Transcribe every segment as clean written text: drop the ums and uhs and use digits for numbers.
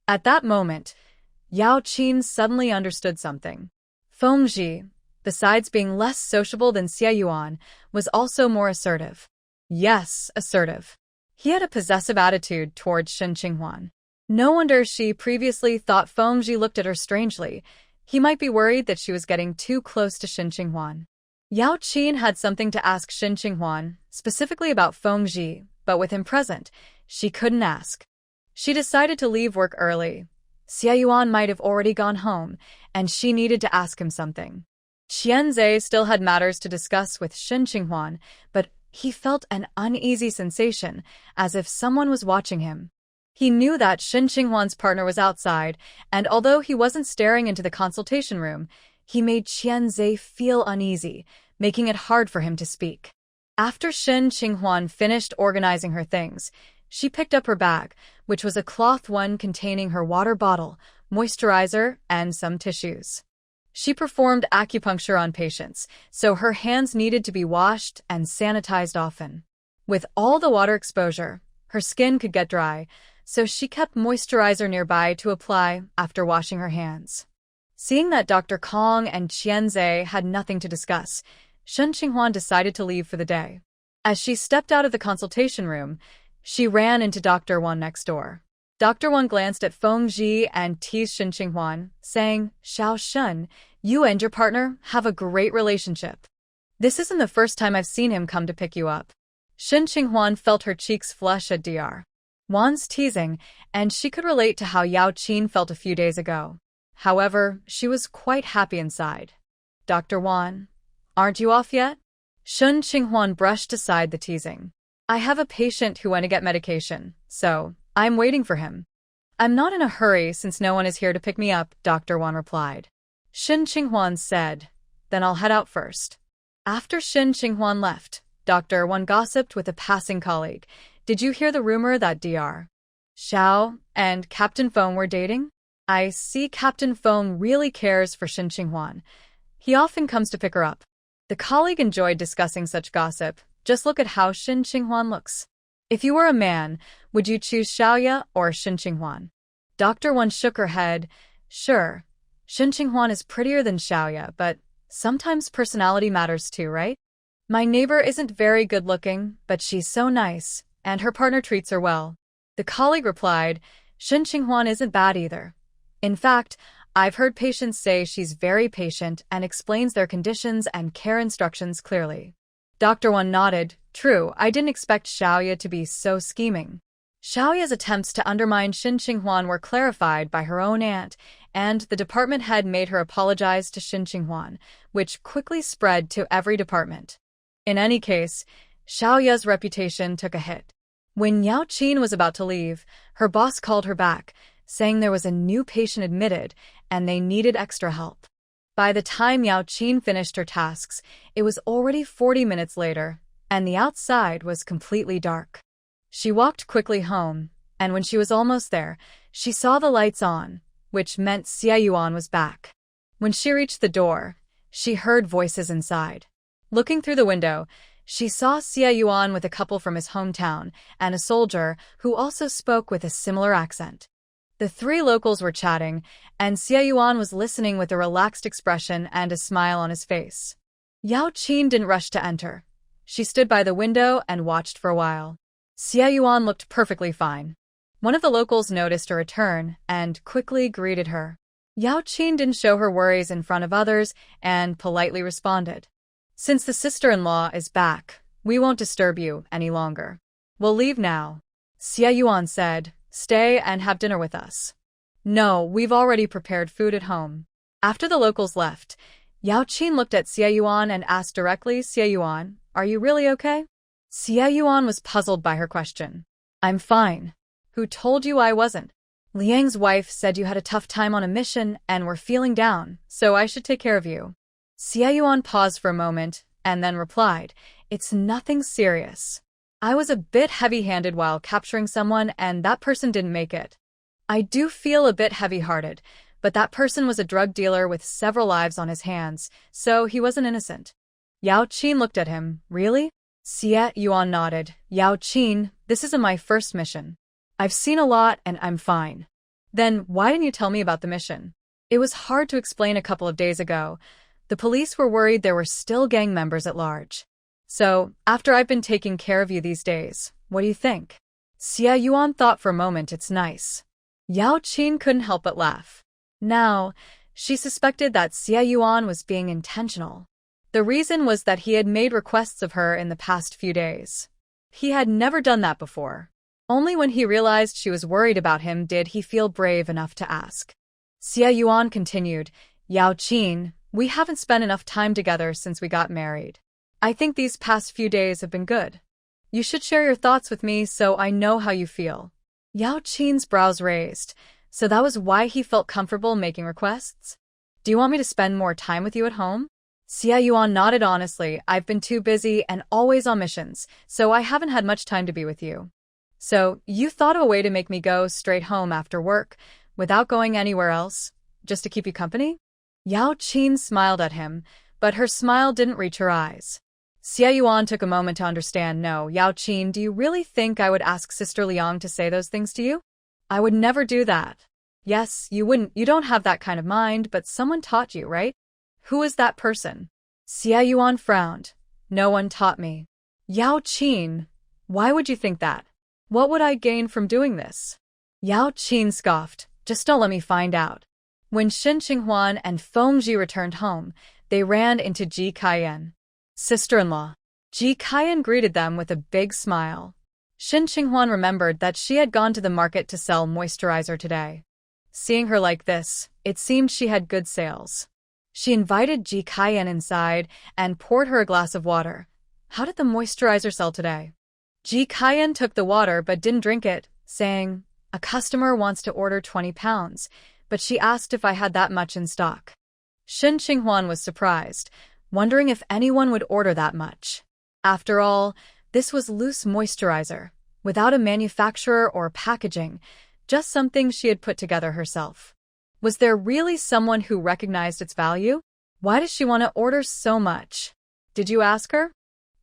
At that moment, Yaoqin suddenly understood something. Fengji, besides being less sociable than Xie Yuan, was also more assertive. Yes, assertive. He had a possessive attitude towards Shen Qinghuan. No wonder she previously thought Fengji looked at her strangely. He might be worried that she was getting too close to Shen Qinghuan. Yaoqin had something to ask Shen Qinghuan, specifically about Fengji, but with him present, she couldn't ask. She decided to leave work early. Xie Yuan might have already gone home, and she needed to ask him something. Qianzhe still had matters to discuss with Shen Qinghuan, but he felt an uneasy sensation, as if someone was watching him. He knew that Shen Qinghuan's partner was outside, and although he wasn't staring into the consultation room, he made Qianzhe feel uneasy, making it hard for him to speak. After Shen Qinghuan finished organizing her things, she picked up her bag, which was a cloth one containing her water bottle, moisturizer, and some tissues. She performed acupuncture on patients, so her hands needed to be washed and sanitized often. With all the water exposure, her skin could get dry, so she kept moisturizer nearby to apply after washing her hands. Seeing that Dr. Kong and Qianzhe had nothing to discuss, Shen Qinghuan decided to leave for the day. As she stepped out of the consultation room, she ran into Dr. Wan next door. Dr. Wan glanced at Fengji and teased Shen Qinghuan, saying, "Xiao Shen, you and your partner have a great relationship. This isn't the first time I've seen him come to pick you up." Shen Qinghuan felt her cheeks flush at Dr. Wan's teasing, and she could relate to how Yaoqin felt a few days ago. However, she was quite happy inside. "Dr. Wan, aren't you off yet?" Shen Qinghuan brushed aside the teasing. "I have a patient who went to get medication, so I'm waiting for him." "I'm not in a hurry since no one is here to pick me up," Dr. Wan replied. Shen Qinghuan said, "Then I'll head out first." After Shen Qinghuan left, Dr. Wan gossiped with a passing colleague. "Did you hear the rumor that Dr. Xiao and Captain Feng were dating? I see Captain Feng really cares for Shen Qinghuan. He often comes to pick her up." The colleague enjoyed discussing such gossip. "Just look at how Shen Qinghuan looks. If you were a man, would you choose Xiaoya or Shen Qinghuan?" Dr. Wan shook her head. "Sure, Shen Qinghuan is prettier than Xiaoya, but sometimes personality matters too, right? My neighbor isn't very good-looking, but she's so nice, and her partner treats her well." The colleague replied, "Shen Qinghuan isn't bad either. In fact, I've heard patients say she's very patient and explains their conditions and care instructions clearly." Dr. Wan nodded. "True, I didn't expect Xiaoya to be so scheming." Xiaoya's attempts to undermine Shen Qinghuan were clarified by her own aunt, and the department head made her apologize to Shen Qinghuan, which quickly spread to every department. In any case, Xiaoya's reputation took a hit. When Yaoqin was about to leave, her boss called her back, saying there was a new patient admitted and they needed extra help. By the time Yaoqin finished her tasks, it was already 40 minutes later, and the outside was completely dark. She walked quickly home, and when she was almost there, she saw the lights on, which meant Xie Yuan was back. When she reached the door, she heard voices inside. Looking through the window, she saw Xie Yuan with a couple from his hometown and a soldier who also spoke with a similar accent. The three locals were chatting, and Xie Yuan was listening with a relaxed expression and a smile on his face. Yaoqin didn't rush to enter. She stood by the window and watched for a while. Xie Yuan looked perfectly fine. One of the locals noticed her return and quickly greeted her. Yaoqin didn't show her worries in front of others and politely responded, "Since the sister-in-law is back, we won't disturb you any longer. We'll leave now." Xie Yuan said, "Stay and have dinner with us." "No, we've already prepared food at home." After the locals left, Yaoqin looked at Xie Yuan and asked directly, "Xie Yuan, are you really okay?" Xie Yuan was puzzled by her question. "I'm fine. Who told you I wasn't?" "Liang's wife said you had a tough time on a mission and were feeling down, so I should take care of you." Xie Yuan paused for a moment and then replied, "It's nothing serious. I was a bit heavy-handed while capturing someone and that person didn't make it. I do feel a bit heavy-hearted, but that person was a drug dealer with several lives on his hands, so he wasn't innocent." Yaoqin looked at him. "Really?" Xie Yuan nodded. "Yaoqin, this isn't my first mission. I've seen a lot and I'm fine." Then why didn't you tell me about the mission? It was hard to explain a couple of days ago. The police were worried there were still gang members at large. So, after I've been taking care of you these days, what do you think? Xie Yuan thought for a moment. It's nice. Yaoqin couldn't help but laugh. Now, she suspected that Xie Yuan was being intentional. The reason was that he had made requests of her in the past few days. He had never done that before. Only when he realized she was worried about him did he feel brave enough to ask. Xie Yuan continued, Yaoqin, we haven't spent enough time together since we got married. I think these past few days have been good. You should share your thoughts with me so I know how you feel. Yaoqin's brows raised. So that was why he felt comfortable making requests? Do you want me to spend more time with you at home? Xie Yuan nodded honestly. I've been too busy and always on missions, so I haven't had much time to be with you. So, you thought of a way to make me go straight home after work, without going anywhere else, just to keep you company? Yaoqin smiled at him, but her smile didn't reach her eyes. Xie Yuan took a moment to understand. No, Yaoqin, do you really think I would ask Sister Liang to say those things to you? I would never do that. Yes, you wouldn't. You don't have that kind of mind, but someone taught you, right? Who is that person? Xie Yuan frowned. No one taught me. Yaoqin, why would you think that? What would I gain from doing this? Yaoqin scoffed. Just don't let me find out. When Xin Qinghuan and Fengji returned home, they ran into Ji Kaiyan. Sister-in-law. Ji Kaiyan greeted them with a big smile. Xin Qinghuan remembered that she had gone to the market to sell moisturizer today. Seeing her like this, it seemed she had good sales. She invited Ji Kaiyan inside and poured her a glass of water. How did the moisturizer sell today? Ji Kaiyan took the water but didn't drink it, saying, a customer wants to order 20 pounds, but she asked if I had that much in stock. Xin Qinghuan was surprised, wondering if anyone would order that much. After all, this was loose moisturizer, without a manufacturer or packaging, just something she had put together herself. Was there really someone who recognized its value? Why does she want to order so much? Did you ask her?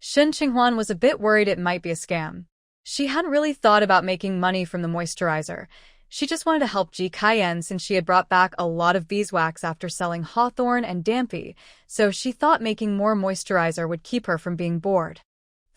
Xin Qinghuan was a bit worried it might be a scam. She hadn't really thought about making money from the moisturizer. She just wanted to help Ji Kaiyan since she had brought back a lot of beeswax after selling hawthorn and dampy, so she thought making more moisturizer would keep her from being bored.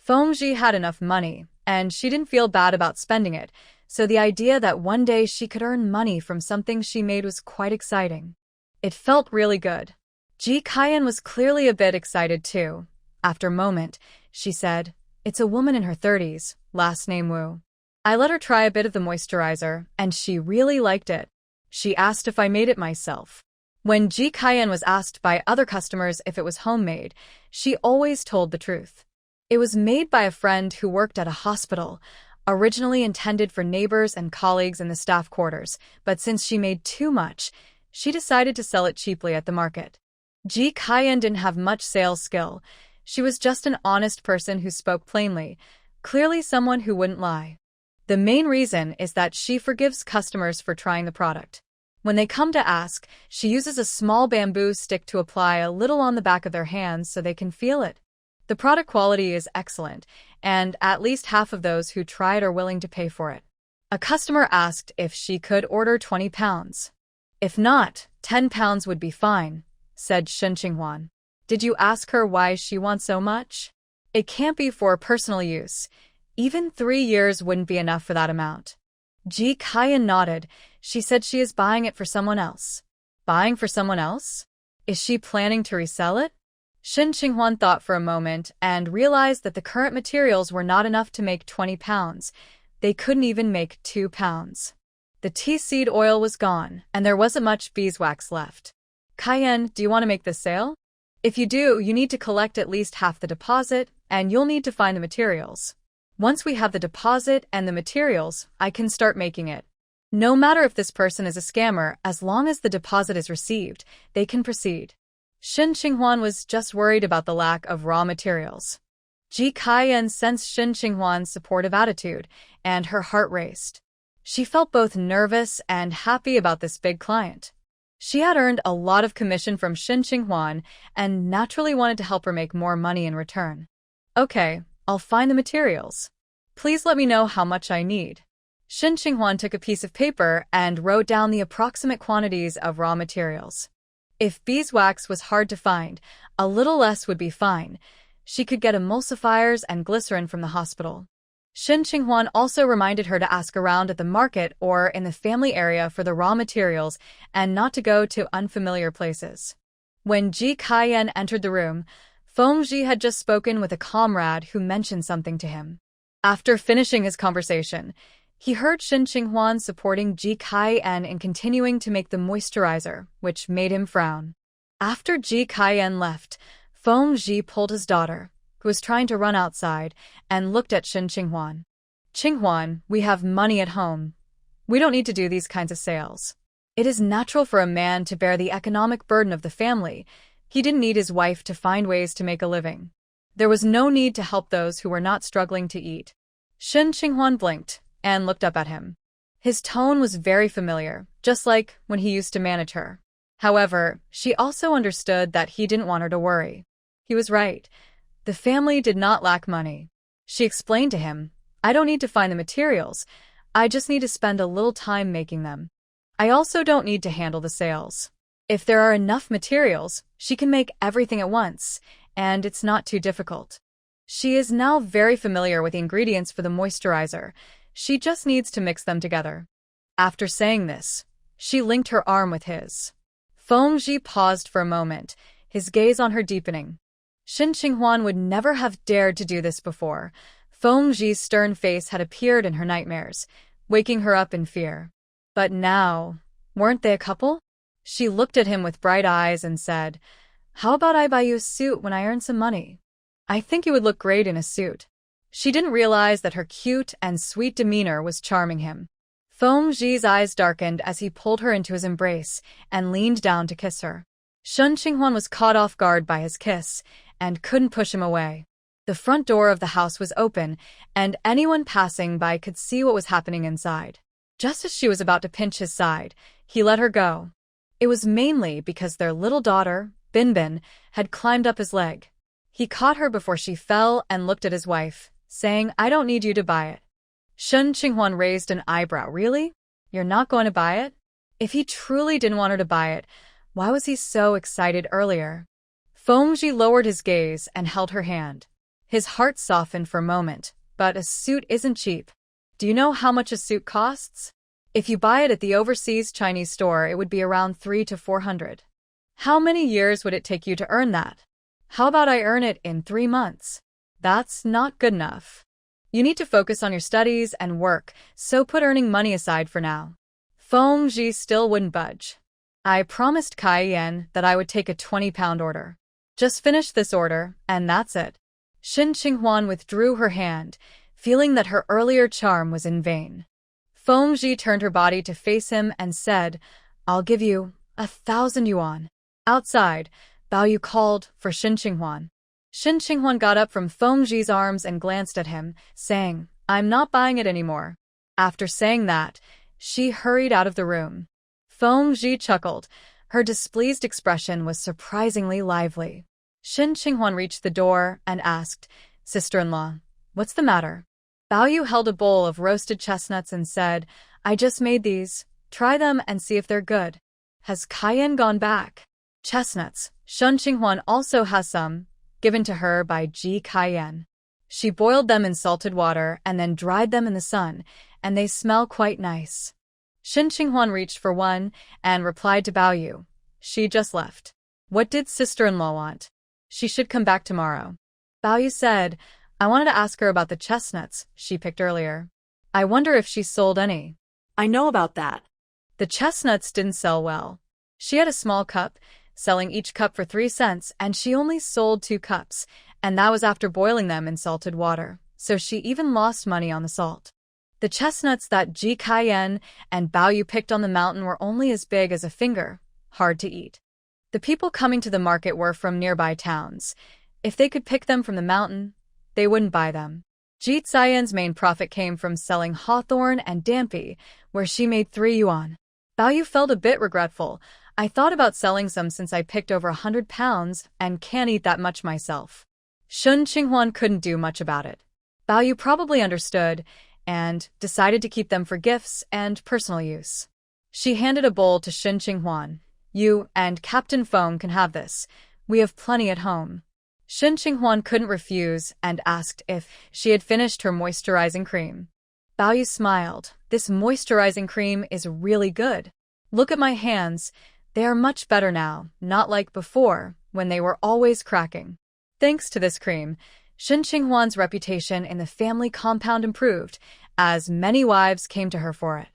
Fengji had enough money, and she didn't feel bad about spending it, so the idea that one day she could earn money from something she made was quite exciting. It felt really good. Ji Kaiyan was clearly a bit excited too. After a moment, she said, it's a woman in her 30s, last name Wu. I let her try a bit of the moisturizer, and she really liked it. She asked if I made it myself. When Ji Kaiyan was asked by other customers if it was homemade, she always told the truth. It was made by a friend who worked at a hospital, originally intended for neighbors and colleagues in the staff quarters, but since she made too much, she decided to sell it cheaply at the market. Ji Kaiyan didn't have much sales skill. She was just an honest person who spoke plainly, clearly someone who wouldn't lie. The main reason is that she forgives customers for trying the product. When they come to ask, she uses a small bamboo stick to apply a little on the back of their hands so they can feel it. The product quality is excellent, and at least half of those who try it are willing to pay for it. A customer asked if she could order 20 pounds. If not, 10 pounds would be fine, said Xin Qinghuan. Did you ask her why she wants so much? It can't be for personal use. Even 3 years wouldn't be enough for that amount. Ji Kaiyan nodded. She said she is buying it for someone else. Buying for someone else? Is she planning to resell it? Xin Qinghuan thought for a moment and realized that the current materials were not enough to make 20 pounds. They couldn't even make 2 pounds. The tea seed oil was gone, and there wasn't much beeswax left. Kaiyan, do you want to make this sale? If you do, you need to collect at least half the deposit, and you'll need to find the materials. Once we have the deposit and the materials, I can start making it. No matter if this person is a scammer, as long as the deposit is received, they can proceed. Xin Qinghuan was just worried about the lack of raw materials. Ji Kaiyan sensed Xin Qinghuan's supportive attitude, and her heart raced. She felt both nervous and happy about this big client. She had earned a lot of commission from Xin Qinghuan and naturally wanted to help her make more money in return. Okay, I'll find the materials. Please let me know how much I need. Shen Qinghuan took a piece of paper and wrote down the approximate quantities of raw materials. If beeswax was hard to find, a little less would be fine. She could get emulsifiers and glycerin from the hospital. Shen Qinghuan also reminded her to ask around at the market or in the family area for the raw materials and not to go to unfamiliar places. When Ji Kaiyan entered the room, Feng Zhi had just spoken with a comrade who mentioned something to him. After finishing his conversation, he heard Shen Qinghuan supporting Ji Kaiyan in continuing to make the moisturizer, which made him frown. After Ji Kaiyan left, Feng Zhi pulled his daughter, who was trying to run outside, and looked at Shen Qinghuan. "Qinghuan, we have money at home. We don't need to do these kinds of sales. It is natural for a man to bear the economic burden of the family. He didn't need his wife to find ways to make a living. There was no need to help those who were not struggling to eat." Shen Qinghuan blinked and looked up at him. His tone was very familiar, just like when he used to manage her. However, she also understood that he didn't want her to worry. He was right. The family did not lack money. She explained to him, "I don't need to find the materials. I just need to spend a little time making them. I also don't need to handle the sales. If there are enough materials, she can make everything at once, and it's not too difficult." She is now very familiar with the ingredients for the moisturizer. She just needs to mix them together. After saying this, she linked her arm with his. Feng Zhi paused for a moment, his gaze on her deepening. Shen Qinghuan would never have dared to do this before. Feng Zhi's stern face had appeared in her nightmares, waking her up in fear. But now, weren't they a couple? She looked at him with bright eyes and said, "How about I buy you a suit when I earn some money? I think you would look great in a suit." She didn't realize that her cute and sweet demeanor was charming him. Feng Zhi's eyes darkened as he pulled her into his embrace and leaned down to kiss her. Shen Qinghuan was caught off guard by his kiss and couldn't push him away. The front door of the house was open, and anyone passing by could see what was happening inside. Just as she was about to pinch his side, he let her go. It was mainly because their little daughter, Binbin, had climbed up his leg. He caught her before she fell and looked at his wife, saying, "I don't need you to buy it." Shen Qinghuan raised an eyebrow. "Really? You're not going to buy it?" If he truly didn't want her to buy it, why was he so excited earlier? Feng Zhi lowered his gaze and held her hand. His heart softened for a moment, but a suit isn't cheap. "Do you know how much a suit costs? If you buy it at the overseas Chinese store, it would be around 300 to 400. How many years would it take you to earn that? How about I earn it in 3 months? That's not good enough. You need to focus on your studies and work, so put earning money aside for now." Feng Zhi still wouldn't budge. "I promised Kaiyan that I would take a 20-pound order. Just finish this order, and that's it." Shen Qinghuan withdrew her hand, feeling that her earlier charm was in vain. Feng Zhi turned her body to face him and said, "I'll give you 1,000 yuan. Outside, Bao Yu called for Shen Qinghuan. Shen Qinghuan got up from Feng Zhi's arms and glanced at him, saying, "I'm not buying it anymore." After saying that, she hurried out of the room. Feng Zhi chuckled. Her displeased expression was surprisingly lively. Shen Qinghuan reached the door and asked, "Sister-in-law, what's the matter?" Bao Yu held a bowl of roasted chestnuts and said, "I just made these. Try them and see if they're good." "Has Kaiyan gone back?" "Chestnuts. Shen Qinghuan also has some, given to her by Ji Kaiyan. She boiled them in salted water and then dried them in the sun, and they smell quite nice." Shen Qinghuan reached for one and replied to Bao Yu, "She just left. What did sister-in-law want? She should come back tomorrow." Bao Yu said, "I wanted to ask her about the chestnuts she picked earlier. I wonder if she sold any." "I know about that." The chestnuts didn't sell well. She had a small cup, selling each cup for 3 cents, and she only sold 2 cups, and that was after boiling them in salted water, so she even lost money on the salt. The chestnuts that Ji Kaiyan and Bao Yu picked on the mountain were only as big as a finger, hard to eat. The people coming to the market were from nearby towns. If they could pick them from the mountain, they wouldn't buy them. Ji Xian's main profit came from selling hawthorn and dampi, where she made 3 yuan. Bao Yu felt a bit regretful. "I thought about selling some since I picked over 100 pounds and can't eat that much myself." Shen Qinghuan couldn't do much about it. Bao Yu probably understood, and decided to keep them for gifts and personal use. She handed a bowl to Shen Qinghuan. You and Captain Feng can have this. We have plenty at home. Shen Qinghuan couldn't refuse and asked if she had finished her moisturizing cream. Bao Yu smiled. This moisturizing cream is really good. Look at my hands. They are much better now, not like before, when they were always cracking. Thanks to this cream, Shen Qinghuan's reputation in the family compound improved, as many wives came to her for it.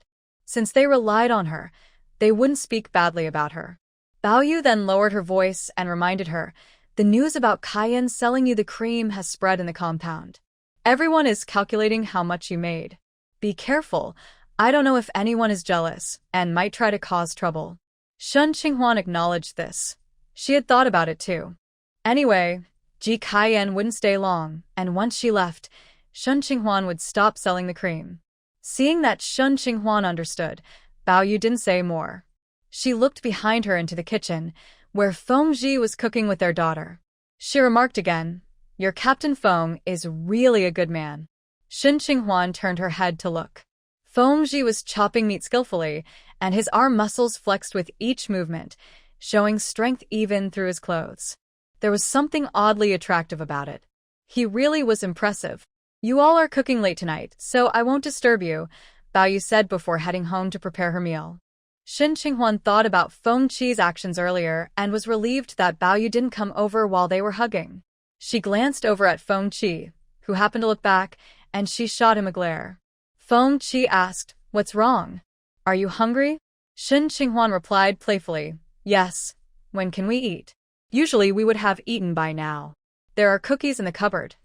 Since they relied on her, they wouldn't speak badly about her. Bao Yu then lowered her voice and reminded her, the news about Cayenne selling you the cream has spread in the compound. Everyone is calculating how much you made. Be careful. I don't know if anyone is jealous and might try to cause trouble. Shen Qinghuan acknowledged this. She had thought about it too. Anyway, Ji Cayenne wouldn't stay long, and once she left, Shen Qinghuan would stop selling the cream. Seeing that Shen Qinghuan understood, Bao Yu didn't say more. She looked behind her into the kitchen, where Feng Ji was cooking with their daughter. She remarked again, your Captain Feng is really a good man. Shen Qinghuan turned her head to look. Feng Ji was chopping meat skillfully, and his arm muscles flexed with each movement, showing strength even through his clothes. There was something oddly attractive about it. He really was impressive. You all are cooking late tonight, so I won't disturb you, Bao Yu said before heading home to prepare her meal. Shen Qinghuan thought about Feng Chi's actions earlier and was relieved that Bao Yu didn't come over while they were hugging. She glanced over at Feng Chi, who happened to look back, and she shot him a glare. Feng Chi asked, what's wrong? Are you hungry? Shen Qinghuan replied playfully, yes. When can we eat? Usually we would have eaten by now. There are cookies in the cupboard.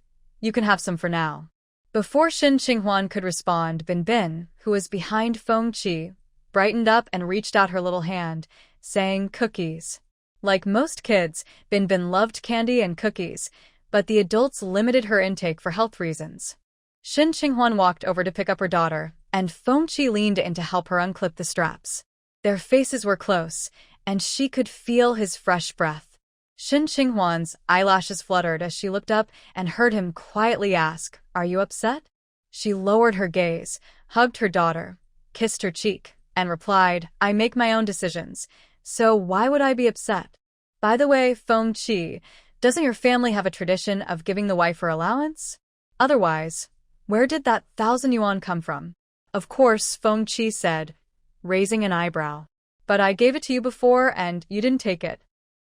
You can have some for now. Before Shen Qinghuan could respond, Bin Bin, who was behind Feng Chi, brightened up and reached out her little hand, saying cookies. Like most kids, Bin Bin loved candy and cookies, but the adults limited her intake for health reasons. Shen Qinghuan walked over to pick up her daughter, and Feng Chi leaned in to help her unclip the straps. Their faces were close, and she could feel his fresh breath. Shen Qinghuan's eyelashes fluttered as she looked up and heard him quietly ask, are you upset? She lowered her gaze, hugged her daughter, kissed her cheek, and replied, I make my own decisions, so why would I be upset? By the way, Feng Chi, doesn't your family have a tradition of giving the wife her allowance? Otherwise, where did that 1,000 yuan come from? Of course, Feng Chi said, raising an eyebrow. But I gave it to you before and you didn't take it.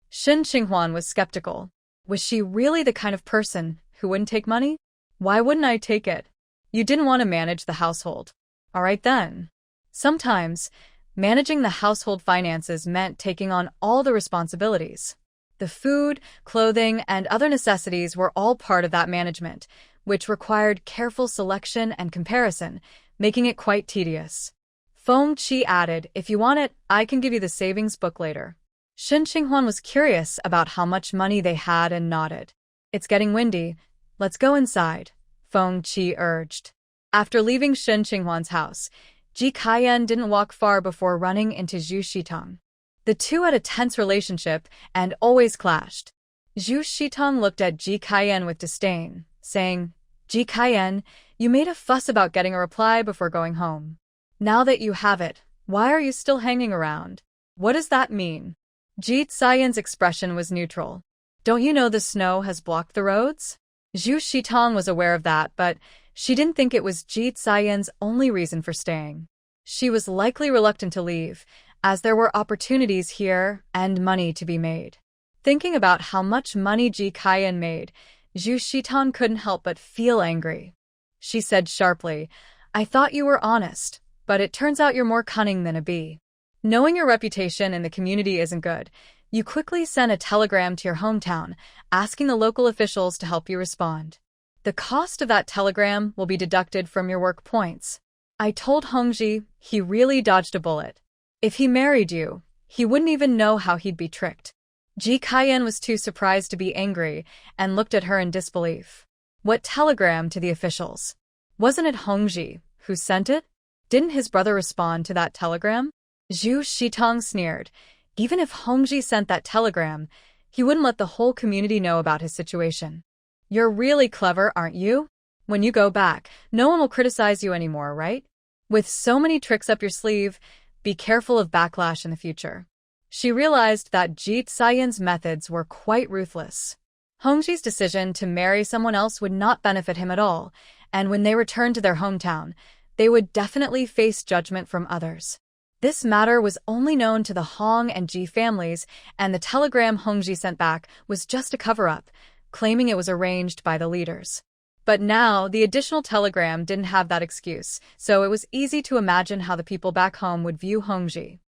Shen Qinghuan was skeptical. Was she really the kind of person who wouldn't take money? Why wouldn't I take it? You didn't want to manage the household. All right then. Sometimes, managing the household finances meant taking on all the responsibilities. The food, clothing, and other necessities were all part of that management, which required careful selection and comparison, making it quite tedious. Feng Chi added, if you want it, I can give you the savings book later. Shen Qinghuan was curious about how much money they had and nodded. It's getting windy. Let's go inside, Feng Chi urged. After leaving Shen Qinghuan's house, Ji Cayenne didn't walk far before running into Zhu Shitong. The two had a tense relationship and always clashed. Zhu Shitong looked at Ji Cayenne with disdain, saying, Ji Cayenne, you made a fuss about getting a reply before going home. Now that you have it, why are you still hanging around? What does that mean? Ji Cayenne's expression was neutral. Don't you know the snow has blocked the roads? Zhu Shitong was aware of that, but she didn't think it was Ji Cayenne's only reason for staying. She was likely reluctant to leave, as there were opportunities here and money to be made. Thinking about how much money Ji Cayenne made, Zhu Shitong couldn't help but feel angry. She said sharply, I thought you were honest, but it turns out you're more cunning than a bee. Knowing your reputation in the community isn't good, you quickly sent a telegram to your hometown, asking the local officials to help you respond. The cost of that telegram will be deducted from your work points. I told Hongji he really dodged a bullet. If he married you, he wouldn't even know how he'd be tricked. Ji Cayenne was too surprised to be angry and looked at her in disbelief. What telegram to the officials? Wasn't it Hongji who sent it? Didn't his brother respond to that telegram? Zhu Shitong sneered. Even if Hongji sent that telegram, he wouldn't let the whole community know about his situation. You're really clever, aren't you? When you go back, no one will criticize you anymore, right? With so many tricks up your sleeve, be careful of backlash in the future. She realized that Ji Yuan's methods were quite ruthless. Hongji's decision to marry someone else would not benefit him at all, and when they returned to their hometown, they would definitely face judgment from others. This matter was only known to the Hong and Ji families, and the telegram Hongji sent back was just a cover-up, claiming it was arranged by the leaders. But now, the additional telegram didn't have that excuse, so it was easy to imagine how the people back home would view Hongji.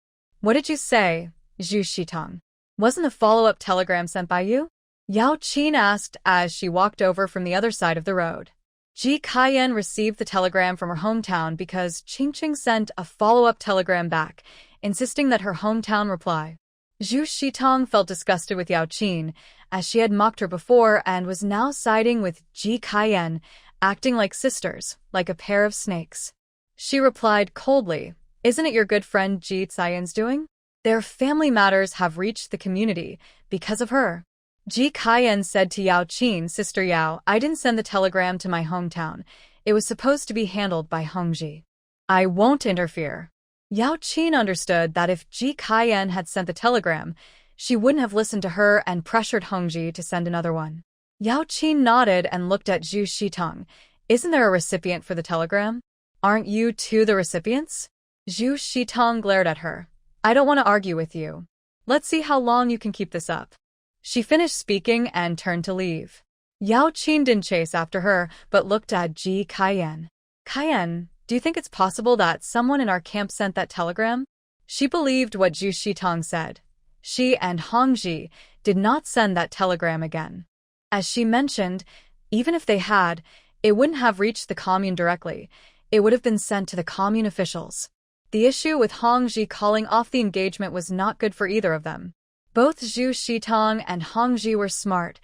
"What did you say, Zhu Shitong? Wasn't a follow-up telegram sent by you?" Yaoqin asked as she walked over from the other side of the road. Ji Yuan received the telegram from her hometown because Qingqing sent a follow-up telegram back, insisting that her hometown reply. Zhu Shitong felt disgusted with Yaoqin, as she had mocked her before and was now siding with Ji Yuan, acting like sisters, like a pair of snakes. She replied coldly, "Isn't it your good friend Ji Yuan's doing? Their family matters have reached the community because of her." Ji Yuan said to Yaoqin, "Sister Yao, I didn't send the telegram to my hometown. It was supposed to be handled by Hongji. I won't interfere." Yaoqin understood that if Ji Yuan had sent the telegram, she wouldn't have listened to her and pressured Hongji to send another one. Yaoqin nodded and looked at Zhu Shitong. "Isn't there a recipient for the telegram? Aren't you two the recipients?" Zhu Shitong glared at her. "I don't want to argue with you. Let's see how long you can keep this up." She finished speaking and turned to leave. Yaoqin didn't chase after her, but looked at Ji Yuan. "Yuan, do you think it's possible that someone in our camp sent that telegram?" She believed what Zhu Shitong said. She and Hongji did not send that telegram again. As she mentioned, even if they had, it wouldn't have reached the commune directly. It would have been sent to the commune officials. The issue with Hongji calling off the engagement was not good for either of them. Both Zhu Shitong and Hongji were smart.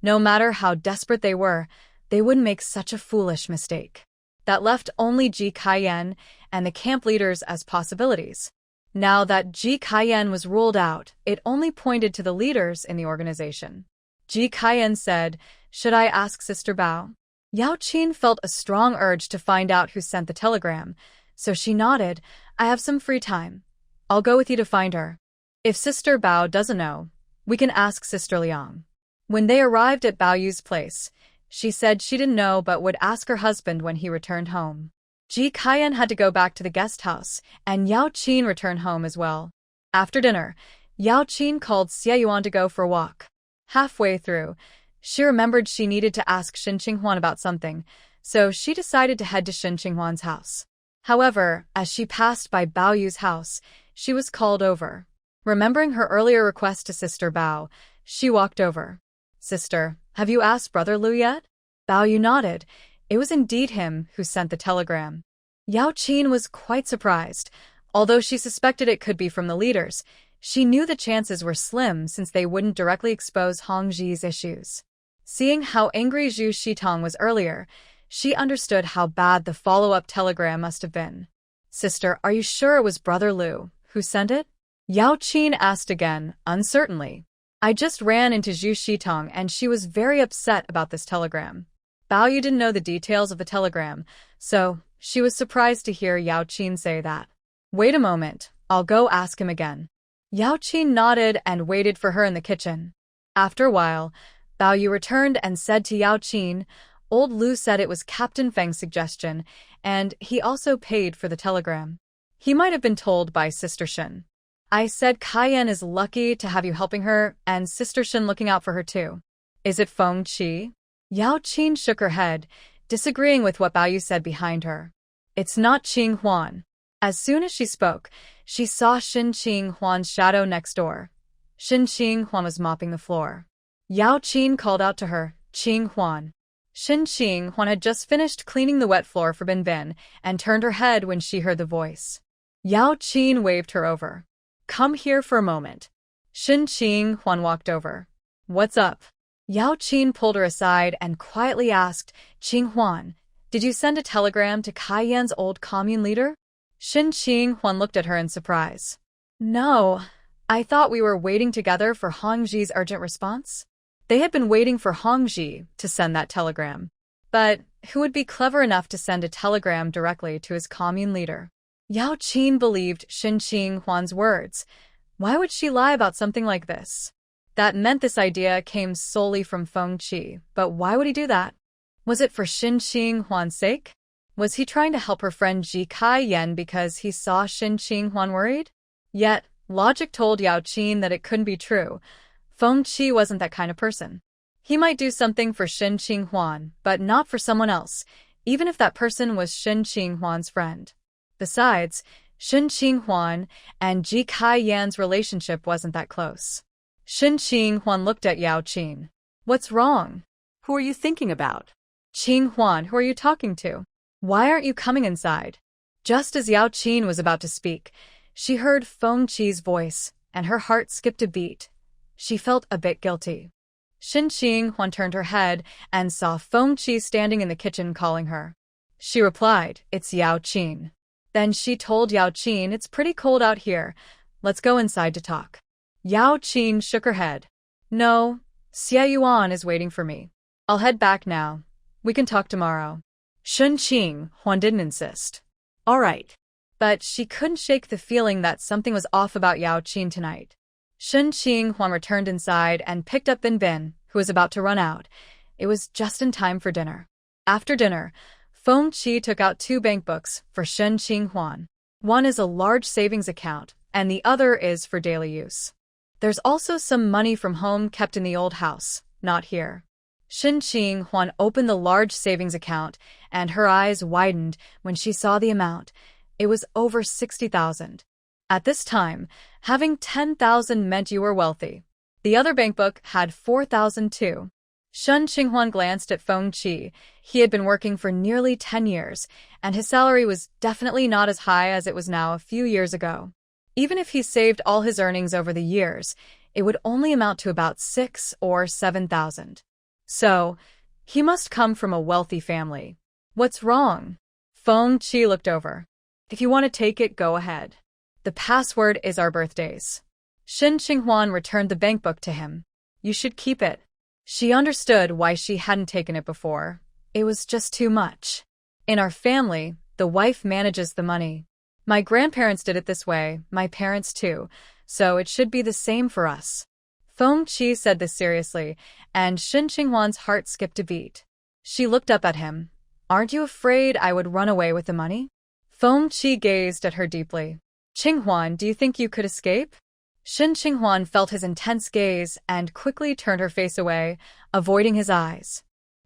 No matter how desperate they wouldn't make such a foolish mistake. That left only Ji Yuan and the camp leaders as possibilities. Now that Ji Yuan was ruled out, it only pointed to the leaders in the organization. Ji Yuan said, "Should I ask Sister Bao?" Yaoqin felt a strong urge to find out who sent the telegram, so she nodded. "I have some free time. I'll go with you to find her. If Sister Bao doesn't know, we can ask Sister Liang." When they arrived at Bao Yu's place, she said she didn't know but would ask her husband when he returned home. Ji Yuan had to go back to the guest house, and Yaoqin returned home as well. After dinner, Yaoqin called Xie Yuan to go for a walk. Halfway through, she remembered she needed to ask Xinqinghuan about something, so she decided to head to Xinqinghuan's house. However, as she passed by Bao Yu's house, she was called over. Remembering her earlier request to Sister Bao, she walked over. "Sister, have you asked Brother Lu yet?" Bao Yu nodded. It was indeed him who sent the telegram. Yaoqin was quite surprised. Although she suspected it could be from the leaders, she knew the chances were slim since they wouldn't directly expose Hongji's issues. Seeing how angry Zhu Shitong was earlier, she understood how bad the follow-up telegram must have been. "Sister, are you sure it was Brother Lu who sent it?" Yaoqin asked again, uncertainly. "I just ran into Zhu Shitong and she was very upset about this telegram." Bao Yu didn't know the details of the telegram, so she was surprised to hear Yaoqin say that. "Wait a moment, I'll go ask him again." Yaoqin nodded and waited for her in the kitchen. After a while, Bao Yu returned and said to Yaoqin, "Old Lu said it was Captain Feng's suggestion, and he also paid for the telegram. He might have been told by Sister Shin. I said Yuan is lucky to have you helping her, and Sister Shin looking out for her too. Is it Feng Qi?" Yaoqin shook her head, disagreeing with what Bao Yu said behind her. "It's not Qinghuan." As soon as she spoke, she saw Qinghuan's shadow next door. Qinghuan was mopping the floor. Yaoqin called out to her, "Qinghuan." Qinghuan had just finished cleaning the wet floor for Bin and turned her head when she heard the voice. Yaoqin waved her over. "Come here for a moment." Qinghuan walked over. "What's up?" Yaoqin pulled her aside and quietly asked, "Qinghuan, did you send a telegram to Yuan's old commune leader?" Qinghuan looked at her in surprise. "No, I thought we were waiting together for Hongji's urgent response." They had been waiting for Hongji to send that telegram. But who would be clever enough to send a telegram directly to his commune leader. Yaoqin believed Xie Yuan's words. Why would she lie about something like this? That meant this idea came solely from Feng Qi, but why would he do that? Was it for Xie Yuan's sake? Was he trying to help her friend Ji Kai-yen because he saw Xie Yuan worried? Yet, logic told Yaoqin that it couldn't be true. Feng Qi wasn't that kind of person. He might do something for Xie Yuan, but not for someone else, even if that person was Xie Yuan's friend. Besides, Xie Yuan and Ji Kai-yan's relationship wasn't that close. Xie Yuan looked at Yaoqin. What's wrong? Who are you thinking about? Qing Huan, who are you talking to? Why aren't you coming inside? Just as Yaoqin was about to speak, she heard Feng Qi's voice, and her heart skipped a beat. She felt a bit guilty. Xie Yuan turned her head and saw Feng Qi standing in the kitchen calling her. She replied, "It's Yaoqin." Then she told Yaoqin, "It's pretty cold out here. Let's go inside to talk." Yaoqin shook her head. "No, Xie Yuan is waiting for me. I'll head back now. We can talk tomorrow." Xie Yuan didn't insist. All right. But she couldn't shake the feeling that something was off about Yaoqin tonight. Xie Yuan returned inside and picked up Bin, who was about to run out. It was just in time for dinner. After dinner, Feng Qi took out 2 bank books for Xie Yuan. One is a large savings account, and the other is for daily use. There's also some money from home kept in the old house, not here. Xie Yuan opened the large savings account, and her eyes widened when she saw the amount. It was over 60,000. At this time, having 10,000 meant you were wealthy. The other bank book had 4,000 too. Xie Yuan glanced at Feng Qi. He had been working for nearly 10 years, and his salary was definitely not as high as it was now a few years ago. Even if he saved all his earnings over the years, it would only amount to about 6 or 7,000. So, he must come from a wealthy family. What's wrong? Feng Qi looked over. If you want to take it, go ahead. The password is our birthdays. Xie Yuan returned the bank book to him. You should keep it. She understood why she hadn't taken it before. It was just too much. In our family, the wife manages the money. My grandparents did it this way, my parents too, so it should be the same for us. Feng Qi said this seriously, and Xie Yuan's heart skipped a beat. She looked up at him. Aren't you afraid I would run away with the money? Feng Qi gazed at her deeply. Qinghuan, do you think you could escape? Xie Yuan felt his intense gaze and quickly turned her face away, avoiding his eyes.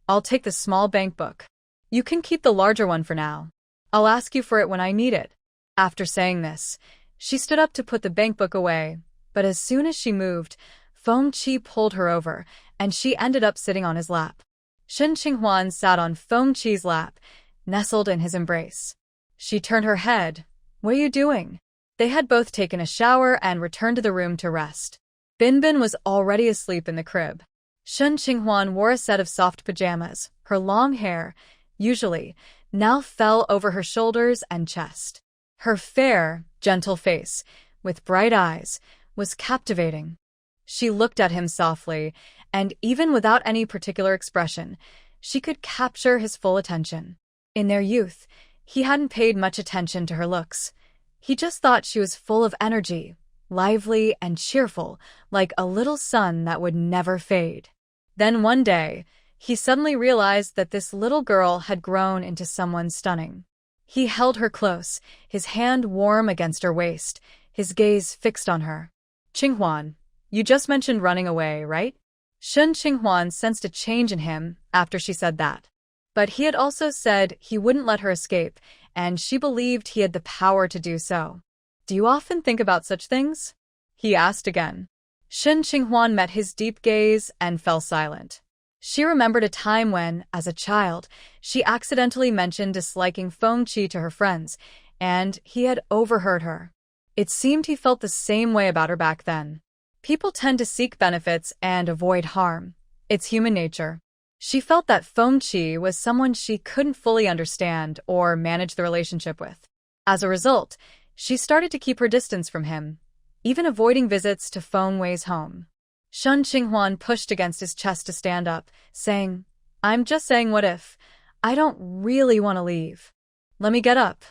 I'll take the small bank book. You can keep the larger one for now. I'll ask you for it when I need it. After saying this, she stood up to put the bank book away, but as soon as she moved, Feng Qi pulled her over, and she ended up sitting on his lap. Xie Yuan sat on Feng Qi's lap, nestled in his embrace. She turned her head. What are you doing? They had both taken a shower and returned to the room to rest. Bin was already asleep in the crib. Xie Yuan wore a set of soft pajamas. Her long hair, usually, now fell over her shoulders and chest. Her fair, gentle face, with bright eyes, was captivating. She looked at him softly, and even without any particular expression, she could capture his full attention. In their youth, he hadn't paid much attention to her looks. He just thought she was full of energy, lively and cheerful, like a little sun that would never fade. Then one day, he suddenly realized that this little girl had grown into someone stunning. He held her close, his hand warm against her waist, his gaze fixed on her. Qinghuan, you just mentioned running away, right? Xie Yuan sensed a change in him after she said that. But he had also said he wouldn't let her escape, and she believed he had the power to do so. Do you often think about such things? He asked again. Xie Yuan met his deep gaze and fell silent. She remembered a time when, as a child, she accidentally mentioned disliking Feng Qi to her friends, and he had overheard her. It seemed he felt the same way about her back then. People tend to seek benefits and avoid harm. It's human nature. She felt that Feng Qi was someone she couldn't fully understand or manage the relationship with. As a result, she started to keep her distance from him, even avoiding visits to Feng Wei's home. Xie Yuan pushed against his chest to stand up, saying, I'm just saying what if. I don't really want to leave. Let me get up.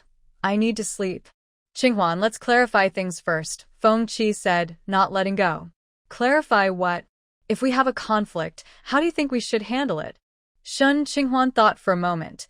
I need to sleep. Qinghwan, let's clarify things first, Feng Qi said, not letting go. Clarify what? If we have a conflict, how do you think we should handle it? Qinghwan thought for a moment.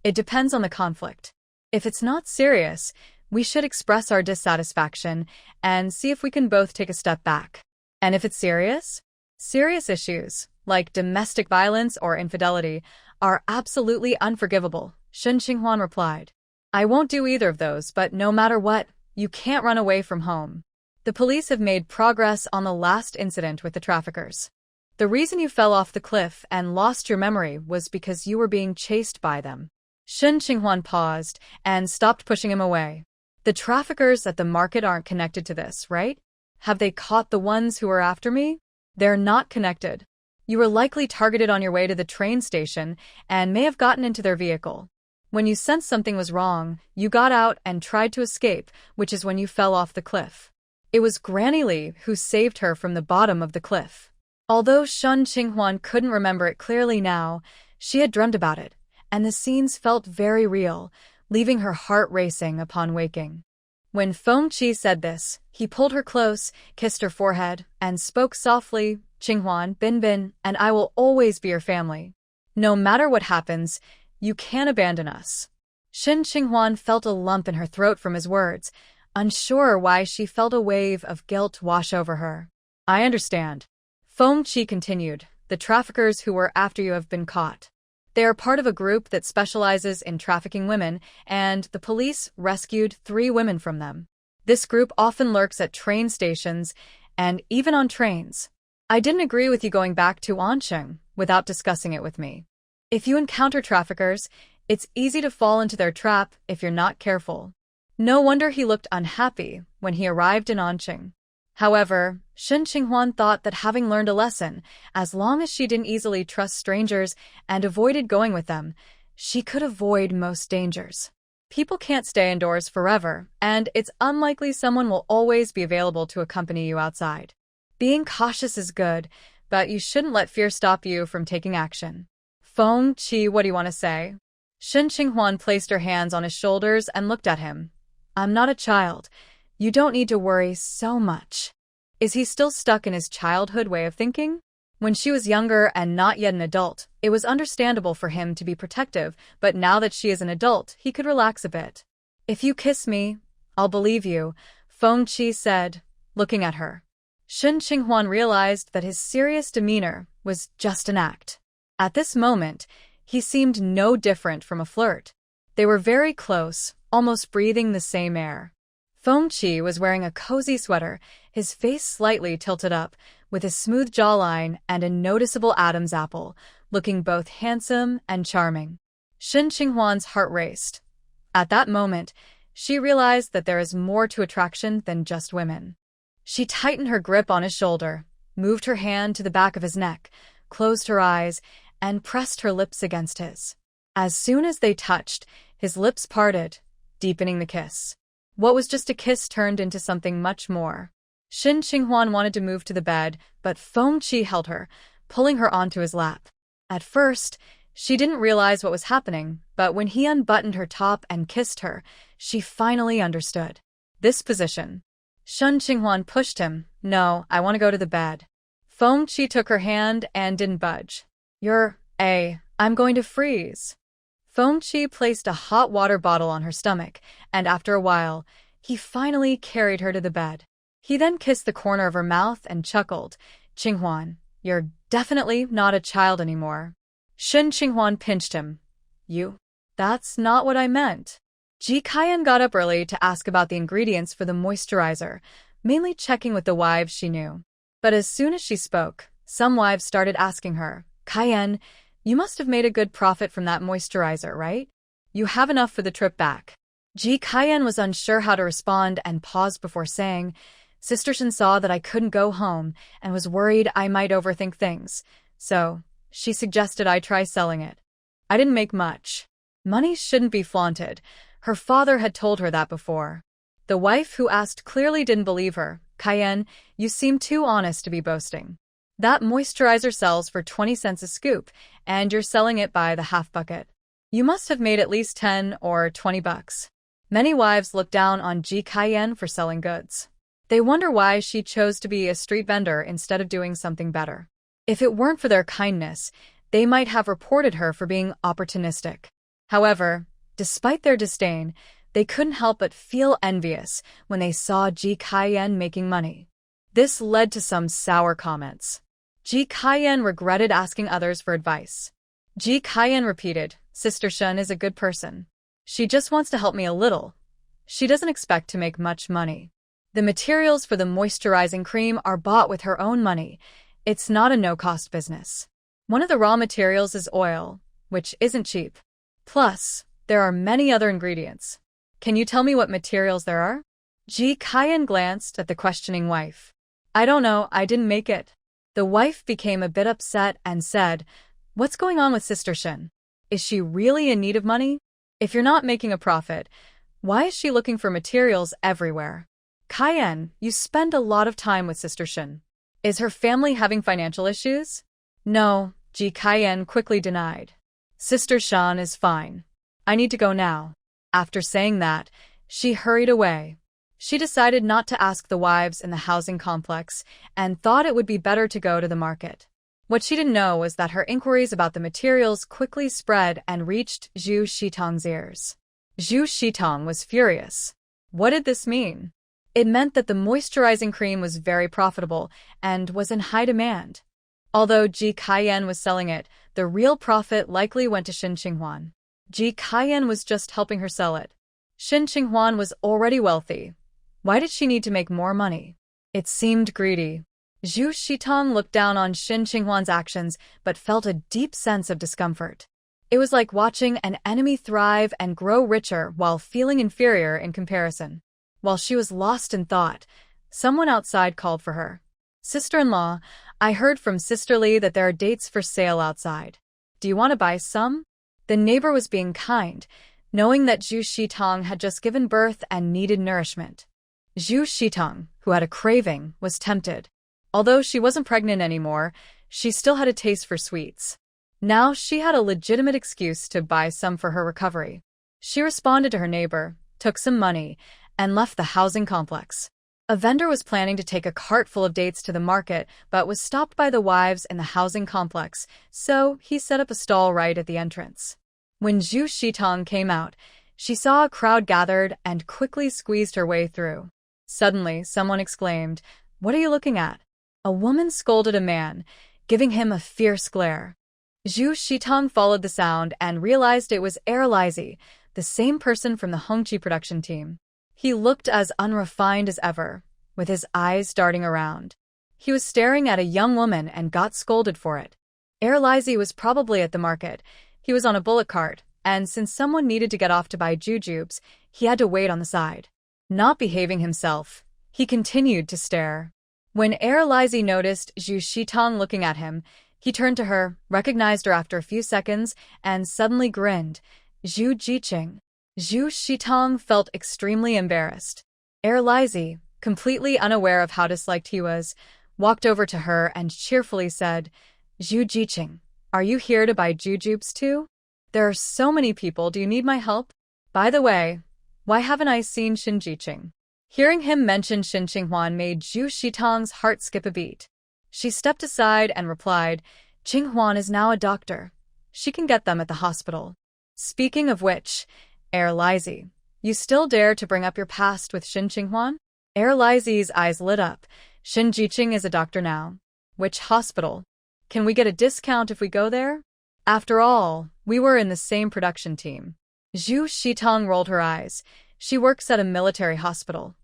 It depends on the conflict. If it's not serious, we should express our dissatisfaction and see if we can both take a step back. And if it's serious? Serious issues, like domestic violence or infidelity, are absolutely unforgivable, Qinghwan replied. I won't do either of those, but no matter what, you can't run away from home. The police have made progress on the last incident with the traffickers. The reason you fell off the cliff and lost your memory was because you were being chased by them. Qinghwan paused and stopped pushing him away. The traffickers at the market aren't connected to this, right? Have they caught the ones who are after me? They're not connected. You were likely targeted on your way to the train station and may have gotten into their vehicle. When you sensed something was wrong, you got out and tried to escape, which is when you fell off the cliff. It was Granny Li who saved her from the bottom of the cliff. Although Qinghwan couldn't remember it clearly now, she had dreamt about it, and the scenes felt very real, leaving her heart racing upon waking. When Feng Qi said this, he pulled her close, kissed her forehead, and spoke softly, Qinghwan, Bin, and I will always be your family. No matter what happens, you can't abandon us. Qinghwan felt a lump in her throat from his words, unsure why she felt a wave of guilt wash over her. I understand. Feng Qi continued, the traffickers who were after you have been caught. They are part of a group that specializes in trafficking women, and the police rescued 3 women from them. This group often lurks at train stations and even on trains. I didn't agree with you going back to Ansheng without discussing it with me. If you encounter traffickers, it's easy to fall into their trap if you're not careful. No wonder he looked unhappy when he arrived in Ansheng. However, Qinghwan thought that having learned a lesson, as long as she didn't easily trust strangers and avoided going with them, she could avoid most dangers. People can't stay indoors forever, and it's unlikely someone will always be available to accompany you outside. Being cautious is good, but you shouldn't let fear stop you from taking action. Feng Qi, what do you want to say? Qinghwan placed her hands on his shoulders and looked at him. I'm not a child. You don't need to worry so much. Is he still stuck in his childhood way of thinking? When she was younger and not yet an adult, it was understandable for him to be protective, but now that she is an adult, he could relax a bit. If you kiss me, I'll believe you, Feng Qi said, looking at her. Qinghwan realized that his serious demeanor was just an act. At this moment, he seemed no different from a flirt. They were very close, almost breathing the same air. Feng Qi was wearing a cozy sweater, his face slightly tilted up, with his smooth jawline and a noticeable Adam's apple, looking both handsome and charming. Qinghwan's heart raced. At that moment, she realized that there is more to attraction than just women. She tightened her grip on his shoulder, moved her hand to the back of his neck, closed her eyes, and pressed her lips against his. As soon as they touched, his lips parted, deepening the kiss. What was just a kiss turned into something much more. Qinghwan wanted to move to the bed, but Feng Qi held her, pulling her onto his lap. At first, she didn't realize what was happening, but when he unbuttoned her top and kissed her, she finally understood. This position. Qinghwan pushed him. No, I want to go to the bed. Feng Qi took her hand and didn't budge. I'm going to freeze. Feng Qi placed a hot water bottle on her stomach, and after a while, he finally carried her to the bed. He then kissed the corner of her mouth and chuckled. Qinghwan, you're definitely not a child anymore. Qinghwan pinched him. You? That's not what I meant. Jiqian got up early to ask about the ingredients for the moisturizer, mainly checking with the wives she knew. But as soon as she spoke, some wives started asking her, Qian, you must have made a good profit from that moisturizer, right? You have enough for the trip back. Jiqian was unsure how to respond and paused before saying, Sister Shen saw that I couldn't go home and was worried I might overthink things, so she suggested I try selling it. I didn't make much. Money shouldn't be flaunted. Her father had told her that before. The wife who asked clearly didn't believe her. Qian, you seem too honest to be boasting. That moisturizer sells for 20 cents a scoop, and you're selling it by the half bucket. You must have made at least 10 or 20 bucks. Many wives look down on Ji Kaiyan for selling goods. They wonder why she chose to be a street vendor instead of doing something better. If it weren't for their kindness, they might have reported her for being opportunistic. However, despite their disdain, they couldn't help but feel envious when they saw Ji Kaiyan making money. This led to some sour comments. Ji Kaiyan regretted asking others for advice. Ji Kaiyan repeated, "Sister Shun is a good person. She just wants to help me a little. She doesn't expect to make much money. The materials for the moisturizing cream are bought with her own money. It's not a no-cost business. One of the raw materials is oil, which isn't cheap. Plus, there are many other ingredients. Can you tell me what materials there are?" Ji Kaiyan glanced at the questioning wife. "I don't know, I didn't make it." The wife became a bit upset and said, "What's going on with Sister Shin? Is she really in need of money? If you're not making a profit, why is she looking for materials everywhere? Kaiyan, you spend a lot of time with Sister Shin. Is her family having financial issues?" "No," Ji Kaiyan quickly denied. "Sister Shan is fine. I need to go now." After saying that, she hurried away. She decided not to ask the wives in the housing complex and thought it would be better to go to the market. What she didn't know was that her inquiries about the materials quickly spread and reached Zhu Shitong's ears. Zhu Shitong was furious. What did this mean? It meant that the moisturizing cream was very profitable and was in high demand. Although Ji Kaiyan was selling it, the real profit likely went to Shin Qinghuan. Ji Kaiyan was just helping her sell it. Shin Qinghuan was already wealthy. Why did she need to make more money? It seemed greedy. Zhu Shitong looked down on Shin Qinghuan's actions but felt a deep sense of discomfort. It was like watching an enemy thrive and grow richer while feeling inferior in comparison. While she was lost in thought, someone outside called for her. "Sister-in-law, I heard from Sister Lee that there are dates for sale outside. Do you want to buy some?" The neighbor was being kind, knowing that Zhu Shitong had just given birth and needed nourishment. Zhu Shitong, who had a craving, was tempted. Although she wasn't pregnant anymore, she still had a taste for sweets. Now she had a legitimate excuse to buy some for her recovery. She responded to her neighbor, took some money, and left the housing complex. A vendor was planning to take a cart full of dates to the market but was stopped by the wives in the housing complex, so he set up a stall right at the entrance. When Zhu Shitong came out, she saw a crowd gathered and quickly squeezed her way through. Suddenly, someone exclaimed, "What are you looking at?" A woman scolded a man, giving him a fierce glare. Zhu Shitong followed the sound and realized it was Laizi, the same person from the Hongqi production team. He looked as unrefined as ever, with his eyes darting around. He was staring at a young woman and got scolded for it. Laizi was probably at the market. He was on a bullock cart, and since someone needed to get off to buy jujubes, he had to wait on the side. Not behaving himself, he continued to stare. When Laizi noticed Zhu Shitong looking at him, he turned to her, recognized her after a few seconds, and suddenly grinned. "Zhu Jiqing." Zhu Shitong felt extremely embarrassed. Laizi, completely unaware of how disliked he was, walked over to her and cheerfully said, "Zhu Jiqing, are you here to buy jujubes too? There are so many people, do you need my help? By the way, why haven't I seen Shin Jiqing?" Hearing him mention Shin Qinghuan made Zhu Shitong's heart skip a beat. She stepped aside and replied, "Qinghuan is now a doctor. She can get them at the hospital." "Speaking of which, Laizi, you still dare to bring up your past with Shin Qinghuan?" Laizi's eyes lit up. "Shin Jiqing is a doctor now. Which hospital? Can we get a discount if we go there? After all, we were in the same production team." Zhu Shitong rolled her eyes. "She works at a military hospital.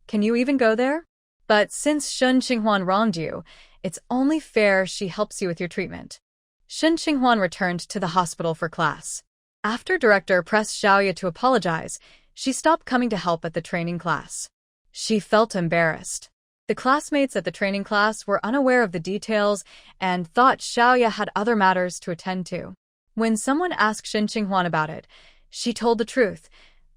Can you even go there? But since Shin Qinghuan wronged you, it's only fair she helps you with your treatment." Shin Qinghuan returned to the hospital for class. After director pressed Xiaoya to apologize, she stopped coming to help at the training class. She felt embarrassed. The classmates at the training class were unaware of the details and thought Xiaoya had other matters to attend to. When someone asked Shin Qinghuan about it, she told the truth,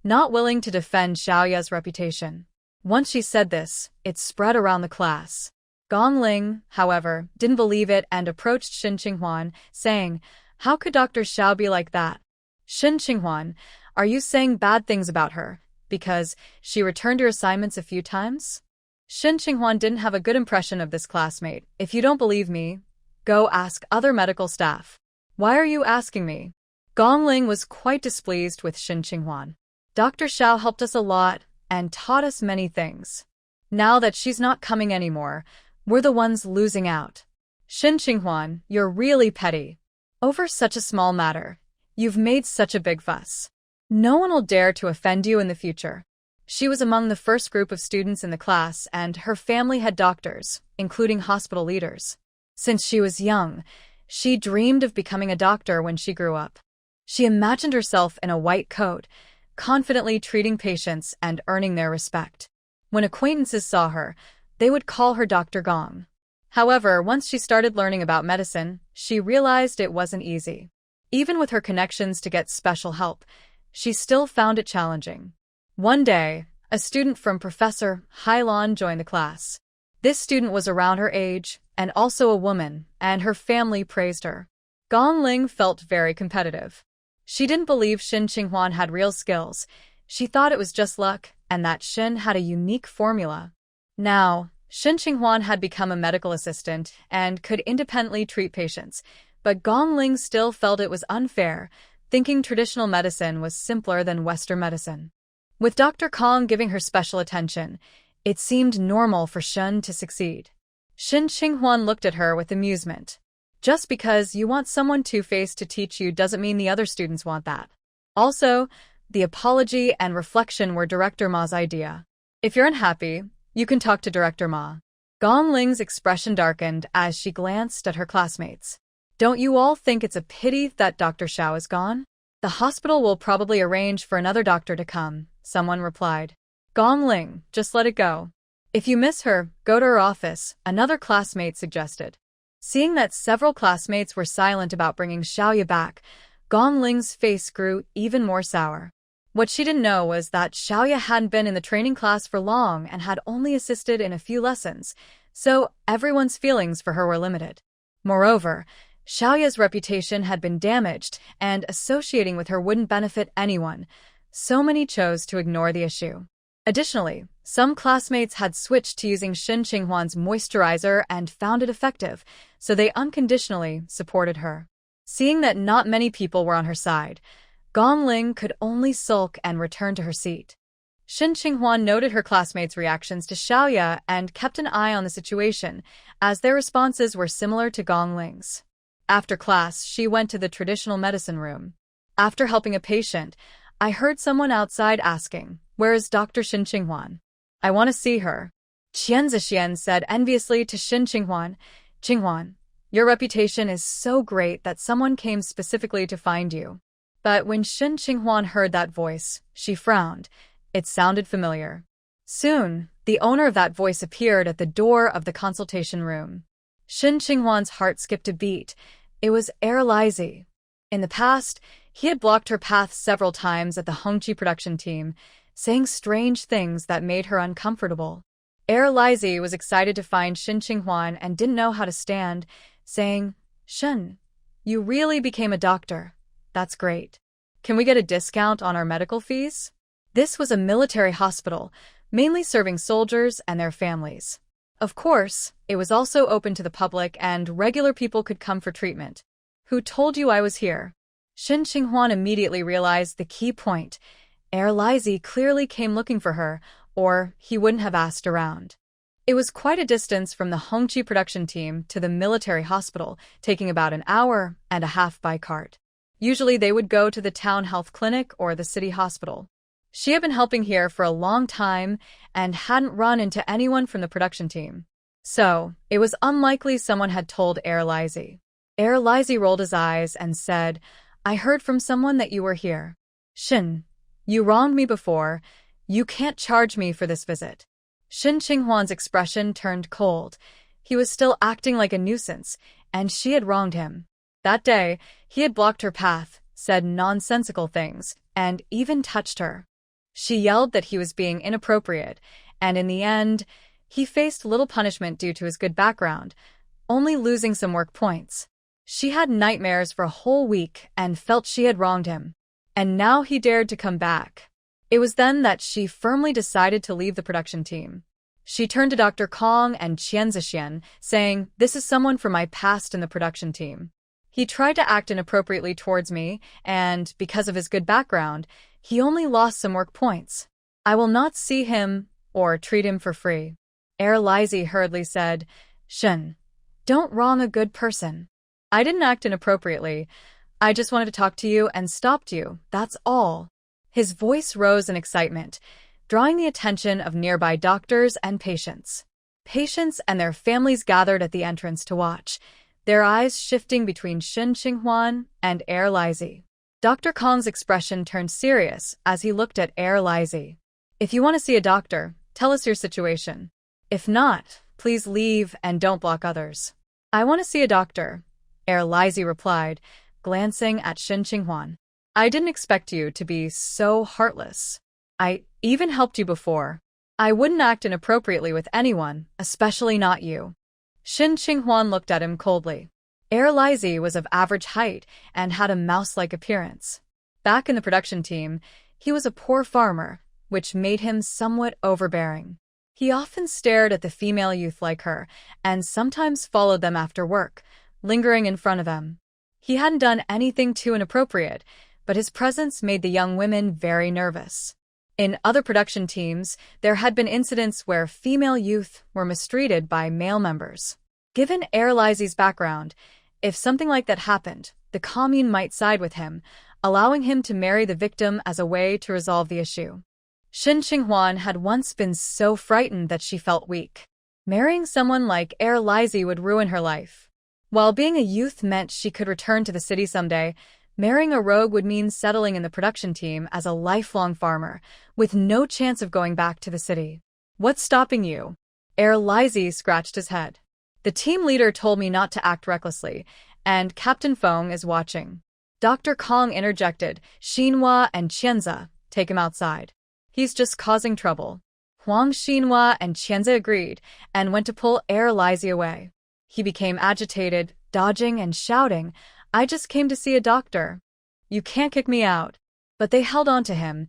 not willing to defend Xiaoya's reputation. Once she said this, it spread around the class. Gong Ling, however, didn't believe it and approached Shin Qinghuan, saying, "How could Dr. Xiao be like that? Shin Qinghuan, are you saying bad things about her because she returned your assignments a few times? Shin Qinghuan didn't have a good impression of this classmate. If you don't believe me, go ask other medical staff. Why are you asking me? Gongling was quite displeased with Shin Qinghuan. Dr. Xiao helped us a lot and taught us many things. Now that she's not coming anymore, we're the ones losing out. Shin Qinghuan, you're really petty. Over such a small matter, you've made such a big fuss. No one will dare to offend you in the future. She was among the first group of students in the class, and her family had doctors, including hospital leaders. Since she was young, she dreamed of becoming a doctor when she grew up. She imagined herself in a white coat, confidently treating patients and earning their respect. When acquaintances saw her, they would call her Dr. Gong. However, once she started learning about medicine, she realized it wasn't easy. Even with her connections to get special help, she still found it challenging. One day, a student from Professor Hailan joined the class. This student was around her age, and also a woman, and her family praised her. Gongling felt very competitive. She didn't believe Shin Qinghuan had real skills. She thought it was just luck, and that Shin had a unique formula. Now, Shin Qinghuan had become a medical assistant and could independently treat patients, but Gongling still felt it was unfair, thinking traditional medicine was simpler than Western medicine. With Dr. Kong giving her special attention, it seemed normal for Shin to succeed. Shin Qinghuan looked at her with amusement. Just because you want someone two-faced to teach you doesn't mean the other students want that. Also, the apology and reflection were Director Ma's idea. If you're unhappy, you can talk to Director Ma. Gongling's expression darkened as she glanced at her classmates. Don't you all think it's a pity that Dr. Xiao is gone? The hospital will probably arrange for another doctor to come, someone replied. Gongling, just let it go. If you miss her, go to her office, another classmate suggested. Seeing that several classmates were silent about bringing Xiaoya back, Gongling's face grew even more sour. What she didn't know was that Xiaoya hadn't been in the training class for long and had only assisted in a few lessons, so everyone's feelings for her were limited. Moreover, Xiaoya's reputation had been damaged, and associating with her wouldn't benefit anyone, so many chose to ignore the issue. Additionally, some classmates had switched to using Shin Qinghuan's moisturizer and found it effective, so they unconditionally supported her. Seeing that not many people were on her side, Gongling could only sulk and return to her seat. Shin Qinghuan noted her classmates' reactions to Xiaoya and kept an eye on the situation, as their responses were similar to Gongling's. After class, she went to the traditional medicine room. After helping a patient, I heard someone outside asking, "Where is Dr. Shin Qinghuan? I want to see her." Qian Zixian said enviously to Shin Qinghuan, "Qinghuan, your reputation is so great that someone came specifically to find you." But when Shin Qinghuan heard that voice, she frowned. It sounded familiar. Soon, the owner of that voice appeared at the door of the consultation room. Shin Qinghuan's heart skipped a beat. It was Laizi. In the past, he had blocked her path several times at the Hongqi production team, saying strange things that made her uncomfortable. Laizi was excited to find Shin Qinghuan and didn't know how to stand, saying, "Shin, you really became a doctor. That's great. Can we get a discount on our medical fees?" This was a military hospital, mainly serving soldiers and their families. Of course, it was also open to the public and regular people could come for treatment. "Who told you I was here?" Shin Qinghuan immediately realized the key point. Laizi clearly came looking for her, or he wouldn't have asked around. It was quite a distance from the Hongqi production team to the military hospital, taking about an hour and a half by cart. Usually they would go to the town health clinic or the city hospital. She had been helping here for a long time and hadn't run into anyone from the production team. So, it was unlikely someone had told Laizi. Laizi rolled his eyes and said, "I heard from someone that you were here. Shin, you wronged me before. You can't charge me for this visit." Shin Qinghuan's expression turned cold. He was still acting like a nuisance, and she had wronged him. That day, he had blocked her path, said nonsensical things, and even touched her. She yelled that he was being inappropriate, and in the end, he faced little punishment due to his good background, only losing some work points. She had nightmares for a whole week and felt she had wronged him. And now he dared to come back. It was then that she firmly decided to leave the production team. She turned to Dr. Kong and Qian Zixian, saying, "This is someone from my past in the production team. He tried to act inappropriately towards me, and because of his good background, he only lost some work points. I will not see him or treat him for free." Laizi hurriedly said, "Shen, don't wrong a good person. I didn't act inappropriately. I just wanted to talk to you and stopped you, that's all." His voice rose in excitement, drawing the attention of nearby doctors and patients. Patients and their families gathered at the entrance to watch, their eyes shifting between Shen Qinghuan and Laizi. Dr. Kong's expression turned serious as he looked at Laizi. "If you want to see a doctor, tell us your situation. If not, please leave and don't block others." "I want to see a doctor," Laizi replied, glancing at Shen Qinghuan. "I didn't expect you to be so heartless. I even helped you before. I wouldn't act inappropriately with anyone, especially not you." Shen Qinghuan looked at him coldly. Laizi was of average height and had a mouse-like appearance. Back in the production team, he was a poor farmer, which made him somewhat overbearing. He often stared at the female youth like her, and sometimes followed them after work, lingering in front of them. He hadn't done anything too inappropriate, but his presence made the young women very nervous. In other production teams, there had been incidents where female youth were mistreated by male members. Given Laizi's background, if something like that happened, the commune might side with him, allowing him to marry the victim as a way to resolve the issue. Shen Qinghuan had once been so frightened that she felt weak. Marrying someone like Laizi would ruin her life. While being a youth meant she could return to the city someday, marrying a rogue would mean settling in the production team as a lifelong farmer, with no chance of going back to the city. "What's stopping you?" Laizi scratched his head. "The team leader told me not to act recklessly, and Captain Feng is watching." Dr. Kong interjected, "Xinhua and Qianzi, take him outside. He's just causing trouble." Huang Xinhua and Qianzi agreed, and went to pull Laizi away. He became agitated, dodging and shouting, "I just came to see a doctor. You can't kick me out." But they held on to him,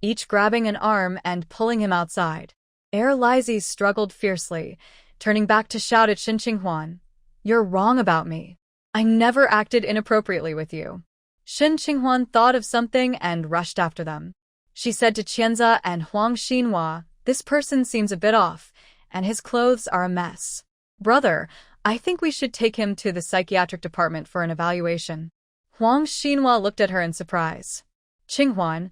each grabbing an arm and pulling him outside. Laizi struggled fiercely, turning back to shout at Shen Qinghuan, "You're wrong about me. I never acted inappropriately with you." Shen Qinghuan thought of something and rushed after them. She said to Qianzi and Huang Xinhua, "This person seems a bit off, and his clothes are a mess. Brother, I think we should take him to the psychiatric department for an evaluation." Huang Xinhua looked at her in surprise. "Qinghuan,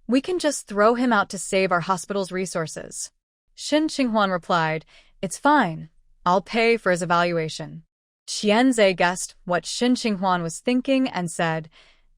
we can just throw him out to save our hospital's resources." Shen Qinghuan replied, "It's fine. I'll pay for his evaluation." Qianzi guessed what Shen Qinghuan was thinking and said,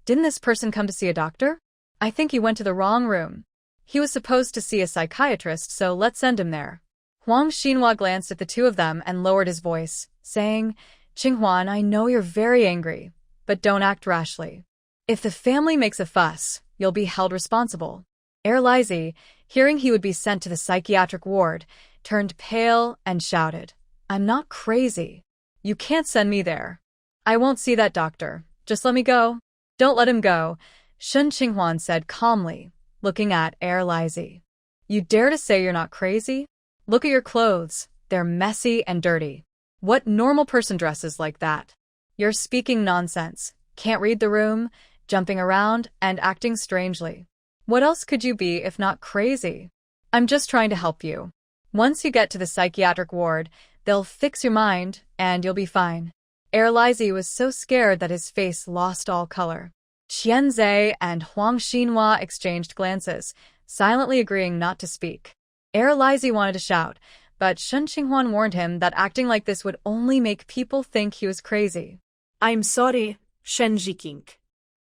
"Didn't this person come to see a doctor? I think he went to the wrong room. He was supposed to see a psychiatrist, so let's send him there." Huang Xinhua glanced at the two of them and lowered his voice, saying, "Qinghuan, I know you're very angry, but don't act rashly. If the family makes a fuss, you'll be held responsible." Laizi, hearing he would be sent to the psychiatric ward, turned pale and shouted, "I'm not crazy. You can't send me there. I won't see that doctor. Just let me go." "Don't let him go," Shen Qinghuan said calmly, looking at Laizi. "You dare to say you're not crazy? Look at your clothes. They're messy and dirty. What normal person dresses like that? You're speaking nonsense, can't read the room, jumping around, and acting strangely. What else could you be if not crazy? I'm just trying to help you. Once you get to the psychiatric ward, they'll fix your mind, and you'll be fine." Laizi was so scared that his face lost all color. Qianzi and Huang Xinhua exchanged glances, silently agreeing not to speak. Laizi wanted to shout, but Shen Qinghuan warned him that acting like this would only make people think he was crazy. "I'm sorry, Shen Jiking."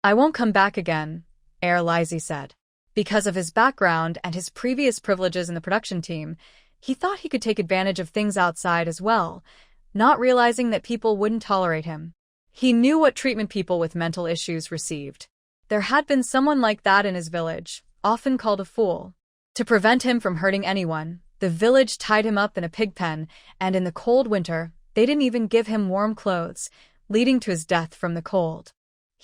"I won't come back again," Laizi said. Because of his background and his previous privileges in the production team, he thought he could take advantage of things outside as well, not realizing that people wouldn't tolerate him. He knew what treatment people with mental issues received. There had been someone like that in his village, often called a fool. To prevent him from hurting anyone, the village tied him up in a pig pen, and in the cold winter, they didn't even give him warm clothes, leading to his death from the cold.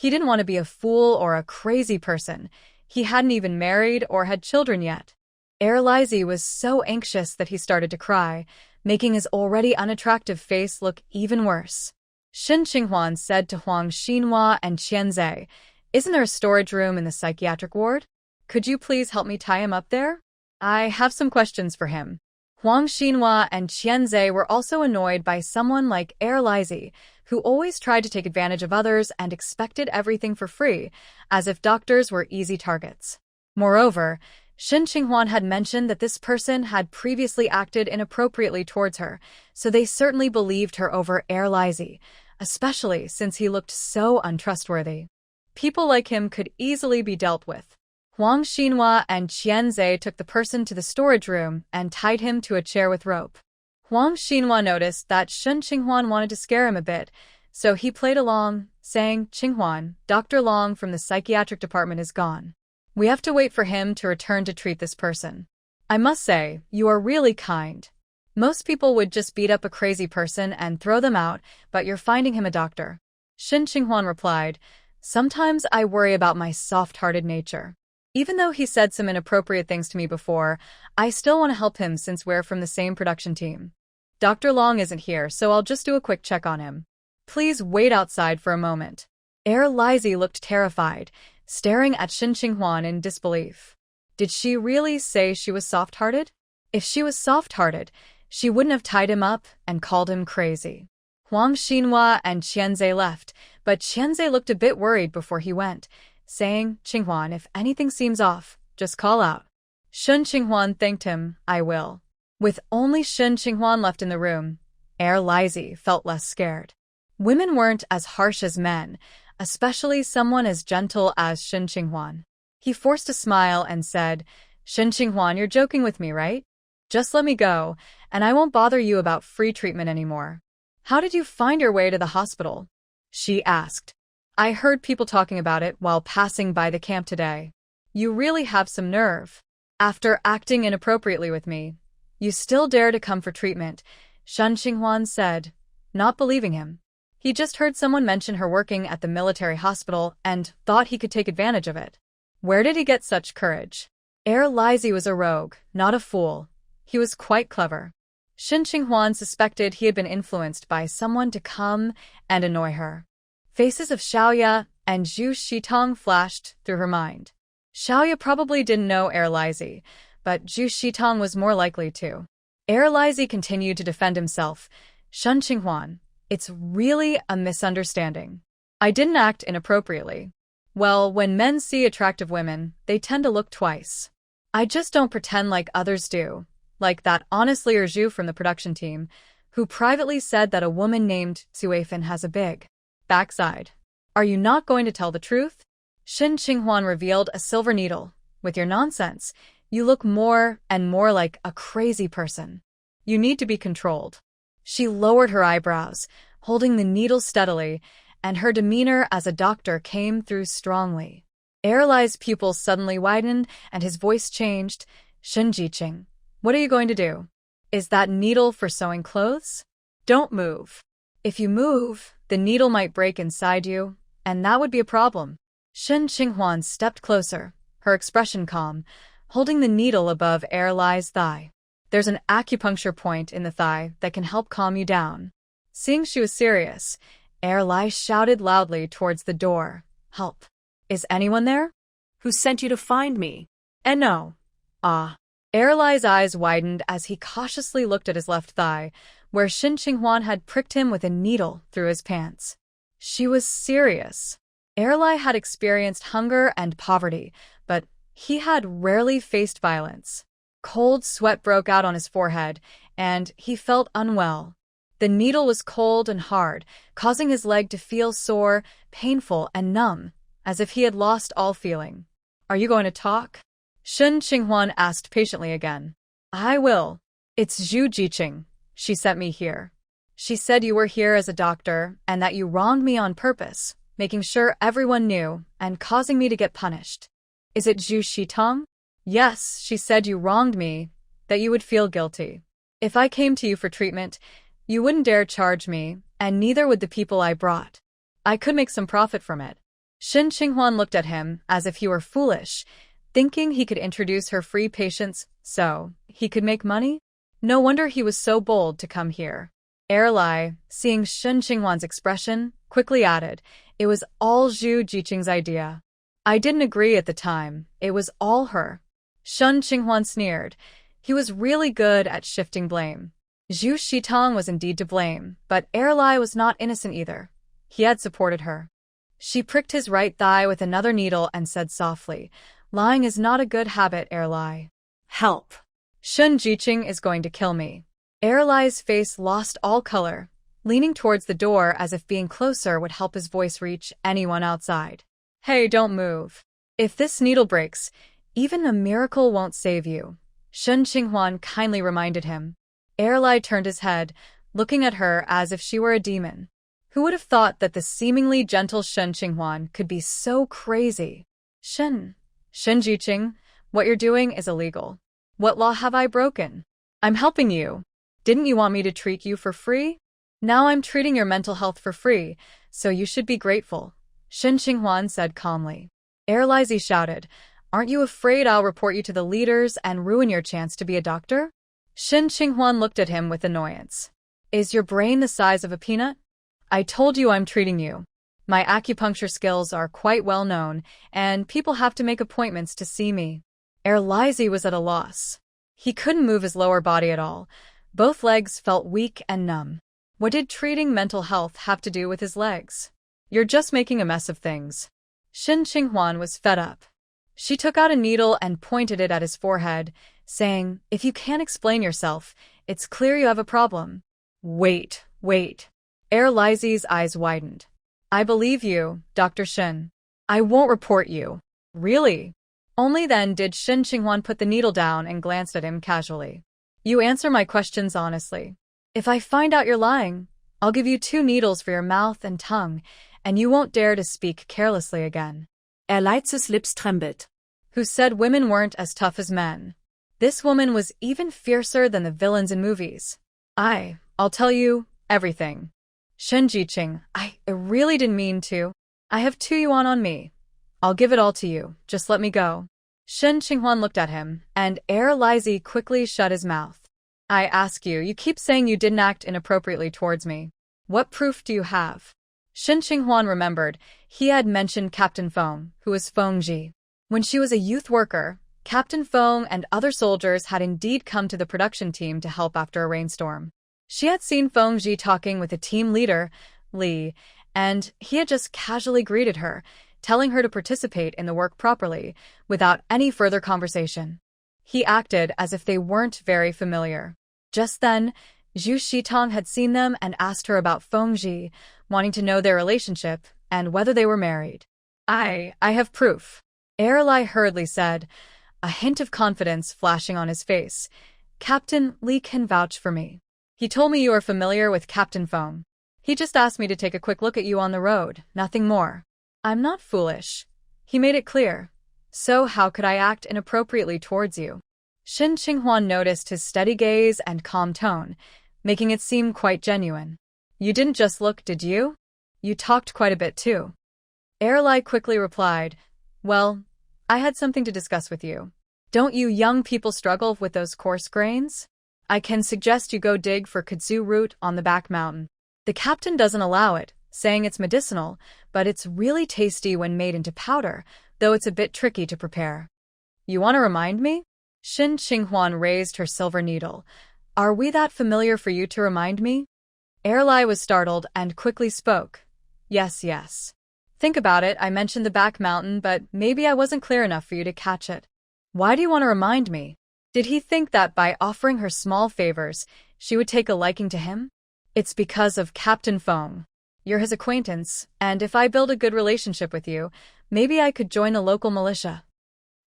He didn't want to be a fool or a crazy person. He hadn't even married or had children yet. Laizi was so anxious that he started to cry, making his already unattractive face look even worse. Shen Qinghuan said to Huang Xinhua and Qianzai, "Isn't there a storage room in the psychiatric ward? Could you please help me tie him up there? I have some questions for him." Huang Xinhua and Qianzai were also annoyed by someone like Laizi, who always tried to take advantage of others and expected everything for free, as if doctors were easy targets. Moreover, Shen Qinghuan had mentioned that this person had previously acted inappropriately towards her, so they certainly believed her over Laizi, especially since he looked so untrustworthy. People like him could easily be dealt with. Huang Xinhua and Qianzai took the person to the storage room and tied him to a chair with rope. Huang Xinhua noticed that Shen Qinghuan wanted to scare him a bit, so he played along, saying, "Qinghuan, Dr. Long from the psychiatric department is gone. We have to wait for him to return to treat this person. I must say, you are really kind. Most people would just beat up a crazy person and throw them out, but you're finding him a doctor." Shen Qinghuan replied, "Sometimes I worry about my soft-hearted nature. Even though he said some inappropriate things to me before, I still want to help him since we're from the same production team. Dr. Long isn't here, so I'll just do a quick check on him. Please wait outside for a moment." Laizi looked terrified, staring at Shen Qinghuan in disbelief. Did she really say she was soft-hearted? If she was soft-hearted, she wouldn't have tied him up and called him crazy. Huang Xinhua and Qianzai left, but Qianzai looked a bit worried before he went, saying, "Qinghuan, if anything seems off, just call out." Shen Qinghuan thanked him, "I will." With only Shen Qinghuan left in the room, Laizi felt less scared. Women weren't as harsh as men, especially someone as gentle as Shen Qinghuan. He forced a smile and said, "Shen Qinghuan, you're joking with me, right? Just let me go, and I won't bother you about free treatment anymore." "How did you find your way to the hospital?" she asked. "I heard people talking about it while passing by the camp today." "You really have some nerve. After acting inappropriately with me, you still dare to come for treatment," Shen Qinghuan said, not believing him. He just heard someone mention her working at the military hospital and thought he could take advantage of it. Where did he get such courage? Laizi was a rogue, not a fool. He was quite clever. Shen Qinghuan suspected he had been influenced by someone to come and annoy her. Faces of Shia and Zhu Shitong flashed through her mind. Shia probably didn't know Laizi, but Zhu Shitong was more likely to. Laizi continued to defend himself. "Shen Qinghuan, it's really a misunderstanding. I didn't act inappropriately. Well, when men see attractive women, they tend to look twice. I just don't pretend like others do, like that honestly Zhu from the production team, who privately said that a woman named Zuafan has a big backside. Are you not going to tell the truth?" Shen Qinghuan revealed a silver needle. "With your nonsense, you look more and more like a crazy person. You need to be controlled." She lowered her eyebrows, holding the needle steadily, and her demeanor as a doctor came through strongly. Lai's pupils suddenly widened, and his voice changed. "Shen Jiqing, what are you going to do? Is that needle for sewing clothes? Don't move. If you move, the needle might break inside you, and that would be a problem." Shen Qinghuan stepped closer, her expression calm, holding the needle above Lai's thigh. "There's an acupuncture point in the thigh that can help calm you down." Seeing she was serious, Lai shouted loudly towards the door, "Help! Is anyone there?" Who sent you to find me? And no. Lai's eyes widened as he cautiously looked at his left thigh, where Shen Qinghuan had pricked him with a needle through his pants. She was serious. Lai had experienced hunger and poverty, but he had rarely faced violence. Cold sweat broke out on his forehead, and he felt unwell. The needle was cold and hard, causing his leg to feel sore, painful, and numb, as if he had lost all feeling. "Are you going to talk?" Shen Qinghuan asked patiently again. "I will. It's Zhu Jiqing. She sent me here. She said you were here as a doctor and that you wronged me on purpose, making sure everyone knew and causing me to get punished." "Is it Zhu Shitong?" "Yes, she said you wronged me, that you would feel guilty. If I came to you for treatment, you wouldn't dare charge me, and neither would the people I brought. I could make some profit from it." Shen Qinghuan looked at him as if he were foolish, thinking he could introduce her free patients so he could make money? No wonder he was so bold to come here. Erlai, seeing Shen Qinghuan's expression, quickly added, "It was all Zhu Jiqing's idea. I didn't agree at the time, it was all her." Shen Qinghuan sneered. He was really good at shifting blame. Zhu Shitong was indeed to blame, but Erlai was not innocent either. He had supported her. She pricked his right thigh with another needle and said softly, "Lying is not a good habit, Erlai. Help. Shen Jiqing is going to kill me." Erlai's face lost all color, leaning towards the door as if being closer would help his voice reach anyone outside. "Hey, don't move. If this needle breaks, even a miracle won't save you," Shen Qinghuan kindly reminded him. Erlai turned his head, looking at her as if she were a demon. Who would have thought that the seemingly gentle Shen Qinghuan could be so crazy? Shen Jiqing, what you're doing is illegal. What law have I broken? I'm helping you. Didn't you want me to treat you for free? Now I'm treating your mental health for free, so you should be grateful," Shen Qinghuan said calmly. Laizi shouted, "Aren't you afraid I'll report you to the leaders and ruin your chance to be a doctor?" Shen Qinghuan looked at him with annoyance. "Is your brain the size of a peanut? I told you I'm treating you. My acupuncture skills are quite well known, and people have to make appointments to see me." Laizi was at a loss. He couldn't move his lower body at all. Both legs felt weak and numb. What did treating mental health have to do with his legs? "You're just making a mess of things." Shen Qinghuan was fed up. She took out a needle and pointed it at his forehead, saying, "If you can't explain yourself, it's clear you have a problem." Wait. Laizi's eyes widened. "I believe you, Dr. Shen. I won't report you." "Really?" Only then did Shen Qinghuan put the needle down and glanced at him casually. "You answer my questions honestly. If I find out you're lying, I'll give you 2 needles for your mouth and tongue, and you won't dare to speak carelessly again." Laizi's lips trembled. Who said women weren't as tough as men? This woman was even fiercer than the villains in movies. I'll tell you everything. Shen Jiqing, I really didn't mean to. I have 2 yuan on me. I'll give it all to you, just let me go. Shen Qinghuan looked at him, and Laizi quickly shut his mouth. "I ask you, you keep saying you didn't act inappropriately towards me. What proof do you have?" Shen Qinghuan remembered he had mentioned Captain Feng, who was Feng Ji. When she was a youth worker, Captain Feng and other soldiers had indeed come to the production team to help after a rainstorm. She had seen Feng Ji talking with the team leader, Li, and he had just casually greeted her, telling her to participate in the work properly, without any further conversation. He acted as if they weren't very familiar. Just then, Zhu Shitong had seen them and asked her about Feng Ji, wanting to know their relationship and whether they were married. I have proof," Erlai hurriedly said, a hint of confidence flashing on his face. "Captain Li can vouch for me. He told me you are familiar with Captain Feng. He just asked me to take a quick look at you on the road, nothing more. I'm not foolish. He made it clear. So how could I act inappropriately towards you?" Shen Qinghuan noticed his steady gaze and calm tone, making it seem quite genuine. "You didn't just look, did you? You talked quite a bit too." Erlai quickly replied, "Well, I had something to discuss with you. Don't you young people struggle with those coarse grains? I can suggest you go dig for kudzu root on the back mountain. The captain doesn't allow it, saying it's medicinal, but it's really tasty when made into powder, though it's a bit tricky to prepare." "You want to remind me?" Shen Qinghuan raised her silver needle. "Are we that familiar for you to remind me?" Erlai was startled and quickly spoke. Yes. Think about it, I mentioned the back mountain, but maybe I wasn't clear enough for you to catch it. Why do you want to remind me? Did he think that by offering her small favors, she would take a liking to him? It's because of Captain Feng. You're his acquaintance, and if I build a good relationship with you, maybe I could join a local militia.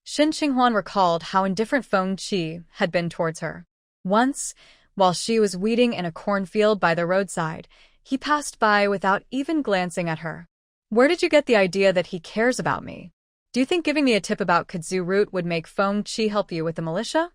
Shen Qinghuan recalled how indifferent Feng Qi had been towards her. Once, while she was weeding in a cornfield by the roadside, he passed by without even glancing at her. "Where did you get the idea that he cares about me? Do you think giving me a tip about kudzu root would make Feng Qi help you with the militia?"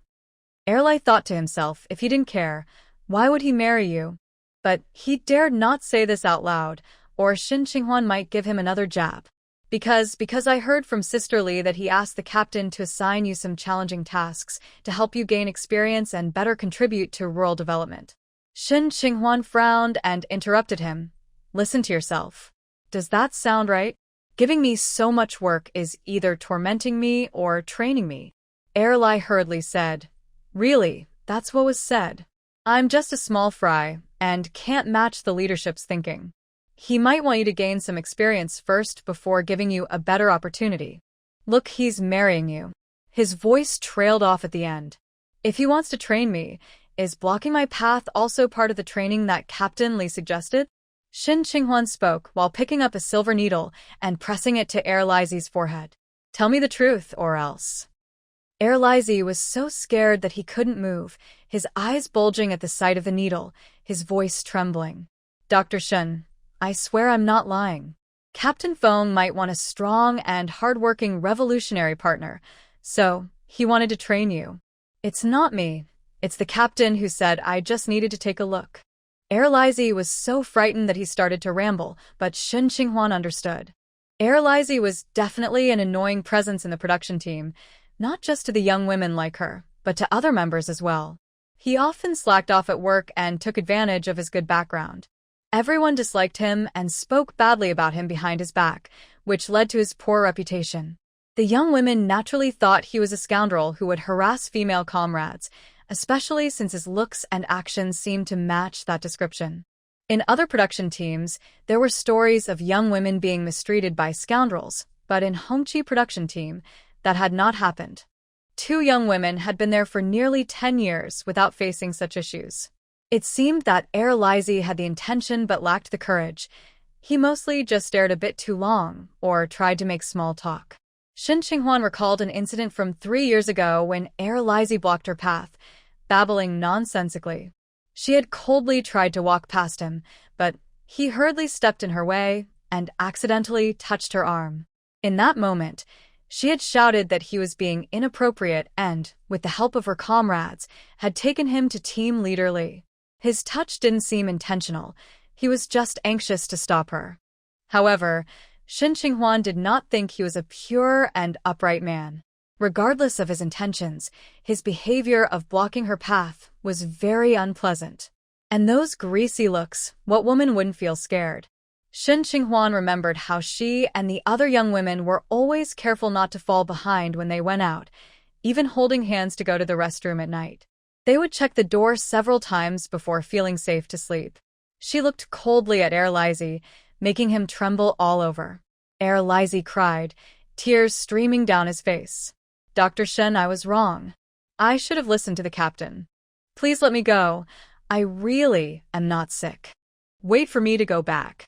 Erlai thought to himself, if he didn't care, why would he marry you? But he dared not say this out loud, or Shen Qinghuan might give him another jab. Because I heard from Sister Lee that he asked the captain to assign you some challenging tasks to help you gain experience and better contribute to rural development. Shen Qinghuan frowned and interrupted him. Listen to yourself. Does that sound right? Giving me so much work is either tormenting me or training me. Erlai hurriedly said. Really, that's what was said. I'm just a small fry and can't match the leadership's thinking. He might want you to gain some experience first before giving you a better opportunity. Look, he's marrying you. His voice trailed off at the end. If he wants to train me, is blocking my path also part of the training that Captain Lee suggested? Shen Qinghuan spoke while picking up a silver needle and pressing it to Laizi's forehead. Tell me the truth, or else. Laizi was so scared that he couldn't move, his eyes bulging at the sight of the needle, his voice trembling. Dr. Shen, I swear I'm not lying. Captain Feng might want a strong and hard-working revolutionary partner, so he wanted to train you. It's not me. It's the captain who said I just needed to take a look. Laizi was so frightened that he started to ramble, but Shen Qinghuan understood. Laizi was definitely an annoying presence in the production team, not just to the young women like her, but to other members as well. He often slacked off at work and took advantage of his good background. Everyone disliked him and spoke badly about him behind his back, which led to his poor reputation. The young women naturally thought he was a scoundrel who would harass female comrades, especially since his looks and actions seemed to match that description. In other production teams, there were stories of young women being mistreated by scoundrels, but in Hongqi production team, that had not happened. 2 young women had been there for nearly 10 years without facing such issues. It seemed that Laizi had the intention but lacked the courage. He mostly just stared a bit too long, or tried to make small talk. Shen Qinghuan recalled an incident from 3 years ago when Laizi blocked her path, babbling nonsensically. She had coldly tried to walk past him, but he hurriedly stepped in her way and accidentally touched her arm. In that moment, she had shouted that he was being inappropriate and, with the help of her comrades, had taken him to team leader Lee. His touch didn't seem intentional. He was just anxious to stop her. However, Shen Qinghuan did not think he was a pure and upright man. Regardless of his intentions, his behavior of blocking her path was very unpleasant. And those greasy looks, what woman wouldn't feel scared? Shen Qinghuan remembered how she and the other young women were always careful not to fall behind when they went out, even holding hands to go to the restroom at night. They would check the door several times before feeling safe to sleep. She looked coldly at Laizi, making him tremble all over. Laizi cried, tears streaming down his face. Dr. Shen, I was wrong. I should have listened to the captain. Please let me go. I really am not sick. Wait for me to go back.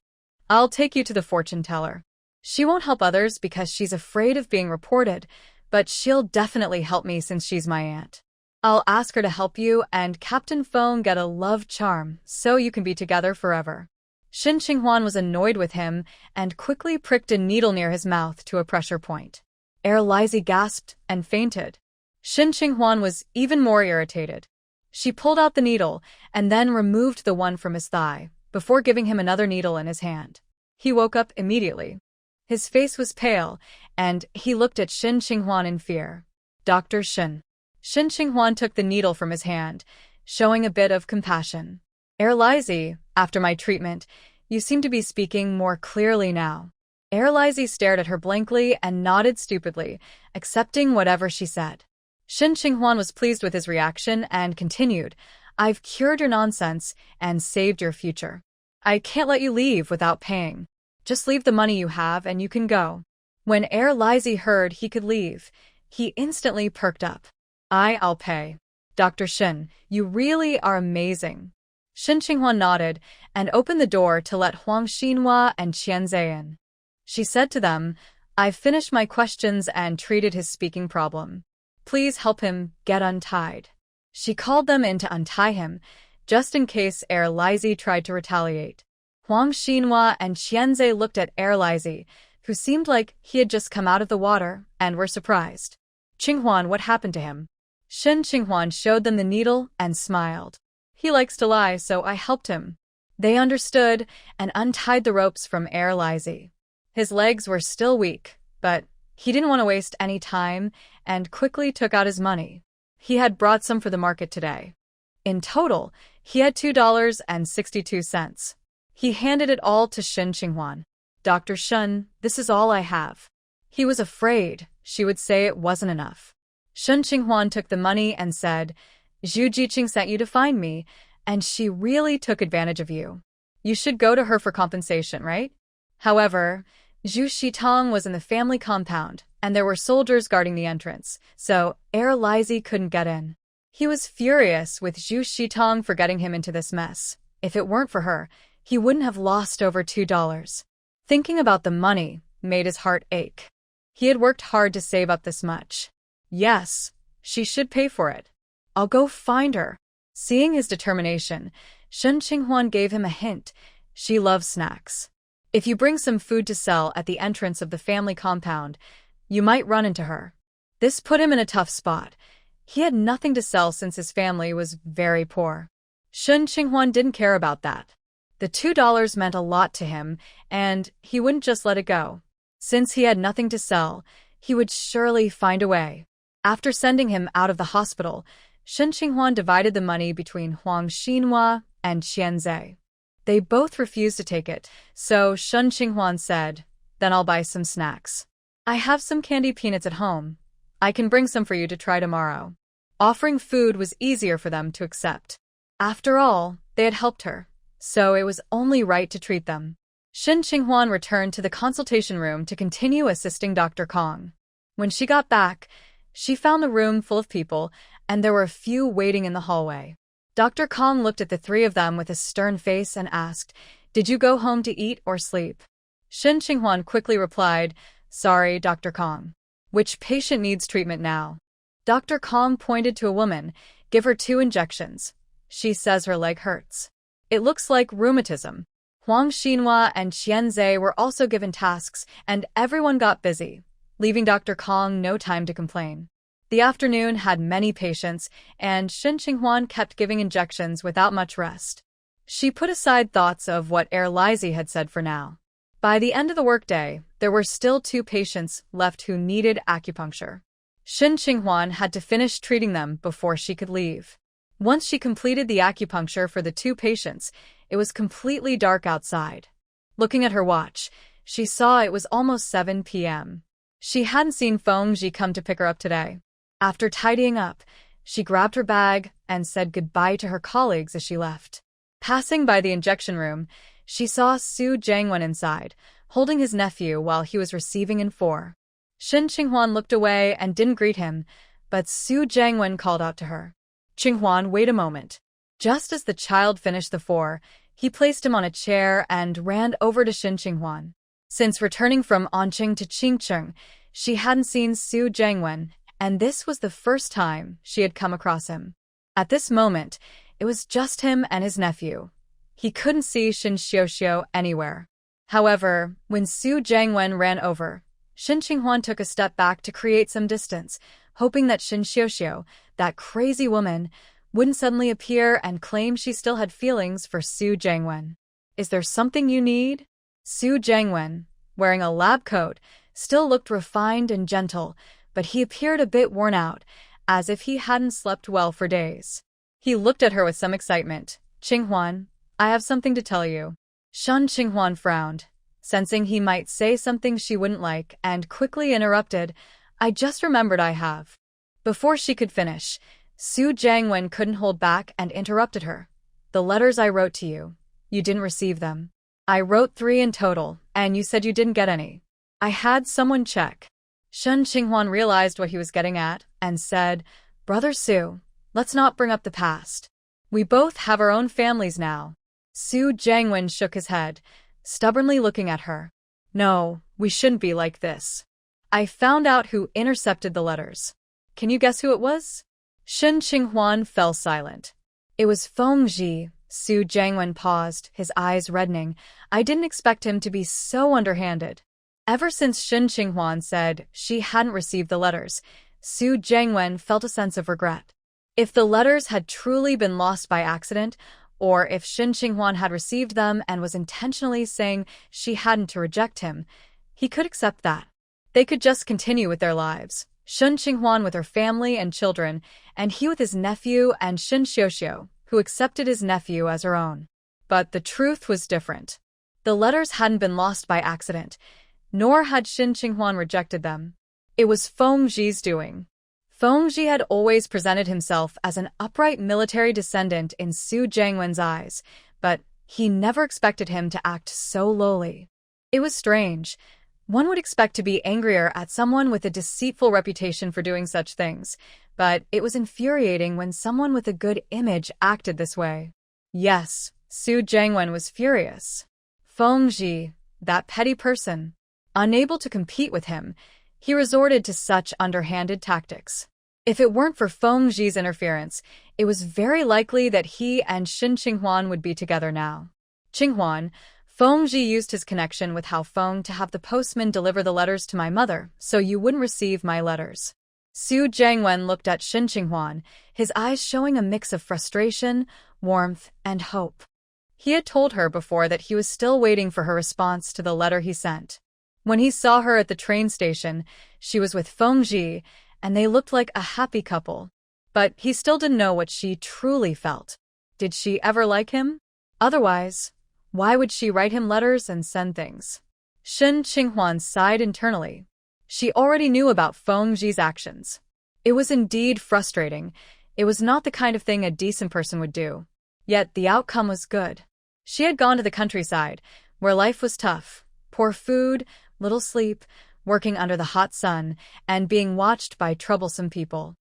I'll take you to the fortune teller. She won't help others because she's afraid of being reported, but she'll definitely help me since she's my aunt. I'll ask her to help you and Captain Feng get a love charm so you can be together forever. Shen Qinghuan was annoyed with him and quickly pricked a needle near his mouth to a pressure point. Laizi gasped and fainted. Shen Qinghuan was even more irritated. She pulled out the needle and then removed the one from his thigh, before giving him another needle in his hand. He woke up immediately. His face was pale, and he looked at Shen Qinghuan in fear. Dr. Shen. Shen Qinghuan took the needle from his hand, showing a bit of compassion. Laizi, after my treatment, you seem to be speaking more clearly now. Laizi stared at her blankly and nodded stupidly, accepting whatever she said. Shen Qinghuan was pleased with his reaction and continued, I've cured your nonsense and saved your future. I can't let you leave without paying. Just leave the money you have and you can go. When Laizi heard he could leave, he instantly perked up. I'll pay. Dr. Shen, you really are amazing. Shen Qinghuan nodded and opened the door to let Huang Xinhua and Qianzai in. She said to them, I've finished my questions and treated his speaking problem. Please help him get untied. She called them in to untie him, just in case Laizi tried to retaliate. Huang Xinhua and Qianzai looked at Laizi, who seemed like he had just come out of the water, and were surprised. Qinghuan, what happened to him? Shen Qinghuan showed them the needle and smiled. He likes to lie, so I helped him. They understood and untied the ropes from Laizi. His legs were still weak, but he didn't want to waste any time and quickly took out his money. He had brought some for the market today. In total, he had $2.62. He handed it all to Shen Qinghuan. Dr. Shen, this is all I have. He was afraid she would say it wasn't enough. Shen Qinghuan took the money and said, Zhu Jiqing sent you to find me, and she really took advantage of you. You should go to her for compensation, right? However, Zhu Shitong was in the family compound, and there were soldiers guarding the entrance, so Laizi couldn't get in. He was furious with Zhu Shitong for getting him into this mess. If it weren't for her, he wouldn't have lost over $2. Thinking about the money made his heart ache. He had worked hard to save up this much. Yes, she should pay for it. I'll go find her. Seeing his determination, Shen Qinghuan gave him a hint. She loves snacks. If you bring some food to sell at the entrance of the family compound, you might run into her. This put him in a tough spot. He had nothing to sell since his family was very poor. Shen Qinghuan didn't care about that. The $2 meant a lot to him, and he wouldn't just let it go. Since he had nothing to sell, he would surely find a way. After sending him out of the hospital, Shen Qinghuan divided the money between Huang Xinhua and Qianzai. They both refused to take it, so Shen Qinghuan said, Then I'll buy some snacks. I have some candy peanuts at home. I can bring some for you to try tomorrow. Offering food was easier for them to accept. After all, they had helped her, so it was only right to treat them. Shen Qinghuan returned to the consultation room to continue assisting Dr. Kong. When she got back, she found the room full of people, and there were a few waiting in the hallway. Dr. Kong looked at the three of them with a stern face and asked, Did you go home to eat or sleep? Shen Qinghuan quickly replied, Sorry, Dr. Kong. Which patient needs treatment now? Dr. Kong pointed to a woman. Give her 2 injections. She says her leg hurts. It looks like rheumatism. Huang Xinhua and Qianzai were also given tasks, and everyone got busy, leaving Dr. Kong no time to complain. The afternoon had many patients, and Shen Qinghuan kept giving injections without much rest. She put aside thoughts of what Laizi had said for now. By the end of the workday, there were still 2 patients left who needed acupuncture. Shen Qinghuan had to finish treating them before she could leave. Once she completed the acupuncture for the 2 patients, it was completely dark outside. Looking at her watch, she saw it was almost 7 p.m. She hadn't seen Fengji come to pick her up today. After tidying up, she grabbed her bag and said goodbye to her colleagues as she left. Passing by the injection room, she saw Su Jiangwen inside, holding his nephew while he was receiving in 4. Shen Qinghuan looked away and didn't greet him, but Su Jiangwen called out to her. Qinghuan, wait a moment. Just as the child finished the 4, he placed him on a chair and ran over to Shen Qinghuan. Since returning from Onqing to Qingcheng, she hadn't seen Su Jiangwen, and this was the first time she had come across him. At this moment, it was just him and his nephew. He couldn't see Shen Xiaoxiao anywhere. However, when Su Jiangwen ran over, Shen Qinghuan took a step back to create some distance, hoping that Shen Xiaoxiao, that crazy woman, wouldn't suddenly appear and claim she still had feelings for Su Jiangwen. Is there something you need? Su Jiangwen, wearing a lab coat, still looked refined and gentle, but he appeared a bit worn out, as if he hadn't slept well for days. He looked at her with some excitement. Qinghuan, I have something to tell you. Shen Qinghuan frowned, sensing he might say something she wouldn't like, and quickly interrupted, I just remembered I have. Before she could finish, Su Jiangwen couldn't hold back and interrupted her. The letters I wrote to you, you didn't receive them. I wrote 3 in total, and you said you didn't get any. I had someone check. Shen Qinghuan realized what he was getting at and said, Brother Su, let's not bring up the past. We both have our own families now. Su Jiangwen shook his head, stubbornly looking at her. No, we shouldn't be like this. I found out who intercepted the letters. Can you guess who it was? Shen Qinghuan fell silent. It was Fengji. Su Jiangwen paused, his eyes reddening. I didn't expect him to be so underhanded. Ever since Shen Qinghuan said she hadn't received the letters, Su Jiangwen felt a sense of regret. If the letters had truly been lost by accident, or if Shen Qinghuan had received them and was intentionally saying she hadn't to reject him, He could accept that. They could just continue with their lives. Shun Qinghuan with her family and children, and he with his nephew and Shin Xiuxiu, who accepted his nephew as her own. But the truth was different. The letters hadn't been lost by accident, nor had Shin Qinghuan rejected them. It was Feng Zhi's doing. Feng Zhi had always presented himself as an upright military descendant in Su Jiangwen's eyes, but he never expected him to act so lowly. It was strange. One would expect to be angrier at someone with a deceitful reputation for doing such things, but it was infuriating when someone with a good image acted this way. Yes, Su Jiangwen was furious. Feng Zhi, that petty person. Unable to compete with him, he resorted to such underhanded tactics. If it weren't for Feng Zhi's interference, it was very likely that he and Shin Qinghuan would be together now. Qinghuan, Feng Zhi used his connection with Hao Feng to have the postman deliver the letters to my mother, so you wouldn't receive my letters. Su Jiangwen looked at Shin Qinghuan, his eyes showing a mix of frustration, warmth, and hope. He had told her before that he was still waiting for her response to the letter he sent. When he saw her at the train station, she was with Feng Zhi, and they looked like a happy couple. But he still didn't know what she truly felt. Did she ever like him? Otherwise, why would she write him letters and send things? Shin Qinghuan sighed internally. She already knew about Feng Zhi's actions. It was indeed frustrating. It was not the kind of thing a decent person would do. Yet the outcome was good. She had gone to the countryside, where life was tough. Poor food, little sleep, working under the hot sun, and being watched by troublesome people.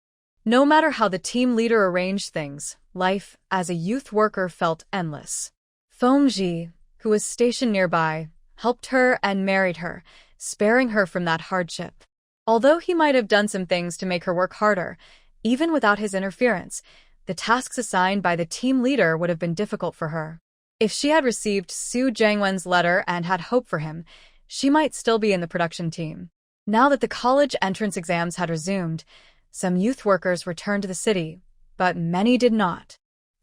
No matter how the team leader arranged things, life as a youth worker felt endless. Feng Zhi, who was stationed nearby, helped her and married her, sparing her from that hardship. Although he might have done some things to make her work harder, even without his interference, the tasks assigned by the team leader would have been difficult for her. If she had received Su Jiangwen's letter and had hope for him, she might still be in the production team. Now that the college entrance exams had resumed, some youth workers returned to the city, but many did not.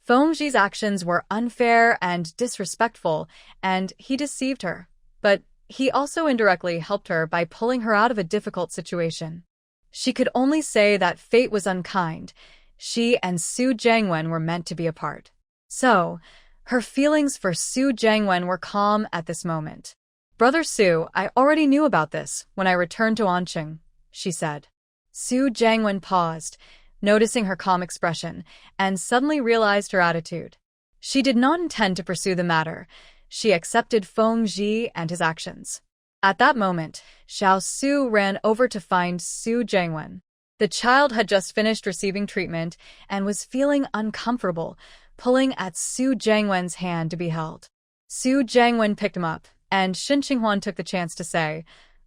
Feng Zhi's actions were unfair and disrespectful, and he deceived her. But he also indirectly helped her by pulling her out of a difficult situation. She could only say that fate was unkind. She and Su Jiangwen were meant to be apart. So, her feelings for Su Jiangwen were calm at this moment. "Brother Su, I already knew about this when I returned to Anqing," she said. Su Jiangwen paused, noticing her calm expression, and suddenly realized her attitude. She did not intend to pursue the matter. She accepted Feng Zhi and his actions. At that moment, Xiao Su ran over to find Su Jiangwen. The child had just finished receiving treatment and was feeling uncomfortable, pulling at Su Jiangwen's hand to be held. Su Jiangwen picked him up, and Shin Qinghuan took the chance to say,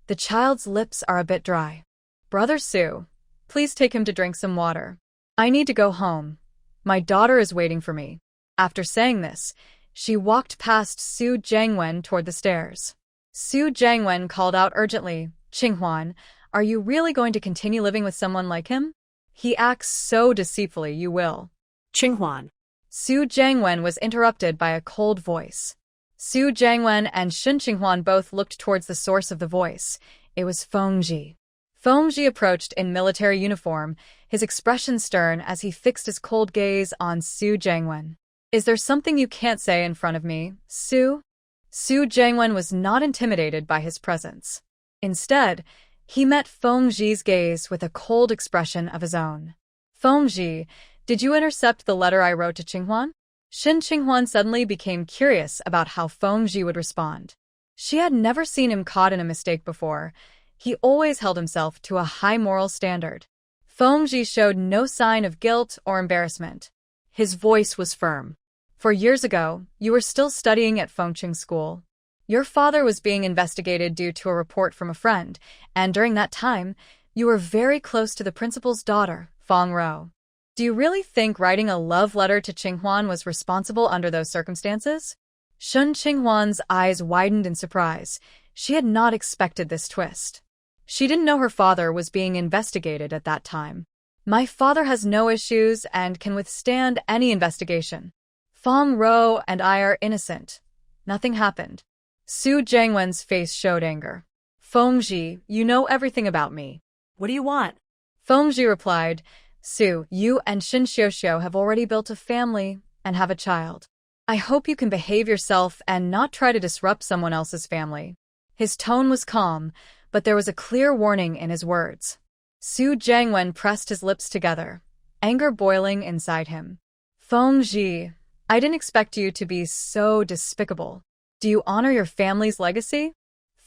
"The child's lips are a bit dry. Brother Su, please take him to drink some water. I need to go home. My daughter is waiting for me." After saying this, she walked past Su Jiangwen toward the stairs. Su Jiangwen called out urgently, "Qinghuan, are you really going to continue living with someone like him? He acts so deceitfully, you will." Qinghuan. Su Jiangwen was interrupted by a cold voice. Su Jiangwen and Shin Qinghuan both looked towards the source of the voice. It was Feng Zhi. Feng Zhi approached in military uniform, his expression stern as he fixed his cold gaze on Su Jiangwen. "Is there something you can't say in front of me, Su?" Su Jiangwen was not intimidated by his presence. Instead, he met Feng Zhi's gaze with a cold expression of his own. "Feng Zhi, did you intercept the letter I wrote to Qinghuan?" Shin Qinghuan suddenly became curious about how Feng Zhi would respond. She had never seen him caught in a mistake before. He always held himself to a high moral standard. Feng Zhi showed no sign of guilt or embarrassment. His voice was firm. "4 years ago, you were still studying at Fengqing School. Your father was being investigated due to a report from a friend, and during that time, you were very close to the principal's daughter, Feng Rou. Do you really think writing a love letter to Qinghuan was responsible under those circumstances?" Shun Qinghuan's eyes widened in surprise. She had not expected this twist. She didn't know her father was being investigated at that time. "My father has no issues and can withstand any investigation. Feng Rou and I are innocent. Nothing happened." Su Jiangwen's face showed anger. Fengji, you know everything about me. What do you want? Fengji replied, Su, you and Xin Xiuxiu have already built a family and have a child. I hope you can behave yourself and not try to disrupt someone else's family. His tone was calm, but there was a clear warning in his words. Su Jiangwen pressed his lips together, anger boiling inside him. Fengji, I didn't expect you to be so despicable. Do you honor your family's legacy?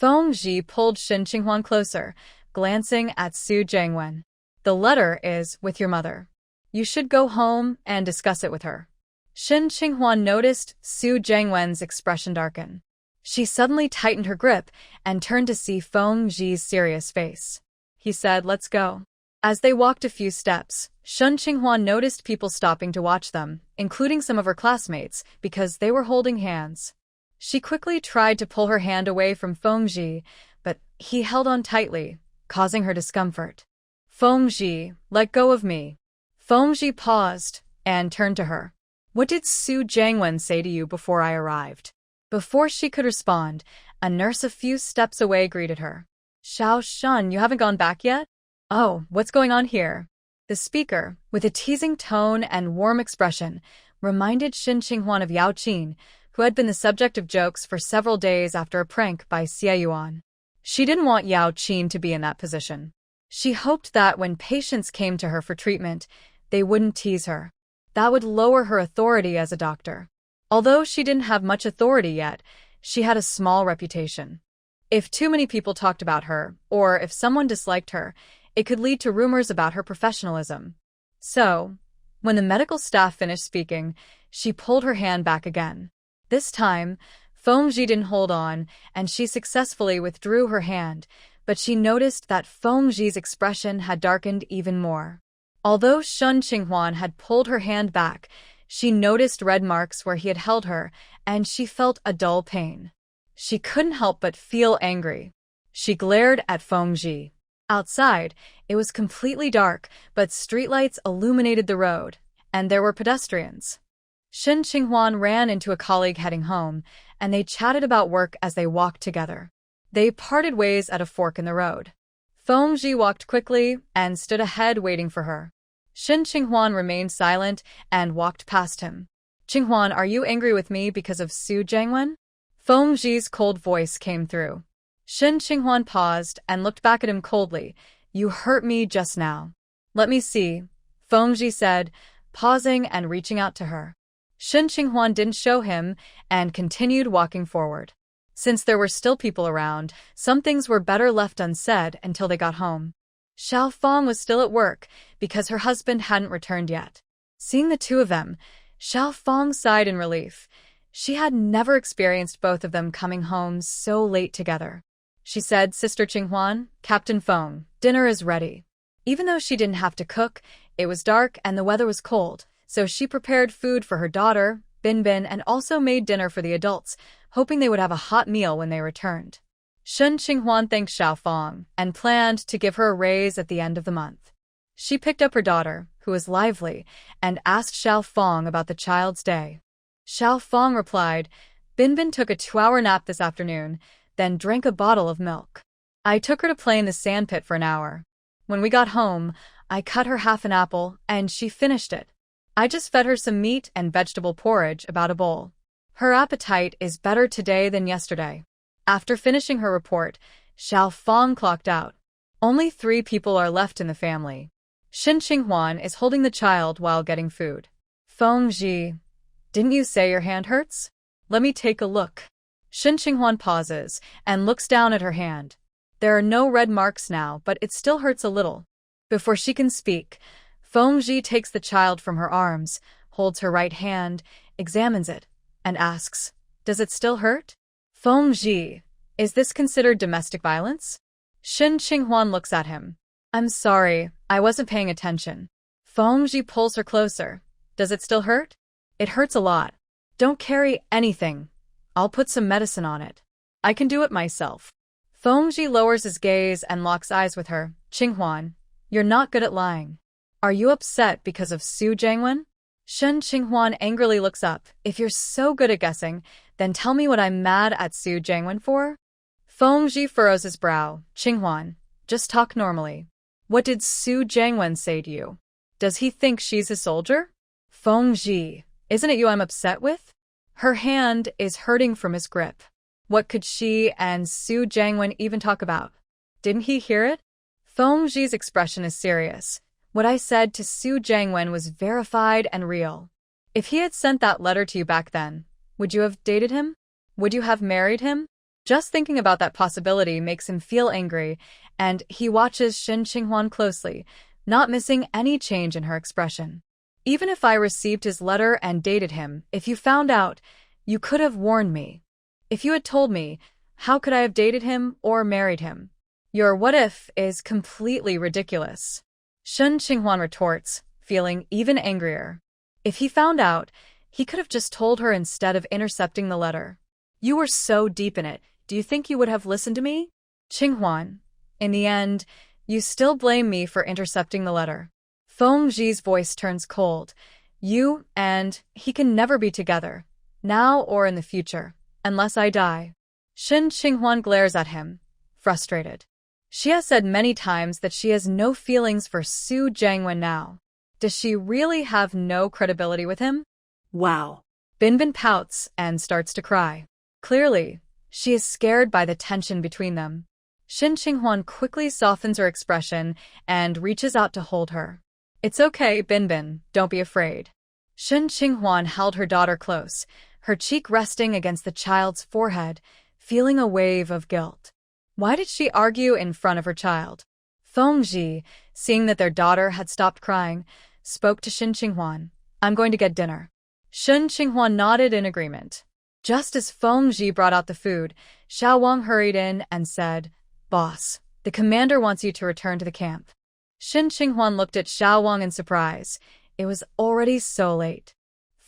Fengji pulled Shen Qinghuan closer, glancing at Su Jiangwen. The letter is with your mother. You should go home and discuss it with her. Shen Qinghuan noticed Su Jiangwen's expression darken. She suddenly tightened her grip and turned to see Fengji's serious face. He said, let's go. As they walked a few steps, Shen Qinghuan noticed people stopping to watch them, including some of her classmates, because they were holding hands. She quickly tried to pull her hand away from Fengji, but he held on tightly, causing her discomfort. Fengji, let go of me. Fengji paused and turned to her. What did Su Jiangwen say to you before I arrived? Before she could respond, a nurse a few steps away greeted her. Xiao Shun, you haven't gone back yet? Oh, what's going on here? The speaker, with a teasing tone and warm expression, reminded Shen Qinghuan of Yaoqin, who had been the subject of jokes for several days after a prank by Xie Yuan. She didn't want Yaoqin to be in that position. She hoped that when patients came to her for treatment, they wouldn't tease her. That would lower her authority as a doctor. Although she didn't have much authority yet, she had a small reputation. If too many people talked about her, or if someone disliked her, it could lead to rumors about her professionalism. So, when the medical staff finished speaking, she pulled her hand back again. This time, Fengji didn't hold on, and she successfully withdrew her hand, but she noticed that Fengji's expression had darkened even more. Although Shen Qinghuan had pulled her hand back, she noticed red marks where he had held her, and she felt a dull pain. She couldn't help but feel angry. She glared at Fengji. Outside, it was completely dark, but streetlights illuminated the road, and there were pedestrians. Shen Qinghuan ran into a colleague heading home, and they chatted about work as they walked together. They parted ways at a fork in the road. Fengji walked quickly and stood ahead waiting for her. Shen Qinghuan remained silent and walked past him. Qinghuan, are you angry with me because of Su Jiangwen? Fengji's cold voice came through. Shen Qinghuan paused and looked back at him coldly. You hurt me just now. Let me see, Fengji said, pausing and reaching out to her. Shen Qinghuan didn't show him and continued walking forward. Since there were still people around, some things were better left unsaid until they got home. Xiao Fang was still at work because her husband hadn't returned yet. Seeing the two of them, Xiao Fang sighed in relief. She had never experienced both of them coming home so late together. She said, Sister Qinghuan, Captain Feng, dinner is ready. Even though she didn't have to cook, it was dark and the weather was cold, so she prepared food for her daughter, Binbin, and also made dinner for the adults, hoping they would have a hot meal when they returned. Shen Qinghuan thanked Xiao Fang and planned to give her a raise at the end of the month. She picked up her daughter, who was lively, and asked Xiao Fang about the child's day. Xiao Fang replied, Binbin took a 2-hour nap this afternoon, then drank a bottle of milk. I took her to play in the sandpit for an hour. When we got home, I cut her half an apple, and she finished it. I just fed her some meat and vegetable porridge, about a bowl. Her appetite is better today than yesterday. After finishing her report, Xiao Fang clocked out. Only 3 people are left in the family. Shen Qinghuan is holding the child while getting food. Fengji, didn't you say your hand hurts? Let me take a look. Shen Qinghuan pauses and looks down at her hand. There are no red marks now, but it still hurts a little. Before she can speak, Fengji takes the child from her arms, holds her right hand, examines it, and asks, Does it still hurt? Fengji, is this considered domestic violence? Shen Qinghuan looks at him. I'm sorry, I wasn't paying attention. Fengji pulls her closer. Does it still hurt? It hurts a lot. Don't carry anything. I'll put some medicine on it. I can do it myself. Fengji lowers his gaze and locks eyes with her. Qinghuan, you're not good at lying. Are you upset because of Su Jiangwen? Shen Qinghuan angrily looks up. If you're so good at guessing, then tell me what I'm mad at Su Jiangwen for? Fengji furrows his brow. Qinghwan, just talk normally. What did Su Jiangwen say to you? Does he think she's a soldier? Fengji, isn't it you I'm upset with? Her hand is hurting from his grip. What could she and Su Jiangwen even talk about? Didn't he hear it? Fengji's expression is serious. What I said to Su Jiangwen was verified and real. If he had sent that letter to you back then, would you have dated him? Would you have married him? Just thinking about that possibility makes him feel angry, and he watches Shen Qinghwan closely, not missing any change in her expression. Even if I received his letter and dated him, if you found out, you could have warned me. If you had told me, how could I have dated him or married him? Your what if is completely ridiculous. Shen Qinghwan retorts, feeling even angrier. If he found out, he could have just told her instead of intercepting the letter. You were so deep in it, do you think you would have listened to me? Qinghwan, in the end, you still blame me for intercepting the letter. Fengji's voice turns cold. You and he can never be together, now or in the future, unless I die. Shen Qinghwan glares at him, frustrated. Xia said many times that she has no feelings for Su Jiangwen now. Does she really have no credibility with him? Wow. Binbin pouts and starts to cry. Clearly, she is scared by the tension between them. Shen Qinghwan quickly softens her expression and reaches out to hold her. It's okay, Binbin, don't be afraid. Shen Qinghwan held her daughter close, her cheek resting against the child's forehead, feeling a wave of guilt. Why did she argue in front of her child? Fengji, seeing that their daughter had stopped crying, spoke to Shen Qinghwan. I'm going to get dinner. Shen Qinghwan nodded in agreement. Just as Fengji brought out the food, Xiao Wang hurried in and said, Boss, the commander wants you to return to the camp. Shen Qinghwan looked at Xiao Wang in surprise. It was already so late.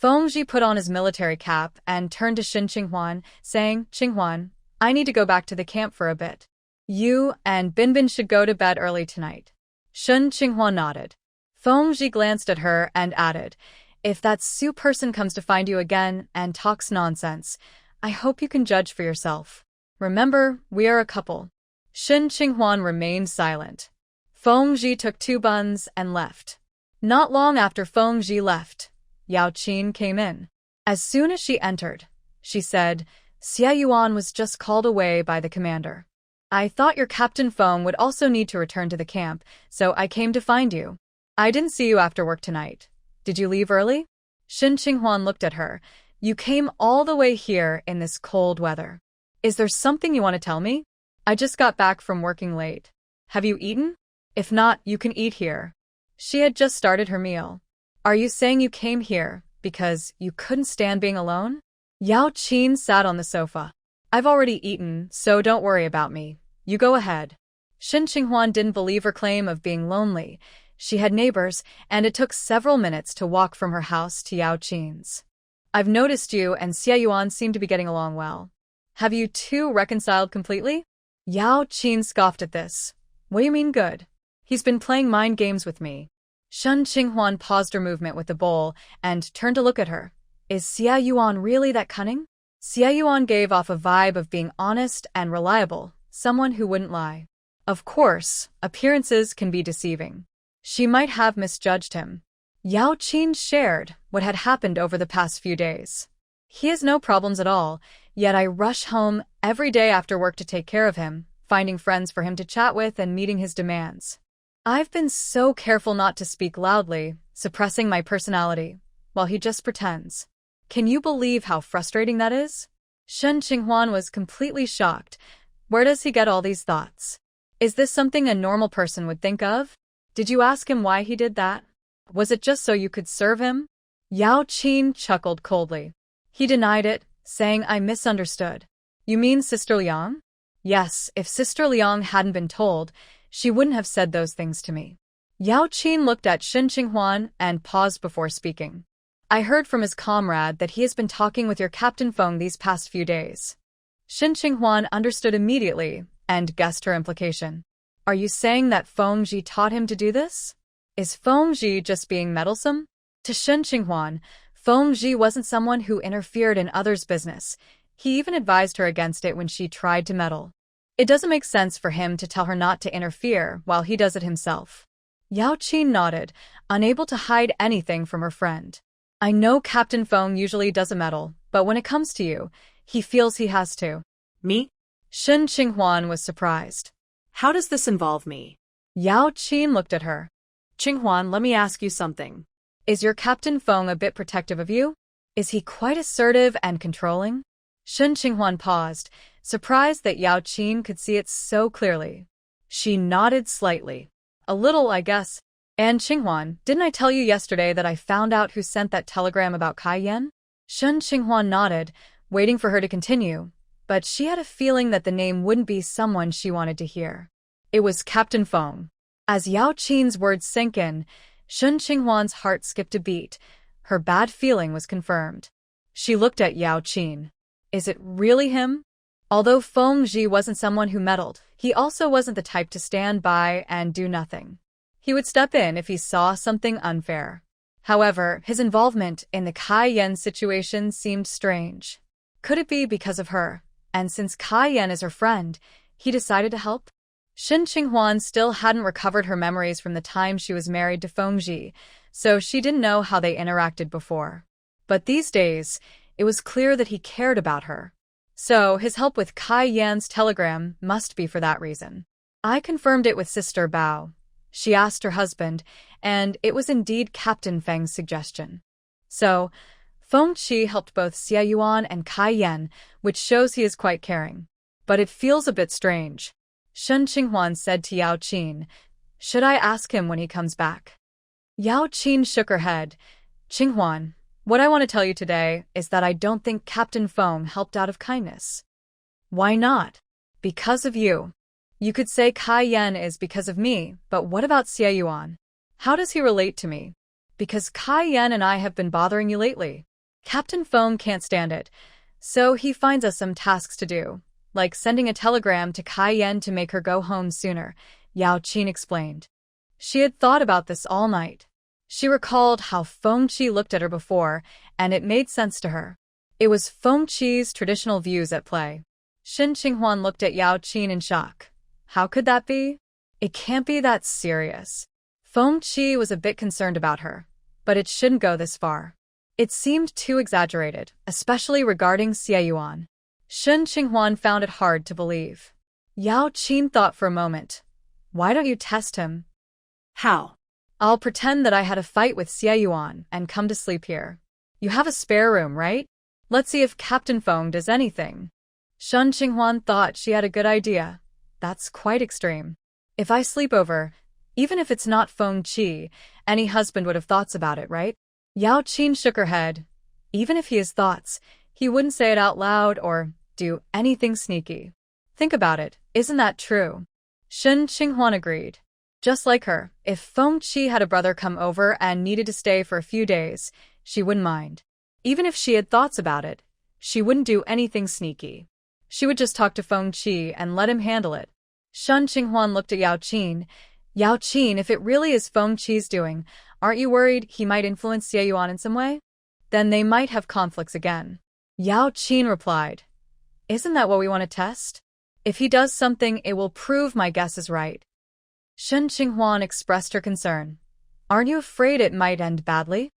Fengji put on his military cap and turned to Shen Qinghwan, saying, Qinghwan, I need to go back to the camp for a bit. You and Binbin should go to bed early tonight. Shen Qinghwan nodded. Fengji glanced at her and added, If that Su person comes to find you again and talks nonsense, I hope you can judge for yourself. Remember, we are a couple. Shen Qinghwan remained silent. Fengji took 2 buns and left. Not long after Fengji left, Yaoqin came in. As soon as she entered, she said, Xie Yuan was just called away by the commander. I thought your Captain Feng would also need to return to the camp, so I came to find you. I didn't see you after work tonight. Did you leave early? Shen Qinghwan looked at her. You came all the way here in this cold weather. Is there something you want to tell me? I just got back from working late. Have you eaten? If not, you can eat here. She had just started her meal. Are you saying you came here because you couldn't stand being alone? Yaoqin sat on the sofa. I've already eaten, so don't worry about me. You go ahead. Shen Qinghwan didn't believe her claim of being lonely. She had neighbors, and it took several minutes to walk from her house to Yaoqin's. I've noticed you and Xie Yuan seem to be getting along well. Have you two reconciled completely? Yaoqin scoffed at this. What do you mean good? He's been playing mind games with me. Shen Qinghwan paused her movement with the bowl and turned to look at her. Is Xie Yuan really that cunning? Xie Yuan gave off a vibe of being honest and reliable, someone who wouldn't lie. Of course, appearances can be deceiving. She might have misjudged him. Yaoqin shared what had happened over the past few days. He has no problems at all, yet I rush home every day after work to take care of him, finding friends for him to chat with and meeting his demands. I've been so careful not to speak loudly, suppressing my personality, while he just pretends. Can you believe how frustrating that is? Shen Qinghwan was completely shocked. Where does he get all these thoughts? Is this something a normal person would think of? Did you ask him why he did that? Was it just so you could serve him? Yaoqin chuckled coldly. He denied it, saying I misunderstood. You mean Sister Liang? Yes, if Sister Liang hadn't been told, she wouldn't have said those things to me. Yaoqin looked at Shen Qinghwan and paused before speaking. I heard from his comrade that he has been talking with your Captain Feng these past few days. Shen Qinghwan understood immediately and guessed her implication. Are you saying that Fengji taught him to do this? Is Fengji just being meddlesome? To Shen Qinghwan, Fengji wasn't someone who interfered in others' business. He even advised her against it when she tried to meddle. It doesn't make sense for him to tell her not to interfere while he does it himself. Yaoqin nodded, unable to hide anything from her friend. I know Captain Feng usually doesn't meddle, but when it comes to you, he feels he has to. Me? Shen Qinghwan was surprised. How does this involve me? Yaoqin looked at her. Qinghwan, let me ask you something. Is your Captain Feng a bit protective of you? Is he quite assertive and controlling? Shen Qinghwan paused, surprised that Yaoqin could see it so clearly. She nodded slightly. A little, I guess. And Qinghwan, didn't I tell you yesterday that I found out who sent that telegram about Kai Yan? Shen Qinghwan nodded, waiting for her to continue, but she had a feeling that the name wouldn't be someone she wanted to hear. It was Captain Feng. As Yaoqin's words sank in, Shen Qinghwan's heart skipped a beat. Her bad feeling was confirmed. She looked at Yaoqin. Is it really him? Although Feng Zhi wasn't someone who meddled, he also wasn't the type to stand by and do nothing. He would step in if he saw something unfair. However, his involvement in the Kai Yan situation seemed strange. Could it be because of her? And since Kai Yan is her friend, he decided to help? Shen Qinghwan still hadn't recovered her memories from the time she was married to Feng Zhi, so she didn't know how they interacted before. But these days, it was clear that he cared about her. So his help with Kai Yan's telegram must be for that reason. I confirmed it with Sister Bao. She asked her husband, and it was indeed Captain Feng's suggestion. So, Feng Qi helped both Xie Yuan and Kai Yan, which shows he is quite caring. But it feels a bit strange. Shen Qinghwan said to Yaoqin, should I ask him when he comes back? Yaoqin shook her head. Qinghwan, what I want to tell you today is that I don't think Captain Feng helped out of kindness. Why not? Because of you. You could say Kai Yan is because of me, but what about Xie Yuan? How does he relate to me? Because Kai Yan and I have been bothering you lately. Captain Feng can't stand it, so he finds us some tasks to do, like sending a telegram to Kai Yan to make her go home sooner, Yaoqin explained. She had thought about this all night. She recalled how Feng Qi looked at her before, and it made sense to her. It was Feng Qi's traditional views at play. Shen Qinghwan looked at Yaoqin in shock. How could that be? It can't be that serious. Feng Qi was a bit concerned about her, but it shouldn't go this far. It seemed too exaggerated, especially regarding Xie Yuan. Shen Qinghwan found it hard to believe. Yaoqin thought for a moment. Why don't you test him? How? I'll pretend that I had a fight with Xie Yuan and come to sleep here. You have a spare room, right? Let's see if Captain Feng does anything. Shen Qinghwan thought she had a good idea. That's quite extreme. If I sleep over, even if it's not Feng Qi, any husband would have thoughts about it, right? Yaoqin shook her head. Even if he has thoughts, he wouldn't say it out loud or do anything sneaky. Think about it, isn't that true? Shen Qinghwan agreed. Just like her, if Feng Qi had a brother come over and needed to stay for a few days, she wouldn't mind. Even if she had thoughts about it, she wouldn't do anything sneaky. She would just talk to Feng Qi and let him handle it. Shen Qinghwan looked at Yaoqin. Yaoqin, if it really is Feng Qi's doing, aren't you worried he might influence Xie Yuan in some way? Then they might have conflicts again. Yaoqin replied. Isn't that what we want to test? If he does something, it will prove my guess is right. Shen Qinghwan expressed her concern. Aren't you afraid it might end badly?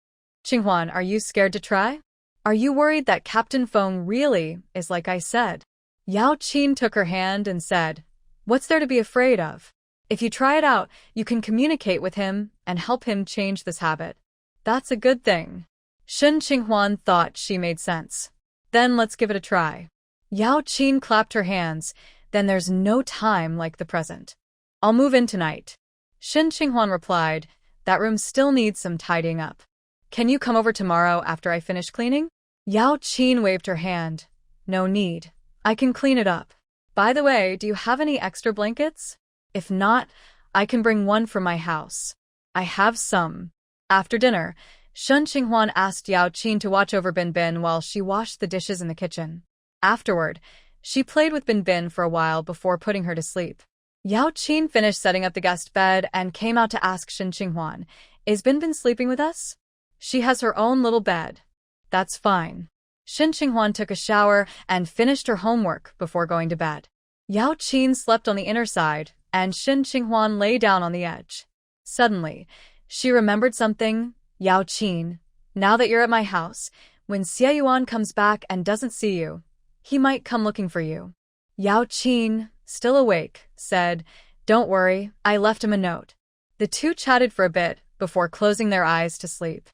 Qinghwan, are you scared to try? Are you worried that Captain Feng really is like I said? Yaoqin took her hand and said, what's there to be afraid of? If you try it out, you can communicate with him and help him change this habit. That's a good thing. Shen Qinghwan thought she made sense. Then let's give it a try. Yaoqin clapped her hands. Then there's no time like the present. I'll move in tonight. Shen Qinghwan replied, that room still needs some tidying up. Can you come over tomorrow after I finish cleaning? Yaoqin waved her hand. No need. I can clean it up. By the way, do you have any extra blankets? If not, I can bring one from my house. I have some. After dinner, Shen Qinghwan asked Yaoqin to watch over Bin Bin while she washed the dishes in the kitchen. Afterward, she played with Bin Bin for a while before putting her to sleep. Yaoqin finished setting up the guest bed and came out to ask Shen Qinghwan, is Bin Bin sleeping with us? She has her own little bed. That's fine. Shen Qinghwan took a shower and finished her homework before going to bed. Yaoqin slept on the inner side, and Xie Yuan lay down on the edge. Suddenly, she remembered something. Yaoqin, now that you're at my house, when Xie Yuan comes back and doesn't see you, he might come looking for you. Yaoqin, still awake, said, "Don't worry, I left him a note." The two chatted for a bit before closing their eyes to sleep.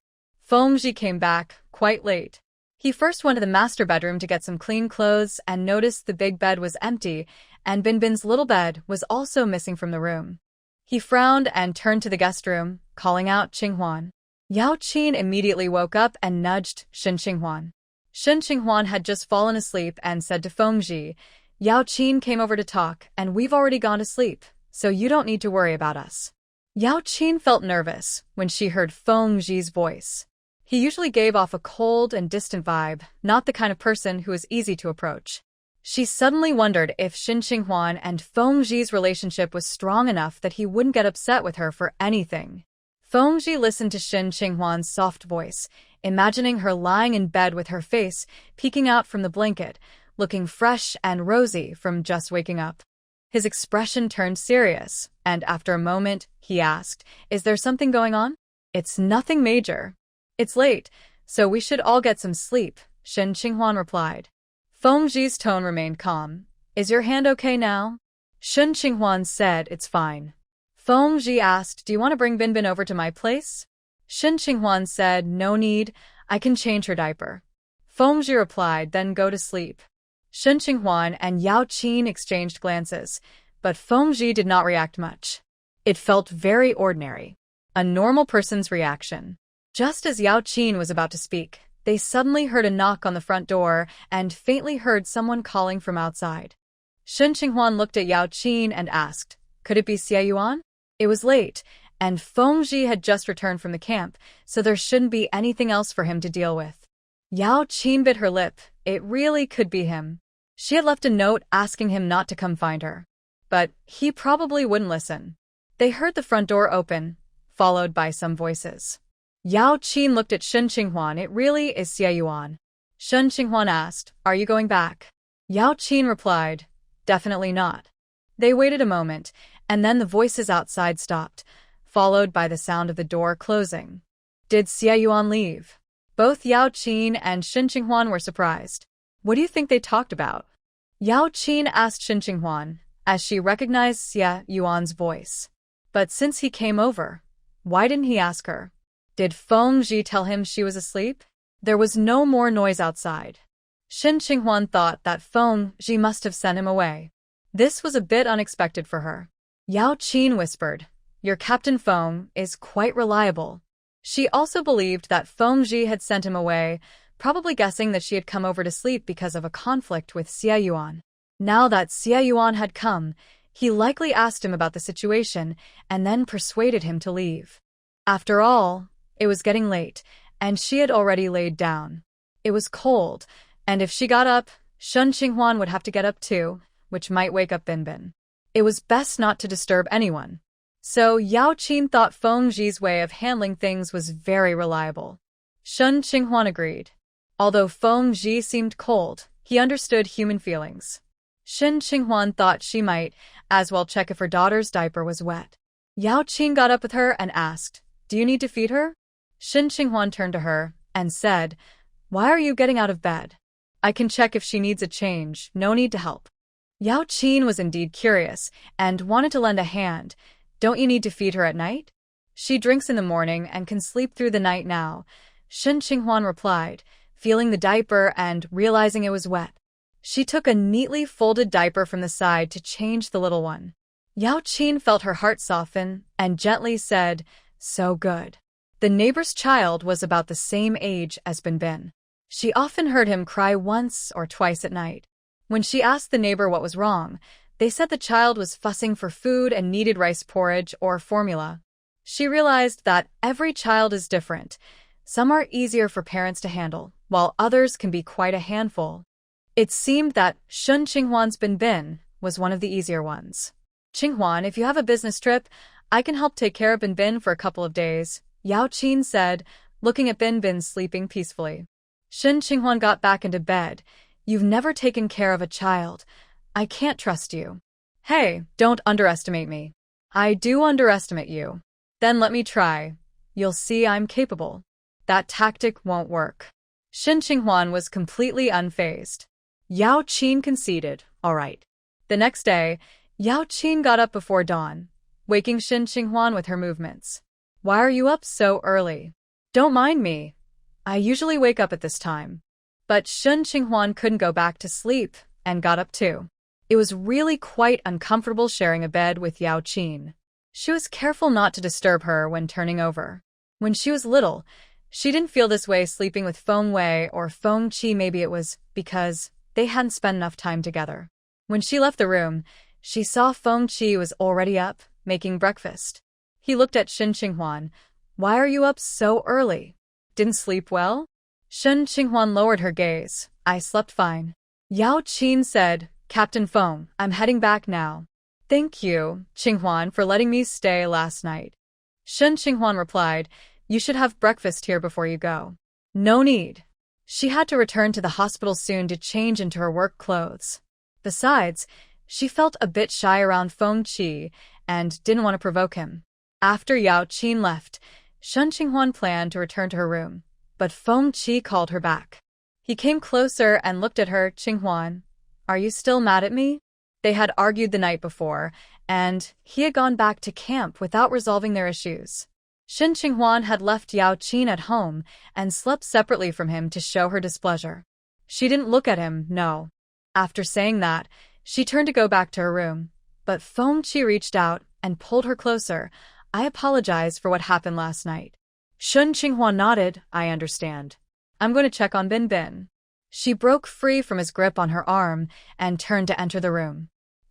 Fengji came back, quite late. He first went to the master bedroom to get some clean clothes and noticed the big bed was empty and Binbin's little bed was also missing from the room. He frowned and turned to the guest room, calling out Xinhuan. Yaoqin immediately woke up and nudged Xinhuan. Xinhuan had just fallen asleep and said to Fengji, "Yaoqin came over to talk and we've already gone to sleep, so you don't need to worry about us." Yaoqin felt nervous when she heard Fengji's voice. He usually gave off a cold and distant vibe, not the kind of person who is easy to approach. She suddenly wondered if Xinhuan and Fengji's relationship was strong enough that he wouldn't get upset with her for anything. Fengji listened to Xinhuan's soft voice, imagining her lying in bed with her face peeking out from the blanket, looking fresh and rosy from just waking up. His expression turned serious, and after a moment, he asked, "Is there something going on?" "It's nothing major. It's late, so we should all get some sleep," Xinhuan replied. Fengji's tone remained calm. "Is your hand okay now?" Xinhuan said, "It's fine." Fengji asked, "Do you want to bring Binbin over to my place?" Xinhuan said, "No need, I can change her diaper." Fengji replied, "Then go to sleep." Xinhuan and Yaoqin exchanged glances, but Fengji did not react much. It felt very ordinary. A normal person's reaction. Just as Yaoqin was about to speak, they suddenly heard a knock on the front door and faintly heard someone calling from outside. Xinhuan looked at Yaoqin and asked, "Could it be Xie Yuan?" It was late, and Fengji had just returned from the camp, so there shouldn't be anything else for him to deal with. Yaoqin bit her lip. It really could be him. She had left a note asking him not to come find her. But he probably wouldn't listen. They heard the front door open, followed by some voices. Yaoqin looked at Xinhuan. "It really is Xie Yuan." Xinhuan asked, "Are you going back?" Yaoqin replied, "Definitely not." They waited a moment, and then the voices outside stopped, followed by the sound of the door closing. Did Xie Yuan leave? Both Yaoqin and Xinhuan were surprised. "What do you think they talked about?" Yaoqin asked Xinhuan, as she recognized Xie Yuan's voice. But since he came over, why didn't he ask her? Did Fengji tell him she was asleep? There was no more noise outside. Xinhuan thought that Fengji must have sent him away. This was a bit unexpected for her. Yaoqin whispered, "Your Captain Feng is quite reliable." She also believed that Fengji had sent him away, probably guessing that she had come over to sleep because of a conflict with Xie Yuan. Now that Xie Yuan had come, he likely asked him about the situation and then persuaded him to leave. After all, it was getting late, and she had already laid down. It was cold, and if she got up, Xinhuan would have to get up too, which might wake up Binbin. It was best not to disturb anyone. So Yaoqin thought Fengji's way of handling things was very reliable. Xinhuan agreed. Although Fengji seemed cold, he understood human feelings. Xinhuan thought she might as well check if her daughter's diaper was wet. Yaoqin got up with her and asked, "Do you need to feed her?" Xinhuan turned to her and said, "Why are you getting out of bed? I can check if she needs a change, no need to help." Yaoqin was indeed curious and wanted to lend a hand. "Don't you need to feed her at night?" "She drinks in the morning and can sleep through the night now," Xinhuan replied, feeling the diaper and realizing it was wet. She took a neatly folded diaper from the side to change the little one. Yaoqin felt her heart soften and gently said, "So good." The neighbor's child was about the same age as Binbin. She often heard him cry once or twice at night. When she asked the neighbor what was wrong, they said the child was fussing for food and needed rice porridge or formula. She realized that every child is different. Some are easier for parents to handle, while others can be quite a handful. It seemed that Xinhuan's Binbin was one of the easier ones. "Xinhuan, if you have a business trip, I can help take care of Binbin for a couple of days," Yaoqin said, looking at Binbin sleeping peacefully. Xinhuan got back into bed. "You've never taken care of a child. I can't trust you. Hey, don't underestimate me. I do underestimate you. Then let me try. You'll see I'm capable. That tactic won't work. Shen Qinghuan was completely unfazed. Yaoqin conceded, all right. The next day, Yaoqin got up before dawn, waking Shen Qinghuan with her movements. Why are you up so early? Don't mind me. I usually wake up at this time. But Shen Qinghuan couldn't go back to sleep and got up too. It was really quite uncomfortable sharing a bed with Yaoqin. She was careful not to disturb her when turning over. When she was little, she didn't feel this way sleeping with Feng Wei or Feng Qi. Maybe it was because they hadn't spent enough time together. When she left the room, she saw Feng Qi was already up, making breakfast. He looked at Shen Qinghuan. Why are you up so early? Didn't sleep well? Shen Qinghuan lowered her gaze. I slept fine. Yaoqin said, Captain Feng, I'm heading back now. Thank you, Qinghuan, for letting me stay last night. Shen Qinghuan replied, You should have breakfast here before you go. No need. She had to return to the hospital soon to change into her work clothes. Besides, she felt a bit shy around Feng Qi and didn't want to provoke him. After Yaoqin left, Shen Qinghuan planned to return to her room, but Feng Qi called her back. He came closer and looked at her. Qinghuan, are you still mad at me? They had argued the night before, and he had gone back to camp without resolving their issues. Shen Qinghuan had left Yaoqin at home and slept separately from him to show her displeasure. She didn't look at him, no. After saying that, she turned to go back to her room, but Feng Qi reached out and pulled her closer. I apologize for what happened last night. Shen Qinghuan nodded. I understand. I'm going to check on Bin Bin. She broke free from his grip on her arm and turned to enter the room.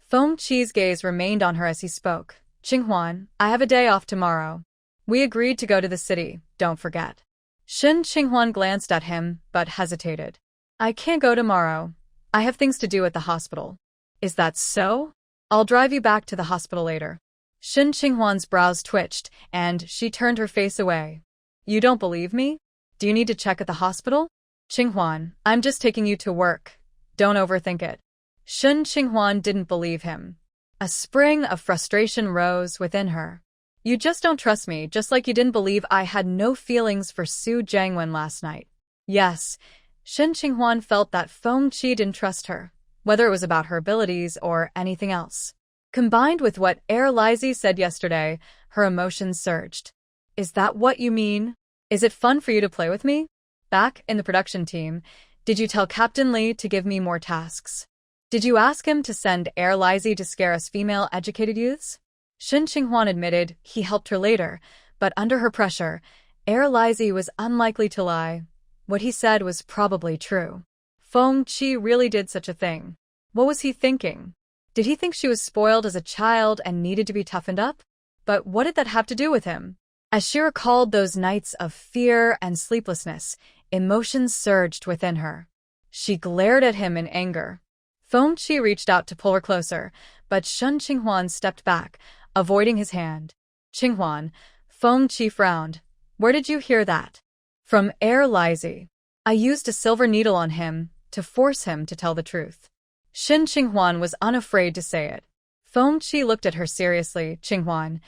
Feng Qi's gaze remained on her as he spoke. Qinghuan, I have a day off tomorrow. We agreed to go to the city, don't forget. Shen Qinghuan glanced at him, but hesitated. I can't go tomorrow. I have things to do at the hospital. Is that so? I'll drive you back to the hospital later. Shen Qinghuan's brows twitched, and she turned her face away. You don't believe me? Do you need to check at the hospital? Qinghuan, I'm just taking you to work. Don't overthink it. Shen Qinghuan didn't believe him. A spring of frustration rose within her. You just don't trust me, just like you didn't believe I had no feelings for Su Jiangwen last night. Yes, Shen Qinghuan felt that Feng Qi didn't trust her, whether it was about her abilities or anything else. Combined with what Laizi said yesterday, her emotions surged. Is that what you mean? Is it fun for you to play with me? Back in the production team, did you tell Captain Li to give me more tasks? Did you ask him to send Laizi to scare us female-educated youths? Shen Qinghuan admitted he helped her later, but under her pressure, Laizi was unlikely to lie. What he said was probably true. Feng Qi really did such a thing. What was he thinking? Did he think she was spoiled as a child and needed to be toughened up? But what did that have to do with him? As she recalled those nights of fear and sleeplessness, emotions surged within her. She glared at him in anger. Feng Qi reached out to pull her closer, but Shen Qinghuan stepped back, avoiding his hand. Qinghuan, Feng Qi frowned. Where did you hear that? From Laizi. I used a silver needle on him to force him to tell the truth. Shen Qinghuan was unafraid to say it. Feng Qi looked at her seriously. Qinghuan,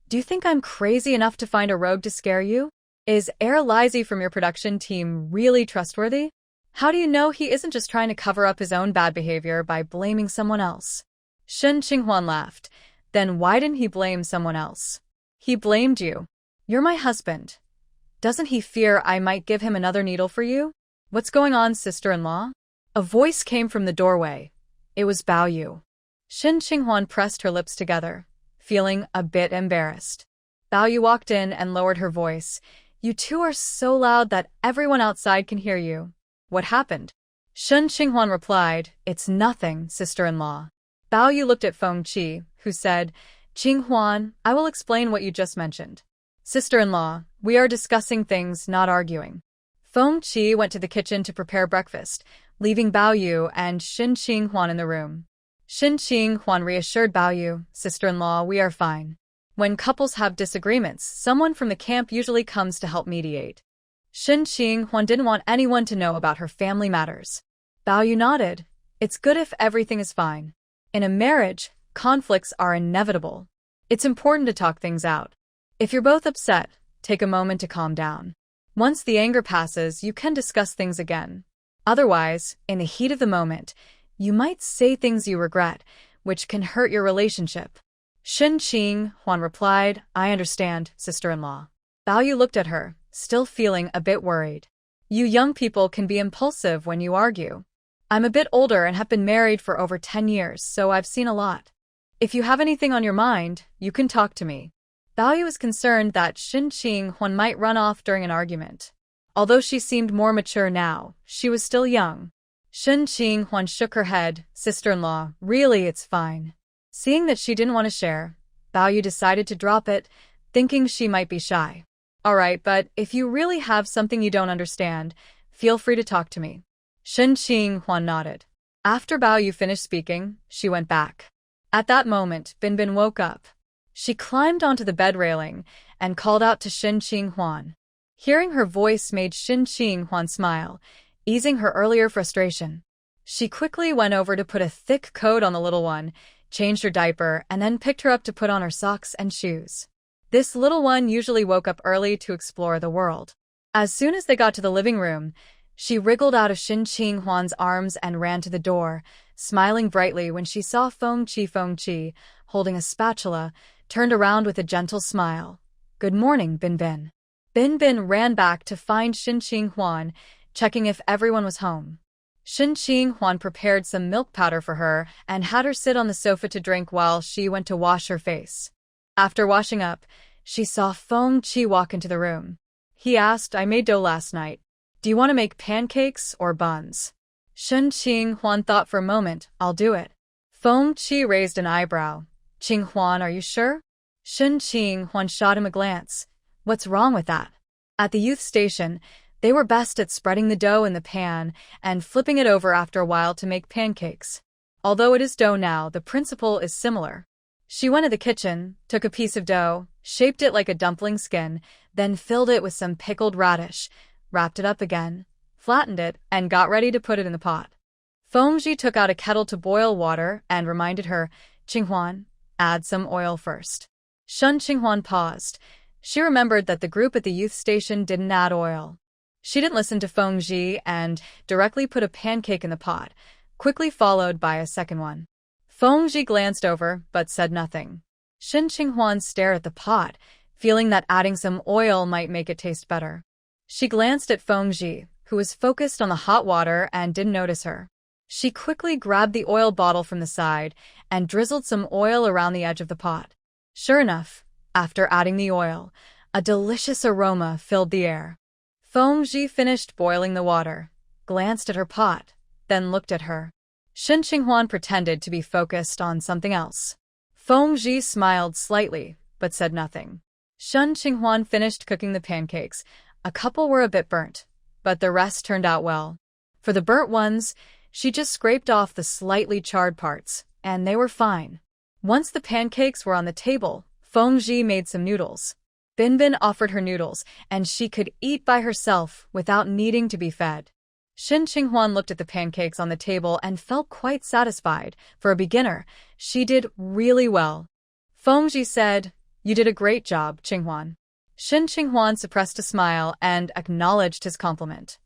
do you think I'm crazy enough to find a rogue to scare you? Is Laizi from your production team really trustworthy? How do you know he isn't just trying to cover up his own bad behavior by blaming someone else? Shen Qinghuan laughed. Then why didn't he blame someone else? He blamed you. You're my husband. Doesn't he fear I might give him another needle for you? What's going on, sister-in-law? A voice came from the doorway. It was Bao Yu. Shen Qinghuan pressed her lips together, feeling a bit embarrassed. Bao Yu walked in and lowered her voice. You two are so loud that everyone outside can hear you. What happened? Shen Qinghuan replied, It's nothing, sister-in-law. Bao Yu looked at Feng Qi, who said, Qinghuan, I will explain what you just mentioned. Sister-in-law, we are discussing things, not arguing. Feng Qi went to the kitchen to prepare breakfast, leaving Bao Yu and Shen Qinghuan in the room. Shen Qinghuan reassured Bao Yu, Sister-in-law, we are fine. When couples have disagreements, someone from the camp usually comes to help mediate. Shen Qinghuan didn't want anyone to know about her family matters. Bao Yu nodded. It's good if everything is fine. In a marriage, conflicts are inevitable. It's important to talk things out. If you're both upset, take a moment to calm down. Once the anger passes, you can discuss things again. Otherwise, in the heat of the moment, you might say things you regret, which can hurt your relationship. Xie Yuan replied, I understand, sister-in-law. Bao Yu looked at her, still feeling a bit worried. You young people can be impulsive when you argue. I'm a bit older and have been married for over 10 years, so I've seen a lot. If you have anything on your mind, you can talk to me. Bao Yu was concerned that Xie Yuan might run off during an argument. Although she seemed more mature now, she was still young. Xie Yuan shook her head, sister-in-law, really it's fine. Seeing that she didn't want to share, Bao Yu decided to drop it, thinking she might be shy. Alright, but if you really have something you don't understand, feel free to talk to me. Xie Yuan nodded. After Bao Yu finished speaking, she went back. At that moment, Binbin woke up. She climbed onto the bed railing and called out to Xie Yuan. Hearing her voice made Xie Yuan smile, easing her earlier frustration. She quickly went over to put a thick coat on the little one, changed her diaper, and then picked her up to put on her socks and shoes. This little one usually woke up early to explore the world. As soon as they got to the living room, she wriggled out of Xie Yuan's arms and ran to the door, smiling brightly when she saw Feng-Chi, holding a spatula, turned around with a gentle smile. Good morning, Binbin. Binbin ran back to find Xie Yuan, checking if everyone was home. Xie Yuan prepared some milk powder for her and had her sit on the sofa to drink while she went to wash her face. After washing up, she saw Feng-Chi walk into the room. He asked, I made dough last night. Do you want to make pancakes or buns? Xie Yuan thought for a moment, I'll do it. Feng-Chi raised an eyebrow. Qing Huan, are you sure? Xie Yuan shot him a glance. What's wrong with that? At the youth station, they were best at spreading the dough in the pan and flipping it over after a while to make pancakes. Although it is dough now, the principle is similar. She went to the kitchen, took a piece of dough, shaped it like a dumpling skin, then filled it with some pickled radish, wrapped it up again, flattened it, and got ready to put it in the pot. Fengji took out a kettle to boil water and reminded her, Qinghuan, add some oil first. Qinghuan paused. She remembered that the group at the youth station didn't add oil. She didn't listen to Fengji and directly put a pancake in the pot, quickly followed by a second one. Fengji glanced over, but said nothing. Qinghuan stared at the pot, feeling that adding some oil might make it taste better. She glanced at Fengji, who was focused on the hot water and didn't notice her. She quickly grabbed the oil bottle from the side and drizzled some oil around the edge of the pot. Sure enough, after adding the oil, a delicious aroma filled the air. Fengji finished boiling the water, glanced at her pot, then looked at her. Qinghuan pretended to be focused on something else. Fengji smiled slightly, but said nothing. Qinghuan finished cooking the pancakes. A couple were a bit burnt, but the rest turned out well. For the burnt ones, she just scraped off the slightly charred parts, and they were fine. Once the pancakes were on the table, Fengji made some noodles. Binbin offered her noodles, and she could eat by herself without needing to be fed. Qinghuan looked at the pancakes on the table and felt quite satisfied. For a beginner, she did really well. Fengji said, You did a great job, Qinghuan. Qinghuan suppressed a smile and acknowledged his compliment.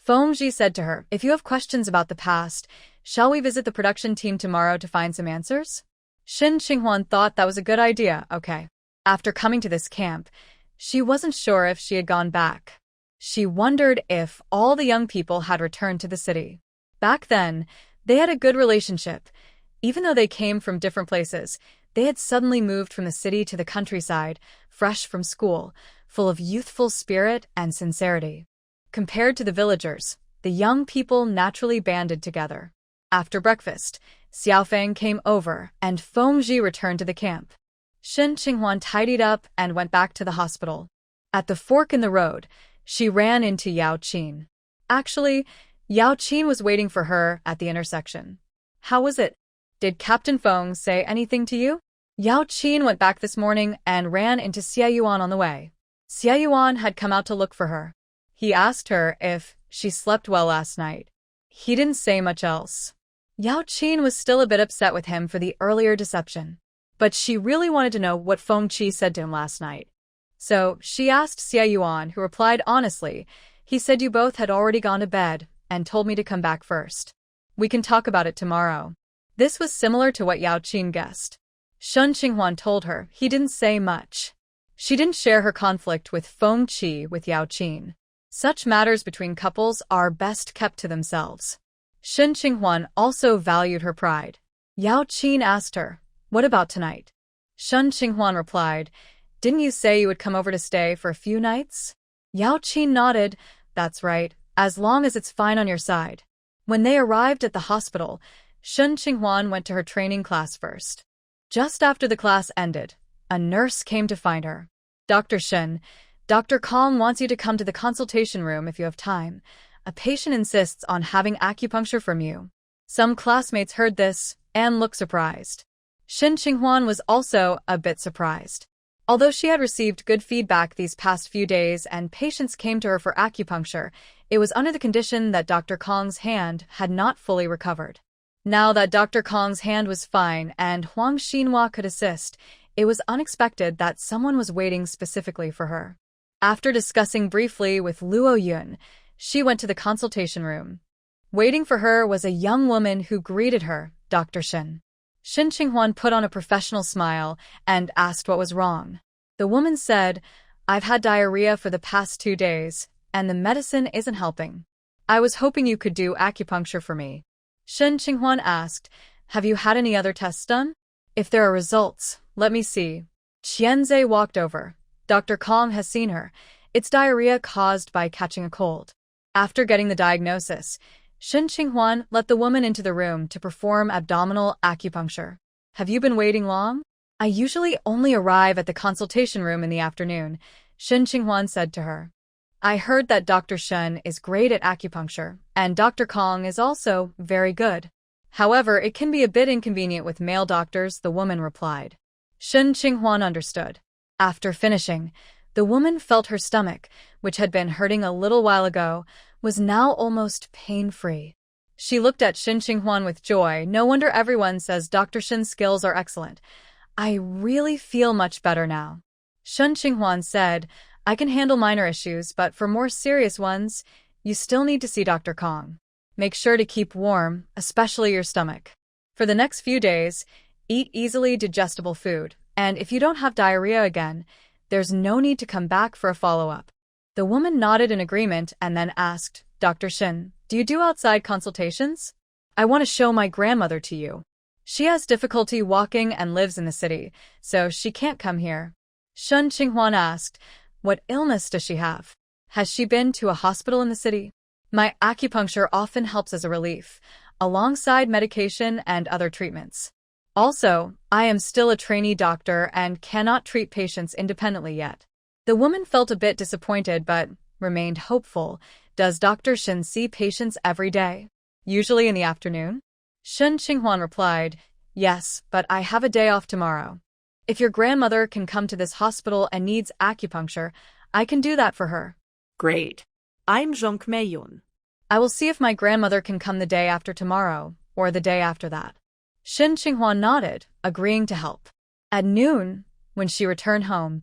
Fengji said to her, If you have questions about the past, shall we visit the production team tomorrow to find some answers? Qinghuan thought that was a good idea, okay. After coming to this camp, she wasn't sure if she had gone back. She wondered if all the young people had returned to the city. Back then, they had a good relationship. Even though they came from different places, they had suddenly moved from the city to the countryside, fresh from school, full of youthful spirit and sincerity. Compared to the villagers, the young people naturally banded together. After breakfast, Xiaofeng came over and Fengji returned to the camp. Qinghuan tidied up and went back to the hospital. At the fork in the road, she ran into Yaoqin. Actually, Yaoqin was waiting for her at the intersection. How was it? Did Captain Feng say anything to you? Yaoqin went back this morning and ran into Xie Yuan on the way. Xie Yuan had come out to look for her. He asked her if she slept well last night. He didn't say much else. Yaoqin was still a bit upset with him for the earlier deception, but she really wanted to know what Fengqi said to him last night. So she asked Xie Yuan, who replied honestly, "He said you both had already gone to bed and told me to come back first. We can talk about it tomorrow." This was similar to what Yaoqin guessed. Shen Qinghuan told her he didn't say much. She didn't share her conflict with Fengqi with Yaoqin. Such matters between couples are best kept to themselves. Shen Qinghuan also valued her pride. Yaoqin asked her, "What about tonight?" Shen Qinghuan replied, "Didn't you say you would come over to stay for a few nights?" Yaoqin nodded, "That's right, as long as it's fine on your side." When they arrived at the hospital, Shen Qinghuan went to her training class first. Just after the class ended, a nurse came to find her. "Dr. Shen, Dr. Kong wants you to come to the consultation room if you have time. A patient insists on having acupuncture from you." Some classmates heard this and looked surprised. Shen Qinghuan was also a bit surprised. Although she had received good feedback these past few days and patients came to her for acupuncture, it was under the condition that Dr. Kong's hand had not fully recovered. Now that Dr. Kong's hand was fine and Huang Xinhua could assist, it was unexpected that someone was waiting specifically for her. After discussing briefly with Luo Yun, she went to the consultation room. Waiting for her was a young woman who greeted her, "Dr. Shen." Shen Qinghuan put on a professional smile and asked what was wrong. The woman said, "I've had diarrhea for the past 2 days, and the medicine isn't helping. I was hoping you could do acupuncture for me." Shen Qinghuan asked, "Have you had any other tests done? If there are results, let me see." Qianze walked over. "Dr. Kong has seen her. It's diarrhea caused by catching a cold." After getting the diagnosis, Shen Qinghuan let the woman into the room to perform abdominal acupuncture. "Have you been waiting long?" "I usually only arrive at the consultation room in the afternoon," Shen Qinghuan said to her. "I heard that Dr. Shen is great at acupuncture, and Dr. Kong is also very good. However, it can be a bit inconvenient with male doctors," the woman replied. Shen Qinghuan understood. After finishing, the woman felt her stomach, which had been hurting a little while ago, was now almost pain-free. She looked at Shen Qinghuan with joy. "No wonder everyone says Dr. Shen's skills are excellent. I really feel much better now." Shen Qinghuan said, "I can handle minor issues, but for more serious ones, you still need to see Dr. Kong. Make sure to keep warm, especially your stomach. For the next few days, eat easily digestible food, and if you don't have diarrhea again, there's no need to come back for a follow-up." The woman nodded in agreement and then asked, "Dr. Shen, do you do outside consultations? I want to show my grandmother to you. She has difficulty walking and lives in the city, so she can't come here." Shen Qinghuan asked, "What illness does she have? Has she been to a hospital in the city? My acupuncture often helps as a relief, alongside medication and other treatments. Also, I am still a trainee doctor and cannot treat patients independently yet." The woman felt a bit disappointed but remained hopeful. "Does Dr. Shen see patients every day? Usually in the afternoon?" Shen Qinghuan replied, "Yes, but I have a day off tomorrow. If your grandmother can come to this hospital and needs acupuncture, I can do that for her." Great. I'm Zhong Meiyun. "I will see if my grandmother can come the day after tomorrow, or the day after that." Shen Qinghuan nodded, agreeing to help. At noon, when she returned home,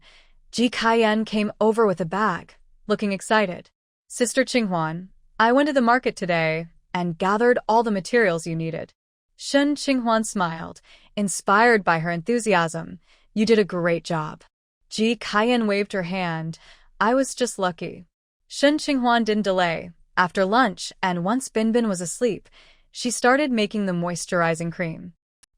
Ji Kaiyan came over with a bag, looking excited. "Sister Qinghuan, I went to the market today and gathered all the materials you needed." Shen Qinghuan smiled, inspired by her enthusiasm. "You did a great job." Ji Kaiyan waved her hand. "I was just lucky." Shen Qinghuan didn't delay. After lunch, and once Binbin was asleep, she started making the moisturizing cream.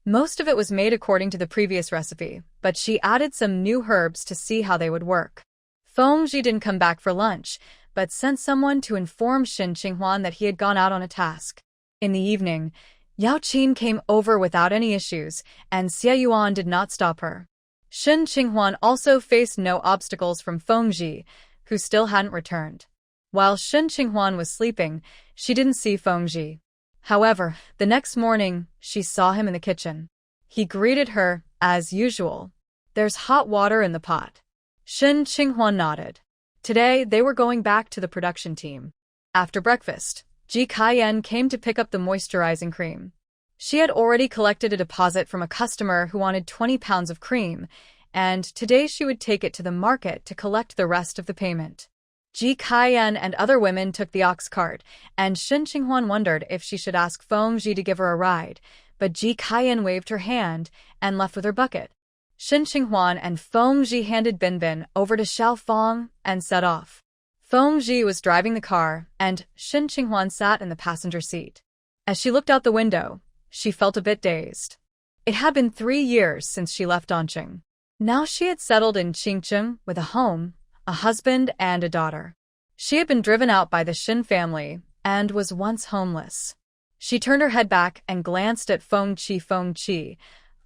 Most of it was made according to the previous recipe, but she added some new herbs to see how they would work. Fengji didn't come back for lunch, but sent someone to inform Shen Qinghuan that he had gone out on a task. In the evening, Yaoqin came over without any issues, and Xie Yuan did not stop her. Shen Qinghuan also faced no obstacles from Fengji, who still hadn't returned. While Shen Qinghuan was sleeping, she didn't see Fengji. However, the next morning, she saw him in the kitchen. He greeted her, as usual. "There's hot water in the pot." Shen Qinghuan nodded. Today, they were going back to the production team. After breakfast, Ji Kaiyan came to pick up the moisturizing cream. She had already collected a deposit from a customer who wanted 20 pounds of cream, and today she would take it to the market to collect the rest of the payment. Xie Yuan and other women took the ox cart, and Shen Qinghuan wondered if she should ask Fengji to give her a ride, but Xie Yuan waved her hand and left with her bucket. Shen Qinghuan and Fengji handed Binbin over to Xiaofang and set off. Fengji was driving the car, and Shen Qinghuan sat in the passenger seat. As she looked out the window, she felt a bit dazed. It had been 3 years since she left Dongqing. Now she had settled in Qingcheng with a home, a husband, and a daughter. She had been driven out by the Shin family and was once homeless. She turned her head back and glanced at Fengqi.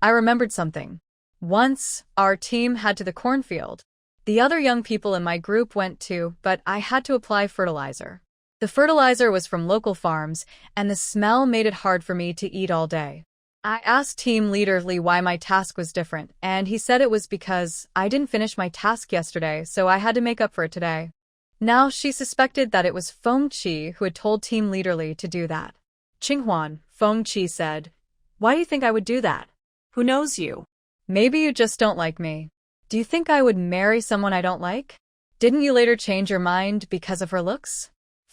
I remembered something. Once, our team had to the cornfield. The other young people in my group went too, but I had to apply fertilizer. The fertilizer was from local farms, and the smell made it hard for me to eat all day. I asked team leader Li why my task was different, and he said it was because I didn't finish my task yesterday, so I had to make up for it today. Now she suspected that it was Fengqi who had told team leader Li to do that. Qinghuan, Fengqi said, "Why do you think I would do that?" Who knows you? Maybe you just don't like me. Do you think I would marry someone I don't like? Didn't you later change your mind because of her looks?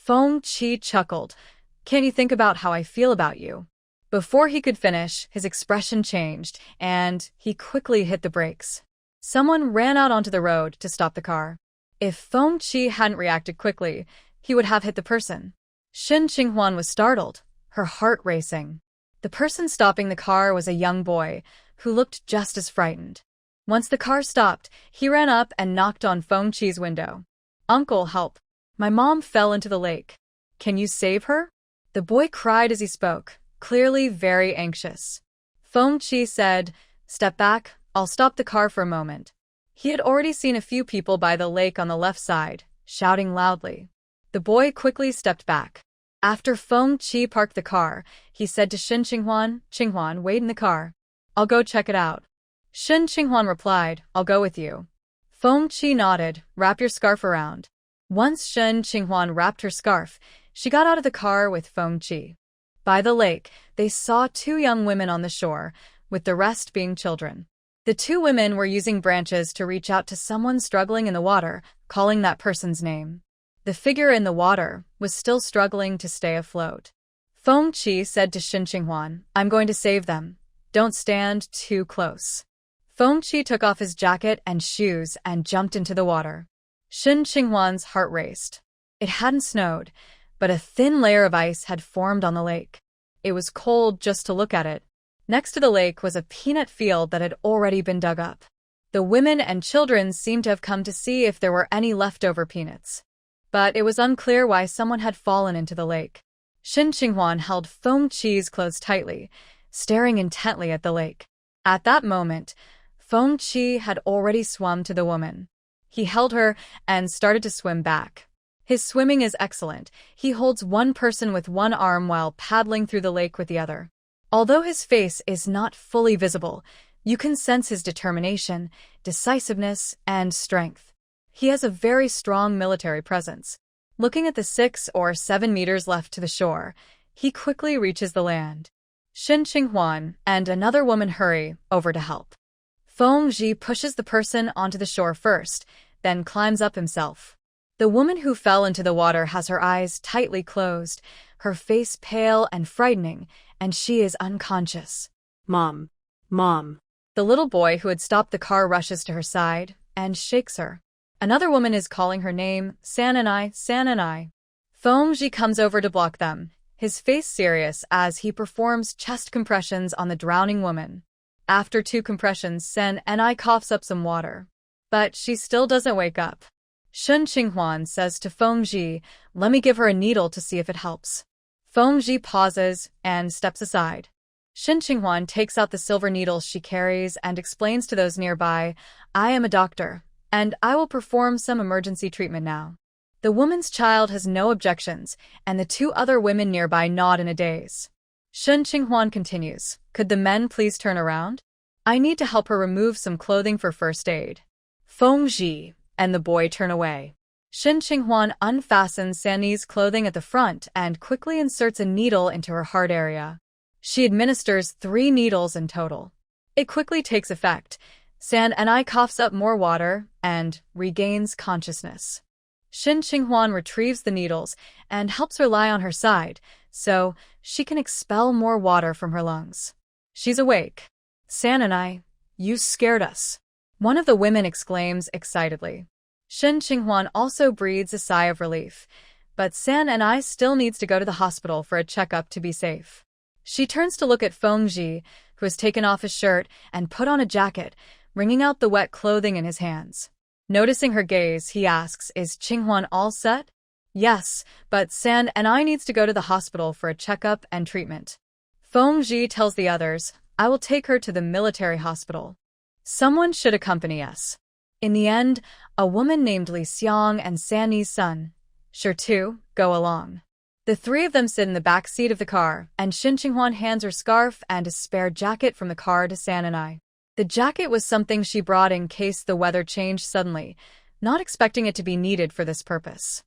Fengqi chuckled. Can't you think about how I feel about you? Before he could finish, his expression changed, and he quickly hit the brakes. Someone ran out onto the road to stop the car. If Fengqi hadn't reacted quickly, he would have hit the person. Shen Qinghuan was startled, her heart racing. The person stopping the car was a young boy, who looked just as frightened. Once the car stopped, he ran up and knocked on Fengqi's window. "Uncle, help. My mom fell into the lake. Can you save her?" The boy cried as he spoke, clearly very anxious. Fengqi said, "Step back, I'll stop the car for a moment." He had already seen a few people by the lake on the left side, shouting loudly. The boy quickly stepped back. After Fengqi parked the car, he said to Shen Qinghuan, "Qinghuan, wait in the car. I'll go check it out." Shen Qinghuan replied, "I'll go with you." Fengqi nodded, "Wrap your scarf around." Once Shen Qinghuan wrapped her scarf, she got out of the car with Fengqi. By the lake, they saw 2 young women on the shore, with the rest being children. The 2 women were using branches to reach out to someone struggling in the water, calling that person's name. The figure in the water was still struggling to stay afloat. Fengqi said to Shen Qinghuan, "I'm going to save them. Don't stand too close." Fengqi took off his jacket and shoes and jumped into the water. Shen Qinghuan's heart raced. It hadn't snowed, but a thin layer of ice had formed on the lake. It was cold just to look at it. Next to the lake was a peanut field that had already been dug up. The women and children seemed to have come to see if there were any leftover peanuts. But it was unclear why someone had fallen into the lake. Shen Qinghuan held Fengqi's clothes tightly, staring intently at the lake. At that moment, Fengqi had already swum to the woman. He held her and started to swim back. His swimming is excellent. He holds one person with one arm while paddling through the lake with the other. Although his face is not fully visible, you can sense his determination, decisiveness, and strength. He has a very strong military presence. Looking at the 6 or 7 meters left to the shore, he quickly reaches the land. Shen Qinghuan and another woman hurry over to help. Fengji pushes the person onto the shore first, then climbs up himself. The woman who fell into the water has her eyes tightly closed, her face pale and frightening, and she is unconscious. Mom. Mom. The little boy who had stopped the car rushes to her side and shakes her. Another woman is calling her name, Sananai, Sananai. Fengji comes over to block them, his face serious as he performs chest compressions on the drowning woman. After 2 compressions, Sananai coughs up some water. But she still doesn't wake up. Shen Qinghuan says to Fengji, "Let me give her a needle to see if it helps." Fengji pauses and steps aside. Shen Qinghuan takes out the silver needles she carries and explains to those nearby, "I am a doctor, and I will perform some emergency treatment now." The woman's child has no objections, and the 2 other women nearby nod in a daze. Shen Qinghuan continues, "Could the men please turn around? I need to help her remove some clothing for first aid." Fengji and the boy turn away. Shen Qinghuan unfastens Sanni's clothing at the front and quickly inserts a needle into her heart area. She administers 3 needles in total. It quickly takes effect. San and I coughs up more water and regains consciousness. Shin Qinghuan retrieves the needles and helps her lie on her side so she can expel more water from her lungs. She's awake. San and I, you scared us. One of the women exclaims excitedly. Shin Qinghuan also breathes a sigh of relief, but San and I still needs to go to the hospital for a checkup to be safe. She turns to look at Fengji, who has taken off his shirt and put on a jacket, wringing out the wet clothing in his hands. Noticing her gaze, he asks, is Qinghuan all set? Yes, but San and I needs to go to the hospital for a checkup and treatment. Fengji tells the others, I will take her to the military hospital. Someone should accompany us. In the end, a woman named Li Xiang and Sanni's son, Sure too, go along. The 3 of them sit in the back seat of the car, and Shin Qinghuan hands her scarf and a spare jacket from the car to San and I. The jacket was something she brought in case the weather changed suddenly, not expecting it to be needed for this purpose.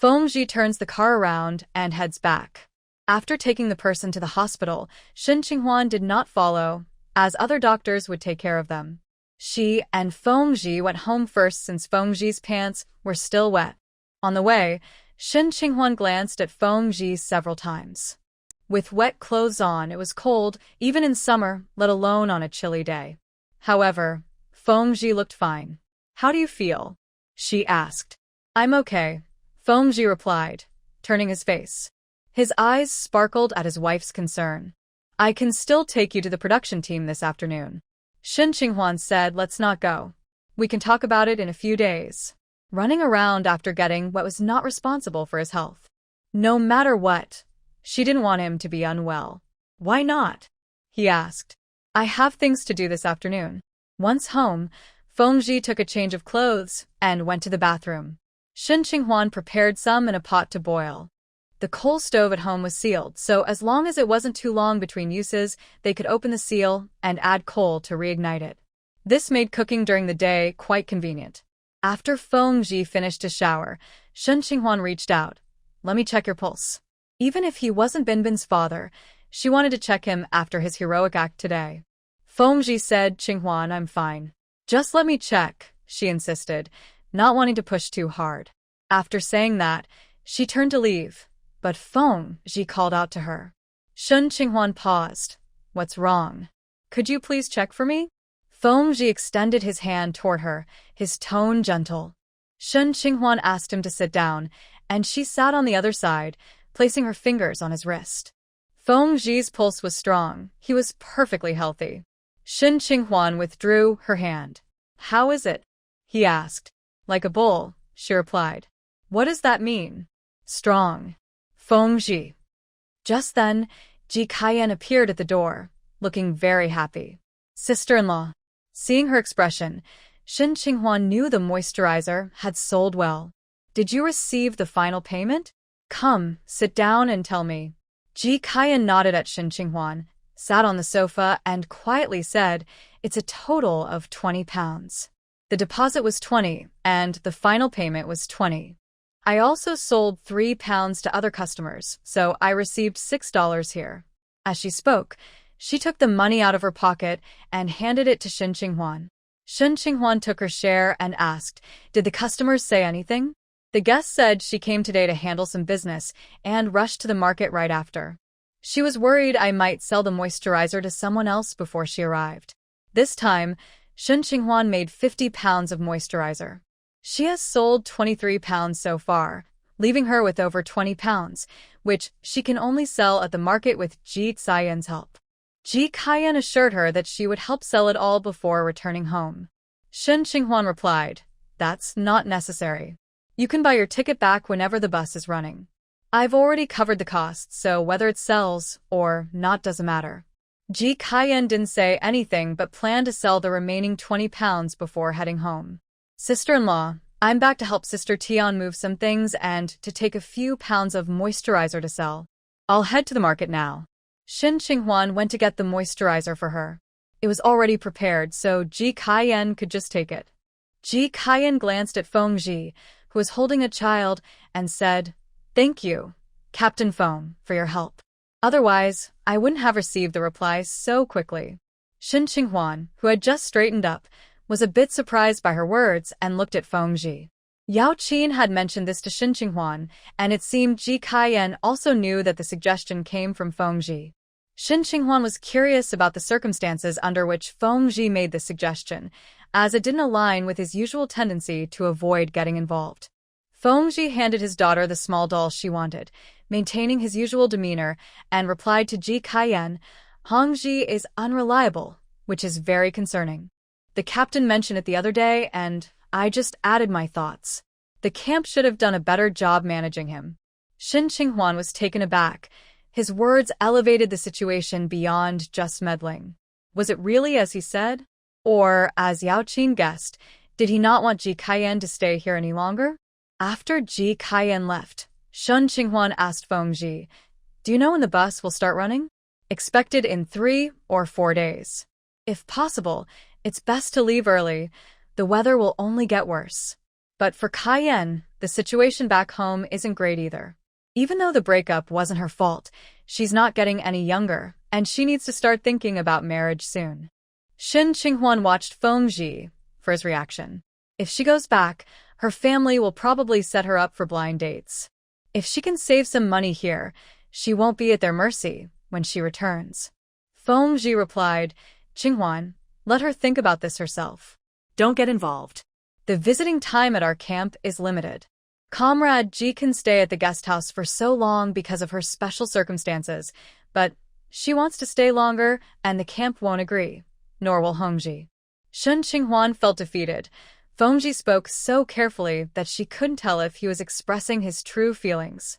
Fengji turns the car around and heads back. After taking the person to the hospital, Shin Qinghuan did not follow, as other doctors would take care of them. She and Fengji went home first since Fengji's pants were still wet. On the way, Shin Qinghuan glanced at Fengji several times. With wet clothes on, it was cold, even in summer, let alone on a chilly day. However, Fengji looked fine. How do you feel? She asked. I'm okay, Fengji replied, turning his face. His eyes sparkled at his wife's concern. I can still take you to the production team this afternoon. Shin Qinghuan said, let's not go. We can talk about it in a few days. Running around after getting what was not responsible for his health. No matter what, she didn't want him to be unwell. Why not? He asked. I have things to do this afternoon. Once home, Fengji took a change of clothes and went to the bathroom. Shin Qinghuan prepared some in a pot to boil. The coal stove at home was sealed, so as long as it wasn't too long between uses, they could open the seal and add coal to reignite it. This made cooking during the day quite convenient. After Fengji finished his shower, Shin Qinghuan reached out. Let me check your pulse. Even if he wasn't Binbin's father, she wanted to check him after his heroic act today. Fengji said, Qinghuan, I'm fine. Just let me check, she insisted, not wanting to push too hard. After saying that, she turned to leave, but Fengji called out to her. Shin Qinghuan paused. What's wrong? Could you please check for me? Fengji extended his hand toward her, his tone gentle. Shin Qinghuan asked him to sit down, and she sat on the other side, placing her fingers on his wrist. Fengji's pulse was strong. He was perfectly healthy. Shin Qinghuan withdrew her hand. How is it? He asked. Like a bull, she replied. What does that mean? Strong. Fengji. Just then, Ji Kaiyan appeared at the door, looking very happy. Sister-in-law. Seeing her expression, Shin Qinghuan knew the moisturizer had sold well. Did you receive the final payment? Come, sit down and tell me. Ji Kaiyan nodded at Shin Qinghuan, sat on the sofa and quietly said, it's a total of 20 pounds. The deposit was 20, and the final payment was 20. I also sold 3 pounds to other customers, so I received $6 here. As she spoke, she took the money out of her pocket and handed it to Shin Qinghuan. Shin Qinghuan took her share and asked, did the customers say anything? The guest said she came today to handle some business and rushed to the market right after. She was worried I might sell the moisturizer to someone else before she arrived. This time, Shin Qinghuan made 50 pounds of moisturizer. She has sold 23 pounds so far, leaving her with over 20 pounds, which she can only sell at the market with Ji Kaiyan's help. Ji Kaiyan assured her that she would help sell it all before returning home. Shin Qinghuan replied, that's not necessary. You can buy your ticket back whenever the bus is running. I've already covered the costs, so whether it sells or not doesn't matter. Ji Kaiyan didn't say anything but planned to sell the remaining 20 pounds before heading home. Sister-in-law, I'm back to help Sister Tian move some things and to take a few pounds of moisturizer to sell. I'll head to the market now. Shin Qinghuan went to get the moisturizer for her. It was already prepared, so Ji Kaiyan could just take it. Ji Kaiyan glanced at Fengji, who was holding a child, and said, thank you, Captain Feng, for your help. Otherwise, I wouldn't have received the reply so quickly. Shen Qinghuan, who had just straightened up, was a bit surprised by her words and looked at Fengji. Yaoqin had mentioned this to Shen Qinghuan, and it seemed Ji Kaiyan also knew that the suggestion came from Fengji. Shen Qinghuan was curious about the circumstances under which Fengji made this suggestion, as it didn't align with his usual tendency to avoid getting involved. Fengji handed his daughter the small doll she wanted, maintaining his usual demeanor, and replied to Ji Kaiyan, "Hongji is unreliable, which is very concerning. The captain mentioned it the other day, and I just added my thoughts. The camp should have done a better job managing him." Shen Qinghuan was taken aback. His words elevated the situation beyond just meddling. Was it really as he said? Or, as Yaoqin guessed, did he not want Ji Kaiyan to stay here any longer? After Ji Kaiyan left, Shen Qinghuan asked Fengji, "Do you know when the bus will start running?" "Expected in 3 or 4 days. If possible, it's best to leave early. The weather will only get worse." But for Kaiyan, the situation back home isn't great either. Even though the breakup wasn't her fault, she's not getting any younger, and she needs to start thinking about marriage soon. Shen Qinghuan watched Fengji for his reaction. If she goes back, her family will probably set her up for blind dates. If she can save some money here, she won't be at their mercy when she returns. Fengji replied, "Qinghuan, let her think about this herself. Don't get involved. The visiting time at our camp is limited. Comrade Ji can stay at the guest house for so long because of her special circumstances, but she wants to stay longer and the camp won't agree, nor will Hongji." Shen Qinghuan felt defeated. Fengji spoke so carefully that she couldn't tell if he was expressing his true feelings.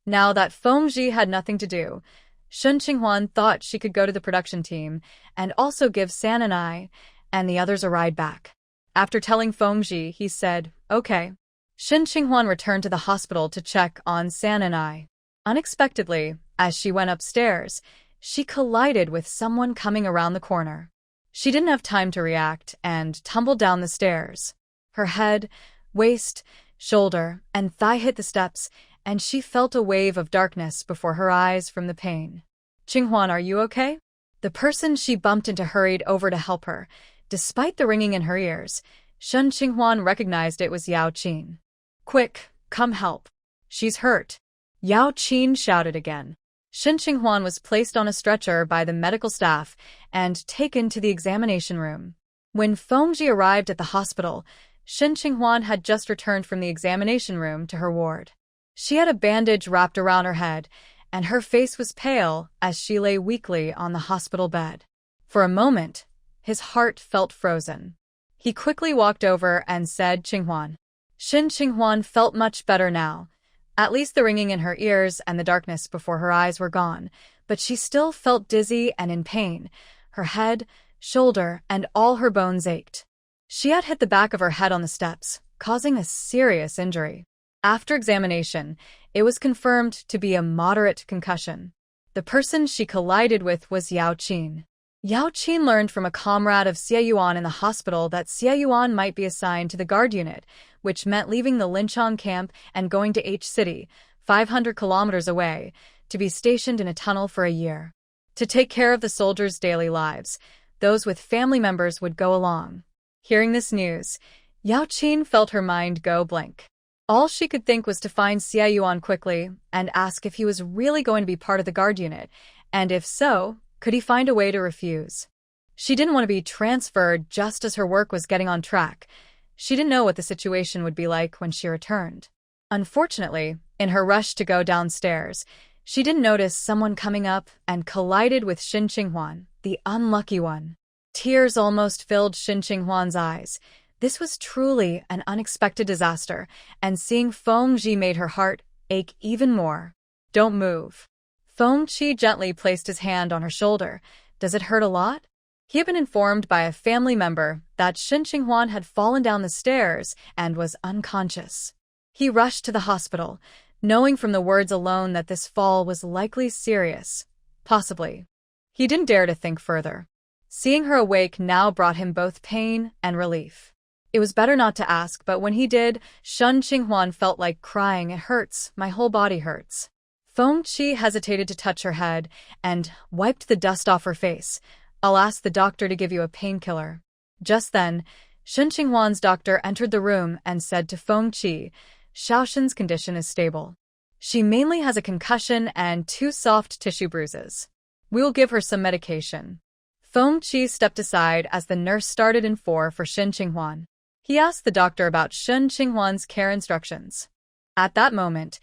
Now that Fengji had nothing to do, Shen Qinghuan thought she could go to the production team and also give San and I and the others a ride back. After telling Fengji, he said, "Okay." Shen Qinghuan returned to the hospital to check on San and I. Unexpectedly, as she went upstairs, she collided with someone coming around the corner. She didn't have time to react and tumbled down the stairs. Her head, waist, shoulder, and thigh hit the steps, and she felt a wave of darkness before her eyes from the pain. "Qinghuan, are you okay?" The person she bumped into hurried over to help her. Despite the ringing in her ears, Shen Qinghuan recognized it was Yaoqin. "Quick, come help. She's hurt." Yaoqin shouted again. Shen Qinghuan was placed on a stretcher by the medical staff and taken to the examination room. When Fengji arrived at the hospital, Shen Qinghuan had just returned from the examination room to her ward. She had a bandage wrapped around her head, and her face was pale as she lay weakly on the hospital bed. For a moment, his heart felt frozen. He quickly walked over and said, "Qinghuan." Shen Qinghuan felt much better now. At least the ringing in her ears and the darkness before her eyes were gone, but she still felt dizzy and in pain. Her head, shoulder, and all her bones ached. She had hit the back of her head on the steps, causing a serious injury. After examination, it was confirmed to be a moderate concussion. The person she collided with was Yaoqin. Yaoqin learned from a comrade of Xie Yuan in the hospital that Xie Yuan might be assigned to the guard unit, which meant leaving the Linchong camp and going to H City, 500 kilometers away, to be stationed in a tunnel for a year. To take care of the soldiers' daily lives, those with family members would go along. Hearing this news, Yaoqin felt her mind go blank. All she could think was to find Xie Yuan quickly and ask if he was really going to be part of the guard unit, and if so, could he find a way to refuse? She didn't want to be transferred just as her work was getting on track. She didn't know what the situation would be like when she returned. Unfortunately, in her rush to go downstairs, she didn't notice someone coming up and collided with Shen Qinghuan, the unlucky one. Tears almost filled Shen Qinghuan's eyes. This was truly an unexpected disaster, and seeing Fengji made her heart ache even more. "Don't move." Fengji gently placed his hand on her shoulder. "Does it hurt a lot?" He had been informed by a family member that Shen Qinghuan had fallen down the stairs and was unconscious. He rushed to the hospital, knowing from the words alone that this fall was likely serious. Possibly. He didn't dare to think further. Seeing her awake now brought him both pain and relief. It was better not to ask, but when he did, Shen Qinghuan felt like crying. "It hurts, my whole body hurts." Feng Qi hesitated to touch her head and wiped the dust off her face. I'll ask the doctor to give you a painkiller. Just then, Shen Qinghuan's doctor entered the room and said to Feng Qi, Xiaoxin's condition is stable. She mainly has a concussion and 2 soft tissue bruises. We will give her some medication. Feng Qi stepped aside as the nurse started in for Shen Qinghuan. He asked the doctor about Shen Qinghuan's care instructions. At that moment,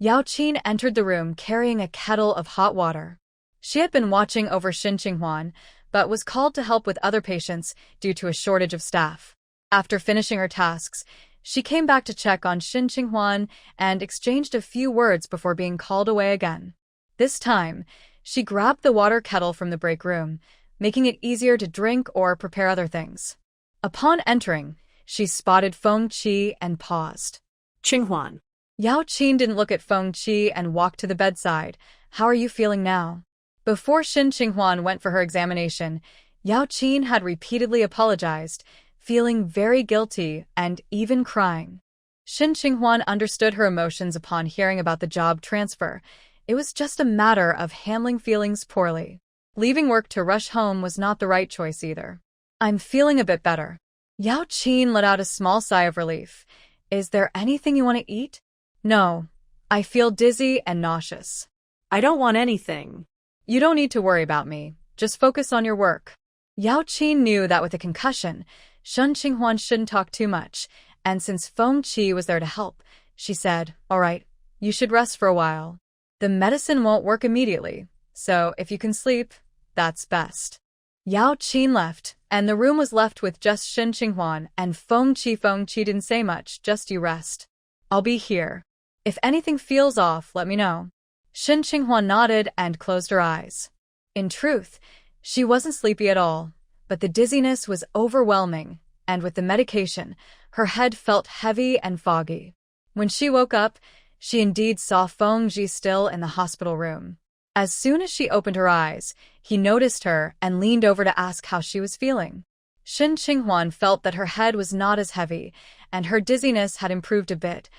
Yaoqin entered the room carrying a kettle of hot water. She had been watching over Shen Qinghuan, but was called to help with other patients due to a shortage of staff. After finishing her tasks, she came back to check on Shen Qinghuan and exchanged a few words before being called away again. This time, she grabbed the water kettle from the break room, making it easier to drink or prepare other things. Upon entering, she spotted Feng Qi and paused. Qinghuan. Yaoqin didn't look at Feng Qi and walked to the bedside. How are you feeling now? Before Shen Qinghuan went for her examination, Yaoqin had repeatedly apologized, feeling very guilty and even crying. Shen Qinghuan understood her emotions upon hearing about the job transfer. It was just a matter of handling feelings poorly. Leaving work to rush home was not the right choice either. I'm feeling a bit better. Yaoqin let out a small sigh of relief. Is there anything you want to eat? No. I feel dizzy and nauseous. I don't want anything. You don't need to worry about me. Just focus on your work. Yaoqin knew that with a concussion, Shen Qinghuan shouldn't talk too much, and since Feng Qi was there to help, she said, All right, you should rest for a while. The medicine won't work immediately, so if you can sleep, that's best. Yaoqin left, and the room was left with just Shen Qinghuan and Feng Qi. Feng Qi didn't say much, just you rest. I'll be here. If anything feels off, let me know. Shen Qinghuan nodded and closed her eyes. In truth, she wasn't sleepy at all, but the dizziness was overwhelming, and with the medication, her head felt heavy and foggy. When she woke up, she indeed saw Feng Qi still in the hospital room. As soon as she opened her eyes, he noticed her and leaned over to ask how she was feeling. Shen Qinghuan felt that her head was not as heavy, and her dizziness had improved a bit.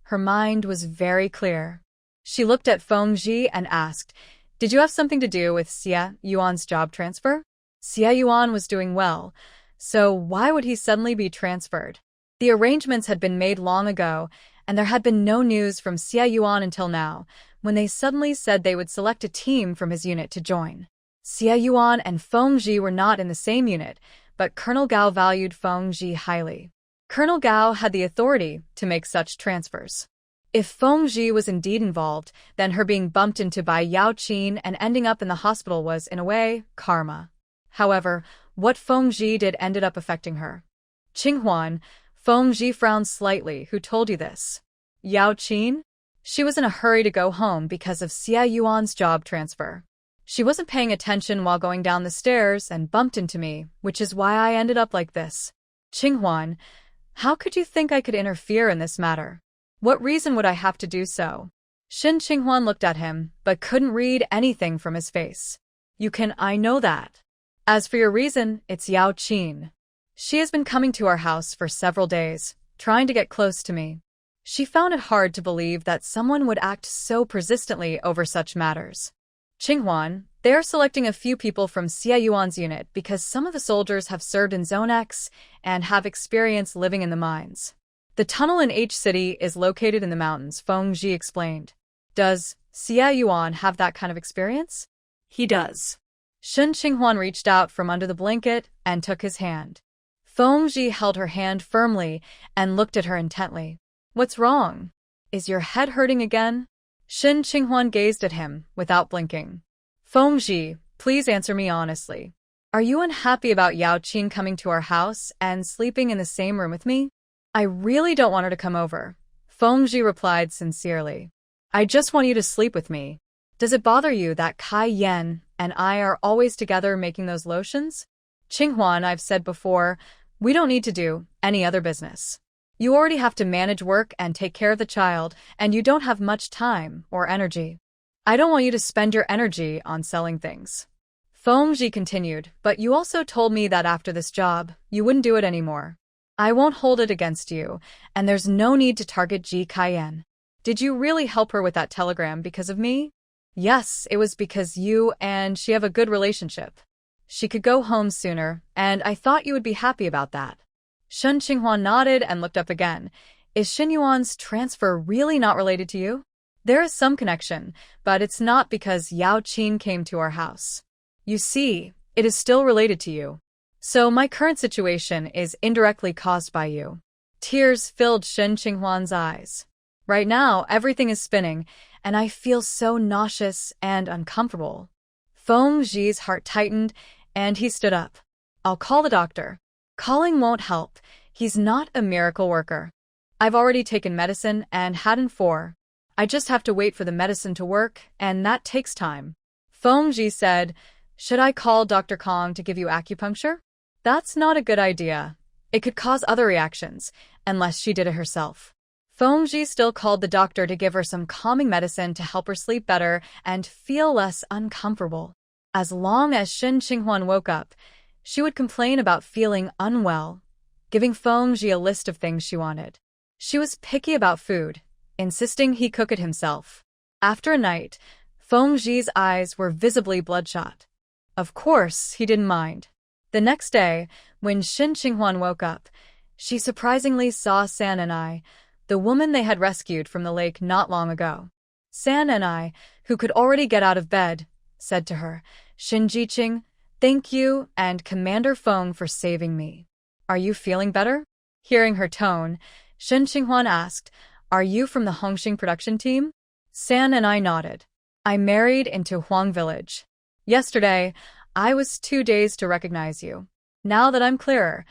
Her mind was very clear. She looked at Feng Qi and asked, Did you have something to do with Xie Yuan's job transfer? Xie Yuan was doing well, so why would he suddenly be transferred? The arrangements had been made long ago, and there had been no news from Xie Yuan until now, when they suddenly said they would select a team from his unit to join. Xie Yuan and Feng Qi were not in the same unit, but Colonel Gao valued Feng Qi highly. Colonel Gao had the authority to make such transfers. If Feng Qi was indeed involved, then her being bumped into by Yaoqin and ending up in the hospital was, in a way, karma. However, what Feng Qi did ended up affecting her. Qinghuan, Feng Qi frowned slightly. Who told you this? Yaoqin? She was in a hurry to go home because of Xie Yuan's job transfer. She wasn't paying attention while going down the stairs and bumped into me, which is why I ended up like this. Qinghuan, how could you think I could interfere in this matter? What reason would I have to do so? Shen Qinghuan looked at him, but couldn't read anything from his face. I know that. As for your reason, it's Yaoqin. She has been coming to our house for several days, trying to get close to me. She found it hard to believe that someone would act so persistently over such matters. Qinghuan, they are selecting a few people from Xie Yuan's unit because some of the soldiers have served in Zone X and have experience living in the mines. The tunnel in H City is located in the mountains, Feng Qi explained. Does Xie Yuan have that kind of experience? He does. Shen Qinghuan reached out from under the blanket and took his hand. Feng Qi held her hand firmly and looked at her intently. What's wrong? Is your head hurting again? Shen Qinghuan gazed at him without blinking. Feng Qi, please answer me honestly. Are you unhappy about Yaoqin coming to our house and sleeping in the same room with me? I really don't want her to come over. Feng Qi replied sincerely. I just want you to sleep with me. Does it bother you that Kai Yan and I are always together making those lotions? Qinghuan, I've said before, we don't need to do any other business. You already have to manage work and take care of the child, and you don't have much time or energy. I don't want you to spend your energy on selling things. Feng Qi continued, but you also told me that after this job, you wouldn't do it anymore. I won't hold it against you, and there's no need to target Ji Kaiyan. Did you really help her with that telegram because of me? Yes, it was because you and she have a good relationship. She could go home sooner, and I thought you would be happy about that. Shen Qinghua nodded and looked up again. Is Xie Yuan's transfer really not related to you? There is some connection, but it's not because Yaoqin came to our house. You see, it is still related to you. So my current situation is indirectly caused by you. Tears filled Shen Qinghuan's eyes. Right now, everything is spinning, and I feel so nauseous and uncomfortable. Feng Zhi's heart tightened, and he stood up. I'll call the doctor. Calling won't help. He's not a miracle worker. I've already taken medicine and hadn't 4. I just have to wait for the medicine to work, and that takes time. Feng Zhi said, should I call Dr. Kong to give you acupuncture? That's not a good idea. It could cause other reactions, unless she did it herself. Feng Zhi still called the doctor to give her some calming medicine to help her sleep better and feel less uncomfortable. As long as Shen Qinghuan woke up, she would complain about feeling unwell, giving Feng Zhi a list of things she wanted. She was picky about food, insisting he cook it himself. After a night, Feng Zhi's eyes were visibly bloodshot. Of course, he didn't mind. The next day, when Shen Qinghuan woke up, she surprisingly saw San and I, the woman they had rescued from the lake not long ago. San and I, who could already get out of bed, said to her, Shen Jiqing, thank you and Commander Feng for saving me. Are you feeling better? Hearing her tone, Shen Qinghuan asked, are you from the Hongxing production team? San and I nodded. I married into Huang Village. Yesterday, I was too dazed to recognize you. Now that I'm clearer,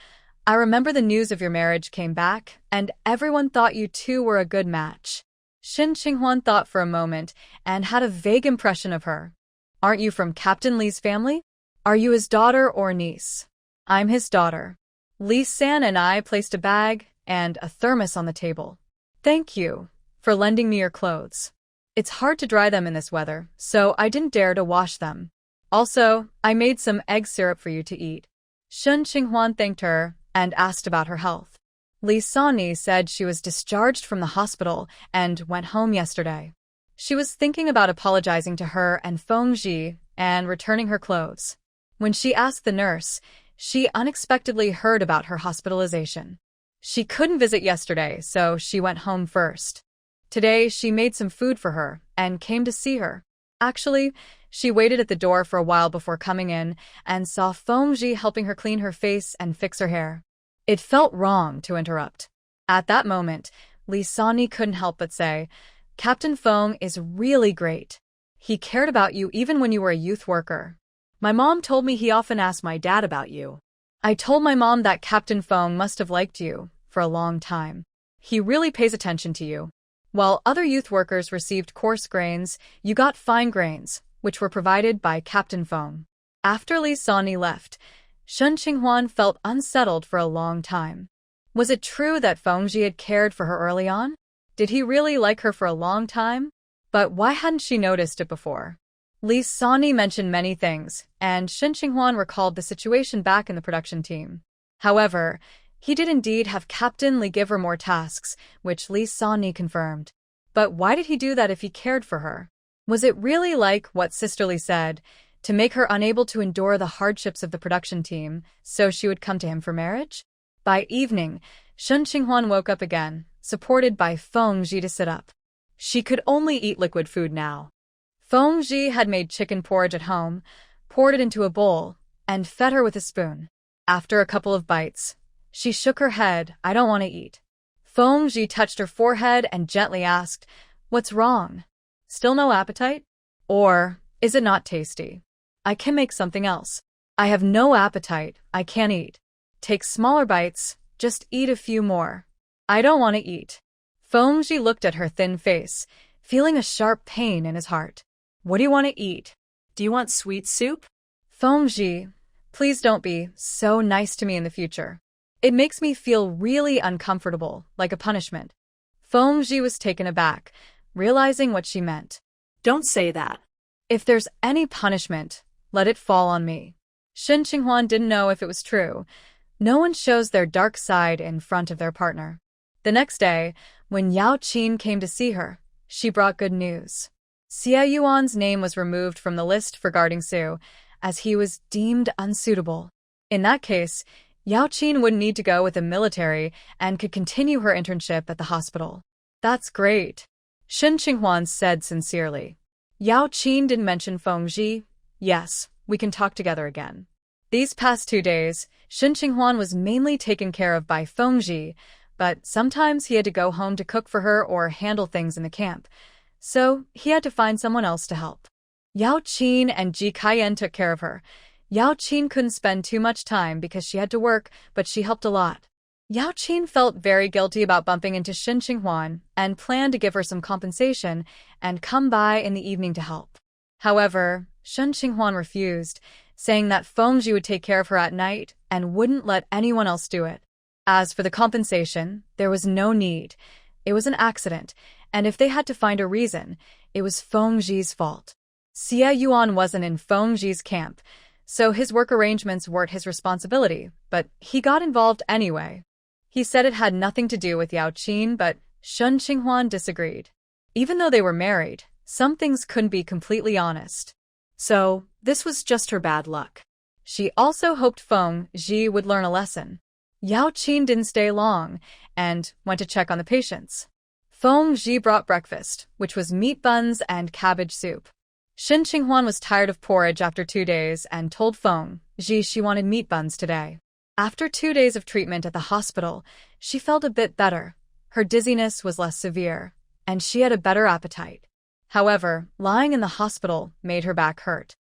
I remember the news of your marriage came back, and everyone thought you two were a good match. Shen Qinghuan thought for a moment and had a vague impression of her. Aren't you from Captain Li's family? Are you his daughter or niece? I'm his daughter. Li San and I placed a bag and a thermos on the table. Thank you for lending me your clothes. It's hard to dry them in this weather, so I didn't dare to wash them. Also, I made some egg syrup for you to eat. Shen Qinghuan thanked her and asked about her health. Li Sani said she was discharged from the hospital and went home yesterday. She was thinking about apologizing to her and Feng Zhi and returning her clothes. When she asked the nurse, she unexpectedly heard about her hospitalization. She couldn't visit yesterday, so she went home first. Today, she made some food for her and came to see her. Actually, she waited at the door for a while before coming in and saw Feng Zhi helping her clean her face and fix her hair. It felt wrong to interrupt. At that moment, Li Sani couldn't help but say, Captain Feng is really great. He cared about you even when you were a youth worker. My mom told me he often asked my dad about you. I told my mom that Captain Feng must have liked you for a long time. He really pays attention to you. While other youth workers received coarse grains, you got fine grains, which were provided by Captain Feng. After Li Sani left, Shen Qinghuan felt unsettled for a long time. Was it true that Feng Zhi had cared for her early on? Did he really like her for a long time? But why hadn't she noticed it before? Li Sani mentioned many things, and Shen Qinghuan recalled the situation back in the production team. However, he did indeed have Captain Li give her more tasks, which Li Sani confirmed. But why did he do that if he cared for her? Was it really like what Sister Li said, to make her unable to endure the hardships of the production team, so she would come to him for marriage? By evening, Shen Qinghuan woke up again, supported by Feng Zhi to sit up. She could only eat liquid food now. Feng Zhi had made chicken porridge at home, poured it into a bowl, and fed her with a spoon. After a couple of bites, she shook her head. I don't want to eat. Feng Zhi touched her forehead and gently asked, what's wrong? Still no appetite? Or, is it not tasty? I can make something else. I have no appetite. I can't eat. Take smaller bites. Just eat a few more. I don't want to eat. Feng Zhi looked at her thin face, feeling a sharp pain in his heart. What do you want to eat? Do you want sweet soup? Feng Zhi, please don't be so nice to me in the future. It makes me feel really uncomfortable, like a punishment. Feng Zhi was taken aback, realizing what she meant. Don't say that. If there's any punishment, let it fall on me. Shen Qinghuan didn't know if it was true. No one shows their dark side in front of their partner. The next day, When Yaoqin came to see her, she brought good news. Xie Yuan's name was removed from the list for guarding Su, as he was deemed unsuitable. In that case, Yaoqin wouldn't need to go with the military and could continue her internship at the hospital. That's great, Xie Yuan said sincerely. Yaoqin didn't mention Fengji. Yes, we can talk together again. These past 2 days, Xie Yuan was mainly taken care of by Fengji, but sometimes he had to go home to cook for her or handle things in the camp, so he had to find someone else to help. Yaoqin and Ji Kaiyan took care of her. Yaoqin couldn't spend too much time because she had to work, but she helped a lot. Yaoqin felt very guilty about bumping into Xie Yuan and planned to give her some compensation and come by in the evening to help. However, Xie Yuan refused, saying that Fengji would take care of her at night and wouldn't let anyone else do it. As for the compensation, there was no need. It was an accident, and if they had to find a reason, it was Fengji's fault. Xie Yuan wasn't in Fengji's camp, so his work arrangements weren't his responsibility, but he got involved anyway. He said it had nothing to do with Yaoqin, but Xie Yuan disagreed. Even though they were married, some things couldn't be completely honest. So, this was just her bad luck. She also hoped Fengji would learn a lesson. Yaoqin didn't stay long and went to check on the patients. Fengji brought breakfast, which was meat buns and cabbage soup. Xie Yuan was tired of porridge after 2 days and told Fengji she wanted meat buns today. After 2 days of treatment at the hospital, she felt a bit better. Her dizziness was less severe, and she had a better appetite. However, lying in the hospital made her back hurt.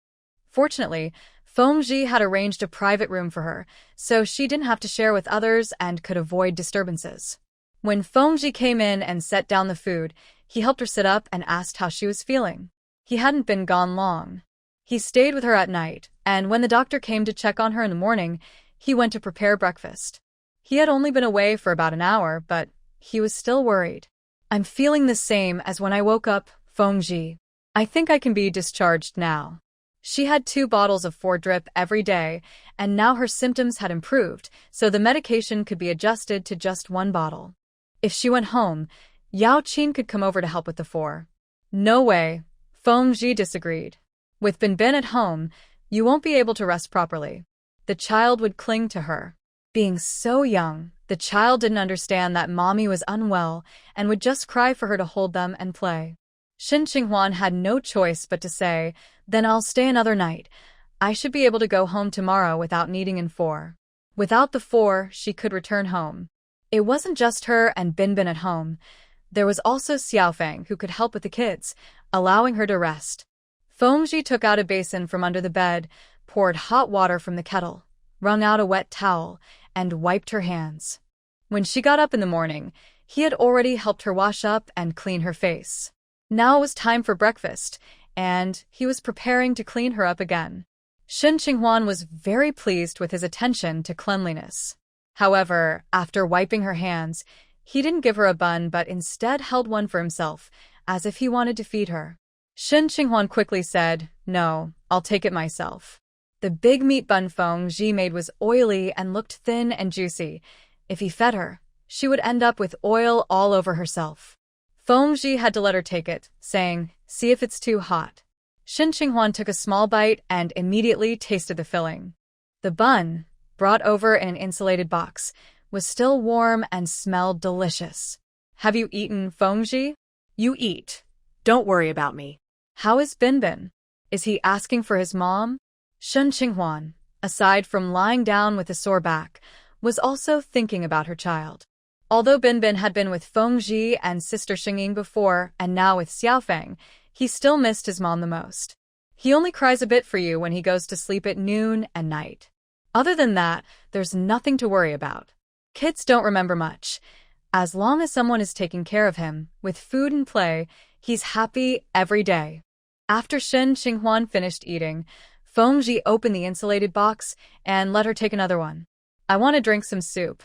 Fortunately, Fengji had arranged a private room for her, so she didn't have to share with others and could avoid disturbances. When Fengji came in and set down the food, he helped her sit up and asked how she was feeling. He hadn't been gone long. He stayed with her at night, and when the doctor came to check on her in the morning, he went to prepare breakfast. He had only been away for about an hour, but he was still worried. I'm feeling the same as when I woke up, Fengji. I think I can be discharged now. She had 2 bottles of 4-drip every day, and now her symptoms had improved, so the medication could be adjusted to just 1 bottle. If she went home, Yaoqin could come over to help with the 4. No way, Fengji disagreed. With Binbin at home, you won't be able to rest properly. The child would cling to her. Being so young, the child didn't understand that mommy was unwell and would just cry for her to hold them and play. Xie Yuan had no choice but to say, then I'll stay another night. I should be able to go home tomorrow without needing an 4. Without the 4, she could return home. It wasn't just her and Binbin at home. There was also Xiaofeng who could help with the kids, allowing her to rest. Fengji took out a basin from under the bed, poured hot water from the kettle, wrung out a wet towel, and wiped her hands. When she got up in the morning, he had already helped her wash up and clean her face. Now it was time for breakfast, and he was preparing to clean her up again. Xie Yuan was very pleased with his attention to cleanliness. However, after wiping her hands, he didn't give her a bun but instead held one for himself, as if he wanted to feed her. Xie Yuan quickly said, no, I'll take it myself. The big meat bun Fengji made was oily and looked thin and juicy. If he fed her, she would end up with oil all over herself. Fengji had to let her take it, saying, see if it's too hot. Xie Yuan took a small bite and immediately tasted the filling. The bun, brought over in an insulated box, was still warm and smelled delicious. Have you eaten, Fengji? You eat. Don't worry about me. How is Binbin? Is he asking for his mom? Xie Yuan, aside from lying down with a sore back, was also thinking about her child. Although Binbin had been with Fengji and sister Xingying before and now with Xiaofeng, he still missed his mom the most. He only cries a bit for you when he goes to sleep at noon and night. Other than that, there's nothing to worry about. Kids don't remember much. As long as someone is taking care of him, with food and play, he's happy every day. After Xie Yuan finished eating, Fengji opened the insulated box and let her take another one. I want to drink some soup.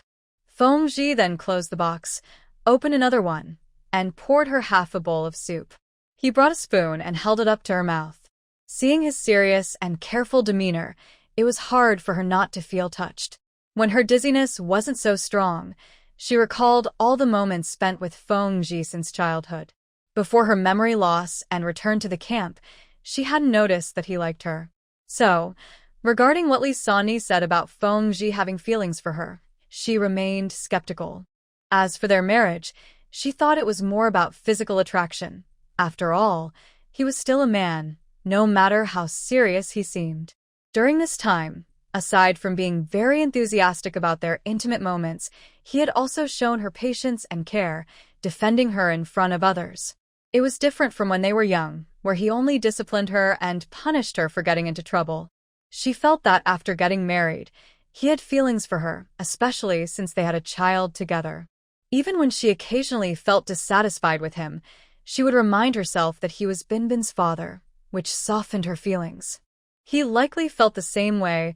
Fengji then closed the box, opened another one, and poured her half a bowl of soup. He brought a spoon and held it up to her mouth. Seeing his serious and careful demeanor, it was hard for her not to feel touched. When her dizziness wasn't so strong, She recalled all the moments spent with Feng Ji since childhood. Before her memory loss and return to the camp, she hadn't noticed that he liked her. So, regarding what Li Sanni said about Feng Ji having feelings for her, she remained skeptical. As for their marriage, she thought it was more about physical attraction. After all, he was still a man, no matter how serious he seemed. During this time, aside from being very enthusiastic about their intimate moments, he had also shown her patience and care, defending her in front of others. It was different from when they were young, where he only disciplined her and punished her for getting into trouble. She felt that after getting married, he had feelings for her, especially since they had a child together. Even when she occasionally felt dissatisfied with him, she would remind herself that he was Binbin's father, which softened her feelings. He likely felt the same way,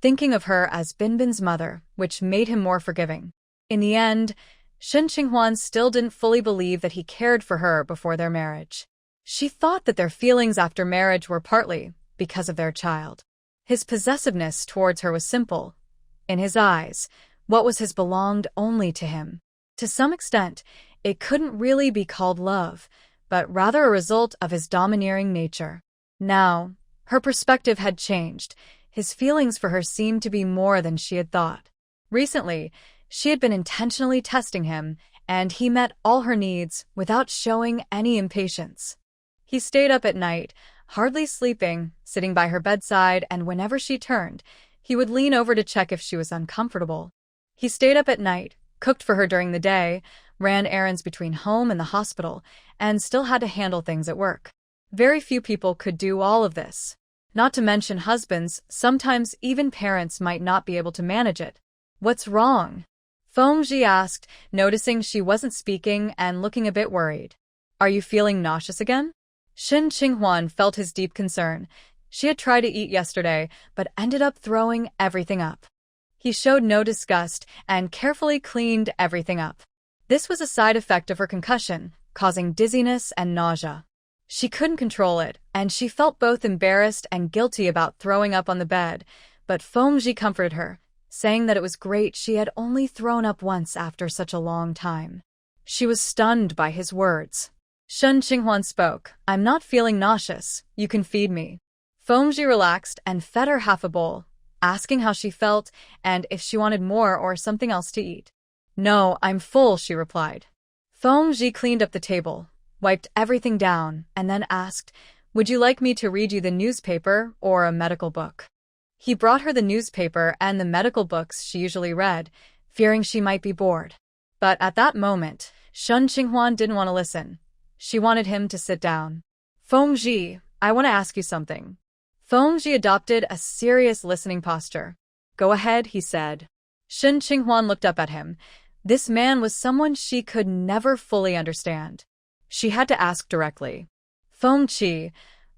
thinking of her as Binbin's mother, which made him more forgiving. In the end, Shen Qinghuan still didn't fully believe that he cared for her before their marriage. She thought that their feelings after marriage were partly because of their child. His possessiveness towards her was simple. In his eyes, what was his belonged only to him. To some extent, it couldn't really be called love, but rather a result of his domineering nature. Now, her perspective had changed. His feelings for her seemed to be more than she had thought. Recently, she had been intentionally testing him, and he met all her needs without showing any impatience. He stayed up at night, hardly sleeping, sitting by her bedside, and whenever she turned, he would lean over to check if she was uncomfortable. He stayed up at night, cooked for her during the day, ran errands between home and the hospital, and still had to handle things at work. Very few people could do all of this. Not to mention husbands, sometimes even parents might not be able to manage it. What's wrong? Feng Ji asked, noticing she wasn't speaking and looking a bit worried. Are you feeling nauseous again? Shen Qinghuan felt his deep concern. She had tried to eat yesterday, but ended up throwing everything up. He showed no disgust and carefully cleaned everything up. This was a side effect of her concussion, causing dizziness and nausea. She couldn't control it, and she felt both embarrassed and guilty about throwing up on the bed, but Feng Ji comforted her, saying that it was great she had only thrown up once after such a long time. She was stunned by his words. Shen Qinghuan spoke, I'm not feeling nauseous, you can feed me. Feng Ji relaxed and fed her half a bowl, asking how she felt and if she wanted more or something else to eat. No, I'm full, she replied. Feng Ji cleaned up the table, wiped everything down, and then asked, would you like me to read you the newspaper or a medical book? He brought her the newspaper and the medical books she usually read, fearing she might be bored. But at that moment, Shen Qinghuan didn't want to listen. She wanted him to sit down. Feng Ji, I want to ask you something. Feng Ji adopted a serious listening posture. Go ahead, he said. Shen Qinghuan looked up at him. This man was someone she could never fully understand. She had to ask directly. Feng Qi,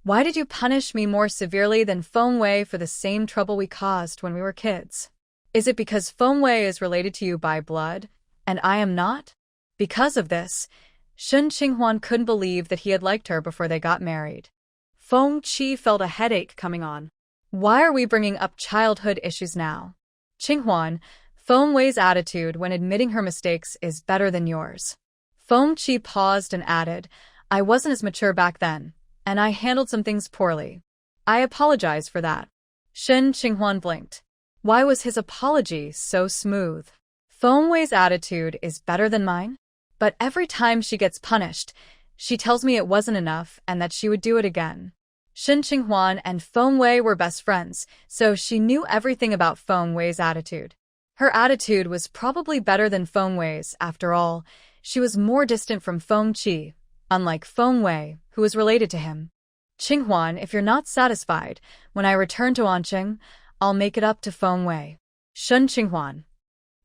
why did you punish me more severely than Feng Wei for the same trouble we caused when we were kids? Is it because Feng Wei is related to you by blood, and I am not? Because of this, Shen Qinghuan couldn't believe that he had liked her before they got married. Feng Qi felt a headache coming on. Why are we bringing up childhood issues now? Qinghuan, Feng Wei's attitude when admitting her mistakes is better than yours. Feng Qi paused and added, I wasn't as mature back then, and I handled some things poorly. I apologize for that. Shen Qinghuan blinked. Why was his apology so smooth? Feng Wei's attitude is better than mine? But every time she gets punished, she tells me it wasn't enough and that she would do it again. Shen Qinghuan and Feng Wei were best friends, so she knew everything about Feng Wei's attitude. Her attitude was probably better than Feng Wei's, after all. She was more distant from Feng Qi, unlike Feng Wei, who was related to him. Qinghuan, if you're not satisfied, when I return to Anqing, I'll make it up to Feng Wei. Shen Qinghuan.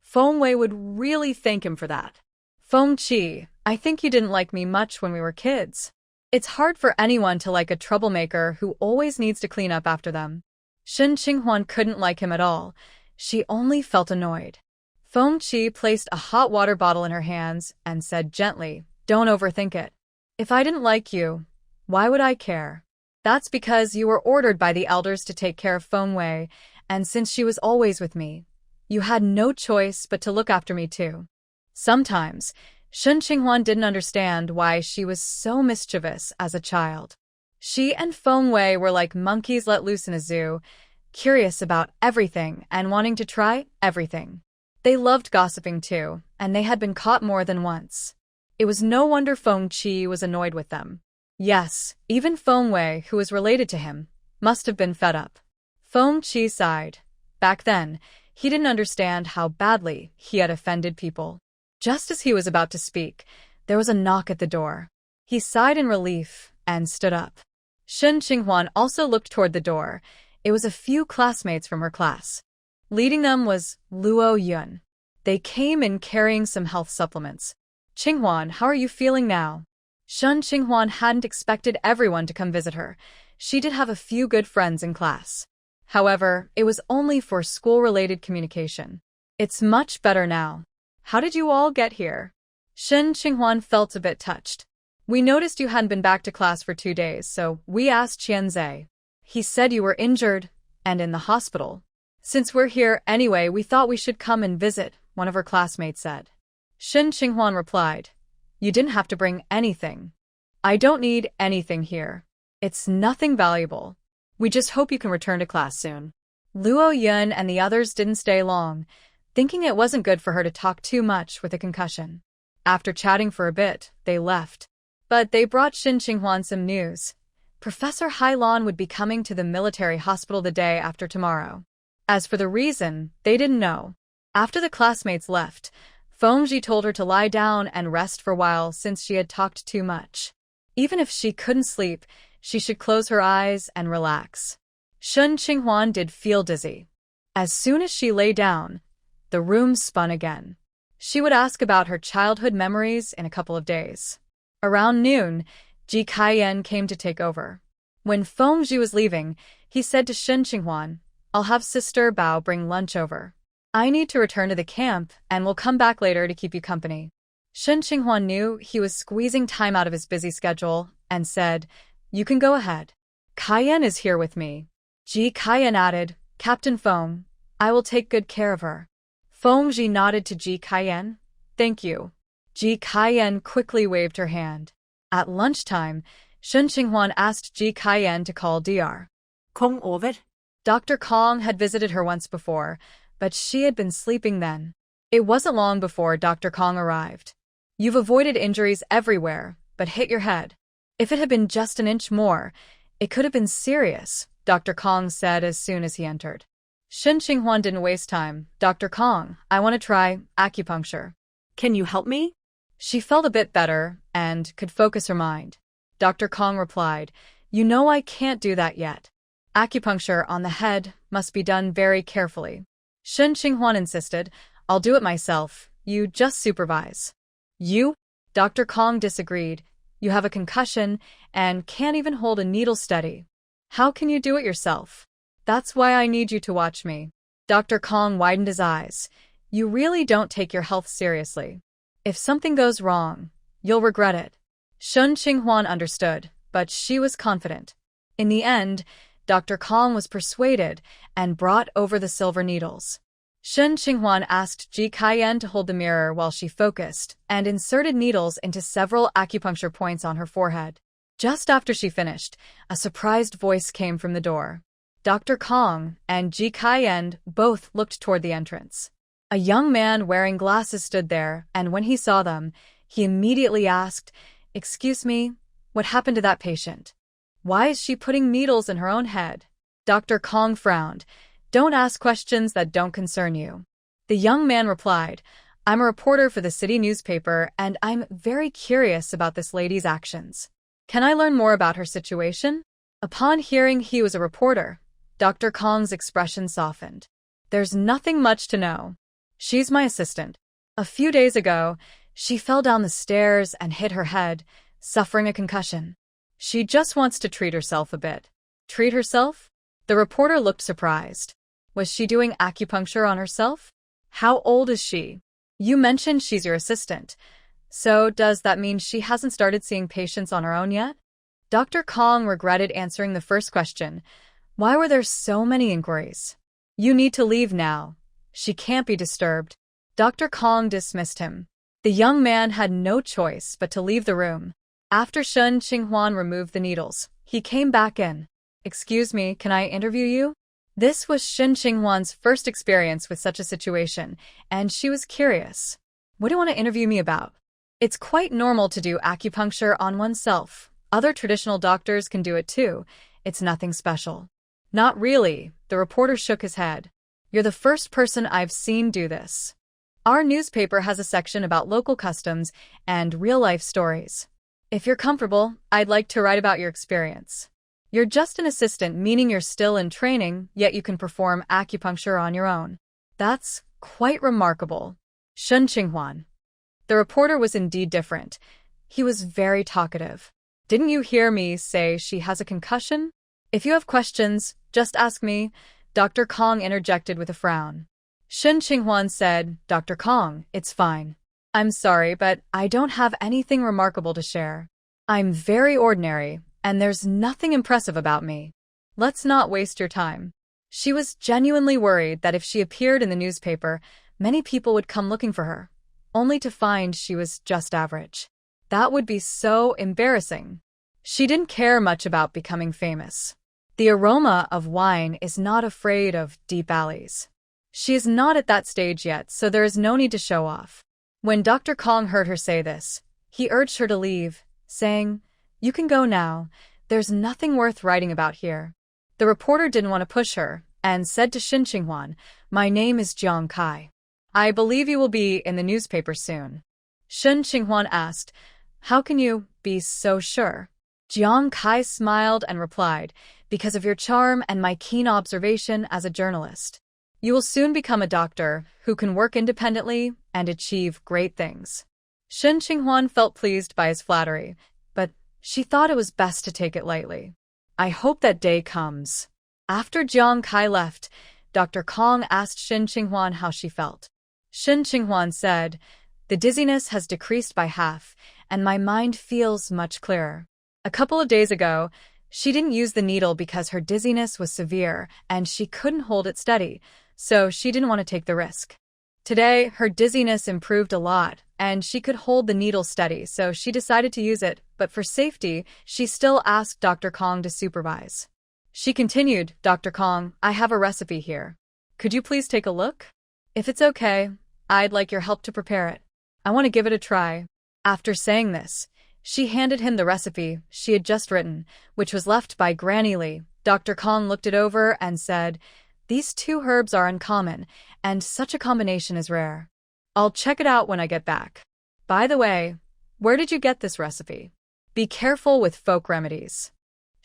Feng Wei would really thank him for that. Feng Qi, I think you didn't like me much when we were kids. It's hard for anyone to like a troublemaker who always needs to clean up after them. Shen Qinghuan couldn't like him at all. She only felt annoyed. Feng Qi placed a hot water bottle in her hands and said gently, don't overthink it. If I didn't like you, why would I care? That's because you were ordered by the elders to take care of Feng Wei, and since she was always with me, you had no choice but to look after me too. Sometimes, Shun Qinghuan didn't understand why she was so mischievous as a child. She and Feng Wei were like monkeys let loose in a zoo, curious about everything and wanting to try everything. They loved gossiping too, and they had been caught more than once. It was no wonder Feng Qi was annoyed with them. Yes, even Feng Wei, who was related to him, must have been fed up. Feng Qi sighed. Back then, he didn't understand how badly he had offended people. Just as he was about to speak, there was a knock at the door. He sighed in relief and stood up. Shun Qinghuan also looked toward the door. It was a few classmates from her class. Leading them was Luo Yun. They came in carrying some health supplements. Qinghuan, how are you feeling now? Shun Qinghuan hadn't expected everyone to come visit her. She did have a few good friends in class. However, it was only for school-related communication. It's much better now. How did you all get here? Shun Qinghuan felt a bit touched. We noticed you hadn't been back to class for 2 days, so we asked Qianzai. He said you were injured and in the hospital. Since we're here anyway, we thought we should come and visit, one of her classmates said. Shun Qinghuan replied, You didn't have to bring anything. I don't need anything here. It's nothing valuable. We just hope you can return to class soon. Luo Yun and the others didn't stay long, thinking it wasn't good for her to talk too much with a concussion. After chatting for a bit, they left. But they brought Shun Qinghuan some news. Professor Hailan would be coming to the military hospital the day after tomorrow. As for the reason, they didn't know. After the classmates left, Fengji told her to lie down and rest for a while since she had talked too much. Even if she couldn't sleep, she should close her eyes and relax. Shun Qinghuan did feel dizzy. As soon as she lay down, the room spun again. She would ask about her childhood memories in a couple of days. Around noon, Ji Kaiyan came to take over. When Fengji was leaving, he said to Shun Qinghuan, I'll have Sister Bao bring lunch over. I need to return to the camp and will come back later to keep you company. Shun Qinghuan knew he was squeezing time out of his busy schedule and said, You can go ahead. Kaiyan is here with me. Ji Kaiyan added, Captain Feng, I will take good care of her. Fengji nodded to Ji Kaiyan. Thank you. Ji Kaiyan quickly waved her hand. At lunchtime, Shun Qinghuan asked Ji Kaiyan to call Dr. Kong Ovid? Dr. Kong had visited her once before, but she had been sleeping then. It wasn't long before Dr. Kong arrived. You've avoided injuries everywhere, but hit your head. If it had been just an inch more, it could have been serious, Dr. Kong said as soon as he entered. Shun Qinghuan didn't waste time. Dr. Kong, I want to try acupuncture. Can you help me? She felt a bit better and could focus her mind. Dr. Kong replied, You know I can't do that yet. Acupuncture on the head must be done very carefully. Shun Qinghuan insisted, I'll do it myself. You just supervise. You? Dr. Kong disagreed. You have a concussion and can't even hold a needle steady. How can you do it yourself? That's why I need you to watch me. Dr. Kong widened his eyes. You really don't take your health seriously. If something goes wrong, you'll regret it. Shun Qinghuan understood, but she was confident. In the end, Dr. Kong was persuaded and brought over the silver needles. Shun Qinghuan asked Ji Kaiyan to hold the mirror while she focused and inserted needles into several acupuncture points on her forehead. Just after she finished, a surprised voice came from the door. Dr. Kong and Ji Kaiyan both looked toward the entrance. A young man wearing glasses stood there, and when he saw them, he immediately asked, Excuse me, what happened to that patient? Why is she putting needles in her own head? Dr. Kong frowned. Don't ask questions that don't concern you. The young man replied, I'm a reporter for the city newspaper, and I'm very curious about this lady's actions. Can I learn more about her situation? Upon hearing he was a reporter, Dr. Kong's expression softened. There's nothing much to know. She's my assistant. A few days ago, she fell down the stairs and hit her head, suffering a concussion. She just wants to treat herself a bit. Treat herself? The reporter looked surprised. Was she doing acupuncture on herself? How old is she? You mentioned she's your assistant. So does that mean she hasn't started seeing patients on her own yet? Dr. Kong regretted answering the first question. Why were there so many inquiries? You need to leave now. She can't be disturbed. Dr. Kong dismissed him. The young man had no choice but to leave the room. After Xie Yuan removed the needles, he came back in. "Excuse me, can I interview you?" This was Xie Yuan's first experience with such a situation, and she was curious. "What do you want to interview me about?" It's quite normal to do acupuncture on oneself. Other traditional doctors can do it too. It's nothing special. Not really, the reporter shook his head. You're the first person I've seen do this. Our newspaper has a section about local customs and real-life stories. If you're comfortable, I'd like to write about your experience. You're just an assistant, meaning you're still in training, yet you can perform acupuncture on your own. That's quite remarkable. Xie Yuan. The reporter was indeed different. He was very talkative. Didn't you hear me say she has a concussion? If you have questions, just ask me, Dr. Kong interjected with a frown. Xie Yuan said, "Dr. Kong, it's fine. I'm sorry, but I don't have anything remarkable to share. I'm very ordinary, and there's nothing impressive about me. Let's not waste your time." She was genuinely worried that if she appeared in the newspaper, many people would come looking for her, only to find she was just average. That would be so embarrassing. She didn't care much about becoming famous. The aroma of wine is not afraid of deep alleys. She is not at that stage yet, so there is no need to show off. When Dr. Kong heard her say this, he urged her to leave, saying, "You can go now. There's nothing worth writing about here." The reporter didn't want to push her, and said to Xie Yuan, "My name is Jiang Kai. I believe you will be in the newspaper soon." Xie Yuan asked, "How can you be so sure?" Jiang Kai smiled and replied, "Because of your charm and my keen observation as a journalist. You will soon become a doctor who can work independently and achieve great things." Xie Yuan felt pleased by his flattery, but she thought it was best to take it lightly. "I hope that day comes." After Jiang Kai left, Dr. Kong asked Xie Yuan how she felt. Xie Yuan said, "The dizziness has decreased by half, and my mind feels much clearer. A couple of days ago, she didn't use the needle because her dizziness was severe and she couldn't hold it steady, so she didn't want to take the risk. Today, her dizziness improved a lot, and she could hold the needle steady, so she decided to use it, but for safety, she still asked Dr. Kong to supervise." She continued, "Dr. Kong, I have a recipe here. Could you please take a look? If it's okay, I'd like your help to prepare it. I want to give it a try." After saying this, she handed him the recipe she had just written, which was left by Granny Lee. Dr. Kong looked it over and said, "These two herbs are uncommon, and such a combination is rare. I'll check it out when I get back. By the way, where did you get this recipe? Be careful with folk remedies."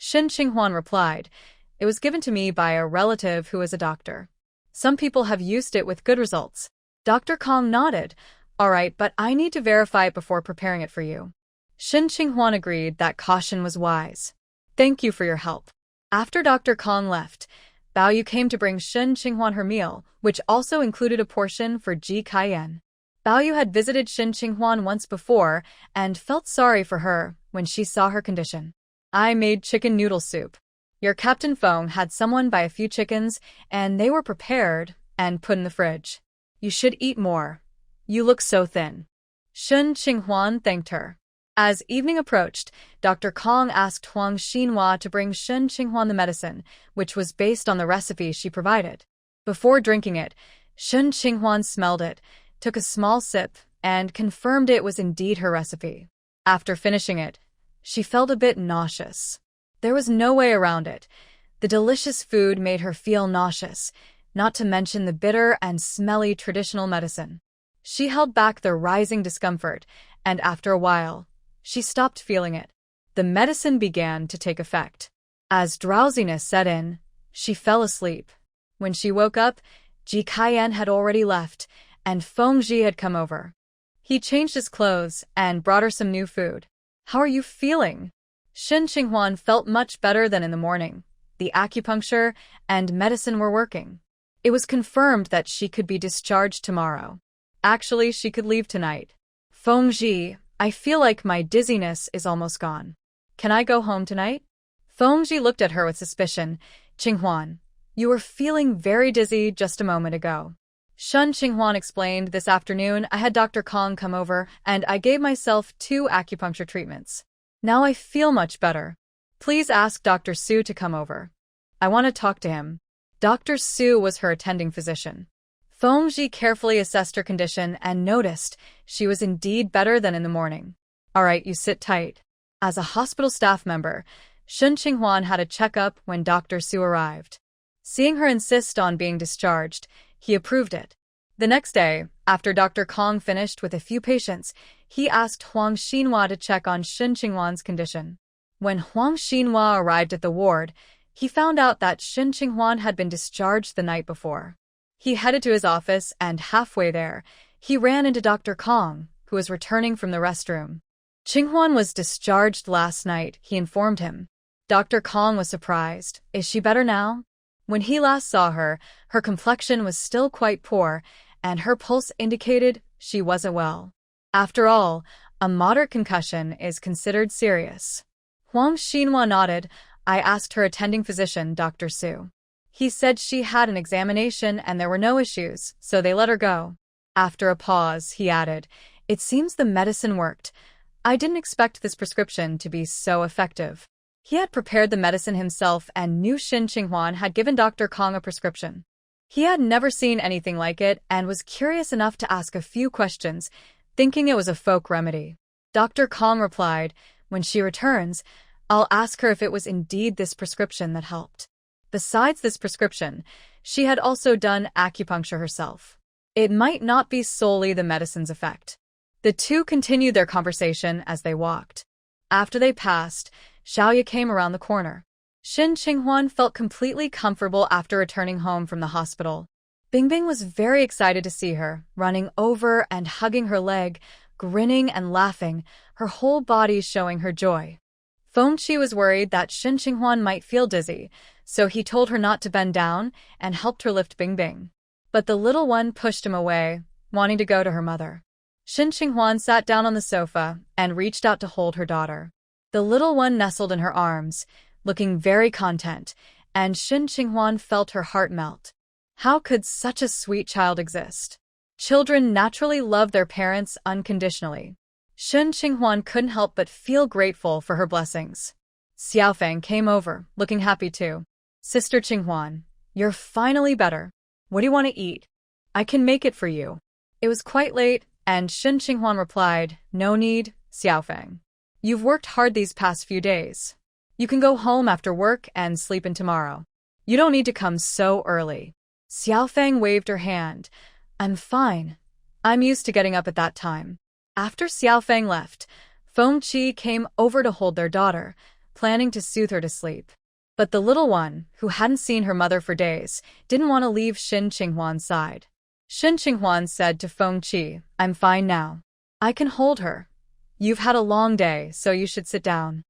Xie Yuan replied, "It was given to me by a relative who is a doctor. Some people have used it with good results." Dr. Kong nodded. "All right, but I need to verify it before preparing it for you." Xie Yuan agreed that caution was wise. "Thank you for your help." After Dr. Kong left, Bao Yu came to bring Xie Yuan her meal, which also included a portion for Ji Kaiyan. Bao Yu had visited Xie Yuan once before and felt sorry for her when she saw her condition. "I made chicken noodle soup. Your Captain Feng had someone buy a few chickens, and they were prepared and put in the fridge. You should eat more. You look so thin." Xie Yuan thanked her. As evening approached, Dr. Kong asked Huang Xinhua to bring Xie Yuan the medicine, which was based on the recipe she provided. Before drinking it, Xie Yuan smelled it, took a small sip, and confirmed it was indeed her recipe. After finishing it, she felt a bit nauseous. There was no way around it. The delicious food made her feel nauseous, not to mention the bitter and smelly traditional medicine. She held back the rising discomfort, and after a while, she stopped feeling it. The medicine began to take effect. As drowsiness set in, she fell asleep. When she woke up, Ji Kaiyan had already left, and Fengji had come over. He changed his clothes and brought her some new food. "How are you feeling?" Xie Yuan felt much better than in the morning. The acupuncture and medicine were working. It was confirmed that she could be discharged tomorrow. Actually, she could leave tonight. "Fengji, I feel like my dizziness is almost gone. Can I go home tonight?" Fengji looked at her with suspicion. "Qinghuan, you were feeling very dizzy just a moment ago." Shun Qinghuan explained, this afternoon I had Dr. Kong come over and I gave myself 2 acupuncture treatments. Now I feel much better. Please ask Dr. Su to come over. I want to talk to him. Dr. Su was her attending physician. Fengji carefully assessed her condition and noticed she was indeed better than in the morning. All right, you sit tight. As a hospital staff member, Shun Qinghuan had a checkup when Dr. Su arrived. Seeing her insist on being discharged, he approved it. The next day, after Dr. Kong finished with a few patients, he asked Huang Xinhua to check on Shun Qinghuan's condition. When Huang Xinhua arrived at the ward, he found out that Shun Qinghuan had been discharged the night before. He headed to his office and halfway there, he ran into Dr. Kong, who was returning from the restroom. Qinghuan was discharged last night, he informed him. Dr. Kong was surprised. Is she better now? When he last saw her, her complexion was still quite poor, and her pulse indicated she wasn't well. After all, a moderate concussion is considered serious. Huang Xinhua nodded. I asked her attending physician, Dr. Su. He said she had an examination and there were no issues, so they let her go. After a pause, he added, it seems the medicine worked. I didn't expect this prescription to be so effective. He had prepared the medicine himself and knew Shun Qinghuan had given Dr. Kong a prescription. He had never seen anything like it and was curious enough to ask a few questions, thinking it was a folk remedy. Dr. Kong replied, when she returns, I'll ask her if it was indeed this prescription that helped. Besides this prescription, she had also done acupuncture herself. It might not be solely the medicine's effect. The two continued their conversation as they walked. After they passed, Xiaoya came around the corner. Shun Qinghuan felt completely comfortable after returning home from the hospital. Bingbing was very excited to see her, running over and hugging her leg, grinning and laughing, her whole body showing her joy. Fengqi was worried that Shun Qinghuan might feel dizzy, so he told her not to bend down and helped her lift Bingbing. But the little one pushed him away, wanting to go to her mother. Shun Qinghuan sat down on the sofa and reached out to hold her daughter. The little one nestled in her arms, looking very content, and Shun Qinghuan felt her heart melt. How could such a sweet child exist? Children naturally love their parents unconditionally. Shun Qinghuan couldn't help but feel grateful for her blessings. Xiaofeng came over, looking happy too. Sister Qinghuan, you're finally better. What do you want to eat? I can make it for you. It was quite late, and Shun Qinghuan replied, no need, Xiaofeng. You've worked hard these past few days. You can go home after work and sleep in tomorrow. You don't need to come so early. Xiaofeng waved her hand. I'm fine. I'm used to getting up at that time. After Xiaofeng left, Fengqi came over to hold their daughter, planning to soothe her to sleep. But the little one, who hadn't seen her mother for days, didn't want to leave Shun Qinghuan's side. Shun Qinghuan said to Fengqi, I'm fine now. I can hold her. You've had a long day, so you should sit down.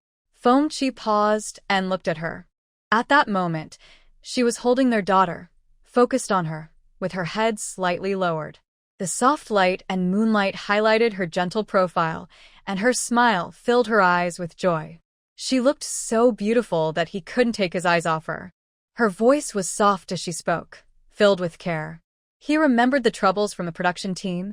Fengqi paused and looked at her. At that moment, she was holding their daughter, focused on her, with her head slightly lowered. The soft light and moonlight highlighted her gentle profile, and her smile filled her eyes with joy. She looked so beautiful that he couldn't take his eyes off her. Her voice was soft as she spoke, filled with care. He remembered the troubles from the production team,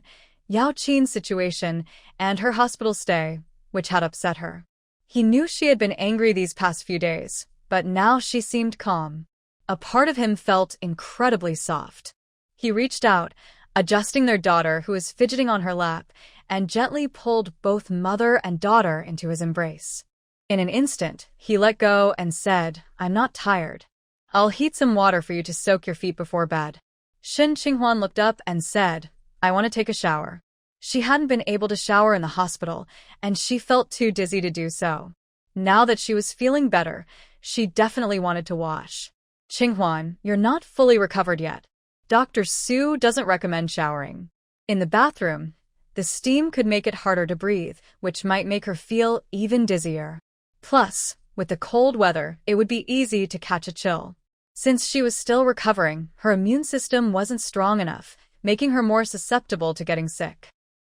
Yaoqin's situation, and her hospital stay, which had upset her. He knew she had been angry these past few days, but now she seemed calm. A part of him felt incredibly soft. He reached out, adjusting their daughter who was fidgeting on her lap, and gently pulled both mother and daughter into his embrace. In an instant, he let go and said, I'm not tired. I'll heat some water for you to soak your feet before bed. Shun Qinghuan looked up and said, I want to take a shower. She hadn't been able to shower in the hospital, and she felt too dizzy to do so. Now that she was feeling better, she definitely wanted to wash. Qinghuan, you're not fully recovered yet. Dr. Su doesn't recommend showering. In the bathroom, the steam could make it harder to breathe, which might make her feel even dizzier. Plus, with the cold weather, it would be easy to catch a chill. Since she was still recovering, her immune system wasn't strong enough, making her more susceptible to getting sick.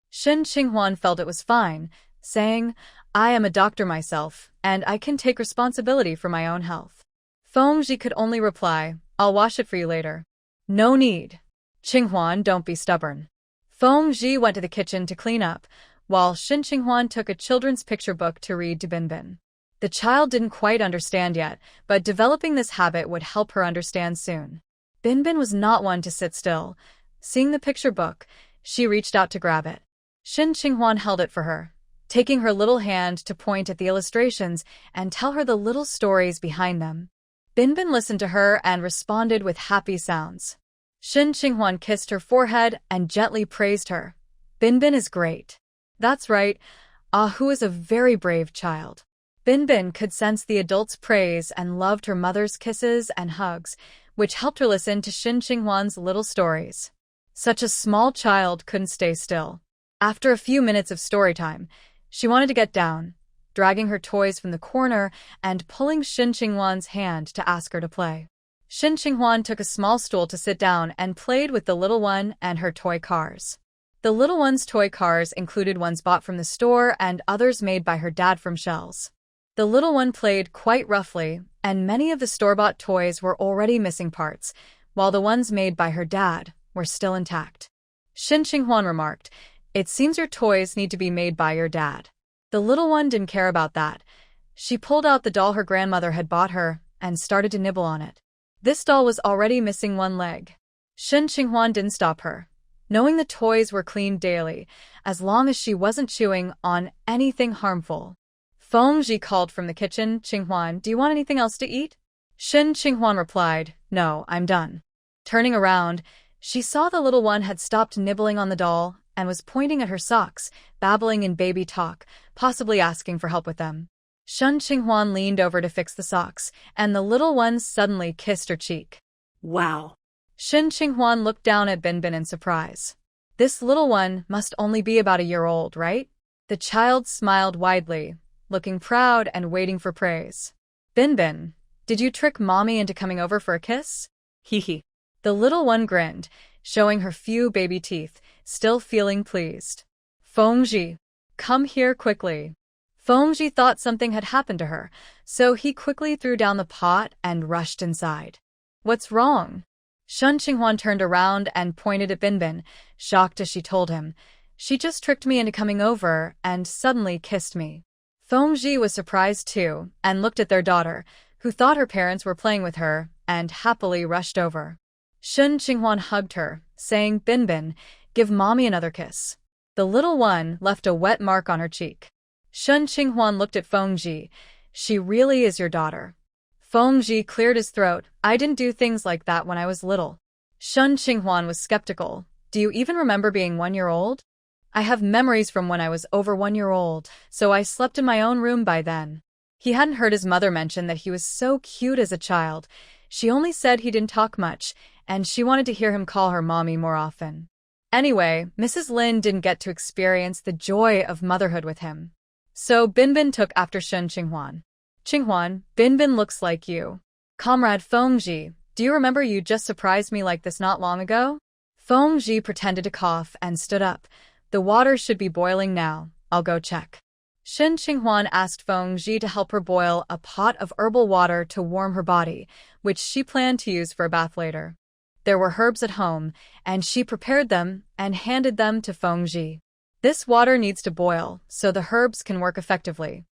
Shun Qinghuan felt it was fine, saying, I am a doctor myself, and I can take responsibility for my own health. Fengji could only reply, I'll wash it for you later. No need. Qinghuan, don't be stubborn. Fengji went to the kitchen to clean up, while Qinghuan took a children's picture book to read to Binbin. The child didn't quite understand yet, but developing this habit would help her understand soon. Binbin was not one to sit still. Seeing the picture book, she reached out to grab it. Qinghuan held it for her, taking her little hand to point at the illustrations and tell her the little stories behind them. Binbin listened to her and responded with happy sounds. Qinghuan kissed her forehead and gently praised her. Binbin is great. That's right, Hu is a very brave child. Binbin could sense the adult's praise and loved her mother's kisses and hugs, which helped her listen to Qinghuan's little stories. Such a small child couldn't stay still. After a few minutes of story time, she wanted to get down, dragging her toys from the corner and pulling Qinghuan's hand to ask her to play. Qinghuan took a small stool to sit down and played with the little one and her toy cars. The little one's toy cars included ones bought from the store and others made by her dad from shells. The little one played quite roughly, and many of the store-bought toys were already missing parts, while the ones made by her dad were still intact. Qinghuan remarked, "It seems your toys need to be made by your dad." The little one didn't care about that. She pulled out the doll her grandmother had bought her and started to nibble on it. This doll was already missing one leg. Qinghuan didn't stop her, knowing the toys were cleaned daily, as long as she wasn't chewing on anything harmful. Fengji called from the kitchen, "Qinghuan, do you want anything else to eat?" Qinghuan replied, "No, I'm done." Turning around, she saw the little one had stopped nibbling on the doll and was pointing at her socks, babbling in baby talk, possibly asking for help with them. Qinghuan leaned over to fix the socks, and the little one suddenly kissed her cheek. Wow. Qinghuan looked down at Binbin in surprise. This little one must only be about a year old, right? The child smiled widely, looking proud and waiting for praise. "Binbin, did you trick mommy into coming over for a kiss?" Hee. The little one grinned, showing her few baby teeth, still feeling pleased. "Fengji, come here quickly." Fengji thought something had happened to her, so he quickly threw down the pot and rushed inside. "What's wrong?" Qinghuan turned around and pointed at Binbin, shocked as she told him, "She just tricked me into coming over and suddenly kissed me." Fengji was surprised too and looked at their daughter, who thought her parents were playing with her, and happily rushed over. Qinghuan hugged her, saying, "Binbin, give mommy another kiss." The little one left a wet mark on her cheek. Qinghuan looked at Fengji. "She really is your daughter." Fengji cleared his throat. "I didn't do things like that when I was little." Qinghuan was skeptical. "Do you even remember being 1 year old?" "I have memories from when I was over 1 year old, so I slept in my own room by then." He hadn't heard his mother mention that he was so cute as a child. She only said he didn't talk much, and she wanted to hear him call her mommy more often. Anyway, Mrs. Lin didn't get to experience the joy of motherhood with him. So Binbin took after Qinghuan. "Qinghuan, Binbin looks like you." "Comrade Fengji, do you remember you just surprised me like this not long ago?" Fengji pretended to cough and stood up. "The water should be boiling now. I'll go check." Qinghuan asked Fengji to help her boil a pot of herbal water to warm her body, which she planned to use for a bath later. There were herbs at home, and she prepared them and handed them to Fengji. "This water needs to boil so the herbs can work effectively."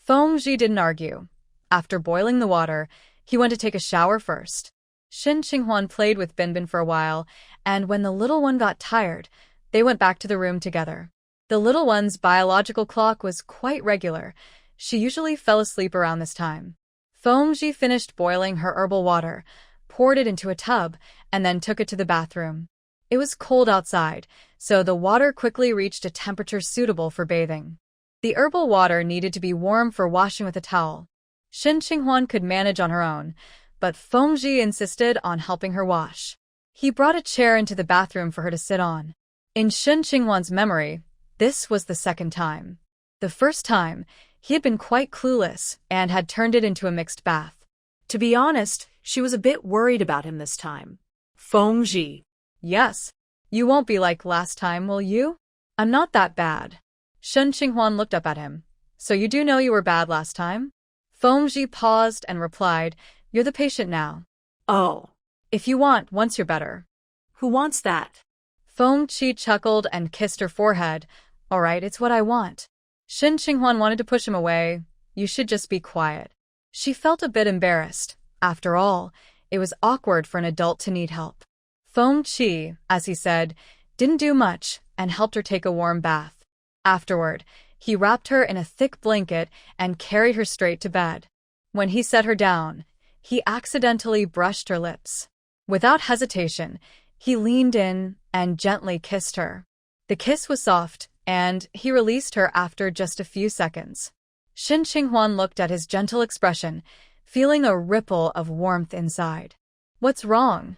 Fengji didn't argue. After boiling the water, he went to take a shower first. Qinghuan played with Binbin for a while, and when the little one got tired, they went back to the room together. The little one's biological clock was quite regular. She usually fell asleep around this time. Fengji finished boiling her herbal water, poured it into a tub, and then took it to the bathroom. It was cold outside, so the water quickly reached a temperature suitable for bathing. The herbal water needed to be warm for washing with a towel. Qinghuan could manage on her own, but Fengji insisted on helping her wash. He brought a chair into the bathroom for her to sit on. In Qinghuan's memory, this was the second time. The first time, he had been quite clueless and had turned it into a mixed bath. To be honest, she was a bit worried about him this time. Fengji. "Yes. You won't be like last time, will you?" "I'm not that bad." Qinghuan looked up at him. "So you do know you were bad last time?" Fengji paused and replied, "You're the patient now." "Oh. If you want, once you're better." Who wants that? Fengqi chuckled and kissed her forehead. All right, it's what I want. Shen Qinghuan wanted to push him away. You should just be quiet. She felt a bit embarrassed. After all, it was awkward for an adult to need help. Fengqi, as he said, didn't do much and helped her take a warm bath. Afterward, he wrapped her in a thick blanket and carried her straight to bed. When he set her down, he accidentally brushed her lips. Without hesitation, he leaned in and gently kissed her. The kiss was soft, and he released her after just a few seconds. Shen Qinghuan looked at his gentle expression, feeling a ripple of warmth inside. What's wrong?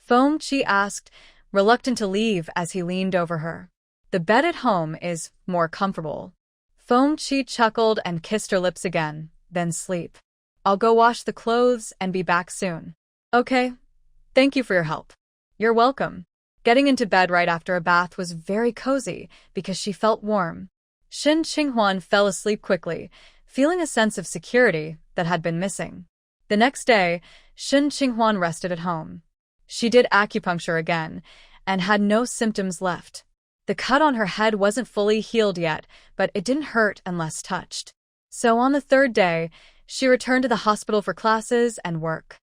Fengqi asked, reluctant to leave as he leaned over her. The bed at home is more comfortable. Fengqi chuckled and kissed her lips again, then sleep. I'll go wash the clothes and be back soon. Okay. Thank you for your help. You're welcome. Getting into bed right after a bath was very cozy because she felt warm. Shen Qinghuan fell asleep quickly, feeling a sense of security that had been missing. The next day, Shen Qinghuan rested at home. She did acupuncture again and had no symptoms left. The cut on her head wasn't fully healed yet, but it didn't hurt unless touched. So on the third day, she returned to the hospital for classes and work.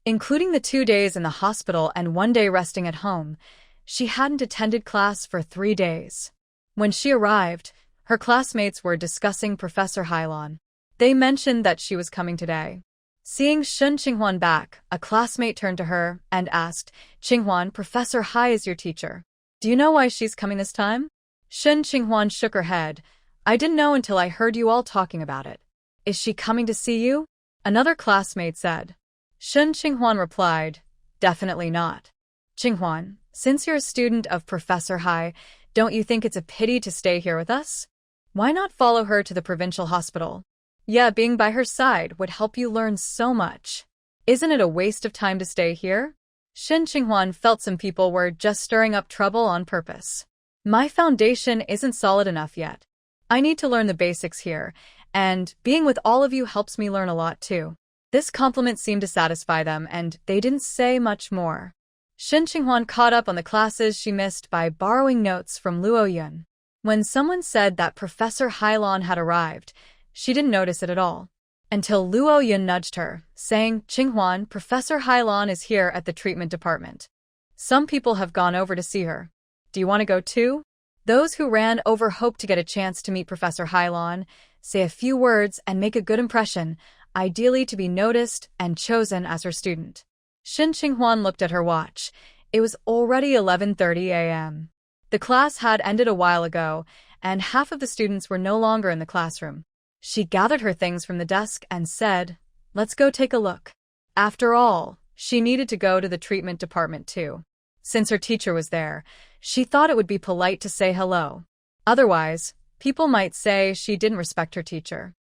Including the 2 days in the hospital and 1 day resting at home, she hadn't attended class for 3 days. When she arrived, her classmates were discussing Professor Hailan. They mentioned that she was coming today. Seeing Shen Qinghuan back, a classmate turned to her and asked, Qinghuan, Professor Hai is your teacher. Do you know why she's coming this time? Shen Qinghuan shook her head. I didn't know until I heard you all talking about it. Is she coming to see you? Another classmate said. Shen Qinghuan replied, Definitely not. Qinghuan, since you're a student of Professor Hai, don't you think it's a pity to stay here with us? Why not follow her to the provincial hospital? Yeah, being by her side would help you learn so much. Isn't it a waste of time to stay here? Shen Qinghuan felt some people were just stirring up trouble on purpose. My foundation isn't solid enough yet. I need to learn the basics here, and being with all of you helps me learn a lot too. This compliment seemed to satisfy them, and they didn't say much more. Shen Qinghuan caught up on the classes she missed by borrowing notes from Luo Yun. When someone said that Professor Hailan had arrived, she didn't notice it at all. Until Luo Yun nudged her, saying, Qinghuan, Professor Hailan is here at the treatment department. Some people have gone over to see her. Do you want to go too? Those who ran over hoped to get a chance to meet Professor Hailan, say a few words and make a good impression, ideally to be noticed and chosen as her student. Shen Qinghuan looked at her watch. It was already 11:30 a.m. The class had ended a while ago, and half of the students were no longer in the classroom. She gathered her things from the desk and said, Let's go take a look. After all, she needed to go to the treatment department too. Since her teacher was there, she thought it would be polite to say hello. Otherwise, people might say she didn't respect her teacher.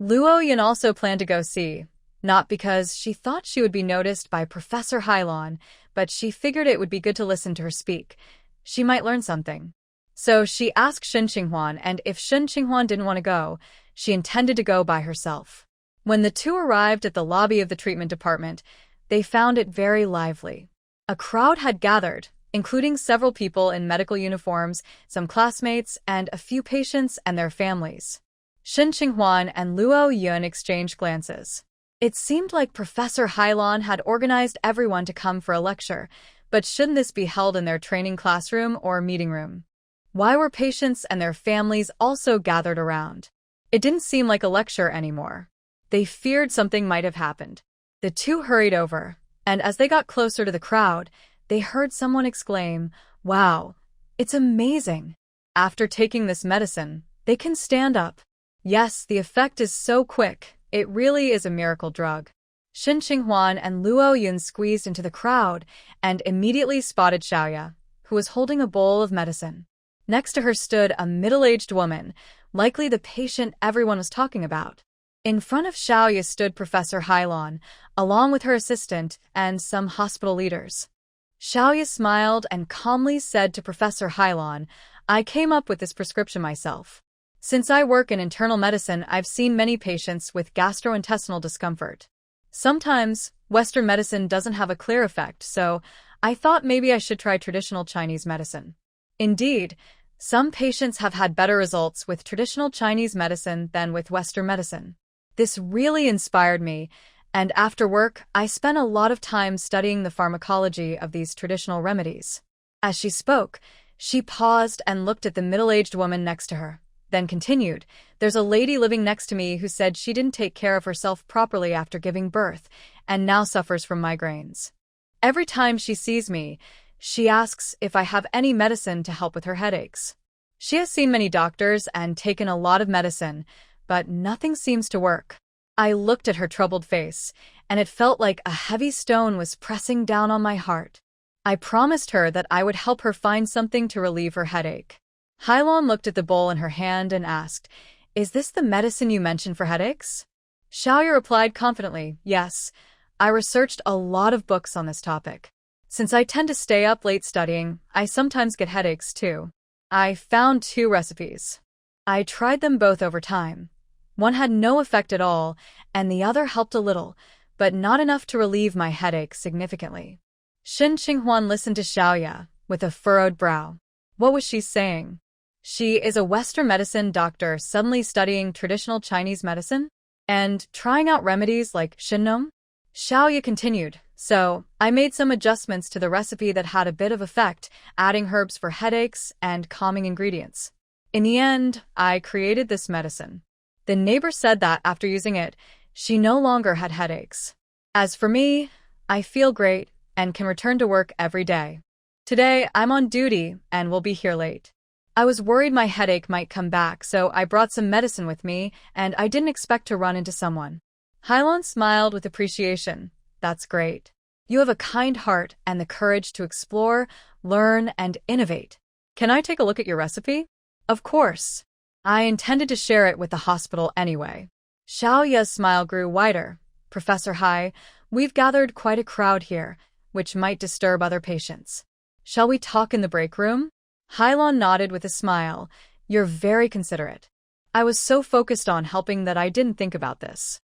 Luo Yun also planned to go see, not because she thought she would be noticed by Professor Hailan, but she figured it would be good to listen to her speak. She might learn something. So she asked Shen Qinghuan, and if Shen Qinghuan didn't want to go, she intended to go by herself. When the two arrived at the lobby of the treatment department, they found it very lively. A crowd had gathered, including several people in medical uniforms, some classmates, and a few patients and their families. Shen Qinghuan and Luo Yun exchanged glances. It seemed like Professor Hailan had organized everyone to come for a lecture, but shouldn't this be held in their training classroom or meeting room? Why were patients and their families also gathered around? It didn't seem like a lecture anymore. They feared something might have happened. The two hurried over, and as they got closer to the crowd, they heard someone exclaim, Wow, it's amazing. After taking this medicine, they can stand up. Yes, the effect is so quick. It really is a miracle drug. Shen Qinghuan and Luo Yun squeezed into the crowd and immediately spotted Shia, who was holding a bowl of medicine. Next to her stood a middle-aged woman, likely the patient everyone was talking about. In front of Shia stood Professor Hailan, along with her assistant and some hospital leaders. Shia smiled and calmly said to Professor Hailan, I came up with this prescription myself. Since I work in internal medicine, I've seen many patients with gastrointestinal discomfort. Sometimes, Western medicine doesn't have a clear effect, so I thought maybe I should try traditional Chinese medicine. Indeed, some patients have had better results with traditional Chinese medicine than with Western medicine. This really inspired me, and after work, I spent a lot of time studying the pharmacology of these traditional remedies. As she spoke, she paused and looked at the middle-aged woman next to her, then continued, "There's a lady living next to me who said she didn't take care of herself properly after giving birth, and now suffers from migraines. Every time she sees me, she asks if I have any medicine to help with her headaches. She has seen many doctors and taken a lot of medicine, but nothing seems to work." I looked at her troubled face, and it felt like a heavy stone was pressing down on my heart. I promised her that I would help her find something to relieve her headache. Hailon looked at the bowl in her hand and asked, "Is this the medicine you mentioned for headaches?" Shia replied confidently, "Yes. I researched a lot of books on this topic. Since I tend to stay up late studying, I sometimes get headaches too. I found 2 recipes. I tried them both over time. One had no effect at all, and the other helped a little, but not enough to relieve my headache significantly." Shen Qinghuan listened to Xiaoya with a furrowed brow. What was she saying? She is a Western medicine doctor suddenly studying traditional Chinese medicine? And trying out remedies like Shinnom? Xiaoya continued, "So, I made some adjustments to the recipe that had a bit of effect, adding herbs for headaches and calming ingredients. In the end, I created this medicine." The neighbor said that after using it, she no longer had headaches. "As for me, I feel great and can return to work every day. Today, I'm on duty and will be here late. I was worried my headache might come back, so I brought some medicine with me, and I didn't expect to run into someone." Hailon smiled with appreciation. "That's great. You have a kind heart and the courage to explore, learn, and innovate. Can I take a look at your recipe?" "Of course. I intended to share it with the hospital anyway." Xiaoya's smile grew wider. "Professor Hai, we've gathered quite a crowd here, which might disturb other patients. Shall we talk in the break room?" Hailon nodded with a smile. "You're very considerate. I was so focused on helping that I didn't think about this.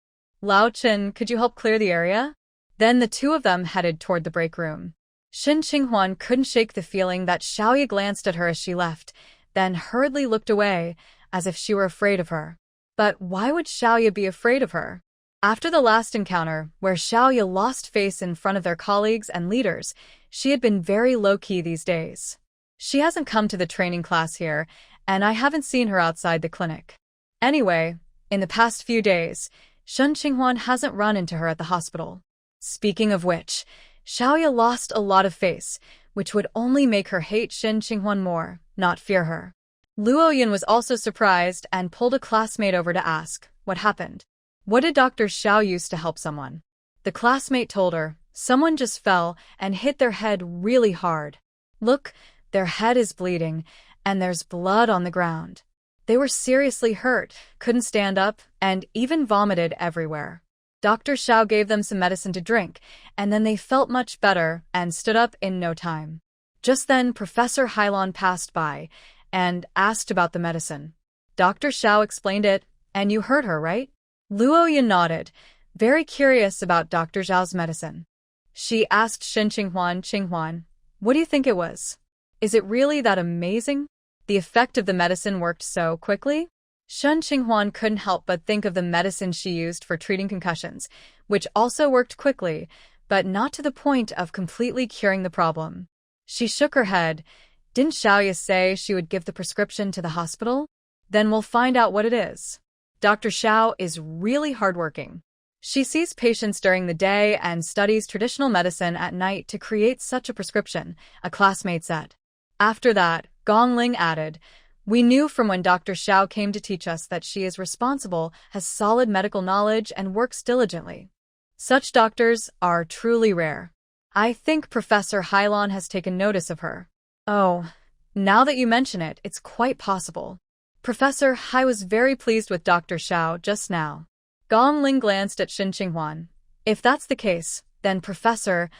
Lao Chen, could you help clear the area?" Then the 2 of them headed toward the break room. Shen Qinghuan couldn't shake the feeling that Xiaoya glanced at her as she left, then hurriedly looked away, as if she were afraid of her. But why would Xiaoya be afraid of her? After the last encounter, where Xiaoya lost face in front of their colleagues and leaders, she had been very low-key these days. She hasn't come to the training class here, and I haven't seen her outside the clinic. Anyway, in the past few days, Shen Qinghuan hasn't run into her at the hospital. Speaking of which, Xiaoya lost a lot of face, which would only make her hate Shen Qinghuan more, not fear her. Luo Yun was also surprised and pulled a classmate over to ask, "What happened? What did Dr. Xiao use to help someone?" The classmate told her, "Someone just fell and hit their head really hard. Look, their head is bleeding, and there's blood on the ground. They were seriously hurt, couldn't stand up, and even vomited everywhere. Dr. Xiao gave them some medicine to drink, and then they felt much better and stood up in no time." Just then, Professor Hailon passed by and asked about the medicine. Dr. Xiao explained it, and you heard her, right? Luo Yun nodded, very curious about Dr. Zhao's medicine. She asked Shen Qinghuan, "What do you think it was? Is it really that amazing? The effect of the medicine worked so quickly?" Shen Qinghuan couldn't help but think of the medicine she used for treating concussions, which also worked quickly, but not to the point of completely curing the problem. She shook her head. "Didn't Xiaoya say she would give the prescription to the hospital? Then we'll find out what it is. Dr. Xiao is really hardworking. She sees patients during the day and studies traditional medicine at night to create such a prescription," a classmate said. After that, Gong Ling added, "We knew from when Dr. Xiao came to teach us that she is responsible, has solid medical knowledge, and works diligently. Such doctors are truly rare. I think Professor Hailon has taken notice of her." "Oh, now that you mention it, it's quite possible. Professor Hai was very pleased with Dr. Xiao just now." Gong Ling glanced at Shen Qinghuan. "If that's the case, then Professor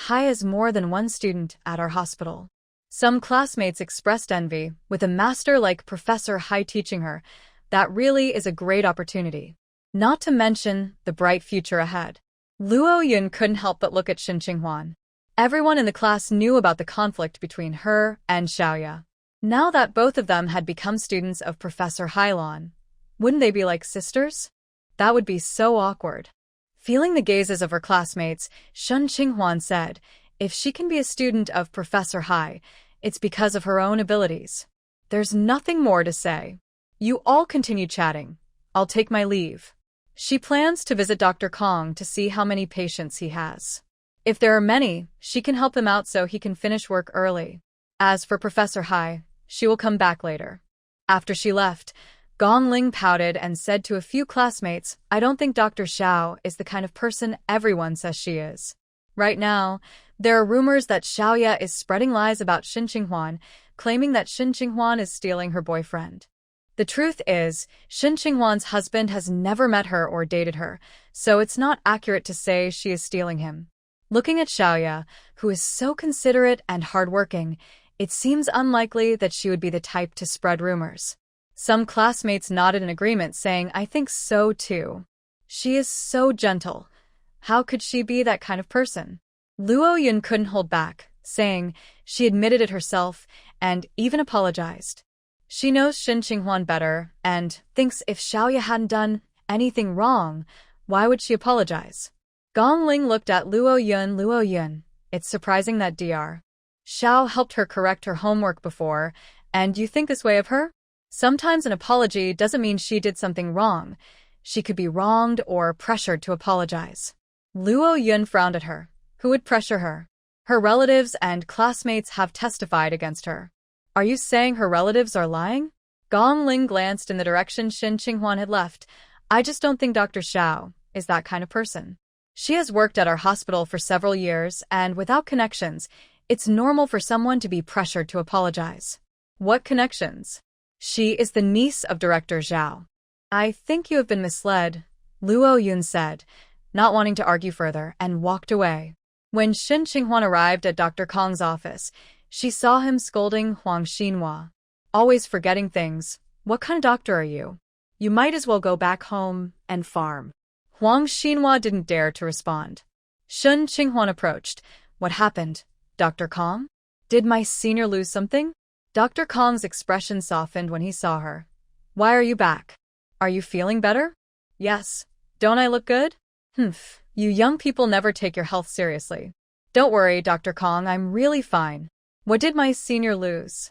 Hai has more than one student at our hospital." Some classmates expressed envy, with a master like Professor Hai teaching her. That really is a great opportunity. Not to mention the bright future ahead. Luo Yun couldn't help but look at Shen Qinghuan. Everyone in the class knew about the conflict between her and Xiaoya. Now that both of them had become students of Professor Hailan, wouldn't they be like sisters? That would be so awkward. Feeling the gazes of her classmates, Shun Qinghuan said, if she can be a student of Professor Hai, it's because of her own abilities. There's nothing more to say. You all continue chatting. I'll take my leave. She plans to visit Dr. Kong to see how many patients he has. If there are many, she can help him out so he can finish work early. As for Professor Hai, she will come back later. After she left, Gong Ling pouted and said to a few classmates, I don't think Dr. Xiao is the kind of person everyone says she is. Right now, there are rumors that Xiaoya is spreading lies about Xin Qinghuan, claiming that Xin Qinghuan is stealing her boyfriend. The truth is, Xin Qinghuan's husband has never met her or dated her, so it's not accurate to say she is stealing him. Looking at Xiaoya, who is so considerate and hardworking, it seems unlikely that she would be the type to spread rumors. Some classmates nodded in agreement, saying, I think so too. She is so gentle. How could she be that kind of person? Luo Yun couldn't hold back, saying she admitted it herself and even apologized. She knows Xin Qinghuan better and thinks if Xiaoya hadn't done anything wrong, why would she apologize? Gong Ling looked at Luo Yun, it's surprising that Dr. Xiao helped her correct her homework before, and you think this way of her? Sometimes an apology doesn't mean she did something wrong. She could be wronged or pressured to apologize. Luo Yun frowned at her. Who would pressure her? Her relatives and classmates have testified against her. Are you saying her relatives are lying? Gong Ling glanced in the direction Xin Qinghuan had left. I just don't think Dr. Xiao is that kind of person. She has worked at our hospital for several years, and without connections, it's normal for someone to be pressured to apologize. What connections? She is the niece of Director Zhao. I think you have been misled, Luo Yun said, not wanting to argue further, and walked away. When Xin Qinghuan arrived at Dr. Kong's office, she saw him scolding Huang Xinhua. Always forgetting things. What kind of doctor are you? You might as well go back home and farm. Huang Xinhua didn't dare to respond. Xin Qinghuan approached. What happened, Dr. Kong? Did my senior lose something? Dr. Kong's expression softened when he saw her. Why are you back? Are you feeling better? Yes. Don't I look good? You young people never take your health seriously. Don't worry, Dr. Kong, I'm really fine. What did my senior lose?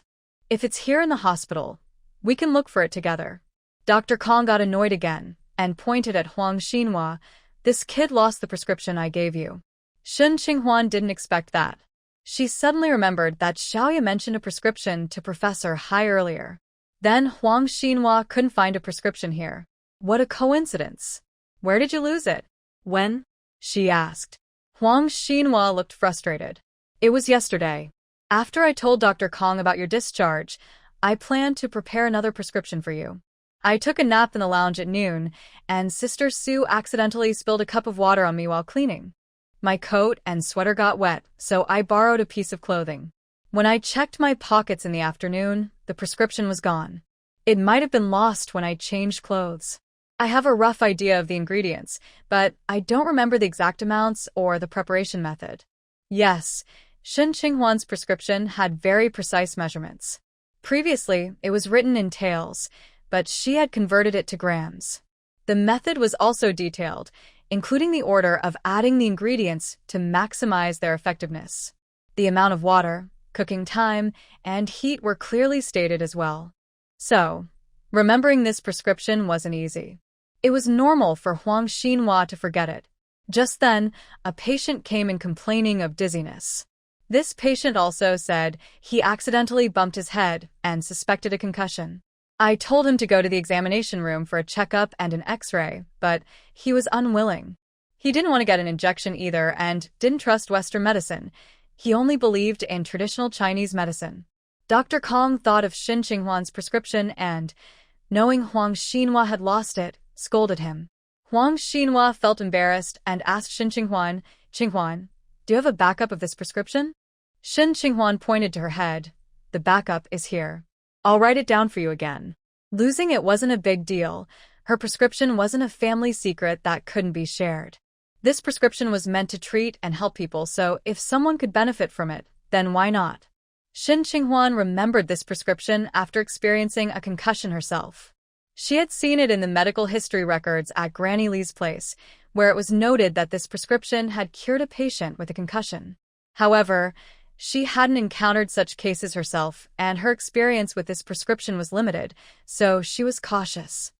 If it's here in the hospital, we can look for it together. Dr. Kong got annoyed again and pointed at Huang Xinhua. This kid lost the prescription I gave you. Xin Qinghuan didn't expect that. She suddenly remembered that Xiaoya mentioned a prescription to Professor Hai earlier. Then Huang Xinhua couldn't find a prescription here. What a coincidence. Where did you lose it? When? She asked. Huang Xinhua looked frustrated. It was yesterday. After I told Dr. Kong about your discharge, I planned to prepare another prescription for you. I took a nap in the lounge at noon, and Sister Sue accidentally spilled a cup of water on me while cleaning. My coat and sweater got wet, so I borrowed a piece of clothing. When I checked my pockets in the afternoon, the prescription was gone. It might have been lost when I changed clothes. I have a rough idea of the ingredients, but I don't remember the exact amounts or the preparation method. Yes, Xin Qinghuan's prescription had very precise measurements. Previously, it was written in taels, but she had converted it to grams. The method was also detailed, including the order of adding the ingredients to maximize their effectiveness. The amount of water, cooking time, and heat were clearly stated as well. So, remembering this prescription wasn't easy. It was normal for Huang Xinhua to forget it. Just then, a patient came in complaining of dizziness. This patient also said he accidentally bumped his head and suspected a concussion. I told him to go to the examination room for a checkup and an X-ray, but he was unwilling. He didn't want to get an injection either and didn't trust Western medicine. He only believed in traditional Chinese medicine. Dr. Kong thought of Xin Qinghuan's prescription and, knowing Huang Xinhua had lost it, scolded him. Huang Xinhua felt embarrassed and asked Xin Qinghuan, Qinghuan, do you have a backup of this prescription? Xin Qinghuan pointed to her head. The backup is here. I'll write it down for you again. Losing it wasn't a big deal. Her prescription wasn't a family secret that couldn't be shared. This prescription was meant to treat and help people, so if someone could benefit from it, then why not? Shen Qinghuan remembered this prescription after experiencing a concussion herself. She had seen it in the medical history records at Granny Li's place, where it was noted that this prescription had cured a patient with a concussion. However, she hadn't encountered such cases herself, and her experience with this prescription was limited, so she was cautious.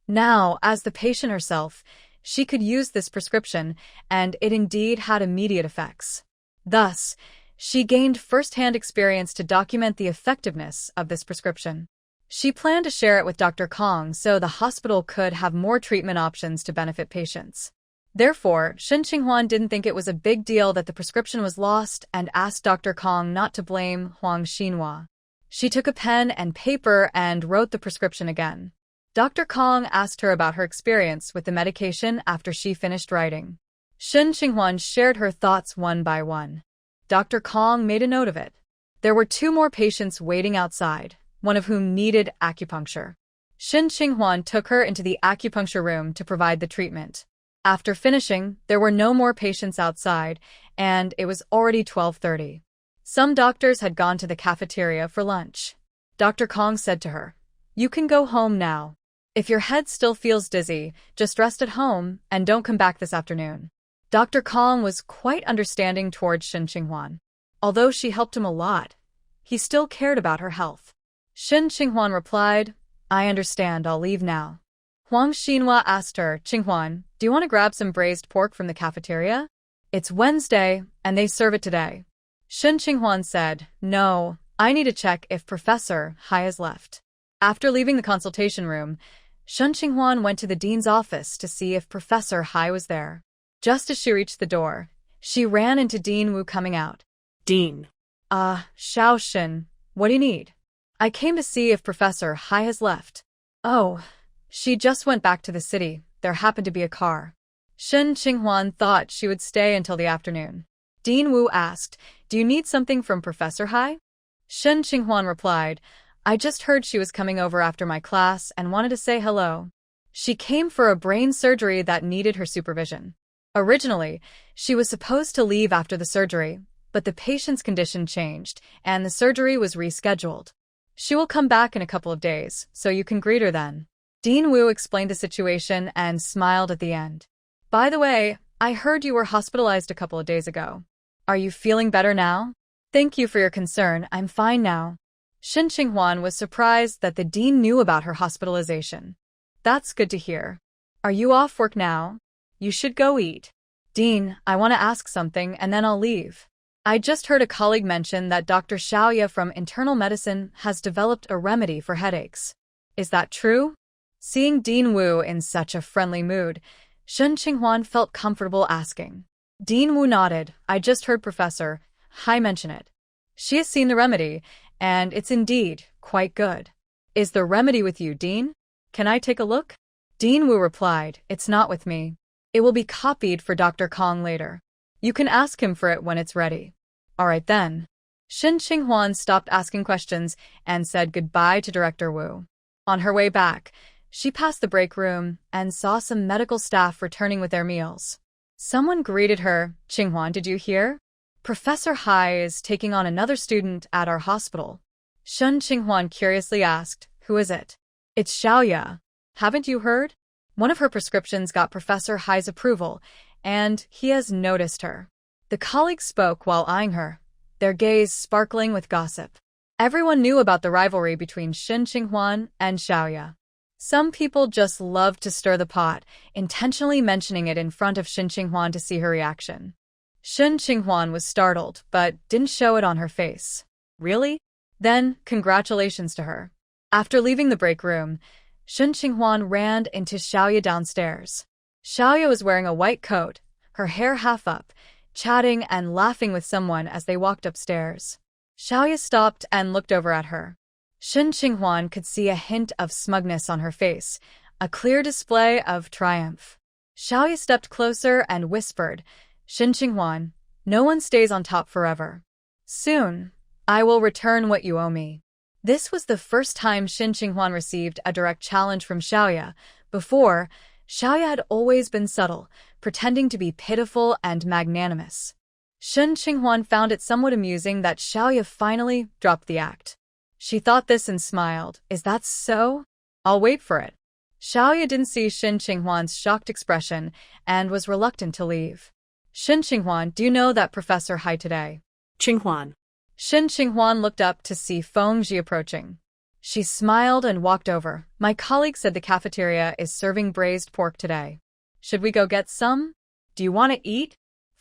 Now, as the patient herself, she could use this prescription, and it indeed had immediate effects. Thus, she gained first-hand experience to document the effectiveness of this prescription. She planned to share it with Dr. Kong so the hospital could have more treatment options to benefit patients. Therefore, Shen Qinghuan didn't think it was a big deal that the prescription was lost and asked Dr. Kong not to blame Huang Xinhua. She took a pen and paper and wrote the prescription again. Dr. Kong asked her about her experience with the medication after she finished writing. Shen Qinghuan shared her thoughts one by one. Dr. Kong made a note of it. There were 2 more patients waiting outside, one of whom needed acupuncture. Shen Qinghuan took her into the acupuncture room to provide the treatment. After finishing, there were no more patients outside, and it was already 12:30. Some doctors had gone to the cafeteria for lunch. Dr. Kong said to her, "You can go home now. If your head still feels dizzy, just rest at home and don't come back this afternoon." Dr. Kong was quite understanding towards Shen Qinghuan. Although she helped him a lot, he still cared about her health. Shen Qinghuan replied, "I understand, I'll leave now." Huang Xinhua asked her, "Qinghuan, do you want to grab some braised pork from the cafeteria? It's Wednesday, and they serve it today." Shen Qinghuan said, "No, I need to check if Professor Hai has left." After leaving the consultation room, Shen Qinghuan went to the dean's office to see if Professor Hai was there. Just as she reached the door, she ran into Dean Wu coming out. Dean. Xiao Shen, what do you need? I came to see if Professor Hai has left. Oh, she just went back to the city. There happened to be a car. Shen Qinghuan thought she would stay until the afternoon. Dean Wu asked, "Do you need something from Professor Hai?" Shen Qinghuan replied, "I just heard she was coming over after my class and wanted to say hello. She came for a brain surgery that needed her supervision. Originally, she was supposed to leave after the surgery, but the patient's condition changed, and the surgery was rescheduled. She will come back in a couple of days, so you can greet her then." Dean Wu explained the situation and smiled at the end. "By the way, I heard you were hospitalized a couple of days ago. Are you feeling better now?" "Thank you for your concern, I'm fine now." Shen Qinghuan was surprised that the dean knew about her hospitalization. "That's good to hear. Are you off work now? You should go eat." "Dean, I want to ask something and then I'll leave. I just heard a colleague mention that Dr. Xie from internal medicine has developed a remedy for headaches. Is that true?" Seeing Dean Wu in such a friendly mood, Shen Qinghuan felt comfortable asking. Dean Wu nodded. "I just heard Professor Hai mention it. She has seen the remedy, and it's indeed quite good. Is the remedy with you, Dean? Can I take a look?" Dean Wu replied, "It's not with me. It will be copied for Dr. Kong later. You can ask him for it when it's ready." "All right then." Shen Qinghuan stopped asking questions and said goodbye to Director Wu. On her way back, she passed the break room and saw some medical staff returning with their meals. Someone greeted her. "Qinghuan, did you hear? Professor Hai is taking on another student at our hospital." Shen Qinghuan curiously asked, "Who is it?" "It's Xia. Haven't you heard? One of her prescriptions got Professor Hai's approval, and he has noticed her." The colleagues spoke while eyeing her, their gaze sparkling with gossip. Everyone knew about the rivalry between Shen Qinghuan and Xia. Some people just loved to stir the pot, intentionally mentioning it in front of Shen Qinghuan to see her reaction. Shen Qinghuan was startled, but didn't show it on her face. "Really? Then, congratulations to her." After leaving the break room, Shen Qinghuan ran into Xia downstairs. Xia was wearing a white coat, her hair half up, chatting and laughing with someone as they walked upstairs. Xia stopped and looked over at her. Shen Qinghuan could see a hint of smugness on her face, a clear display of triumph. Xia stepped closer and whispered, "Shen Qinghuan, no one stays on top forever. Soon, I will return what you owe me." This was the first time Shen Qinghuan received a direct challenge from Xia. Before, Xiaoya had always been subtle, pretending to be pitiful and magnanimous. Shen Qinghuan found it somewhat amusing that Xiaoya finally dropped the act. She thought this and smiled. Is that so? I'll wait for it. Xiaoya didn't see Shen Qinghuan's shocked expression and was reluctant to leave. Shen Qinghuan, do you know that Professor Hai today? Qinghuan. Shen Qinghuan looked up to see Fengji approaching. She smiled and walked over. My colleague said the cafeteria is serving braised pork today. Should we go get some? Do you want to eat?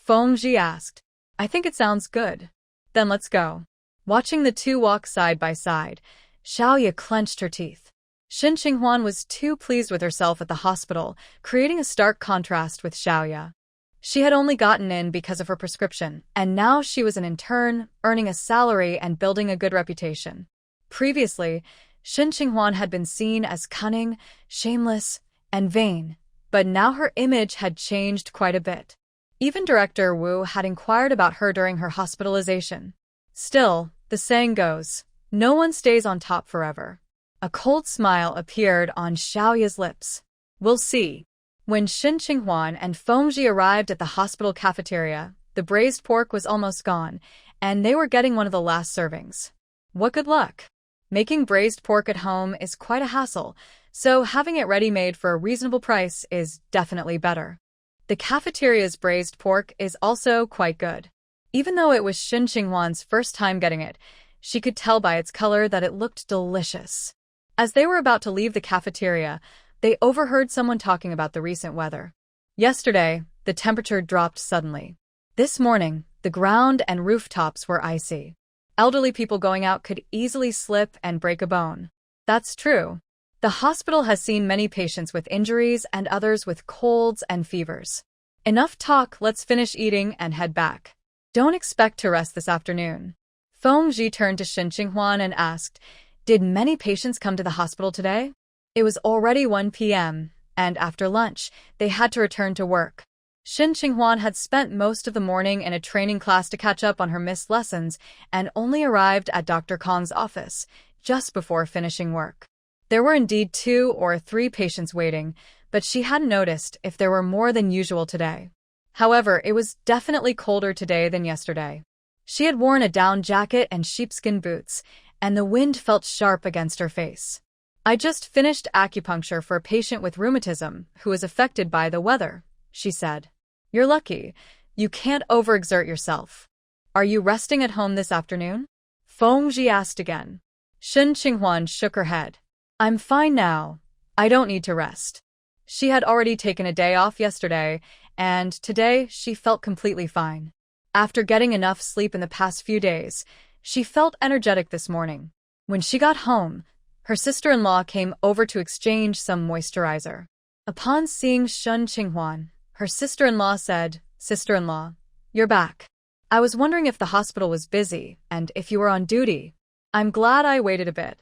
Fengji asked. I think it sounds good. Then let's go. Watching the two walk side by side, Xiaoya clenched her teeth. Shen Qinghuan was too pleased with herself at the hospital, creating a stark contrast with Xiaoya. She had only gotten in because of her prescription, and now she was an intern, earning a salary and building a good reputation. Previously, Shen Qinghuan had been seen as cunning, shameless, and vain, but now her image had changed quite a bit. Even Director Wu had inquired about her during her hospitalization. Still, the saying goes, no one stays on top forever. A cold smile appeared on Xiaoya's lips. We'll see. When Shen Qinghuan and Fengji arrived at the hospital cafeteria, the braised pork was almost gone, and they were getting one of the last servings. What good luck! Making braised pork at home is quite a hassle, so having it ready-made for a reasonable price is definitely better. The cafeteria's braised pork is also quite good. Even though it was Shen Qinghuan's first time getting it, she could tell by its color that it looked delicious. As they were about to leave the cafeteria, they overheard someone talking about the recent weather. Yesterday, the temperature dropped suddenly. This morning, the ground and rooftops were icy. Elderly people going out could easily slip and break a bone. That's true. The hospital has seen many patients with injuries and others with colds and fevers. Enough talk, let's finish eating and head back. Don't expect to rest this afternoon. Fengji turned to Shen Qinghuan and asked, did many patients come to the hospital today? It was already 1 p.m., and after lunch, they had to return to work. Shen Qinghuan had spent most of the morning in a training class to catch up on her missed lessons and only arrived at Dr. Kong's office just before finishing work. There were indeed 2 or 3 patients waiting, but she hadn't noticed if there were more than usual today. However, it was definitely colder today than yesterday. She had worn a down jacket and sheepskin boots, and the wind felt sharp against her face. I just finished acupuncture for a patient with rheumatism who is affected by the weather, she said. You're lucky. You can't overexert yourself. Are you resting at home this afternoon? Fengji asked again. Shen Qinghuan shook her head. I'm fine now. I don't need to rest. She had already taken a day off yesterday, and today she felt completely fine. After getting enough sleep in the past few days, she felt energetic this morning. When she got home, her sister-in-law came over to exchange some moisturizer. Upon seeing Shen Qinghuan, her sister-in-law said, Sister-in-law, you're back. I was wondering if the hospital was busy and if you were on duty. I'm glad I waited a bit.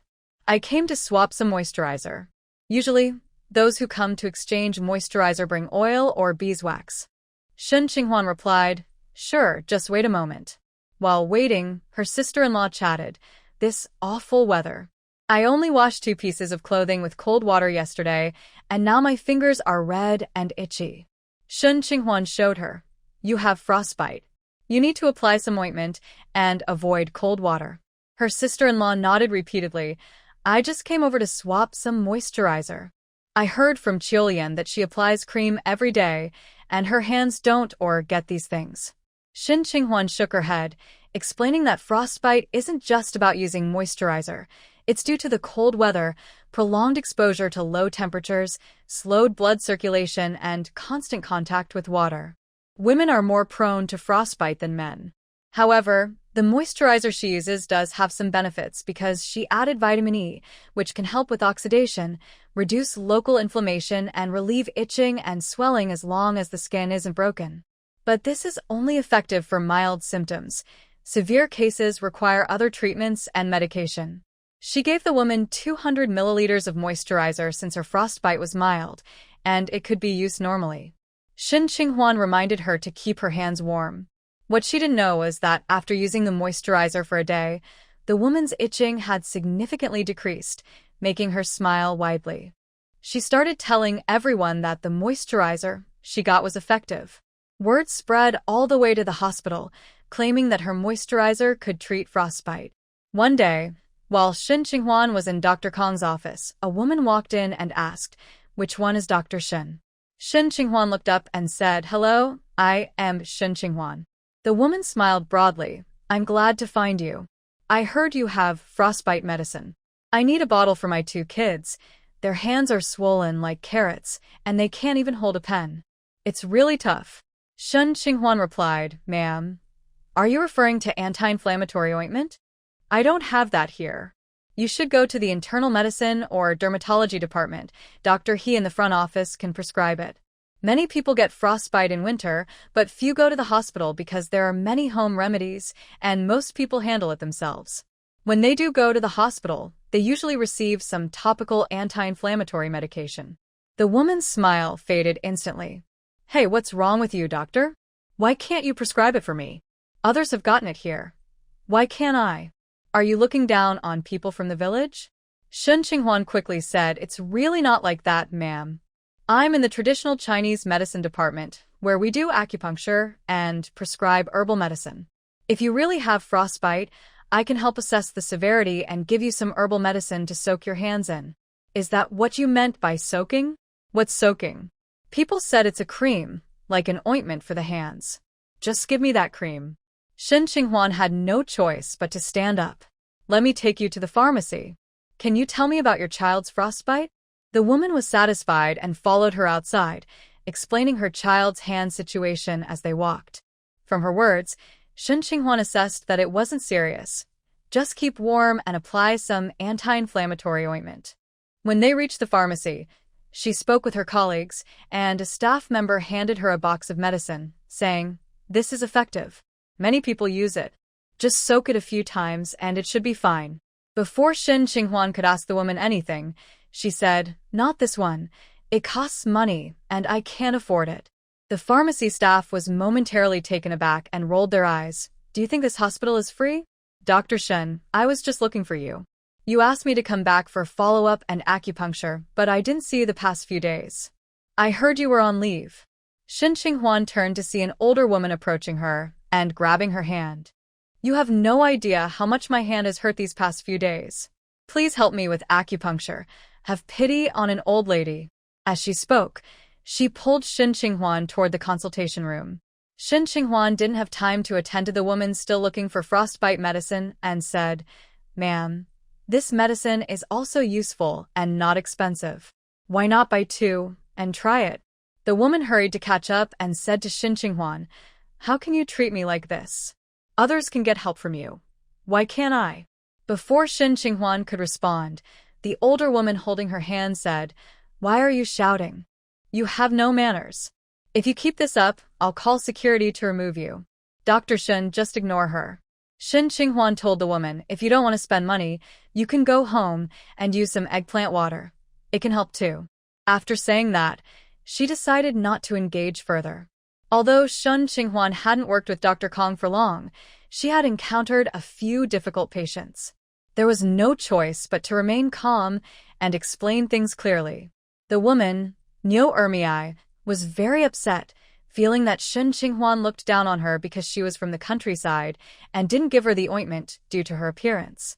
I came to swap some moisturizer. Usually, those who come to exchange moisturizer bring oil or beeswax. Shen Qinghuan replied, Sure, just wait a moment. While waiting, her sister-in-law chatted, This awful weather. I only washed 2 pieces of clothing with cold water yesterday, and now my fingers are red and itchy. Shen Qinghuan showed her. You have frostbite. You need to apply some ointment and avoid cold water. Her sister-in-law nodded repeatedly. I just came over to swap some moisturizer. I heard from Yaoqin that she applies cream every day, and her hands don't or get these things. Shen Qinghuan shook her head, explaining that frostbite isn't just about using moisturizer. It's due to the cold weather, prolonged exposure to low temperatures, slowed blood circulation, and constant contact with water. Women are more prone to frostbite than men. However, the moisturizer she uses does have some benefits because she added vitamin E, which can help with oxidation, reduce local inflammation, and relieve itching and swelling as long as the skin isn't broken. But this is only effective for mild symptoms. Severe cases require other treatments and medication. She gave the woman 200 milliliters of moisturizer since her frostbite was mild, and it could be used normally. Shen Qinghuan reminded her to keep her hands warm. What she didn't know was that after using the moisturizer for a day, the woman's itching had significantly decreased, making her smile widely. She started telling everyone that the moisturizer she got was effective. Word spread all the way to the hospital, claiming that her moisturizer could treat frostbite. One day, while Xie Yuan was in Dr. Kong's office, a woman walked in and asked, "Which one is Dr. Xie?" Xie Yuan looked up and said, "Hello, I am Xie Yuan." The woman smiled broadly. "I'm glad to find you. I heard you have frostbite medicine. I need a bottle for my 2 kids. Their hands are swollen like carrots, and they can't even hold a pen. It's really tough." Xie Yuan replied, "Ma'am, are you referring to anti-inflammatory ointment? I don't have that here. You should go to the internal medicine or dermatology department. Dr. He in the front office can prescribe it. Many people get frostbite in winter, but few go to the hospital because there are many home remedies, and most people handle it themselves. When they do go to the hospital, they usually receive some topical anti-inflammatory medication." The woman's smile faded instantly. "Hey, what's wrong with you, doctor? Why can't you prescribe it for me? Others have gotten it here. Why can't I? Are you looking down on people from the village?" Xie Yuan quickly said, "It's really not like that, ma'am. I'm in the traditional Chinese medicine department, where we do acupuncture and prescribe herbal medicine. If you really have frostbite, I can help assess the severity and give you some herbal medicine to soak your hands in." "Is that what you meant by soaking?" "What's soaking?" "People said it's a cream, like an ointment for the hands." "Just give me that cream." Xie Yuan had no choice but to stand up. "Let me take you to the pharmacy. Can you tell me about your child's frostbite?" The woman was satisfied and followed her outside, explaining her child's hand situation as they walked. From her words, Xie Yuan assessed that it wasn't serious. Just keep warm and apply some anti-inflammatory ointment. When they reached the pharmacy, she spoke with her colleagues, and a staff member handed her a box of medicine, saying, "This is effective. Many people use it. Just soak it a few times and it should be fine." Before Xie Yuan could ask the woman anything, she said, "Not this one. It costs money, and I can't afford it." The pharmacy staff was momentarily taken aback and rolled their eyes. "Do you think this hospital is free?" "Dr. Xie, I was just looking for you. You asked me to come back for follow-up and acupuncture, but I didn't see you the past few days. I heard you were on leave." Xie Yuan turned to see an older woman approaching her and grabbing her hand. "You have no idea how much my hand has hurt these past few days. Please help me with acupuncture. Have pity on an old lady." As she spoke, she pulled Xie Yuan toward the consultation room. Xie Yuan didn't have time to attend to the woman still looking for frostbite medicine and said, "Ma'am, this medicine is also useful and not expensive. Why not buy 2 and try it?" The woman hurried to catch up and said to Xie Yuan, "How can you treat me like this? Others can get help from you. Why can't I?" Before Xie Yuan could respond, the older woman holding her hand said, "Why are you shouting? You have no manners. If you keep this up, I'll call security to remove you." "Dr. Xie, just ignore her." Xie Yuan told the woman, "If you don't want to spend money, you can go home and use some eggplant water. It can help too." After saying that, she decided not to engage further. Although Xie Yuan hadn't worked with Dr. Kong for long, she had encountered a few difficult patients. There was no choice but to remain calm and explain things clearly. The woman, Yaoqin, was very upset, feeling that Xie Yuan looked down on her because she was from the countryside and didn't give her the ointment due to her appearance.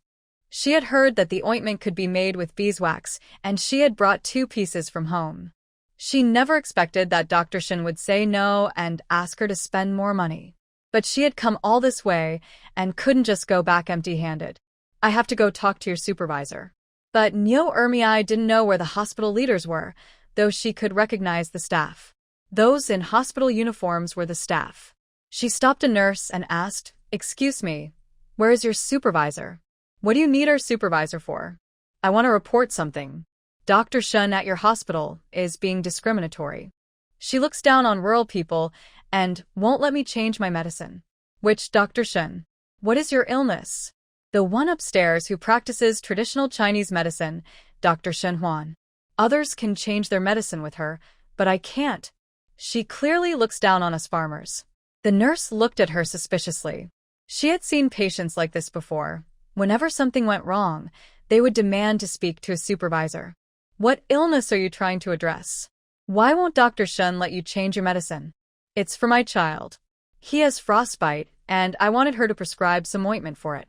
She had heard that the ointment could be made with beeswax, and she had brought 2 pieces from home. She never expected that Dr. Xie would say no and ask her to spend more money. But she had come all this way and couldn't just go back empty-handed. "I have to go talk to your supervisor." But Yaoqin didn't know where the hospital leaders were, though she could recognize the staff. Those in hospital uniforms were the staff. She stopped a nurse and asked, "Excuse me, where is your supervisor? What do you need our supervisor for?" "I want to report something. Dr. Xie at your hospital is being discriminatory. She looks down on rural people and won't let me change my medicine." "Which Dr. Xie? What is your illness?" "The one upstairs who practices traditional Chinese medicine, Dr. Xie Yuan. Others can change their medicine with her, but I can't. She clearly looks down on us farmers." The nurse looked at her suspiciously. She had seen patients like this before. Whenever something went wrong, they would demand to speak to a supervisor. What illness are you trying to address? Why won't Dr. Shun let you change your medicine? It's for my child. He has frostbite, and I wanted her to prescribe some ointment for it.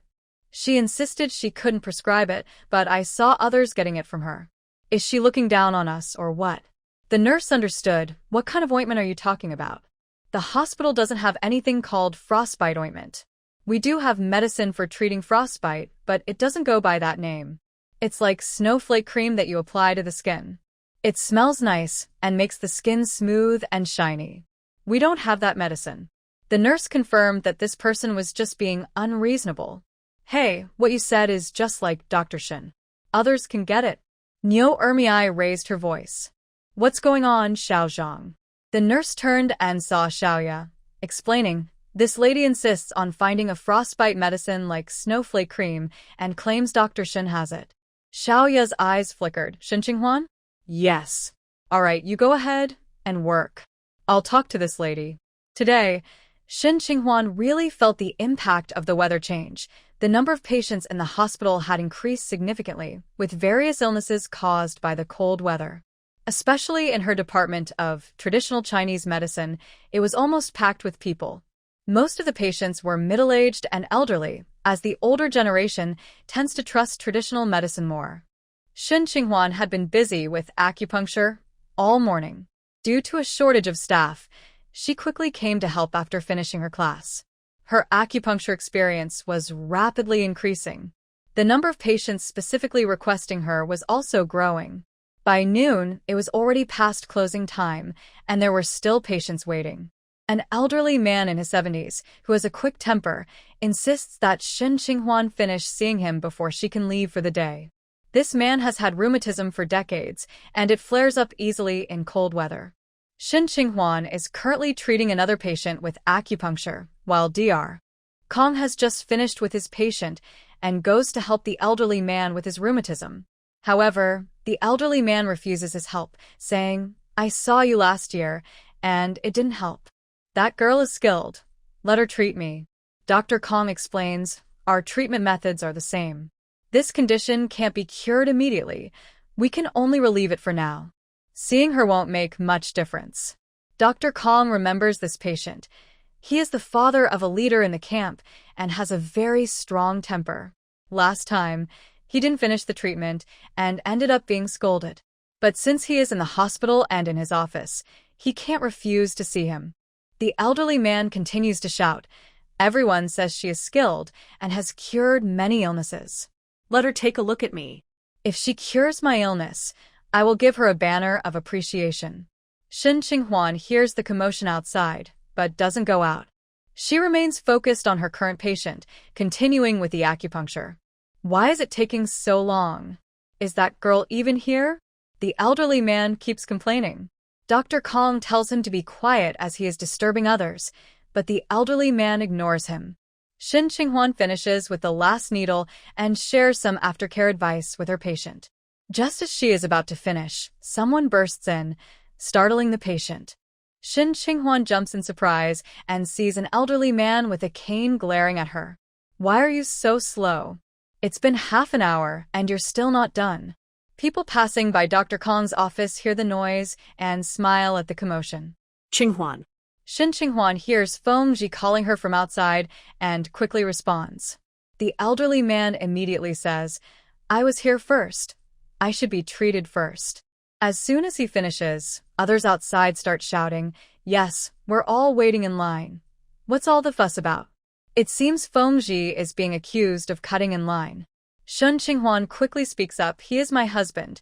She insisted she couldn't prescribe it, but I saw others getting it from her. Is she looking down on us, or what? The nurse understood. What kind of ointment are you talking about? The hospital doesn't have anything called frostbite ointment. We do have medicine for treating frostbite, but it doesn't go by that name. It's like snowflake cream that you apply to the skin. It smells nice and makes the skin smooth and shiny. We don't have that medicine. The nurse confirmed that this person was just being unreasonable. Hey, what you said is just like Dr. Shin. Others can get it. Nyo Ermiai raised her voice. What's going on, Xiaozhang? The nurse turned and saw Xiaoya, explaining, this lady insists on finding a frostbite medicine like snowflake cream and claims Dr. Shin has it. Xiaoya's eyes flickered. Shin Qinghuan? Yes. All right, you go ahead and work. I'll talk to this lady. Today, Shin Qinghuan really felt the impact of the weather change. The number of patients in the hospital had increased significantly, with various illnesses caused by the cold weather. Especially in her department of traditional Chinese medicine, it was almost packed with people. Most of the patients were middle-aged and elderly, as the older generation tends to trust traditional medicine more. Shin Qinghuan had been busy with acupuncture all morning. Due to a shortage of staff, she quickly came to help after finishing her class. Her acupuncture experience was rapidly increasing. The number of patients specifically requesting her was also growing. By noon, it was already past closing time, and there were still patients waiting. An elderly man in his 70s, who has a quick temper, insists that Shin Qinghuan finish seeing him before she can leave for the day. This man has had rheumatism for decades, and it flares up easily in cold weather. Shin Qinghuan is currently treating another patient with acupuncture, while Dr. Kong has just finished with his patient and goes to help the elderly man with his rheumatism. However, the elderly man refuses his help, saying, I saw you last year, and it didn't help. That girl is skilled. Let her treat me. Dr. Kong explains, our treatment methods are the same. This condition can't be cured immediately. We can only relieve it for now. Seeing her won't make much difference. Dr. Kong remembers this patient. He is the father of a leader in the camp and has a very strong temper. Last time, he didn't finish the treatment and ended up being scolded. But since he is in the hospital and in his office, he can't refuse to see him. The elderly man continues to shout. Everyone says she is skilled and has cured many illnesses. Let her take a look at me. If she cures my illness, I will give her a banner of appreciation. Shin Qinghuan hears the commotion outside, but doesn't go out. She remains focused on her current patient, continuing with the acupuncture. Why is it taking so long? Is that girl even here? The elderly man keeps complaining. Dr. Kong tells him to be quiet as he is disturbing others, but the elderly man ignores him. Shin Qinghuan finishes with the last needle and shares some aftercare advice with her patient. Just as she is about to finish, someone bursts in, startling the patient. Shin Qinghuan jumps in surprise and sees an elderly man with a cane glaring at her. Why are you so slow? It's been half an hour and you're still not done. People passing by Dr. Kong's office hear the noise and smile at the commotion. Qinghuan. Shin Qinghuan hears Fengji calling her from outside and quickly responds. The elderly man immediately says, I was here first. I should be treated first. As soon as he finishes, others outside start shouting, yes, we're all waiting in line. What's all the fuss about? It seems Fengji is being accused of cutting in line. Shin Qinghuan quickly speaks up, he is my husband.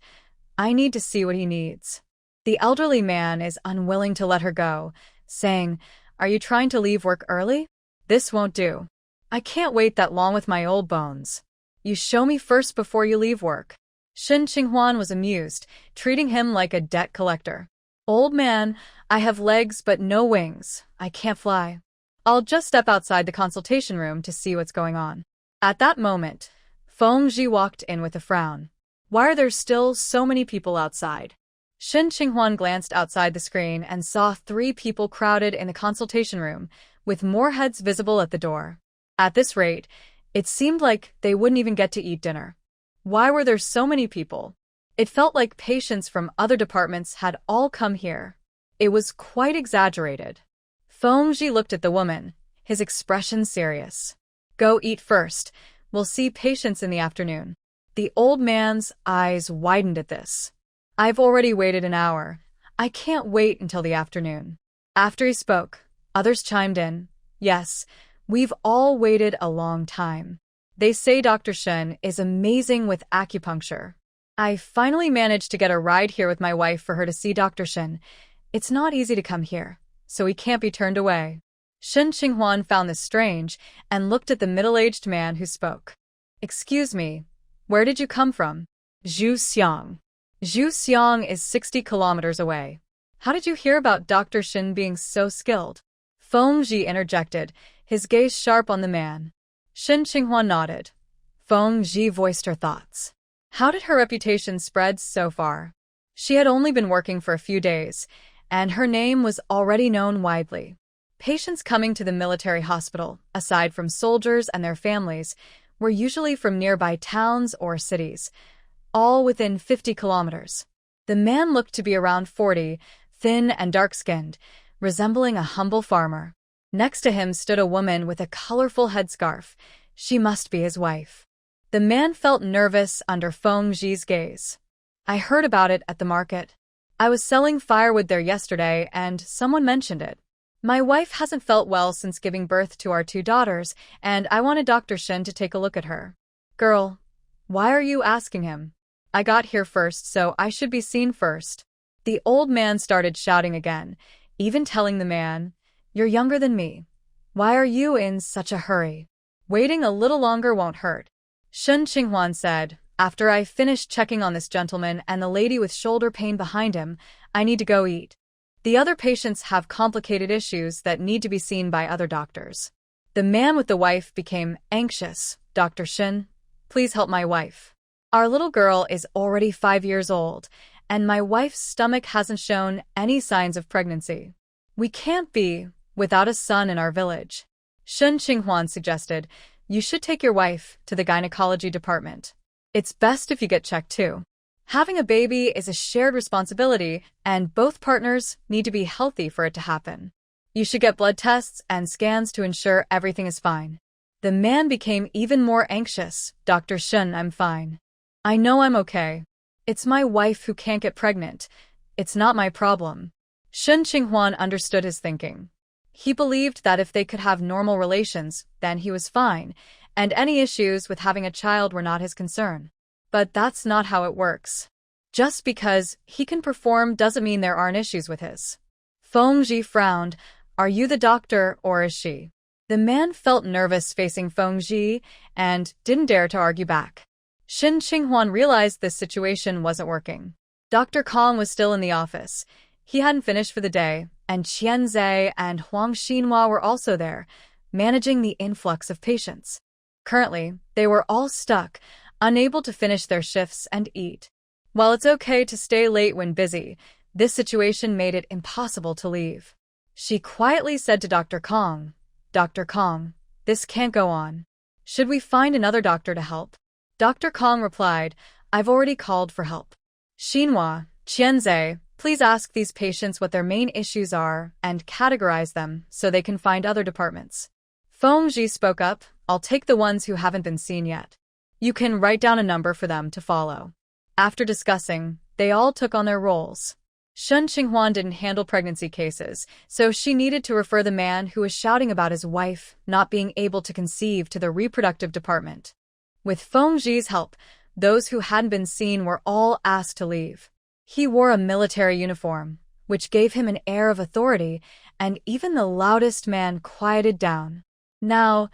I need to see what he needs. The elderly man is unwilling to let her go, saying, are you trying to leave work early? This won't do. I can't wait that long with my old bones. You show me first before you leave work. Shin Qinghuan was amused, treating him like a debt collector. Old man, I have legs but no wings. I can't fly. I'll just step outside the consultation room to see what's going on. At that moment, Fengji walked in with a frown. Why are there still so many people outside? Shin Qinghuan glanced outside the screen and saw 3 people crowded in the consultation room, with more heads visible at the door. At this rate, it seemed like they wouldn't even get to eat dinner. Why were there so many people? It felt like patients from other departments had all come here. It was quite exaggerated. Fengji looked at the woman, his expression serious. Go eat first. We'll see patients in the afternoon. The old man's eyes widened at this. I've already waited an hour. I can't wait until the afternoon. After he spoke, others chimed in. Yes, we've all waited a long time. They say Dr. Shen is amazing with acupuncture. I finally managed to get a ride here with my wife for her to see Dr. Shen. It's not easy to come here, so he can't be turned away. Shen Qinghuan found this strange and looked at the middle-aged man who spoke. Excuse me, where did you come from? Zhu Xiang. Zhu Xiang is 60 kilometers away. How did you hear about Dr. Shen being so skilled? Fengji interjected, his gaze sharp on the man. Shen Qinghuan nodded. Fengji voiced her thoughts. How did her reputation spread so far? She had only been working for a few days, and her name was already known widely. Patients coming to the military hospital, aside from soldiers and their families, were usually from nearby towns or cities, all within 50 kilometers. The man looked to be around 40, thin and dark-skinned, resembling a humble farmer. Next to him stood a woman with a colorful headscarf. She must be his wife. The man felt nervous under Fengji's gaze. I heard about it at the market. I was selling firewood there yesterday and someone mentioned it. My wife hasn't felt well since giving birth to our 2 daughters, and I wanted Dr. Shen to take a look at her. Girl, why are you asking him? I got here first, so I should be seen first. The old man started shouting again, even telling the man, You're younger than me. Why are you in such a hurry? Waiting a little longer won't hurt. Shen Qinghuan said, After I finish checking on this gentleman and the lady with shoulder pain behind him, I need to go eat. The other patients have complicated issues that need to be seen by other doctors. The man with the wife became anxious. Dr. Shen, please help my wife. Our little girl is already 5 years old, and my wife's stomach hasn't shown any signs of pregnancy. We can't be without a son in our village. Shen Qinghuan suggested, You should take your wife to the gynecology department. It's best if you get checked too. Having a baby is a shared responsibility, and both partners need to be healthy for it to happen. You should get blood tests and scans to ensure everything is fine. The man became even more anxious. Dr. Shen, I'm fine. I know I'm okay. It's my wife who can't get pregnant. It's not my problem. Shen Qinghuan understood his thinking. He believed that if they could have normal relations, then he was fine, and any issues with having a child were not his concern. But that's not how it works. Just because he can perform doesn't mean there aren't issues with his. Fengji frowned. Are you the doctor or is she? The man felt nervous facing Fengji and didn't dare to argue back. Shen Qinghuan realized this situation wasn't working. Dr. Kong was still in the office. He hadn't finished for the day, and Qianzhe and Huang Xinhua were also there, managing the influx of patients. Currently, they were all stuck, unable to finish their shifts and eat. While it's okay to stay late when busy, this situation made it impossible to leave. She quietly said to Dr. Kong, Dr. Kong, this can't go on. Should we find another doctor to help? Dr. Kong replied, I've already called for help. Xinhua, Qianzhe, please ask these patients what their main issues are and categorize them so they can find other departments. Fengji spoke up, I'll take the ones who haven't been seen yet. You can write down a number for them to follow. After discussing, they all took on their roles. Shen Qinghuan didn't handle pregnancy cases, so she needed to refer the man who was shouting about his wife not being able to conceive to the reproductive department. With Fengji's help, those who hadn't been seen were all asked to leave. He wore a military uniform, which gave him an air of authority, and even the loudest man quieted down. Now,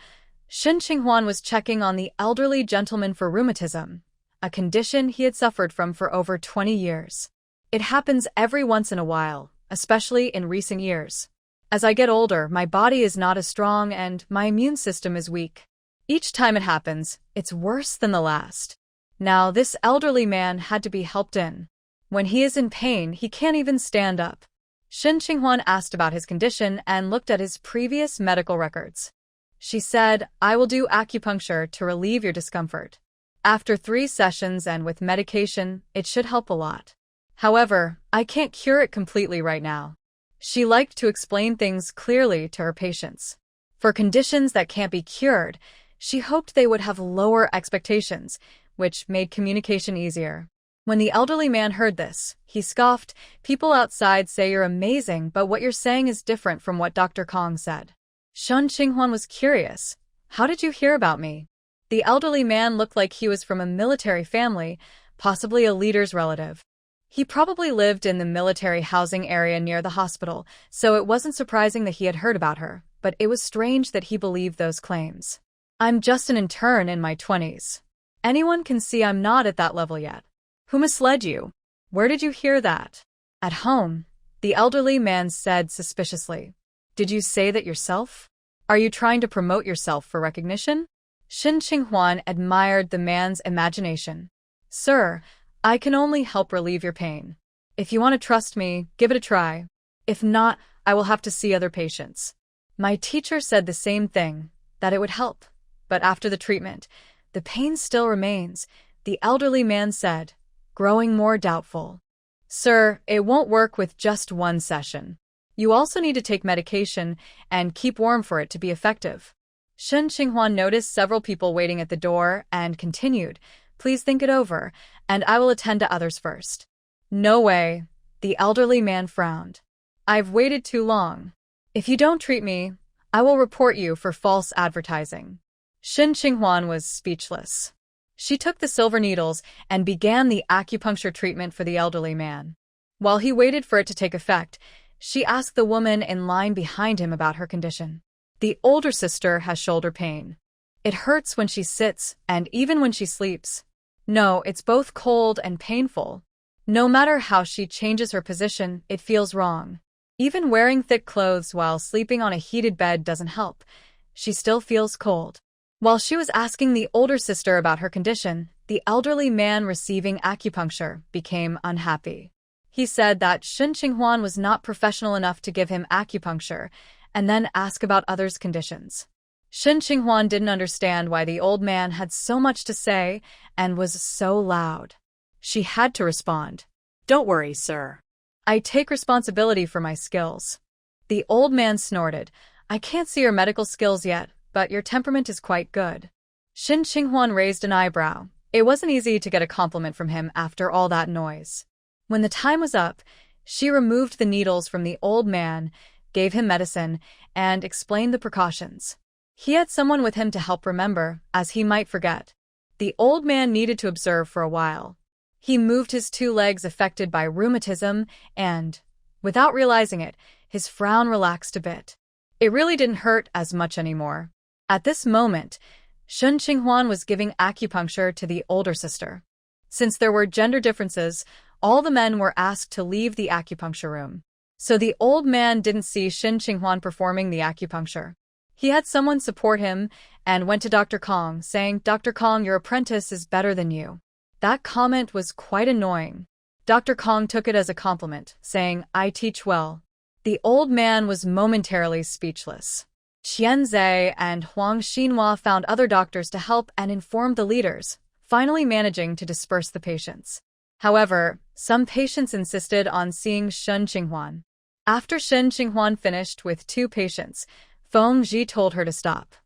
Shen Qinghuan was checking on the elderly gentleman for rheumatism, a condition he had suffered from for over 20 years. It happens every once in a while, especially in recent years. As I get older, my body is not as strong and my immune system is weak. Each time it happens, it's worse than the last. Now, this elderly man had to be helped in. When he is in pain, he can't even stand up. Shen Qinghuan asked about his condition and looked at his previous medical records. She said, I will do acupuncture to relieve your discomfort. After 3 sessions and with medication, it should help a lot. However, I can't cure it completely right now. She liked to explain things clearly to her patients. For conditions that can't be cured, she hoped they would have lower expectations, which made communication easier. When the elderly man heard this, he scoffed. People outside say you're amazing, but what you're saying is different from what Dr. Kong said. Shun Qinghuan was curious. How did you hear about me? The elderly man looked like he was from a military family, possibly a leader's relative. He probably lived in the military housing area near the hospital, so it wasn't surprising that he had heard about her, but it was strange that he believed those claims. I'm just an intern in my 20s. Anyone can see I'm not at that level yet. Who misled you? Where did you hear that? At home, the elderly man said suspiciously. Did you say that yourself? Are you trying to promote yourself for recognition? Shin Qinghuan admired the man's imagination. Sir, I can only help relieve your pain. If you want to trust me, give it a try. If not, I will have to see other patients. My teacher said the same thing, that it would help. But after the treatment, the pain still remains, the elderly man said, growing more doubtful. Sir, it won't work with just 1 session. You also need to take medication and keep warm for it to be effective. Shin Qinghuan noticed several people waiting at the door and continued, please think it over, and I will attend to others first. No way, the elderly man frowned. I've waited too long. If you don't treat me, I will report you for false advertising. Shin Qinghuan was speechless. She took the silver needles and began the acupuncture treatment for the elderly man. While he waited for it to take effect, she asked the woman in line behind him about her condition. The older sister has shoulder pain. It hurts when she sits and even when she sleeps. No, it's both cold and painful. No matter how she changes her position, it feels wrong. Even wearing thick clothes while sleeping on a heated bed doesn't help. She still feels cold. While she was asking the older sister about her condition, the elderly man receiving acupuncture became unhappy. He said that Shin Qinghuan was not professional enough to give him acupuncture and then ask about others' conditions. Shin Qinghuan didn't understand why the old man had so much to say and was so loud. She had to respond. Don't worry, sir. I take responsibility for my skills. The old man snorted. I can't see your medical skills yet, but your temperament is quite good. Shin Qinghuan raised an eyebrow. It wasn't easy to get a compliment from him after all that noise. When the time was up, she removed the needles from the old man, gave him medicine, and explained the precautions. He had someone with him to help remember, as he might forget. The old man needed to observe for a while. He moved his 2 legs affected by rheumatism and, without realizing it, his frown relaxed a bit. It really didn't hurt as much anymore. At this moment, Shin Qinghuan was giving acupuncture to the older sister. Since there were gender differences, all the men were asked to leave the acupuncture room. So the old man didn't see Shin Qinghuan performing the acupuncture. He had someone support him and went to Dr. Kong, saying, Dr. Kong, your apprentice is better than you. That comment was quite annoying. Dr. Kong took it as a compliment, saying, I teach well. The old man was momentarily speechless. Qianzhe and Huang Xinhua found other doctors to help and informed the leaders, finally managing to disperse the patients. However, some patients insisted on seeing Shin Qinghuan. After Shin Qinghuan finished with 2 patients, Fengji told her to stop.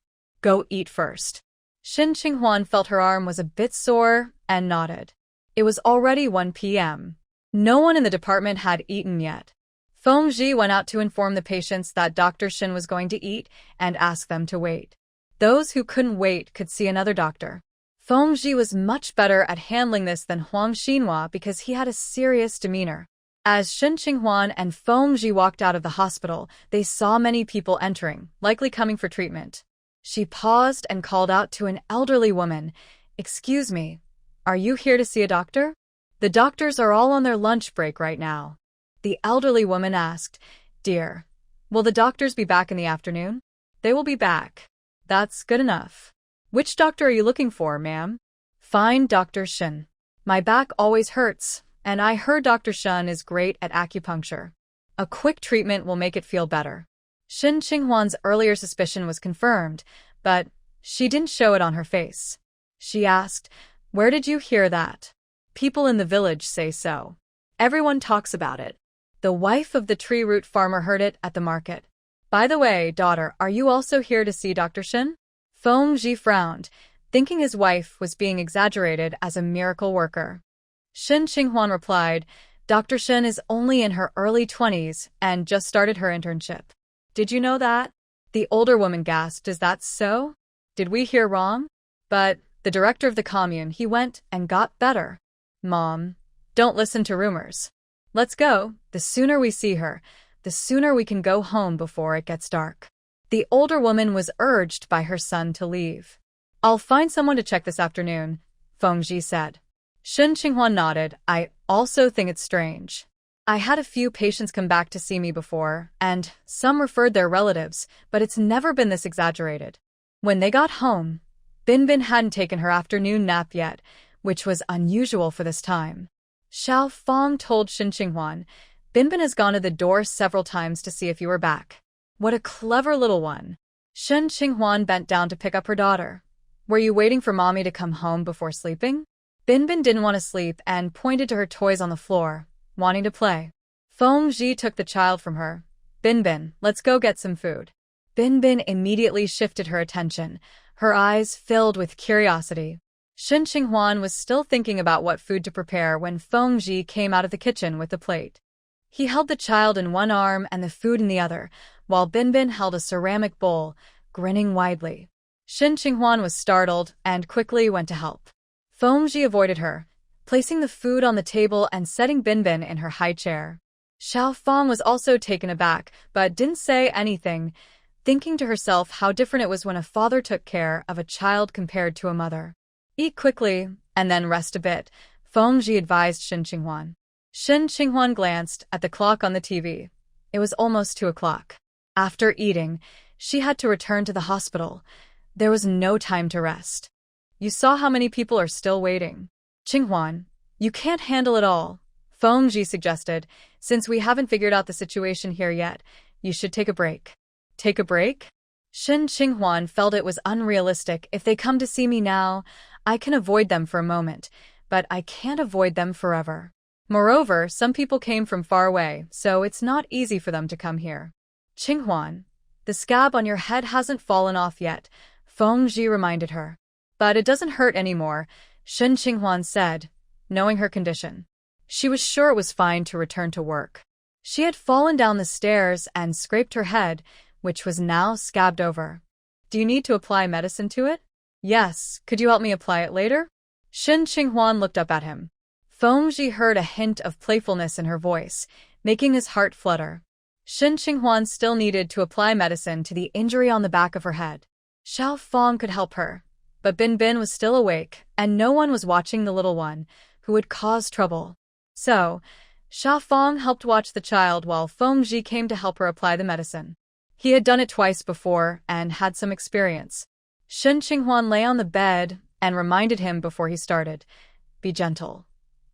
Go eat first. Shin Qinghuan felt her arm was a bit sore and nodded. It was already 1 p.m. No one in the department had eaten yet. Fengji went out to inform the patients that Dr. Shin was going to eat and ask them to wait. Those who couldn't wait could see another doctor. Fengji was much better at handling this than Huang Xinhua because he had a serious demeanor. As Shin Qinghuan and Fengji walked out of the hospital, they saw many people entering, likely coming for treatment. She paused and called out to an elderly woman, Excuse me, are you here to see a doctor? The doctors are all on their lunch break right now. The elderly woman asked, Dear, will the doctors be back in the afternoon? They will be back. That's good enough. Which doctor are you looking for, ma'am? Find Dr. Shin. My back always hurts, and I heard Dr. Shin is great at acupuncture. A quick treatment will make it feel better. Shin Qinghuan's earlier suspicion was confirmed, but she didn't show it on her face. She asked, Where did you hear that? People in the village say so. Everyone talks about it. The wife of the tree root farmer heard it at the market. By the way, daughter, are you also here to see Dr. Shin? Feng Ji frowned, thinking his wife was being exaggerated as a miracle worker. Shin Qinghuan replied, Dr. Shin is only in her early 20s and just started her internship. Did you know that? The older woman gasped, is that so? Did we hear wrong? But the director of the commune, he went and got better. Mom, don't listen to rumors. Let's go. The sooner we see her, the sooner we can go home before it gets dark. The older woman was urged by her son to leave. I'll find someone to check this afternoon, Feng Ji said. Shin Qinghuan nodded. I also think it's strange. I had a few patients come back to see me before, and some referred their relatives, but it's never been this exaggerated. When they got home, Binbin hadn't taken her afternoon nap yet, which was unusual for this time. Xiao Fong told Shin Qinghuan, Binbin has gone to the door several times to see if you were back. What a clever little one. Shin Qinghuan bent down to pick up her daughter. Were you waiting for mommy to come home before sleeping? Binbin didn't want to sleep and pointed to her toys on the floor, wanting to play. Feng Ji took the child from her. Binbin, let's go get some food. Binbin immediately shifted her attention, her eyes filled with curiosity. Shin Qinghuan was still thinking about what food to prepare when Feng Ji came out of the kitchen with the plate. He held the child in one arm and the food in the other, while Binbin held a ceramic bowl, grinning widely. Shin Qinghuan was startled and quickly went to help. Feng Ji avoided her, placing the food on the table and setting Binbin in her high chair. Xiao Fong was also taken aback, but didn't say anything, thinking to herself how different it was when a father took care of a child compared to a mother. Eat quickly, and then rest a bit, Feng Ji advised Shin Qinghuan. Shin Qinghuan glanced at the clock on the TV. It was almost 2 o'clock. After eating, she had to return to the hospital. There was no time to rest. You saw how many people are still waiting. Qinghuan, you can't handle it all, Feng Ji suggested. Since we haven't figured out the situation here yet, you should take a break. Take a break? Shin Qinghuan felt it was unrealistic. If they come to see me now, I can avoid them for a moment, but I can't avoid them forever. Moreover, some people came from far away, so it's not easy for them to come here. Qinghuan, the scab on your head hasn't fallen off yet, Feng Ji reminded her. But it doesn't hurt anymore, Shin Qinghuan said, knowing her condition. She was sure it was fine to return to work. She had fallen down the stairs and scraped her head, which was now scabbed over. Do you need to apply medicine to it? Yes, could you help me apply it later? Shin Qinghuan looked up at him. Feng Ji heard a hint of playfulness in her voice, making his heart flutter. Shin Qinghuan still needed to apply medicine to the injury on the back of her head. Xiao Fong could help her, but Binbin was still awake, and no one was watching the little one, who would cause trouble. So, Xiao Fong helped watch the child while Feng Ji came to help her apply the medicine. He had done it twice before and had some experience. Shin Qinghuan lay on the bed and reminded him before he started, be gentle.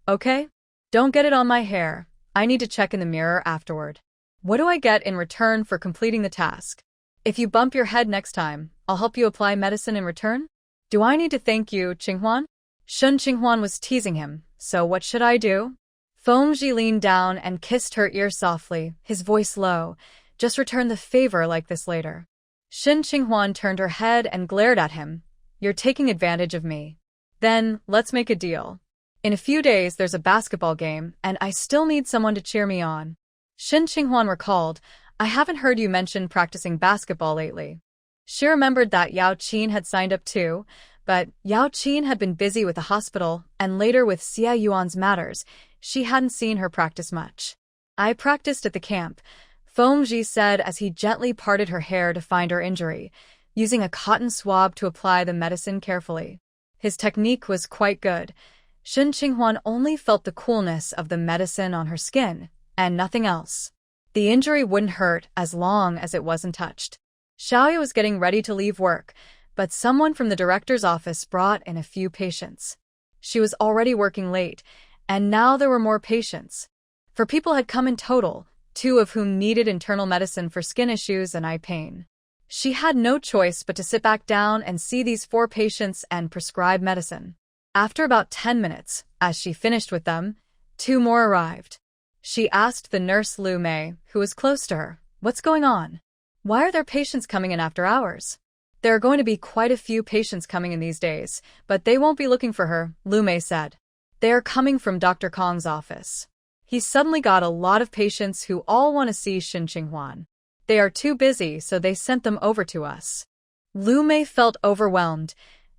Okay? Don't get it on my hair. I need to check in the mirror afterward. What do I get in return for completing the task? If you bump your head next time, I'll help you apply medicine in return? Do I need to thank you, Qinghuan? Shin Qinghuan was teasing him, so what should I do? Feng Ji leaned down and kissed her ear softly, his voice low. Just return the favor like this later. Shin Qinghuan turned her head and glared at him. You're taking advantage of me. Then, let's make a deal. In a few days there's a basketball game, and I still need someone to cheer me on. Shin Qinghuan recalled, I haven't heard you mention practicing basketball lately. She remembered that Yaoqin had signed up too, but Yaoqin had been busy with the hospital, and later with Xie Yuan's matters, she hadn't seen her practice much. I practiced at the camp, Feng Ji said as he gently parted her hair to find her injury, using a cotton swab to apply the medicine carefully. His technique was quite good. Shin Qinghuan only felt the coolness of the medicine on her skin, and nothing else. The injury wouldn't hurt as long as it wasn't touched. Shia was getting ready to leave work, but someone from the director's office brought in a few patients. She was already working late, and now there were more patients. 4 people had come in total, 2 of whom needed internal medicine for skin issues and eye pain. She had no choice but to sit back down and see these 4 patients and prescribe medicine. After about 10 minutes, as she finished with them, 2 more arrived. She asked the nurse Lu Mei, who was close to her, "What's going on? Why are there patients coming in after hours?" "There are going to be quite a few patients coming in these days, but they won't be looking for her," Lu Mei said. "They are coming from Dr. Kong's office. He's suddenly got a lot of patients who all want to see Shen Qinghuan. They are too busy, so they sent them over to us." Lu Mei felt overwhelmed.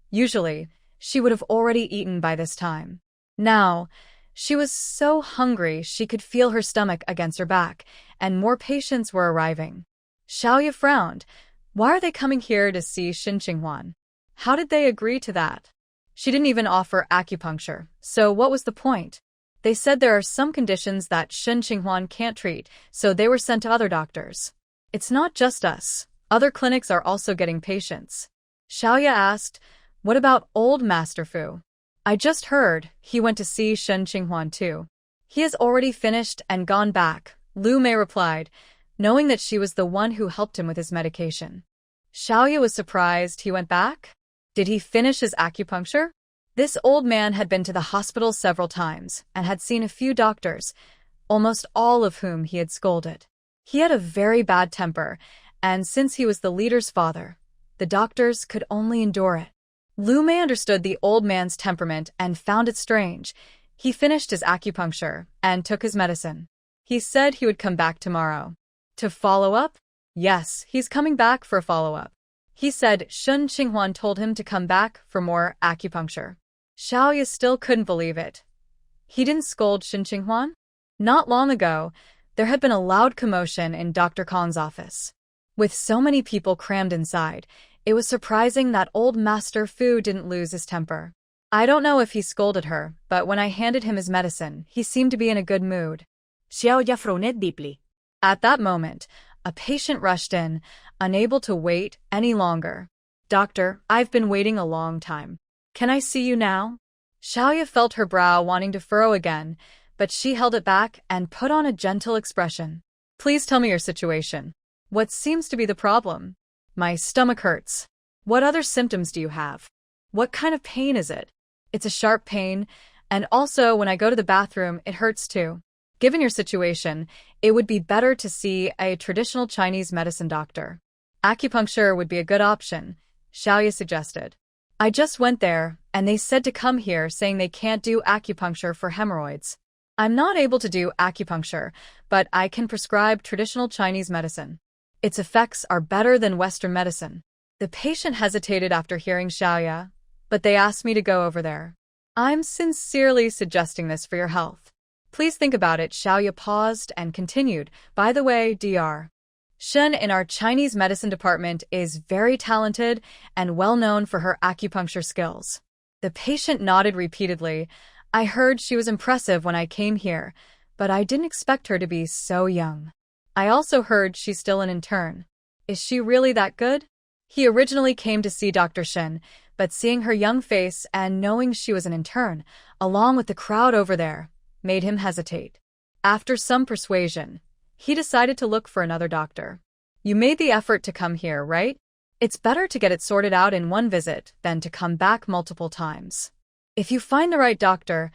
Usually, she would have already eaten by this time. Now, she was so hungry she could feel her stomach against her back, and more patients were arriving. Xiaoya frowned. Why are they coming here to see Shen Qinghuan? How did they agree to that? She didn't even offer acupuncture, so what was the point? They said there are some conditions that Shen Qinghuan can't treat, so they were sent to other doctors. It's not just us. Other clinics are also getting patients. Xiaoya asked, "What about old Master Fu?" "I just heard he went to see Shen Qinghuan too. He has already finished and gone back," Lu Mei replied, knowing that she was the one who helped him with his medication. Xiaoya was surprised he went back. Did he finish his acupuncture? This old man had been to the hospital several times and had seen a few doctors, almost all of whom he had scolded. He had a very bad temper, and since he was the leader's father, the doctors could only endure it. Lu Mei understood the old man's temperament and found it strange. He finished his acupuncture and took his medicine. He said he would come back tomorrow. To follow up? Yes, he's coming back for a follow-up. He said Shen Qinghuan told him to come back for more acupuncture. Xiaoya still couldn't believe it. He didn't scold Shen Qinghuan? Not long ago, there had been a loud commotion in Dr. Kong's office. With so many people crammed inside, it was surprising that old Master Fu didn't lose his temper. I don't know if he scolded her, but when I handed him his medicine, he seemed to be in a good mood. Xiaoya frowned deeply. At that moment, a patient rushed in, unable to wait any longer. "Doctor, I've been waiting a long time. Can I see you now?" Xiaoya felt her brow wanting to furrow again, but she held it back and put on a gentle expression. "Please tell me your situation. What seems to be the problem?" "My stomach hurts." "What other symptoms do you have? What kind of pain is it?" "It's a sharp pain, and also when I go to the bathroom, it hurts too." "Given your situation, it would be better to see a traditional Chinese medicine doctor. Acupuncture would be a good option," Xiaoya suggested. "I just went there, and they said to come here saying they can't do acupuncture for hemorrhoids. I'm not able to do acupuncture, but I can prescribe traditional Chinese medicine. Its effects are better than Western medicine." The patient hesitated after hearing Xiaoya, but they asked me to go over there. "I'm sincerely suggesting this for your health. Please think about it." Xiaoya paused and continued, "By the way, Dr. Shen in our Chinese medicine department is very talented and well known for her acupuncture skills." The patient nodded repeatedly. "I heard she was impressive when I came here, but I didn't expect her to be so young. I also heard she's still an intern. Is she really that good?" He originally came to see Dr. Shen, but seeing her young face and knowing she was an intern, along with the crowd over there, made him hesitate. After some persuasion, he decided to look for another doctor. "You made the effort to come here, right? It's better to get it sorted out in one visit than to come back multiple times. If you find the right doctor,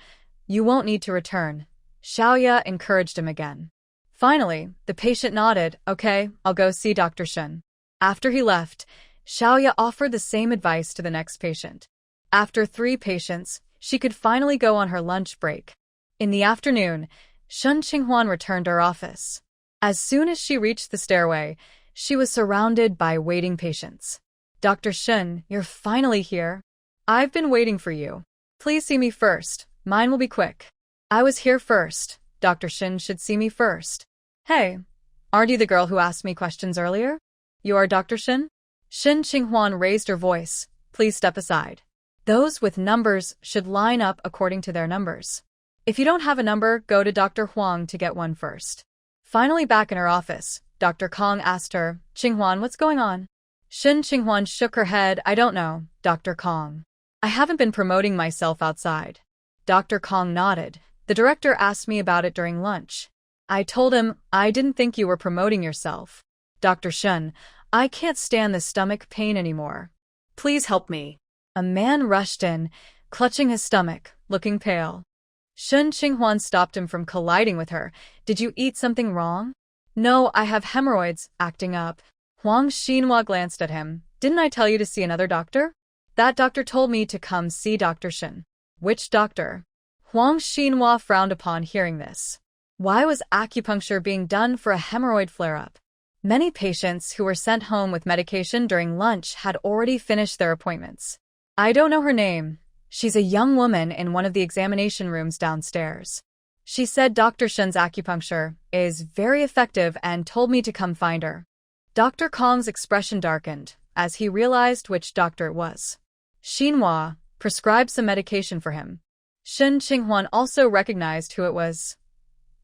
you won't need to return." Xiaoya encouraged him again. Finally, the patient nodded. "Okay, I'll go see Dr. Shen." After he left, Xiaoya offered the same advice to the next patient. After 3 patients, she could finally go on her lunch break. In the afternoon, Shen Qinghuan returned to her office. As soon as she reached the stairway, she was surrounded by waiting patients. "Dr. Shen, you're finally here. I've been waiting for you. Please see me first. Mine will be quick." "I was here first. Dr. Shen should see me first." "Hey, aren't you the girl who asked me questions earlier? You are Dr. Shen?" Shen Qinghuan raised her voice. "Please step aside. Those with numbers should line up according to their numbers. If you don't have a number, go to Dr. Huang to get one first." Finally back in her office, Dr. Kong asked her, "Qinghuan, what's going on?" Shen Qinghuan shook her head. "I don't know, Dr. Kong. I haven't been promoting myself outside." Dr. Kong nodded. "The director asked me about it during lunch. I told him I didn't think you were promoting yourself." "Dr. Shen, I can't stand this stomach pain anymore. Please help me." A man rushed in, clutching his stomach, looking pale. Shen Qinghuan stopped him from colliding with her. Did you eat something wrong? No, I have hemorrhoids, acting up. Huang Xinhua glanced at him. Didn't I tell you to see another doctor? That doctor told me to come see Dr. Shen. Which doctor? Huang Xinhua frowned upon hearing this. Why was acupuncture being done for a hemorrhoid flare-up? Many patients who were sent home with medication during lunch had already finished their appointments. I don't know her name. She's a young woman in one of the examination rooms downstairs. She said Dr. Shen's acupuncture is very effective and told me to come find her. Dr. Kong's expression darkened as he realized which doctor it was. Xinhua prescribed some medication for him. Shen Qinghuan also recognized who it was.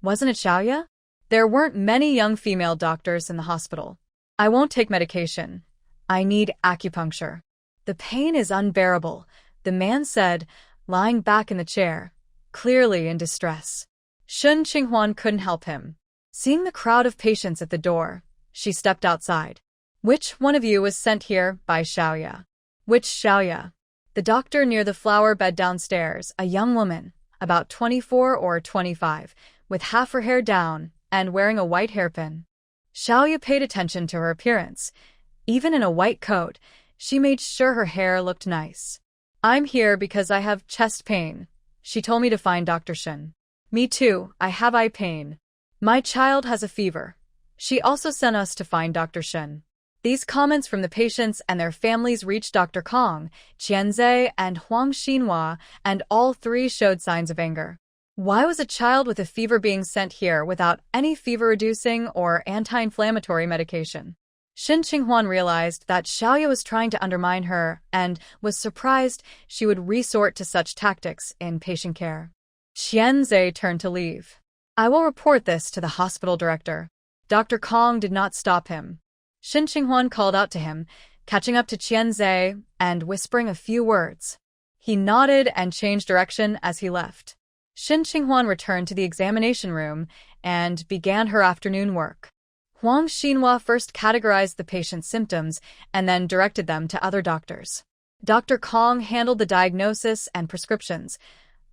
Wasn't it Xia? There weren't many young female doctors in the hospital. I won't take medication. I need acupuncture. The pain is unbearable, the man said, lying back in the chair, clearly in distress. Shen Qinghuan couldn't help him. Seeing the crowd of patients at the door, she stepped outside. Which one of you was sent here by Xia? Which Xia? The doctor near the flower bed downstairs, a young woman, about 24 or 25, with half her hair down and wearing a white hairpin. Xia paid attention to her appearance. Even in a white coat, she made sure her hair looked nice. I'm here because I have chest pain. She told me to find Dr. Shen. Me too, I have eye pain. My child has a fever. She also sent us to find Dr. Shen. These comments from the patients and their families reached Dr. Kong, Qianzhe, and Huang Xinhua, and all three showed signs of anger. Why was a child with a fever being sent here without any fever-reducing or anti-inflammatory medication? Shen Qinghuan realized that Xia was trying to undermine her and was surprised she would resort to such tactics in patient care. Qianzhe turned to leave. I will report this to the hospital director. Dr. Kong did not stop him. Shen Qinghuan called out to him, catching up to Qianzhe and whispering a few words. He nodded and changed direction as he left. Shen Qinghuan returned to the examination room and began her afternoon work. Huang Xinhua first categorized the patient's symptoms and then directed them to other doctors. Dr. Kong handled the diagnosis and prescriptions,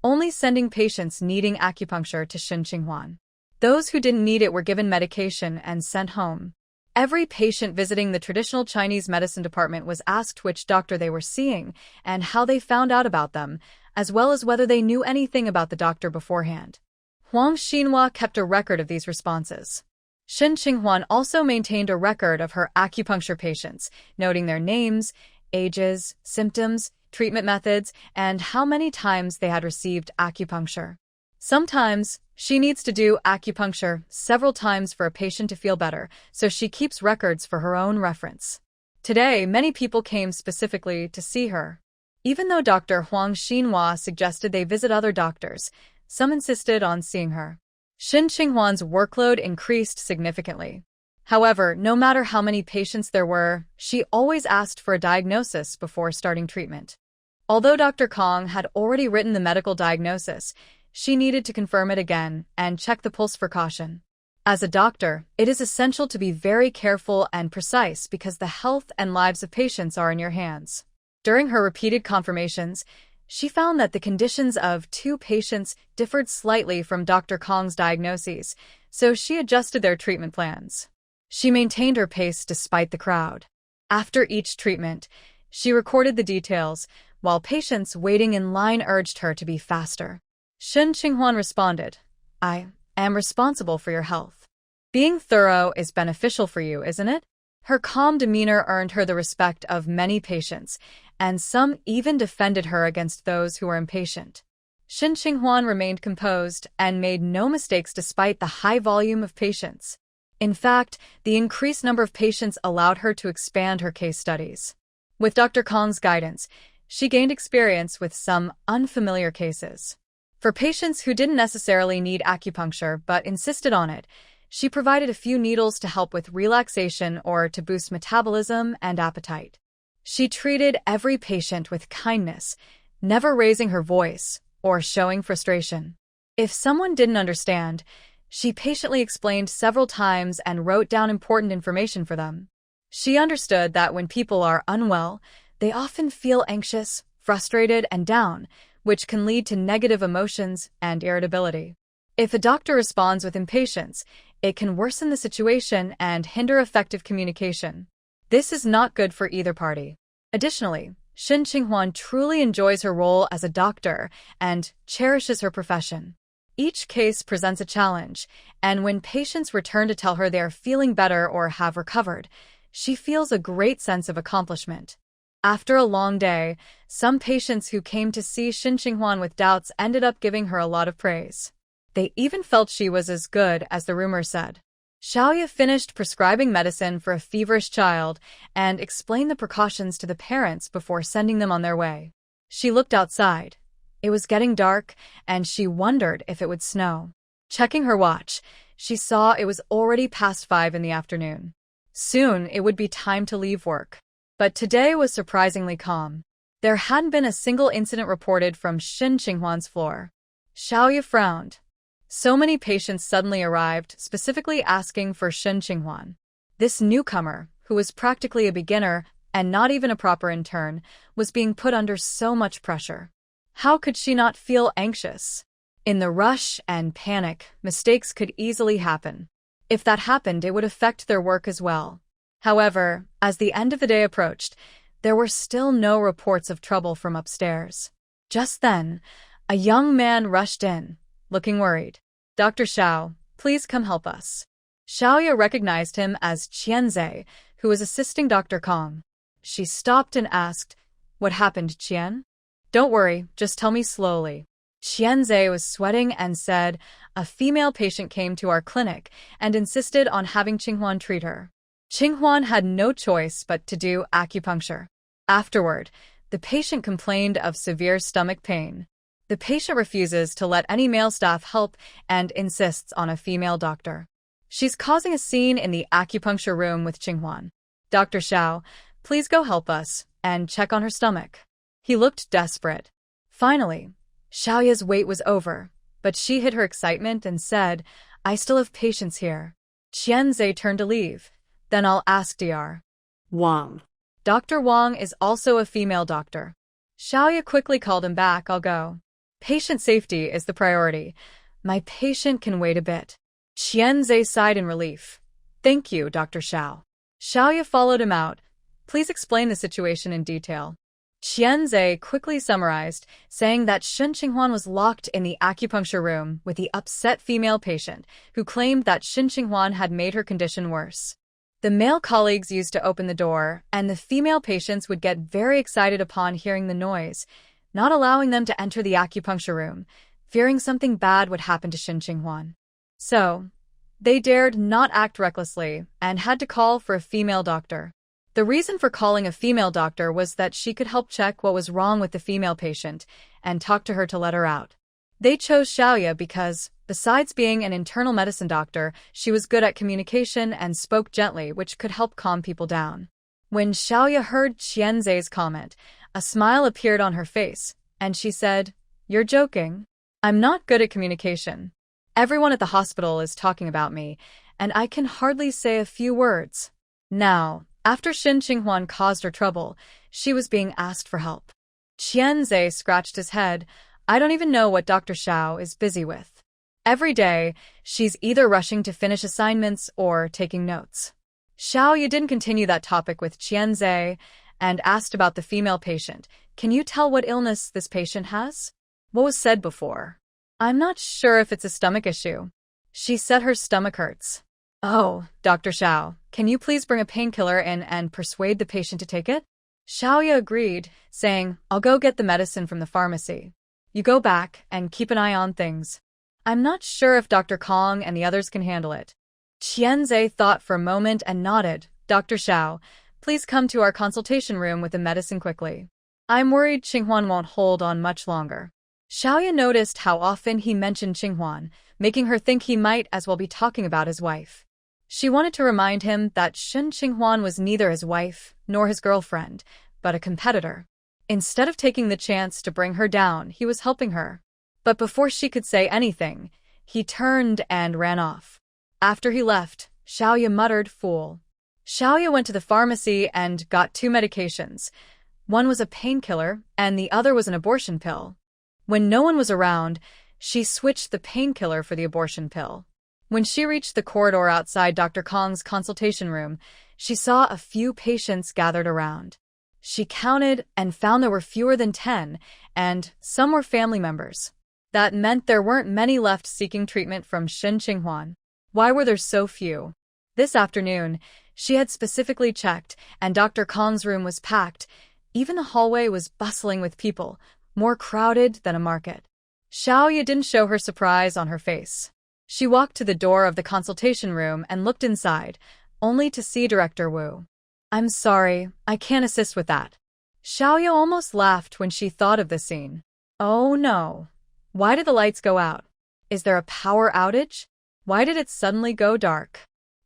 only sending patients needing acupuncture to Shen Qinghuan. Those who didn't need it were given medication and sent home. Every patient visiting the traditional Chinese medicine department was asked which doctor they were seeing and how they found out about them, as well as whether they knew anything about the doctor beforehand. Huang Xinhua kept a record of these responses. Shen Qinghuan also maintained a record of her acupuncture patients, noting their names, ages, symptoms, treatment methods, and how many times they had received acupuncture. Sometimes, she needs to do acupuncture several times for a patient to feel better, so she keeps records for her own reference. Today, many people came specifically to see her. Even though Dr. Huang Xinhua suggested they visit other doctors, some insisted on seeing her. Shen Qinghuan's workload increased significantly. However, no matter how many patients there were, she always asked for a diagnosis before starting treatment. Although Dr. Kong had already written the medical diagnosis, she needed to confirm it again and check the pulse for caution. As a doctor, it is essential to be very careful and precise because the health and lives of patients are in your hands. During her repeated confirmations, she found that the conditions of two patients differed slightly from Dr. Kong's diagnoses, so she adjusted their treatment plans. She maintained her pace despite the crowd. After each treatment, she recorded the details, while patients waiting in line urged her to be faster. Shen Qinghuan responded, I am responsible for your health. Being thorough is beneficial for you, isn't it? Her calm demeanor earned her the respect of many patients, and some even defended her against those who were impatient. Shen Qinghuan remained composed and made no mistakes despite the high volume of patients. In fact, the increased number of patients allowed her to expand her case studies. With Dr. Kong's guidance, she gained experience with some unfamiliar cases. For patients who didn't necessarily need acupuncture but insisted on it, she provided a few needles to help with relaxation or to boost metabolism and appetite. She treated every patient with kindness, never raising her voice or showing frustration. If someone didn't understand, she patiently explained several times and wrote down important information for them. She understood that when people are unwell, they often feel anxious, frustrated, and down, which can lead to negative emotions and irritability. If a doctor responds with impatience, it can worsen the situation and hinder effective communication. This is not good for either party. Additionally, Shin Qinghwan truly enjoys her role as a doctor and cherishes her profession. Each case presents a challenge, and when patients return to tell her they are feeling better or have recovered, she feels a great sense of accomplishment. After a long day, some patients who came to see Shin Qinghwan with doubts ended up giving her a lot of praise. They even felt she was as good as the rumor said. Shia finished prescribing medicine for a feverish child and explained the precautions to the parents before sending them on their way. She looked outside. It was getting dark, and she wondered if it would snow. Checking her watch, she saw it was already past 5 in the afternoon. Soon, it would be time to leave work. But today was surprisingly calm. There hadn't been a single incident reported from Shin Qinghwan's floor. Xiaoya frowned. So many patients suddenly arrived, specifically asking for Shin Qinghwan. This newcomer, who was practically a beginner and not even a proper intern, was being put under so much pressure. How could she not feel anxious? In the rush and panic, mistakes could easily happen. If that happened, it would affect their work as well. However, as the end of the day approached, there were still no reports of trouble from upstairs. Just then, a young man rushed in, looking worried. "Dr. Xiao, please come help us." Xiaoya recognized him as Qianze, who was assisting Dr. Kong. She stopped and asked, "What happened, Qian?" "Don't worry, just tell me slowly." Qianze was sweating and said, "A female patient came to our clinic and insisted on having Qinghwan treat her. Qinghwan had no choice but to do acupuncture. Afterward, the patient complained of severe stomach pain. The patient refuses to let any male staff help and insists on a female doctor. She's causing a scene in the acupuncture room with Qinghwan. Dr. Xiao, please go help us and check on her stomach." He looked desperate. Finally, Xiaoya's wait was over, but she hid her excitement and said, "I still have patients here." Qianze turned to leave. "Then I'll ask Dr. Wang. Dr. Wang is also a female doctor." Xiaoya quickly called him back. "I'll go. Patient safety is the priority. My patient can wait a bit." Qianze sighed in relief. "Thank you, Dr. Xiao." Xiaoya followed him out. "Please explain the situation in detail." Qianze quickly summarized, saying that Shin Qinghwan was locked in the acupuncture room with the upset female patient, who claimed that Shin Qinghwan had made her condition worse. The male colleagues used to open the door, and the female patients would get very excited upon hearing the noise, not allowing them to enter the acupuncture room, fearing something bad would happen to Shin Qinghwan. So, they dared not act recklessly and had to call for a female doctor. The reason for calling a female doctor was that she could help check what was wrong with the female patient and talk to her to let her out. They chose Xiaoya because, besides being an internal medicine doctor, she was good at communication and spoke gently, which could help calm people down. When Xiaoya heard Qianze's comment, a smile appeared on her face, and she said, "You're joking? I'm not good at communication. Everyone at the hospital is talking about me, and I can hardly say a few words." Now, after Shin Qinghwan caused her trouble, she was being asked for help. Qianze scratched his head. "I don't even know what Dr. Xiao is busy with. Every day, she's either rushing to finish assignments or taking notes." Xiaoya didn't continue that topic with Qianze and asked about the female patient. "Can you tell what illness this patient has?" "What was said before?" "I'm not sure if it's a stomach issue. She said her stomach hurts." "Oh, Dr. Xiao, can you please bring a painkiller in and persuade the patient to take it?" Xiaoya agreed, saying, "I'll go get the medicine from the pharmacy. You go back and keep an eye on things. I'm not sure if Dr. Kong and the others can handle it." Qianze thought for a moment and nodded. "Dr. Xiao, please come to our consultation room with the medicine quickly. I'm worried Qinghwan won't hold on much longer." Xiaoya noticed how often he mentioned Qinghwan, making her think he might as well be talking about his wife. She wanted to remind him that Shin Qinghwan was neither his wife nor his girlfriend, but a competitor. Instead of taking the chance to bring her down, he was helping her. But before she could say anything, he turned and ran off. After he left, Xiaoya muttered, "Fool." Xiaoya went to the pharmacy and got 2 medications, One was a painkiller, and the other was an abortion pill. When no one was around, she switched the painkiller for the abortion pill. When she reached the corridor outside Dr. Kong's consultation room, she saw a few patients gathered around. She counted and found there were fewer than 10, and some were family members. That meant there weren't many left seeking treatment from Xie Yuan. Why were there so few? This afternoon, she had specifically checked, and Dr. Kong's room was packed. Even the hallway was bustling with people, more crowded than a market. Xiaoya didn't show her surprise on her face. She walked to the door of the consultation room and looked inside, only to see Director Wu. "I'm sorry, I can't assist with that." Xiaoya almost laughed when she thought of the scene. Oh no. Why did the lights go out? Is there a power outage? Why did it suddenly go dark?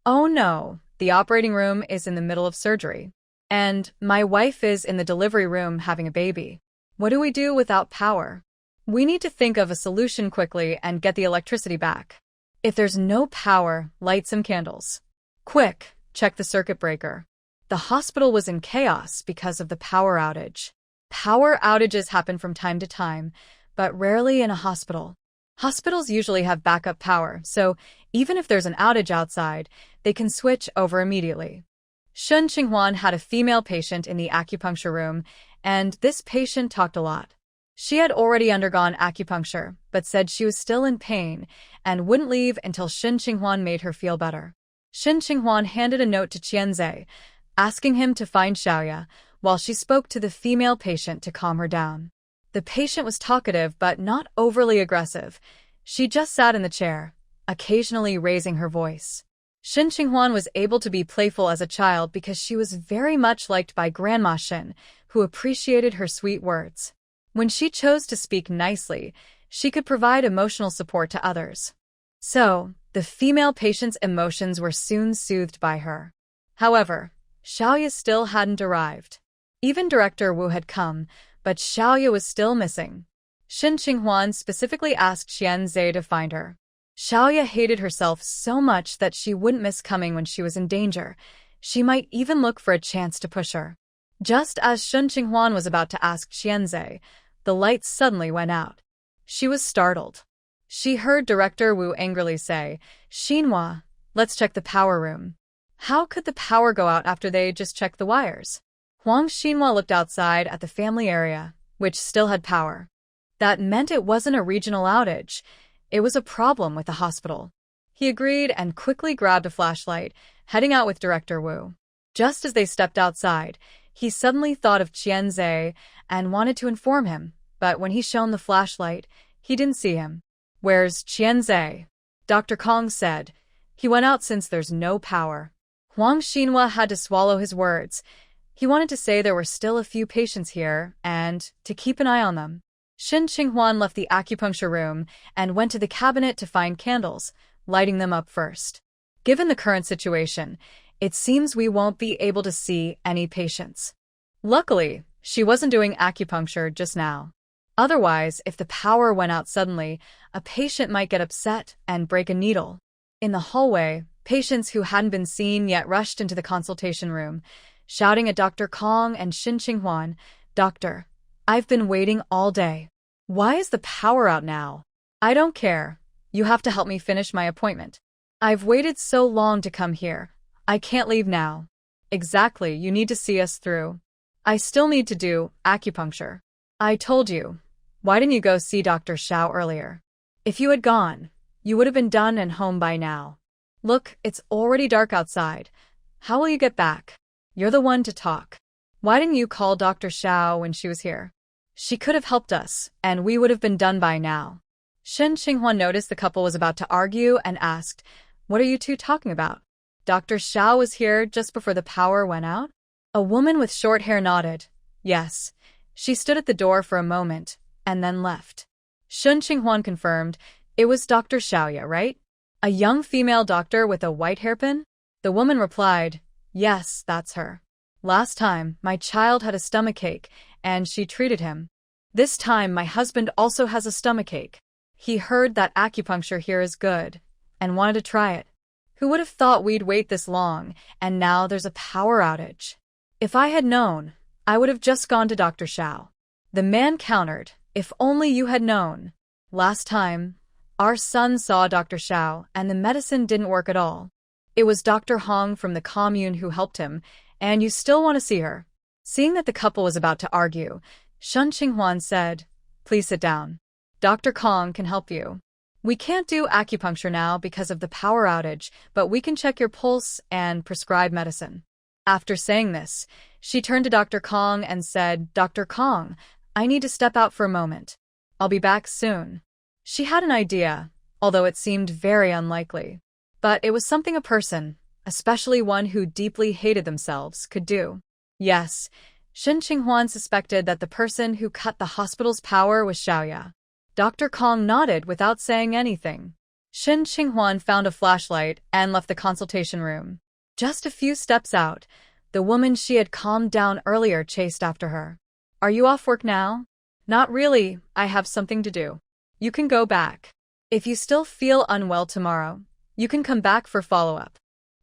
Oh no, the operating room is in the middle of surgery. And my wife is in the delivery room having a baby. What do we do without power? We need to think of a solution quickly and get the electricity back. If there's no power, light some candles. Quick, check the circuit breaker. The hospital was in chaos because of the power outage. Power outages happen from time to time, but rarely in a hospital. Hospitals usually have backup power, so even if there's an outage outside, they can switch over immediately. Xie Yuan had a female patient in the acupuncture room, and this patient talked a lot. She had already undergone acupuncture, but said she was still in pain and wouldn't leave until Xie Yuan made her feel better. Xie Yuan handed a note to Qianzhe, asking him to find Xiaoya, while she spoke to the female patient to calm her down. The patient was talkative but not overly aggressive. She just sat in the chair, occasionally raising her voice. Xie Yuan was able to be playful as a child because she was very much liked by Grandma Xin, who appreciated her sweet words. When she chose to speak nicely, she could provide emotional support to others. So, the female patient's emotions were soon soothed by her. However, Xiaoya still hadn't arrived. Even Director Wu had come, but Xiaoya was still missing. Xie Yuan specifically asked Qianzhe to find her. Xiaoya hated herself so much that she wouldn't miss coming when she was in danger. She might even look for a chance to push her. Just as Xie Yuan was about to ask Qianzhe, the lights suddenly went out. She was startled. She heard Director Wu angrily say, "Xinhua, let's check the power room." How could the power go out after they just checked the wires? Huang Xinhua looked outside at the family area, which still had power. That meant it wasn't a regional outage. It was a problem with the hospital. He agreed and quickly grabbed a flashlight, heading out with Director Wu. Just as they stepped outside, he suddenly thought of Qianzhe and wanted to inform him, but when he shone the flashlight, he didn't see him. "Where's Qianzhe?" Dr. Kong said. "He went out since there's no power." Huang Xinhua had to swallow his words. He wanted to say there were still a few patients here, and to keep an eye on them. Xie Yuan left the acupuncture room and went to the cabinet to find candles, lighting them up first. Given the current situation, it seems we won't be able to see any patients. Luckily, she wasn't doing acupuncture just now. Otherwise, if the power went out suddenly, a patient might get upset and break a needle. In the hallway, patients who hadn't been seen yet rushed into the consultation room, shouting at Dr. Kong and Xie Yuan, "Doctor, I've been waiting all day. Why is the power out now? I don't care. You have to help me finish my appointment. I've waited so long to come here. I can't leave now." "Exactly, you need to see us through. I still need to do acupuncture." "I told you. Why didn't you go see Dr. Xiao earlier? If you had gone, you would have been done and home by now. Look, it's already dark outside. How will you get back? You're the one to talk. Why didn't you call Dr. Xiao when she was here? She could have helped us, and we would have been done by now." Xie Yuan noticed the couple was about to argue and asked, "What are you two talking about? Dr. Xiao was here just before the power went out?" A woman with short hair nodded. "Yes." She stood at the door for a moment, and then left. Xie Yuan confirmed, "It was Dr. Xiaoya, right? A young female doctor with a white hairpin?" The woman replied, "Yes, that's her. Last time, my child had a stomachache, and she treated him. This time, my husband also has a stomachache. He heard that acupuncture here is good, and wanted to try it. Who would have thought we'd wait this long, and now there's a power outage? If I had known, I would have just gone to Dr. Xiao. The man countered, if only you had known. Last time, our son saw Dr. Xiao and the medicine didn't work at all. It was Dr. Hong from the commune who helped him, and you still want to see her. Seeing that the couple was about to argue, Shun Qinghuan said, please sit down. Dr. Kong can help you. We can't do acupuncture now because of the power outage, but we can check your pulse and prescribe medicine. After saying this, she turned to Dr. Kong and said, Dr. Kong, I need to step out for a moment. I'll be back soon. She had an idea, although it seemed very unlikely. But it was something a person, especially one who deeply hated themselves, could do. Yes, Shen Qinghuan suspected that the person who cut the hospital's power was Xiaoya. Dr. Kong nodded without saying anything. Shen Qinghuan found a flashlight and left the consultation room. Just a few steps out, the woman she had calmed down earlier chased after her. Are you off work now? Not really, I have something to do. You can go back. If you still feel unwell tomorrow, you can come back for follow-up.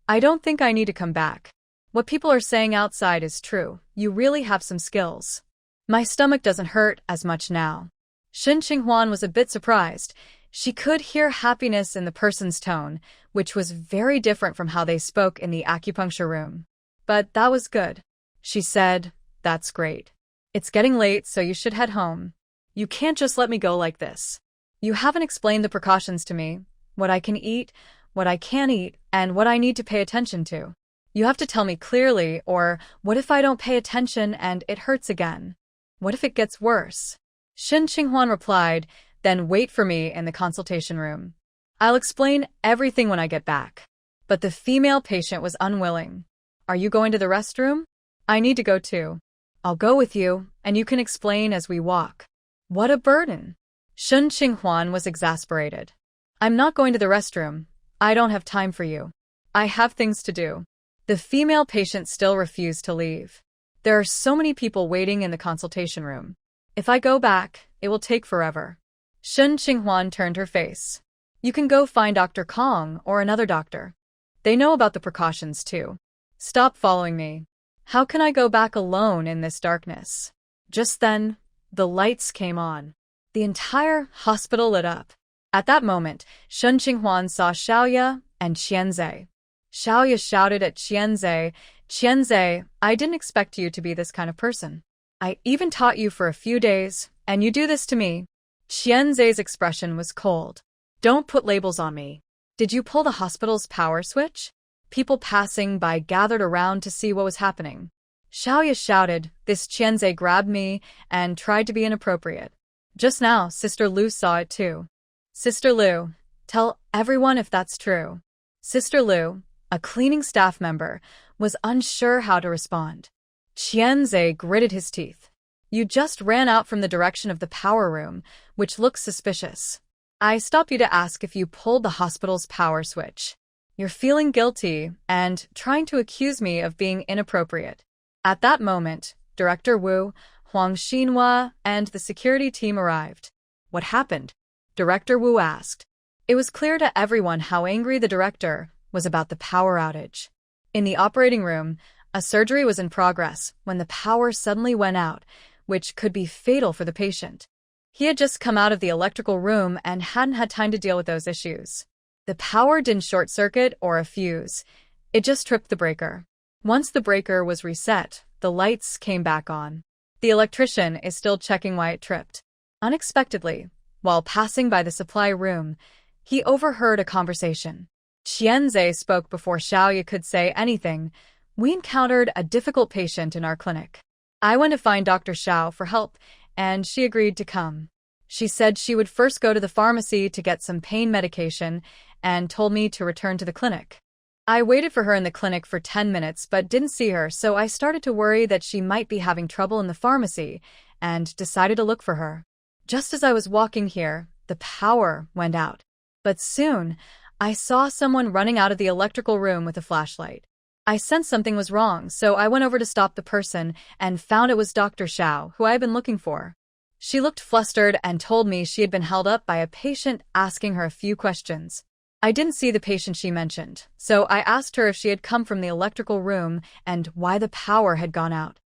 I don't think I need to come back. What people are saying outside is true, you really have some skills. My stomach doesn't hurt as much now. Shen Qinghuan was a bit surprised. She could hear happiness in the person's tone, which was very different from how they spoke in the acupuncture room. But that was good. She said, that's great. It's getting late, so you should head home. You can't just let me go like this. You haven't explained the precautions to me, what I can eat, what I can't eat, and what I need to pay attention to. You have to tell me clearly, or what if I don't pay attention and it hurts again? What if it gets worse? Shen Qinghuan replied, then wait for me in the consultation room. I'll explain everything when I get back. But the female patient was unwilling. Are you going to the restroom? I need to go too. I'll go with you, and you can explain as we walk. What a burden. Shen Qinghuan was exasperated. I'm not going to the restroom. I don't have time for you. I have things to do. The female patient still refused to leave. There are so many people waiting in the consultation room. If I go back, it will take forever. Shen Qinghuan turned her face. You can go find Dr. Kong or another doctor. They know about the precautions too. Stop following me. How can I go back alone in this darkness? Just then, the lights came on. The entire hospital lit up. At that moment, Shen Qinghuan saw Xiaoya and Qianzai. Xiaoya shouted at Qianzai, Qianzai, I didn't expect you to be this kind of person. I even taught you for a few days, and you do this to me. Qianzai's expression was cold. Don't put labels on me. Did you pull the hospital's power switch? People passing by gathered around to see what was happening. Xiaoya shouted, this Qianzai grabbed me and tried to be inappropriate. Just now, Sister Lu saw it too. Sister Lu, tell everyone if that's true. Sister Lu, a cleaning staff member, was unsure how to respond. Qianzai gritted his teeth. You just ran out from the direction of the power room, which looks suspicious. I stopped you to ask if you pulled the hospital's power switch. You're feeling guilty and trying to accuse me of being inappropriate. At that moment, Director Wu, Huang Xinhua, and the security team arrived. What happened? Director Wu asked. It was clear to everyone how angry the director was about the power outage. In the operating room, a surgery was in progress when the power suddenly went out, which could be fatal for the patient. He had just come out of the electrical room and hadn't had time to deal with those issues. The power didn't short-circuit or a fuse. It just tripped the breaker. Once the breaker was reset, the lights came back on. The electrician is still checking why it tripped. Unexpectedly, while passing by the supply room, he overheard a conversation. Qianzai spoke before Xiaoya could say anything. We encountered a difficult patient in our clinic. I went to find Dr. Xiao for help, and she agreed to come. She said she would first go to the pharmacy to get some pain medication and told me to return to the clinic. I waited for her in the clinic for 10 minutes but didn't see her, so I started to worry that she might be having trouble in the pharmacy and decided to look for her. Just as I was walking here, the power went out. But soon, I saw someone running out of the electrical room with a flashlight. I sensed something was wrong, so I went over to stop the person and found it was Dr. Xiao, who I had been looking for. She looked flustered and told me she had been held up by a patient asking her a few questions. I didn't see the patient she mentioned, so I asked her if she had come from the electrical room and why the power had gone out.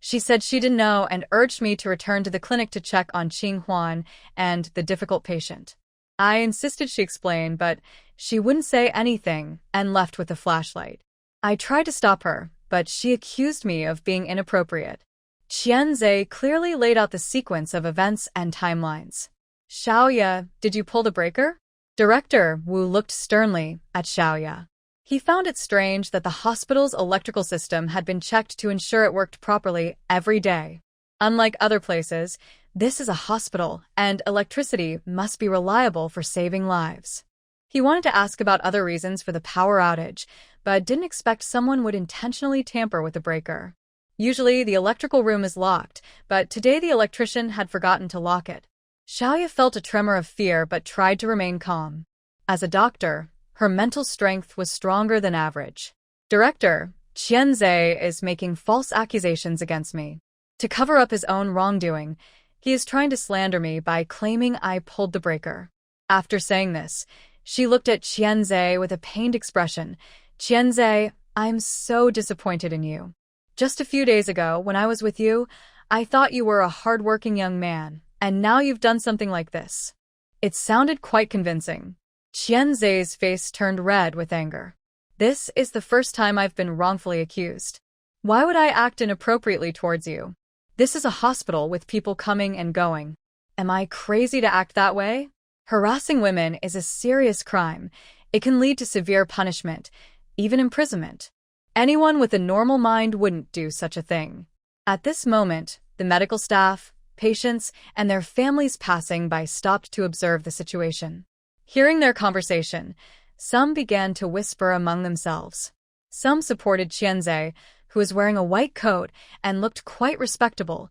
She said she didn't know and urged me to return to the clinic to check on Xie Yuan and the difficult patient. I insisted she explain, but she wouldn't say anything and left with a flashlight. I tried to stop her, but she accused me of being inappropriate. Qianze clearly laid out the sequence of events and timelines. Xiaoya, did you pull the breaker? Director Wu looked sternly at Xiaoya. He found it strange that the hospital's electrical system had been checked to ensure it worked properly every day. Unlike other places, this is a hospital, and electricity must be reliable for saving lives. He wanted to ask about other reasons for the power outage, but didn't expect someone would intentionally tamper with the breaker. Usually, the electrical room is locked, but today the electrician had forgotten to lock it. Xiaoya felt a tremor of fear but tried to remain calm. As a doctor, her mental strength was stronger than average. Director, Qianze is making false accusations against me. To cover up his own wrongdoing, he is trying to slander me by claiming I pulled the breaker. After saying this, she looked at Qianze with a pained expression. Qianze, I'm so disappointed in you. Just a few days ago, when I was with you, I thought you were a hard-working young man, and now you've done something like this. It sounded quite convincing. Qianze's face turned red with anger. This is the first time I've been wrongfully accused. Why would I act inappropriately towards you? This is a hospital with people coming and going. Am I crazy to act that way? Harassing women is a serious crime. It can lead to severe punishment, even imprisonment. Anyone with a normal mind wouldn't do such a thing. At this moment, the medical staff, patients, and their families passing by stopped to observe the situation. Hearing their conversation, some began to whisper among themselves. Some supported Qianze, who was wearing a white coat and looked quite respectable,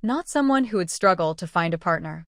not someone who would struggle to find a partner.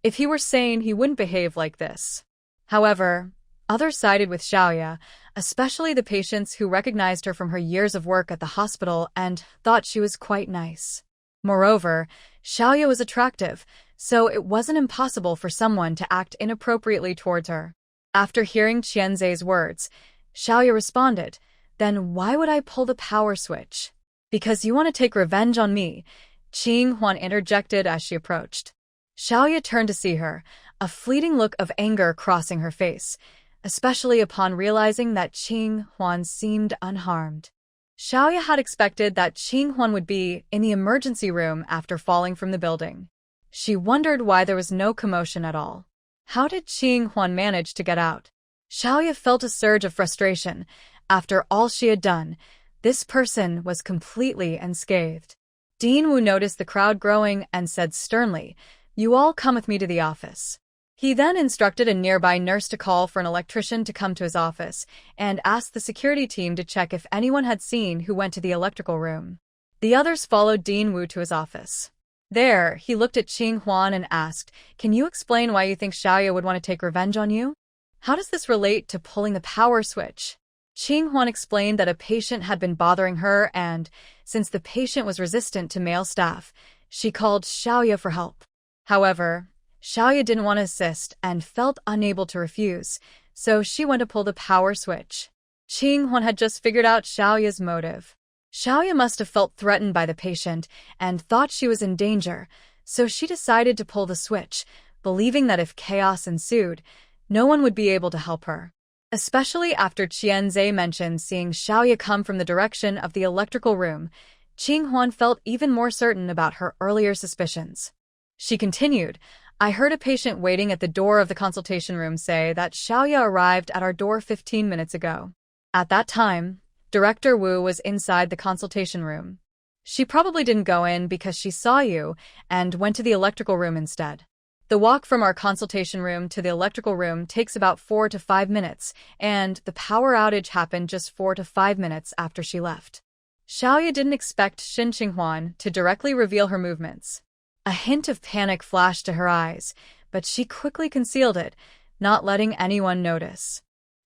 If he were sane, he wouldn't behave like this. However, others sided with Xiaoya, especially the patients who recognized her from her years of work at the hospital and thought she was quite nice. Moreover, Xiaoya was attractive, so it wasn't impossible for someone to act inappropriately towards her. After hearing Qianze's words, Xiaoya responded, "Then why would I pull the power switch?" "Because you want to take revenge on me," Xie Yuan interjected as she approached. Xiaoya turned to see her, a fleeting look of anger crossing her face, especially upon realizing that Xie Yuan seemed unharmed. Xiaoya had expected that Xie Yuan would be in the emergency room after falling from the building. She wondered why there was no commotion at all. How did Xie Yuan manage to get out? Xiaoya felt a surge of frustration. After all she had done, this person was completely unscathed. Dean Wu noticed the crowd growing and said sternly, "You all come with me to the office." He then instructed a nearby nurse to call for an electrician to come to his office and asked the security team to check if anyone had seen who went to the electrical room. The others followed Dean Wu to his office. There, he looked at Xie Yuan and asked, "Can you explain why you think Xiaoya would want to take revenge on you? How does this relate to pulling the power switch?" Xie Yuan explained that a patient had been bothering her and, since the patient was resistant to male staff, she called Xiaoya for help. However, Xiaoya didn't want to assist and felt unable to refuse, so she went to pull the power switch. Xie Yuan had just figured out Xiaoya's motive. Xiaoya must have felt threatened by the patient and thought she was in danger, so she decided to pull the switch, believing that if chaos ensued, no one would be able to help her. Especially after Qianze mentioned seeing Xiaoya come from the direction of the electrical room, Xie Yuan felt even more certain about her earlier suspicions. She continued, "I heard a patient waiting at the door of the consultation room say that Xiaoya arrived at our door 15 minutes ago. At that time, Director Wu was inside the consultation room. She probably didn't go in because she saw you and went to the electrical room instead. The walk from our consultation room to the electrical room takes about 4 to 5 minutes, and the power outage happened just 4 to 5 minutes after she left." Xiaoya didn't expect Xie Yuan to directly reveal her movements. A hint of panic flashed to her eyes, but she quickly concealed it, not letting anyone notice.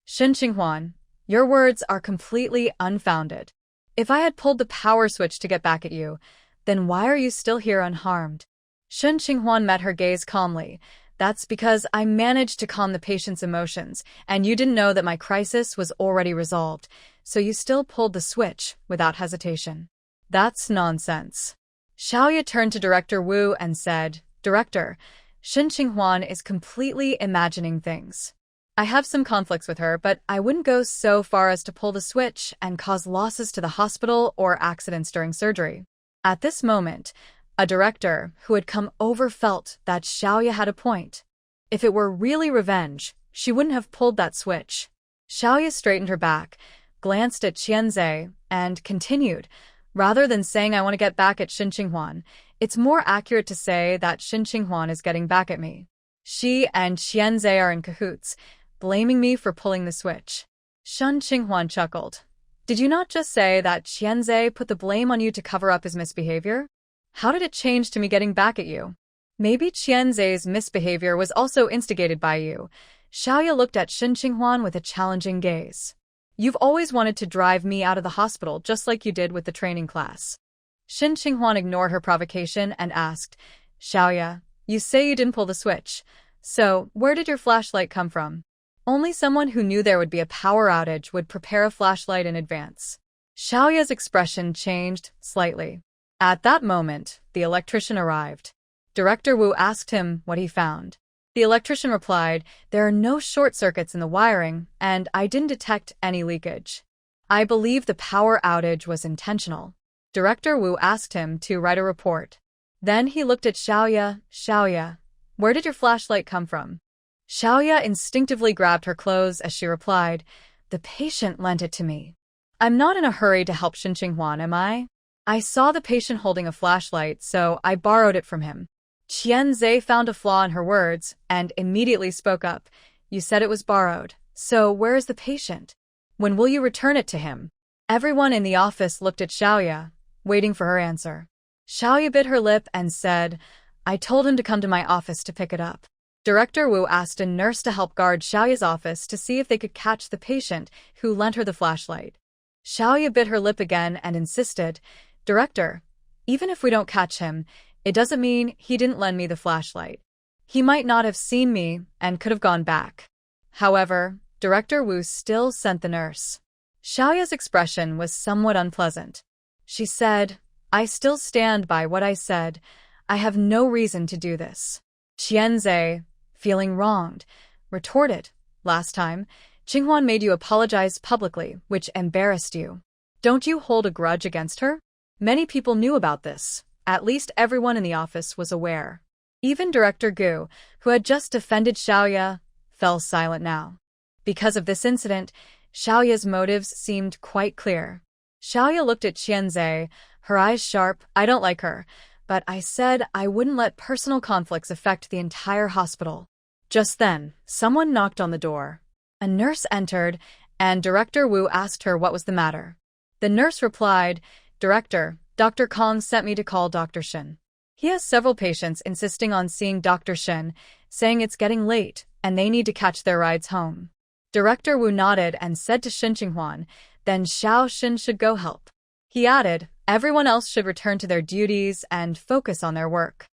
"Xie Yuan, your words are completely unfounded. If I had pulled the power switch to get back at you, then why are you still here unharmed?" Xie Yuan met her gaze calmly. "That's because I managed to calm the patient's emotions, and you didn't know that my crisis was already resolved, so you still pulled the switch without hesitation." "That's nonsense. Xiaoya turned to Director Wu and said, "Director, Shen Qinghuan is completely imagining things. I have some conflicts with her, but I wouldn't go so far as to pull the switch and cause losses to the hospital or accidents during surgery." At this moment, a director who had come over felt that Xiaoya had a point. If it were really revenge, she wouldn't have pulled that switch. Xiaoya straightened her back, glanced at Qianzhe, and continued, "Rather than saying I want to get back at Shen Qinghuan, it's more accurate to say that Shen Qinghuan is getting back at me. She and Qianzhe are in cahoots, blaming me for pulling the switch." Shen Qinghuan chuckled. "Did you not just say that Qianzhe put the blame on you to cover up his misbehavior? How did it change to me getting back at you? Maybe Qianzhe's misbehavior was also instigated by you." Xiaoya looked at Shen Qinghuan with a challenging gaze. "You've always wanted to drive me out of the hospital just like you did with the training class." Shen Qinghuan ignored her provocation and asked, "Xiaoya, you say you didn't pull the switch. So, where did your flashlight come from?" Only someone who knew there would be a power outage would prepare a flashlight in advance. Xiaoya's expression changed slightly. At that moment, the electrician arrived. Director Wu asked him what he found. The electrician replied, "There are no short circuits in the wiring, and I didn't detect any leakage. I believe the power outage was intentional." Director Wu asked him to write a report. Then he looked at Xiaoya. "Xiaoya, where did your flashlight come from?" Xiaoya instinctively grabbed her clothes as she replied, "The patient lent it to me. I'm not in a hurry to help Shen Qinghuan, am I? I saw the patient holding a flashlight, so I borrowed it from him." Qianzhe found a flaw in her words and immediately spoke up. "You said it was borrowed, so where is the patient? When will you return it to him?" Everyone in the office looked at Xiaoya, waiting for her answer. Xiaoya bit her lip and said, "I told him to come to my office to pick it up." Director Wu asked a nurse to help guard Xiaoya's office to see if they could catch the patient who lent her the flashlight. Xiaoya bit her lip again and insisted, "Director, even if we don't catch him, it doesn't mean he didn't lend me the flashlight. He might not have seen me and could have gone back." However, Director Wu still sent the nurse. Xiaoya's expression was somewhat unpleasant. She said, "I still stand by what I said. I have no reason to do this." Qianzhe, feeling wronged, retorted, "Last time, Qinghuan made you apologize publicly, which embarrassed you. Don't you hold a grudge against her?" Many people knew about this. At least everyone in the office was aware. Even Director Gu, who had just defended Xiaoya, fell silent now. Because of this incident, Xiaoya's motives seemed quite clear. Xiaoya looked at Qianzhe, her eyes sharp. "I don't like her, but I said I wouldn't let personal conflicts affect the entire hospital." Just then, someone knocked on the door. A nurse entered, and Director Wu asked her what was the matter. The nurse replied, "Director, Dr. Kong sent me to call Dr. Shen. He has several patients insisting on seeing Dr. Shen, saying it's getting late and they need to catch their rides home." Director Wu nodded and said to Shen Qinghuan, "Then Xiao Shen should go help." He added, "Everyone else should return to their duties and focus on their work.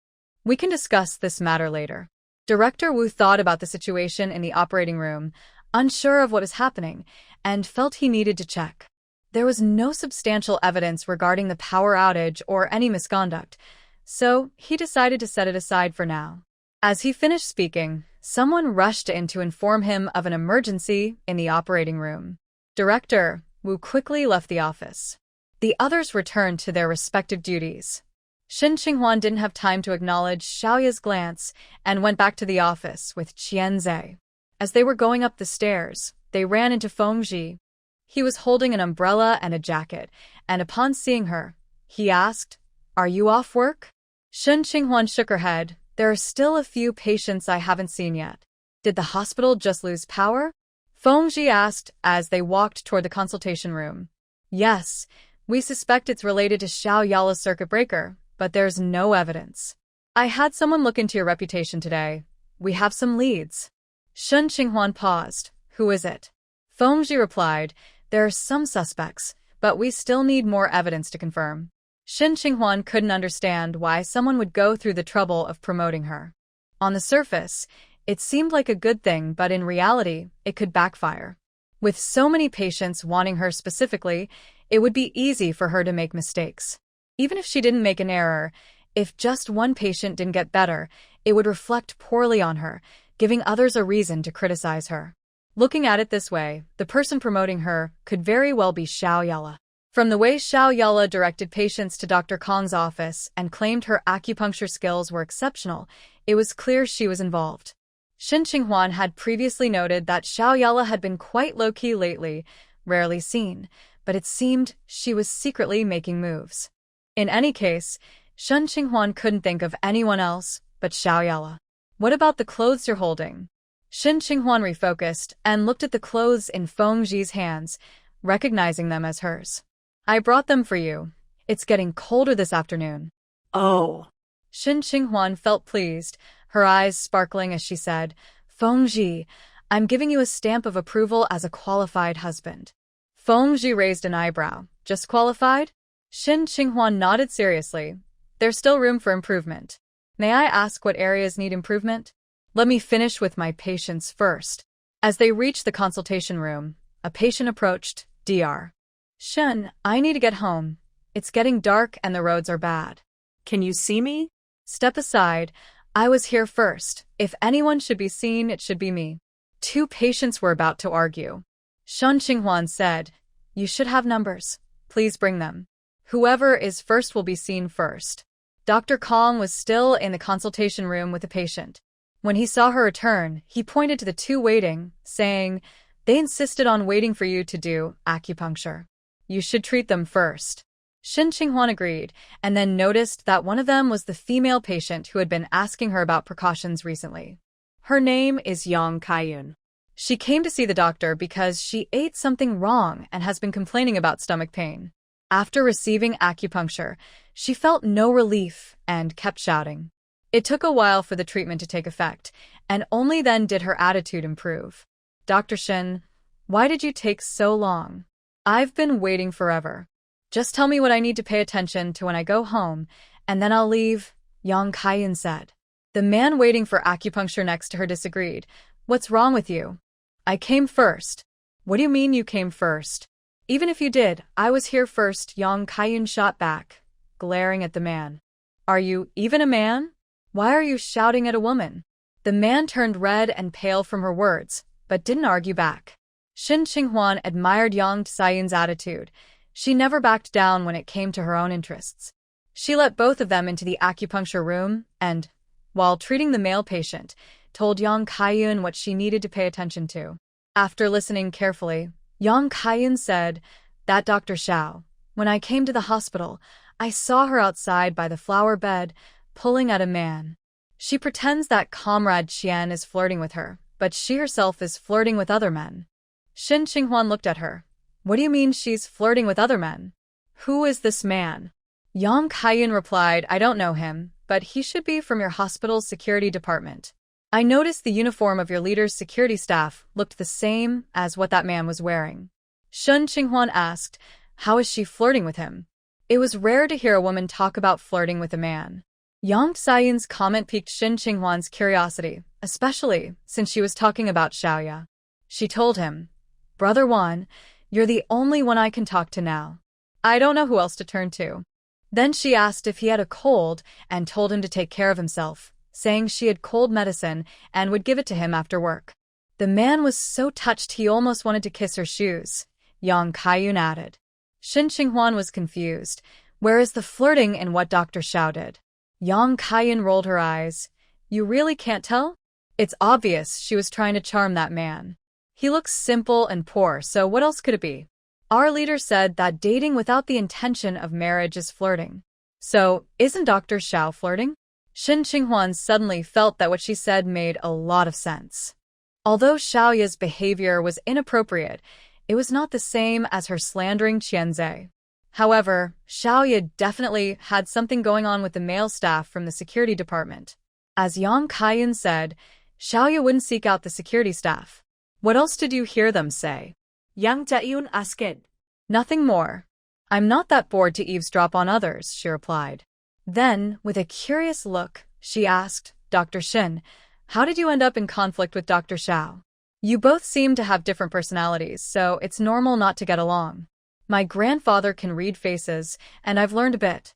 We can discuss this matter later." Director Wu thought about the situation in the operating room, unsure of what was happening, and felt he needed to check. There was no substantial evidence regarding the power outage or any misconduct, so he decided to set it aside for now. As he finished speaking, someone rushed in to inform him of an emergency in the operating room. Director Wu quickly left the office. The others returned to their respective duties. Shen Qinghuan didn't have time to acknowledge Xiaoya's glance and went back to the office with Qianzhe. As they were going up the stairs, they ran into Fengji. He was holding an umbrella and a jacket, and upon seeing her, he asked, "Are you off work?" Shen Qinghuan shook her head. "There are still a few patients I haven't seen yet." "Did the hospital just lose power?" Fengji asked as they walked toward the consultation room. "Yes, we suspect it's related to Xiao Yala's circuit breaker, but there's no evidence. I had someone look into your reputation today. We have some leads." Shen Qinghuan paused. "Who is it?" Fengji replied, "There are some suspects, but we still need more evidence to confirm." Shen Qinghuan couldn't understand why someone would go through the trouble of promoting her. On the surface, it seemed like a good thing, but in reality, it could backfire. With so many patients wanting her specifically, it would be easy for her to make mistakes. Even if she didn't make an error, if just one patient didn't get better, it would reflect poorly on her, giving others a reason to criticize her. Looking at it this way, the person promoting her could very well be Xiao Yala. From the way Xiao Yala directed patients to Dr. Kong's office and claimed her acupuncture skills were exceptional, it was clear she was involved. Xin Qinghuan had previously noted that Xiao Yala had been quite low-key lately, rarely seen, but it seemed she was secretly making moves. In any case, Xin Qinghuan couldn't think of anyone else but Xiao Yala. What about the clothes you're holding? Xin Qinghuan refocused and looked at the clothes in Feng Zhi's hands, recognizing them as hers. I brought them for you. It's getting colder this afternoon. Oh. Xin Qinghuan felt pleased, her eyes sparkling as she said, Feng Zhi, I'm giving you a stamp of approval as a qualified husband. Feng Zhi raised an eyebrow. Just qualified? Xin Qinghuan nodded seriously. There's still room for improvement. May I ask what areas need improvement? Let me finish with my patients first. As they reached the consultation room, a patient approached, Dr. Shen, I need to get home. It's getting dark and the roads are bad. Can you see me? Step aside. I was here first. If anyone should be seen, it should be me. Two patients were about to argue. Shen Qinghuan said, You should have numbers. Please bring them. Whoever is first will be seen first. Dr. Kong was still in the consultation room with the patient. When he saw her return, he pointed to the two waiting, saying, They insisted on waiting for you to do acupuncture. You should treat them first. Xin Qinghuan agreed, and then noticed that one of them was the female patient who had been asking her about precautions recently. Her name is Yang Kaiyun. She came to see the doctor because she ate something wrong and has been complaining about stomach pain. After receiving acupuncture, she felt no relief and kept shouting. It took a while for the treatment to take effect, and only then did her attitude improve. Dr. Shen, why did you take so long? I've been waiting forever. Just tell me what I need to pay attention to when I go home, and then I'll leave, Yang Kaiyun said. The man waiting for acupuncture next to her disagreed. What's wrong with you? I came first. What do you mean you came first? Even if you did, I was here first, Yang Kaiyun shot back, glaring at the man. Are you even a man? Why are you shouting at a woman? The man turned red and pale from her words, but didn't argue back. Xin Qinghuan admired Yang Kaiyun's attitude. She never backed down when it came to her own interests. She let both of them into the acupuncture room and, while treating the male patient, told Yang Kaiyun what she needed to pay attention to. After listening carefully, Yang Kaiyun said, That Dr. Xiao, when I came to the hospital, I saw her outside by the flower bed, pulling at a man. She pretends that comrade Qian is flirting with her, but she herself is flirting with other men. Xin Qinghuan looked at her. What do you mean she's flirting with other men? Who is this man? Yang Kaiyun replied, I don't know him, but he should be from your hospital's security department. I noticed the uniform of your leader's security staff looked the same as what that man was wearing. Xin Qinghuan asked, How is she flirting with him? It was rare to hear a woman talk about flirting with a man. Yang Kaiyun's comment piqued Xin Qinghuan's curiosity, especially since she was talking about Xiaoya. She told him, Brother Wan, you're the only one I can talk to now. I don't know who else to turn to. Then she asked if he had a cold and told him to take care of himself, saying she had cold medicine and would give it to him after work. The man was so touched he almost wanted to kiss her shoes, Yang Kaiyun added. Xin Qinghuan was confused. Where is the flirting in what Dr. Xiao did? Yang Kaiyun rolled her eyes. You really can't tell? It's obvious she was trying to charm that man. He looks simple and poor, so what else could it be? Our leader said that dating without the intention of marriage is flirting. So, isn't Dr. Xiao flirting? Xin Qinghuan suddenly felt that what she said made a lot of sense. Although Xiaoya's behavior was inappropriate, it was not the same as her slandering Qianzhe. However, Xiaoya definitely had something going on with the male staff from the security department. As Yang Kaiyun said, Xiaoya wouldn't seek out the security staff. What else did you hear them say? Yang Kaiyun asked. Nothing more. I'm not that bored to eavesdrop on others, she replied. Then, with a curious look, she asked, Dr. Shin, how did you end up in conflict with Dr. Xiao? You both seem to have different personalities, so it's normal not to get along. My grandfather can read faces, and I've learned a bit.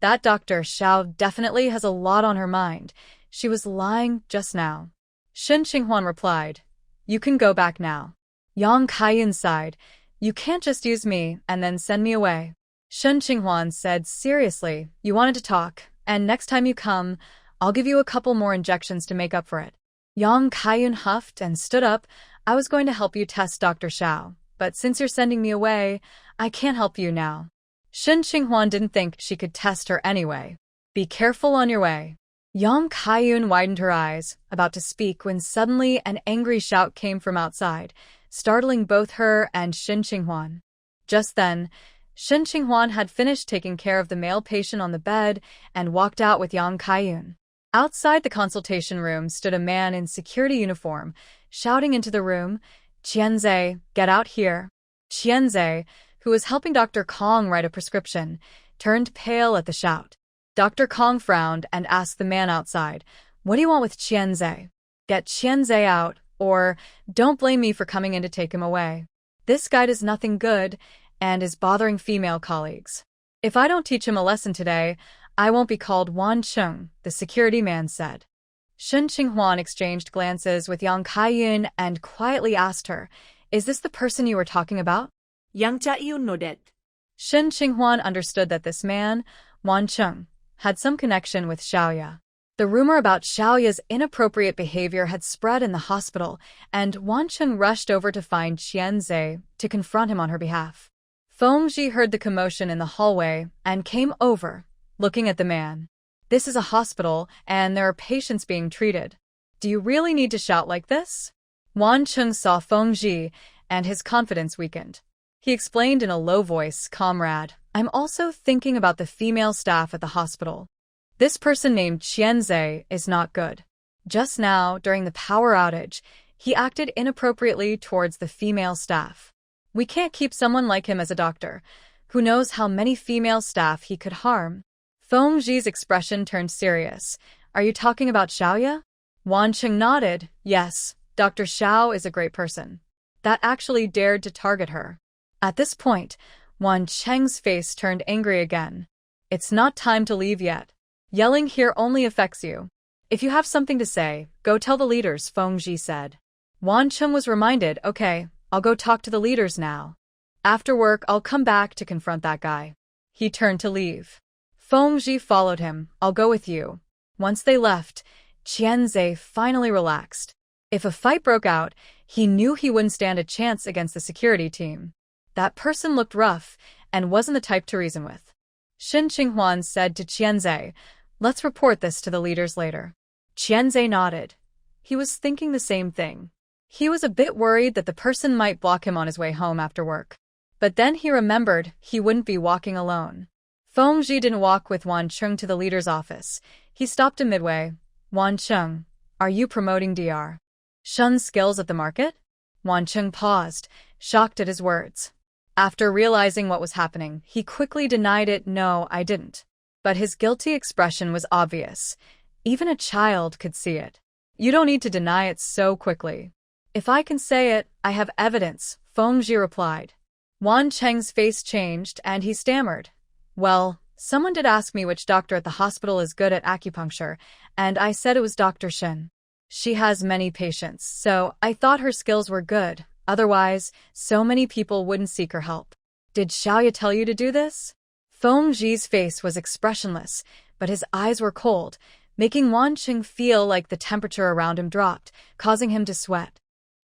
That Dr. Xiao definitely has a lot on her mind. She was lying just now. Shen Qinghuan replied, "You can go back now." Yang Kaiyun sighed, "You can't just use me and then send me away." Shen Qinghuan said, "Seriously, you wanted to talk, and next time you come, I'll give you a couple more injections to make up for it." Yang Kaiyun huffed and stood up. "I was going to help you test Dr. Xiao, but since you're sending me away, I can't help you now." Shen Qinghuan didn't think she could test her anyway. "Be careful on your way." Yang Kaiyun widened her eyes, about to speak when suddenly an angry shout came from outside, startling both her and Shen Qinghuan. Just then, Shen Qinghuan had finished taking care of the male patient on the bed and walked out with Yang Kaiyun. Outside the consultation room stood a man in security uniform, shouting into the room, "Qianze, get out here." Qianze, who was helping Dr. Kong write a prescription, turned pale at the shout. Dr. Kong frowned and asked the man outside, "What do you want with Qianze? Get Qianze out, or don't blame me for coming in to take him away. This guy does nothing good and is bothering female colleagues. If I don't teach him a lesson today, I won't be called Wan Cheng," the security man said. Shen Qinghuan exchanged glances with Yang Kaiyun and quietly asked her, "Is this the person you were talking about?" Yang Kaiyun nodded. Shen Qinghuan understood that this man, Wan Cheng, had some connection with Xiaoya. The rumor about Xiaoya's inappropriate behavior had spread in the hospital, and Wan Cheng rushed over to find Qianze to confront him on her behalf. Fengji heard the commotion in the hallway and came over, looking at the man. "This is a hospital, and there are patients being treated. Do you really need to shout like this?" Wan Cheng saw Fengji, and his confidence weakened. He explained in a low voice, "Comrade, I'm also thinking about the female staff at the hospital. This person named Qianze is not good. Just now, during the power outage, he acted inappropriately towards the female staff. We can't keep someone like him as a doctor. Who knows how many female staff he could harm." Fengji's expression turned serious. "Are you talking about Xiaoya?" Wan Cheng nodded. "Yes, Dr. Xiao is a great person. That actually dared to target her." At this point, Wan Cheng's face turned angry again. "It's not time to leave yet. Yelling here only affects you. If you have something to say, go tell the leaders," Fengji said. Wan Cheng was reminded, "Okay, I'll go talk to the leaders now. After work, I'll come back to confront that guy." He turned to leave. Fengji followed him. "I'll go with you." Once they left, Qianze finally relaxed. If a fight broke out, he knew he wouldn't stand a chance against the security team. That person looked rough and wasn't the type to reason with. Shen Qinghuan said to Qianze, "Let's report this to the leaders later." Qianze nodded. He was thinking the same thing. He was a bit worried that the person might block him on his way home after work. But then he remembered he wouldn't be walking alone. Fengji didn't walk with Wan Cheng to the leader's office. He stopped him midway. "Wan Cheng, are you promoting Dr. Shun's skills at the market?" Wan Cheng paused, shocked at his words. After realizing what was happening, he quickly denied it. "No, I didn't." But his guilty expression was obvious. Even a child could see it. "You don't need to deny it so quickly." "If I can say it, I have evidence," Fengji replied. Wan Cheng's face changed and he stammered. "Well, someone did ask me which doctor at the hospital is good at acupuncture, and I said it was Dr. Shen. She has many patients, so I thought her skills were good. Otherwise, so many people wouldn't seek her help." "Did Xiaoya tell you to do this?" Fengji's face was expressionless, but his eyes were cold, making Wan Cheng feel like the temperature around him dropped, causing him to sweat.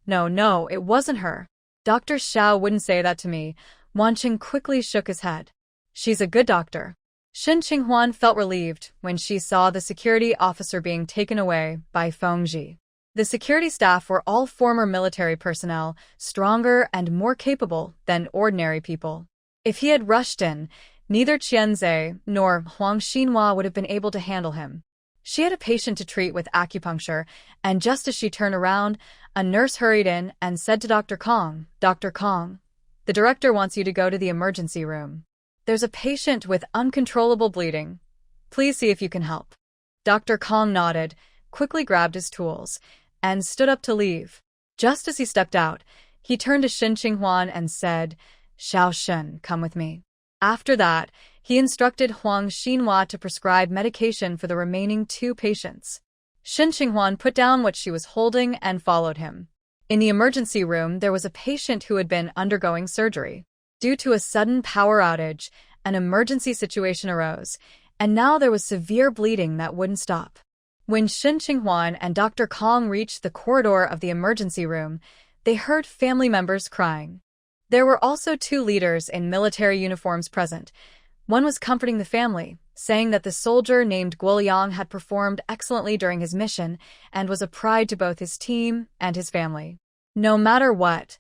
No, it wasn't her. Dr. Xiao wouldn't say that to me." Wan Cheng quickly shook his head. "She's a good doctor." Shen Qinghuan felt relieved when she saw the security officer being taken away by Fengji. The security staff were all former military personnel, stronger and more capable than ordinary people. If he had rushed in, neither Qianze nor Huang Xinhua would have been able to handle him. She had a patient to treat with acupuncture, and just as she turned around, a nurse hurried in and said to Dr. Kong, "Dr. Kong, the director wants you to go to the emergency room. There's a patient with uncontrollable bleeding. Please see if you can help." Dr. Kong nodded, quickly grabbed his tools, and stood up to leave. Just as he stepped out, he turned to Shen Qinghuan and said, "Xiao Shen, come with me." After that, he instructed Huang Xinhua to prescribe medication for the remaining 2 patients. Shen Qinghuan put down what she was holding and followed him. In the emergency room, there was a patient who had been undergoing surgery. Due to a sudden power outage, an emergency situation arose, and now there was severe bleeding that wouldn't stop. When Shen Qinghuan and Dr. Kong reached the corridor of the emergency room, they heard family members crying. There were also 2 leaders in military uniforms present. One was comforting the family, saying that the soldier named Guoliang had performed excellently during his mission and was a pride to both his team and his family. No matter what,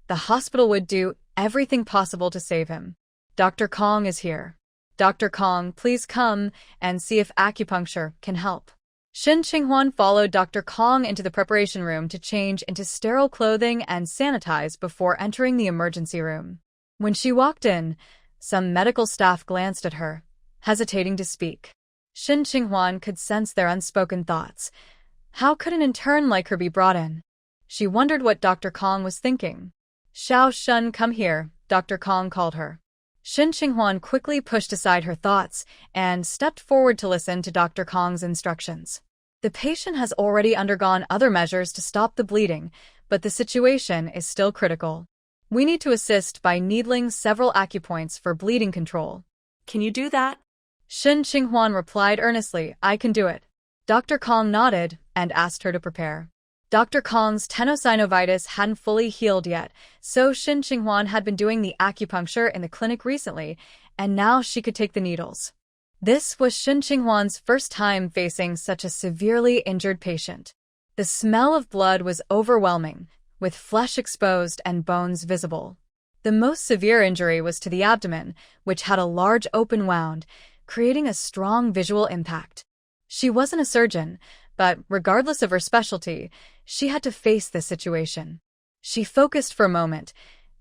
the hospital would do everything possible to save him. Dr. Kong is here. Dr. Kong, please come and see if acupuncture can help. Shen Qinghuan followed Dr. Kong into the preparation room to change into sterile clothing and sanitize before entering the emergency room. When she walked in, some medical staff glanced at her, hesitating to speak. Shen Qinghuan could sense their unspoken thoughts. How could an intern like her be brought in? She wondered what Dr. Kong was thinking. Xiao Shun, come here, Dr. Kong called her. Shen Qinghuan quickly pushed aside her thoughts and stepped forward to listen to Dr. Kong's instructions. The patient has already undergone other measures to stop the bleeding, but the situation is still critical. We need to assist by needling several acupoints for bleeding control. Can you do that? Shen Qinghuan replied earnestly, I can do it. Dr. Kong nodded and asked her to prepare. Dr. Kong's tenosynovitis hadn't fully healed yet, so Shen Qinghuan had been doing the acupuncture in the clinic recently, and now she could take the needles. This was Shen Qinghuan's first time facing such a severely injured patient. The smell of blood was overwhelming, with flesh exposed and bones visible. The most severe injury was to the abdomen, which had a large open wound, creating a strong visual impact. She wasn't a surgeon, but regardless of her specialty, she had to face this situation. She focused for a moment,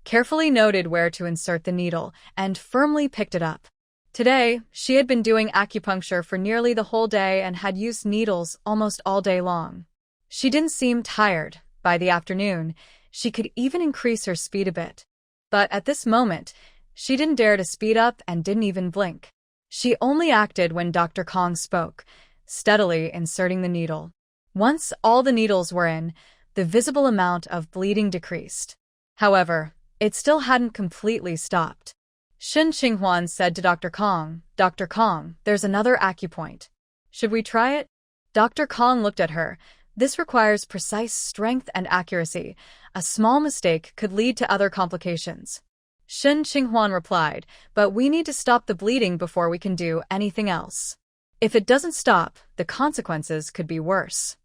carefully noted where to insert the needle, and firmly picked it up. Today, she had been doing acupuncture for nearly the whole day and had used needles almost all day long. She didn't seem tired. By the afternoon, she could even increase her speed a bit. But at this moment, she didn't dare to speed up and didn't even blink. She only acted when Dr. Kong spoke, steadily inserting the needle. Once all the needles were in, the visible amount of bleeding decreased. However, it still hadn't completely stopped. Shen Qinghuan said to Dr. Kong, Dr. Kong, there's another acupoint. Should we try it? Dr. Kong looked at her. This requires precise strength and accuracy. A small mistake could lead to other complications. Shen Qinghuan replied, but we need to stop the bleeding before we can do anything else. If it doesn't stop, the consequences could be worse.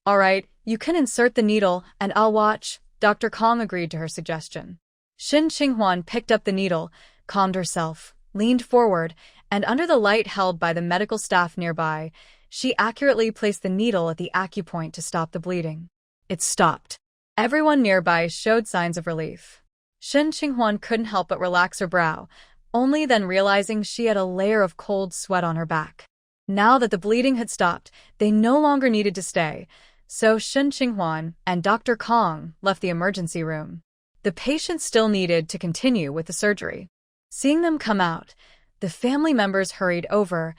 All right, you can insert the needle and I'll watch. Dr. Kong agreed to her suggestion. Shen Qinghuan picked up the needle, calmed herself, leaned forward, and under the light held by the medical staff nearby, she accurately placed the needle at the acupoint to stop the bleeding. It stopped. Everyone nearby showed signs of relief. Shen Qinghuan couldn't help but relax her brow, only then realizing she had a layer of cold sweat on her back. Now that the bleeding had stopped, they no longer needed to stay, so Shen Qinghuan and Dr. Kong left the emergency room. The patient still needed to continue with the surgery. Seeing them come out, the family members hurried over,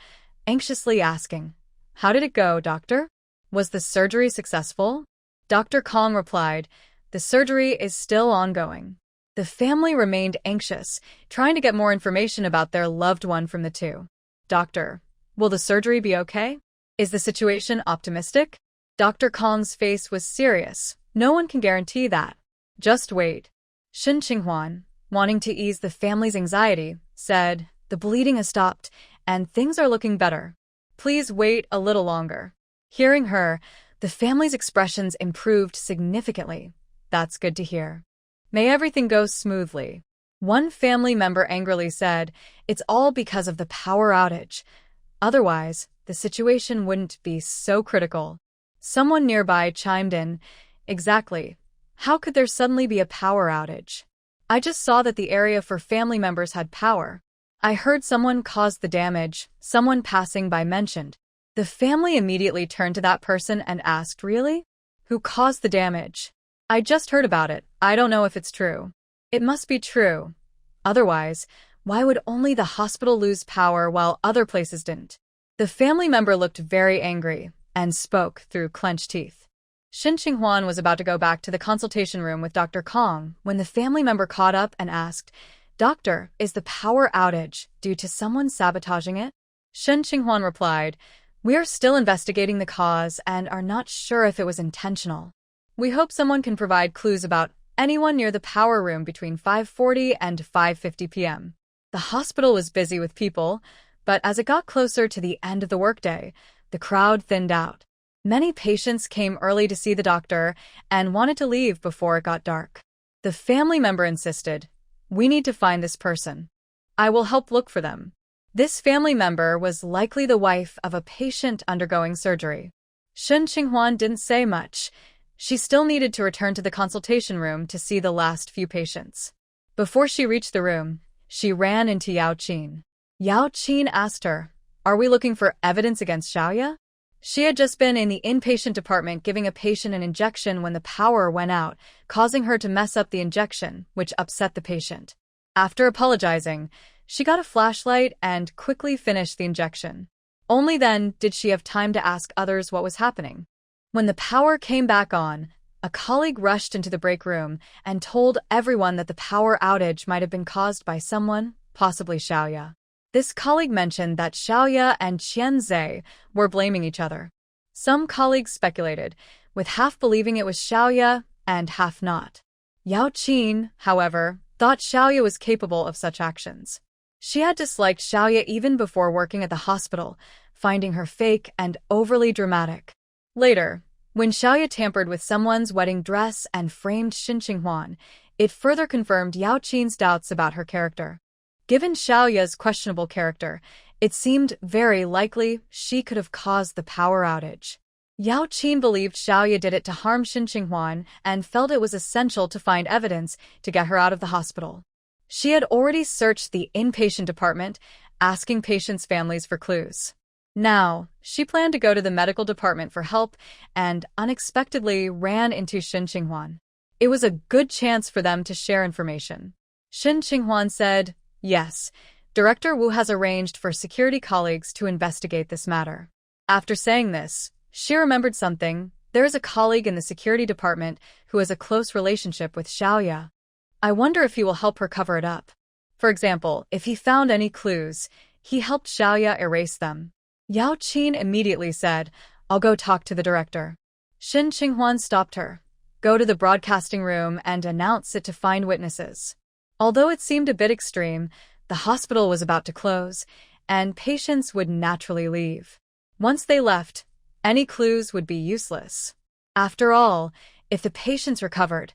anxiously asking, How did it go, doctor? Was the surgery successful? Dr. Kong replied, The surgery is still ongoing. The family remained anxious, trying to get more information about their loved one from the 2. Doctor, will the surgery be okay? Is the situation optimistic? Dr. Kong's face was serious. No one can guarantee that. Just wait. Shen Qinghuan, wanting to ease the family's anxiety, said, The bleeding has stopped, and things are looking better. Please wait a little longer. Hearing her, the family's expressions improved significantly. That's good to hear. May everything go smoothly. One family member angrily said, It's all because of the power outage. Otherwise, the situation wouldn't be so critical. Someone nearby chimed in, Exactly. How could there suddenly be a power outage? I just saw that the area for family members had power. I heard someone caused the damage, someone passing by mentioned. The family immediately turned to that person and asked, Really? Who caused the damage? I just heard about it. I don't know if it's true. It must be true. Otherwise, Why would only the hospital lose power while other places didn't? The family member looked very angry and spoke through clenched teeth. Xie Yuan was about to go back to the consultation room with Dr. Kong when the family member caught up and asked, "Doctor, is the power outage due to someone sabotaging it?" Xie Yuan replied, "We are still investigating the cause and are not sure if it was intentional. We hope someone can provide clues about anyone near the power room between 5:40 and 5:50 p.m. The hospital was busy with people, but as it got closer to the end of the workday, the crowd thinned out. Many patients came early to see the doctor and wanted to leave before it got dark. The family member insisted, "We need to find this person. I will help look for them." This family member was likely the wife of a patient undergoing surgery. Xie Yuan didn't say much. She still needed to return to the consultation room to see the last few patients. Before she reached the room, she ran into Yaoqin. Yaoqin asked her, "Are we looking for evidence against Xia?" She had just been in the inpatient department giving a patient an injection when the power went out, causing her to mess up the injection, which upset the patient. After apologizing, she got a flashlight and quickly finished the injection. Only then did she have time to ask others what was happening. When the power came back on, a colleague rushed into the break room and told everyone that the power outage might have been caused by someone, possibly Xia. This colleague mentioned that Xia and Qianzhe were blaming each other. Some colleagues speculated, with half believing it was Xia and half not. Yaoqin, however, thought Xia was capable of such actions. She had disliked Xia even before working at the hospital, finding her fake and overly dramatic. Later, when Xia tampered with someone's wedding dress and framed Xie Yuan, it further confirmed Yaoqin's doubts about her character. Given Xiaoya's questionable character, it seemed very likely she could have caused the power outage. Yaoqin believed Xia did it to harm Xie Yuan and felt it was essential to find evidence to get her out of the hospital. She had already searched the inpatient department, asking patients' families for clues. Now, she planned to go to the medical department for help and unexpectedly ran into Xie Yuan. It was a good chance for them to share information. Xie Yuan said, "Yes, Director Wu has arranged for security colleagues to investigate this matter." After saying this, she remembered something. There is a colleague in the security department who has a close relationship with Xia. I wonder if he will help her cover it up. For example, if he found any clues, he helped Xia erase them. Yaoqin immediately said, "I'll go talk to the director." Xie Yuan stopped her. "Go to the broadcasting room and announce it to find witnesses." Although it seemed a bit extreme, the hospital was about to close, and patients would naturally leave. Once they left, any clues would be useless. After all, if the patients recovered,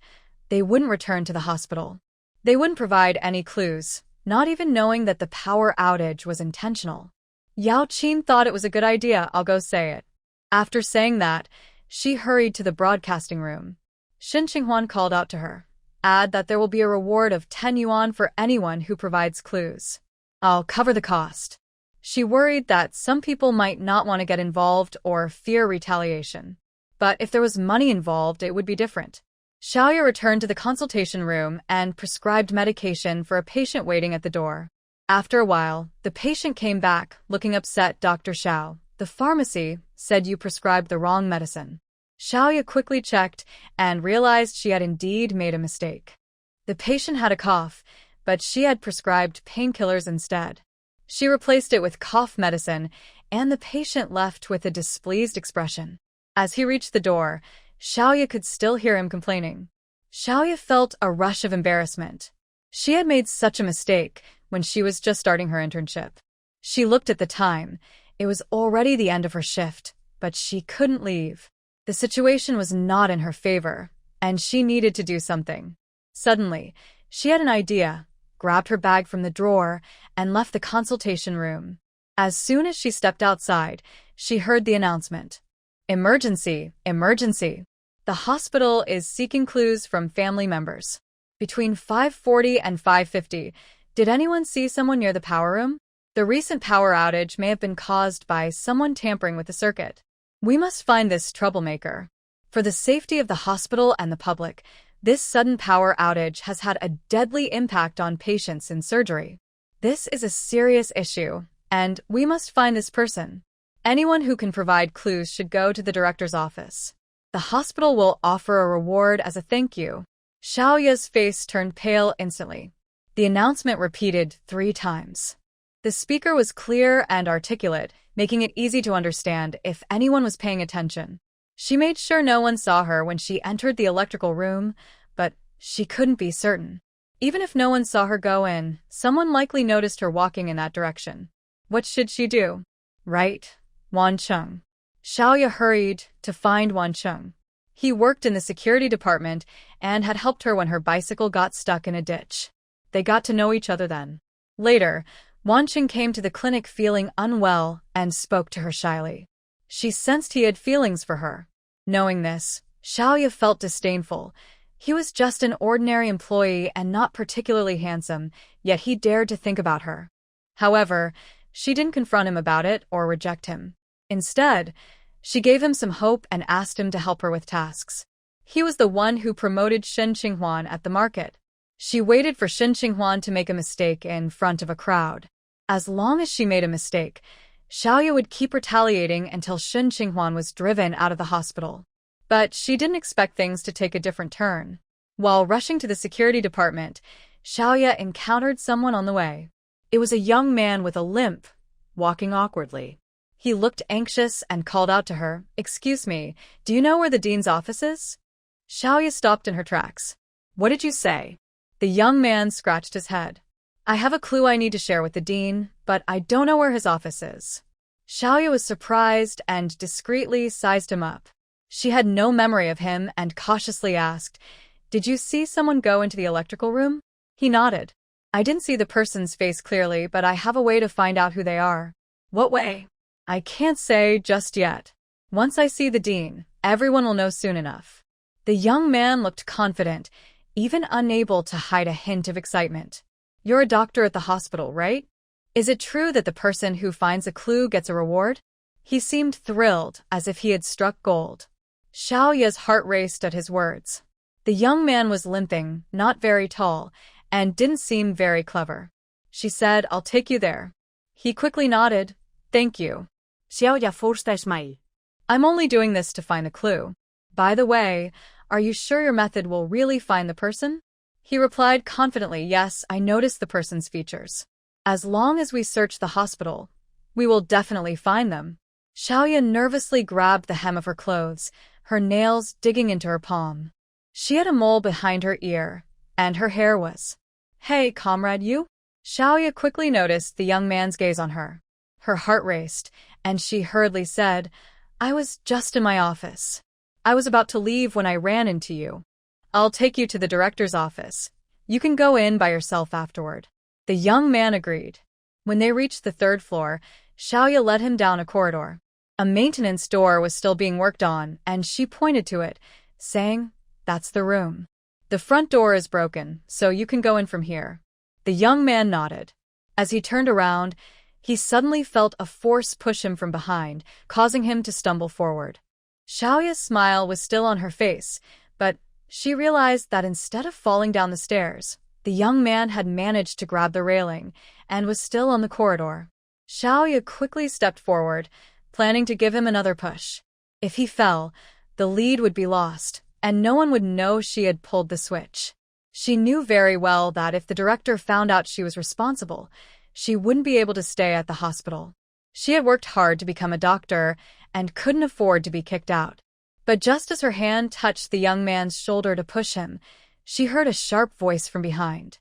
they wouldn't return to the hospital. They wouldn't provide any clues, not even knowing that the power outage was intentional. Yaoqin thought it was a good idea. "I'll go say it." After saying that, she hurried to the broadcasting room. Xie Yuan called out to her, "Add that there will be a reward of 10 yuan for anyone who provides clues. I'll cover the cost." She worried that some people might not want to get involved or fear retaliation. But if there was money involved, it would be different. Xia returned to the consultation room and prescribed medication for a patient waiting at the door. After a while, the patient came back, looking upset. "Dr. Xiao, the pharmacy said you prescribed the wrong medicine." Xia quickly checked and realized she had indeed made a mistake. The patient had a cough, but she had prescribed painkillers instead. She replaced it with cough medicine, and the patient left with a displeased expression. As he reached the door, Xia could still hear him complaining. Xia felt a rush of embarrassment. She had made such a mistake when she was just starting her internship. She looked at the time. It was already the end of her shift, but she couldn't leave. The situation was not in her favor, and she needed to do something. Suddenly, she had an idea, grabbed her bag from the drawer, and left the consultation room. As soon as she stepped outside, she heard the announcement. "Emergency! Emergency! The hospital is seeking clues from family members. Between 5:40 and 5:50, did anyone see someone near the power room? The recent power outage may have been caused by someone tampering with the circuit. We must find this troublemaker. For the safety of the hospital and the public, this sudden power outage has had a deadly impact on patients in surgery." This is a serious issue, and we must find this person. Anyone who can provide clues should go to the director's office. The hospital will offer a reward as a thank you. Xiaoya's face turned pale instantly. The announcement repeated 3 times. The speaker was clear and articulate, making it easy to understand if anyone was paying attention. She made sure no one saw her when she entered the electrical room, but she couldn't be certain. Even if no one saw her go in, someone likely noticed her walking in that direction. What should she do? Right, Wancheng. Xiaoya hurried to find Wancheng. He worked in the security department and had helped her when her bicycle got stuck in a ditch. They got to know each other then. Later, Wancheng came to the clinic feeling unwell and spoke to her shyly. She sensed he had feelings for her. Knowing this, Xiaoya felt disdainful. He was just an ordinary employee and not particularly handsome, yet he dared to think about her. However, she didn't confront him about it or reject him. Instead, she gave him some hope and asked him to help her with tasks. He was the one who promoted Shen Qinghuan at the market. She waited for Shen Qinghuan to make a mistake in front of a crowd. As long as she made a mistake, Xiaoya would keep retaliating until Shen Qinghuan was driven out of the hospital. But she didn't expect things to take a different turn. While rushing to the security department, Xiaoya encountered someone on the way. It was a young man with a limp, walking awkwardly. He looked anxious and called out to her, "Excuse me, do you know where the dean's office is?" Xiaoya stopped in her tracks. "What did you say?" The young man scratched his head. "I have a clue I need to share with the dean, but I don't know where his office is." Xiaoya was surprised and discreetly sized him up. She had no memory of him and cautiously asked, "Did you see someone go into the electrical room?" He nodded. "I didn't see the person's face clearly, but I have a way to find out who they are." "What way?" "I can't say just yet. Once I see the dean, everyone will know soon enough." The young man looked confident, even unable to hide a hint of excitement. "You're a doctor at the hospital, right? Is it true that the person who finds a clue gets a reward?" He seemed thrilled, as if he had struck gold. Xiaoya's heart raced at his words. The young man was limping, not very tall, and didn't seem very clever. She said, "I'll take you there." He quickly nodded. "Thank you." Xiaoya forced a smile. "I'm only doing this to find the clue. By the way, are you sure your method will really find the person?" He replied confidently, "Yes, I noticed the person's features. As long as we search the hospital, we will definitely find them." Xiaoya nervously grabbed the hem of her clothes, her nails digging into her palm. She had a mole behind her ear, and her hair was. "Hey, comrade, you?" Xiaoya quickly noticed the young man's gaze on her. Her heart raced, and she hurriedly said, "I was just in my office. I was about to leave when I ran into you. I'll take you to the director's office. You can go in by yourself afterward." The young man agreed. When they reached the 3rd floor, Xiaoya led him down a corridor. A maintenance door was still being worked on, and she pointed to it, saying, "That's the room. The front door is broken, so you can go in from here." The young man nodded. As he turned around, he suddenly felt a force push him from behind, causing him to stumble forward. Xiaoya's smile was still on her face, but she realized that instead of falling down the stairs, the young man had managed to grab the railing and was still on the corridor. Xiaoya quickly stepped forward, planning to give him another push. If he fell, the lead would be lost, and no one would know she had pulled the switch. She knew very well that if the director found out she was responsible, she wouldn't be able to stay at the hospital. She had worked hard to become a doctor and couldn't afford to be kicked out. But just as her hand touched the young man's shoulder to push him, she heard a sharp voice from behind.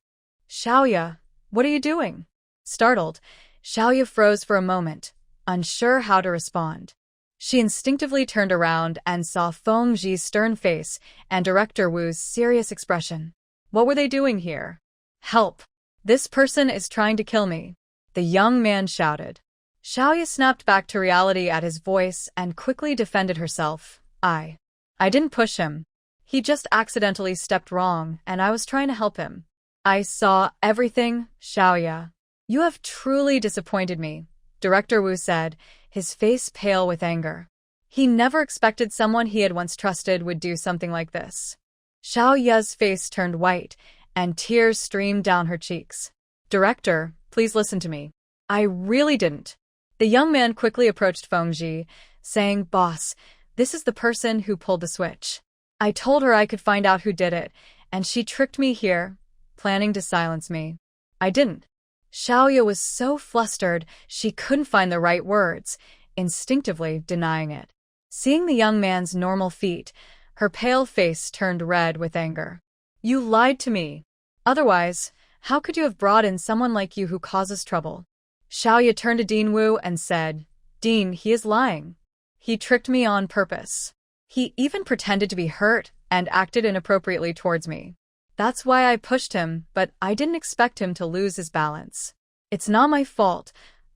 "Xiaoya, what are you doing?" Startled, Xiaoya froze for a moment, unsure how to respond. She instinctively turned around and saw Feng Zhi's stern face and Director Wu's serious expression. What were they doing here? "Help! This person is trying to kill me," the young man shouted. Xiaoya snapped back to reality at his voice and quickly defended herself. I didn't push him. He just accidentally stepped wrong, and I was trying to help him. I saw everything, Xiaoya. You have truly disappointed me, Director Wu said, his face pale with anger. He never expected someone he had once trusted would do something like this. Xiaoya's face turned white, and tears streamed down her cheeks. "Director, Please listen to me. I really didn't. The young man quickly approached Fengji, saying, Boss, this is the person who pulled the switch. I told her I could find out who did it, and she tricked me here, planning to silence me. I didn't. Xiaoya was so flustered she couldn't find the right words, instinctively denying it. Seeing the young man's normal feet, her pale face turned red with anger. You lied to me. Otherwise, how could you have brought in someone like you who causes trouble? Xiaoya turned to Dean Wu and said, Dean, he is lying. He tricked me on purpose. He even pretended to be hurt and acted inappropriately towards me. That's why I pushed him, but I didn't expect him to lose his balance. It's not my fault.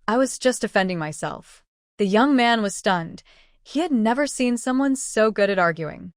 I was just defending myself. The young man was stunned. He had never seen someone so good at arguing.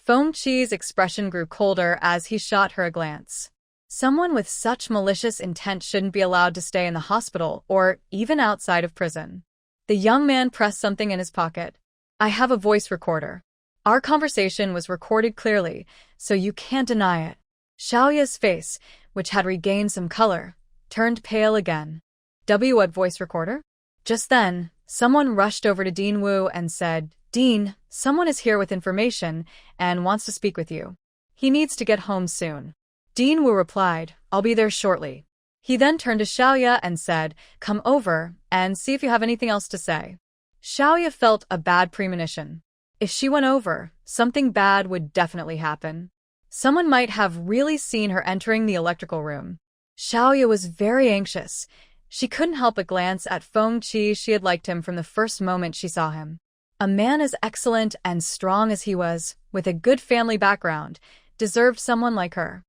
Fengji's expression grew colder as he shot her a glance. Someone with such malicious intent shouldn't be allowed to stay in the hospital or even outside of prison. The young man pressed something in his pocket. I have a voice recorder. Our conversation was recorded clearly, so you can't deny it. Xiaoya's face, which had regained some color, turned pale again. What voice recorder? Just then, someone rushed over to Dean Wu and said, Dean, someone is here with information and wants to speak with you. He needs to get home soon. Dean Wu replied, I'll be there shortly. He then turned to Xiaoya and said, Come over and see if you have anything else to say. Xiaoya felt a bad premonition. If she went over, something bad would definitely happen. Someone might have really seen her entering the electrical room. Xiaoya was very anxious. She couldn't help but glance at Fengji. She had liked him from the first moment she saw him. A man as excellent and strong as he was, with a good family background, deserved someone like her.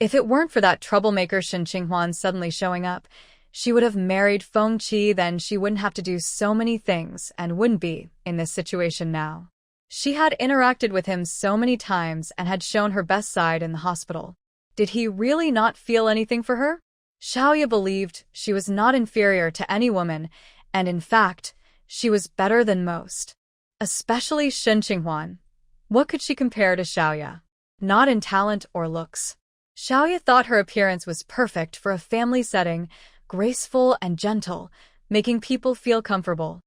If it weren't for that troublemaker Xie Yuan suddenly showing up, she would have married Fengji, then she wouldn't have to do so many things and wouldn't be in this situation now. She had interacted with him so many times and had shown her best side in the hospital. Did he really not feel anything for her? Xiaoya believed she was not inferior to any woman, and in fact, she was better than most. Especially Xie Yuan. What could she compare to Xiaoya? Not in talent or looks. Xiaoya thought her appearance was perfect for a family setting, graceful and gentle, making people feel comfortable.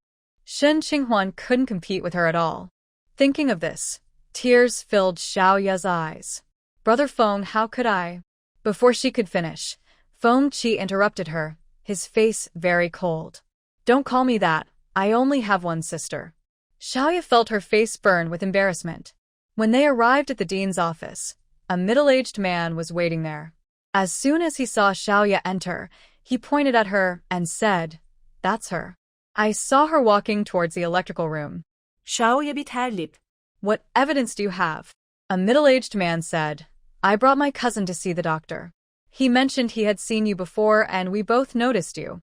Xie Yuan couldn't compete with her at all. Thinking of this, tears filled Xiaoya's eyes. Brother Feng, how could I? Before she could finish, Fengji interrupted her, his face very cold. Don't call me that, I only have one sister. Xiaoya felt her face burn with embarrassment. When they arrived at the dean's office, a middle-aged man was waiting there. As soon as he saw Xiaoya enter, he pointed at her and said, That's her. I saw her walking towards the electrical room. Xiaoya bit her-lip. What evidence do you have? A middle-aged man said, I brought my cousin to see the doctor. He mentioned he had seen you before and we both noticed you.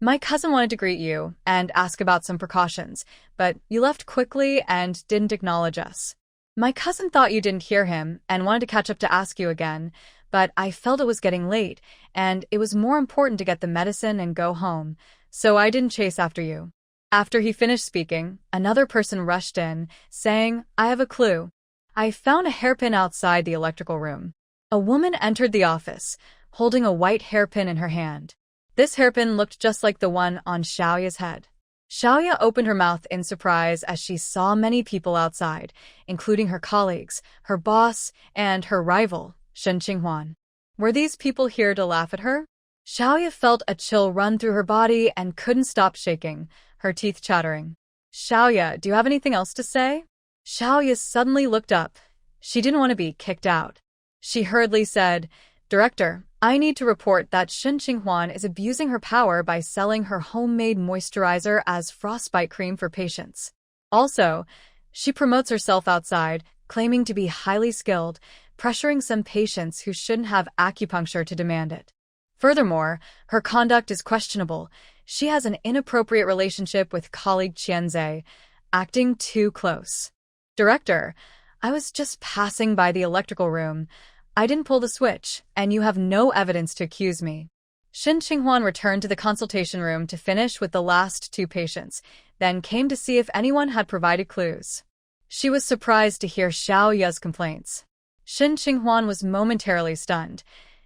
My cousin wanted to greet you and ask about some precautions, but you left quickly and didn't acknowledge us. My cousin thought you didn't hear him and wanted to catch up to ask you again, but I felt it was getting late and it was more important to get the medicine and go home, so I didn't chase after you. After he finished speaking, another person rushed in, saying, I have a clue. I found a hairpin outside the electrical room. A woman entered the office, holding a white hairpin in her hand. This hairpin looked just like the one on Xiaoya's head. Xiaoya opened her mouth in surprise as she saw many people outside, including her colleagues, her boss, and her rival, Xie Yuan. Were these people here to laugh at her? Xiaoya felt a chill run through her body and couldn't stop shaking, her teeth chattering. Xiaoya, do you have anything else to say? Xiaoya suddenly looked up. She didn't want to be kicked out. She hurriedly said, Director, I need to report that Xie Yuan is abusing her power by selling her homemade moisturizer as frostbite cream for patients. Also, she promotes herself outside, claiming to be highly skilled, pressuring some patients who shouldn't have acupuncture to demand it. Furthermore, her conduct is questionable. She has an inappropriate relationship with colleague Qianze, acting too close. Director, I was just passing by the electrical room. I didn't pull the switch, and you have no evidence to accuse me. Xie Yuan returned to the consultation room to finish with the last two patients, then came to see if anyone had provided clues. She was surprised to hear Xiaoya's complaints. Xie Yuan was momentarily stunned.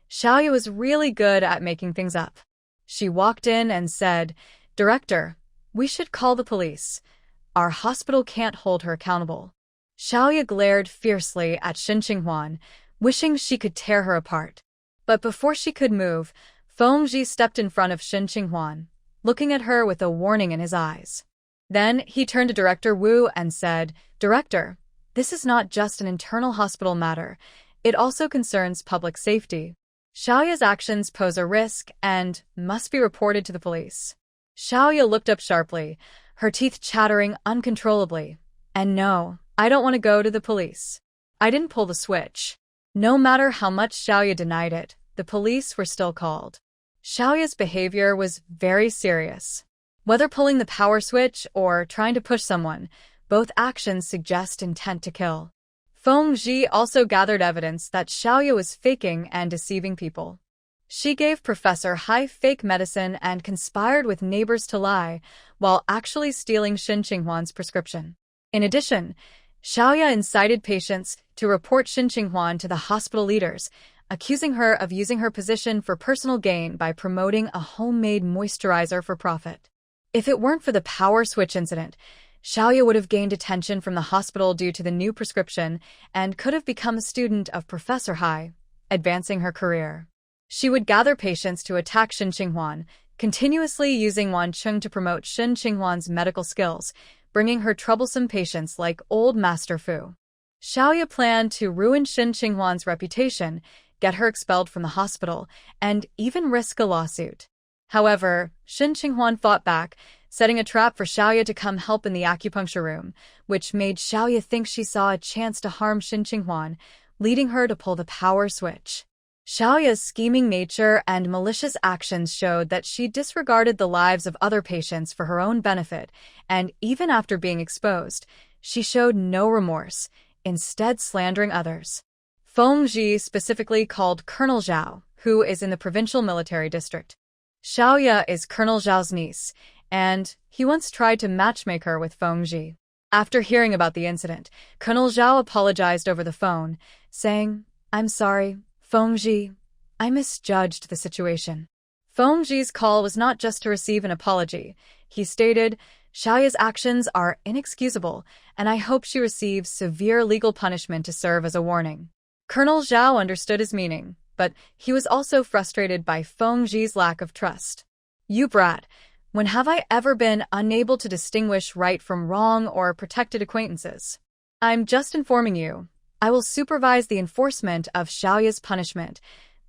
Xiaoya was really good at making things up. She walked in and said, "Director, we should call the police. Our hospital can't hold her accountable." Xiaoya glared fiercely at Xie Yuan, wishing she could tear her apart. But before she could move, Fengji stepped in front of Xie Yuan, looking at her with a warning in his eyes. Then he turned to Director Wu and said, "Director, this is not just an internal hospital matter. It also concerns public safety. Xiaoya's actions pose a risk and must be reported to the police." Xiaoya looked up sharply, her teeth chattering uncontrollably. "And no, I don't want to go to the police. I didn't pull the switch." No matter how much Xiaoya denied it, the police were still called. Xiaoya's behavior was very serious. Whether pulling the power switch or trying to push someone, both actions suggest intent to kill. Fengji also gathered evidence that Xiaoya was faking and deceiving people. She gave Professor Hai fake medicine and conspired with neighbors to lie, while actually stealing Xie Yuan's prescription. In addition, Xiaoya incited patients to report Xie Yuan to the hospital leaders, accusing her of using her position for personal gain by promoting a homemade moisturizer for profit. If it weren't for the power switch incident, Xiaoya would have gained attention from the hospital due to the new prescription and could have become a student of Professor Hai, advancing her career. She would gather patients to attack Xie Yuan, continuously using Wan Cheng to promote Xie Yuan's medical skills, bringing her troublesome patients like old Master Fu. Xiaoya planned to ruin Xie Yuan's reputation, get her expelled from the hospital, and even risk a lawsuit. However, Xie Yuan fought back, setting a trap for Xiaoya to come help in the acupuncture room, which made Xiaoya think she saw a chance to harm Xie Yuan, leading her to pull the power switch. Xiaoya's scheming nature and malicious actions showed that she disregarded the lives of other patients for her own benefit, and even after being exposed, she showed no remorse, instead slandering others. Fengji specifically called Colonel Zhao, who is in the provincial military district. Xiaoya is Colonel Zhao's niece, and he once tried to matchmake her with Fengji. After hearing about the incident, Colonel Zhao apologized over the phone, saying, "I'm sorry, Fengji, I misjudged the situation." Fengji's call was not just to receive an apology. He stated, "Xiaoya's actions are inexcusable, and I hope she receives severe legal punishment to serve as a warning." Colonel Zhao understood his meaning, but he was also frustrated by Fengji's lack of trust. "You brat, when have I ever been unable to distinguish right from wrong or protected acquaintances? I'm just informing you. I will supervise the enforcement of Xiaoya's punishment,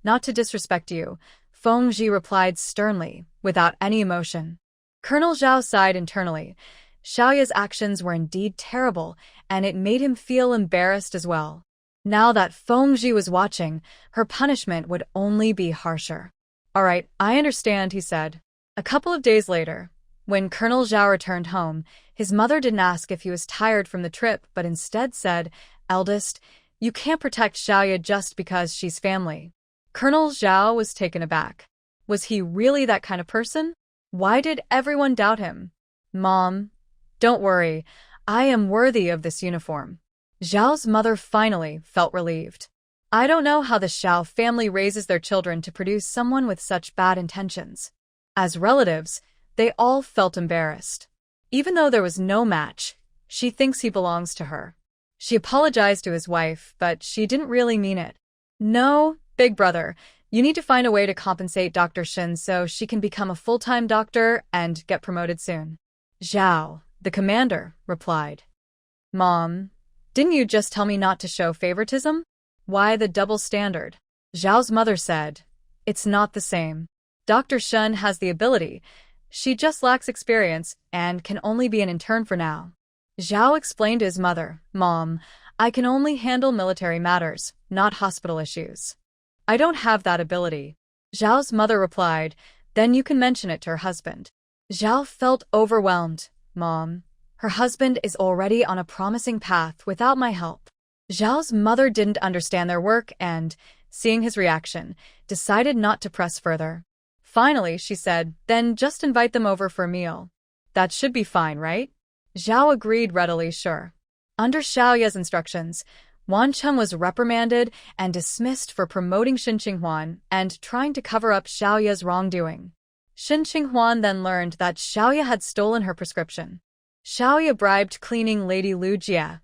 not to disrespect you," Fengji replied sternly, without any emotion. Colonel Zhao sighed internally. Xiaoya's actions were indeed terrible, and it made him feel embarrassed as well. Now that Fengji was watching, her punishment would only be harsher. "All right, I understand," he said. A couple of days later, when Colonel Zhao returned home, his mother didn't ask if he was tired from the trip, but instead said, "Eldest, you can't protect Xiaoya just because she's family." Colonel Zhao was taken aback. Was he really that kind of person? Why did everyone doubt him? "Mom, don't worry, I am worthy of this uniform." Zhao's mother finally felt relieved. "I don't know how the Xiao family raises their children to produce someone with such bad intentions." As relatives, they all felt embarrassed. Even though there was no match, she thinks he belongs to her. She apologized to his wife, but she didn't really mean it. "No, big brother, you need to find a way to compensate Dr. Shin so she can become a full-time doctor and get promoted soon." Zhao, the commander, replied. "Mom, didn't you just tell me not to show favoritism? Why the double standard?" Zhao's mother said, "It's not the same. Dr. Shen has the ability. She just lacks experience and can only be an intern for now." Zhao explained to his mother, "Mom, I can only handle military matters, not hospital issues. I don't have that ability." Zhao's mother replied, "Then you can mention it to her husband." Zhao felt overwhelmed. "Mom, her husband is already on a promising path without my help." Zhao's mother didn't understand their work and, seeing his reaction, decided not to press further. Finally, she said, "Then just invite them over for a meal. That should be fine, right?" Zhao agreed readily, "Sure." Under Xiaoya's instructions, Wan Cheng was reprimanded and dismissed for promoting Xie Yuan and trying to cover up Xiaoya's wrongdoing. Shin Qinghuan then learned that Xiaoya had stolen her prescription. Xiaoya bribed cleaning lady Lu Jie,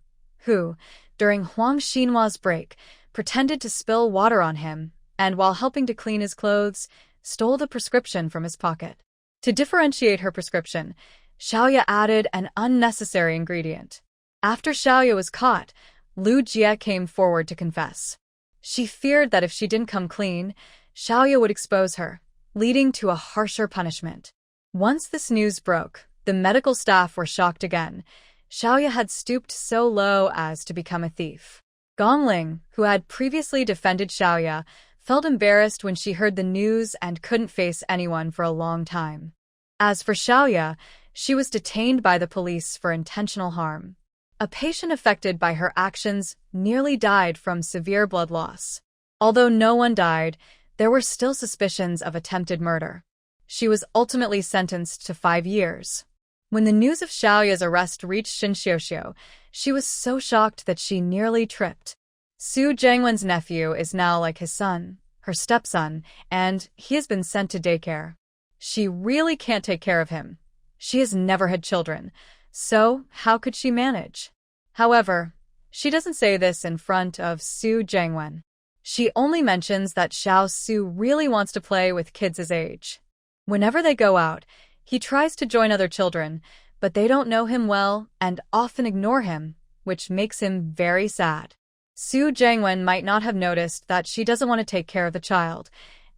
who, during Huang Xinhua's break, pretended to spill water on him, and while helping to clean his clothes, stole the prescription from his pocket. To differentiate her prescription, Xiaoya added an unnecessary ingredient. After Xiaoya was caught, Lu Jie came forward to confess. She feared that if she didn't come clean, Xiaoya would expose her, leading to a harsher punishment. Once this news broke, the medical staff were shocked again. Xiaoya had stooped so low as to become a thief. Gongling, who had previously defended Xiaoya, felt embarrassed when she heard the news and couldn't face anyone for a long time. As for Xiaoya, she was detained by the police for intentional harm. A patient affected by her actions nearly died from severe blood loss. Although no one died, there were still suspicions of attempted murder. She was ultimately sentenced to 5 years. When the news of Xiaoya's arrest reached Shin Xiuxiu, she was so shocked that she nearly tripped. Su Jiangwen's nephew is now like his son, her stepson, and he has been sent to daycare. She really can't take care of him. She has never had children, so how could she manage? However, she doesn't say this in front of Su Jiangwen. She only mentions that Xiao Su really wants to play with kids his age. Whenever they go out, he tries to join other children, but they don't know him well and often ignore him, which makes him very sad. Su Jiangwen might not have noticed that she doesn't want to take care of the child.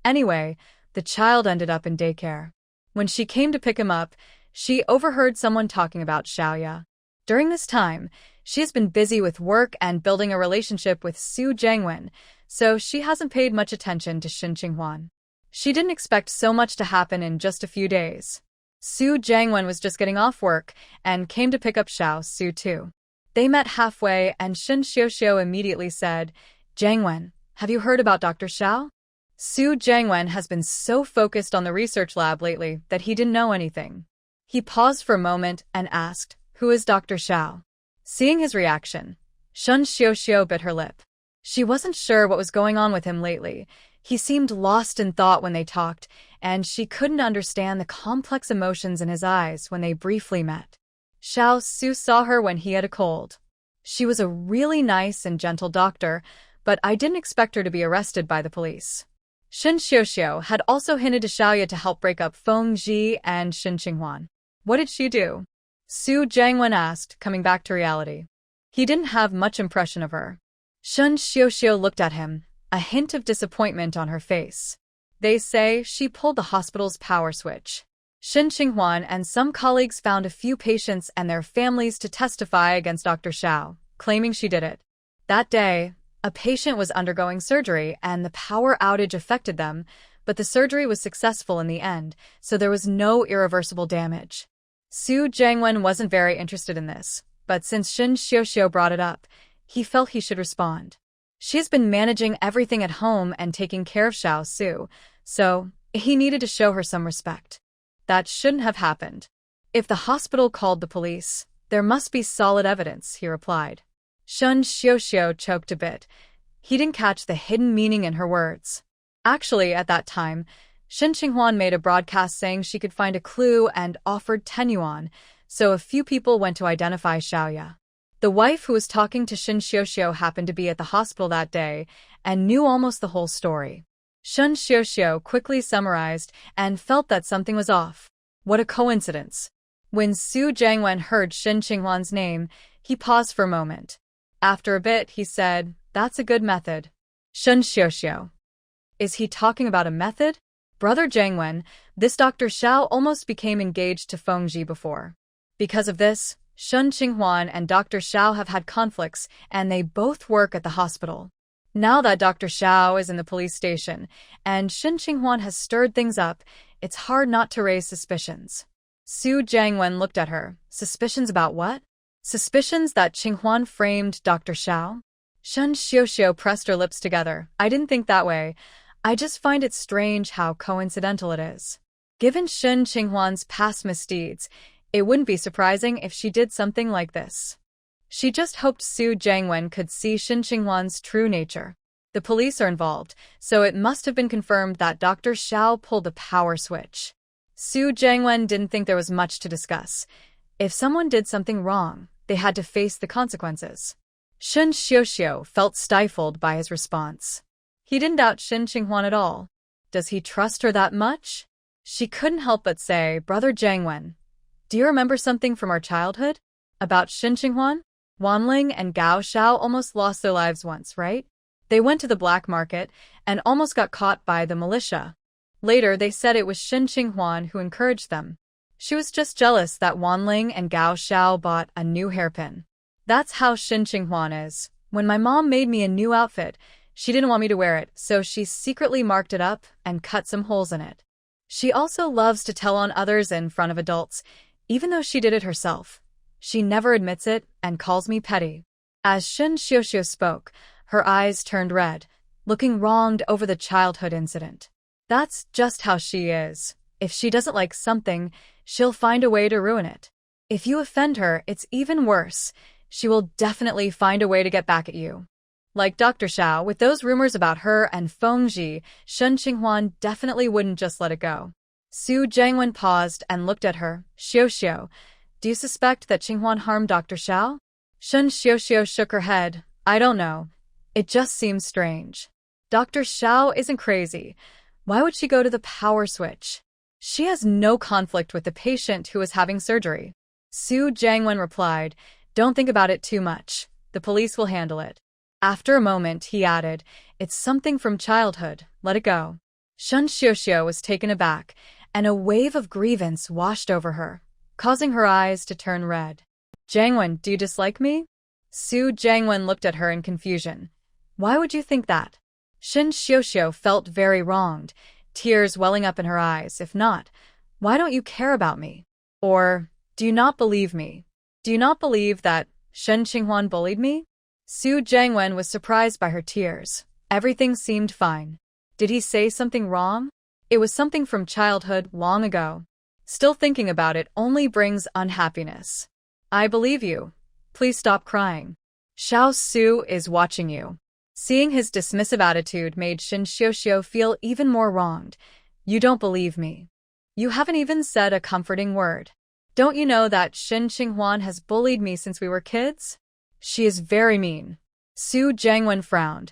Anyway, the child ended up in daycare. When she came to pick him up, she overheard someone talking about Xiaoya. During this time, she has been busy with work and building a relationship with Su Jiangwen, so she hasn't paid much attention to Shin Qinghuan. She didn't expect so much to happen in just a few days. Su Jiangwen was just getting off work and came to pick up Xiao Su too. They met halfway and Shin Xiuxiu immediately said, "Jiangwen, have you heard about Dr. Xiao?" Su Jiangwen has been so focused on the research lab lately that he didn't know anything. He paused for a moment and asked, "Who is Dr. Xiao?" Seeing his reaction, Shin Xiuxiu bit her lip. She wasn't sure what was going on with him lately. He seemed lost in thought when they talked, and she couldn't understand the complex emotions in his eyes when they briefly met. Xiao Su saw her when he had a cold. She was a really nice and gentle doctor, but I didn't expect her to be arrested by the police. Shin Xiuxiu had also hinted to Xiaoya to help break up Feng Ji and Shin Qinghuan. What did she do? Su Jiangwen asked, coming back to reality. He didn't have much impression of her. Shin Xiuxiu looked at him, a hint of disappointment on her face. They say she pulled the hospital's power switch. Shin Qinghuan and some colleagues found a few patients and their families to testify against Dr. Xiao, claiming she did it. That day, a patient was undergoing surgery and the power outage affected them, but the surgery was successful in the end, so there was no irreversible damage. Su Jiangwen wasn't very interested in this, but since Shin Xiuxiu brought it up, he felt he should respond. She's been managing everything at home and taking care of Xiao Su, so he needed to show her some respect. That shouldn't have happened. If the hospital called the police, there must be solid evidence, he replied. Shin Xiuxiu choked a bit. He didn't catch the hidden meaning in her words. Actually, at that time, Shin Qinghuan made a broadcast saying she could find a clue and offered 10 yuan, so a few people went to identify Xiaoya. The wife who was talking to Shin Xiuxiu happened to be at the hospital that day and knew almost the whole story. Shin Xiuxiu quickly summarized and felt that something was off. What a coincidence. When Su Jiangwen heard Shin Qinghuan's name, he paused for a moment. After a bit, he said, "That's a good method." Shin Xiuxiu. Is he talking about a method? Brother Jiangwen, this Dr. Xiao almost became engaged to Feng Ji before. Because of this, Shin Qinghuan and Dr. Xiao have had conflicts, and they both work at the hospital. Now that Dr. Xiao is in the police station, and Shin Qinghuan has stirred things up, it's hard not to raise suspicions. Su Jiangwen looked at her. Suspicions about what? Suspicions that Qinghuan framed Dr. Xiao? Shin Xiuxiu pressed her lips together. I didn't think that way. I just find it strange how coincidental it is. Given Shin Qinghuan's past misdeeds, it wouldn't be surprising if she did something like this. She just hoped Su Jiangwen could see Shin Qinghuan's true nature. The police are involved, so it must have been confirmed that Dr. Xiao pulled the power switch. Xie Yuan didn't think there was much to discuss. If someone did something wrong, they had to face the consequences. Shen Xiuxiu felt stifled by his response. He didn't doubt Shen Qinghuan at all. Does he trust her that much? She couldn't help but say, Brother Jiangwen, do you remember something from our childhood? About Shen Qinghuan? Wanling and Gao Xiao almost lost their lives once, right? They went to the black market and almost got caught by the militia. Later, they said it was Shen Qinghuan who encouraged them. She was just jealous that Wanling and Gao Xiao bought a new hairpin. That's how Shen Qinghuan is. When my mom made me a new outfit, she didn't want me to wear it, so she secretly marked it up and cut some holes in it. She also loves to tell on others in front of adults, even though she did it herself. She never admits it and calls me petty. As Shen Xiuxiu spoke, her eyes turned red, looking wronged over the childhood incident. That's just how she is. If she doesn't like something, she'll find a way to ruin it. If you offend her, it's even worse. She will definitely find a way to get back at you. Like Dr. Xiao, with those rumors about her and Fengji, Shen Qinghuan definitely wouldn't just let it go. Xie Yuan paused and looked at her. Xiuxiu, do you suspect that Qinghuan harmed Dr. Xiao? Shen Xiuxiu shook her head. I don't know. It just seems strange. Dr. Xiao isn't crazy. Why would she go to the power switch? She has no conflict with the patient who is having surgery. Xie Yuan replied, Don't think about it too much. The police will handle it. After a moment, he added, It's something from childhood. Let it go. Shen Xiuxiu was taken aback, and a wave of grievance washed over her, causing her eyes to turn red. Jiangwen, do you dislike me? Xie Yuan looked at her in confusion. Why would you think that? Shen Xiuxiu felt very wronged, tears welling up in her eyes. If not, why don't you care about me? Or, do you not believe me? Do you not believe that Shen Qinghuan bullied me? Xie Yuan was surprised by her tears. Everything seemed fine. Did he say something wrong? It was something from childhood long ago. Still thinking about it only brings unhappiness. I believe you. Please stop crying. Xiao Su is watching you. Seeing his dismissive attitude made Shen Xiuxiu feel even more wronged. You don't believe me. You haven't even said a comforting word. Don't you know that Shen Qinghuan has bullied me since we were kids? She is very mean. Xie Yuan frowned.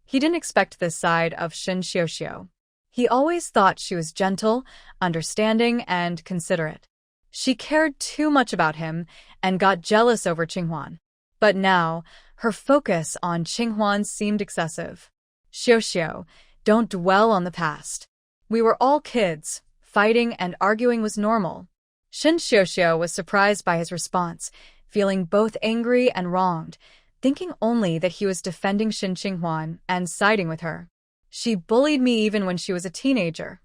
He didn't expect this side of Shen Xiuxiu. He always thought she was gentle, understanding, and considerate. She cared too much about him and got jealous over Qinghuan. But now, her focus on Qinghuan seemed excessive. Xiuxiu, don't dwell on the past. We were all kids. Fighting and arguing was normal. Shen Xiuxiu was surprised by his response, feeling both angry and wronged, thinking only that he was defending Shen Qinghuan and siding with her. She bullied me even when she was a teenager.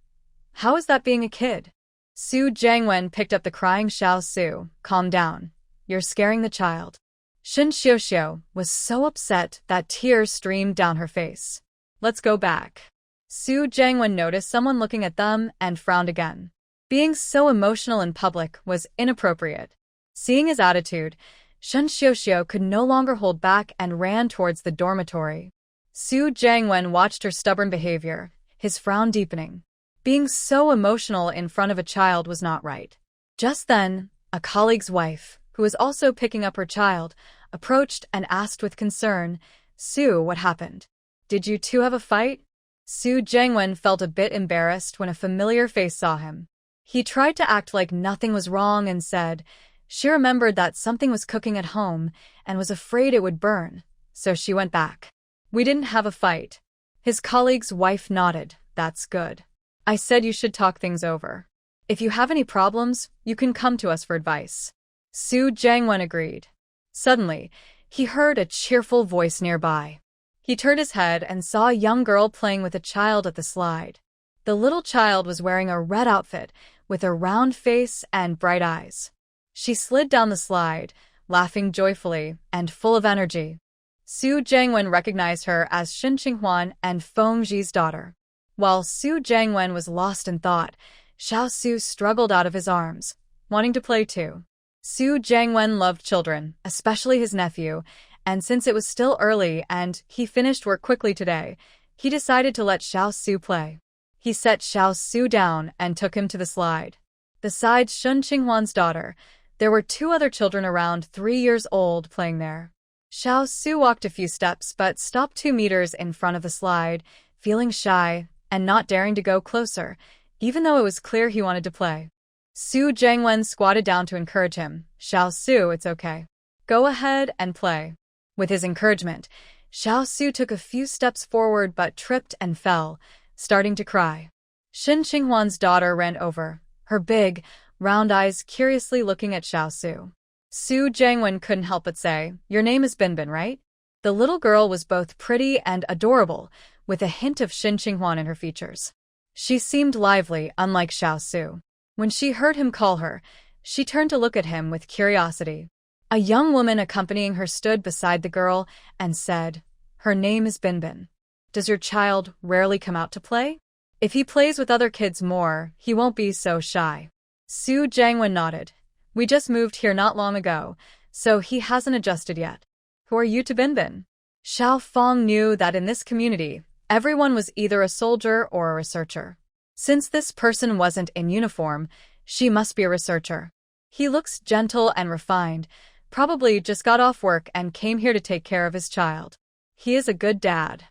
How is that being a kid? Xie Yuan picked up the crying Xiao Su. Calm down. You're scaring the child. Shen Xiuxiu was so upset that tears streamed down her face. Let's go back. Xie Yuan noticed someone looking at them and frowned again. Being so emotional in public was inappropriate. Seeing his attitude, Shen Xiuxiu could no longer hold back and ran towards the dormitory. Xie Yuan watched her stubborn behavior, his frown deepening. Being so emotional in front of a child was not right. Just then, a colleague's wife, who was also picking up her child, approached and asked with concern, Sue, what happened? Did you two have a fight? Xie Yuan felt a bit embarrassed when a familiar face saw him. He tried to act like nothing was wrong and said, she remembered that something was cooking at home and was afraid it would burn, so she went back. We didn't have a fight. His colleague's wife nodded. That's good. I said you should talk things over. If you have any problems, you can come to us for advice. Xie Yuan agreed. Suddenly, he heard a cheerful voice nearby. He turned his head and saw a young girl playing with a child at the slide. The little child was wearing a red outfit with a round face and bright eyes. She slid down the slide, laughing joyfully and full of energy. Xie Yuan recognized her as Shen Qinghuan and Fengji's daughter. While Xie Yuan was lost in thought, Xiao Su struggled out of his arms, wanting to play too. Xie Yuan loved children, especially his nephew, and since it was still early and he finished work quickly today, he decided to let Xiao Su play. He set Xiao Su down and took him to the slide. Besides Shun Qinghuan's daughter, there were 2 other children around 3 years old playing there. Xiao Su walked a few steps but stopped 2 meters in front of the slide, feeling shy and not daring to go closer, even though it was clear he wanted to play. Su Jiangwen squatted down to encourage him. Xiao Su, it's okay. Go ahead and play. With his encouragement, Xiao Su took a few steps forward but tripped and fell, starting to cry. Shin Qinghuan's daughter ran over, her big, round eyes curiously looking at Xiao Su. Su Jiangwen couldn't help but say, "Your name is Binbin, right?" The little girl was both pretty and adorable, with a hint of Shin Qinghuan in her features. She seemed lively, unlike Xiao Su. When she heard him call her, she turned to look at him with curiosity. A young woman accompanying her stood beside the girl and said, "Her name is Binbin. Does your child rarely come out to play? If he plays with other kids more, he won't be so shy." Su Jiangwen nodded. "We just moved here not long ago, so he hasn't adjusted yet." "Who are you to Binbin?" Xiao Fong knew that in this community, everyone was either a soldier or a researcher. Since this person wasn't in uniform, she must be a researcher. He looks gentle and refined, probably just got off work and came here to take care of his child. He is a good dad.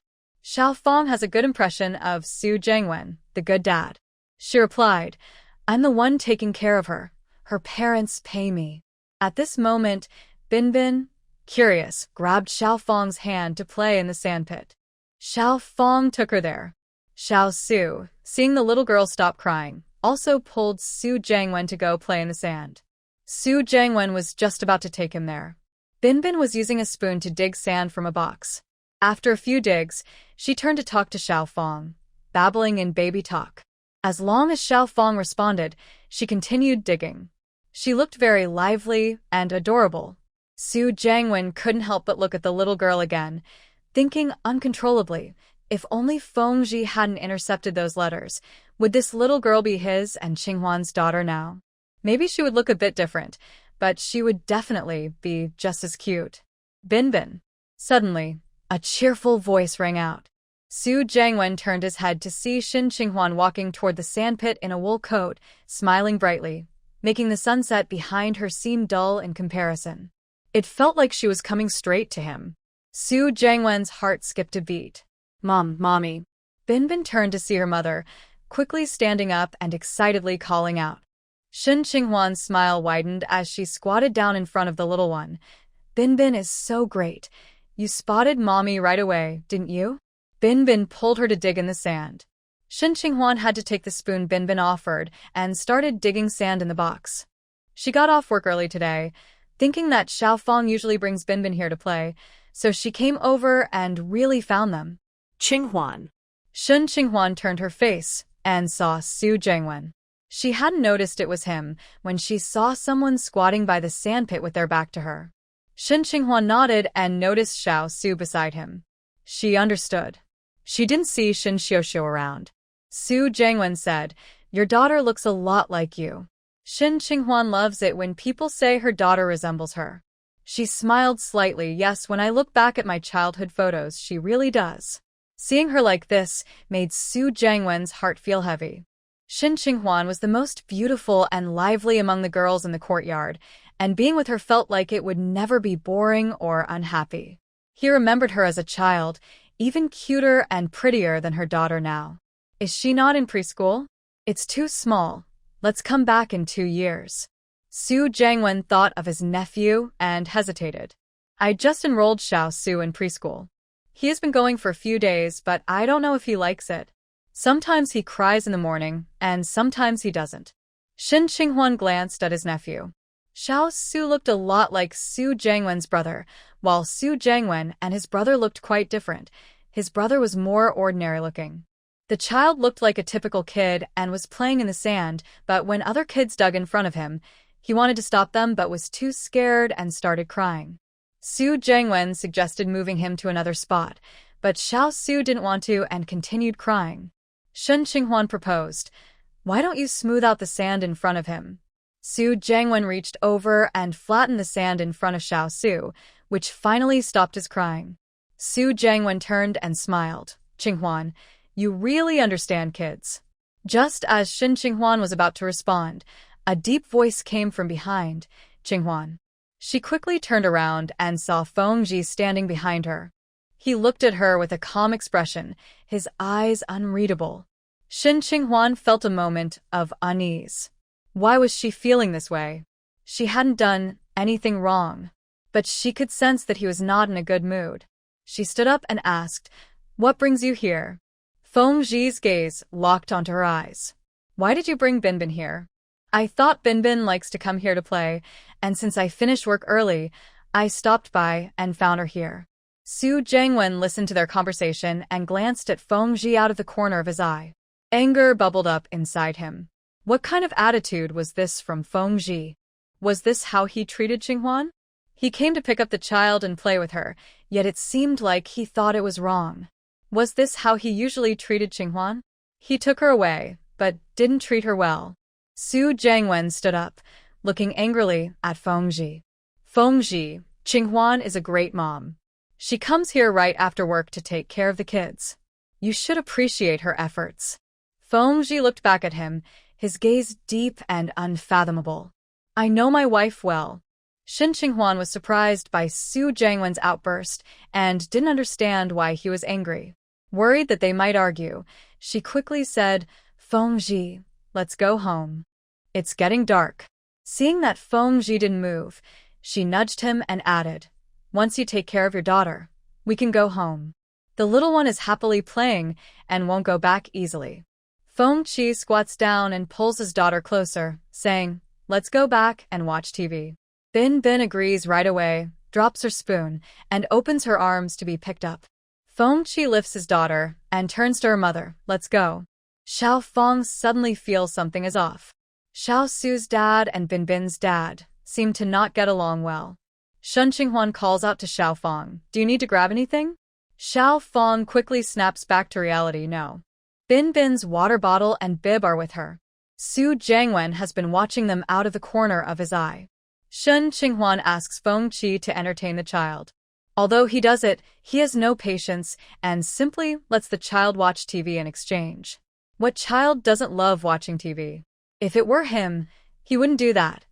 Xiao Fong has a good impression of Su Jiangwen, the good dad. She replied, "I'm the one taking care of her. Her parents pay me." At this moment, Binbin, curious, grabbed Xiao Fong's hand to play in the sandpit. Xiao Fong took her there. Xiao Su, seeing the little girl stop crying, also pulled Su Jiangwen to go play in the sand. Su Jiangwen was just about to take him there. Binbin was using a spoon to dig sand from a box. After a few digs, she turned to talk to Xiao Fong, babbling in baby talk. As long as Xiao Fong responded, she continued digging. She looked very lively and adorable. Su Jiangwen couldn't help but look at the little girl again, thinking uncontrollably, if only Fengji hadn't intercepted those letters, would this little girl be his and Qinghuan's daughter now? Maybe she would look a bit different, but she would definitely be just as cute. Binbin. Suddenly, a cheerful voice rang out. Su Jiangwen turned his head to see Shin Qinghuan walking toward the sandpit in a wool coat, smiling brightly, making the sunset behind her seem dull in comparison. It felt like she was coming straight to him. Su Jiangwen's heart skipped a beat. Mommy. Binbin turned to see her mother, quickly standing up and excitedly calling out. Shin Qinghuan's smile widened as she squatted down in front of the little one. Binbin is so great. You spotted Mommy right away, didn't you? Binbin pulled her to dig in the sand. Shin Qinghuan had to take the spoon Binbin offered and started digging sand in the box. She got off work early today, thinking that Xiao Fong usually brings Binbin here to play, so she came over and really found them. Qinghuan. Shin Qinghuan turned her face and saw Su Jiangwen. She hadn't noticed it was him when she saw someone squatting by the sandpit with their back to her. Shin Qinghuan nodded and noticed Xiao Su beside him. She understood. She didn't see Shin Xiaoxiu around. Su Jiangwen said, "Your daughter looks a lot like you." Shin Qinghuan loves it when people say her daughter resembles her. She smiled slightly. "Yes, when I look back at my childhood photos, she really does." Seeing her like this made Su Jiangwen's heart feel heavy. Shin Qinghuan was the most beautiful and lively among the girls in the courtyard, and being with her felt like it would never be boring or unhappy. He remembered her as a child, even cuter and prettier than her daughter now. Is she not in preschool? It's too small. Let's come back in 2 years. Su Jiangwen thought of his nephew and hesitated. I just enrolled Xiao Su in preschool. He has been going for a few days, but I don't know if he likes it. Sometimes he cries in the morning, and sometimes he doesn't. Shin Qinghuan glanced at his nephew. Xiao Su looked a lot like Su Jiangwen's brother, while Su Jiangwen and his brother looked quite different. His brother was more ordinary looking. The child looked like a typical kid and was playing in the sand, but when other kids dug in front of him, he wanted to stop them but was too scared and started crying. Su Jiangwen suggested moving him to another spot, but Xiao Su didn't want to and continued crying. Shin Qinghuan proposed, "Why don't you smooth out the sand in front of him?" Su Jiangwen reached over and flattened the sand in front of Xiao Su, which finally stopped his crying. Su Jiangwen turned and smiled. "Qinghuan, you really understand kids." Just as Shin Qinghuan was about to respond, A deep voice came from behind, Xie Yuan. She quickly turned around and saw Fengji standing behind her. He looked at her with a calm expression, his eyes unreadable. Xie Yuan felt a moment of unease. Why was she feeling this way? She hadn't done anything wrong, but she could sense that he was not in a good mood. She stood up and asked, "What brings you here?" Fengji's gaze locked onto her eyes. "Why did you bring Binbin here?" "I thought Binbin likes to come here to play, and since I finished work early, I stopped by and found her here." Su Jiangwen listened to their conversation and glanced at Fengji out of the corner of his eye. Anger bubbled up inside him. What kind of attitude was this from Fengji? Was this how he treated Xie Yuan? He came to pick up the child and play with her, yet it seemed like he thought it was wrong. Was this how he usually treated Xie Yuan? He took her away, but didn't treat her well. Su Jiangwen stood up, looking angrily at Fengji. "Fengji, Xie Yuan is a great mom. She comes here right after work to take care of the kids. You should appreciate her efforts." Fengji looked back at him, his gaze deep and unfathomable. "I know my wife well." Xie Yuan was surprised by Su Jiangwen's outburst and didn't understand why he was angry. Worried that they might argue, she quickly said, "Fengji, let's go home. It's getting dark." Seeing that Fengji didn't move, she nudged him and added, "Once you take care of your daughter, we can go home. The little one is happily playing and won't go back easily." Fengji squats down and pulls his daughter closer, saying, "Let's go back and watch TV." Bin agrees right away, drops her spoon, and opens her arms to be picked up. Fengji lifts his daughter and turns to her mother, "Let's go." Xiao Feng suddenly feels something is off. Xiao Su's dad and Bin's dad seem to not get along well. Xie Yuan calls out to Xiao Feng, "Do you need to grab anything?" Xiao Feng quickly snaps back to reality, "No." Bin's water bottle and bib are with her. Su Jiangwen has been watching them out of the corner of his eye. Xie Yuan asks Fengji to entertain the child. Although he does it, he has no patience and simply lets the child watch TV in exchange. What child doesn't love watching TV? If it were him, he wouldn't do that.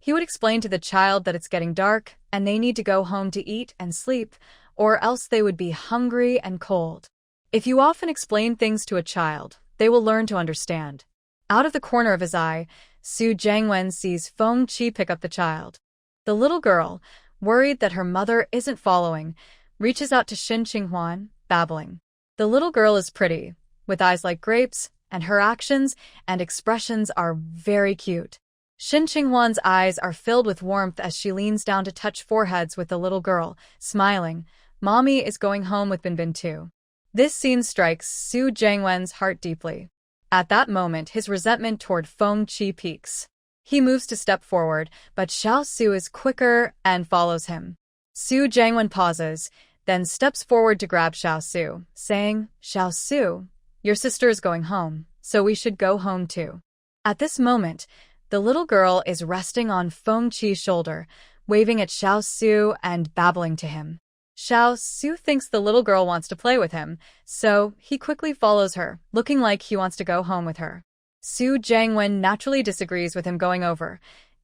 He would explain to the child that it's getting dark and they need to go home to eat and sleep, or else they would be hungry and cold. If you often explain things to a child, they will learn to understand. Out of the corner of his eye, Su Jiangwen sees Fengji pick up the child. The little girl, worried that her mother isn't following, reaches out to Xie Yuan, babbling. The little girl is pretty, with eyes like grapes, and her actions and expressions are very cute. Xie Yuan's eyes are filled with warmth as she leans down to touch foreheads with the little girl, smiling. Mommy is going home with Bin too. This scene strikes Su Jiangwen's heart deeply. At that moment, his resentment toward Fengji peaks. He moves to step forward, but Xiao Su is quicker and follows him. Su Jiangwen pauses, then steps forward to grab Xiao Su, saying, "Xiao Su, your sister is going home, so we should go home too." At this moment, the little girl is resting on Fengji's shoulder, waving at Xiao Su and babbling to him. Xiao Su thinks the little girl wants to play with him, so he quickly follows her, looking like he wants to go home with her. Su Jiangwen naturally disagrees with him going over,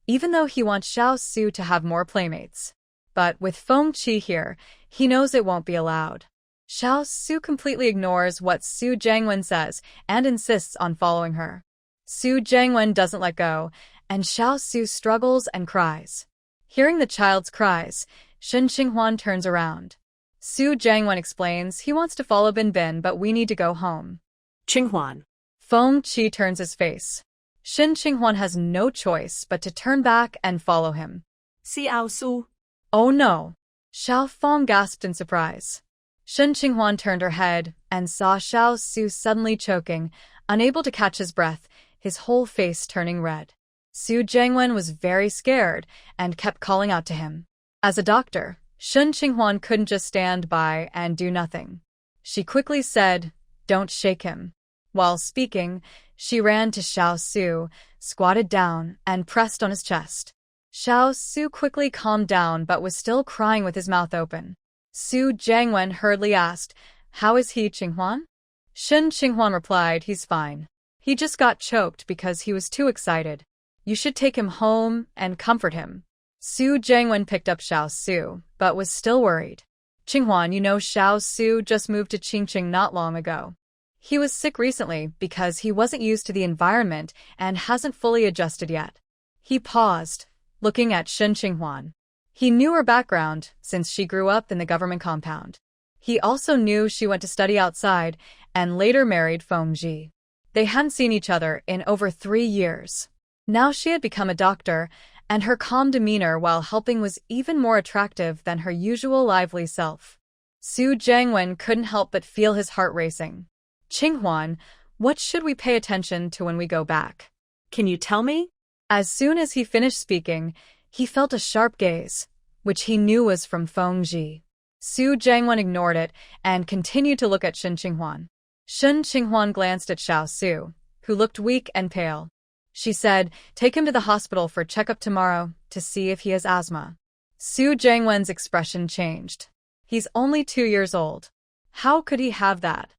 even though he wants Xiao Su to have more playmates. But with Fengji here, he knows it won't be allowed. Xiao Su completely ignores what Su Jiangwen says and insists on following her. Su Jiangwen doesn't let go, and Xiao Su struggles and cries. Hearing the child's cries, Xie Yuan turns around. Su Jiangwen explains he wants to follow Bin, but we need to go home. Xie Yuan. Fengji turns his face. Xie Yuan has no choice but to turn back and follow him. Xiao Su. "Oh no!" Xiao Feng gasped in surprise. Xie Yuan turned her head and saw Xiao Su suddenly choking, unable to catch his breath, his whole face turning red. Su Jiangwen was very scared and kept calling out to him. As a doctor, Xie Yuan couldn't just stand by and do nothing. She quickly said, "Don't shake him." While speaking, she ran to Xiao Su, squatted down, and pressed on his chest. Xiao Su quickly calmed down but was still crying with his mouth open. Su Jiangwen hurriedly asked, "How is he, Xie Yuan?" Xie Yuan replied, "He's fine. He just got choked because he was too excited." You should take him home and comfort him. Su Jiangwen picked up Xiao Su, but was still worried. Qinghuan, you know Xiao Su just moved to Qingqing not long ago. He was sick recently because he wasn't used to the environment and hasn't fully adjusted yet. He paused, looking at Shen Qinghuan. He knew her background since she grew up in the government compound. He also knew she went to study outside and later married Fengji. They hadn't seen each other in over 3 years. Now she had become a doctor, and her calm demeanor while helping was even more attractive than her usual lively self. Su Jiangwen couldn't help but feel his heart racing. Qinghuan, what should we pay attention to when we go back? Can you tell me? As soon as he finished speaking, he felt a sharp gaze, which he knew was from Fengji. Su Jiangwen ignored it and continued to look at Shen Qinghuan. Shen Qinghuan glanced at Xiao Su, who looked weak and pale. She said, take him to the hospital for a checkup tomorrow to see if he has asthma. Su Jiangwen's expression changed. He's only 2 years old. How could he have that?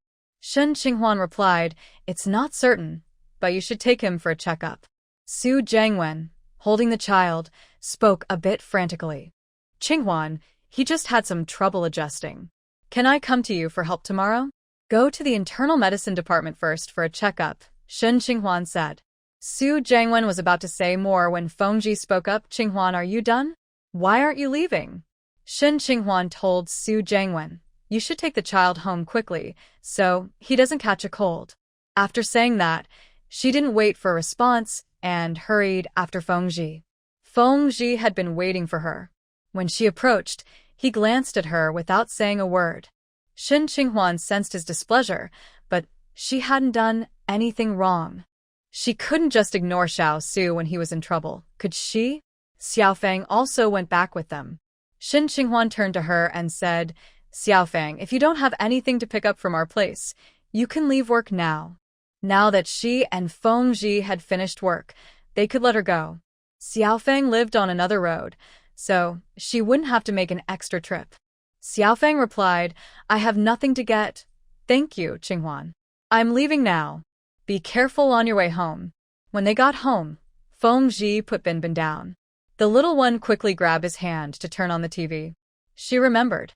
Shen Qinghuan replied, it's not certain, but you should take him for a checkup. Su Jiangwen, holding the child, spoke a bit frantically. Qinghuan, he just had some trouble adjusting. Can I come to you for help tomorrow? Go to the internal medicine department first for a checkup, Shen Qinghuan said. Su Jiangwen was about to say more when Fengji spoke up. Qinghuan, are you done? Why aren't you leaving? Shen Qinghuan told Su Jiangwen, you should take the child home quickly, so he doesn't catch a cold. After saying that, she didn't wait for a response and hurried after Fengji. Fengji had been waiting for her. When she approached, he glanced at her without saying a word. Shen Qinghuan sensed his displeasure, but she hadn't done anything wrong. She couldn't just ignore Xiao Su when he was in trouble, could she? Xiaofang also went back with them. Shen Qinghuan turned to her and said, Xiaofang, if you don't have anything to pick up from our place, you can leave work now. Now that she and Fengji had finished work, they could let her go. Xiaofang lived on another road, so she wouldn't have to make an extra trip. Xiaofang replied, I have nothing to get. Thank you, Qinghuan. I'm leaving now. Be careful on your way home. When they got home, Fengji put Binbin down. The little one quickly grabbed his hand to turn on the TV. She remembered.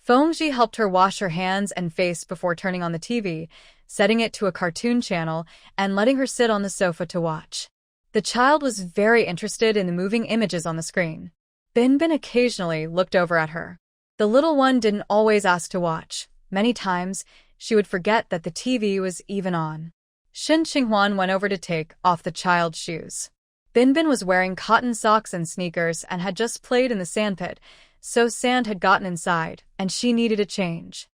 Fengji helped her wash her hands and face before turning on the TV, setting it to a cartoon channel and letting her sit on the sofa to watch. The child was very interested in the moving images on the screen. Binbin occasionally looked over at her. The little one didn't always ask to watch. Many times, she would forget that the TV was even on. Shen Qinghuan went over to take off the child's shoes. Binbin was wearing cotton socks and sneakers and had just played in the sandpit, so sand had gotten inside, and she needed a change.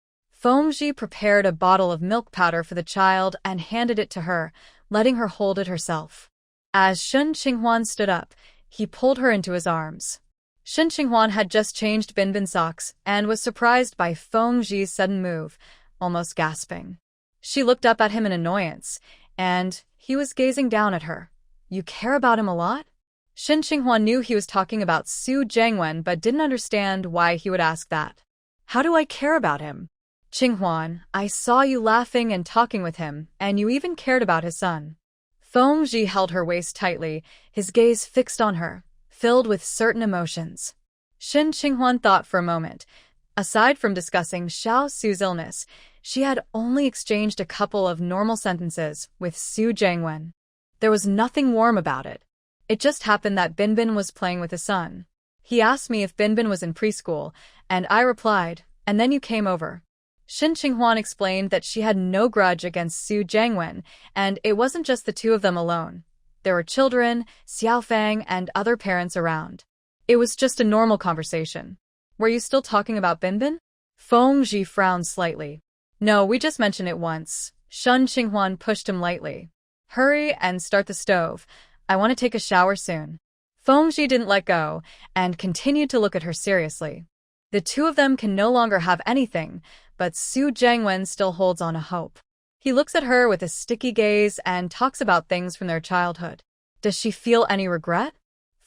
Fengji prepared a bottle of milk powder for the child and handed it to her, letting her hold it herself. As Shen Qinghuan stood up, he pulled her into his arms. Shen Qinghuan had just changed Binbin's socks and was surprised by Fengji's sudden move, almost gasping. She looked up at him in annoyance, and he was gazing down at her. You care about him a lot? Shen Qinghuan knew he was talking about Su Jiangwen but didn't understand why he would ask that. How do I care about him? Qinghuan, I saw you laughing and talking with him, and you even cared about his son. Fengji held her waist tightly, his gaze fixed on her, filled with certain emotions. Shen Qinghuan thought for a moment. Aside from discussing Xiao Su's illness, she had only exchanged a couple of normal sentences with Su Jiangwen. There was nothing warm about it. It just happened that Binbin was playing with his son. He asked me if Binbin was in preschool, and I replied, and then you came over. Shen Qinghuan explained that she had no grudge against Su Jiangwen, and it wasn't just the two of them alone. There were children, Xiaofang, and other parents around. It was just a normal conversation. Were you still talking about Binbin? Fengji frowned slightly. No, we just mentioned it once. Shen Qinghuan pushed him lightly. Hurry and start the stove. I want to take a shower soon. Fengji didn't let go and continued to look at her seriously. The two of them can no longer have anything, but Su Jiangwen still holds on a hope. He looks at her with a sticky gaze and talks about things from their childhood. Does she feel any regret?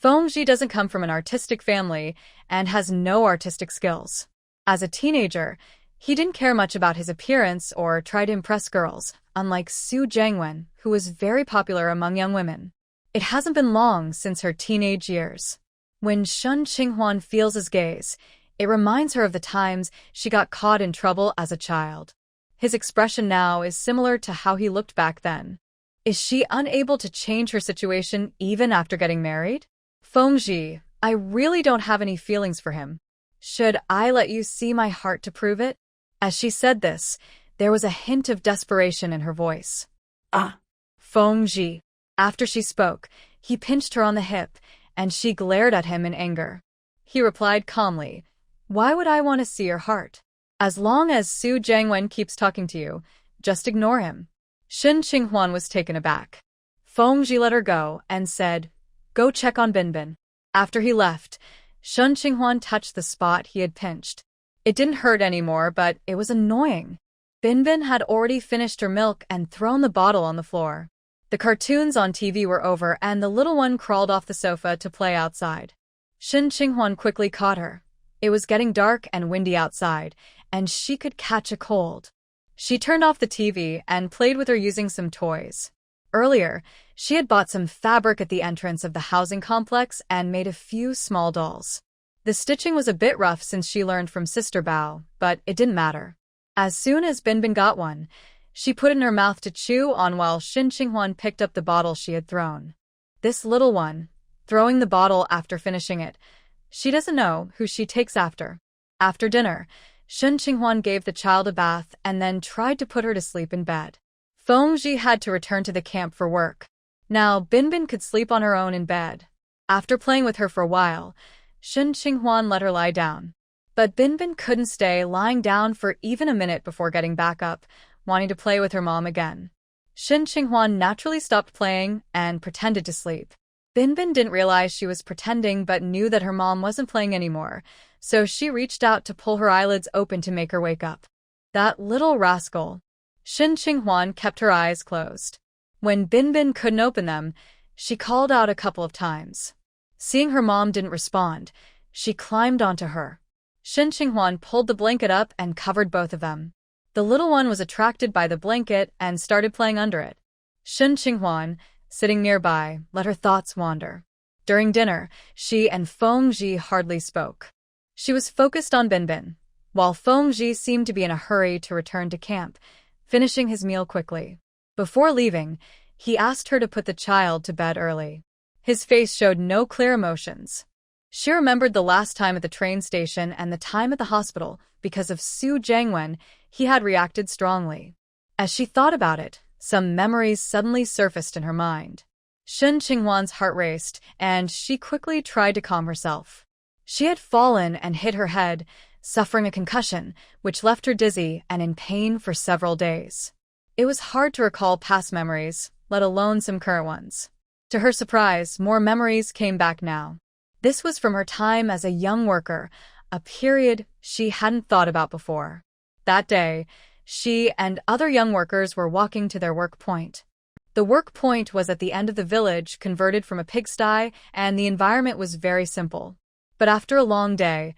Fengji doesn't come from an artistic family and has no artistic skills. As a teenager, he didn't care much about his appearance or try to impress girls, unlike Su Jiangwen, who was very popular among young women. It hasn't been long since her teenage years. When Shun Qinghuan feels his gaze, it reminds her of the times she got caught in trouble as a child. His expression now is similar to how he looked back then. Is she unable to change her situation even after getting married? Fengji, I really don't have any feelings for him. Should I let you see my heart to prove it? As she said this, there was a hint of desperation in her voice. Ah. Fengji. After she spoke, he pinched her on the hip, and she glared at him in anger. He replied calmly, "Why would I want to see your heart? As long as Su Jiangwen keeps talking to you, just ignore him." Shun Qinghuan was taken aback. Fengji let her go and said, "Go check on Binbin." After he left, Shun Qinghuan touched the spot he had pinched. It didn't hurt anymore, but it was annoying. Binbin had already finished her milk and thrown the bottle on the floor. The cartoons on TV were over and the little one crawled off the sofa to play outside. Shun Qinghuan quickly caught her. It was getting dark and windy outside, and she could catch a cold. She turned off the TV and played with her using some toys. Earlier, she had bought some fabric at the entrance of the housing complex and made a few small dolls. The stitching was a bit rough since she learned from Sister Bao, but it didn't matter. As soon as Binbin got one, she put it in her mouth to chew on while Shun Qinghuan picked up the bottle she had thrown. This little one, throwing the bottle after finishing it, she doesn't know who she takes after. After dinner, Shun Qinghuan gave the child a bath and then tried to put her to sleep in bed. Fengji had to return to the camp for work. Now Binbin could sleep on her own in bed. After playing with her for a while, Shun Qinghuan let her lie down. But Binbin couldn't stay lying down for even a minute before getting back up, wanting to play with her mom again. Shun Qinghuan naturally stopped playing and pretended to sleep. Binbin didn't realize she was pretending but knew that her mom wasn't playing anymore, so she reached out to pull her eyelids open to make her wake up. That little rascal. Shun Qinghuan kept her eyes closed. When Binbin couldn't open them, she called out a couple of times. Seeing her mom didn't respond, she climbed onto her. Shun Qinghuan pulled the blanket up and covered both of them. The little one was attracted by the blanket and started playing under it. Shun Qinghuan, sitting nearby, let her thoughts wander. During dinner, she and Fengji hardly spoke. She was focused on Binbin, while Fengji seemed to be in a hurry to return to camp, finishing his meal quickly. Before leaving, he asked her to put the child to bed early. His face showed no clear emotions. She remembered the last time at the train station and the time at the hospital. Because of Su Jiangwen, he had reacted strongly. As she thought about it, some memories suddenly surfaced in her mind. Shun Qinghuan's heart raced, and she quickly tried to calm herself. She had fallen and hit her head, suffering a concussion, which left her dizzy and in pain for several days. It was hard to recall past memories, let alone some current ones. To her surprise, more memories came back now. This was from her time as a young worker, a period she hadn't thought about before. That day, she and other young workers were walking to their work point. The work point was at the end of the village, converted from a pigsty, and the environment was very simple. But after a long day,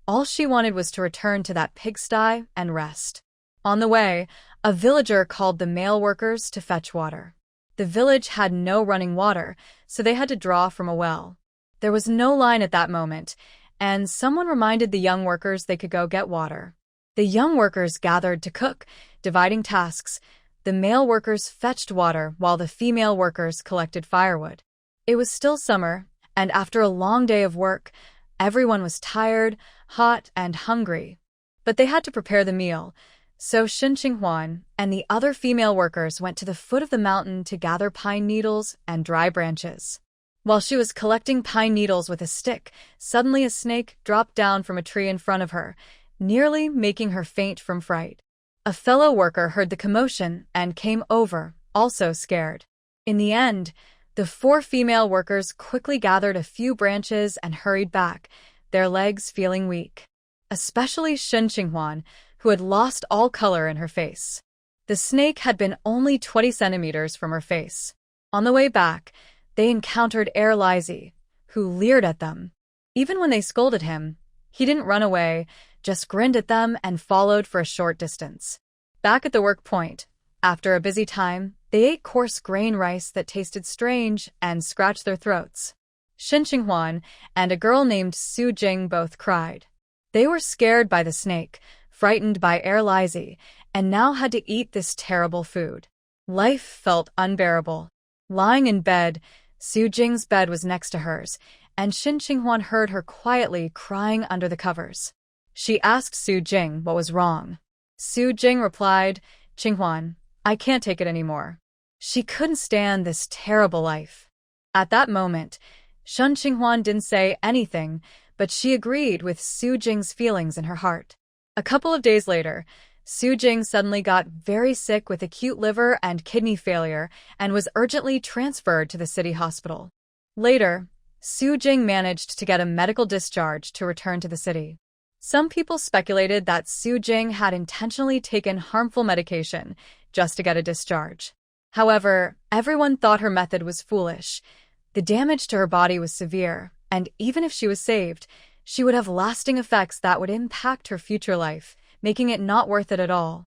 all she wanted was to return to that pigsty and rest. On the way, a villager called the male workers to fetch water. The village had no running water, so they had to draw from a well. There was no line at that moment, and someone reminded the young workers they could go get water. The young workers gathered to cook, dividing tasks. The male workers fetched water while the female workers collected firewood. It was still summer, and after a long day of work, everyone was tired, hot, and hungry. But they had to prepare the meal, so Shun Qinghuan and the other female workers went to the foot of the mountain to gather pine needles and dry branches. While she was collecting pine needles with a stick, suddenly a snake dropped down from a tree in front of her, nearly making her faint from fright. A fellow worker heard the commotion and came over, also scared. In the end, the 4 female workers quickly gathered a few branches and hurried back, their legs feeling weak. Especially Shun Qinghuan, who had lost all color in her face. The snake had been only 20 centimeters from her face. On the way back, they encountered Laizi, who leered at them. Even when they scolded him, he didn't run away, just grinned at them and followed for a short distance. Back at the work point, after a busy time, They ate coarse grain rice that tasted strange and scratched their throats. Xie Yuan and a girl named Su Jing both cried. They were scared by the snake, frightened by Laizi, and now had to eat this terrible food. Life felt unbearable. Lying in bed, Su Jing's bed was next to hers, and Xie Yuan heard her quietly crying under the covers. She asked Su Jing what was wrong. Su Jing replied, "Qinghuan, I can't take it anymore." She couldn't stand this terrible life. At that moment, Xie Yuan didn't say anything, but she agreed with Su Jing's feelings in her heart. A couple of days later, Su Jing suddenly got very sick with acute liver and kidney failure and was urgently transferred to the city hospital. Later, Su Jing managed to get a medical discharge to return to the city. Some people speculated that Su Jing had intentionally taken harmful medication just to get a discharge. However, everyone thought her method was foolish. The damage to her body was severe, and even if she was saved, she would have lasting effects that would impact her future life, making it not worth it at all.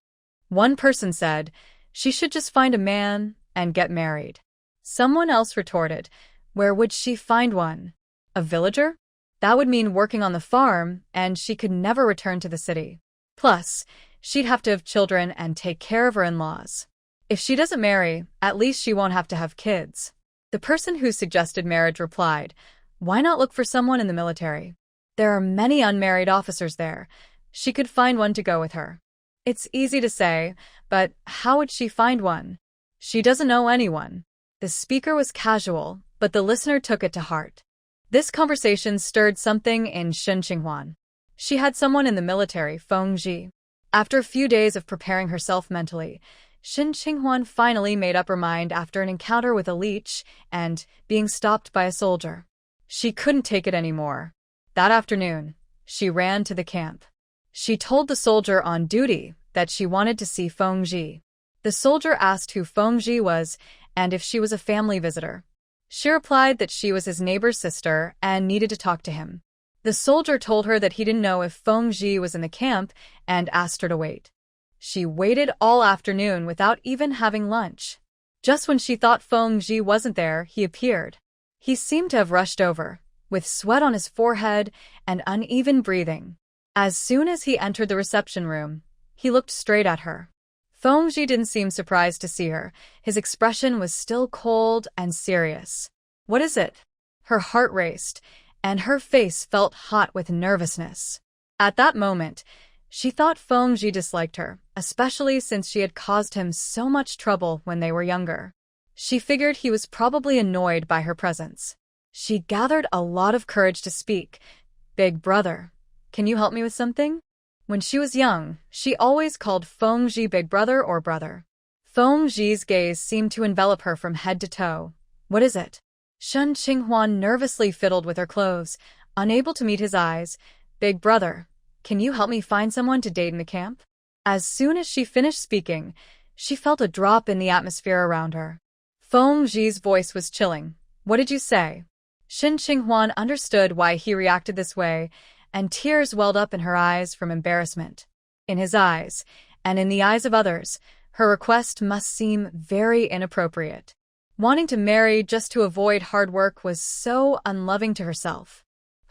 One person said, she should just find a man and get married. Someone else retorted, where would she find one? A villager? That would mean working on the farm, and she could never return to the city. Plus, she'd have to have children and take care of her in-laws. If she doesn't marry, at least she won't have to have kids. The person who suggested marriage replied, "Why not look for someone in the military? There are many unmarried officers there. She could find one to go with her." It's easy to say, but how would she find one? She doesn't know anyone. The speaker was casual, but the listener took it to heart. This conversation stirred something in Xie Yuan. She had someone in the military, Fengji. After a few days of preparing herself mentally, Xie Yuan finally made up her mind after an encounter with a leech and being stopped by a soldier. She couldn't take it anymore. That afternoon, she ran to the camp. She told the soldier on duty that she wanted to see Fengji. The soldier asked who Fengji was and if she was a family visitor. She replied that she was his neighbor's sister and needed to talk to him. The soldier told her that he didn't know if Fengji was in the camp and asked her to wait. She waited all afternoon without even having lunch. Just when she thought Fengji wasn't there, he appeared. He seemed to have rushed over, with sweat on his forehead and uneven breathing. As soon as he entered the reception room, he looked straight at her. Fengji didn't seem surprised to see her. His expression was still cold and serious. "What is it?" Her heart raced, and her face felt hot with nervousness. At that moment, she thought Fengji disliked her, especially since she had caused him so much trouble when they were younger. She figured he was probably annoyed by her presence. She gathered a lot of courage to speak. "Big brother, can you help me with something?" When she was young, she always called Fengji big brother or brother. Fengji's gaze seemed to envelop her from head to toe. "What is it?" Xie Yuan nervously fiddled with her clothes, unable to meet his eyes. "Big brother, can you help me find someone to date in the camp?" As soon as she finished speaking, she felt a drop in the atmosphere around her. Fengji's voice was chilling. "What did you say?" Xie Yuan understood why he reacted this way, and tears welled up in her eyes from embarrassment. In his eyes, and in the eyes of others, her request must seem very inappropriate. Wanting to marry just to avoid hard work was so unloving to herself.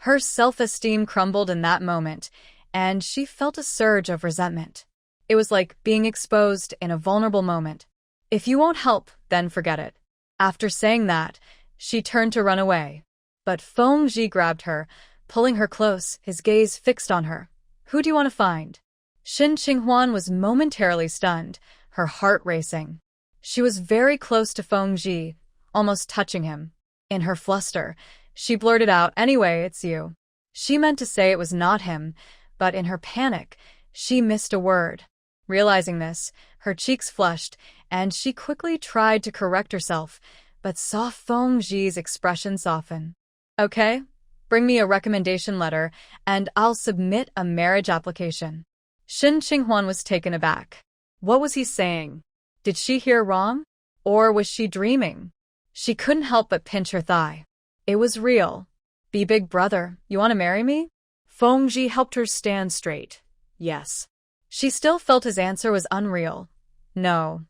Her self-esteem crumbled in that moment, and she felt a surge of resentment. It was like being exposed in a vulnerable moment. "If you won't help, then forget it." After saying that, she turned to run away. But Fengji grabbed her, pulling her close, his gaze fixed on her. "Who do you want to find?" Xie Yuan was momentarily stunned, her heart racing. She was very close to Fengji, almost touching him. In her fluster, she blurted out, "Anyway, it's you." She meant to say it was not him, but in her panic, she missed a word. Realizing this, her cheeks flushed, and she quickly tried to correct herself, but saw Fengji's expression soften. "Okay, bring me a recommendation letter, and I'll submit a marriage application." Xie Yuan was taken aback. What was he saying? Did she hear wrong? Or was she dreaming? She couldn't help but pinch her thigh. It was real. "Be big brother, you want to marry me?" Fengji helped her stand straight. "Yes." She still felt his answer was unreal. No,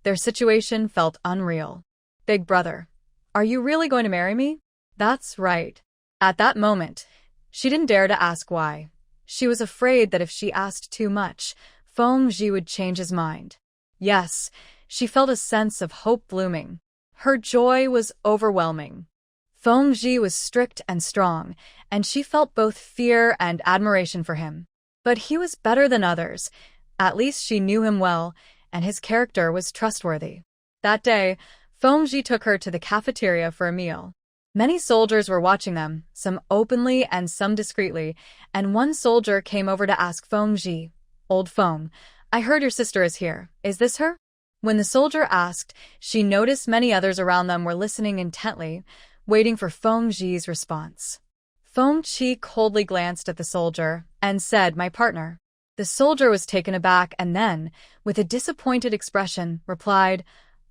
Their situation felt unreal. Big brother, are you really going to marry me? That's right. At that moment, she didn't dare to ask why. She was afraid that if she asked too much, Fengji would change his mind. Yes, she felt a sense of hope blooming. Her joy was overwhelming. Fengji was strict and strong, and she felt both fear and admiration for him. But he was better than others. At least she knew him well, and his character was trustworthy. That day, Fengji took her to the cafeteria for a meal. Many soldiers were watching them, some openly and some discreetly, and one soldier came over to ask Fengji, "Old Feng, I heard your sister is here. Is this her?" When the soldier asked, she noticed many others around them were listening intently, waiting for Fengji's response. Fengji coldly glanced at the soldier and said, "My partner." The soldier was taken aback and then, with a disappointed expression, replied,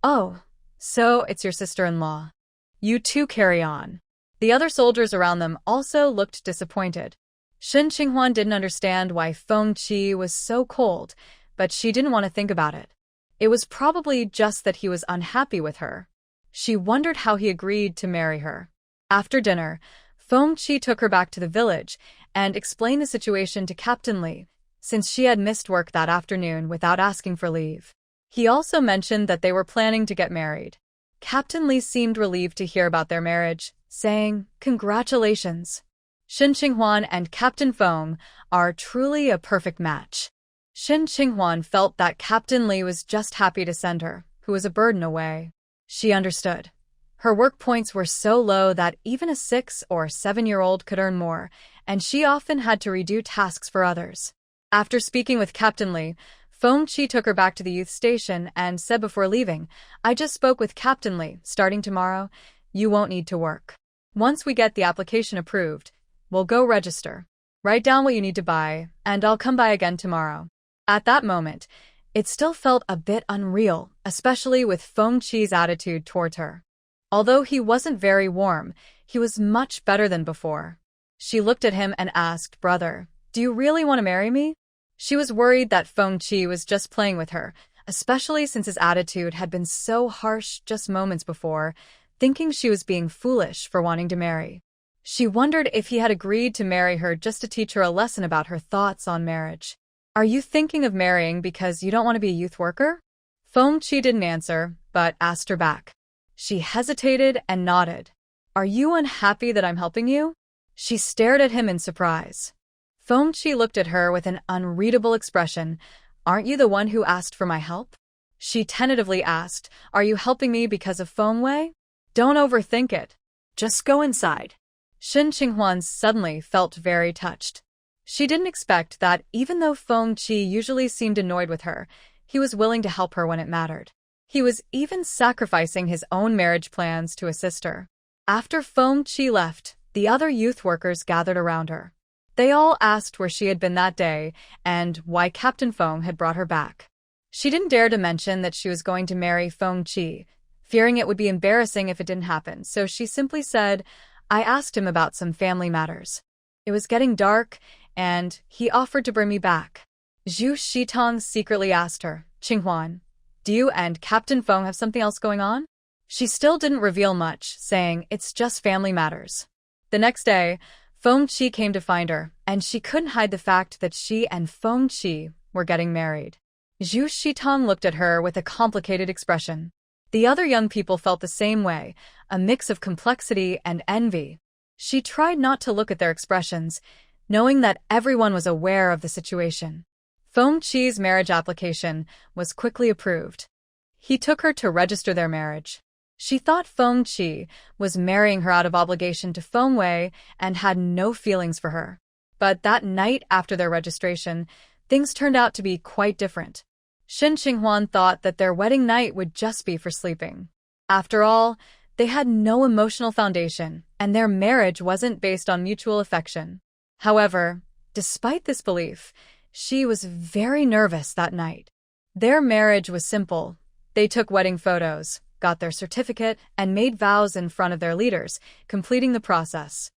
"Oh, so it's your sister-in-law. You two carry on." The other soldiers around them also looked disappointed. Xie Yuan didn't understand why Fengji was so cold, but she didn't want to think about it. It was probably just that he was unhappy with her. She wondered how he agreed to marry her. After dinner, Fengji took her back to the village and explained the situation to Captain Li, since she had missed work that afternoon without asking for leave. He also mentioned that they were planning to get married. Captain Li seemed relieved to hear about their marriage, saying, "Congratulations. Xie Yuan and Captain Feng are truly a perfect match." Xie Yuan felt that Captain Li was just happy to send her, who was a burden, away. She understood. Her work points were so low that even a 6- or 7-year-old could earn more, and she often had to redo tasks for others. After speaking with Captain Li, Fengji took her back to the youth station and said before leaving, "I just spoke with Captain Li. Starting tomorrow, you won't need to work. Once we get the application approved, we'll go register. Write down what you need to buy, and I'll come by again tomorrow." At that moment, it still felt a bit unreal, especially with Fengji's attitude towards her. Although he wasn't very warm, he was much better than before. She looked at him and asked, "Brother, do you really want to marry me?" She was worried that Fengji was just playing with her, especially since his attitude had been so harsh just moments before, thinking she was being foolish for wanting to marry. She wondered if he had agreed to marry her just to teach her a lesson about her thoughts on marriage. "Are you thinking of marrying because you don't want to be a youth worker?" Fengji didn't answer, but asked her back. She hesitated and nodded. "Are you unhappy that I'm helping you?" She stared at him in surprise. Fengji looked at her with an unreadable expression. "Aren't you the one who asked for my help?" She tentatively asked, "Are you helping me because of Fengwei?" "Don't overthink it. Just go inside." Xie Yuan suddenly felt very touched. She didn't expect that even though Fengji usually seemed annoyed with her, he was willing to help her when it mattered. He was even sacrificing his own marriage plans to assist her. After Fengji left, the other youth workers gathered around her. They all asked where she had been that day and why Captain Feng had brought her back. She didn't dare to mention that she was going to marry Fengji, fearing it would be embarrassing if it didn't happen, so she simply said, "I asked him about some family matters. It was getting dark, and he offered to bring me back." Zhu Shitong secretly asked her, "Qinghuan, do you and Captain Feng have something else going on?" She still didn't reveal much, saying, "It's just family matters." The next day, Fengji came to find her, and she couldn't hide the fact that she and Fengji were getting married. Zhu Shitong looked at her with a complicated expression. The other young people felt the same way, a mix of complexity and envy. She tried not to look at their expressions, knowing that everyone was aware of the situation. Fengji's marriage application was quickly approved. He took her to register their marriage. She thought Fengji was marrying her out of obligation to Fengwei and had no feelings for her. But that night after their registration, things turned out to be quite different. Xie Yuan thought that their wedding night would just be for sleeping. After all, they had no emotional foundation, and their marriage wasn't based on mutual affection. However, despite this belief, she was very nervous that night. Their marriage was simple. They took wedding photos, got their certificate, and made vows in front of their leaders, completing the process.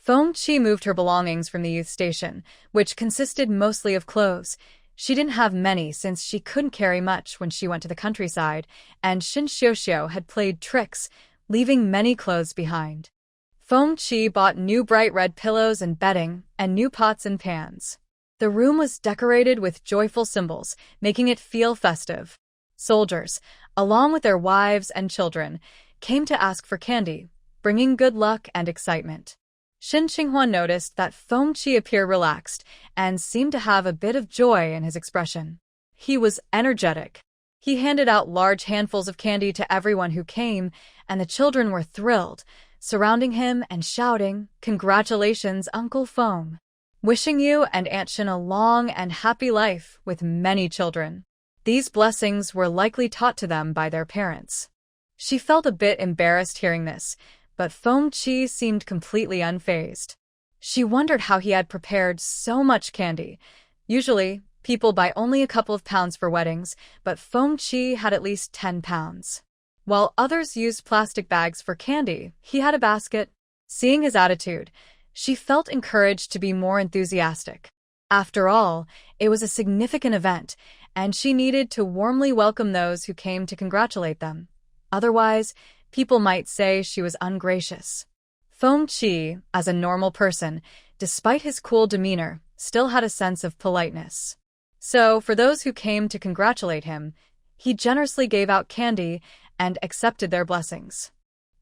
Fengji moved her belongings from the youth station, which consisted mostly of clothes. She didn't have many since she couldn't carry much when she went to the countryside, and Shin Xiuxiu had played tricks, leaving many clothes behind. Feng Qi bought new bright red pillows and bedding, and new pots and pans. The room was decorated with joyful symbols, making it feel festive. Soldiers, along with their wives and children, came to ask for candy, bringing good luck and excitement. Shin Qinghuan noticed that Feng Qi appeared relaxed and seemed to have a bit of joy in his expression. He was energetic. He handed out large handfuls of candy to everyone who came, and the children were thrilled, surrounding him and shouting, "Congratulations, Uncle Feng! Wishing you and Aunt Shin a long and happy life with many children." These blessings were likely taught to them by their parents. She felt a bit embarrassed hearing this, but Feng Qi seemed completely unfazed. She wondered how he had prepared so much candy. Usually, people buy only a couple of pounds for weddings, but Feng Qi had at least 10 pounds. While others used plastic bags for candy, he had a basket. Seeing his attitude, she felt encouraged to be more enthusiastic. After all, it was a significant event, and she needed to warmly welcome those who came to congratulate them. Otherwise, people might say she was ungracious. Feng Qi, as a normal person, despite his cool demeanor, still had a sense of politeness. So, for those who came to congratulate him, he generously gave out candy and accepted their blessings.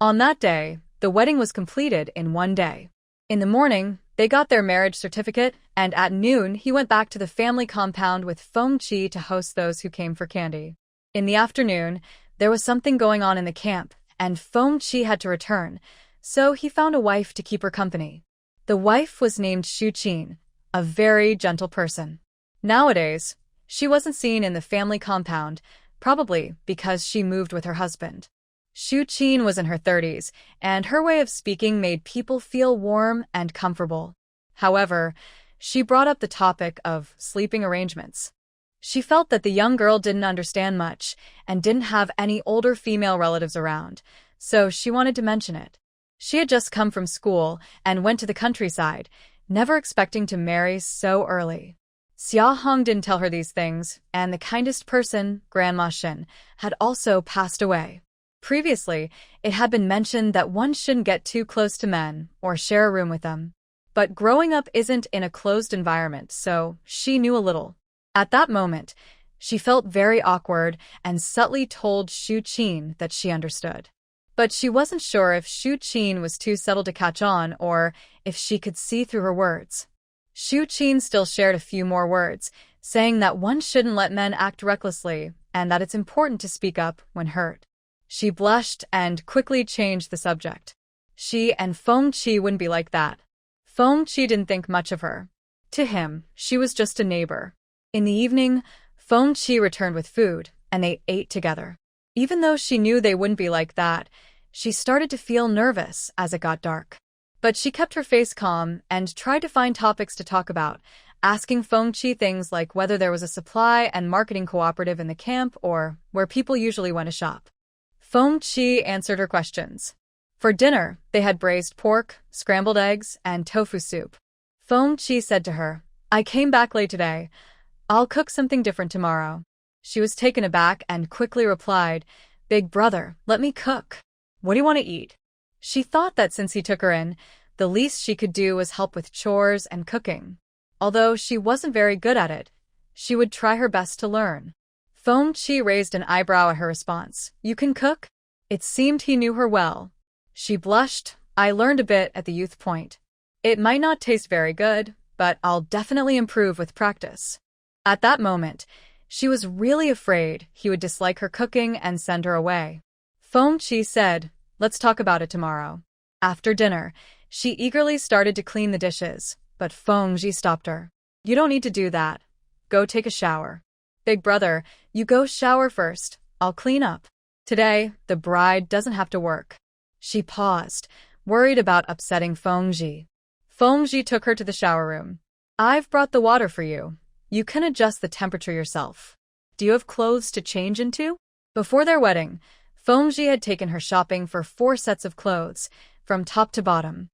On that day, the wedding was completed in one day. In the morning, they got their marriage certificate, and at noon he went back to the family compound with Feng Qi to host those who came for candy. In the afternoon, there was something going on in the camp, and Feng Qi had to return, so he found a wife to keep her company. The wife was named Xu Qin, a very gentle person. Nowadays, she wasn't seen in the family compound, probably because she moved with her husband. Xu Qin was in her 30s, and her way of speaking made people feel warm and comfortable. However, she brought up the topic of sleeping arrangements. She felt that the young girl didn't understand much and didn't have any older female relatives around, so she wanted to mention it. She had just come from school and went to the countryside, never expecting to marry so early. Xia Hong didn't tell her these things, and the kindest person, Grandma Shin, had also passed away. Previously, it had been mentioned that one shouldn't get too close to men or share a room with them. But growing up isn't in a closed environment, so she knew a little. At that moment, she felt very awkward and subtly told Xu Qin that she understood. But she wasn't sure if Xu Qin was too subtle to catch on or if she could see through her words. Xu Qin still shared a few more words, saying that one shouldn't let men act recklessly and that it's important to speak up when hurt. She blushed and quickly changed the subject. She and Feng Qi wouldn't be like that. Feng Qi didn't think much of her. To him, she was just a neighbor. In the evening, Feng Qi returned with food, and they ate together. Even though she knew they wouldn't be like that, she started to feel nervous as it got dark. But she kept her face calm and tried to find topics to talk about, asking Feng Qi things like whether there was a supply and marketing cooperative in the camp or where people usually went to shop. Feng Qi answered her questions. For dinner, they had braised pork, scrambled eggs, and tofu soup. Feng Qi said to her, "I came back late today. I'll cook something different tomorrow." She was taken aback and quickly replied, "Big brother, let me cook. What do you want to eat?" She thought that since he took her in, the least she could do was help with chores and cooking. Although she wasn't very good at it, she would try her best to learn. Feng Qi raised an eyebrow at her response. "You can cook?" It seemed he knew her well. She blushed. "I learned a bit at the youth point. It might not taste very good, but I'll definitely improve with practice." At that moment, she was really afraid he would dislike her cooking and send her away. Feng Qi said, "Let's talk about it tomorrow." After dinner, she eagerly started to clean the dishes, but Feng Qi stopped her. "You don't need to do that. Go take a shower." "Big brother, you go shower first. I'll clean up. Today, the bride doesn't have to work." She paused, worried about upsetting Feng Qi. Feng Qi took her to the shower room. "I've brought the water for you. You can adjust the temperature yourself. Do you have clothes to change into?" Before their wedding, Feng Qi had taken her shopping for 4 sets of clothes, from top to bottom.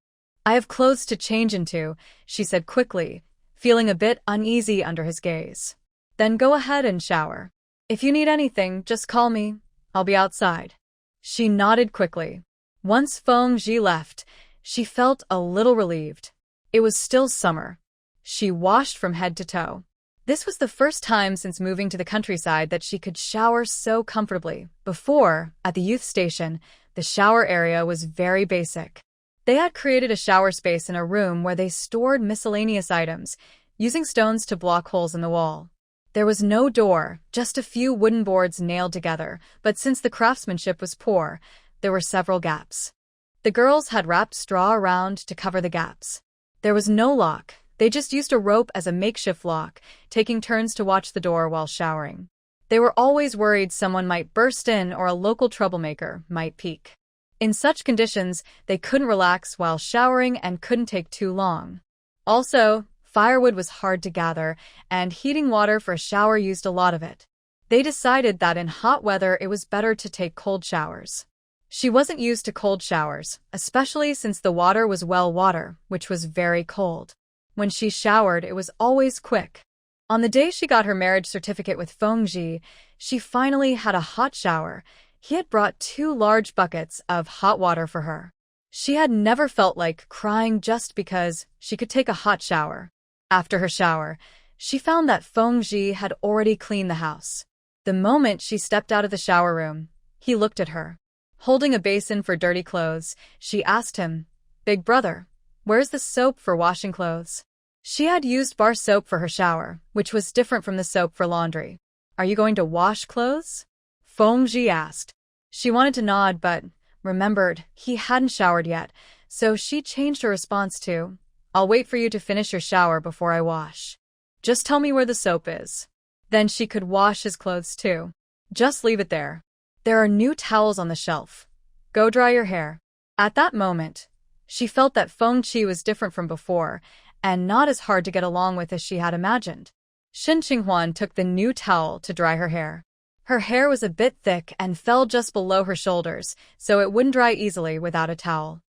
"I have clothes to change into," she said quickly, feeling a bit uneasy under his gaze. Then go ahead and shower. If you need anything, just call me. I'll be outside. She nodded quickly. Once Fengji left, she felt a little relieved. It was still summer. She washed from head to toe. This was the first time since moving to the countryside that she could shower so comfortably. Before, at the youth station, the shower area was very basic. They had created a shower space in a room where they stored miscellaneous items, using stones to block holes in the wall. There was no door, just a few wooden boards nailed together, but since the craftsmanship was poor, there were several gaps. The girls had wrapped straw around to cover the gaps. There was no lock. They just used a rope as a makeshift lock, taking turns to watch the door while showering. They were always worried someone might burst in or a local troublemaker might peek. In such conditions, they couldn't relax while showering and couldn't take too long. Also, firewood was hard to gather, and heating water for a shower used a lot of it. They decided that in hot weather it was better to take cold showers. She wasn't used to cold showers, especially since the water was well water, which was very cold. When she showered, it was always quick. On the day she got her marriage certificate with Fengji, she finally had a hot shower. He had brought 2 large buckets of hot water for her. She had never felt like crying just because she could take a hot shower. After her shower, she found that Fengji had already cleaned the house. The moment she stepped out of the shower room, he looked at her. Holding a basin for dirty clothes, she asked him, "Big brother, where's the soap for washing clothes?" She had used bar soap for her shower, which was different from the soap for laundry. "Are you going to wash clothes?" Fengji asked. She wanted to nod but remembered he hadn't showered yet, so she changed her response to, "I'll wait for you to finish your shower before I wash. Just tell me where the soap is. Then she could wash his clothes too. Just leave it there. There are new towels on the shelf. Go dry your hair." At that moment, she felt that Fengji was different from before, and not as hard to get along with as she had imagined. Xie Yuan took the new towel to dry her hair. Her hair was a bit thick and fell just below her shoulders, so it wouldn't dry easily without a towel.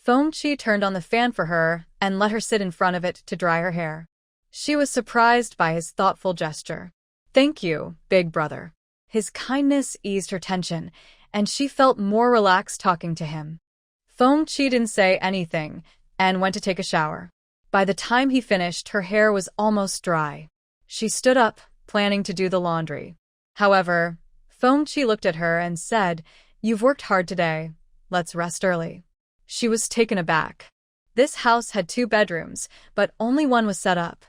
Fengji turned on the fan for her and let her sit in front of it to dry her hair. She was surprised by his thoughtful gesture. "Thank you, big brother." His kindness eased her tension, and she felt more relaxed talking to him. Fengji didn't say anything and went to take a shower. By the time he finished, her hair was almost dry. She stood up, planning to do the laundry. However, Fengji looked at her and said, "You've worked hard today. Let's rest early." She was taken aback. This house had 2 bedrooms, but only one was set up.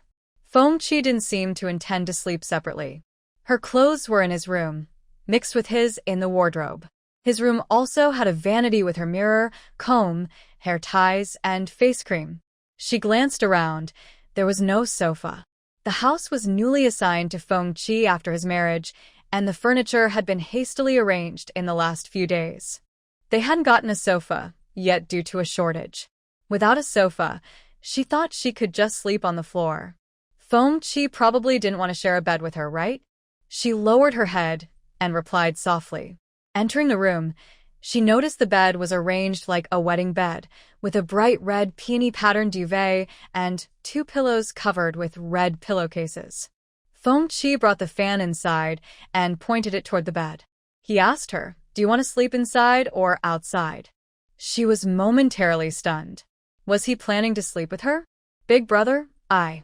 Fengji didn't seem to intend to sleep separately. Her clothes were in his room, mixed with his in the wardrobe. His room also had a vanity with her mirror, comb, hair ties, and face cream. She glanced around. There was no sofa. The house was newly assigned to Fengji after his marriage, and the furniture had been hastily arranged in the last few days. They hadn't gotten a sofa yet due to a shortage. Without a sofa, she thought she could just sleep on the floor. Fengji probably didn't want to share a bed with her, right? She lowered her head and replied softly. Entering the room, she noticed the bed was arranged like a wedding bed, with a bright red peony-patterned duvet and 2 pillows covered with red pillowcases. Fengji brought the fan inside and pointed it toward the bed. He asked her, "Do you want to sleep inside or outside?" She was momentarily stunned. Was he planning to sleep with her? "Big brother, I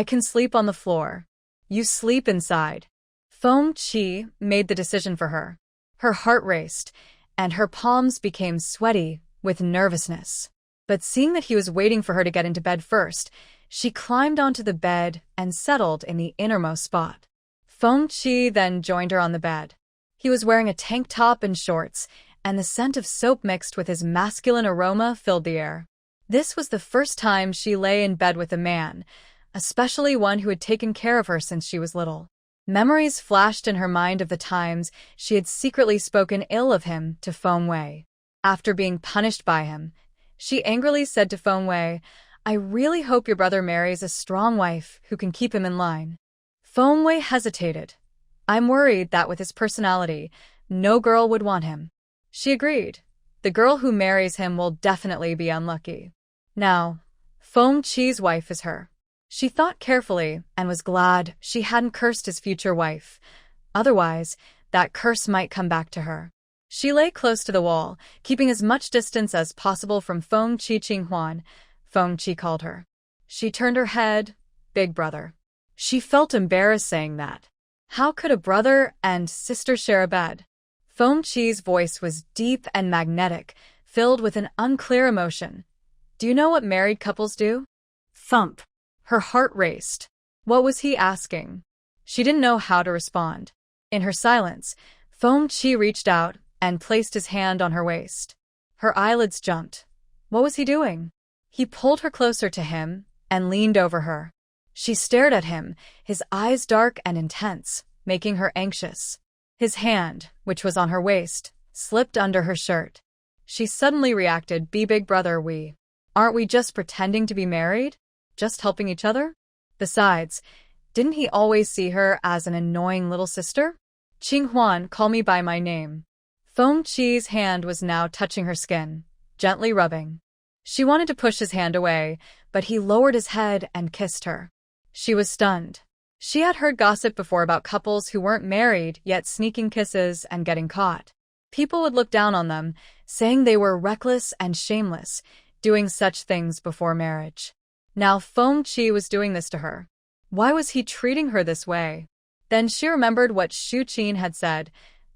can sleep on the floor. You sleep inside." Fengji made the decision for her. Her heart raced, and her palms became sweaty with nervousness. But seeing that he was waiting for her to get into bed first, she climbed onto the bed and settled in the innermost spot. Fengji then joined her on the bed. He was wearing a tank top and shorts, and the scent of soap mixed with his masculine aroma filled the air. This was the first time she lay in bed with a man, especially one who had taken care of her since she was little. Memories flashed in her mind of the times she had secretly spoken ill of him to Fengwei. After being punished by him, she angrily said to Fengwei, "I really hope your brother marries a strong wife who can keep him in line." Fengwei hesitated. "I'm worried that with his personality, no girl would want him." She agreed. The girl who marries him will definitely be unlucky. Now, Fengji's wife is her. She thought carefully and was glad she hadn't cursed his future wife. Otherwise, that curse might come back to her. She lay close to the wall, keeping as much distance as possible from Xie Yuan. Xie called her. She turned her head. Big brother. She felt embarrassed saying that. How could a brother and sister share a bed? Xie's voice was deep and magnetic, filled with an unclear emotion. Do you know what married couples do? Thump. Her heart raced. What was he asking? She didn't know how to respond. In her silence, Xie reached out and placed his hand on her waist. Her eyelids jumped. What was he doing? He pulled her closer to him and leaned over her. She stared at him, his eyes dark and intense, making her anxious. His hand, which was on her waist, slipped under her shirt. She suddenly reacted, Big brother, aren't we just pretending to be married? Just helping each other? Besides, didn't he always see her as an annoying little sister? Yuan, call me by my name. Xie's hand was now touching her skin, gently rubbing. She wanted to push his hand away, but he lowered his head and kissed her. She was stunned. She had heard gossip before about couples who weren't married yet sneaking kisses and getting caught. People would look down on them, saying they were reckless and shameless, doing such things before marriage. Now Xie was doing this to her. Why was he treating her this way? Then she remembered what Xu Qin had said.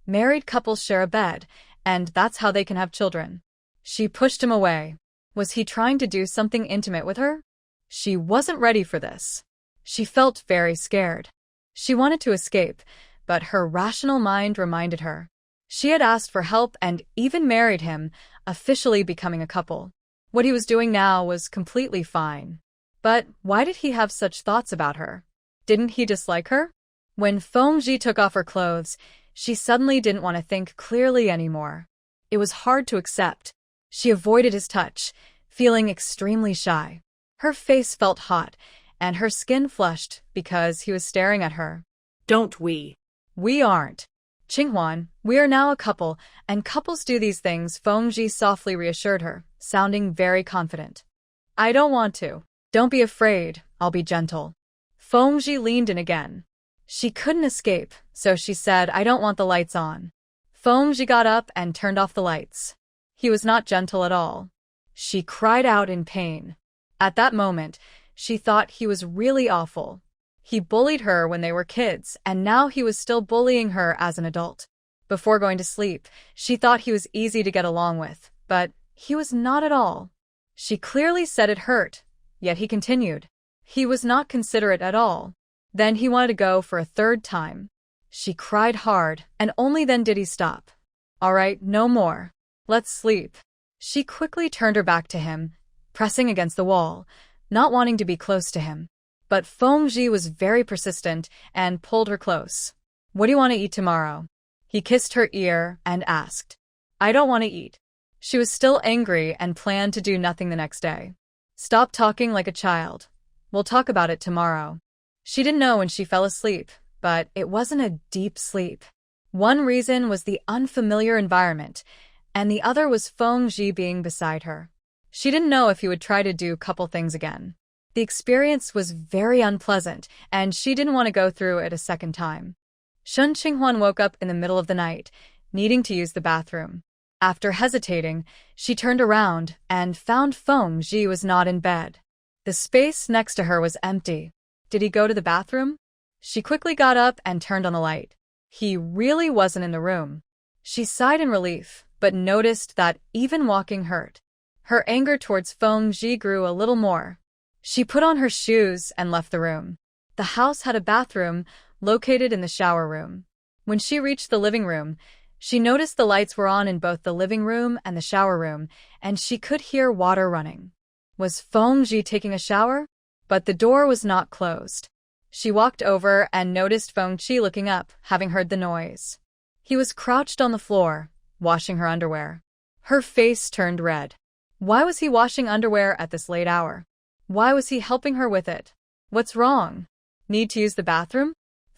Married couples share a bed, and that's how they can have children. She pushed him away. Was he trying to do something intimate with her? She wasn't ready for this. She felt very scared. She wanted to escape, but her rational mind reminded her. She had asked for help and even married him, officially becoming a couple. What he was doing now was completely fine. But why did he have such thoughts about her? Didn't he dislike her? When Xie took off her clothes, she suddenly didn't want to think clearly anymore. It was hard to accept. She avoided his touch, feeling extremely shy. Her face felt hot, and her skin flushed because he was staring at her. Don't we? We aren't. Yuan, we are now a couple, and couples do these things, Xie softly reassured her, sounding very confident. I don't want to. Don't be afraid, I'll be gentle. Xie leaned in again. She couldn't escape, so she said, I don't want the lights on. Xie got up and turned off the lights. He was not gentle at all. She cried out in pain. At that moment, she thought he was really awful. He bullied her when they were kids, and now he was still bullying her as an adult. Before going to sleep, she thought he was easy to get along with, but he was not at all. She clearly said it hurt, yet he continued. He was not considerate at all. Then he wanted to go for a third time. She cried hard, and only then did he stop. All right, no more. Let's sleep. She quickly turned her back to him, pressing against the wall, not wanting to be close to him. But Xie was very persistent and pulled her close. What do you want to eat tomorrow? He kissed her ear and asked. I don't want to eat. She was still angry and planned to do nothing the next day. Stop talking like a child. We'll talk about it tomorrow. She didn't know when she fell asleep, but it wasn't a deep sleep. One reason was the unfamiliar environment, and the other was Xie being beside her. She didn't know if he would try to do couple things again. The experience was very unpleasant, and she didn't want to go through it a second time. Yuan woke up in the middle of the night, needing to use the bathroom. After hesitating, she turned around and found Xie was not in bed. The space next to her was empty. Did he go to the bathroom? She quickly got up and turned on the light. He really wasn't in the room. She sighed in relief, but noticed that even walking hurt. Her anger towards Xie grew a little more. She put on her shoes and left the room. The house had a bathroom located in the shower room. When she reached the living room, she noticed the lights were on in both the living room and the shower room, and she could hear water running. Was Xie taking a shower? But the door was not closed. She walked over and noticed Xie looking up, having heard the noise. He was crouched on the floor, washing her underwear. Her face turned red. Why was he washing underwear at this late hour? Why was he helping her with it? What's wrong? Need to use the bathroom?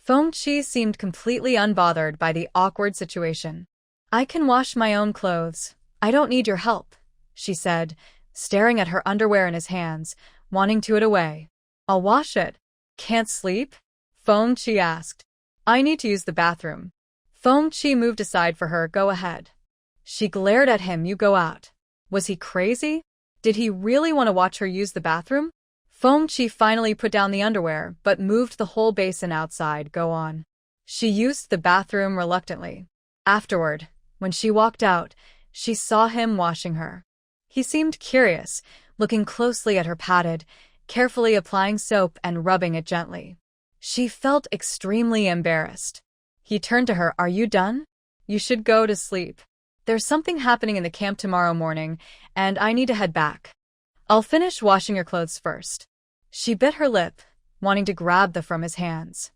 Xie seemed completely unbothered by the awkward situation. I can wash my own clothes. I don't need your help, she said, staring at her underwear in his hands, wanting to it away. I'll wash it. Can't sleep? Xie asked. I need to use the bathroom. Xie moved aside for her. Go ahead. She glared at him. You go out. Was he crazy? Did he really want to watch her use the bathroom? Xie finally put down the underwear, but moved the whole basin outside. Go on. She used the bathroom reluctantly. Afterward, when she walked out, she saw him washing her. He seemed curious, looking closely at her padded, carefully applying soap and rubbing it gently. She felt extremely embarrassed. He turned to her. Are you done? You should go to sleep. There's something happening in the camp tomorrow morning, and I need to head back. I'll finish washing your clothes first. She bit her lip, wanting to grab them from his hands.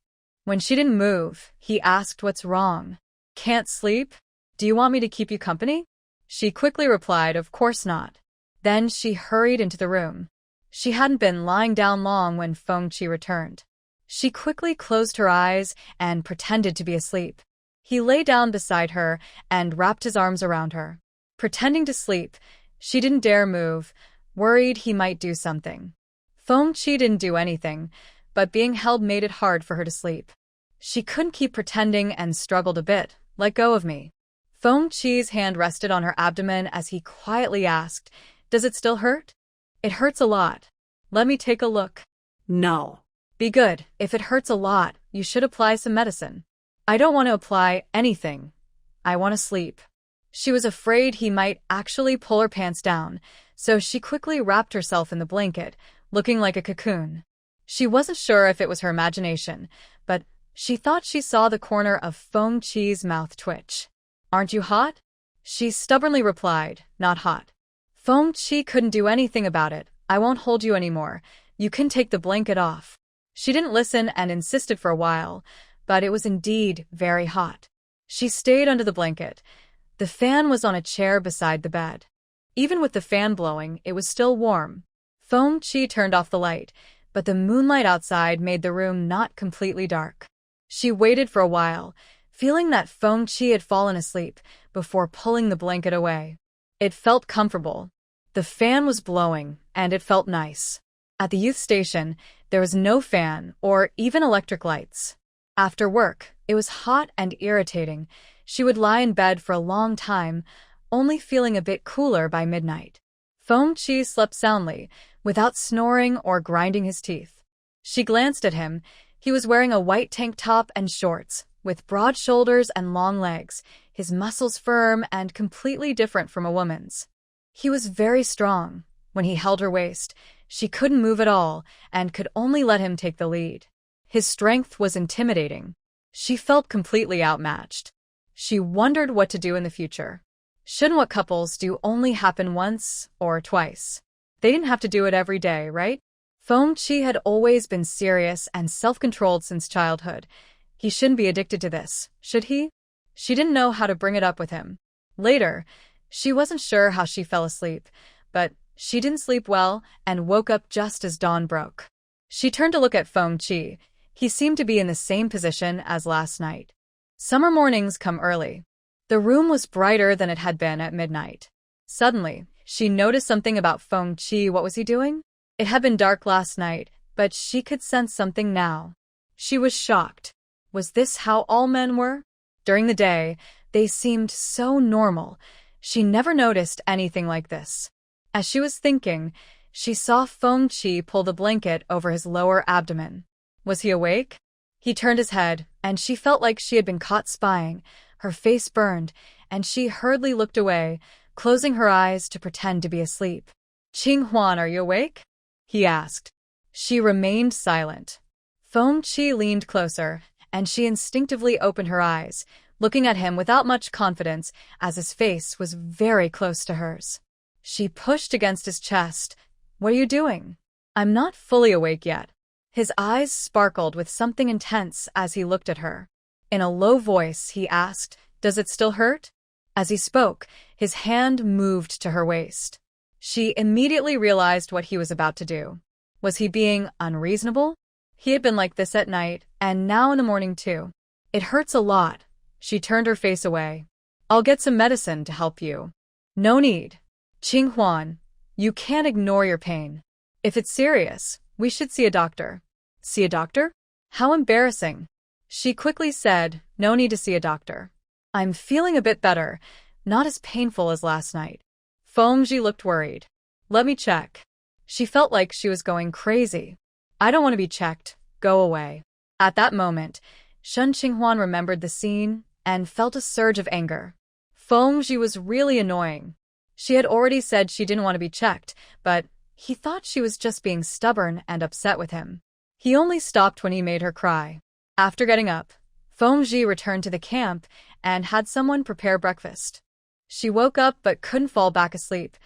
When she didn't move, he asked, what's wrong? Can't sleep? Do you want me to keep you company? She quickly replied, of course not. Then she hurried into the room. She hadn't been lying down long when Xie returned. She quickly closed her eyes and pretended to be asleep. He lay down beside her and wrapped his arms around her. Pretending to sleep, she didn't dare move, worried he might do something. Xie didn't do anything, but being held made it hard for her to sleep. She couldn't keep pretending and struggled a bit. Let go of me. Xie's hand rested on her abdomen as he quietly asked, does it still hurt? It hurts a lot. Let me take a look. No. Be good. If it hurts a lot, you should apply some medicine. I don't want to apply anything. I want to sleep. She was afraid he might actually pull her pants down, so she quickly wrapped herself in the blanket, looking like a cocoon. She wasn't sure if it was her imagination, but she thought she saw the corner of Xie's mouth twitch. Aren't you hot? She stubbornly replied, not hot. Xie couldn't do anything about it. I won't hold you anymore. You can take the blanket off. She didn't listen and insisted for a while, but it was indeed very hot. She stayed under the blanket. The fan was on a chair beside the bed. Even with the fan blowing, it was still warm. Xie turned off the light, but the moonlight outside made the room not completely dark. She waited for a while, feeling that Xie had fallen asleep, before pulling the blanket away. It felt comfortable. The fan was blowing, and it felt nice. At the youth station, there was no fan or even electric lights. After work, it was hot and irritating. She would lie in bed for a long time, only feeling a bit cooler by midnight. Xie slept soundly, without snoring or grinding his teeth. She glanced at him. He was wearing a white tank top and shorts, with broad shoulders and long legs, his muscles firm and completely different from a woman's. He was very strong. When he held her waist, she couldn't move at all and could only let him take the lead. His strength was intimidating. She felt completely outmatched. She wondered what to do in the future. Shouldn't what couples do only happen once or twice? They didn't have to do it every day, right? Xie had always been serious and self-controlled since childhood. He shouldn't be addicted to this, should he? She didn't know how to bring it up with him. Later, she wasn't sure how she fell asleep, but she didn't sleep well and woke up just as dawn broke. She turned to look at Xie. He seemed to be in the same position as last night. Summer mornings come early. The room was brighter than it had been at midnight. Suddenly, she noticed something about Xie. What was he doing? It had been dark last night, but she could sense something now. She was shocked. Was this how all men were? During the day, they seemed so normal. She never noticed anything like this. As she was thinking, she saw Xie pull the blanket over his lower abdomen. Was he awake? He turned his head, and she felt like she had been caught spying. Her face burned, and she hurriedly looked away, closing her eyes to pretend to be asleep. Xie Yuan, are you awake? He asked. She remained silent. Xie leaned closer, and she instinctively opened her eyes, looking at him without much confidence as his face was very close to hers. She pushed against his chest. What are you doing? I'm not fully awake yet. His eyes sparkled with something intense as he looked at her. In a low voice, he asked, does it still hurt? As he spoke, his hand moved to her waist. She immediately realized what he was about to do. Was he being unreasonable? He had been like this at night, and now in the morning too. It hurts a lot. She turned her face away. I'll get some medicine to help you. No need. Xie Yuan, you can't ignore your pain. If it's serious, We should see a doctor. See a doctor? How embarrassing. She quickly said, no need to see a doctor. I'm feeling a bit better, not as painful as last night. Fengji looked worried. Let me check. She felt like she was going crazy. I don't want to be checked. Go away. At that moment, Shen Qinghuan remembered the scene and felt a surge of anger. Fengji was really annoying. She had already said she didn't want to be checked, but he thought she was just being stubborn and upset with him. He only stopped when he made her cry. After getting up, Fengji returned to the camp and had someone prepare breakfast. She woke up but couldn't fall back asleep,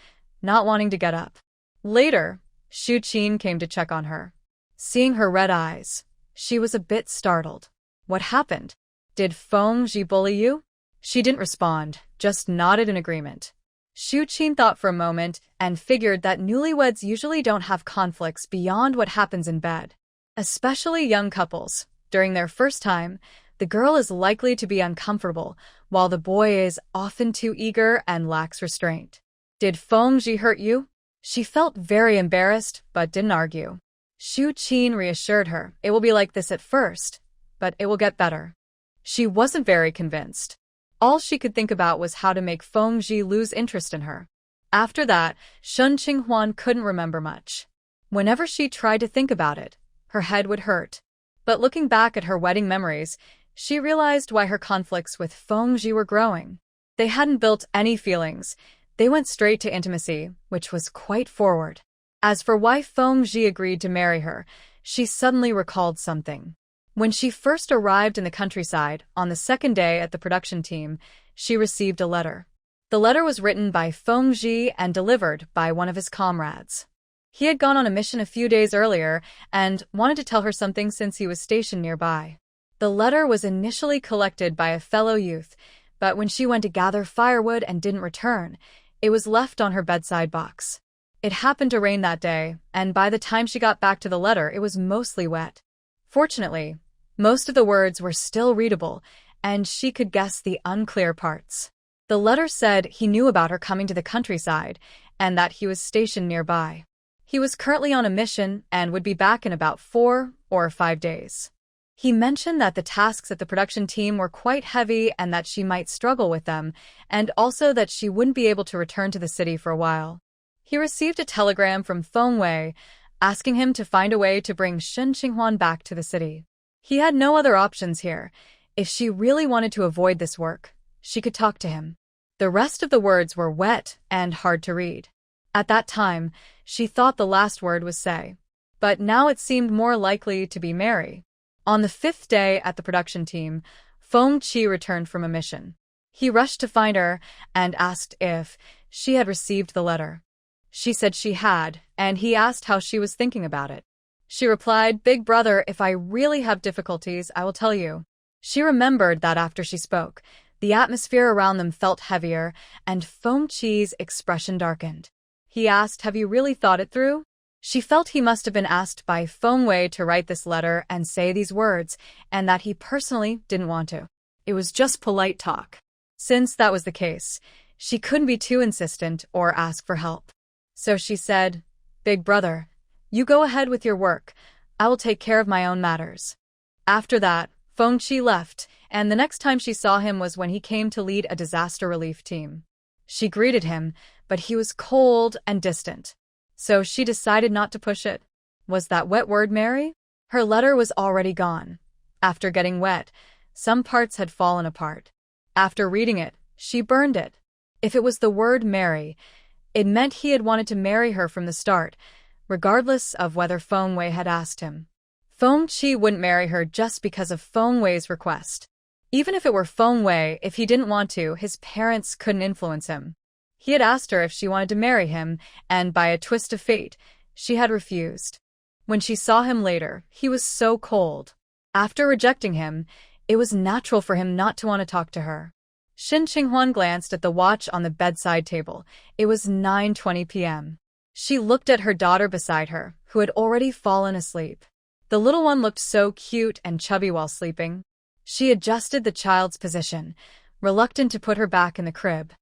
not wanting to get up. Later, Shu Qin came to check on her. Seeing her red eyes, she was a bit startled. What happened? Did Fengji bully you? She didn't respond, just nodded in agreement. Shu Qin thought for a moment and figured that newlyweds usually don't have conflicts beyond what happens in bed. Especially young couples. During their first time, the girl is likely to be uncomfortable, while the boy is often too eager and lacks restraint. Did Fengji hurt you? She felt very embarrassed, but didn't argue. Shu Qin reassured her, it will be like this at first, but it will get better. She wasn't very convinced. All she could think about was how to make Fengji lose interest in her. After that, Shen Qinghuan couldn't remember much. Whenever she tried to think about it, her head would hurt. But looking back at her wedding memories, she realized why her conflicts with Fengji were growing. They hadn't built any feelings. They went straight to intimacy, which was quite forward. As for why Fengji agreed to marry her, she suddenly recalled something. When she first arrived in the countryside, on the second day at the production team, she received a letter. The letter was written by Fengji and delivered by one of his comrades. He had gone on a mission a few days earlier and wanted to tell her something since he was stationed nearby. The letter was initially collected by a fellow youth, but when she went to gather firewood and didn't return, it was left on her bedside box. It happened to rain that day, and by the time she got back to the letter, it was mostly wet. Fortunately, most of the words were still readable, and she could guess the unclear parts. The letter said he knew about her coming to the countryside and that he was stationed nearby. He was currently on a mission and would be back in about 4 or 5 days. He mentioned that the tasks at the production team were quite heavy and that she might struggle with them, and also that she wouldn't be able to return to the city for a while. He received a telegram from Feng Wei asking him to find a way to bring Shen Qinghuan back to the city. He had no other options here. If she really wanted to avoid this work, she could talk to him. The rest of the words were wet and hard to read. At that time, she thought the last word was say, but now it seemed more likely to be marry. On the 5th day at the production team, Feng Qi returned from a mission. He rushed to find her and asked if she had received the letter. She said she had, and he asked how she was thinking about it. She replied, "Big brother, if I really have difficulties, I will tell you." She remembered that after she spoke, the atmosphere around them felt heavier, and Feng Qi's expression darkened. He asked, "Have you really thought it through?" She felt he must have been asked by Feng Wei to write this letter and say these words, and that he personally didn't want to. It was just polite talk. Since that was the case, she couldn't be too insistent or ask for help. So she said, "Big brother, you go ahead with your work. I will take care of my own matters." After that, Feng Qi left, and the next time she saw him was when he came to lead a disaster relief team. She greeted him, but he was cold and distant. So she decided not to push it. Was that wet word marry? Her letter was already gone. After getting wet, some parts had fallen apart. After reading it, she burned it. If it was the word marry, it meant he had wanted to marry her from the start, regardless of whether Feng Wei had asked him. Feng Qi wouldn't marry her just because of Feng Wei's request. Even if it were Feng Wei, if he didn't want to, his parents couldn't influence him. He had asked her if she wanted to marry him, and by a twist of fate, she had refused. When she saw him later, he was so cold. After rejecting him, it was natural for him not to want to talk to her. Shen Qinghuan glanced at the watch on the bedside table. It was 9:20 p.m. She looked at her daughter beside her, who had already fallen asleep. The little one looked so cute and chubby while sleeping. She adjusted the child's position, reluctant to put her back in the crib.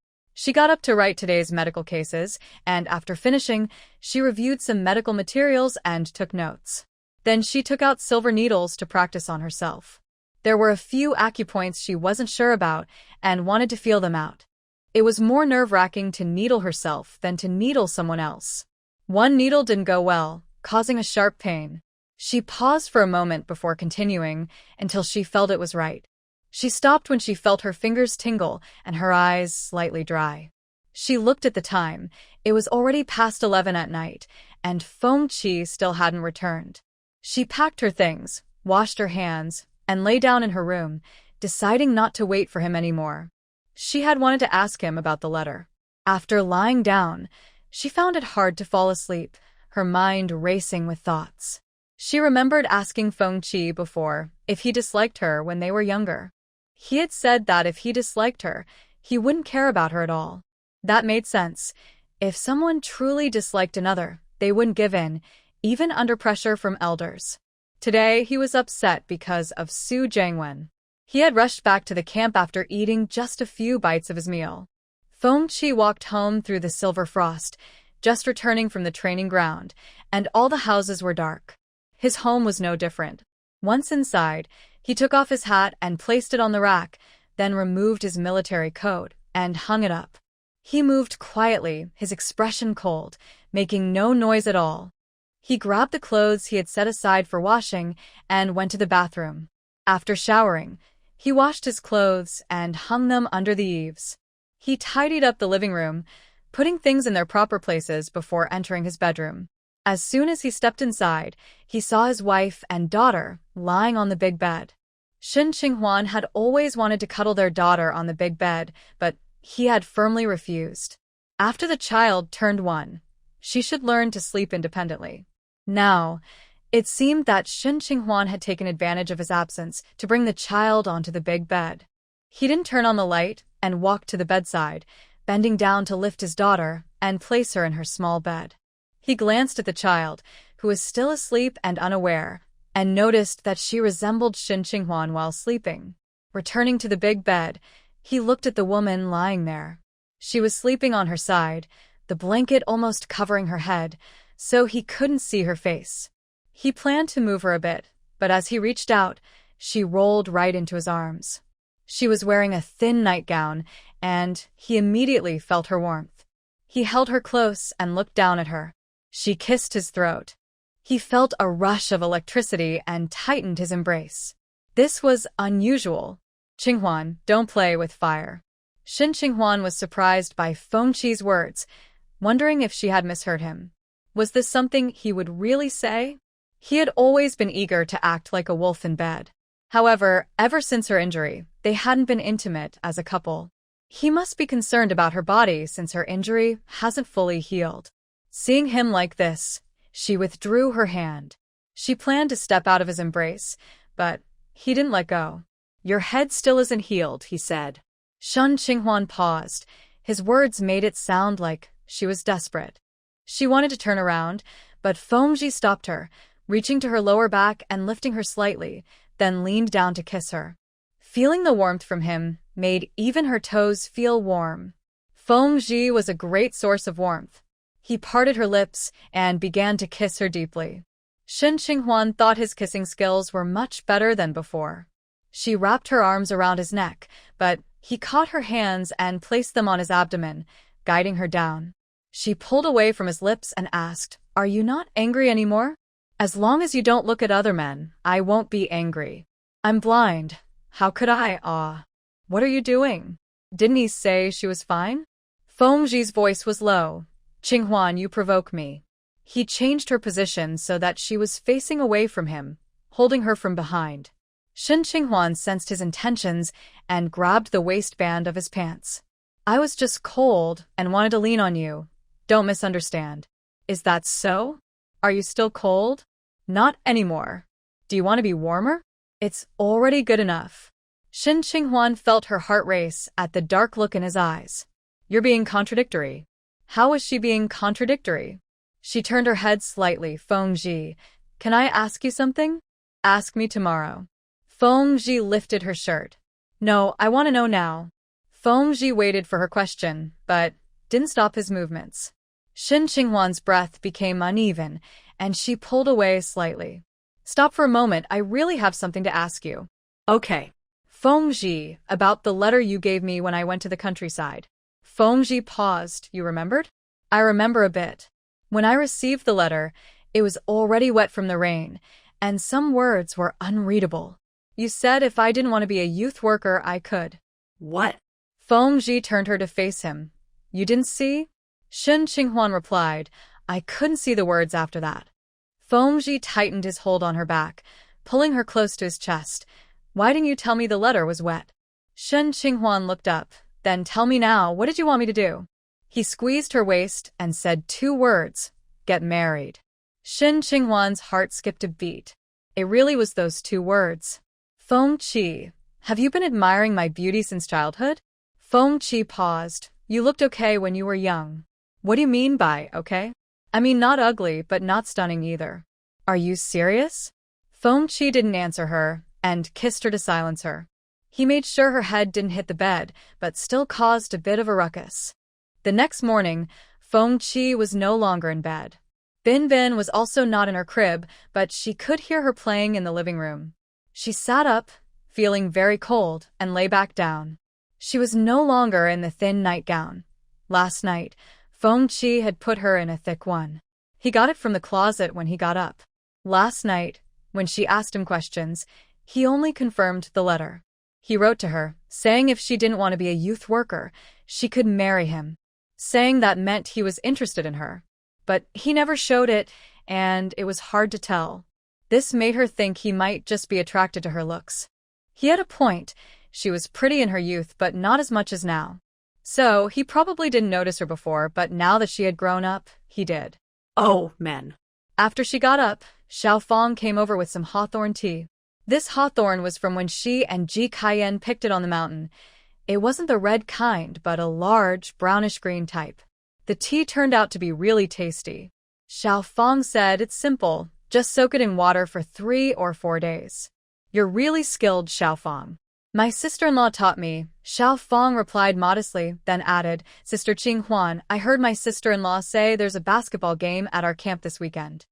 She got up to write today's medical cases, and after finishing, she reviewed some medical materials and took notes. Then she took out silver needles to practice on herself. There were a few acupoints she wasn't sure about and wanted to feel them out. It was more nerve-wracking to needle herself than to needle someone else. One needle didn't go well, causing a sharp pain. She paused for a moment before continuing until she felt it was right. She stopped when she felt her fingers tingle and her eyes slightly dry. She looked at the time. It was already past 11 at night, and Fengqi still hadn't returned. She packed her things, washed her hands, and lay down in her room, deciding not to wait for him anymore. She had wanted to ask him about the letter. After lying down, she found it hard to fall asleep, her mind racing with thoughts. She remembered asking Fengqi before if he disliked her when they were younger. He had said that if he disliked her, he wouldn't care about her at all. That made sense. If someone truly disliked another, they wouldn't give in, even under pressure from elders. Today, he was upset because of Su Jiangwen. He had rushed back to the camp after eating just a few bites of his meal. Fengqi walked home through the silver frost, just returning from the training ground, and all the houses were dark. His home was no different. Once inside, he took off his hat and placed it on the rack, then removed his military coat and hung it up. He moved quietly, his expression cold, making no noise at all. He grabbed the clothes he had set aside for washing and went to the bathroom. After showering, he washed his clothes and hung them under the eaves. He tidied up the living room, putting things in their proper places before entering his bedroom. As soon as he stepped inside, he saw his wife and daughter lying on the big bed. Xie Yuan had always wanted to cuddle their daughter on the big bed, but he had firmly refused. After the child turned 1, she should learn to sleep independently. Now, it seemed that Xie Yuan had taken advantage of his absence to bring the child onto the big bed. He didn't turn on the light and walked to the bedside, bending down to lift his daughter and place her in her small bed. He glanced at the child, who was still asleep and unaware, and noticed that she resembled Xie Yuan while sleeping. Returning to the big bed, he looked at the woman lying there. She was sleeping on her side, the blanket almost covering her head, so he couldn't see her face. He planned to move her a bit, but as he reached out, she rolled right into his arms. She was wearing a thin nightgown, and he immediately felt her warmth. He held her close and looked down at her. She kissed his throat. He felt a rush of electricity and tightened his embrace. This was unusual. "Qinghuan, don't play with fire." Xie Yuan was surprised by Fengqi's words, wondering if she had misheard him. Was this something he would really say? He had always been eager to act like a wolf in bed. However, ever since her injury, they hadn't been intimate as a couple. He must be concerned about her body since her injury hasn't fully healed. Seeing him like this, she withdrew her hand. She planned to step out of his embrace, but he didn't let go. "Your head still isn't healed," he said. Xie Yuan paused. His words made it sound like she was desperate. She wanted to turn around, but Fengqi stopped her, reaching to her lower back and lifting her slightly, then leaned down to kiss her. Feeling the warmth from him made even her toes feel warm. Fengqi was a great source of warmth. He parted her lips and began to kiss her deeply. Xie Yuan thought his kissing skills were much better than before. She wrapped her arms around his neck, but he caught her hands and placed them on his abdomen, guiding her down. She pulled away from his lips and asked, "Are you not angry anymore?" "As long as you don't look at other men, I won't be angry." "I'm blind. How could I, What are you doing?" "Didn't he say she was fine?" Fengqi's voice was low. "Qinghuan, you provoke me." He changed her position so that she was facing away from him, holding her from behind. Xie Yuan sensed his intentions and grabbed the waistband of his pants. "I was just cold and wanted to lean on you. Don't misunderstand." "Is that so? Are you still cold?" "Not anymore. Do you want to be warmer?" "It's already good enough." Xie Yuan felt her heart race at the dark look in his eyes. "You're being contradictory." How was she being contradictory? She turned her head slightly. "Fengqi, can I ask you something?" "Ask me tomorrow." Fengqi lifted her shirt. "No, I want to know now." Fengji waited for her question, but didn't stop his movements. Shen Qinghuan's breath became uneven, and she pulled away slightly. Stop for a moment, I really have something to ask you. Okay. Fengji, about the letter you gave me when I went to the countryside. Fengji paused. You remembered? I remember a bit. When I received the letter, it was already wet from the rain, and some words were unreadable. You said if I didn't want to be a youth worker, I could. What? Fengji turned her to face him. You didn't see? Shen Qinghuan replied. I couldn't see the words after that. Fengji tightened his hold on her back, pulling her close to his chest. Why didn't you tell me the letter was wet? Shen Qinghuan looked up. Then tell me now, what did you want me to do? He squeezed her waist and said 2 words. Get married. Shen Qinghuan's heart skipped a beat. It really was those 2 words. Fengji, have you been admiring my beauty since childhood? Fengji paused. You looked okay when you were young. What do you mean by okay? I mean not ugly, but not stunning either. Are you serious? Fengji didn't answer her, and kissed her to silence her. He made sure her head didn't hit the bed, but still caused a bit of a ruckus. The next morning, Fengji was no longer in bed. Bin Bin was also not in her crib, but she could hear her playing in the living room. She sat up, feeling very cold, and lay back down. She was no longer in the thin nightgown. Last night, Fengji had put her in a thick one. He got it from the closet when he got up. Last night, when she asked him questions, he only confirmed the letter. He wrote to her, saying if she didn't want to be a youth worker, she could marry him, saying that meant he was interested in her. But he never showed it, and it was hard to tell. This made her think he might just be attracted to her looks. He had a point. She was pretty in her youth, but not as much as now. So he probably didn't notice her before, but now that she had grown up, he did. Oh, men. After she got up, Xiaofang came over with some hawthorn tea. This hawthorn was from when she and Ji Kaiyan picked it on the mountain. It wasn't the red kind, but a large, brownish-green type. The tea turned out to be really tasty. Xiaofang said it's simple, just soak it in water for 3 or 4 days. You're really skilled, Xiaofang. My sister-in-law taught me, Xiaofang replied modestly, then added, Sister Qinghuan, I heard my sister-in-law say there's a basketball game at our camp this weekend.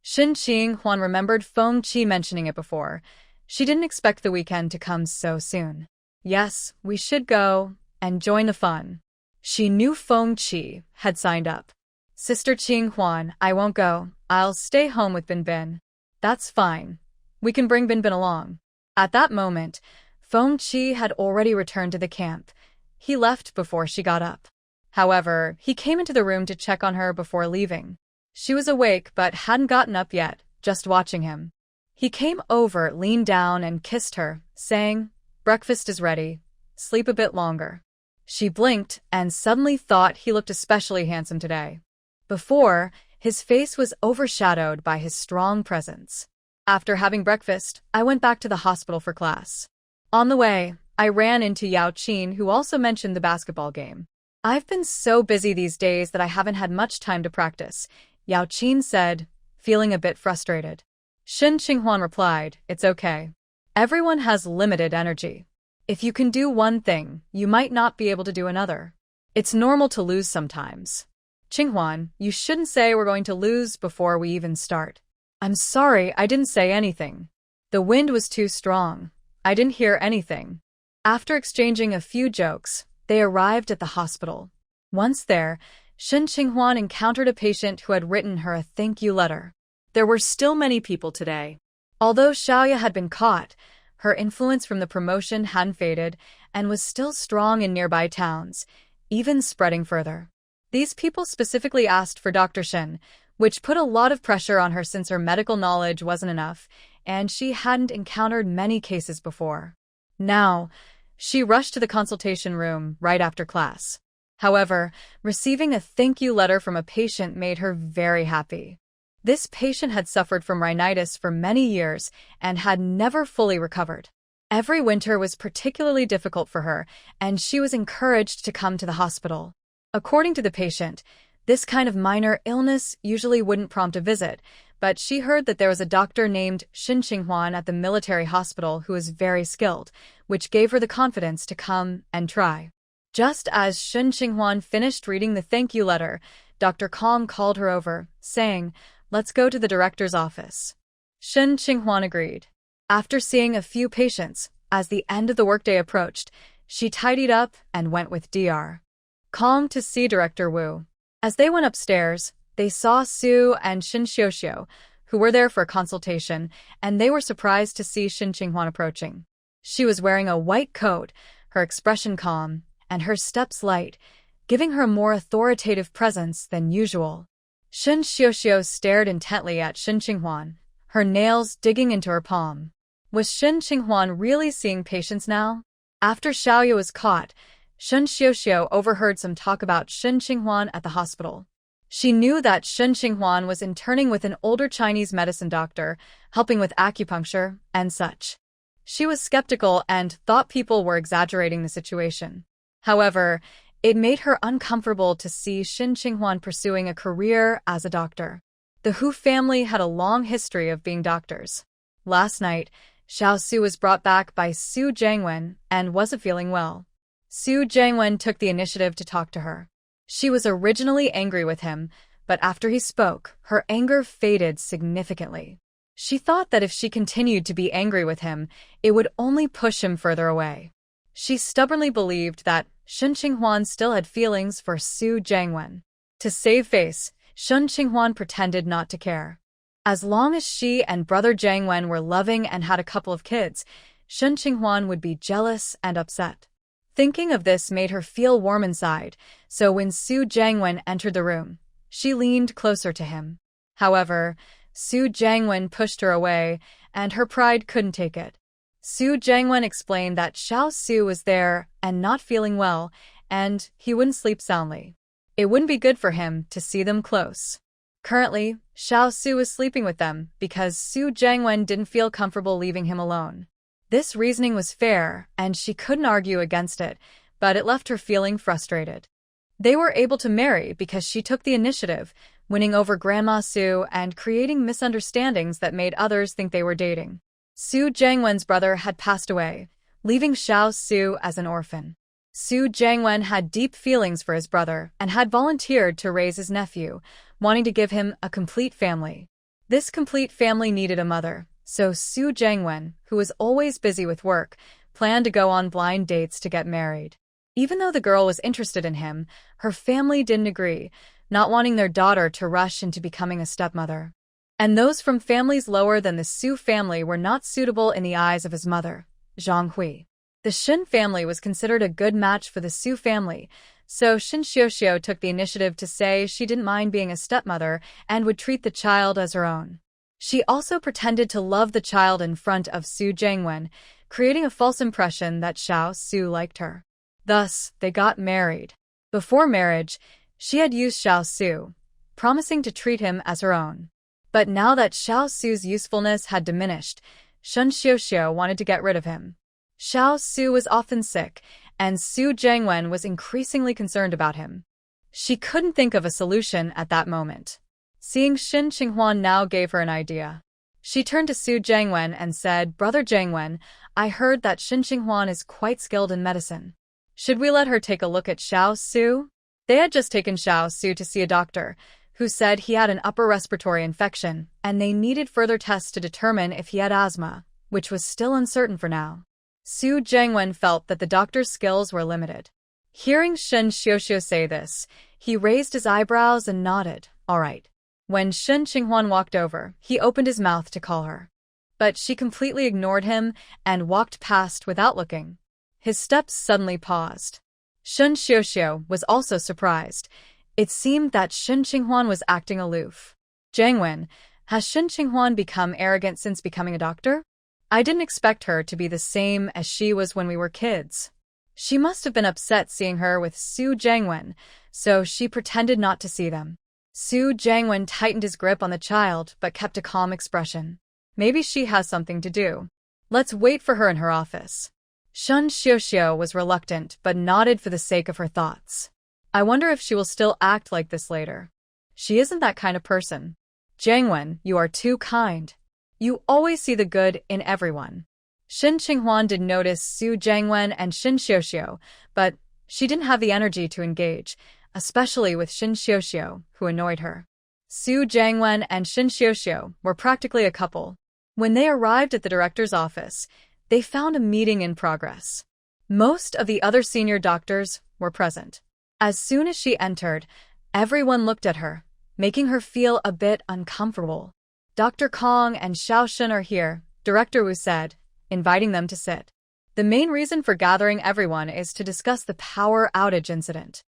Shen Qinghuan remembered Fengji mentioning it before. She didn't expect the weekend to come so soon. Yes, we should go and join the fun. She knew Fengji had signed up. Sister Qinghuan, I won't go. I'll stay home with Bin Bin. That's fine. We can bring Bin Bin along. At that moment, Fengji had already returned to the camp. He left before she got up. However, he came into the room to check on her before leaving. She was awake but hadn't gotten up yet, just watching him. He came over, leaned down, and kissed her, saying, Breakfast is ready. Sleep a bit longer. She blinked and suddenly thought he looked especially handsome today. Before, his face was overshadowed by his strong presence. After having breakfast, I went back to the hospital for class. On the way, I ran into Yaoqin, who also mentioned the basketball game. I've been so busy these days that I haven't had much time to practice, Yaoqin said, feeling a bit frustrated. Shen Qinghuan replied, It's okay. Everyone has limited energy. If you can do one thing, you might not be able to do another. It's normal to lose sometimes. Qinghuan, you shouldn't say we're going to lose before we even start. I'm sorry, I didn't say anything. The wind was too strong. I didn't hear anything. After exchanging a few jokes, they arrived at the hospital. Once there, Shen Qinghuan encountered a patient who had written her a thank you letter. There were still many people today. Although Shia had been caught, her influence from the promotion hadn't faded and was still strong in nearby towns, even spreading further. These people specifically asked for Dr. Shen, which put a lot of pressure on her since her medical knowledge wasn't enough, and she hadn't encountered many cases before. Now, she rushed to the consultation room right after class. However, receiving a thank you letter from a patient made her very happy. This patient had suffered from rhinitis for many years and had never fully recovered. Every winter was particularly difficult for her, and she was encouraged to come to the hospital. According to the patient, this kind of minor illness usually wouldn't prompt a visit, but she heard that there was a doctor named Shen Qinghuan at the military hospital who was very skilled, which gave her the confidence to come and try. Just as Shen Qinghuan finished reading the thank you letter, Dr. Kong called her over, saying, "Let's go to the director's office." Shen Qinghuan agreed. After seeing a few patients, as the end of the workday approached, she tidied up and went with Dr. Kong to see Director Wu. As they went upstairs, they saw Su and Shin Xiuxiu, who were there for a consultation, and they were surprised to see Shen Qinghuan approaching. She was wearing a white coat, her expression calm, and her steps light, giving her a more authoritative presence than usual. Shin Xiuxiu stared intently at Shen Qinghuan, her nails digging into her palm. Was Shen Qinghuan really seeing patients now? After Xiaoyu was caught, Shen Xiuxiu overheard some talk about Shen Qinghuan at the hospital. She knew that Shen Qinghuan was interning with an older Chinese medicine doctor, helping with acupuncture and such. She was skeptical and thought people were exaggerating the situation. However, it made her uncomfortable to see Shen Qinghuan pursuing a career as a doctor. The Hu family had a long history of being doctors. Last night, Xiao Su was brought back by Su Jiangwen and wasn't feeling well. Su Jiangwen took the initiative to talk to her. She was originally angry with him, but after he spoke, her anger faded significantly. She thought that if she continued to be angry with him, it would only push him further away. She stubbornly believed that Shen Qinghuan still had feelings for Su Jiangwen. To save face, Shen Qinghuan pretended not to care. As long as she and brother Jiangwen were loving and had a couple of kids, Shen Qinghuan would be jealous and upset. Thinking of this made her feel warm inside, so when Su Jiangwen entered the room, she leaned closer to him. However, Su Jiangwen pushed her away, and her pride couldn't take it. Su Jiangwen explained that Xiao Su was there and not feeling well, and he wouldn't sleep soundly. It wouldn't be good for him to see them close. Currently, Xiao Su was sleeping with them because Su Jiangwen didn't feel comfortable leaving him alone. This reasoning was fair, and she couldn't argue against it, but it left her feeling frustrated. They were able to marry because she took the initiative, winning over Grandma Su and creating misunderstandings that made others think they were dating. Su Jiangwen's brother had passed away, leaving Xiao Su as an orphan. Su Jiangwen had deep feelings for his brother and had volunteered to raise his nephew, wanting to give him a complete family. This complete family needed a mother, so Su Jiangwen, who was always busy with work, planned to go on blind dates to get married. Even though the girl was interested in him, her family didn't agree, not wanting their daughter to rush into becoming a stepmother. And those from families lower than the Su family were not suitable in the eyes of his mother, Zhang Hui. The Shin family was considered a good match for the Su family, so Shin Xiuxiu took the initiative to say she didn't mind being a stepmother and would treat the child as her own. She also pretended to love the child in front of Su Jiangwen, creating a false impression that Xiao Su liked her. Thus, they got married. Before marriage, she had used Xiao Su, promising to treat him as her own. But now that Xiao Su's usefulness had diminished, Shen Xiuxiu wanted to get rid of him. Xiao Su was often sick, and Su Jiangwen was increasingly concerned about him. She couldn't think of a solution at that moment. Seeing Shen Qinghuan now gave her an idea. She turned to Su Jiangwen and said, "Brother Jiangwen, I heard that Shen Qinghuan is quite skilled in medicine. Should we let her take a look at Xiao Su?" They had just taken Xiao Su to see a doctor, who said he had an upper respiratory infection, and they needed further tests to determine if he had asthma, which was still uncertain for now. Su Jiangwen felt that the doctor's skills were limited. Hearing Shen Xiuxiu say this, he raised his eyebrows and nodded, "All right." When Shen Qinghuan walked over, he opened his mouth to call her. But she completely ignored him and walked past without looking. His steps suddenly paused. Shen Xiuxiu was also surprised. It seemed that Shen Qinghuan was acting aloof. "Jiangwen, has Shen Qinghuan become arrogant since becoming a doctor? I didn't expect her to be the same as she was when we were kids." She must have been upset seeing her with Su Jiangwen, so she pretended not to see them. Su Jiangwen tightened his grip on the child but kept a calm expression. Maybe she has something to do. Let's wait for her in her office. Shen Xiuxiu was reluctant but nodded for the sake of her thoughts. I wonder if she will still act like this later. She isn't that kind of person. Jiangwen, you are too kind. You always see the good in everyone. Shen Qinghuan did notice Su Jiangwen and Shen Xiuxiu, but She didn't have the energy to engage, especially with Shin Xiuxiu, who annoyed her. Su Jiangwen and Shin Xiuxiu were practically a couple. When they arrived at the director's office, they found a meeting in progress. Most of the other senior doctors were present. As soon as she entered, everyone looked at her, making her feel a bit uncomfortable. Dr. Kong and Xiao Shen are here, Director Wu said, inviting them to sit. The main reason for gathering everyone is to discuss the power outage incident.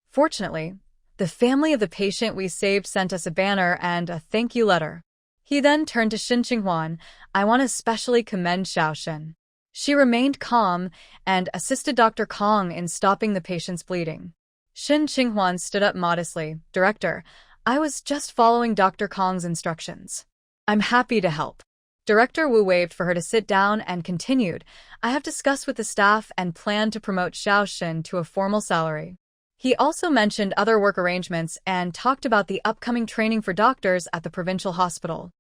Fortunately, the family of the patient we saved sent us a banner and a thank you letter. He then turned to Shin Qinghuan. I want to especially commend Xiao Shen. She remained calm and assisted Dr. Kong in stopping the patient's bleeding. Shin Qinghuan stood up modestly. Director, I was just following Dr. Kong's instructions. I'm happy to help. Director Wu waved for her to sit down and continued. I have discussed with the staff and plan to promote Xiao Shen to a formal salary. He also mentioned other work arrangements and talked about the upcoming training for doctors at the provincial hospital.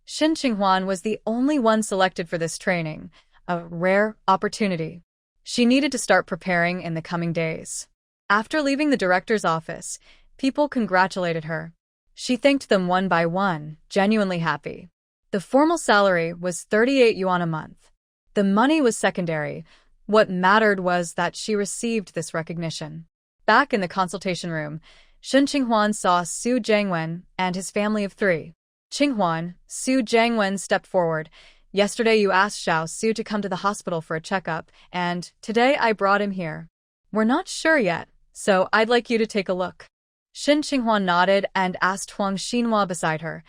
Shin Qinghuan was the only one selected for this training, a rare opportunity. She needed to start preparing in the coming days. After leaving the director's office, people congratulated her. She thanked them one by one, genuinely happy. The formal salary was 38 yuan a month. The money was secondary. What mattered was that she received this recognition. Back in the consultation room, Shin Qinghuan saw Su Jiangwen and his family of 3. Qinghuan, Su Jiangwen stepped forward. Yesterday you asked Xiao Su to come to the hospital for a checkup, and today I brought him here. We're not sure yet, so I'd like you to take a look. Shin Qinghuan nodded and asked Huang Xinhua beside her,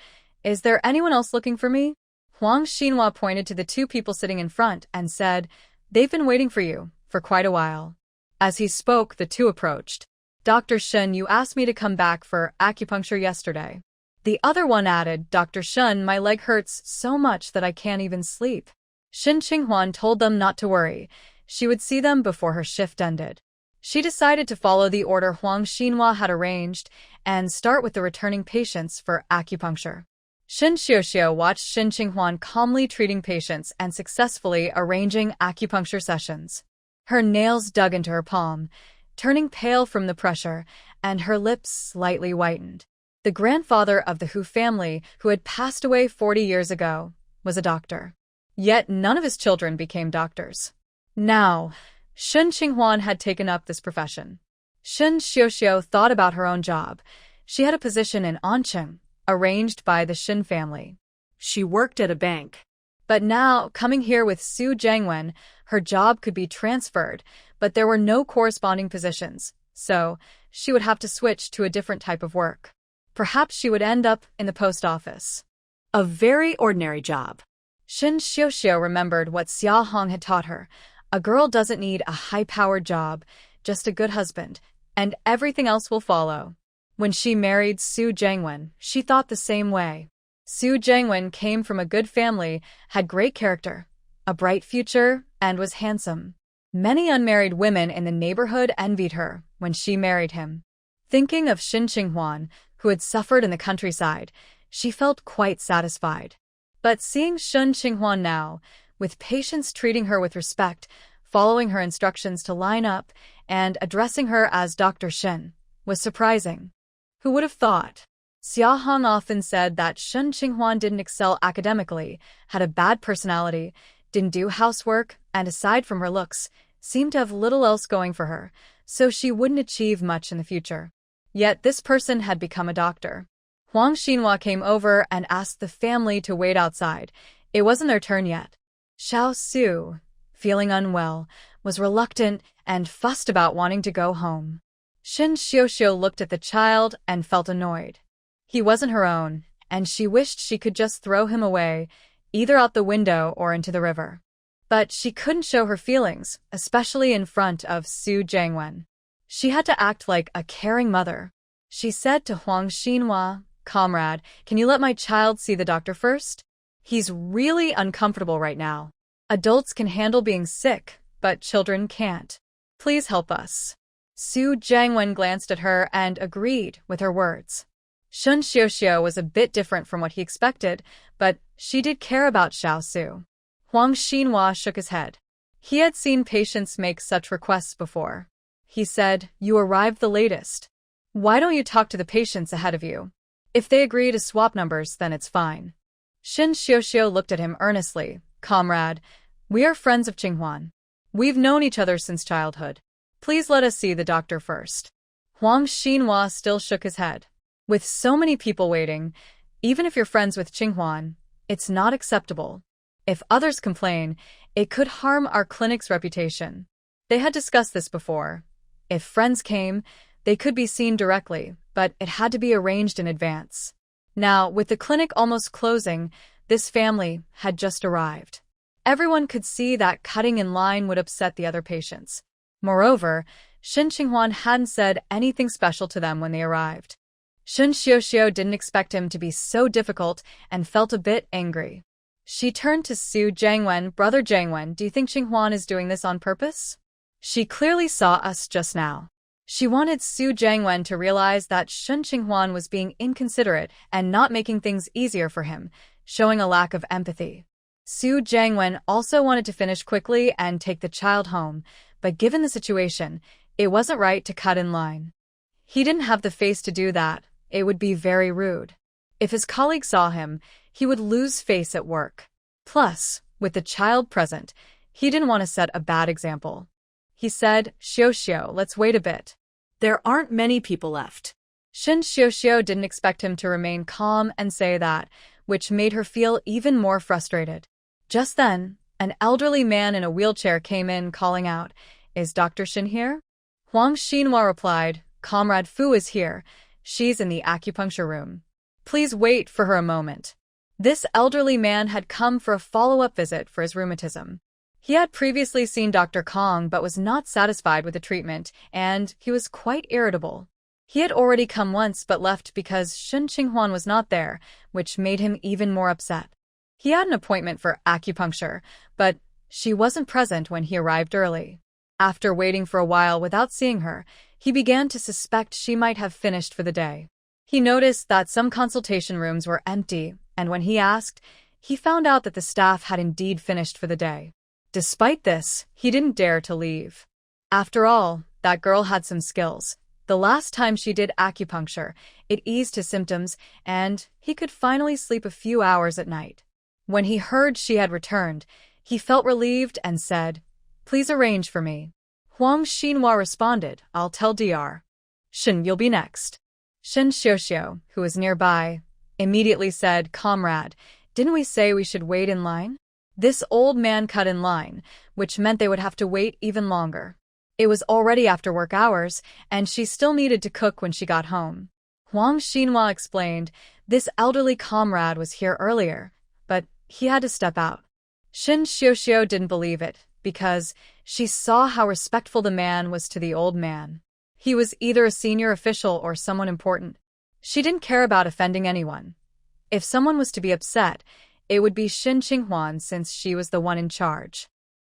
Is there anyone else looking for me? Huang Xinhua pointed to the 2 people sitting in front and said, They've been waiting for you for quite a while. As he spoke, the 2 approached. Dr. Shen, you asked me to come back for acupuncture yesterday. The other one added, Dr. Shen, my leg hurts so much that I can't even sleep. Shin Qinghuan told them not to worry. She would see them before her shift ended. She decided to follow the order Huang Xinhua had arranged and start with the returning patients for acupuncture. Shin Xiuxiu watched Shin Qinghuan calmly treating patients and successfully arranging acupuncture sessions. Her nails dug into her palm, turning pale from the pressure, and her lips slightly whitened. The grandfather of the Hu family, who had passed away 40 years ago, was a doctor. Yet none of his children became doctors. Now, Shin Qinghuan had taken up this profession. Shin Xiuxiu thought about her own job. She had a position in Oncheng, arranged by the Shin family. She worked at a bank. But now, coming here with Su Jiangwen, her job could be transferred, but there were no corresponding positions, so she would have to switch to a different type of work. Perhaps she would end up in the post office. A very ordinary job. Shin Xiuxiu remembered what Xia Hong had taught her. A girl doesn't need a high-powered job, just a good husband, and everything else will follow. When she married Su Jiangwen, she thought the same way. Su Jiangwen came from a good family, had great character, a bright future, and was handsome. Many unmarried women in the neighborhood envied her when she married him. Thinking of Shin Qinghuan, who had suffered in the countryside, she felt quite satisfied. But seeing Shin Qinghuan now, with patients treating her with respect, following her instructions to line up, and addressing her as Dr. Shin, was surprising. Who would have thought? Xia Hong often said that Shin Qinghuan didn't excel academically, had a bad personality, didn't do housework, and aside from her looks, seemed to have little else going for her, so she wouldn't achieve much in the future. Yet this person had become a doctor. Huang Xinhua came over and asked the family to wait outside. It wasn't their turn yet. Xiao Su, feeling unwell, was reluctant and fussed about wanting to go home. Shin Xiuxiu looked at the child and felt annoyed. He wasn't her own, and she wished she could just throw him away, either out the window or into the river. But she couldn't show her feelings, especially in front of Su Jiangwen. She had to act like a caring mother. She said to Huang Xinhua, Comrade, can you let my child see the doctor first? He's really uncomfortable right now. Adults can handle being sick, but children can't. Please help us. Su Jiangwen glanced at her and agreed with her words. Shin Xiuxiu was a bit different from what he expected, but she did care about Xiao Su. Huang Xinhua shook his head. He had seen patients make such requests before. he said, "You arrived the latest. Why don't you talk to the patients ahead of you? If they agree to swap numbers, then it's fine." Xie Yuan looked at him earnestly. "Comrade, we are friends of Qinghwan. We've known each other since childhood. Please let us see the doctor first." Huang Xinhua still shook his head. "With so many people waiting, even if you're friends with Qinghwan, it's not acceptable. If others complain, it could harm our clinic's reputation." They had discussed this before. If friends came, they could be seen directly, but it had to be arranged in advance. Now, with the clinic almost closing, this family had just arrived. Everyone could see that cutting in line would upset the other patients. Moreover, Shen Qinghuan hadn't said anything special to them when they arrived. Shen Xiuxiu didn't expect him to be so difficult and felt a bit angry. She turned to Su Jiangwen. "Brother Jiangwen, do you think Qinghuan is doing this on purpose? She clearly saw us just now." She wanted Su Jiangwen to realize that Shen Qinghuan was being inconsiderate and not making things easier for him, showing a lack of empathy. Su Jiangwen also wanted to finish quickly and take the child home, but given the situation, it wasn't right to cut in line. He didn't have the face to do that. It would be very rude. If his colleague saw him, he would lose face at work. Plus, with the child present, he didn't want to set a bad example. He said, "Xiuxiu, let's wait a bit." There aren't many people left. Shen Xiuxiu didn't expect him to remain calm and say that, which made her feel even more frustrated. Just then, an elderly man in a wheelchair came in calling out, "Is Dr. Shen here?" Huang Xinhua replied, "Comrade Fu is here. She's in the acupuncture room. Please wait for her a moment." This elderly man had come for a follow-up visit for his rheumatism. He had previously seen Dr. Kong but was not satisfied with the treatment, and he was quite irritable. He had already come once but left because Shen Qinghuan was not there, which made him even more upset. He had an appointment for acupuncture, but she wasn't present when he arrived early. After waiting for a while without seeing her, he began to suspect she might have finished for the day. He noticed that some consultation rooms were empty, and when he asked, he found out that the staff had indeed finished for the day. Despite this, he didn't dare to leave. After all, that girl had some skills. The last time she did acupuncture, it eased his symptoms, and he could finally sleep a few hours at night. When he heard she had returned, he felt relieved and said, "Please arrange for me." Huang Xinhua responded, "I'll tell Dr. Shen you'll be next." Shen Xiuxiu, who was nearby, immediately said, "Comrade, didn't we say we should wait in line?" This old man cut in line, which meant they would have to wait even longer. It was already after work hours, and she still needed to cook when she got home. Huang Xinhua explained, this elderly comrade was here earlier, but he had to step out. Shen Xiuxiu didn't believe it, because she saw how respectful the man was to the old man. He was either a senior official or someone important. She didn't care about offending anyone. If someone was to be upset, it would be Shen Qinghuan since she was the one in charge.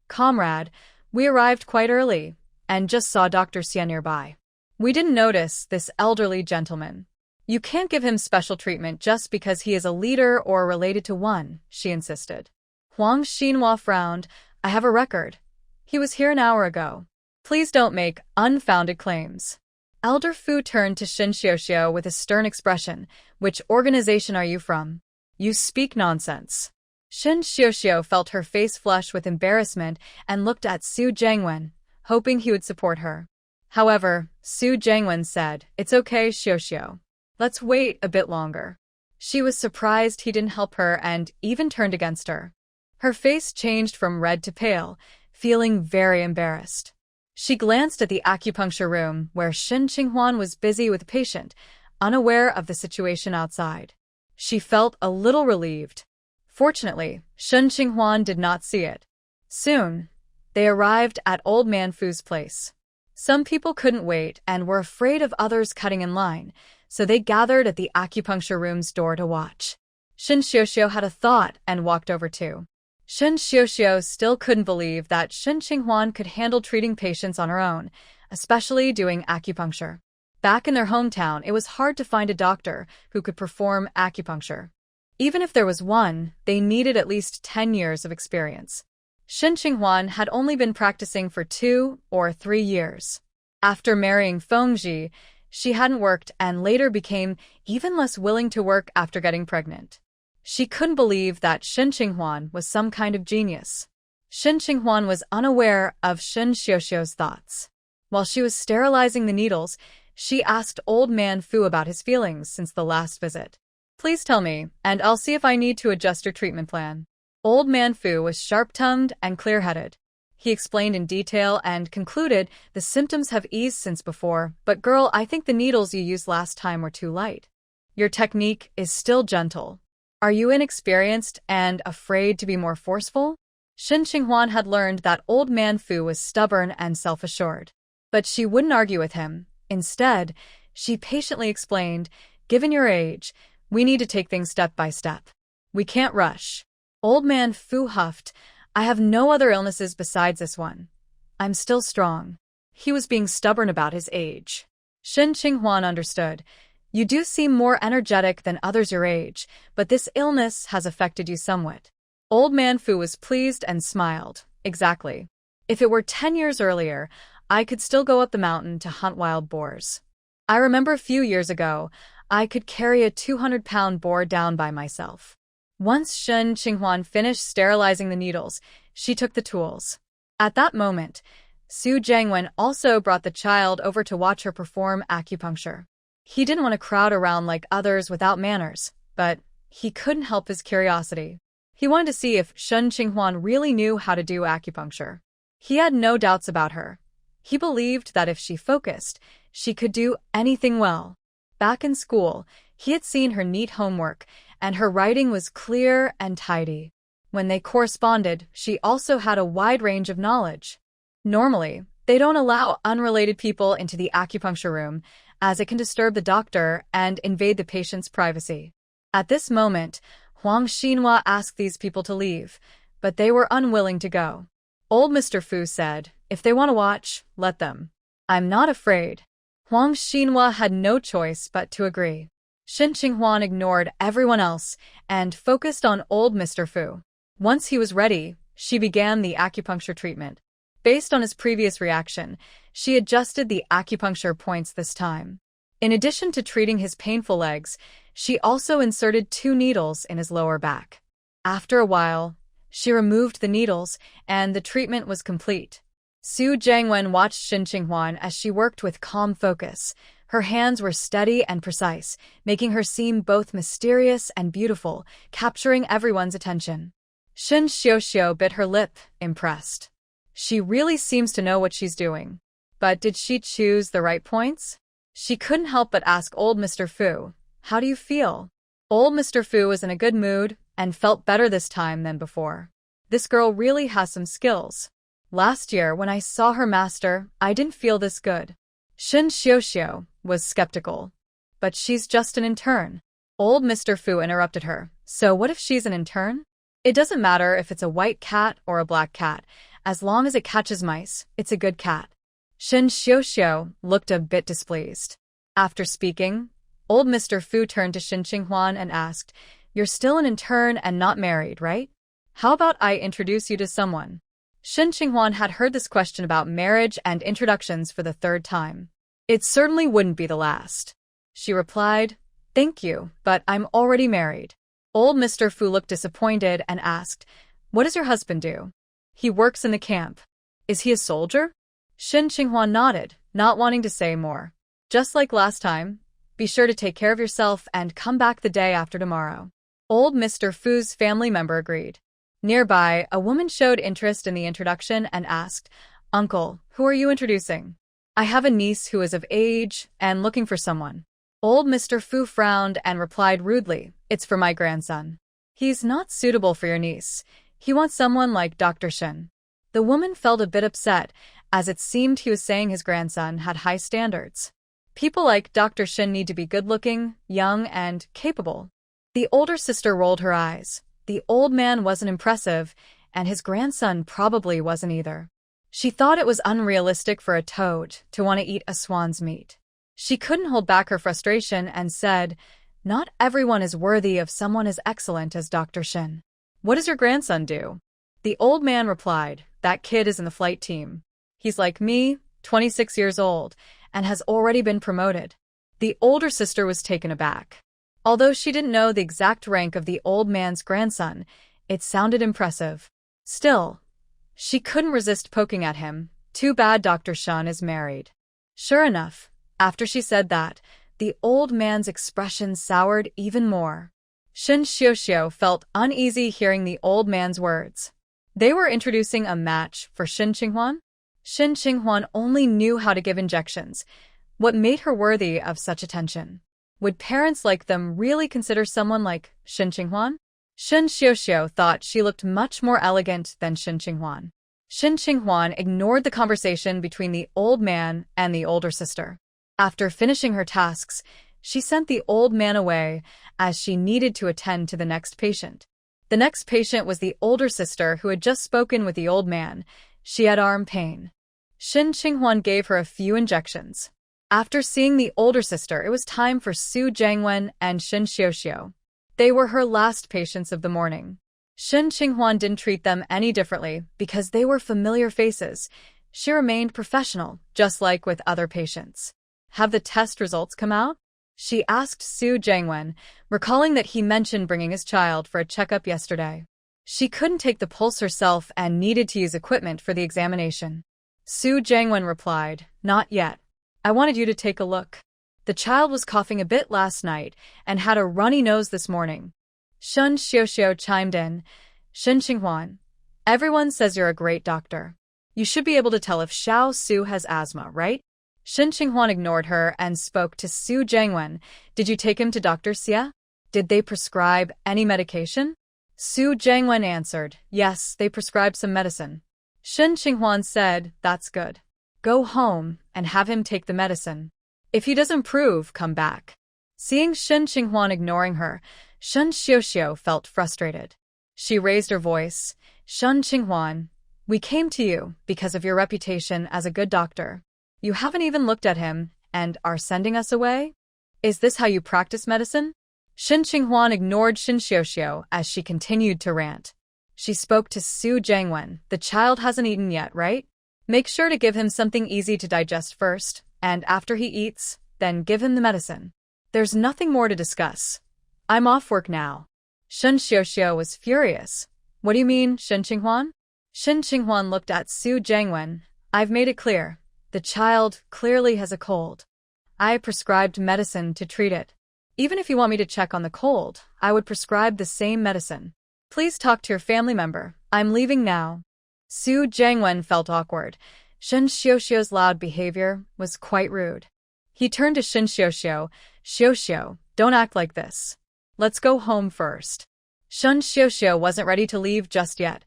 "Comrade, we arrived quite early, and just saw Dr. Xie nearby. We didn't notice this elderly gentleman. You can't give him special treatment just because he is a leader or related to one," she insisted. Huang Xinhua frowned. "I have a record. He was here an hour ago. Please don't make unfounded claims." Elder Fu turned to Shen Xiuxiu with a stern expression. "Which organization are you from? You speak nonsense." Shen Xiuxiu felt her face flush with embarrassment and looked at Su Jiangwen, hoping he would support her. However, Su Jiangwen said, "It's okay, Xiuxiu. Let's wait a bit longer." She was surprised he didn't help her and even turned against her. Her face changed from red to pale, feeling very embarrassed. She glanced at the acupuncture room where Shen Qinghuan was busy with a patient, unaware of the situation outside. She felt a little relieved. Fortunately, Shen Qinghuan did not see it. Soon, they arrived at Old Man Fu's place. Some people couldn't wait and were afraid of others cutting in line, so they gathered at the acupuncture room's door to watch. Shen Xiuxiu had a thought and walked over too. Shen Xiuxiu still couldn't believe that Shen Qinghuan could handle treating patients on her own, especially doing acupuncture. Back in their hometown, it was hard to find a doctor who could perform acupuncture. Even if there was one, they needed at least 10 years of experience. Shen Qinghuan had only been practicing for 2 or 3 years. After marrying Fengji, she hadn't worked and later became even less willing to work after getting pregnant. She couldn't believe that Shen Qinghuan was some kind of genius. Shen Qinghuan was unaware of Shen Xiuxiu's thoughts. While she was sterilizing the needles, she asked Old Man Fu about his feelings since the last visit. Please tell me, and I'll see if I need to adjust your treatment plan. Old Man Fu was sharp-tongued and clear-headed. He explained in detail and concluded the symptoms have eased since before, but girl, I think the needles you used last time were too light. Your technique is still gentle. Are you inexperienced and afraid to be more forceful? Shen Qinghuan had learned that Old Man Fu was stubborn and self-assured. But she wouldn't argue with him. Instead, she patiently explained, given your age, we need to take things step by step. We can't rush. Old Man Fu huffed, I have no other illnesses besides this one. I'm still strong. He was being stubborn about his age. Shen Qinghuan understood. You do seem more energetic than others your age, but this illness has affected you somewhat. Old Man Fu was pleased and smiled. Exactly. If it were 10 years earlier, I could still go up the mountain to hunt wild boars. I remember a few years ago, I could carry a 200-pound boar down by myself. Once Shen Qinghuan finished sterilizing the needles, she took the tools. At that moment, Su Jiangwen also brought the child over to watch her perform acupuncture. He didn't want to crowd around like others without manners, but he couldn't help his curiosity. He wanted to see if Shen Qinghuan really knew how to do acupuncture. He had no doubts about her. He believed that if she focused, she could do anything well. Back in school, he had seen her neat homework, and her writing was clear and tidy. When they corresponded, she also had a wide range of knowledge. Normally, they don't allow unrelated people into the acupuncture room, as it can disturb the doctor and invade the patient's privacy. At this moment, Huang Xinhua asked these people to leave, but they were unwilling to go. Old Mr. Fu said, if they want to watch, let them. I'm not afraid. Huang Xinhua had no choice but to agree. Shen Qinghuan ignored everyone else and focused on old Mr. Fu. Once he was ready, she began the acupuncture treatment. Based on his previous reaction, she adjusted the acupuncture points this time. In addition to treating his painful legs, she also inserted 2 needles in his lower back. After a while, she removed the needles, and the treatment was complete. Su Jiangwen watched Shen Qinghuan as she worked with calm focus. Her hands were steady and precise, making her seem both mysterious and beautiful, capturing everyone's attention. Shen Xiuxiu bit her lip, impressed. She really seems to know what she's doing. But did she choose the right points? She couldn't help but ask old Mr. Fu, how do you feel? Old Mr. Fu was in a good mood and felt better this time than before. This girl really has some skills. Last year, when I saw her master, I didn't feel this good. Shen Xiuxiu was skeptical. But she's just an intern. Old Mr. Fu interrupted her. So what if she's an intern? It doesn't matter if it's a white cat or a black cat. As long as it catches mice, it's a good cat. Shen Xiuxiu looked a bit displeased. After speaking, old Mr. Fu turned to Shen Qinghuan and asked, you're still an intern and not married, right? How about I introduce you to someone? Shen Qinghuan had heard this question about marriage and introductions for the 3rd time. It certainly wouldn't be the last. She replied, thank you, but I'm already married. Old Mr. Fu looked disappointed and asked, what does your husband do? He works in the camp. Is he a soldier? Shen Qinghuan nodded, not wanting to say more. Just like last time, be sure to take care of yourself and come back the day after tomorrow. Old Mr. Fu's family member agreed. Nearby, a woman showed interest in the introduction and asked, Uncle, who are you introducing? I have a niece who is of age and looking for someone. Old Mr. Fu frowned and replied rudely, it's for my grandson. He's not suitable for your niece. He wants someone like Dr. Shen. The woman felt a bit upset, as it seemed he was saying his grandson had high standards. People like Dr. Shen need to be good-looking, young, and capable. The older sister rolled her eyes. The old man wasn't impressive, and his grandson probably wasn't either. She thought it was unrealistic for a toad to want to eat a swan's meat. She couldn't hold back her frustration and said, not everyone is worthy of someone as excellent as Dr. Shen. What does your grandson do? The old man replied, that kid is in the flight team. He's like me, 26 years old, and has already been promoted. The older sister was taken aback. Although she didn't know the exact rank of the old man's grandson, it sounded impressive. Still, she couldn't resist poking at him. Too bad Dr. Shun is married. Sure enough, after she said that, the old man's expression soured even more. Shin Xiuxiu felt uneasy hearing the old man's words. They were introducing a match for Shin Qinghuan? Shin Qinghuan only knew how to give injections. What made her worthy of such attention? Would parents like them really consider someone like Shin Qinghuan? Shin Xiuxiu thought she looked much more elegant than Shin Qinghuan. Shin Qinghuan ignored the conversation between the old man and the older sister. After finishing her tasks, she sent the old man away as she needed to attend to the next patient. The next patient was the older sister who had just spoken with the old man. She had arm pain. Shin Qinghuan gave her a few injections. After seeing the older sister, it was time for Su Jiangwen and Shin Xiuxiu. They were her last patients of the morning. Shin Qinghuan didn't treat them any differently because they were familiar faces. She remained professional, just like with other patients. Have the test results come out? She asked Su Jiangwen, recalling that he mentioned bringing his child for a checkup yesterday. She couldn't take the pulse herself and needed to use equipment for the examination. Su Jiangwen replied, "Not yet. I wanted you to take a look. The child was coughing a bit last night and had a runny nose this morning." Shin Xiuxiu chimed in, "Shin Qinghuan, everyone says you're a great doctor. You should be able to tell if Xiao Su has asthma, right?" Shin Qinghuan ignored her and spoke to Su Jiangwen. "Did you take him to Dr. Xie? Did they prescribe any medication?" Su Jiangwen answered, "Yes, they prescribed some medicine." Shin Qinghuan said, "That's good. Go home and have him take the medicine. If he doesn't improve, come back." Seeing Shin Qinghuan ignoring her, Shin Xiuxiu felt frustrated. She raised her voice, "Shin Qinghuan, we came to you because of your reputation as a good doctor. You haven't even looked at him and are sending us away? Is this how you practice medicine?" Shin Qinghuan ignored Shin Xiuxiu as she continued to rant. She spoke to Su Jiangwen, "The child hasn't eaten yet, right? Make sure to give him something easy to digest first, and after he eats, then give him the medicine. There's nothing more to discuss. I'm off work now." Shin Xiuxiu was furious. "What do you mean, Shin Qinghuan?" Shin Qinghuan looked at Su Jiangwen. "I've made it clear. The child clearly has a cold. I prescribed medicine to treat it. Even if you want me to check on the cold, I would prescribe the same medicine. Please talk to your family member. I'm leaving now." Su Jiangwen felt awkward. Shin Xiuxiu's loud behavior was quite rude. He turned to Shin Xiuxiu. "Xiuxiu, don't act like this. Let's go home first." Shin Xiuxiu wasn't ready to leave just yet.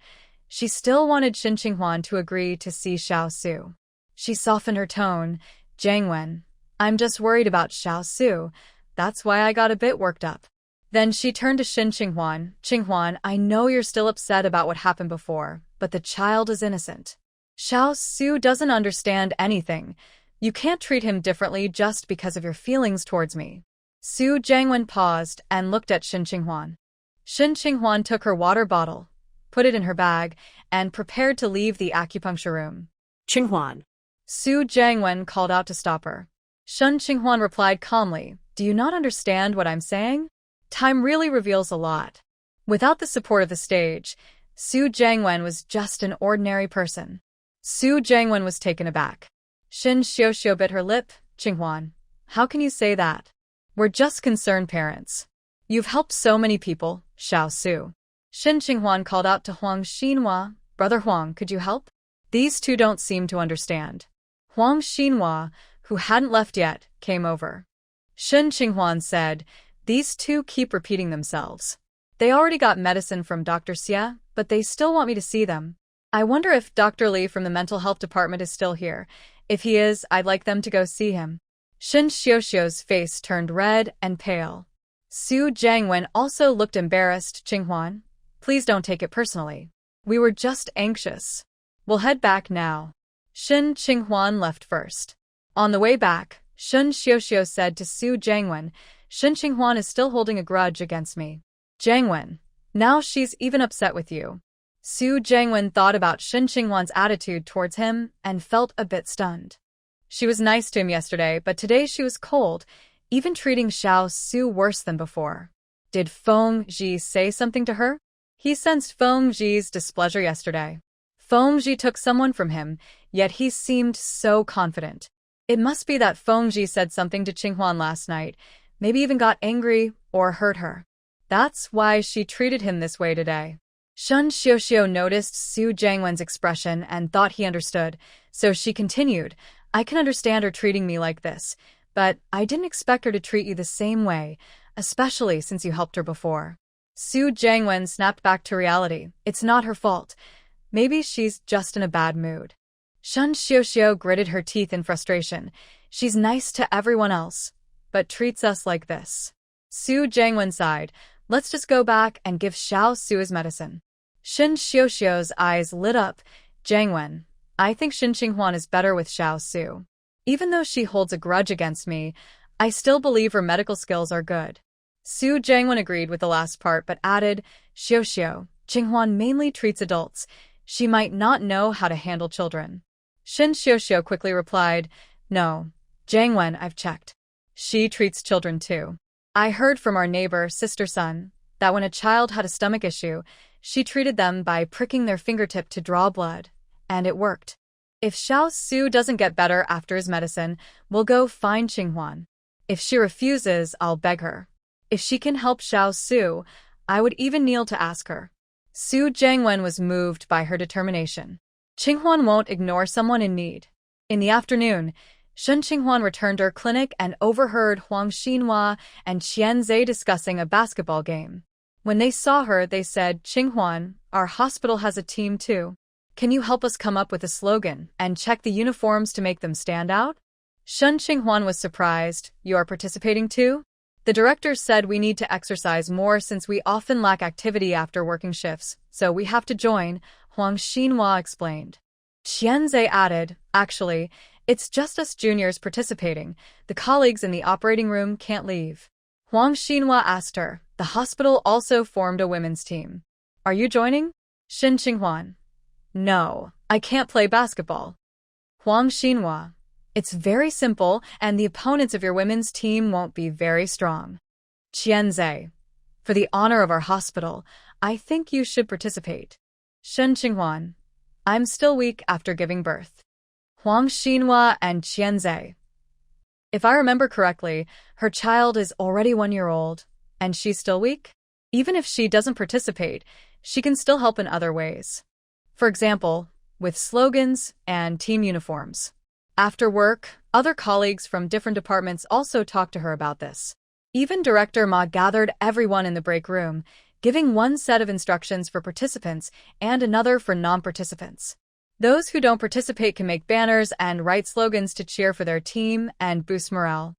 She still wanted Shin Qinghuan to agree to see Xiao Su. She softened her tone. "Jiangwen, I'm just worried about Xiao Su. That's why I got a bit worked up." Then she turned to Shin Qinghuan. "Qinghuan, I know you're still upset about what happened before, but the child is innocent. Xiao Su doesn't understand anything. You can't treat him differently just because of your feelings towards me." Su Jiangwen paused and looked at Shin Qinghuan. Shin Qinghuan took her water bottle, put it in her bag, and prepared to leave the acupuncture room. Qinghuan. Su Jiangwen called out to stop her. Shin Qinghuan replied calmly, "Do you not understand what I'm saying? Time really reveals a lot." Without the support of the stage, Su Jiangwen was just an ordinary person. Su Jiangwen was taken aback. Shin Xiuxiu bit her lip. "Qinghuan, how can you say that? We're just concerned parents. You've helped so many people, Xiao Su." Shin Qinghuan called out to Huang Xinhua, "Brother Huang, could you help? These two don't seem to understand." Huang Xinhua, who hadn't left yet, came over. Shin Qinghuan said, "These two keep repeating themselves. They already got medicine from Dr. Xie, but they still want me to see them. I wonder if Dr. Li from the mental health department is still here. If he is, I'd like them to go see him." Shin Xiuxiu's face turned red and pale. Su Jiangwen also looked embarrassed. "Qinghuan, please don't take it personally. We were just anxious. We'll head back now." Shin Qinghuan left first. On the way back, Shin Xiuxiu said to Su Jiangwen, "Shin Qinghuan is still holding a grudge against me. Jiangwen, now she's even upset with you." Su Jiangwen thought about Shin Qinghuan's attitude towards him and felt a bit stunned. She was nice to him yesterday, but today she was cold, even treating Xiao Su worse than before. Did Feng Zhi say something to her? He sensed Feng Zhi's displeasure yesterday. Feng Zhi took someone from him, yet he seemed so confident. It must be that Feng Zhi said something to Xie Yuan last night, maybe even got angry or hurt her. That's why she treated him this way today. Shun Xiuxiu noticed Su Jiangwen's expression and thought he understood, so she continued, I can understand her treating me like this, but I didn't expect her to treat you the same way, especially since you helped her before. Su Jiangwen snapped back to reality. It's not her fault. Maybe she's just in a bad mood. Shun Xiuxiu gritted her teeth in frustration. She's nice to everyone else, but treats us like this. Su Jiangwen sighed. Let's just go back and give Xiao Su his medicine. Shin Xiuxiu's eyes lit up. Jiangwen, I think Shin Qinghuan is better with Xiao Su. Even though she holds a grudge against me, I still believe her medical skills are good. Su Jiangwen agreed with the last part but added, Xiuxiu, Qinghuan mainly treats adults. She might not know how to handle children. Shin Xiuxiu quickly replied, No, Jiangwen, I've checked. She treats children too. I heard from our neighbor, sister son, that when a child had a stomach issue, she treated them by pricking their fingertip to draw blood, and it worked. If Xiao Su doesn't get better after his medicine, we'll go find Qinghuan. If she refuses, I'll beg her. If she can help Xiao Su, I would even kneel to ask her. Su Jiangwen was moved by her determination. Qinghuan won't ignore someone in need. In the afternoon, Shen Qinghuan returned to her clinic and overheard Huang Xinhua and Qian Zhe discussing a basketball game. When they saw her, they said, Qinghuan, our hospital has a team too. Can you help us come up with a slogan and check the uniforms to make them stand out? Shen Qinghuan was surprised. You are participating too? The director said we need to exercise more since we often lack activity after working shifts, so we have to join, Huang Xinhua explained. Qian Zhe added, Actually, it's just us juniors participating. The colleagues in the operating room can't leave. Huang Xinhua asked her. The hospital also formed a women's team. Are you joining? Shin Qinghuan. No, I can't play basketball. Huang Xinhua. It's very simple, and the opponents of your women's team won't be very strong. Qian Zhe. For the honor of our hospital, I think you should participate. Shen Qinghuan. I'm still weak after giving birth. Huang Xinhua and Qian Zhe. If I remember correctly, her child is already 1 year old, and she's still weak? Even if she doesn't participate, she can still help in other ways. For example, with slogans and team uniforms. After work, other colleagues from different departments also talked to her about this. Even Director Ma gathered everyone in the break room, giving one set of instructions for participants and another for non-participants. Those who don't participate can make banners and write slogans to cheer for their team and boost morale.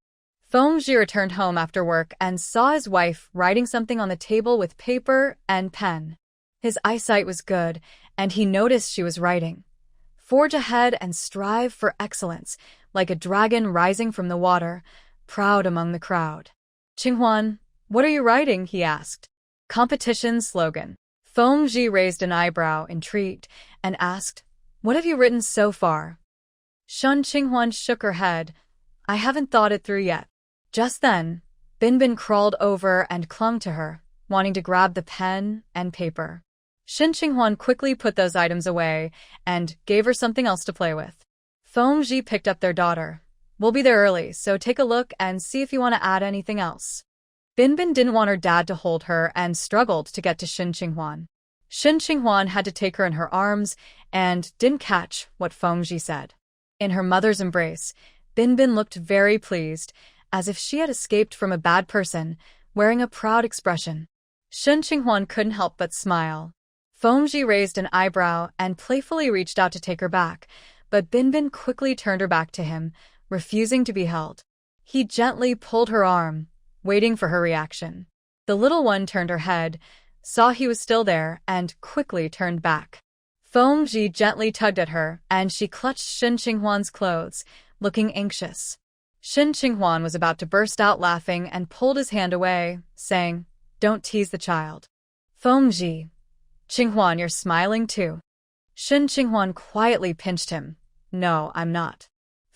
Feng Zhi returned home after work and saw his wife writing something on the table with paper and pen. His eyesight was good, and he noticed she was writing. Forge ahead and strive for excellence, like a dragon rising from the water, proud among the crowd. Qinghuan, what are you writing? He asked. Competition slogan. Feng Zhi raised an eyebrow, intrigued, and asked, What have you written so far? Shun Qinghuan shook her head. I haven't thought it through yet. Just then, Binbin crawled over and clung to her, wanting to grab the pen and paper. Shin Qinghuan quickly put those items away and gave her something else to play with. Feng Zhi picked up their daughter. We'll be there early, so take a look and see if you want to add anything else. Binbin didn't want her dad to hold her and struggled to get to Shin Qinghuan. Shin Qinghuan had to take her in her arms and didn't catch what Feng Zhi said. In her mother's embrace, Binbin looked very pleased, as if she had escaped from a bad person, wearing a proud expression. Shin Qinghuan couldn't help but smile. Feng Zhi raised an eyebrow and playfully reached out to take her back, but Binbin quickly turned her back to him, refusing to be held. He gently pulled her arm, waiting for her reaction. The little one turned her head, saw he was still there, and quickly turned back. Feng Zhi gently tugged at her, and she clutched Shin Qinghuan's clothes, looking anxious. Shin Qinghuan was about to burst out laughing and pulled his hand away, saying, Don't tease the child. Feng Zhi. Qinghuan, you're smiling too. Shin Qinghuan quietly pinched him. No, I'm not.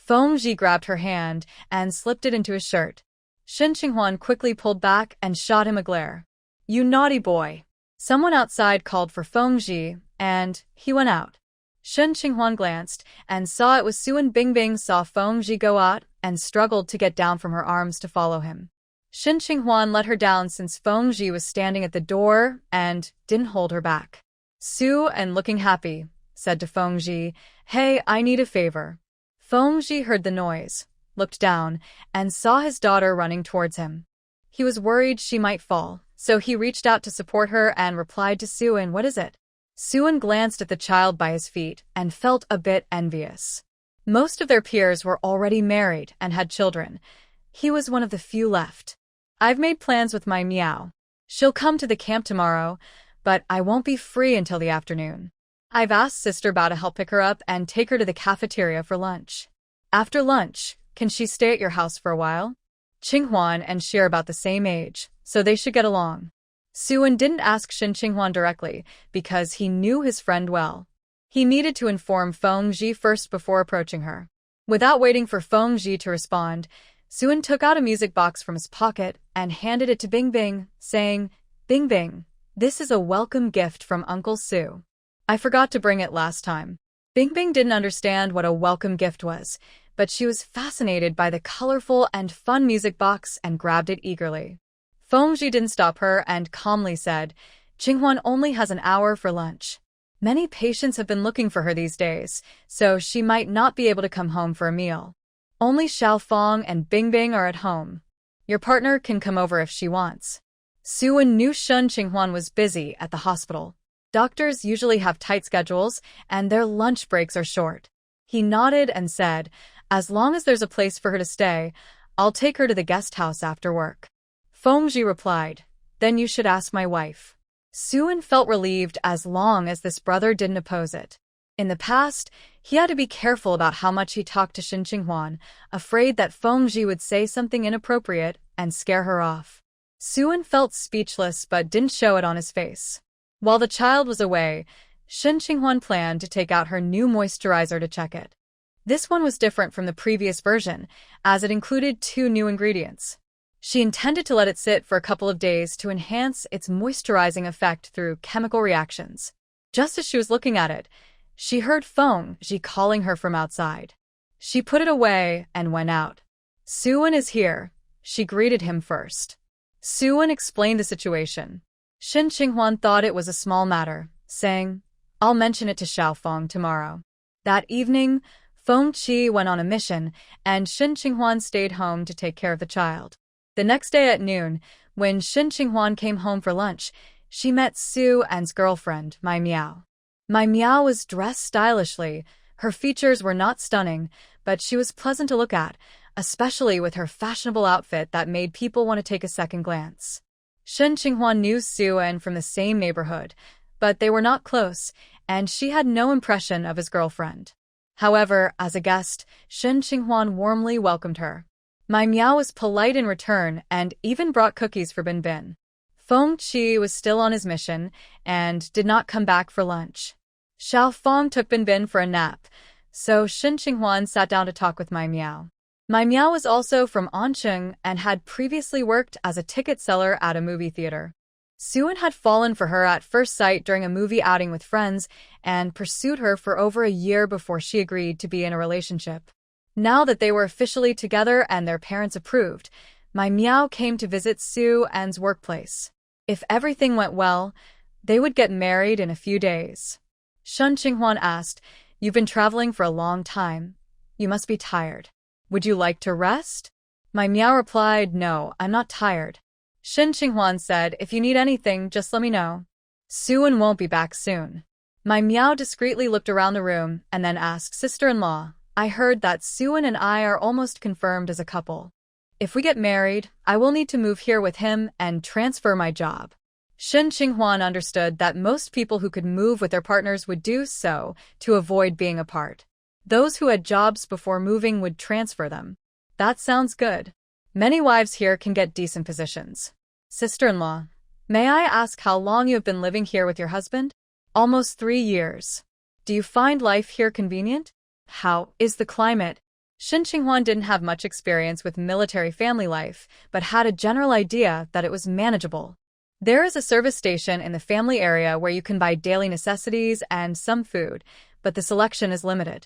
Fengji grabbed her hand and slipped it into his shirt. Shen Qinghuan quickly pulled back and shot him a glare. "You naughty boy." Someone outside called for Fengji, and he went out. Shen Qinghuan glanced and saw it was Suan. Bingbing saw Fengji go out and struggled to get down from her arms to follow him. Shen Qinghuan let her down since Fengji was standing at the door and didn't hold her back. Suan, looking happy, said to Fengji, "Hey, I need a favor." Fengji heard the noise, looked down, and saw his daughter running towards him. He was worried she might fall, so he reached out to support her and replied to Suan, "What is it?" Suan glanced at the child by his feet and felt a bit envious. Most of their peers were already married and had children. He was one of the few left. "I've made plans with my Meow. She'll come to the camp tomorrow, but I won't be free until the afternoon. I've asked Sister Bao to help pick her up and take her to the cafeteria for lunch. After lunch, can she stay at your house for a while?" Qinghuan and Xie are about the same age, so they should get along. Suan didn't ask Shen Qinghuan directly because he knew his friend well. He needed to inform Fengji first before approaching her. Without waiting for Fengji to respond, Suan took out a music box from his pocket and handed it to Bingbing, saying, "Bingbing, this is a welcome gift from Uncle Su. I forgot to bring it last time." Bingbing didn't understand what a welcome gift was, but she was fascinated by the colorful and fun music box and grabbed it eagerly. Fengji didn't stop her and calmly said, "Qinghuan only has an hour for lunch. Many patients have been looking for her these days, so she might not be able to come home for a meal. Only Xiaofeng and Bingbing are at home. Your partner can come over if she wants." Suan knew Shen Qinghuan was busy at the hospital. Doctors usually have tight schedules, and their lunch breaks are short. He nodded and said, "As long as there's a place for her to stay, I'll take her to the guest house after work." Fengji replied, "Then you should ask my wife." Suan felt relieved as long as this brother didn't oppose it. In the past, he had to be careful about how much he talked to Shen Qinghuan, afraid that Fengji would say something inappropriate and scare her off. Suan felt speechless but didn't show it on his face. While the child was away, Shen Qinghuan planned to take out her new moisturizer to check it. This one was different from the previous version, as it included 2 new ingredients. She intended to let it sit for a couple of days to enhance its moisturizing effect through chemical reactions. Just as she was looking at it, she heard Fengji calling her from outside. She put it away and went out. "Suan is here," she greeted him first. Suan explained the situation. Shen Qinghuan thought it was a small matter, saying, "I'll mention it to Xiaofeng tomorrow." That evening, Fengji went on a mission, and Shen Qinghuan stayed home to take care of the child. The next day at noon, when Shen Qinghuan came home for lunch, she met Suan's girlfriend, My Meow. My Meow was dressed stylishly. Her features were not stunning, but she was pleasant to look at, especially with her fashionable outfit that made people want to take a second glance. Shen Qinghuan knew Suan from the same neighborhood, but they were not close, and she had no impression of his girlfriend. However, as a guest, Shen Qinghuan warmly welcomed her. My Meow was polite in return and even brought cookies for Binbin. Fengji was still on his mission and did not come back for lunch. Xiaofeng took Binbin for a nap, so Shen Qinghuan sat down to talk with My Meow. My Meow was also from Ancheng and had previously worked as a ticket seller at a movie theater. Suan had fallen for her at first sight during a movie outing with friends and pursued her for over a year before she agreed to be in a relationship. Now that they were officially together and their parents approved, My Meow came to visit Suan's workplace. If everything went well, they would get married in a few days. Shen Qinghuan asked, "You've been traveling for a long time. You must be tired. Would you like to rest?" My Meow replied, "No, I'm not tired." Shen Qinghuan said, "If you need anything, just let me know. Suan won't be back soon." My Meow discreetly looked around the room and then asked, "Sister-in-law, I heard that Suan and I are almost confirmed as a couple. If we get married, I will need to move here with him and transfer my job." Shen Qinghuan understood that most people who could move with their partners would do so to avoid being apart. Those who had jobs before moving would transfer them. That sounds good. Many wives here can get decent positions. Sister-in-law, may I ask how long you have been living here with your husband? Almost 3 years. Do you find life here convenient? How is the climate? Shen Qinghuan didn't have much experience with military family life, but had a general idea that it was manageable. There is a service station in the family area where you can buy daily necessities and some food, but the selection is limited.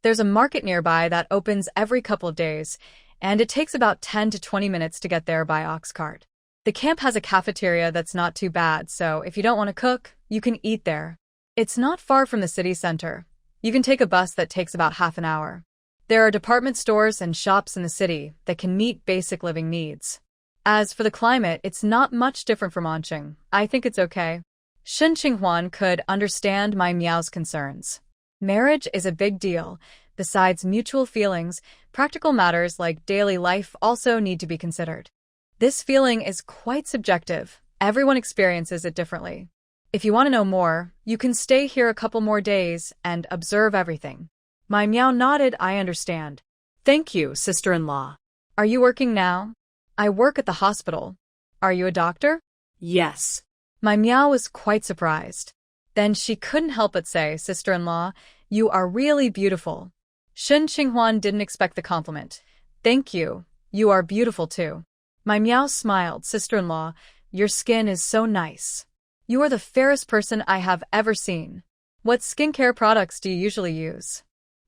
There's a market nearby that opens every couple of days, and it takes about 10 to 20 minutes to get there by ox cart. The camp has a cafeteria that's not too bad, so if you don't want to cook, you can eat there. It's not far from the city center. You can take a bus that takes about half an hour. There are department stores and shops in the city that can meet basic living needs. As for the climate, it's not much different from Onqing. I think it's okay. Shen Qinghuan could understand my Miao's concerns. Marriage is a big deal. Besides mutual feelings, practical matters like daily life also need to be considered. This feeling is quite subjective. Everyone experiences it differently. If you want to know more, you can stay here a couple more days and observe everything. My Miao nodded. I understand. Thank you, sister-in-law. Are you working now? I work at the hospital. Are you a doctor? Yes. My Miao was quite surprised. Then she couldn't help but say, sister-in-law, you are really beautiful. Shen Qinghuan didn't expect the compliment. Thank you. You are beautiful too. My Miao smiled. Sister-in-law, your skin is so nice. You are the fairest person I have ever seen. What skincare products do you usually use?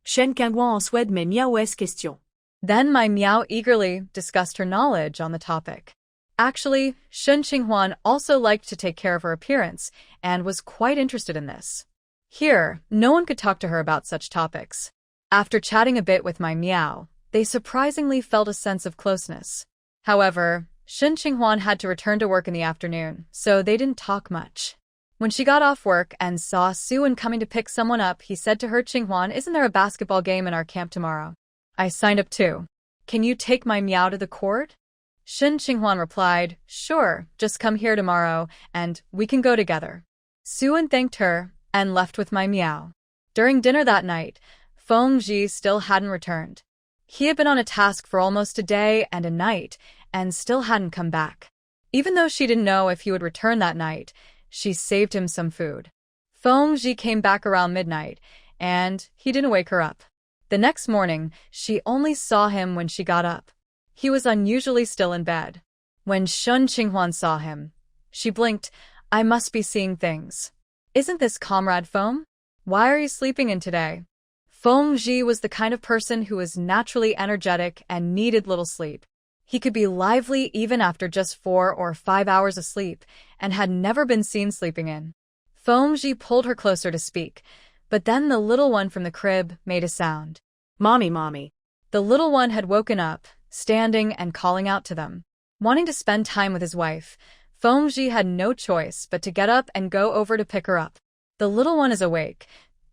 Shen Qinghuan souhaite mes miaoues questions. Then my Miao eagerly discussed her knowledge on the topic. Actually, Shen Qinghuan also liked to take care of her appearance and was quite interested in this. Here, no one could talk to her about such topics. After chatting a bit with my Miao, they surprisingly felt a sense of closeness. However, Shen Qinghuan had to return to work in the afternoon, so they didn't talk much. When she got off work and saw Xie Yuan coming to pick someone up, he said to her, Qinghuan, isn't there a basketball game in our camp tomorrow? I signed up too. Can you take my Miao to the court? Shen Qinghuan replied, sure, just come here tomorrow, and we can go together. Xie Yuan thanked her and left with my Miao. During dinner that night, Fengji still hadn't returned. He had been on a task for almost a day and a night, and still hadn't come back. Even though she didn't know if he would return that night, she saved him some food. Fengji came back around midnight, and he didn't wake her up. The next morning, she only saw him when she got up. He was unusually still in bed. When Shen Qinghuan saw him, she blinked. I must be seeing things. Isn't this Comrade Feng? Why are you sleeping in today? Fengji was the kind of person who was naturally energetic and needed little sleep. He could be lively even after just 4 or 5 hours of sleep, and had never been seen sleeping in. Fengji pulled her closer to speak, but then the little one from the crib made a sound. Mommy, mommy. The little one had woken up, standing and calling out to them. Wanting to spend time with his wife, Fengji had no choice but to get up and go over to pick her up. The little one is awake.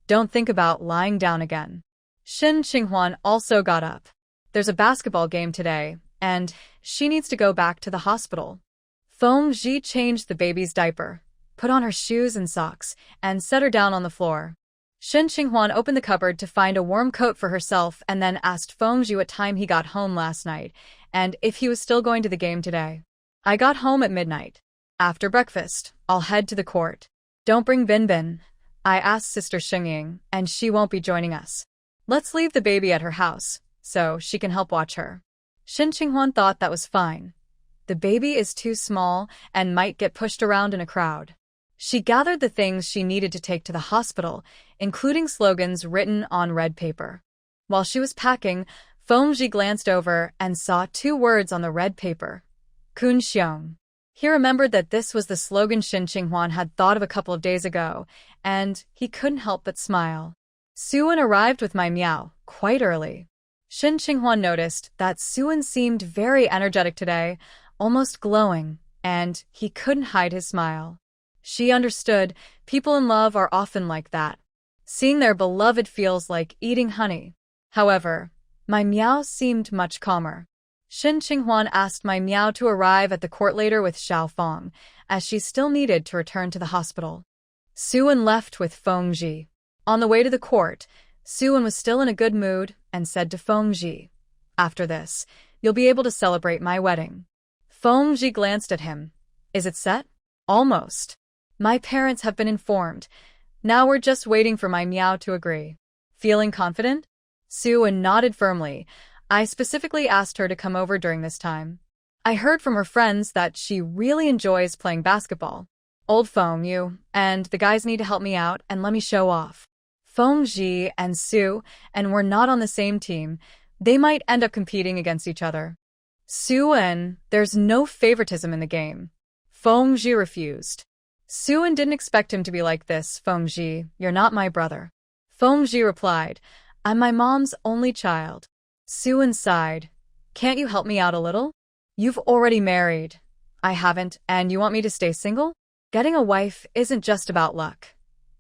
Don't think about lying down again. Shen Qinghuan also got up. There's a basketball game today, and she needs to go back to the hospital. Fengji changed the baby's diaper, put on her shoes and socks, and set her down on the floor. Shen Qinghuan opened the cupboard to find a warm coat for herself and then asked Fengji what time he got home last night, and if he was still going to the game today. I got home at midnight. After breakfast, I'll head to the court. Don't bring Binbin. I asked Sister Xingying, and she won't be joining us. Let's leave the baby at her house, so she can help watch her. Shen Qinghuan thought that was fine. The baby is too small and might get pushed around in a crowd. She gathered the things she needed to take to the hospital, including slogans written on red paper. While she was packing, Fengji glanced over and saw 2 words on the red paper. Kun Xiong. He remembered that this was the slogan Shen Qinghuan had thought of a couple of days ago, and he couldn't help but smile. Xie Yuan arrived with my Miao quite early. Shen Qinghuan noticed that Xie Yuan seemed very energetic today, almost glowing, and he couldn't hide his smile. She understood people in love are often like that. Seeing their beloved feels like eating honey. However, my Miao seemed much calmer. Shen Qinghuan asked my Miao to arrive at the court later with Xiao Feng, as she still needed to return to the hospital. Xie Yuan left with Fengji. On the way to the court, Xie Yuan was still in a good mood and said to Fengji, after this, you'll be able to celebrate my wedding. Fengji glanced at him. Is it set? Almost. My parents have been informed. Now we're just waiting for my Miao to agree. Feeling confident? Xie nodded firmly. I specifically asked her to come over during this time. I heard from her friends that she really enjoys playing basketball. Old Feng Yu and the guys need to help me out and let me show off. Feng Ji and Xie and we're not on the same team. They might end up competing against each other. Xie, there's no favoritism in the game. Feng Ji refused. Xie didn't expect him to be like this. Feng Ji, you're not my brother. Feng Ji replied, I'm my mom's only child. Xie sighed. Can't you help me out a little? You've already married. I haven't, and you want me to stay single? Getting a wife isn't just about luck.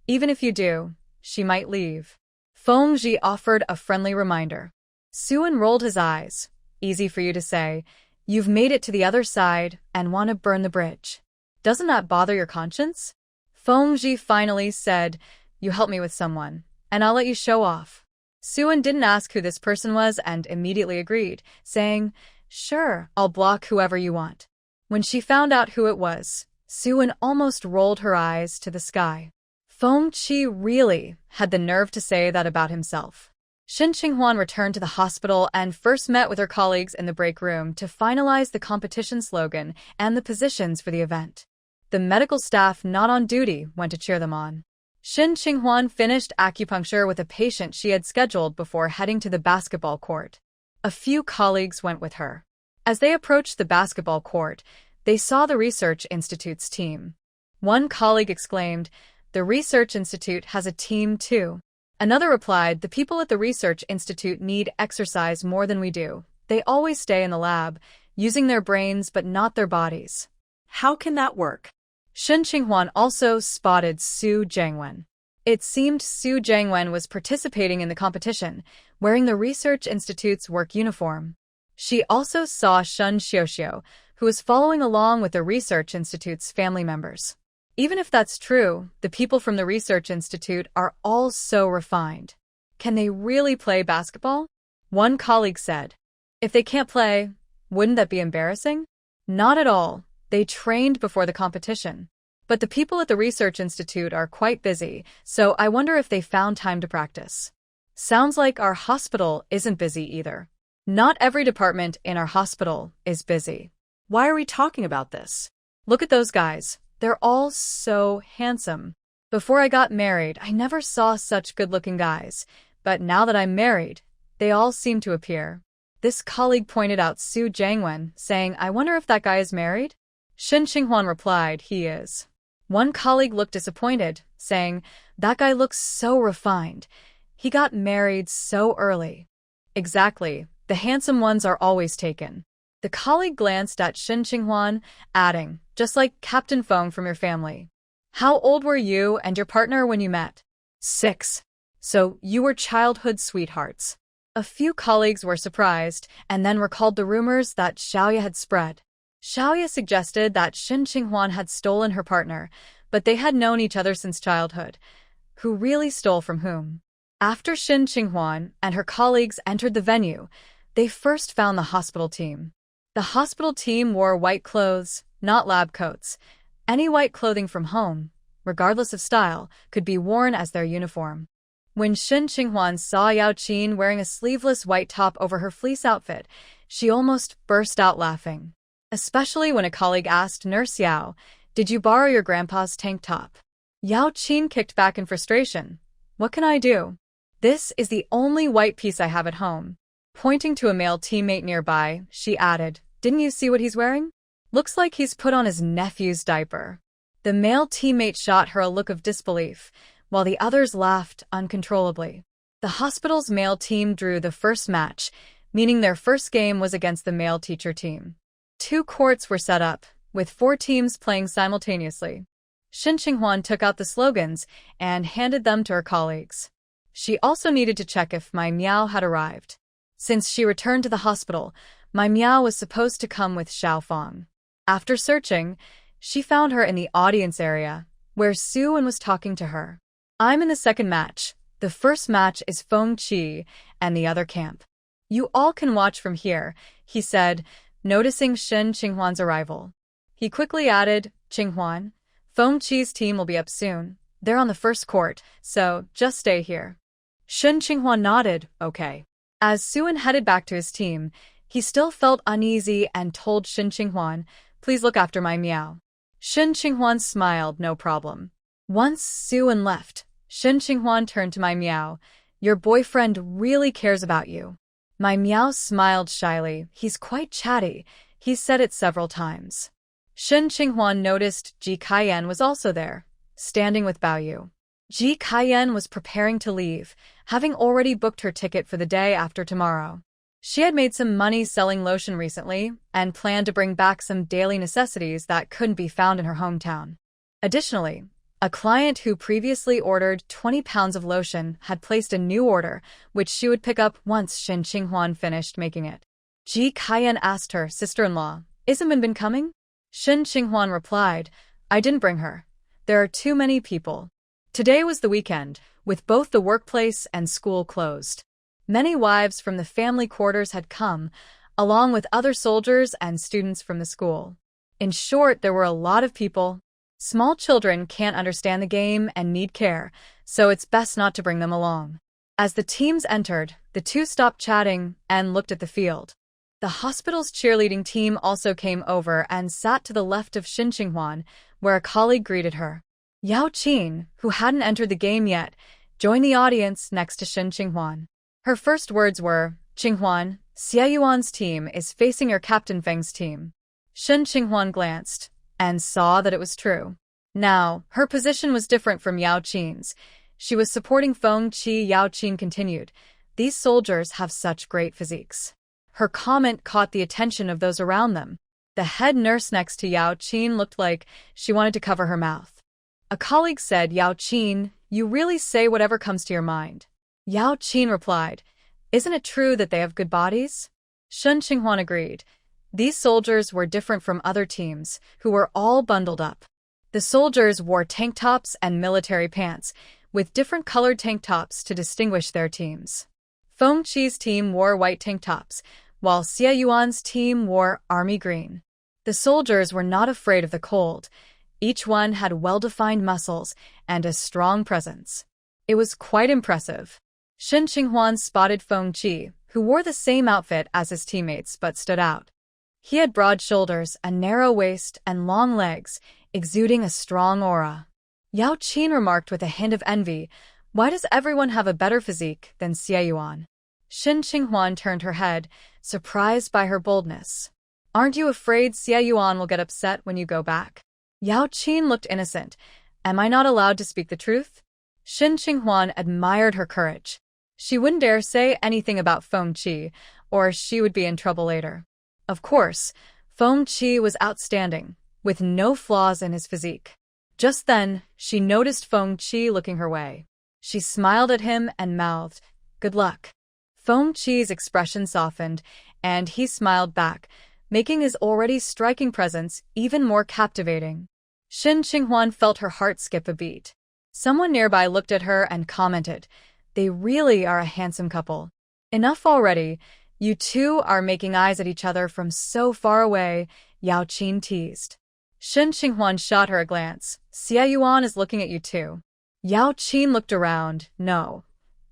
Even if you do, she might leave. Feng Ji offered a friendly reminder. Xie rolled his eyes. Easy for you to say. You've made it to the other side and want to burn the bridge. Doesn't that bother your conscience? Feng Ji finally said, you help me with someone, and I'll let you show off. Xie didn't ask who this person was and immediately agreed, saying, sure, I'll block whoever you want. When she found out who it was, Xie almost rolled her eyes to the sky. Feng Qi really had the nerve to say that about himself. Xin Qinghuan returned to the hospital and first met with her colleagues in the break room to finalize the competition slogan and the positions for the event. The medical staff not on duty went to cheer them on. Xin Qinghuan finished acupuncture with a patient she had scheduled before heading to the basketball court. A few colleagues went with her. As they approached the basketball court, they saw the Research Institute's team. One colleague exclaimed, the Research Institute has a team too. Another replied, the people at the Research Institute need exercise more than we do. They always stay in the lab, using their brains but not their bodies. How can that work? Xin Qinghuan also spotted Su Jiangwen. It seemed Su Jiangwen was participating in the competition, wearing the Research Institute's work uniform. She also saw Shun Xiuxiu, who was following along with the Research Institute's family members. Even if that's true, the people from the Research Institute are all so refined. Can they really play basketball? One colleague said. If they can't play, wouldn't that be embarrassing? Not at all. They trained before the competition. But the people at the Research Institute are quite busy, so I wonder if they found time to practice. Sounds like our hospital isn't busy either. Not every department in our hospital is busy. Why are we talking about this? Look at those guys. They're all so handsome. Before I got married, I never saw such good-looking guys, but now that I'm married, they all seem to appear. This colleague pointed out Su Jiangwen, saying, I wonder if that guy is married? Xin Qinghuan replied, he is. One colleague looked disappointed, saying, that guy looks so refined. He got married so early. Exactly, the handsome ones are always taken. The colleague glanced at Xin Qinghuan, adding, just like Captain Feng from your family. How old were you and your partner when you met? 6. So you were childhood sweethearts. A few colleagues were surprised and then recalled the rumors that Xiaoya had spread. Xiaoya suggested that Xin Qinghuan had stolen her partner, but they had known each other since childhood. Who really stole from whom? After Xin Qinghuan and her colleagues entered the venue, they first found the hospital team. The hospital team wore white clothes, not lab coats. Any white clothing from home, regardless of style, could be worn as their uniform. When Xin Qinghuan saw Yaoqin wearing a sleeveless white top over her fleece outfit, she almost burst out laughing. Especially when a colleague asked Nurse Yao, did you borrow your grandpa's tank top? Yaoqin kicked back in frustration. What can I do? This is the only white piece I have at home. Pointing to a male teammate nearby, she added, didn't you see what he's wearing? Looks like he's put on his nephew's diaper. The male teammate shot her a look of disbelief, while the others laughed uncontrollably. The hospital's male team drew the first match, meaning their first game was against the male teacher team. 2 courts were set up, with 4 teams playing simultaneously. Xin Qinghuan took out the slogans and handed them to her colleagues. She also needed to check if Mai Miao had arrived. Since she returned to the hospital, Mai Miao was supposed to come with Xiao Fang. After searching, she found her in the audience area, where Su Wen was talking to her. I'm in the second match. The first match is Feng Qi and the other camp. You all can watch from here, he said, noticing Xin Qinghuan's arrival. He quickly added, Qinghuan, Feng Qi's team will be up soon. They're on the first court, so just stay here. Shen Qinghua nodded, okay. As Suan headed back to his team, he still felt uneasy and told Shen Qinghua, please look after my meow. Shen Qinghua smiled, no problem. Once Suan left, Shen Qinghua turned to my meow. Your boyfriend really cares about you. My meow smiled shyly. He's quite chatty. He said it several times. Shen Qinghua noticed Ji Kaiyan was also there, standing with Bao Yu. Ji Kaiyan was preparing to leave, having already booked her ticket for the day after tomorrow. She had made some money selling lotion recently and planned to bring back some daily necessities that couldn't be found in her hometown. Additionally, a client who previously ordered 20 pounds of lotion had placed a new order, which she would pick up once Shen Qinghua finished making it. Ji Kaiyan asked her sister-in-law, "Isn't Min been coming?" Shen Qinghua replied, "I didn't bring her. There are too many people." Today was the weekend, with both the workplace and school closed. Many wives from the family quarters had come, along with other soldiers and students from the school. In short, there were a lot of people. Small children can't understand the game and need care, so it's best not to bring them along. As the teams entered, the two stopped chatting and looked at the field. The hospital's cheerleading team also came over and sat to the left of Shen Qinghua, where a colleague greeted her. Yaoqin, who hadn't entered the game yet, joined the audience next to Shen Qinghua. Her first words were, "Qinghua, Xie Yuan's team is facing your Captain Feng's team." Shen Qinghua glanced and saw that it was true. Now, her position was different from Yaoqin's. She was supporting Feng Qi. Yaoqin continued, "These soldiers have such great physiques." Her comment caught the attention of those around them. The head nurse next to Yaoqin looked like she wanted to cover her mouth. A colleague said, "Yaoqin, you really say whatever comes to your mind." Yaoqin replied, "Isn't it true that they have good bodies?" Shen Qinghua agreed. These soldiers were different from other teams, who were all bundled up. The soldiers wore tank tops and military pants, with different colored tank tops to distinguish their teams. Feng Qi's team wore white tank tops, while Xie Yuan's team wore army green. The soldiers were not afraid of the cold. Each one had well-defined muscles and a strong presence. It was quite impressive. Shen Qinghua spotted Feng Qi, who wore the same outfit as his teammates but stood out. He had broad shoulders, a narrow waist, and long legs, exuding a strong aura. Yaoqin remarked with a hint of envy, "Why does everyone have a better physique than Xie Yuan?" Shen Qinghua turned her head, surprised by her boldness. "Aren't you afraid Xie Yuan will get upset when you go back?" Yaoqin looked innocent. "Am I not allowed to speak the truth?" Shen Qinghua admired her courage. She wouldn't dare say anything about Feng Qi, or she would be in trouble later. Of course, Feng Qi was outstanding, with no flaws in his physique. Just then, she noticed Feng Qi looking her way. She smiled at him and mouthed, "Good luck." Feng Qi's expression softened, and he smiled back, making his already striking presence even more captivating. Shen Qinghua felt her heart skip a beat. Someone nearby looked at her and commented, "They really are a handsome couple." "Enough already. You two are making eyes at each other from so far away," Yaoqin teased. Shen Qinghua shot her a glance. "Xie Yuan is looking at you too." Yaoqin looked around. "No.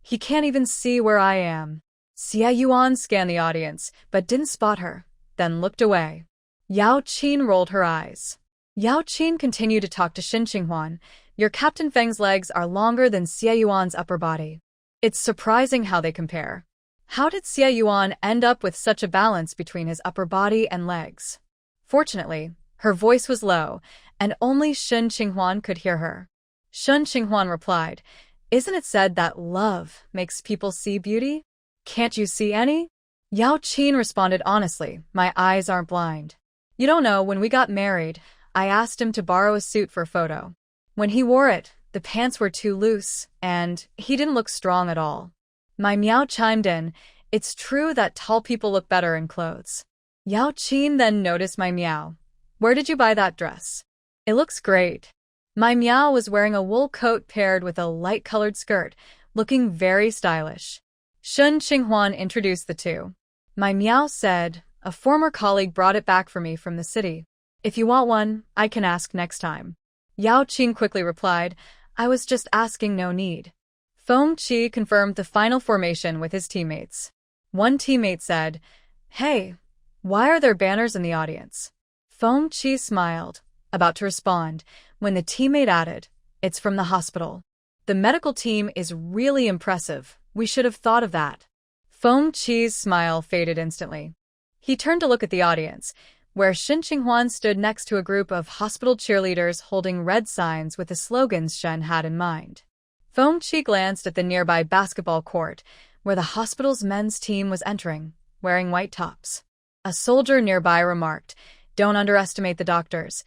He can't even see where I am." Xie Yuan scanned the audience, but didn't spot her, then looked away. Yaoqin rolled her eyes. Yaoqin continued to talk to Shen Qinghua. "Your Captain Feng's legs are longer than Xie Yuan's upper body. It's surprising how they compare. How did Xie Yuan end up with such a balance between his upper body and legs?" Fortunately, her voice was low, and only Shen Qinghua could hear her. Shen Qinghua replied, "Isn't it said that love makes people see beauty? Can't you see any?" Yaoqin responded honestly, "My eyes aren't blind. You don't know, when we got married, I asked him to borrow a suit for a photo. When he wore it, the pants were too loose, and he didn't look strong at all." My meow chimed in, "It's true that tall people look better in clothes." Yaoqin then noticed my meow. "Where did you buy that dress? It looks great." My meow was wearing a wool coat paired with a light-colored skirt, looking very stylish. Shen Qinghua introduced the two. My meow said, "A former colleague brought it back for me from the city. If you want one, I can ask next time." Yaoqin quickly replied, "I was just asking, no need." Feng Qi confirmed the final formation with his teammates. One teammate said, "Hey, why are there banners in the audience?" Feng Qi smiled, about to respond, when the teammate added, "It's from the hospital. The medical team is really impressive. We should have thought of that." Feng Qi's smile faded instantly. He turned to look at the audience, where Xin Qinghuan stood next to a group of hospital cheerleaders holding red signs with the slogans Shen had in mind. Feng Qi glanced at the nearby basketball court, where the hospital's men's team was entering, wearing white tops. A soldier nearby remarked, "Don't underestimate the doctors.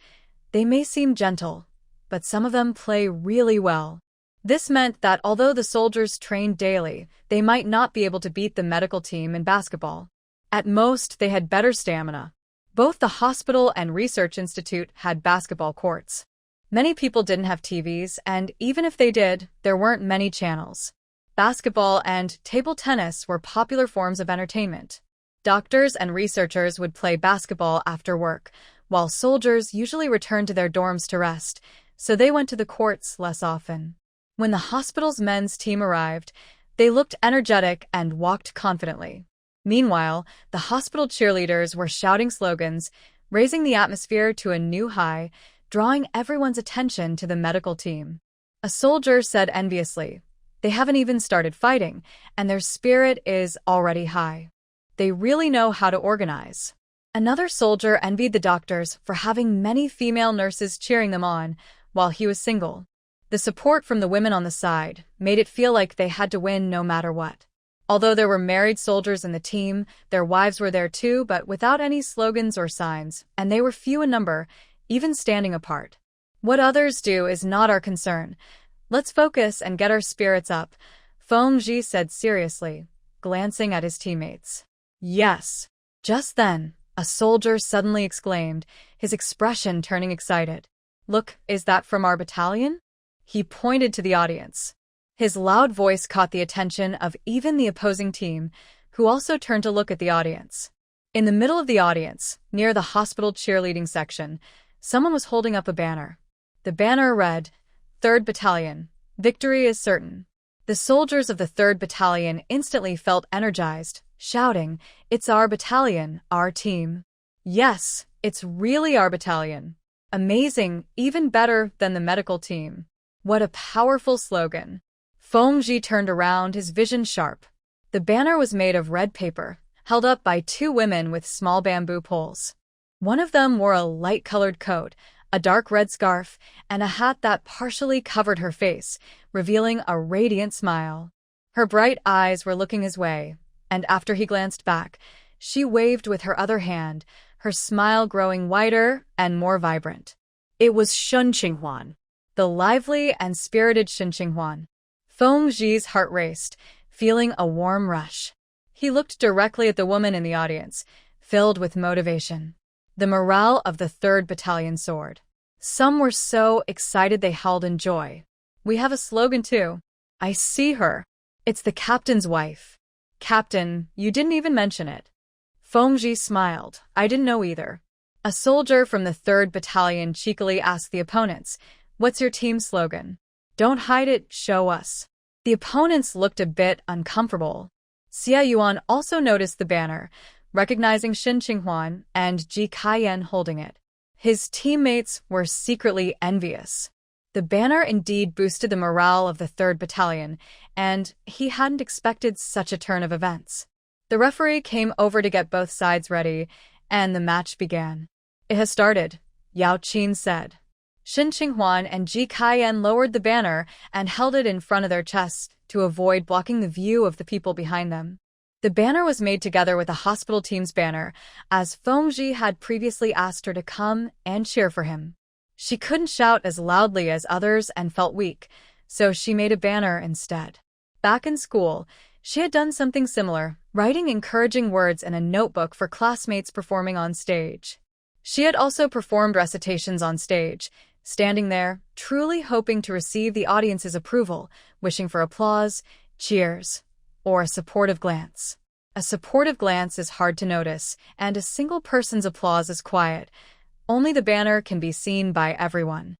They may seem gentle, but some of them play really well." This meant that although the soldiers trained daily, they might not be able to beat the medical team in basketball. At most, they had better stamina. Both the hospital and research institute had basketball courts. Many people didn't have TVs, and even if they did, there weren't many channels. Basketball and table tennis were popular forms of entertainment. Doctors and researchers would play basketball after work, while soldiers usually returned to their dorms to rest, so they went to the courts less often. When the hospital's men's team arrived, they looked energetic and walked confidently. Meanwhile, the hospital cheerleaders were shouting slogans, raising the atmosphere to a new high, drawing everyone's attention to the medical team. A soldier said enviously, "They haven't even started fighting, and their spirit is already high. They really know how to organize." Another soldier envied the doctors for having many female nurses cheering them on, while he was single. The support from the women on the side made it feel like they had to win no matter what. Although there were married soldiers in the team, their wives were there too, but without any slogans or signs, and they were few in number, even standing apart. "What others do is not our concern. Let's focus and get our spirits up," Feng Qi said seriously, glancing at his teammates. "Yes." Just then, a soldier suddenly exclaimed, his expression turning excited. "Look, is that from our battalion?" He pointed to the audience. His loud voice caught the attention of even the opposing team, who also turned to look at the audience. In the middle of the audience, near the hospital cheerleading section, someone was holding up a banner. The banner read, "3rd Battalion, victory is certain." The soldiers of the 3rd Battalion instantly felt energized, shouting, "It's our battalion, our team." "Yes, it's really our battalion. Amazing, even better than the medical team." What a powerful slogan. Feng Qi turned around, his vision sharp. The banner was made of red paper, held up by two women with small bamboo poles. One of them wore a light-colored coat, a dark red scarf, and a hat that partially covered her face, revealing a radiant smile. Her bright eyes were looking his way, and after he glanced back, she waved with her other hand, her smile growing wider and more vibrant. It was Xin Qinghuan, the lively and spirited Xin Qinghuan. Feng Qi's heart raced, feeling a warm rush. He looked directly at the woman in the audience, filled with motivation. The morale of the 3rd Battalion soared. Some were so excited they howled in joy. "We have a slogan too. I see her. It's the captain's wife." "Captain, you didn't even mention it." Feng Qi smiled. "I didn't know either." A soldier from the 3rd Battalion cheekily asked the opponents, "What's your team slogan?" "Don't hide it, show us." The opponents looked a bit uncomfortable. Xie Yuan also noticed the banner, recognizing Xin Qinghuan and Ji Kaiyan holding it. His teammates were secretly envious. The banner indeed boosted the morale of the 3rd Battalion, and he hadn't expected such a turn of events. The referee came over to get both sides ready, and the match began. "It has started," Yaoqin said. Xin Qinghuan and Ji Kaiyan lowered the banner and held it in front of their chests to avoid blocking the view of the people behind them. The banner was made together with the hospital team's banner, as Feng Qi had previously asked her to come and cheer for him. She couldn't shout as loudly as others and felt weak, so she made a banner instead. Back in school, she had done something similar, writing encouraging words in a notebook for classmates performing on stage. She had also performed recitations on stage, standing there, truly hoping to receive the audience's approval, wishing for applause, cheers, or a supportive glance. A supportive glance is hard to notice, and a single person's applause is quiet. Only the banner can be seen by everyone.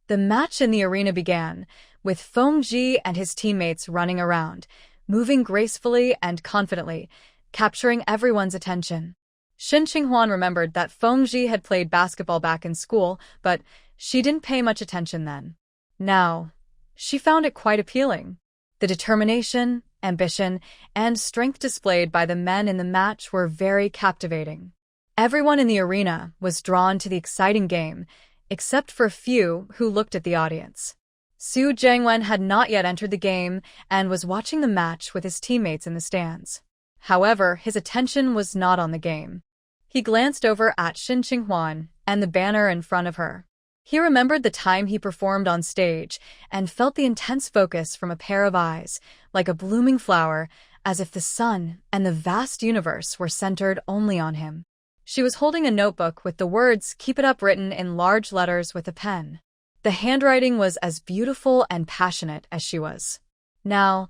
The match in the arena began, with Fengji and his teammates running around, moving gracefully and confidently, capturing everyone's attention. Shen Qinghuan remembered that Fengji had played basketball back in school, but she didn't pay much attention then. Now, she found it quite appealing. The determination, ambition, and strength displayed by the men in the match were very captivating. Everyone in the arena was drawn to the exciting game, except for a few who looked at the audience. Xie Yuan had not yet entered the game and was watching the match with his teammates in the stands. However, his attention was not on the game. He glanced over at Shen Qinghuan and the banner in front of her. He remembered the time he performed on stage and felt the intense focus from a pair of eyes, like a blooming flower, as if the sun and the vast universe were centered only on him. She was holding a notebook with the words "Keep it up" written in large letters with a pen. The handwriting was as beautiful and passionate as she was. Now,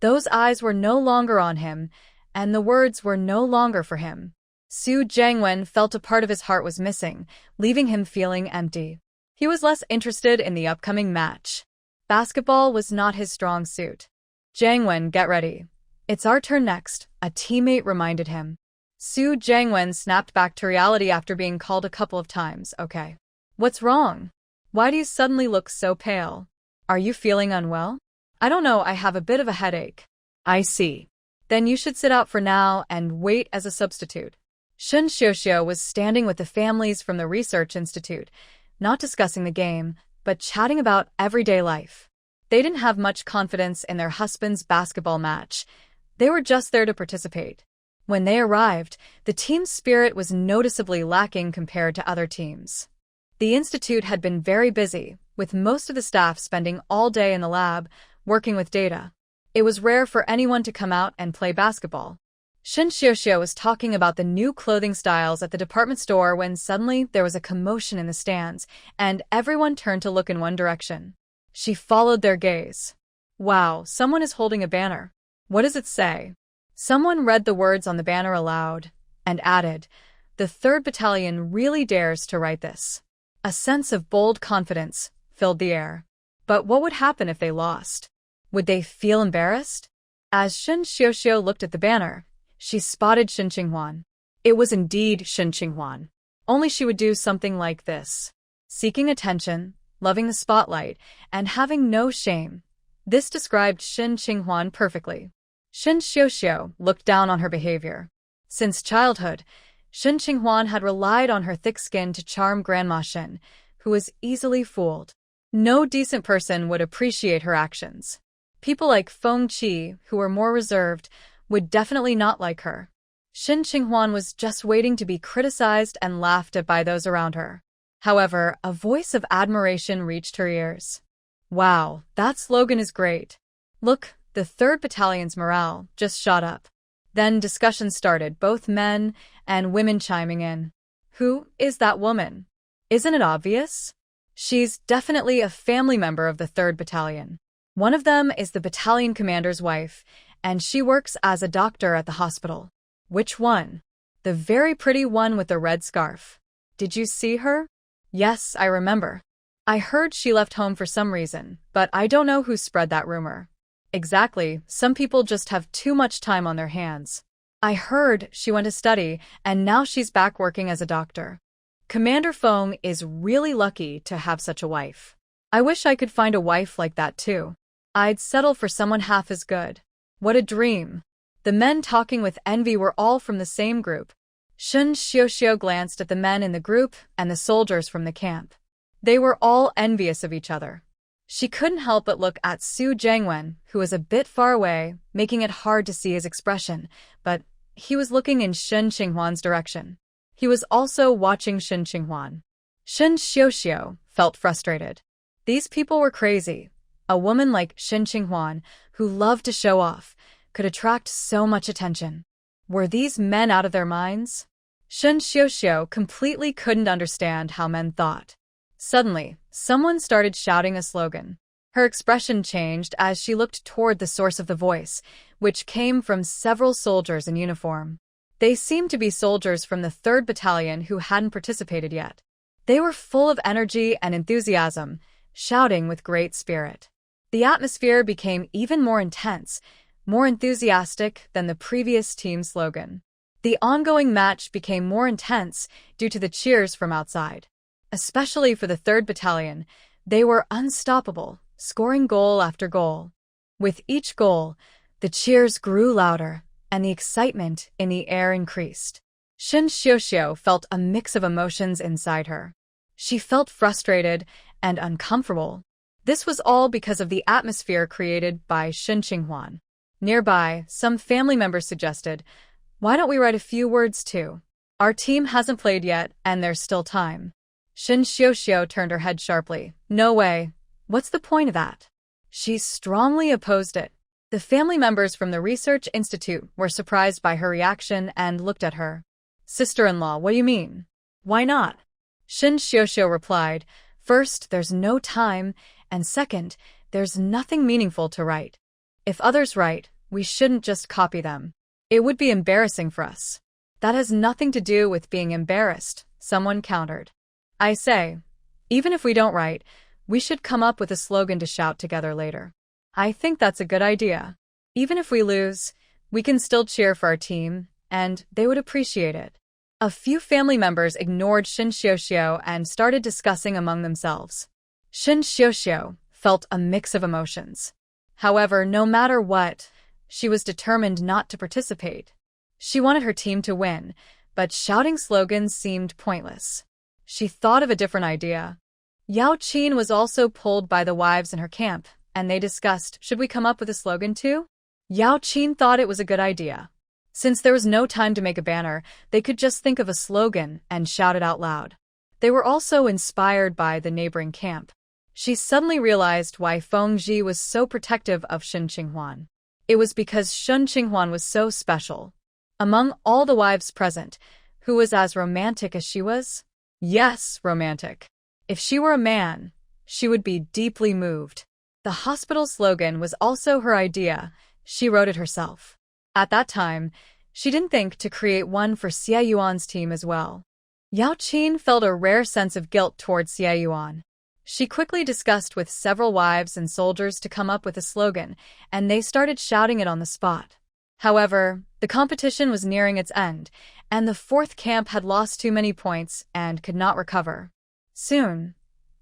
those eyes were no longer on him, and the words were no longer for him. Xie Yuan felt a part of his heart was missing, leaving him feeling empty. He was less interested in the upcoming match. Basketball was not his strong suit. "Jiangwen, get ready. It's our turn next," a teammate reminded him. Xie Yuan snapped back to reality after being called a couple of times. "Okay. What's wrong? Why do you suddenly look so pale? Are you feeling unwell?" "I don't know, I have a bit of a headache." "I see. Then you should sit out for now and wait as a substitute." Shen Xiaoxiao was standing with the families from the research institute, not discussing the game, but chatting about everyday life. They didn't have much confidence in their husband's basketball match. They were just there to participate. When they arrived, the team's spirit was noticeably lacking compared to other teams. The institute had been very busy, with most of the staff spending all day in the lab, working with data. It was rare for anyone to come out and play basketball. Shen Xiaoxiao was talking about the new clothing styles at the department store when suddenly there was a commotion in the stands, and everyone turned to look in one direction. She followed their gaze. "Wow, someone is holding a banner. What does it say?" Someone read the words on the banner aloud, and added, "The 3rd Battalion really dares to write this." A sense of bold confidence filled the air. But what would happen if they lost? Would they feel embarrassed? As Shen Xiaoxiao looked at the banner, she spotted Shen Qinghuan. It was indeed Shen Qinghuan. Only she would do something like this. Seeking attention, loving the spotlight, and having no shame. This described Shen Qinghuan perfectly. Shen Xiaoxiao looked down on her behavior. Since childhood, Shen Qinghuan had relied on her thick skin to charm Grandma Shen, who was easily fooled. No decent person would appreciate her actions. People like Feng Qi, who were more reserved, would definitely not like her. Shen Qinghuan was just waiting to be criticized and laughed at by those around her. However, a voice of admiration reached her ears. "Wow, that slogan is great. Look, the 3rd Battalion's morale just shot up." Then discussion started, both men and women chiming in. "Who is that woman? Isn't it obvious? She's definitely a family member of the 3rd Battalion. One of them is the battalion commander's wife, and she works as a doctor at the hospital." "Which one?" "The very pretty one with the red scarf. Did you see her?" "Yes, I remember. I heard she left home for some reason, but I don't know who spread that rumor." "Exactly, some people just have too much time on their hands. I heard she went to study, and now she's back working as a doctor. Commander Feng is really lucky to have such a wife. I wish I could find a wife like that too. I'd settle for someone half as good. What a dream." The men talking with envy were all from the same group. Shen Xiaoxiao glanced at the men in the group and the soldiers from the camp. They were all envious of each other. She couldn't help but look at Xie Yuan, who was a bit far away, making it hard to see his expression, but he was looking in Shen Qinghuan's direction. He was also watching Shen Qinghuan. Shen Xiaoxiao felt frustrated. These people were crazy. A woman like Shen Qinghuan, who loved to show off, could attract so much attention. Were these men out of their minds? Shen Xiaoxiao completely couldn't understand how men thought. Suddenly, someone started shouting a slogan. Her expression changed as she looked toward the source of the voice, which came from several soldiers in uniform. They seemed to be soldiers from the 3rd Battalion who hadn't participated yet. They were full of energy and enthusiasm, shouting with great spirit. The atmosphere became even more intense, more enthusiastic than the previous team slogan. The ongoing match became more intense due to the cheers from outside. Especially for the 3rd Battalion, they were unstoppable, scoring goal after goal. With each goal, the cheers grew louder, and the excitement in the air increased. Shin Xiuxiu felt a mix of emotions inside her. She felt frustrated and uncomfortable. This was all because of the atmosphere created by Shin Qinghuan. Nearby, some family members suggested, "Why don't we write a few words too? Our team hasn't played yet, and there's still time." Shin Xiuxiu turned her head sharply. "No way. What's the point of that?" She strongly opposed it. The family members from the research institute were surprised by her reaction and looked at her. "Sister-in-law, what do you mean?" Why not? Shin Xiuxiu replied, "First, there's no time, and second, there's nothing meaningful to write. If others write, we shouldn't just copy them. It would be embarrassing for us." "That has nothing to do with being embarrassed," someone countered. "I say, even if we don't write, we should come up with a slogan to shout together later." "I think that's a good idea. Even if we lose, we can still cheer for our team, and they would appreciate it." A few family members ignored Shin Xiuxiu and started discussing among themselves. Shin Xiuxiu felt a mix of emotions. However, no matter what, she was determined not to participate. She wanted her team to win, but shouting slogans seemed pointless. She thought of a different idea. Yaoqin was also pulled by the wives in her camp, and they discussed, "Should we come up with a slogan too?" Yaoqin thought it was a good idea. Since there was no time to make a banner, they could just think of a slogan and shout it out loud. They were also inspired by the neighboring camp. She suddenly realized why Fengji was so protective of Shin Qinghuan. It was because Shin Qinghuan was so special. Among all the wives present, who was as romantic as she was? Yes, romantic. If she were a man, she would be deeply moved. The hospital slogan was also her idea. She wrote it herself. At that time, she didn't think to create one for Xie Yuan's team as well. Yaoqin felt a rare sense of guilt towards Xie Yuan. She quickly discussed with several wives and soldiers to come up with a slogan, and they started shouting it on the spot. However, the competition was nearing its end, and the 4th camp had lost too many points and could not recover. Soon,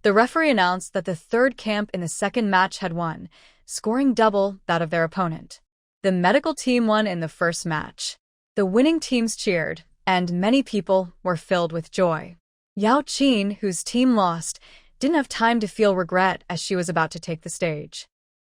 the referee announced that the 3rd camp in the 2nd match had won, scoring double that of their opponent. The medical team won in the 1st match. The winning teams cheered, and many people were filled with joy. Yaoqin, whose team lost, didn't have time to feel regret as she was about to take the stage.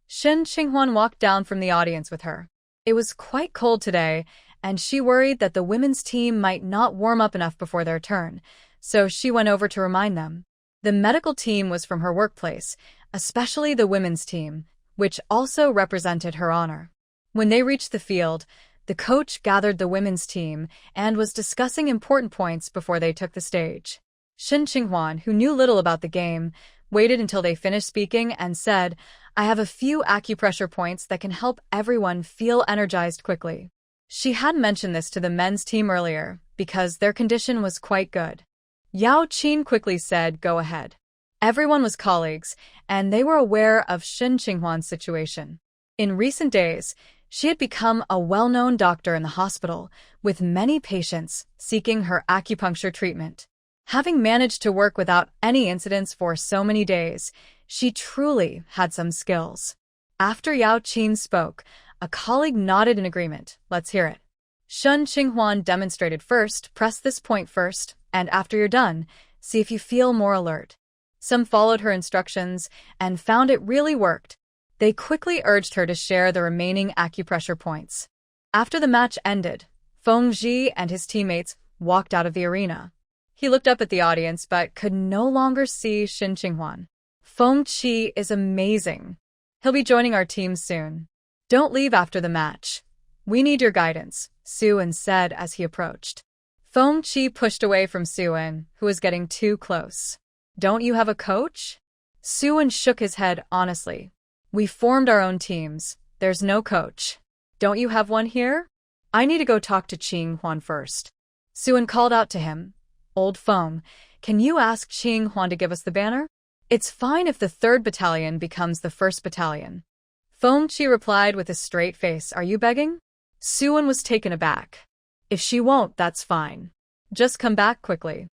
Shin Qinghuan walked down from the audience with her. It was quite cold today, and she worried that the women's team might not warm up enough before their turn, so she went over to remind them. The medical team was from her workplace, especially the women's team, which also represented her honor. When they reached the field, the coach gathered the women's team and was discussing important points before they took the stage. Shin Qinghuan, who knew little about the game, waited until they finished speaking and said, "I have a few acupressure points that can help everyone feel energized quickly." She had mentioned this to the men's team earlier because their condition was quite good. Yaoqin quickly said, "Go ahead." Everyone was colleagues, and they were aware of Shin Qinghuan's situation. In recent days, she had become a well-known doctor in the hospital, with many patients seeking her acupuncture treatment. Having managed to work without any incidents for so many days, she truly had some skills. After Yaoqin spoke, a colleague nodded in agreement. "Let's hear it." Shin Qinghuan demonstrated first, "Press this point first, and after you're done, see if you feel more alert." Some followed her instructions and found it really worked. They quickly urged her to share the remaining acupressure points. After the match ended, Fengji and his teammates walked out of the arena. He looked up at the audience but could no longer see Shin Qinghuan. "Fengji is amazing. He'll be joining our team soon. Don't leave after the match. We need your guidance," Suan said as he approached. Fengji pushed away from Suan, who was getting too close. "Don't you have a coach?" Suan shook his head honestly. "We formed our own teams. There's no coach. Don't you have one here? I need to go talk to Qinghuan first." Suan called out to him, "Old Feng, can you ask Qinghuan to give us the banner?" It's fine if the 3rd battalion becomes the 1st battalion. Fengqi replied with a straight face. Are you begging? Xie Yuan was taken aback. If she won't, that's fine. Just come back quickly.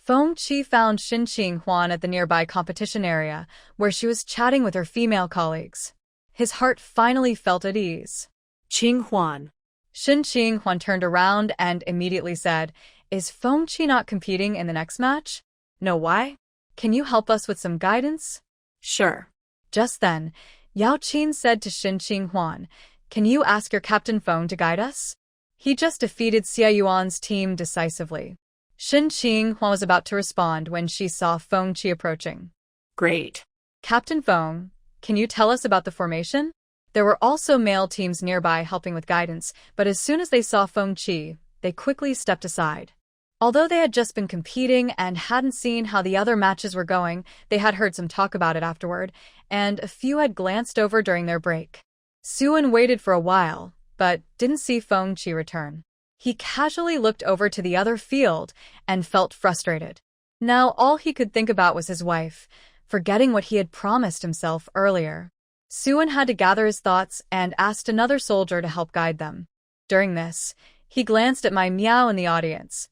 Fengqi found Xie Yuan at the nearby competition area, where she was chatting with her female colleagues. His heart finally felt at ease. Xie Yuan. Xie Yuan turned around and immediately said, Is Fengqi not competing in the next match? No, why? Can you help us with some guidance? Sure. Just then, Yaoqin said to Xie Yuan, Can you ask your Captain Feng to guide us? He just defeated Xie Yuan's team decisively. Xie Yuan was about to respond when she saw Fengqi approaching. Great. Captain Feng, can you tell us about the formation? There were also male teams nearby helping with guidance, but as soon as they saw Fengqi, they quickly stepped aside. Although they had just been competing and hadn't seen how the other matches were going, they had heard some talk about it afterward, and a few had glanced over during their break. Xie Yuan waited for a while, but didn't see Fengqi return. He casually looked over to the other field and felt frustrated. Now all he could think about was his wife, forgetting what he had promised himself earlier. Xie Yuan had to gather his thoughts and asked another soldier to help guide them. During this, he glanced at Mai Miao in the audience.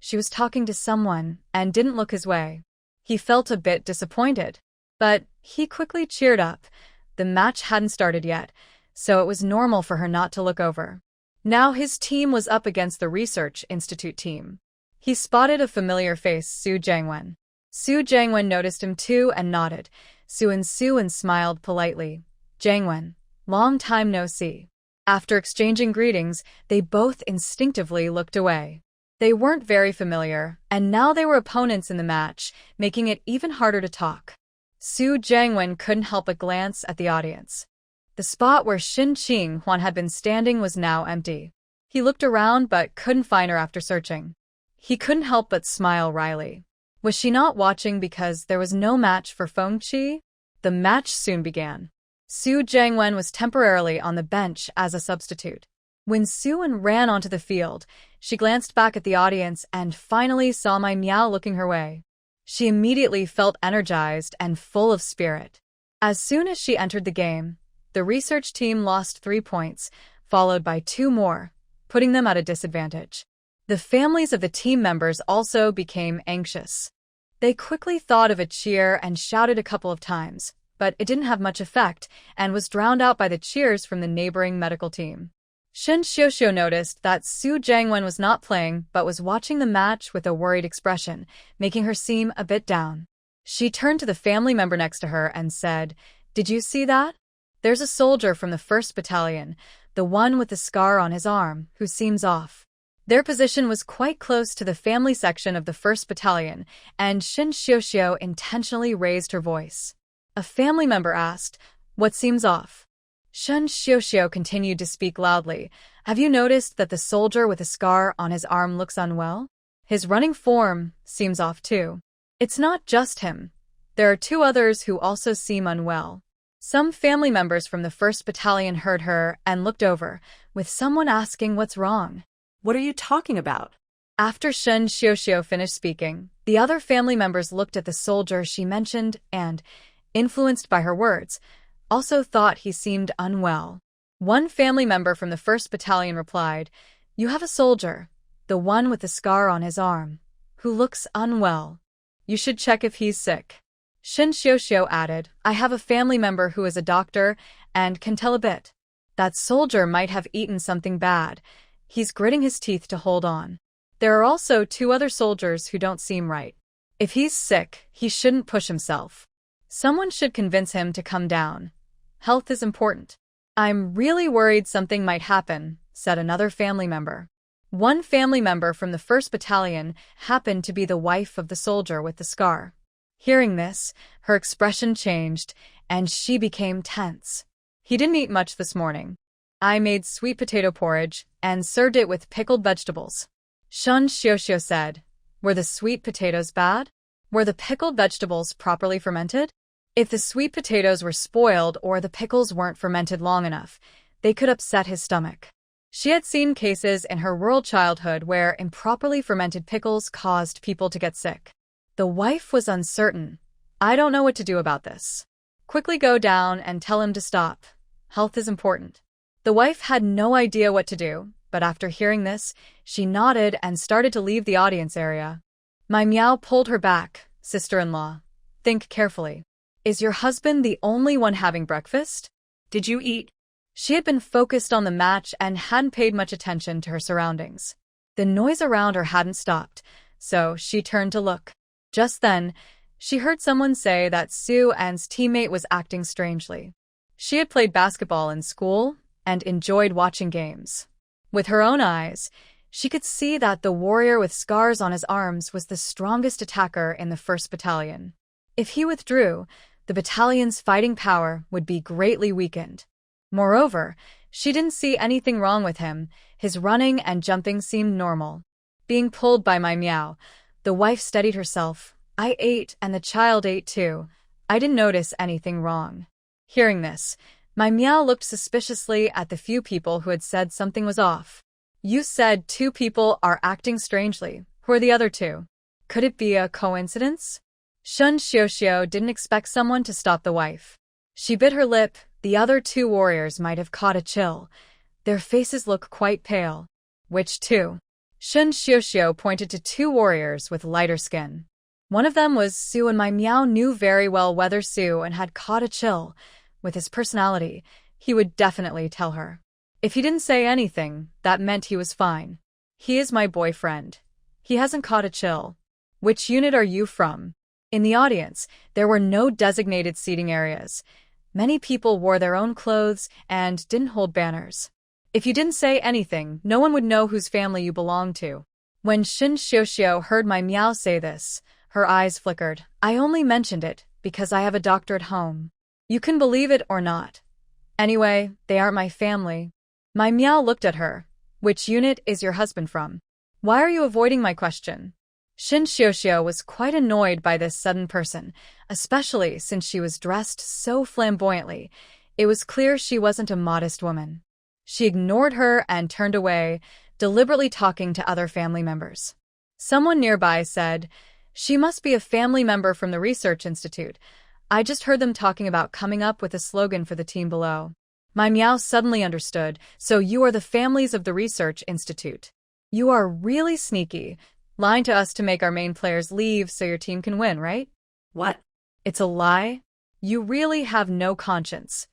She was talking to someone and didn't look his way. He felt a bit disappointed, but he quickly cheered up. The match hadn't started yet, so it was normal for her not to look over. Now his team was up against the Research Institute team. He spotted a familiar face, Xu Jiangwen. Xu Jiangwen noticed him too and nodded. Xu Yuan smiled politely. Jiangwen, long time no see. After exchanging greetings, they both instinctively looked away. They weren't very familiar, and now they were opponents in the match, making it even harder to talk. Xu Jiangwen couldn't help but glance at the audience. The spot where Xie Yuan had been standing was now empty. He looked around but couldn't find her after searching. He couldn't help but smile wryly. Was she not watching because there was no match for Fengqi? The match soon began. Xu Jiangwen was temporarily on the bench as a substitute. When Xie Yuan ran onto the field, she glanced back at the audience and finally saw Mai Miao looking her way. She immediately felt energized and full of spirit. As soon as she entered the game, the research team lost 3 points, followed by 2 more, putting them at a disadvantage. The families of the team members also became anxious. They quickly thought of a cheer and shouted a couple of times, but it didn't have much effect and was drowned out by the cheers from the neighboring medical team. Xie Yuan noticed that Xu Jiangwen was not playing but was watching the match with a worried expression, making her seem a bit down. She turned to the family member next to her and said, Did you see that? There's a soldier from the 1st battalion, the one with the scar on his arm, who seems off. Their position was quite close to the family section of the 1st battalion, and Xie Yuan intentionally raised her voice. A family member asked, What seems off? Xie Yuan continued to speak loudly. Have you noticed that the soldier with a scar on his arm looks unwell? His running form seems off too. It's not just him. There are 2 others who also seem unwell. Some family members from the 1st battalion heard her and looked over, with someone asking what's wrong. What are you talking about? After Xie Yuan finished speaking, the other family members looked at the soldier she mentioned and, influenced by her words, also thought he seemed unwell. One family member from the 1st battalion replied, You have a soldier, the one with the scar on his arm, who looks unwell. You should check if he's sick. Xie Yuan added, I have a family member who is a doctor and can tell a bit. That soldier might have eaten something bad. He's gritting his teeth to hold on. There are also 2 other soldiers who don't seem right. If he's sick, he shouldn't push himself. Someone should convince him to come down. Health is important. I'm really worried something might happen, said another family member. One family member from the 1st battalion happened to be the wife of the soldier with the scar. Hearing this, her expression changed, and she became tense. He didn't eat much this morning. I made sweet potato porridge and served it with pickled vegetables. Xie Yuan said, Were the sweet potatoes bad? Were the pickled vegetables properly fermented? If the sweet potatoes were spoiled or the pickles weren't fermented long enough, they could upset his stomach. She had seen cases in her rural childhood where improperly fermented pickles caused people to get sick. The wife was uncertain. I don't know what to do about this. Quickly go down and tell him to stop. Health is important. The wife had no idea what to do, but after hearing this, she nodded and started to leave the audience area. My Miao pulled her back. Sister-in-law, think carefully. Is your husband the only one having breakfast? Did you eat? She had been focused on the match and hadn't paid much attention to her surroundings. The noise around her hadn't stopped, so she turned to look. Just then, she heard someone say that Xie Yuan's teammate was acting strangely. She had played basketball in school and enjoyed watching games. With her own eyes, she could see that the warrior with scars on his arms was the strongest attacker in the 1st Battalion. If he withdrew, the battalion's fighting power would be greatly weakened. Moreover, she didn't see anything wrong with him. His running and jumping seemed normal. Being pulled by my Miao, the wife steadied herself. I ate and the child ate too. I didn't notice anything wrong. Hearing this, my Miao looked suspiciously at the few people who had said something was off. You said 2 people are acting strangely. Who are the other 2? Could it be a coincidence? Shun Xiao didn't expect someone to stop the wife. She bit her lip. The other 2 warriors might have caught a chill. Their faces look quite pale. Which 2? Shun Xiao pointed to 2 warriors with lighter skin. One of them was Xie, and my Miao knew very well whether Xie Yuan had caught a chill. With his personality, he would definitely tell her. If he didn't say anything, that meant he was fine. He is my boyfriend. He hasn't caught a chill. Which unit are you from? In the audience, there were no designated seating areas. Many people wore their own clothes and didn't hold banners. If you didn't say anything, no one would know whose family you belonged to. When Shun Xiao heard my Miao say this, her eyes flickered. I only mentioned it because I have a doctor at home. You can believe it or not. Anyway, they aren't my family. My Miao looked at her. Which unit is your husband from? Why are you avoiding my question? Shun Xiao was quite annoyed by this sudden person, especially since she was dressed so flamboyantly. It was clear she wasn't a modest woman. She ignored her and turned away, deliberately talking to other family members. Someone nearby said, "She must be a family member from the Research Institute. I just heard them talking about coming up with a slogan for the team below." My Miao suddenly understood. So you are the families of the Research Institute. You are really sneaky, lying to us to make our main players leave so your team can win, right? What? It's a lie? You really have no conscience.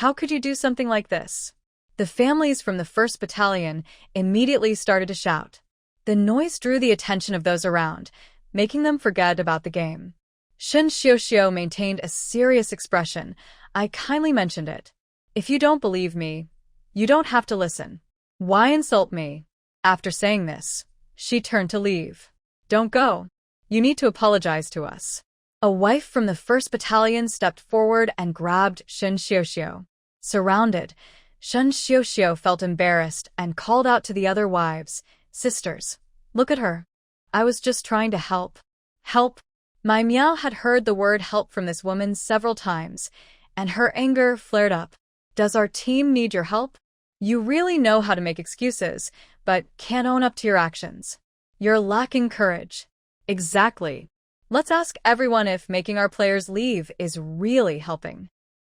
How could you do something like this? The families from the 1st Battalion immediately started to shout. The noise drew the attention of those around, making them forget about the game. Shun Xiao maintained a serious expression. I kindly mentioned it. If you don't believe me, you don't have to listen. Why insult me? After saying this, she turned to leave. Don't go. You need to apologize to us. A wife from the 1st Battalion stepped forward and grabbed Shun Xiao. Surrounded, Shun Xiao felt embarrassed and called out to the other wives, "Sisters, look at her. I was just trying to help." Help? My Miao had heard the word help from this woman several times, and her anger flared up. Does our team need your help? You really know how to make excuses, but can't own up to your actions. You're lacking courage. Exactly. Let's ask everyone if making our players leave is really helping.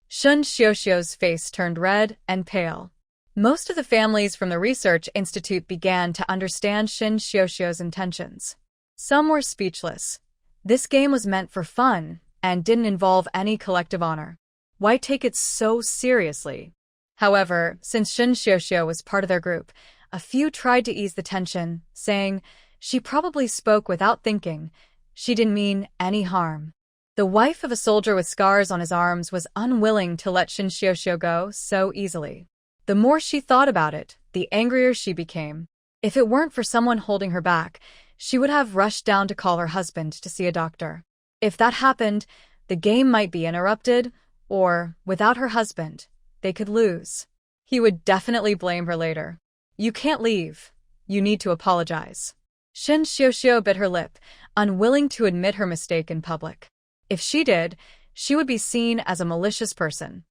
Shun Xiao's face turned red and pale. Most of the families from the Research Institute began to understand Shun Xiao's intentions. Some were speechless. This game was meant for fun and didn't involve any collective honor. Why take it so seriously? However, since Shun Xiao was part of their group, a few tried to ease the tension, saying, "She probably spoke without thinking. She didn't mean any harm." The wife of a soldier with scars on his arms was unwilling to let Shun Xiao go so easily. The more she thought about it, the angrier she became. If it weren't for someone holding her back, she would have rushed down to call her husband to see a doctor. If that happened, the game might be interrupted, or, without her husband, they could lose. He would definitely blame her later. You can't leave. You need to apologize. Shun Xiao bit her lip, unwilling to admit her mistake in public. If she did, she would be seen as a malicious person.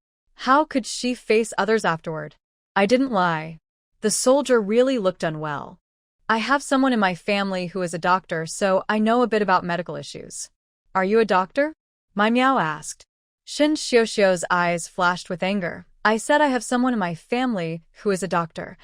How could she face others afterward? I didn't lie. The soldier really looked unwell. I have someone in my family who is a doctor, so I know a bit about medical issues. Are you a doctor? My Miao asked. Shin Xiuxiu's eyes flashed with anger. I said I have someone in my family who is a doctor.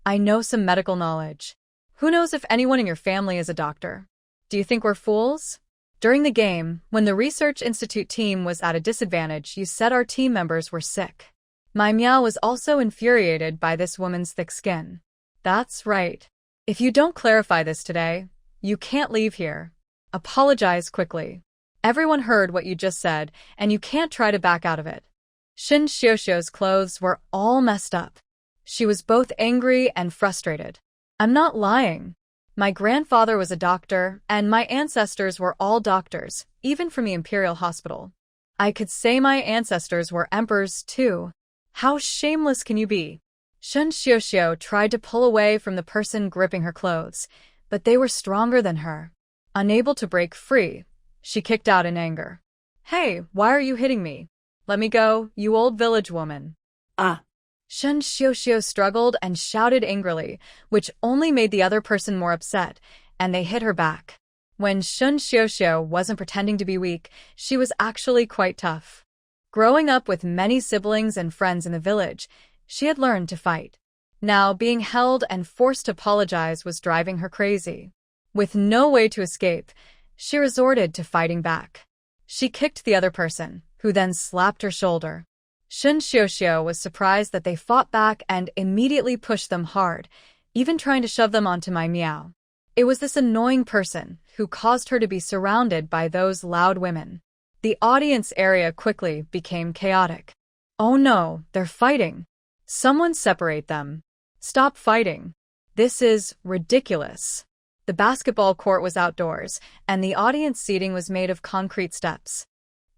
I know some medical knowledge. Who knows if anyone in your family is a doctor? Do you think we're fools? During the game, when the Research Institute team was at a disadvantage, you said our team members were sick. My Miao was also infuriated by this woman's thick skin. That's right. If you don't clarify this today, you can't leave here. Apologize quickly. Everyone heard what you just said, and you can't try to back out of it. Shin Xiuxiu's clothes were all messed up. She was both angry and frustrated. I'm not lying. My grandfather was a doctor, and my ancestors were all doctors, even from the Imperial Hospital. I could say my ancestors were emperors, too. How shameless can you be? Shin Xiuxiu tried to pull away from the person gripping her clothes, but they were stronger than her. Unable to break free, she kicked out in anger. Hey, why are you hitting me? Let me go, you old village woman. Shin Xiuxiu struggled and shouted angrily, which only made the other person more upset, and they hit her back. When Shin Xiuxiu wasn't pretending to be weak, she was actually quite tough. Growing up with many siblings and friends in the village, she had learned to fight. Now, being held and forced to apologize was driving her crazy. With no way to escape, she resorted to fighting back. She kicked the other person, who then slapped her shoulder. Shin Xiuxiu was surprised that they fought back and immediately pushed them hard, even trying to shove them onto my Miao. It was this annoying person who caused her to be surrounded by those loud women. The audience area quickly became chaotic. Oh no, they're fighting. Someone separate them. Stop fighting. This is ridiculous. The basketball court was outdoors, and the audience seating was made of concrete steps.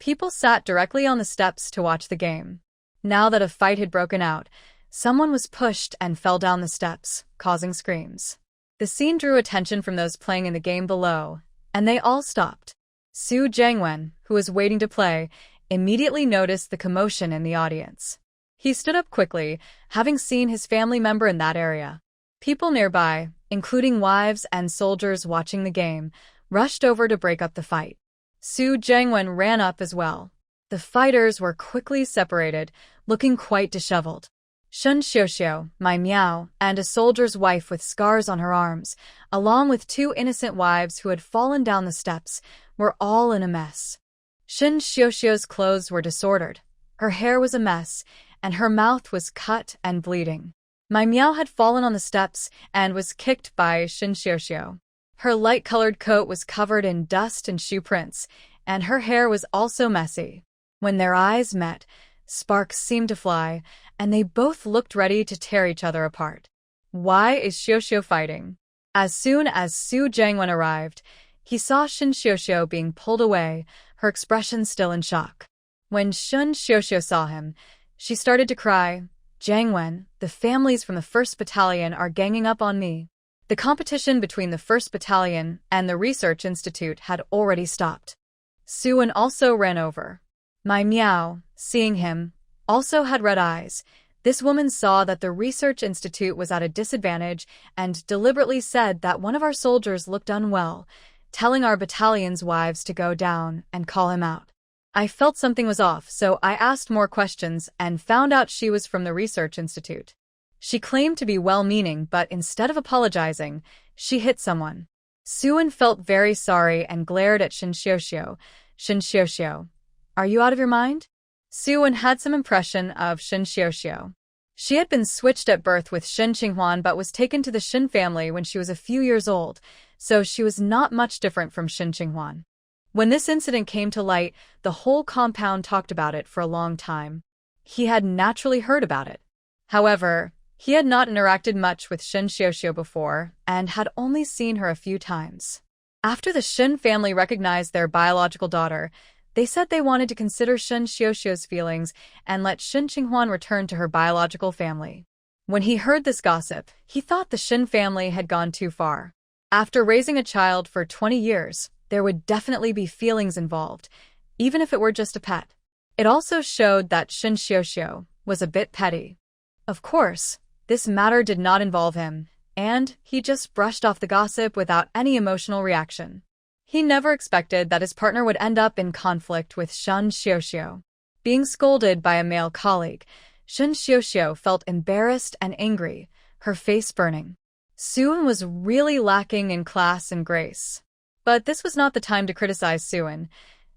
People sat directly on the steps to watch the game. Now that a fight had broken out, someone was pushed and fell down the steps, causing screams. The scene drew attention from those playing in the game below, and they all stopped. Su Jiangwen, who was waiting to play, immediately noticed the commotion in the audience. He stood up quickly, having seen his family member in that area. People nearby, including wives and soldiers watching the game, rushed over to break up the fight. Su Jiangwen ran up as well. The fighters were quickly separated, looking quite disheveled. Shin Xiuxiu, my Miao, and a soldier's wife with scars on her arms, along with two innocent wives who had fallen down the steps, were all in a mess. Shin Xiuxiu's clothes were disordered. Her hair was a mess, and her mouth was cut and bleeding. My Miao had fallen on the steps and was kicked by Shin Xiuxiu. Her light-colored coat was covered in dust and shoe prints, and her hair was also messy. When their eyes met, sparks seemed to fly, and they both looked ready to tear each other apart. Why is Xiuxiu fighting? As soon as Su Jiangwen arrived, he saw Shin Xiuxiu being pulled away, her expression still in shock. When Shin Xiuxiu saw him, she started to cry. Jiangwen, the families from the 1st Battalion are ganging up on me. The competition between the 1st Battalion and the Research Institute had already stopped. Suan also ran over. My Miao, seeing him, also had red eyes. This woman saw that the Research Institute was at a disadvantage and deliberately said that one of our soldiers looked unwell, telling our battalion's wives to go down and call him out. I felt something was off, so I asked more questions and found out she was from the Research Institute. She claimed to be well-meaning, but instead of apologizing, she hit someone. Suan felt very sorry and glared at Shin Xiuxiu. Shin Xiuxiu, are you out of your mind? Suan had some impression of Shin Xiuxiu. She had been switched at birth with Shin Qinghuan but was taken to the Shin family when she was a few years old, so she was not much different from Shin Qinghuan. When this incident came to light, the whole compound talked about it for a long time. He had naturally heard about it. However, he had not interacted much with Shin Xiuxiu before and had only seen her a few times. After the Shin family recognized their biological daughter, they said they wanted to consider Shin Xiuxiu's feelings and let Shin Qinghuan return to her biological family. When he heard this gossip, he thought the Shin family had gone too far. After raising a child for 20 years, there would definitely be feelings involved, even if it were just a pet. It also showed that Shin Xiuxiu was a bit petty. Of course, this matter did not involve him, and he just brushed off the gossip without any emotional reaction. He never expected that his partner would end up in conflict with Shun Xiuxiu. Being scolded by a male colleague, Shun Xiuxiu felt embarrassed and angry, her face burning. Suan was really lacking in class and grace. But this was not the time to criticize Suan.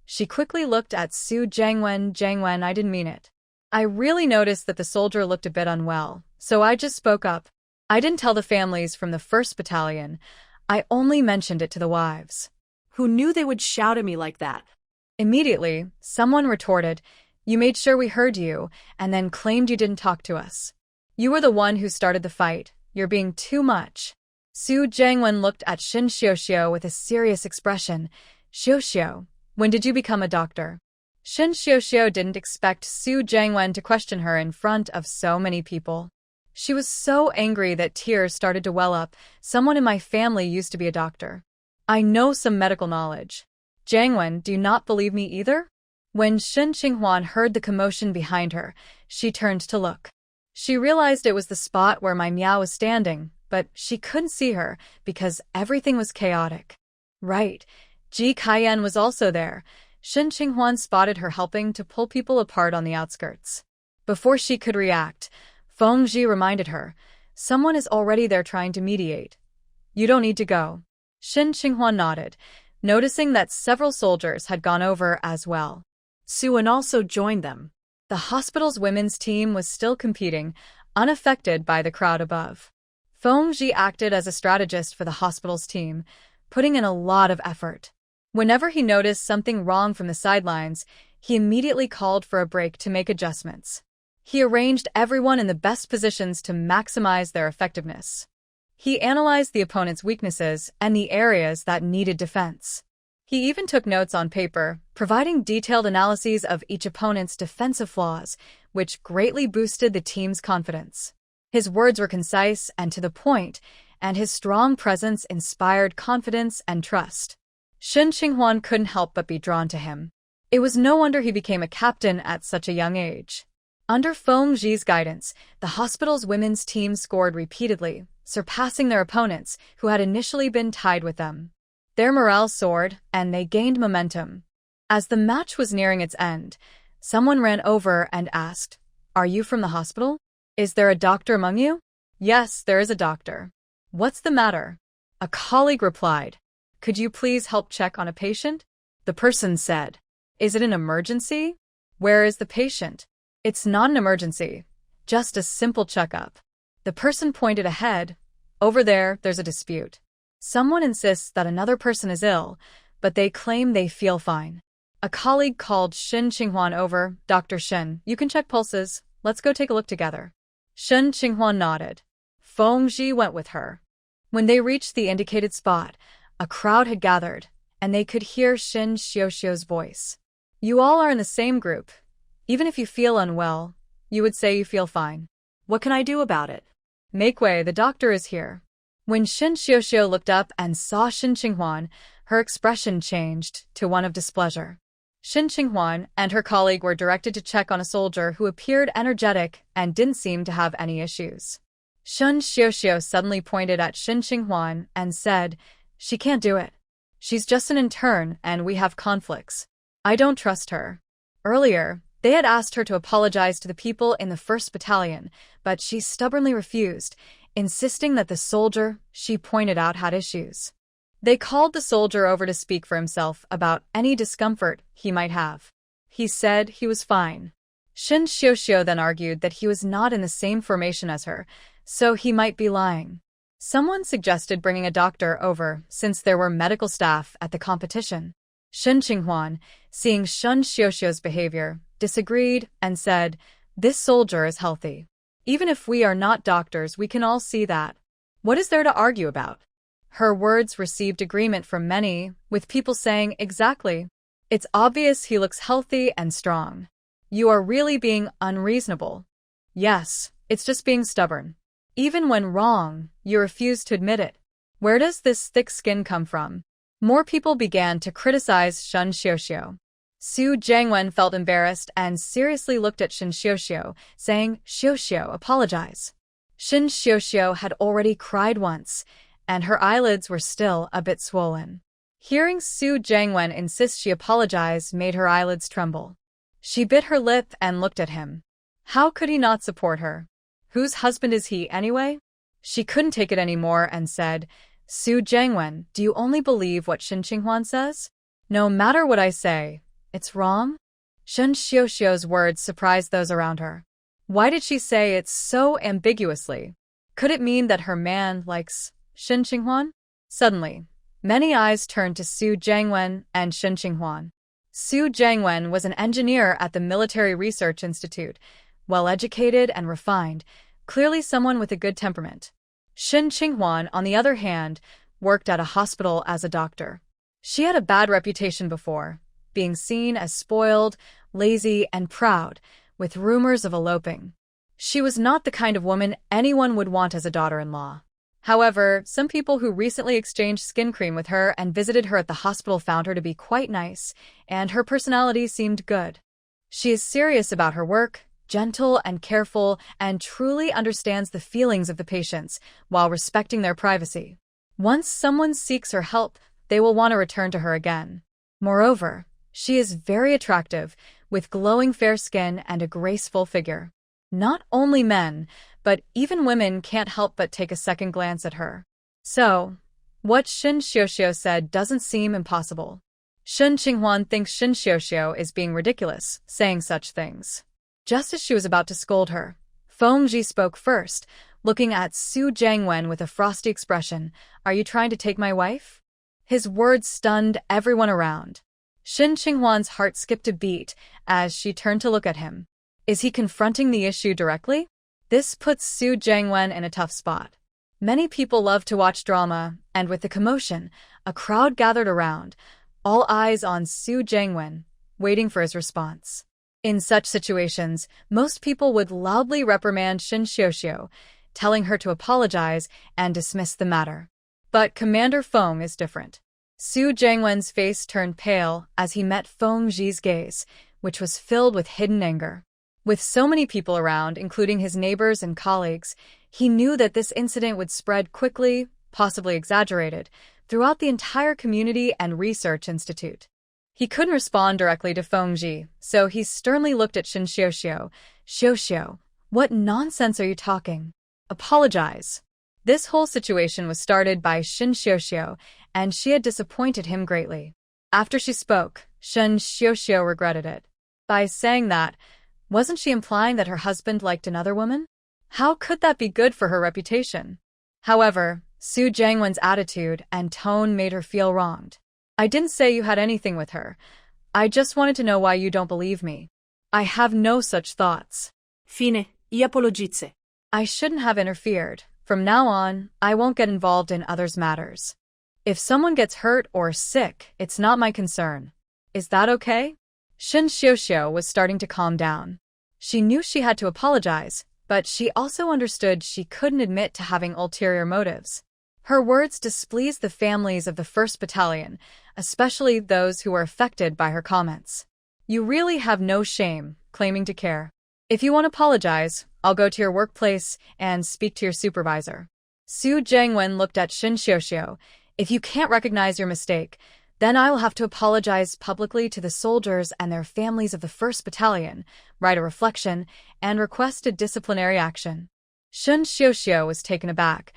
She quickly looked at Su Jiangwen. Jiangwen, I didn't mean it. I really noticed that the soldier looked a bit unwell, so I just spoke up. I didn't tell the families from the 1st Battalion. I only mentioned it to the wives. Who knew they would shout at me like that? Immediately, someone retorted, "You made sure we heard you, and then claimed you didn't talk to us. You were the one who started the fight. You're being too much." Su Jiangwen looked at Shin Xiuxiu with a serious expression. "Xiuxiu, when did you become a doctor?" Shin Xiuxiu didn't expect Su Jiangwen to question her in front of so many people. She was so angry that tears started to well up. "Someone in my family used to be a doctor. I know some medical knowledge." "Jiangwen, do you not believe me either?" When Shin Qinghuan heard the commotion behind her, she turned to look. She realized it was the spot where my Miao was standing, but she couldn't see her because everything was chaotic. Right. Ji Kaiyan was also there. Shin Qinghuan spotted her helping to pull people apart on the outskirts. Before she could react, Feng Ji reminded her, "Someone is already there trying to mediate. You don't need to go." Shin Qinghuan nodded, noticing that several soldiers had gone over as well. Suan also joined them. The hospital's women's team was still competing, unaffected by the crowd above. Feng Ji acted as a strategist for the hospital's team, putting in a lot of effort. Whenever he noticed something wrong from the sidelines, he immediately called for a break to make adjustments. He arranged everyone in the best positions to maximize their effectiveness. He analyzed the opponent's weaknesses and the areas that needed defense. He even took notes on paper, providing detailed analyses of each opponent's defensive flaws, which greatly boosted the team's confidence. His words were concise and to the point, and his strong presence inspired confidence and trust. Shin Qinghuan couldn't help but be drawn to him. It was no wonder he became a captain at such a young age. Under Feng Ji's guidance, the hospital's women's team scored repeatedly, surpassing their opponents, who had initially been tied with them. Their morale soared, and they gained momentum. As the match was nearing its end, someone ran over and asked, "Are you from the hospital? Is there a doctor among you?" "Yes, there is a doctor." "What's the matter?" A colleague replied, "Could you please help check on a patient?" The person said, "Is it an emergency? Where is the patient?" "It's not an emergency, just a simple checkup." The person pointed ahead. "Over there, there's a dispute. Someone insists that another person is ill, but they claim they feel fine." A colleague called Shin Qinghuan over. "Dr. Shin, you can check pulses. Let's go take a look together." Shin Qinghuan nodded. Feng Ji went with her. When they reached the indicated spot, a crowd had gathered, and they could hear Shin Xiuxiu's voice. "You all are in the same group. Even if you feel unwell, you would say you feel fine. What can I do about it?" "Make way, the doctor is here." When Shin Xiuxiu looked up and saw Shin Qinghuan, her expression changed to one of displeasure. Shin Qinghuan and her colleague were directed to check on a soldier who appeared energetic and didn't seem to have any issues. Shin Xiuxiu suddenly pointed at Shin Qinghuan and said, "She can't do it. She's just an intern and we have conflicts. I don't trust her." Earlier, they had asked her to apologize to the people in the 1st Battalion, but she stubbornly refused, insisting that the soldier she pointed out had issues. They called the soldier over to speak for himself about any discomfort he might have. He said he was fine. Shin Xiuxiu then argued that he was not in the same formation as her, so he might be lying. Someone suggested bringing a doctor over since there were medical staff at the competition. Shin Qinghuan, seeing Shin Xiuxiu's behavior, disagreed and said, "This soldier is healthy. Even if we are not doctors, we can all see that. What is there to argue about?" Her words received agreement from many, with people saying, "Exactly. It's obvious he looks healthy and strong. You are really being unreasonable." "Yes, it's just being stubborn. Even when wrong, you refuse to admit it. Where does this thick skin come from?" More people began to criticize Shin Xiuxiu. Su Jiangwen felt embarrassed and seriously looked at Shin Xiuxiu, saying, "Xiuxiu, apologize." Shin Xiuxiu had already cried once, and her eyelids were still a bit swollen. Hearing Su Jiangwen insist she apologize made her eyelids tremble. She bit her lip and looked at him. How could he not support her? Whose husband is he, anyway? She couldn't take it anymore and said, Su Jiangwen, do you only believe what Shen Qinghuan says? No matter what I say, it's wrong? Shen Xiuxiu's words surprised those around her. Why did she say it so ambiguously? Could it mean that her man likes Shen Qinghuan? Suddenly, many eyes turned to Su Jiangwen and Shen Qinghuan. Su Jiangwen was an engineer at the Military Research Institute, well-educated and refined, clearly someone with a good temperament. Shen Qinghuan, on the other hand, worked at a hospital as a doctor. She had a bad reputation before, being seen as spoiled, lazy, and proud, with rumors of eloping. She was not the kind of woman anyone would want as a daughter-in-law. However, some people who recently exchanged skin cream with her and visited her at the hospital found her to be quite nice, and her personality seemed good. She is serious about her work, gentle and careful, and truly understands the feelings of the patients while respecting their privacy. Once someone seeks her help, they will want to return to her again. Moreover, she is very attractive, with glowing fair skin and a graceful figure. Not only men, but even women can't help but take a second glance at her. So, what Shen Xiuxiu said doesn't seem impossible. Shen Qinghuan thinks Shen Xiuxiu is being ridiculous, saying such things. Just as she was about to scold her, Fengji spoke first, looking at Su Jiangwen with a frosty expression. Are you trying to take my wife? His words stunned everyone around. Shen Qinghuan's heart skipped a beat as she turned to look at him. Is he confronting the issue directly? This puts Su Jiangwen in a tough spot. Many people love to watch drama, and with the commotion, a crowd gathered around, all eyes on Su Jiangwen, waiting for his response. In such situations, most people would loudly reprimand Shen Xiuxiu, telling her to apologize and dismiss the matter. But Commander Feng is different. Su Jiangwen's face turned pale as he met Feng Zhi's gaze, which was filled with hidden anger. With so many people around, including his neighbors and colleagues, he knew that this incident would spread quickly, possibly exaggerated, throughout the entire community and research institute. He couldn't respond directly to Feng Zhi, so he sternly looked at Shen Xiuxiu. Xiuxiu, what nonsense are you talking? Apologize. This whole situation was started by Shen Xiuxiu, and she had disappointed him greatly. After she spoke, Shen Xiuxiu regretted it. By saying that, wasn't she implying that her husband liked another woman? How could that be good for her reputation? However, Su Jiangwen's attitude and tone made her feel wronged. I didn't say you had anything with her. I just wanted to know why you don't believe me. I have no such thoughts. Fine, I apologizze. I shouldn't have interfered. From now on, I won't get involved in others' matters. If someone gets hurt or sick, it's not my concern. Is that okay? Shen Xiuxiu was starting to calm down. She knew she had to apologize, but she also understood she couldn't admit to having ulterior motives. Her words displeased the families of the 1st Battalion, especially those who were affected by her comments. You really have no shame, claiming to care. If you want to apologize, I'll go to your workplace and speak to your supervisor. Su Jiangwen looked at Shen Xiuxiu. If you can't recognize your mistake, then I will have to apologize publicly to the soldiers and their families of the 1st Battalion, write a reflection, and request a disciplinary action. Shen Xiuxiu was taken aback,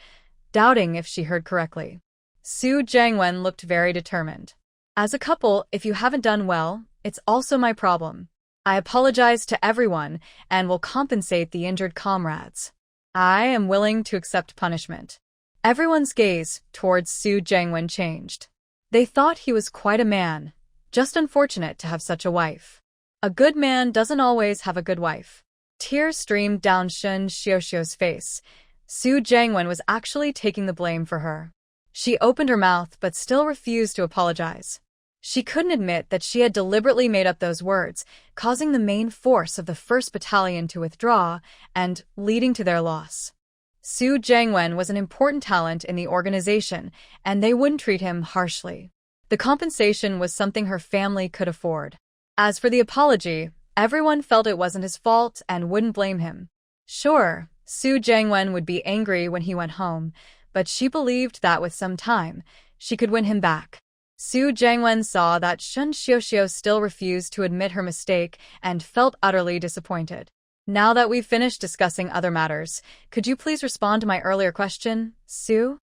doubting if she heard correctly. Su Jiangwen looked very determined. As a couple, if you haven't done well, it's also my problem. I apologize to everyone and will compensate the injured comrades. I am willing to accept punishment. Everyone's gaze towards Su Jiangwen changed. They thought he was quite a man, just unfortunate to have such a wife. A good man doesn't always have a good wife. Tears streamed down Shen Xiuxiu's face. Su Jiangwen was actually taking the blame for her. She opened her mouth but still refused to apologize. She couldn't admit that she had deliberately made up those words, causing the main force of the 1st Battalion to withdraw and leading to their loss. Su Jiangwen was an important talent in the organization, and they wouldn't treat him harshly. The compensation was something her family could afford. As for the apology, everyone felt it wasn't his fault and wouldn't blame him. Sure, Su Jiangwen would be angry when he went home, but she believed that with some time, she could win him back. Su Jiangwen saw that Shun Xiuxiu still refused to admit her mistake and felt utterly disappointed. Now that we've finished discussing other matters, could you please respond to my earlier question, Su?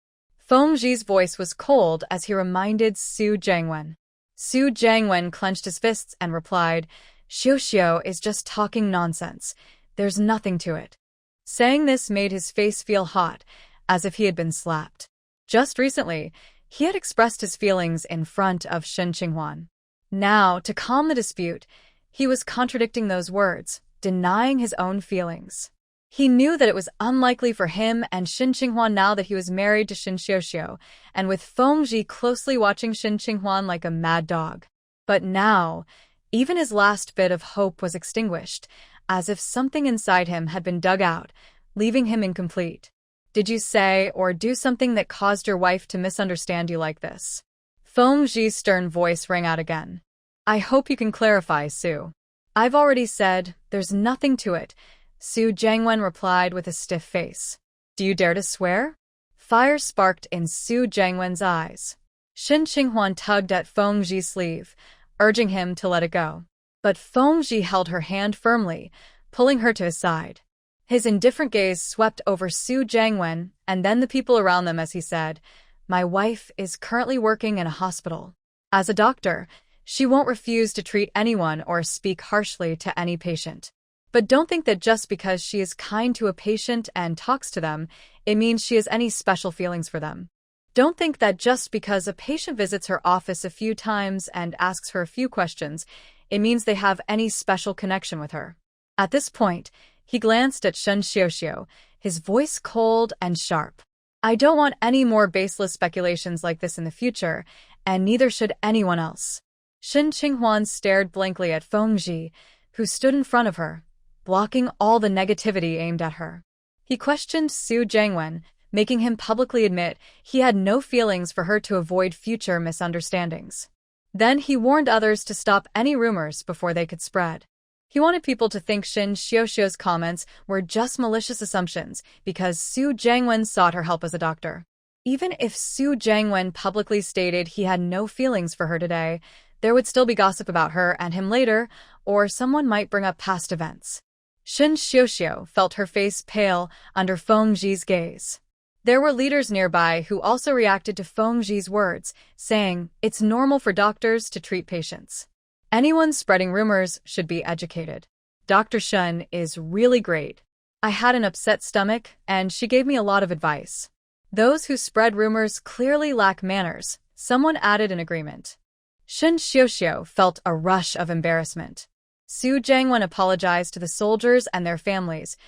Fengji's voice was cold as he reminded Su Jiangwen. Su Jiangwen clenched his fists and replied, Xiuxiu is just talking nonsense. There's nothing to it. Saying this made his face feel hot, as if he had been slapped. Just recently, he had expressed his feelings in front of Shen Qinghuan. Now, to calm the dispute, he was contradicting those words, denying his own feelings. He knew that it was unlikely for him and Shen Qinghuan now that he was married to Shen Xiuxiu, and with Fengji closely watching Shen Qinghuan like a mad dog. But now, even his last bit of hope was extinguished, as if something inside him had been dug out, leaving him incomplete. Did you say or do something that caused your wife to misunderstand you like this? Fengji's stern voice rang out again. I hope you can clarify, Su. I've already said, there's nothing to it, Su Jiangwen replied with a stiff face. Do you dare to swear? Fire sparked in Su Jiangwen's eyes. Shen Qinghuan tugged at Fengji's sleeve, urging him to let it go. But Fengji held her hand firmly, pulling her to his side. His indifferent gaze swept over Su Jiangwen and then the people around them as he said, My wife is currently working in a hospital. As a doctor, she won't refuse to treat anyone or speak harshly to any patient. But don't think that just because she is kind to a patient and talks to them, it means she has any special feelings for them. Don't think that just because a patient visits her office a few times and asks her a few questions, it means they have any special connection with her. At this point, he glanced at Shen Xiuxiu, his voice cold and sharp. I don't want any more baseless speculations like this in the future, and neither should anyone else. Shen Qinghuan stared blankly at Fengji, who stood in front of her, blocking all the negativity aimed at her. He questioned Su Jiangwen, making him publicly admit he had no feelings for her to avoid future misunderstandings. Then he warned others to stop any rumors before they could spread. He wanted people to think Shen Xiuxiu's comments were just malicious assumptions because Su Jiangwen sought her help as a doctor. Even if Su Jiangwen publicly stated he had no feelings for her today, there would still be gossip about her and him later, or someone might bring up past events. Shen Xiuxiu felt her face pale under Fengji's gaze. There were leaders nearby who also reacted to Fengji's words, saying, It's normal for doctors to treat patients. Anyone spreading rumors should be educated. Dr. Shen is really great. I had an upset stomach, and she gave me a lot of advice. Those who spread rumors clearly lack manners, someone added in agreement. Shen Xiuxiu felt a rush of embarrassment. Su Jiangwen apologized to the soldiers and their families,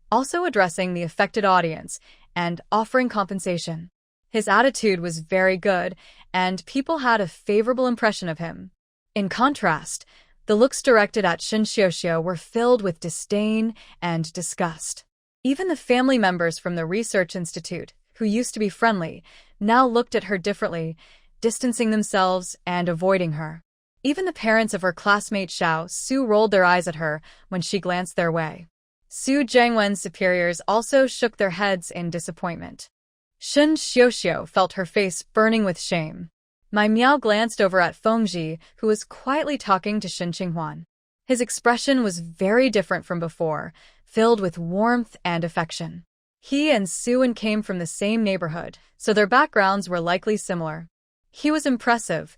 also addressing the affected audience and offering compensation. His attitude was very good, and people had a favorable impression of him. In contrast, the looks directed at Shen Xiuxiu were filled with disdain and disgust. Even the family members from the research institute, who used to be friendly, now looked at her differently, distancing themselves and avoiding her. Even the parents of her classmate Xiao Su rolled their eyes at her when she glanced their way. Su Jiangwen's superiors also shook their heads in disappointment. Shen Xiuxiu felt her face burning with shame. My Miao glanced over at Fengji, who was quietly talking to Shen Qinghuan. His expression was very different from before, filled with warmth and affection. He and Suan came from the same neighborhood, so their backgrounds were likely similar. He was impressive,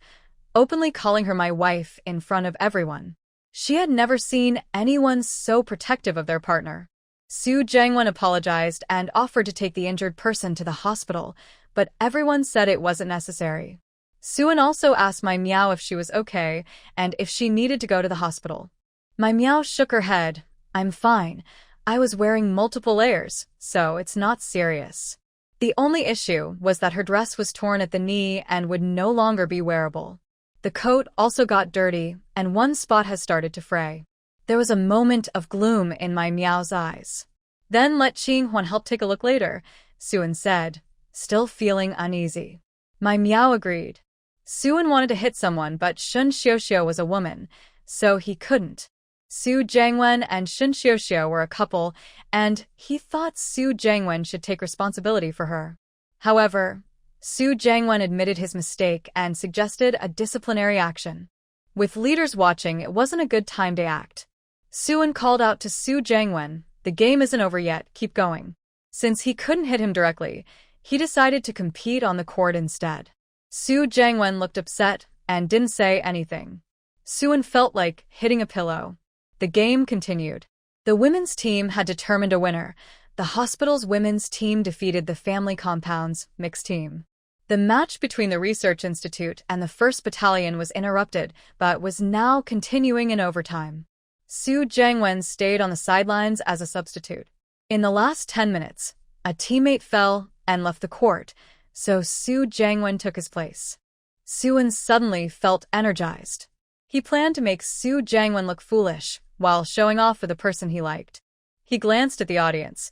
openly calling her my wife in front of everyone. She had never seen anyone so protective of their partner. Su Jiangwen apologized and offered to take the injured person to the hospital, but everyone said it wasn't necessary. Suan also asked my Miao if she was okay and if she needed to go to the hospital. My Miao shook her head. I'm fine. I was wearing multiple layers, so it's not serious. The only issue was that her dress was torn at the knee and would no longer be wearable. The coat also got dirty, and one spot has started to fray. There was a moment of gloom in my Miao's eyes. Then let Qinghuan help take a look later, Suan said, still feeling uneasy. My Miao agreed. Suan wanted to hit someone, but Shen Xiuxiu was a woman, so he couldn't. Su Jiangwen and Shen Xiuxiu were a couple, and he thought Su Jiangwen should take responsibility for her. However, Su Jiangwen admitted his mistake and suggested a disciplinary action. With leaders watching, it wasn't a good time to act. Suan called out to Su Jiangwen, "The game isn't over yet, keep going." Since he couldn't hit him directly, he decided to compete on the court instead. Su Jiangwen looked upset and didn't say anything. Suan felt like hitting a pillow. The game continued. The women's team had determined a winner. The hospital's women's team defeated the family compound's mixed team. The match between the research institute and the 1st Battalion was interrupted, but was now continuing in overtime. Su Jiangwen stayed on the sidelines as a substitute. In the last 10 minutes, a teammate fell and left the court, so Su Jiangwen took his place. Suan suddenly felt energized. He planned to make Su Jiangwen look foolish while showing off for the person he liked. He glanced at the audience.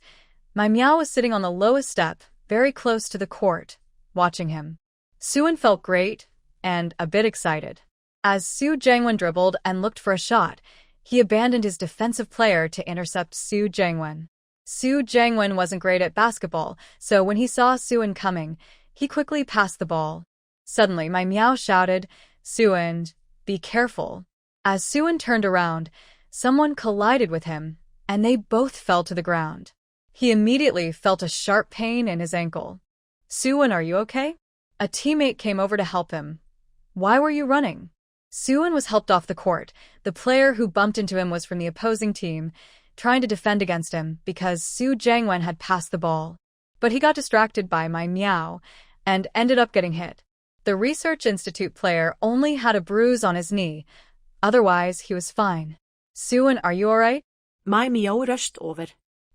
Mai Miao was sitting on the lowest step, very close to the court, watching him. Suan felt great and a bit excited. As Su Jiangwen dribbled and looked for a shot, he abandoned his defensive player to intercept Su Jiangwen. Su Jiangwen wasn't great at basketball, so when he saw Suan coming, he quickly passed the ball. Suddenly, Mai Miao shouted, "Suan, be careful." As Suan turned around, someone collided with him, and they both fell to the ground. He immediately felt a sharp pain in his ankle. "Suan, are you okay?" A teammate came over to help him. "Why were you running?" Suan was helped off the court. The player who bumped into him was from the opposing team, trying to defend against him because Su Jiangwen had passed the ball. But he got distracted by Mai Miao and ended up getting hit. The Research Institute player only had a bruise on his knee. Otherwise, he was fine. "Suan, are you alright?" Mai Miao rushed over.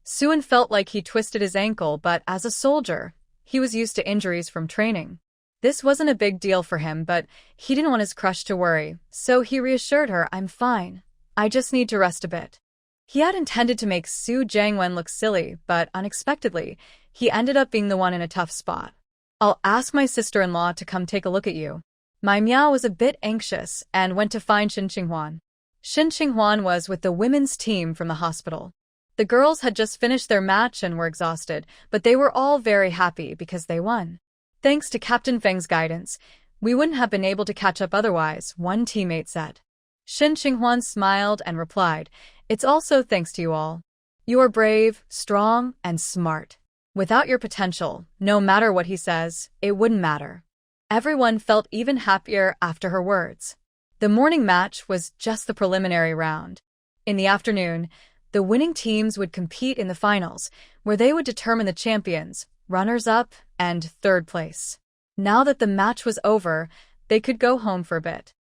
Suan felt like he twisted his ankle, but as a soldier, he was used to injuries from training. This wasn't a big deal for him, but he didn't want his crush to worry, so he reassured her, "I'm fine. I just need to rest a bit." He had intended to make Su Jiangwen look silly, but unexpectedly, he ended up being the one in a tough spot. "I'll ask my sister-in-law to come take a look at you." Mai Miao was a bit anxious and went to find Xie Yuan. Xie Yuan was with the women's team from the hospital. The girls had just finished their match and were exhausted, but they were all very happy because they won. "Thanks to Captain Feng's guidance, we wouldn't have been able to catch up otherwise," one teammate said. Xie Yuan smiled and replied, "It's also thanks to you all. You are brave, strong, and smart. Without your potential, no matter what he says, it wouldn't matter." Everyone felt even happier after her words. The morning match was just the preliminary round. In the afternoon, the winning teams would compete in the finals, where they would determine the champions, runners-up, and third place. Now that the match was over, they could go home for a bit.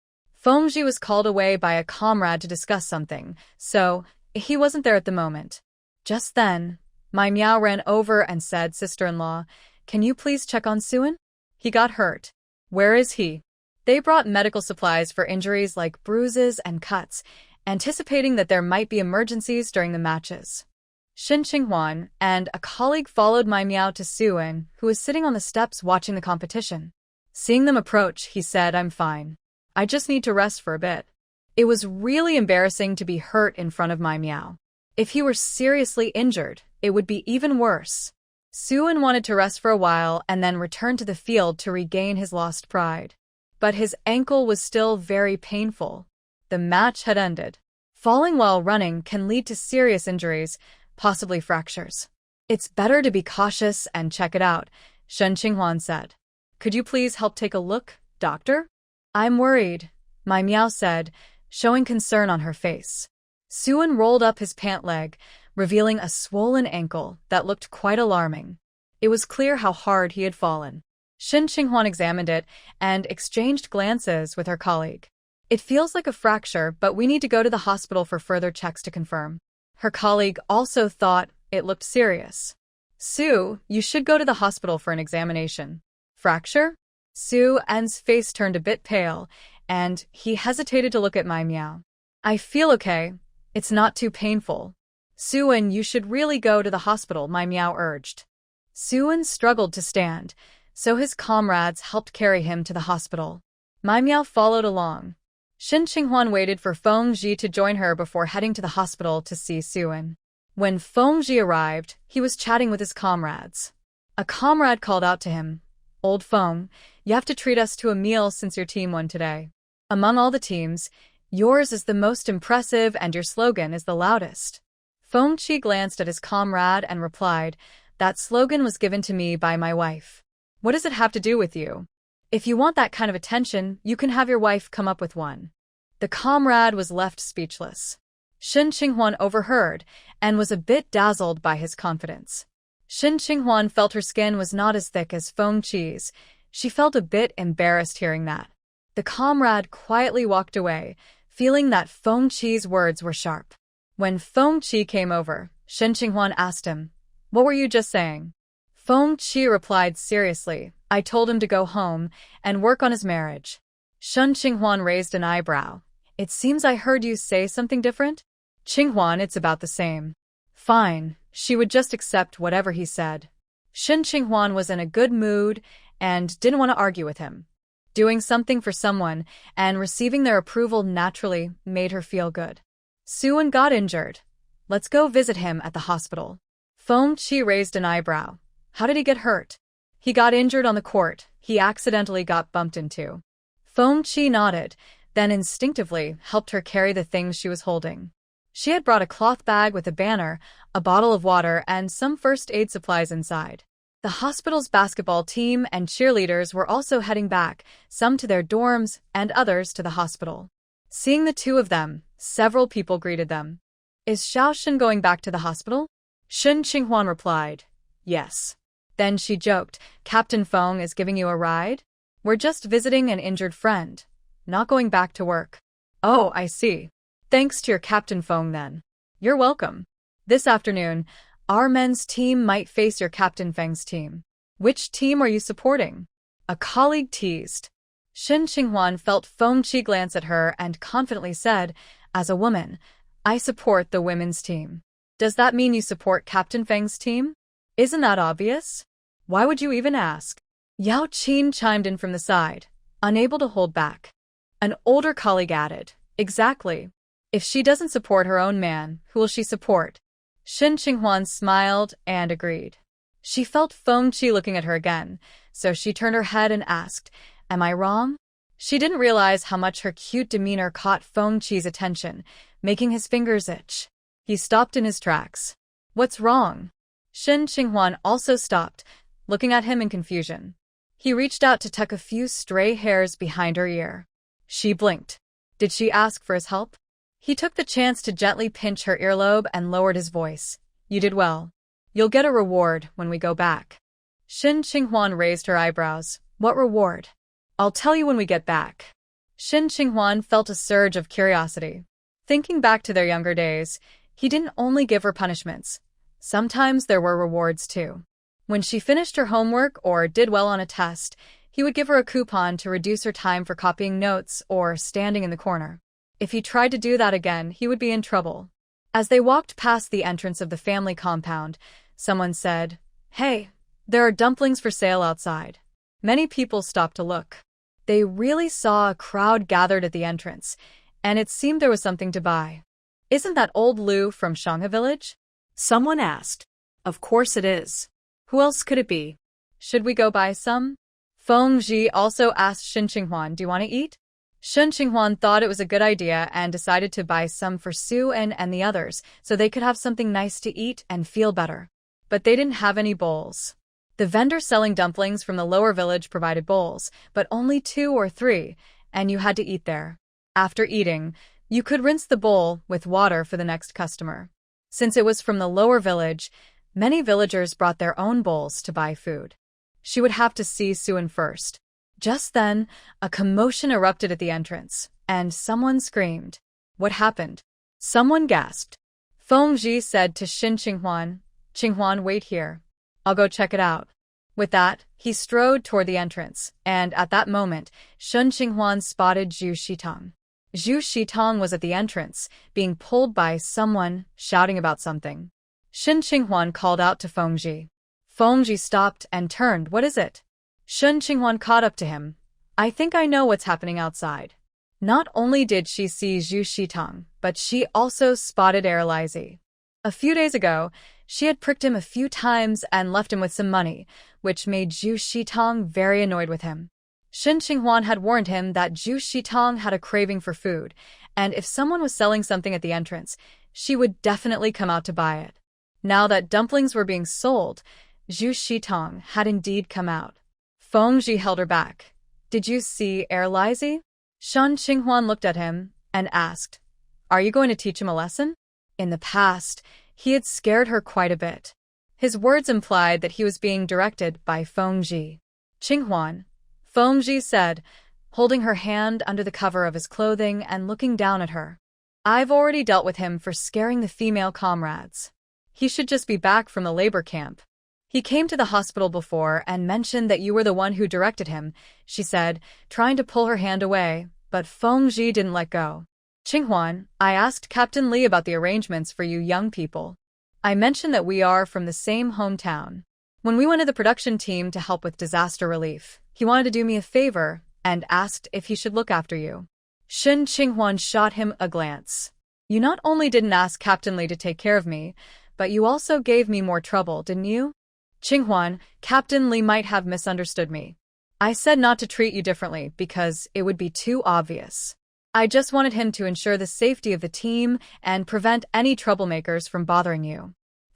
Fengji was called away by a comrade to discuss something, so he wasn't there at the moment. Just then, Mai Miao ran over and said, "Sister-in-law, can you please check on Suan? He got hurt." "Where is he?" They brought medical supplies for injuries like bruises and cuts, anticipating that there might be emergencies during the matches. Xie Yuan and a colleague followed Mai Miao to Suan, who was sitting on the steps watching the competition. Seeing them approach, he said, "I'm fine. I just need to rest for a bit." It was really embarrassing to be hurt in front of Mai Miao. If he were seriously injured, it would be even worse. Suan wanted to rest for a while and then return to the field to regain his lost pride. But his ankle was still very painful. The match had ended. Falling while running can lead to serious injuries, possibly fractures. "It's better to be cautious and check it out," Xie Yuan said. "Could you please help take a look, doctor?" "I'm worried," Mai Miao said, showing concern on her face. Suan rolled up his pant leg, revealing a swollen ankle that looked quite alarming. It was clear how hard he had fallen. Xie Yuan examined it and exchanged glances with her colleague. "It feels like a fracture, but we need to go to the hospital for further checks to confirm." Her colleague also thought it looked serious. "Su, you should go to the hospital for an examination." "Fracture?" Suan's face turned a bit pale, and he hesitated to look at Mai Miao. "I feel okay. It's not too painful." "Suan, you should really go to the hospital," Mai Miao urged. Suan struggled to stand, so his comrades helped carry him to the hospital. Mai Miao followed along. Xie Yuan waited for Fengji to join her before heading to the hospital to see Suan. When Fengji arrived, he was chatting with his comrades. A comrade called out to him, Old Feng, you have to treat us to a meal since your team won today. Among all the teams, yours is the most impressive and your slogan is the loudest. Feng Qi glanced at his comrade and replied, that slogan was given to me by my wife. What does it have to do with you? If you want that kind of attention, you can have your wife come up with one. The comrade was left speechless. Shen Qinghuan overheard and was a bit dazzled by his confidence. Shen Qinghuan felt her skin was not as thick as Feng Qi's. She felt a bit embarrassed hearing that. The comrade quietly walked away, feeling that Feng Qi's words were sharp. When Feng Qi came over, Shen Qinghuan asked him, "What were you just saying?" Feng Qi replied seriously, "I told him to go home and work on his marriage." Shen Qinghuan raised an eyebrow. "It seems I heard you say something different?" "Qinghuan, it's about the same." Fine, she would just accept whatever he said. Shen Qinghuan was in a good mood and didn't want to argue with him. Doing something for someone and receiving their approval naturally made her feel good. Suan got injured. Let's go visit him at the hospital. Feng Qi raised an eyebrow. How did he get hurt? He got injured on the court. He accidentally got bumped into. Feng Qi nodded, then instinctively helped her carry the things she was holding. She had brought a cloth bag with a banner, a bottle of water, and some first aid supplies inside. The hospital's basketball team and cheerleaders were also heading back, some to their dorms and others to the hospital. Seeing the two of them, several people greeted them. "Is Xiaoshen going back to the hospital?" Shen Qinghuan replied, "Yes." Then she joked, "Captain Feng is giving you a ride? We're just visiting an injured friend. Not going back to work." "Oh, I see. Thanks to your Captain Feng then." "You're welcome. This afternoon, our men's team might face your Captain Feng's team." "Which team are you supporting?" a colleague teased. Shen Qinghuan felt Feng Qi glance at her and confidently said, "As a woman, I support the women's team." "Does that mean you support Captain Feng's team?" "Isn't that obvious? Why would you even ask?" Yaoqin chimed in from the side, unable to hold back. An older colleague added, "Exactly. If she doesn't support her own man, who will she support?" Shen Qinghuan smiled and agreed. She felt Feng Qi looking at her again, so she turned her head and asked, "Am I wrong?" She didn't realize how much her cute demeanor caught Feng Qi's attention, making his fingers itch. He stopped in his tracks. "What's wrong?" Shen Qinghuan also stopped, looking at him in confusion. He reached out to tuck a few stray hairs behind her ear. She blinked. Did she ask for his help? He took the chance to gently pinch her earlobe and lowered his voice. "You did well. You'll get a reward when we go back." Shen Qinghuan raised her eyebrows. "What reward?" "I'll tell you when we get back." Shen Qinghuan felt a surge of curiosity. Thinking back to their younger days, he didn't only give her punishments. Sometimes there were rewards too. When she finished her homework or did well on a test, he would give her a coupon to reduce her time for copying notes or standing in the corner. If he tried to do that again, he would be in trouble. As they walked past the entrance of the family compound, someone said, "Hey, there are dumplings for sale outside." Many people stopped to look. They really saw a crowd gathered at the entrance, and it seemed there was something to buy. "Isn't that old Lu from Shangha village?" Someone asked. "Of course it is. Who else could it be?" "Should we go buy some?" Feng Ji also asked Shen Qinghuan, "Do you want to eat?" Shen Qinghuan thought it was a good idea and decided to buy some for Suan and the others so they could have something nice to eat and feel better. But they didn't have any bowls. The vendor selling dumplings from the lower village provided bowls, but only 2 or 3, and you had to eat there. After eating, you could rinse the bowl with water for the next customer. Since it was from the lower village, many villagers brought their own bowls to buy food. She would have to see Suan first. Just then, a commotion erupted at the entrance, and someone screamed. "What happened?" Someone gasped. Feng Ji said to Shen Qinghuan, "Qinghuan, wait here. I'll go check it out." With that, he strode toward the entrance, and at that moment, Shen Qinghuan spotted Zhu Shitong. Zhu Shitong was at the entrance, being pulled by someone, shouting about something. Shen Qinghuan called out to Feng Ji. Feng Ji stopped and turned. "What is it?" Shen Qinghuan caught up to him. "I think I know what's happening outside." Not only did she see Zhu Shitong, but she also spotted Laizi. A few days ago, she had pricked him a few times and left him with some money, which made Zhu Shitong very annoyed with him. Shen Qinghuan had warned him that Zhu Shitong had a craving for food, and if someone was selling something at the entrance, she would definitely come out to buy it. Now that dumplings were being sold, Zhu Shitong had indeed come out. Fengji held her back. "Did you see Laizi?" Shen Qinghuan looked at him and asked, "Are you going to teach him a lesson?" In the past, he had scared her quite a bit. His words implied that he was being directed by Fengji. "Qinghuan," Fengji said, holding her hand under the cover of his clothing and looking down at her. "I've already dealt with him for scaring the female comrades. He should just be back from the labor camp. He came to the hospital before and mentioned that you were the one who directed him," she said, trying to pull her hand away, but Fengji didn't let go. "Qinghuan, I asked Captain Li about the arrangements for you young people. I mentioned that we are from the same hometown. When we went to the production team to help with disaster relief, he wanted to do me a favor and asked if he should look after you." Shen Qinghuan shot him a glance. "You not only didn't ask Captain Li to take care of me, but you also gave me more trouble, didn't you?" "Qinghuan, Captain Li might have misunderstood me. I said not to treat you differently because it would be too obvious. I just wanted him to ensure the safety of the team and prevent any troublemakers from bothering you."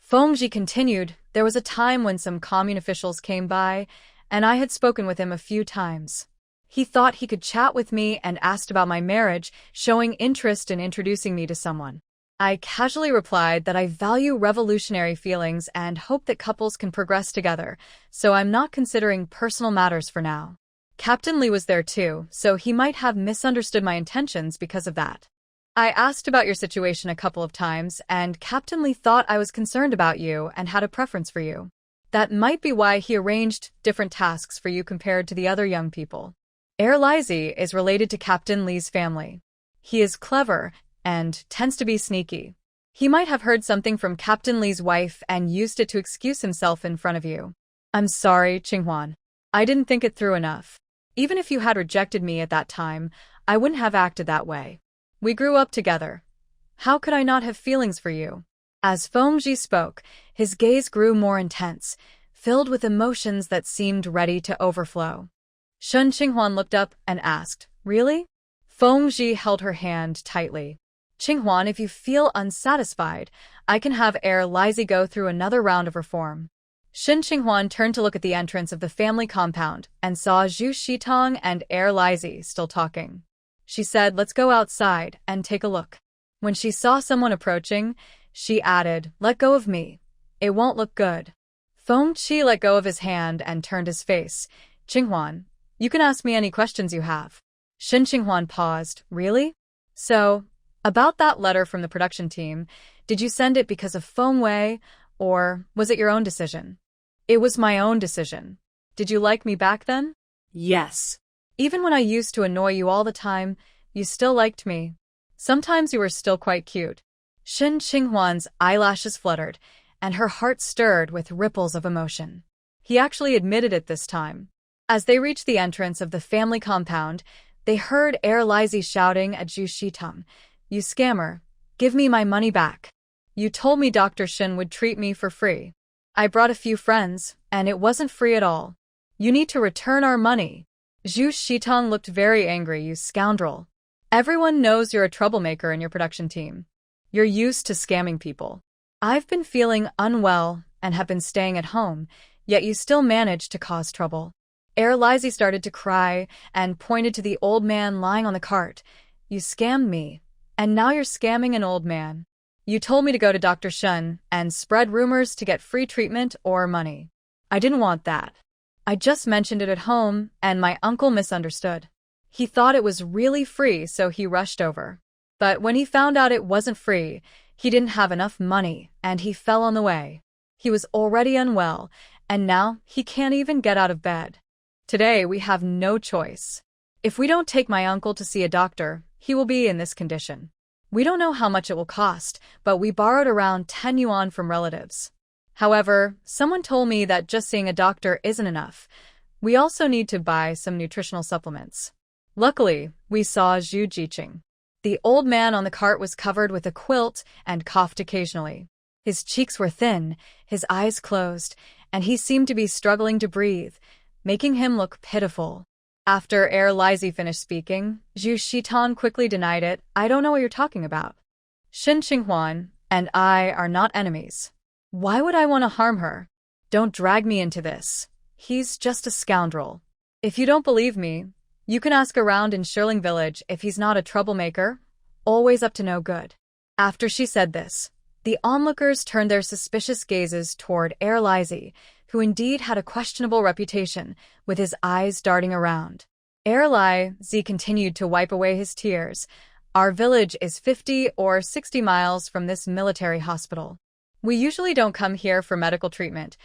Fengji continued, "There was a time when some commune officials came by, and I had spoken with him a few times. He thought he could chat with me and asked about my marriage, showing interest in introducing me to someone. I casually replied that I value revolutionary feelings and hope that couples can progress together, so I'm not considering personal matters for now. Captain Li was there too, so he might have misunderstood my intentions because of that. I asked about your situation a couple of times, and Captain Li thought I was concerned about you and had a preference for you. That might be why he arranged different tasks for you compared to the other young people. Laizi is related to Captain Li's family. He is clever and tends to be sneaky. He might have heard something from Captain Li's wife and used it to excuse himself in front of you. I'm sorry, Qinghuan. I didn't think it through enough. Even if you had rejected me at that time, I wouldn't have acted that way. We grew up together. How could I not have feelings for you?" As Fengji spoke, his gaze grew more intense, filled with emotions that seemed ready to overflow. Shen Qinghuan looked up and asked, "Really?" Fengji held her hand tightly. "Qinghuan, if you feel unsatisfied, I can have Laizi go through another round of reform." Shen Qinghuan turned to look at the entrance of the family compound and saw Zhu Shitong and Laizi still talking. She said, "Let's go outside and take a look." When she saw someone approaching, she added, "Let go of me. It won't look good." Fengji let go of his hand and turned his face. "Qinghuan, you can ask me any questions you have." Shen Qinghuan paused. "Really? So, about that letter from the production team, did you send it because of Feng Wei, or was it your own decision?" "It was my own decision. Did you like me back then?" "Yes." "Even when I used to annoy you all the time, you still liked me. Sometimes you were still quite cute." Shen Qinghuan's eyelashes fluttered, and her heart stirred with ripples of emotion. He actually admitted it this time. As they reached the entrance of the family compound, they heard Laizi shouting at Zhu Shitong, "You scammer, give me my money back. You told me Dr. Shen would treat me for free. I brought a few friends, and it wasn't free at all. You need to return our money." Zhu Shitong looked very angry. "You scoundrel. Everyone knows you're a troublemaker in your production team. You're used to scamming people. I've been feeling unwell and have been staying at home, yet you still managed to cause trouble." Laizi started to cry and pointed to the old man lying on the cart. "You scammed me, and now you're scamming an old man. You told me to go to Dr. Shen and spread rumors to get free treatment or money. I didn't want that. I just mentioned it at home, and my uncle misunderstood. He thought it was really free, so he rushed over. But when he found out it wasn't free, he didn't have enough money, and he fell on the way. He was already unwell, and now he can't even get out of bed. Today we have no choice. If we don't take my uncle to see a doctor, he will be in this condition. We don't know how much it will cost, but we borrowed around 10 yuan from relatives. However, someone told me that just seeing a doctor isn't enough. We also need to buy some nutritional supplements." Luckily, we saw Zhu Jiqing. The old man on the cart was covered with a quilt and coughed occasionally. His cheeks were thin, his eyes closed, and he seemed to be struggling to breathe, making him look pitiful. After Laizi finished speaking, Zhu Shitong quickly denied it. I don't know what you're talking about. Xin Qinghuan and I are not enemies. Why would I want to harm her? Don't drag me into this. He's just a scoundrel. If you don't believe me, you can ask around in Shirling village if he's not a troublemaker, always up to no good. After she said this, the onlookers turned their suspicious gazes toward Laizi, who indeed had a questionable reputation, with his eyes darting around. Laizi continued to wipe away his tears. Our village is 50 or 60 miles from this military hospital. We usually don't come here for medical treatment.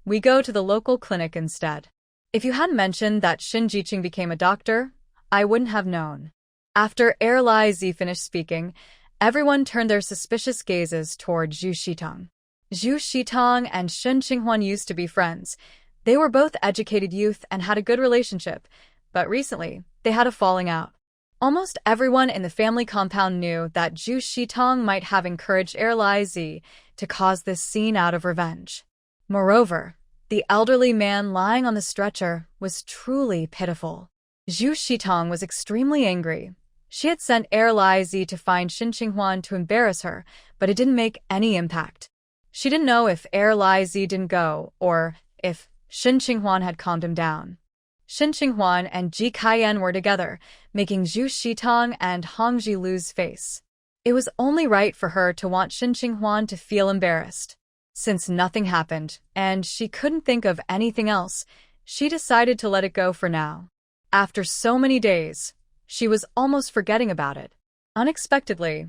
We go to the local clinic instead. If you hadn't mentioned that Xin Jiqing became a doctor, I wouldn't have known. After Laizi finished speaking, everyone turned their suspicious gazes toward Zhu Shitong. Zhu Shitong and Xin Qinghuan used to be friends. They were both educated youth and had a good relationship, but recently, they had a falling out. Almost everyone in the family compound knew that Zhu Shitong might have encouraged Laizi to cause this scene out of revenge. Moreover, the elderly man lying on the stretcher was truly pitiful. Zhu Shitong was extremely angry. She had sent Laizi to find Xin Qinghuan to embarrass her, but it didn't make any impact. She didn't know if Laizi didn't go, or if Xin Qinghuan had calmed him down. Xin Qinghuan and Ji Kaiyan were together, making Zhu Shitong and Hongji lose face. It was only right for her to want Xin Qinghuan to feel embarrassed. Since nothing happened, and she couldn't think of anything else, she decided to let it go for now. After so many days, she was almost forgetting about it. Unexpectedly,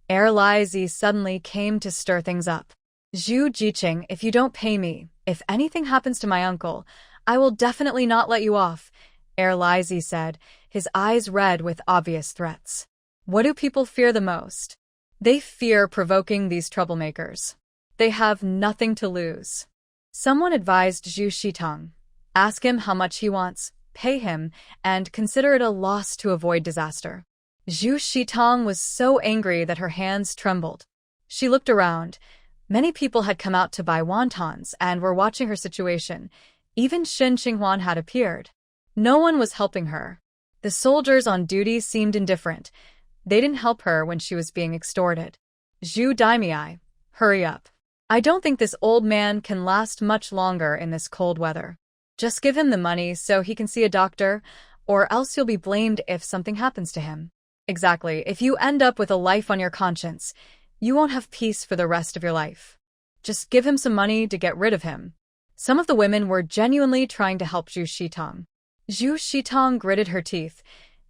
Laizi suddenly came to stir things up. Zhu Jiqing, if you don't pay me, if anything happens to my uncle, I will definitely not let you off, Laizi said, his eyes red with obvious threats. What do people fear the most? They fear provoking these troublemakers. They have nothing to lose. Someone advised Zhu Shitong. Ask him how much he wants, pay him, and consider it a loss to avoid disaster. Zhu Shitong was so angry that her hands trembled. She looked around. Many people had come out to buy wontons and were watching her situation. Even Xin Qinghuan had appeared. No one was helping her. The soldiers on duty seemed indifferent. They didn't help her when she was being extorted. Zhu Daimai, hurry up. I don't think this old man can last much longer in this cold weather. Just give him the money so he can see a doctor, or else you'll be blamed if something happens to him. Exactly, if you end up with a life on your conscience, you won't have peace for the rest of your life. Just give him some money to get rid of him. Some of the women were genuinely trying to help Zhu Shitong. Zhu Shitong gritted her teeth.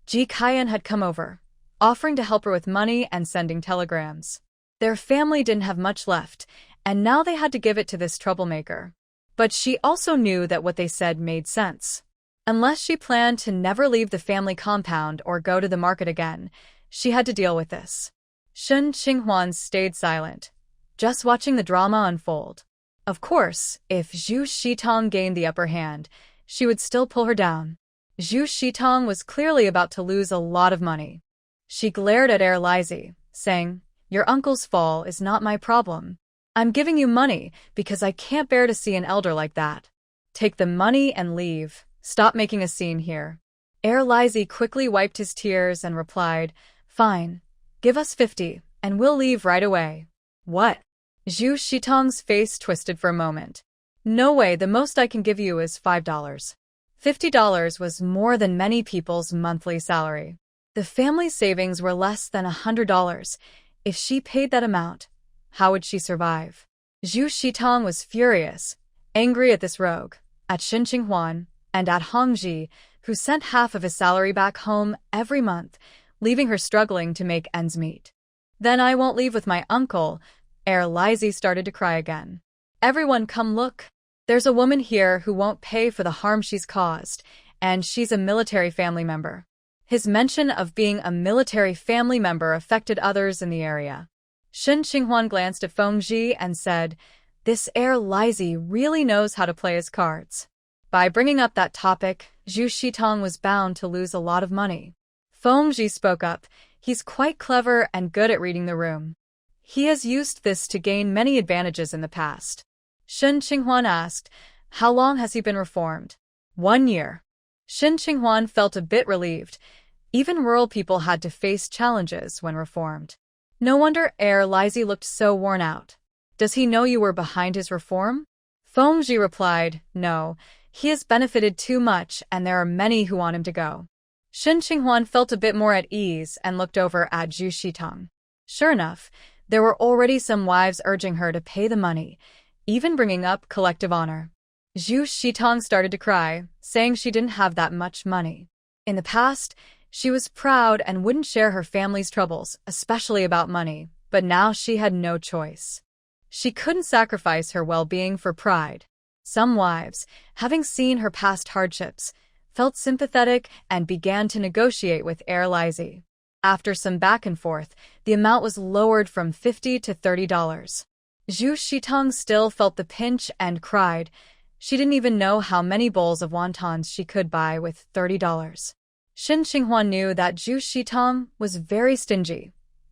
Ji Kaiyan had come over, offering to help her with money and sending telegrams. Their family didn't have much left, and now they had to give it to this troublemaker. But she also knew that what they said made sense. Unless she planned to never leave the family compound or go to the market again, she had to deal with this. Xin Qinghuan stayed silent, just watching the drama unfold. Of course, if Zhu Shitong gained the upper hand, she would still pull her down. Zhu Shitong was clearly about to lose a lot of money. She glared at Laizi, saying, "Your uncle's fall is not my problem. I'm giving you money because I can't bear to see an elder like that. Take the money and leave. Stop making a scene here." Laizi quickly wiped his tears and replied, "Fine. Give us 50, and we'll leave right away." "What?" Zhu Shitong's face twisted for a moment. "No way, the most I can give you is $5. $50 was more than many people's monthly salary. The family's savings were less than $100. If she paid that amount, how would she survive? Zhu Shitong was furious, angry at this rogue, at Xin Qinghuan, and at Hongji, who sent half of his salary back home every month, leaving her struggling to make ends meet. "Then I won't leave with my uncle." Laizi started to cry again. "Everyone come look. There's a woman here who won't pay for the harm she's caused, and she's a military family member." His mention of being a military family member affected others in the area. Xin Qinghuan glanced at Fengji and said, "This Laizi really knows how to play his cards." By bringing up that topic, Zhu Shitong was bound to lose a lot of money. Fengji spoke up. He's quite clever and good at reading the room. He has used this to gain many advantages in the past. Shen Qinghuan asked, "How long has he been reformed?" 1 year. Shen Qinghuan felt a bit relieved. Even rural people had to face challenges when reformed. No wonder Laizi looked so worn out. Does he know you were behind his reform? Fengji replied, no, he has benefited too much and there are many who want him to go. Shen Qinghuan felt a bit more at ease and looked over at Zhu Shitang. Sure enough, there were already some wives urging her to pay the money, even bringing up collective honor. Zhu Shitang started to cry, saying she didn't have that much money. In the past, she was proud and wouldn't share her family's troubles, especially about money, but now she had no choice. She couldn't sacrifice her well-being for pride. Some wives, having seen her past hardships, felt sympathetic and began to negotiate with Laizi. After some back and forth, the amount was lowered from $50 to $30. Zhu Shitang still felt the pinch and cried. She didn't even know how many bowls of wontons she could buy with $30. Shen Qinghuan knew that Zhu Shitang was very stingy.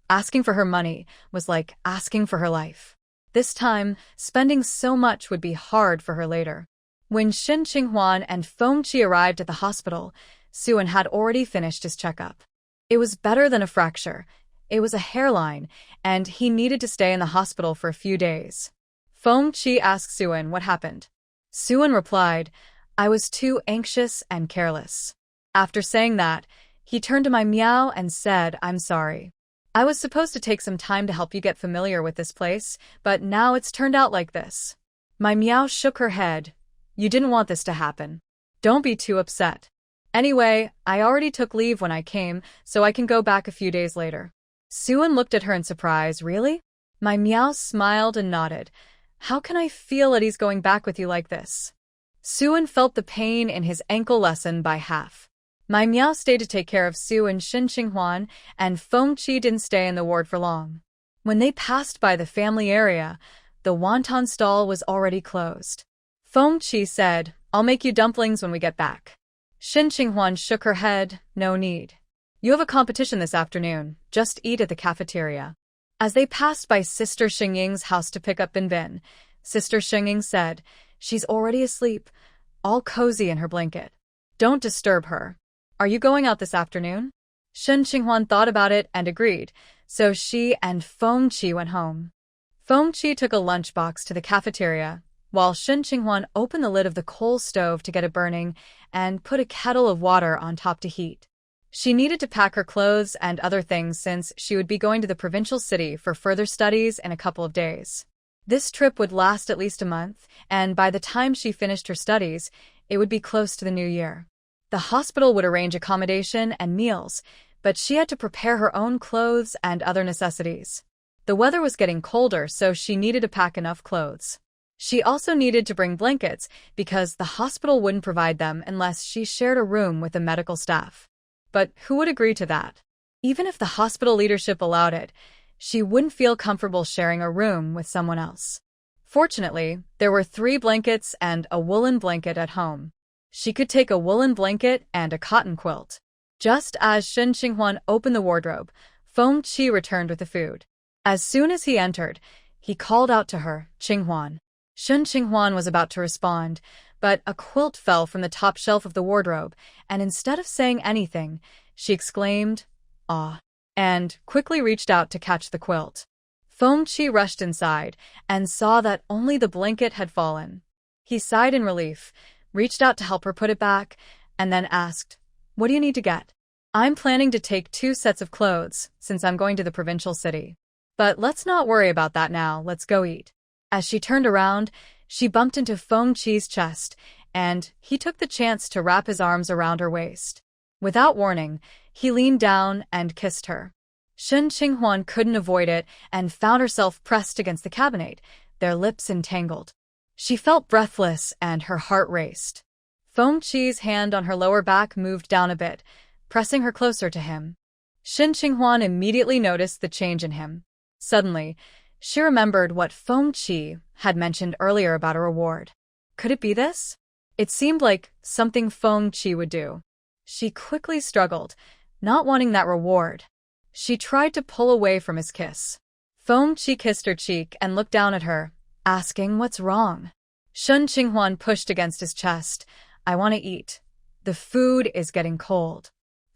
Asking for her money was like asking for her life. This time, spending so much would be hard for her later. When Shen Qinghuan and Fengji arrived at the hospital, Suan had already finished his checkup. It was better than a fracture. It was a hairline, and he needed to stay in the hospital for a few days. Fengji asked Suan what happened. Suan replied, I was too anxious and careless. After saying that, he turned to my Miao and said, I'm sorry. I was supposed to take some time to help you get familiar with this place, but now it's turned out like this. My Miao shook her head. You didn't want this to happen. Don't be too upset. Anyway, I already took leave when I came, so I can go back a few days later. Suan looked at her in surprise. Really? My Miao smiled and nodded. How can I feel at ease going back with you like this? Suan felt the pain in his ankle lessen by half. My Miao stayed to take care of Su and Shen Qinghuan, and Fengji didn't stay in the ward for long. When they passed by the family area, the wonton stall was already closed. Fengji said, I'll make you dumplings when we get back. Shen Qinghuan shook her head, no need. You have a competition this afternoon, just eat at the cafeteria. As they passed by Sister Xingying's house to pick up Bin, Sister Xingying said, she's already asleep, all cozy in her blanket. Don't disturb her. Are you going out this afternoon? Shen Qinghuan thought about it and agreed, so she and Fengji went home. Fengji took a lunchbox to the cafeteria, while Shen Qinghuan opened the lid of the coal stove to get it burning and put a kettle of water on top to heat. She needed to pack her clothes and other things since she would be going to the provincial city for further studies in a couple of days. This trip would last at least a month, and by the time she finished her studies, it would be close to the new year. The hospital would arrange accommodation and meals, but she had to prepare her own clothes and other necessities. The weather was getting colder, so she needed to pack enough clothes. She also needed to bring blankets because the hospital wouldn't provide them unless she shared a room with the medical staff. But who would agree to that? Even if the hospital leadership allowed it, she wouldn't feel comfortable sharing a room with someone else. Fortunately, there were 3 blankets and a woolen blanket at home. She could take a woolen blanket and a cotton quilt. Just as Shen Qinghuan opened the wardrobe, Fengji returned with the food. As soon as he entered, he called out to her, Qinghuan. Shen Qinghuan was about to respond, but a quilt fell from the top shelf of the wardrobe, and instead of saying anything, she exclaimed, "Ah," and quickly reached out to catch the quilt. Fengji rushed inside and saw that only the blanket had fallen. He sighed in relief, reached out to help her put it back, and then asked, What do you need to get? I'm planning to take 2 sets of clothes, since I'm going to the provincial city. But let's not worry about that now, let's go eat. As she turned around, she bumped into Fengji's chest, and he took the chance to wrap his arms around her waist. Without warning, he leaned down and kissed her. Shen Qinghuan couldn't avoid it and found herself pressed against the cabinet, their lips entangled. She felt breathless and her heart raced. Fengji's hand on her lower back moved down a bit, pressing her closer to him. Shen Qinghuan immediately noticed the change in him. Suddenly, she remembered what Fengji had mentioned earlier about a reward. Could it be this? It seemed like something Fengji would do. She quickly struggled, not wanting that reward. She tried to pull away from his kiss. Fengji kissed her cheek and looked down at her, asking what's wrong. Shun Qinghuan pushed against his chest. I want to eat. The food is getting cold.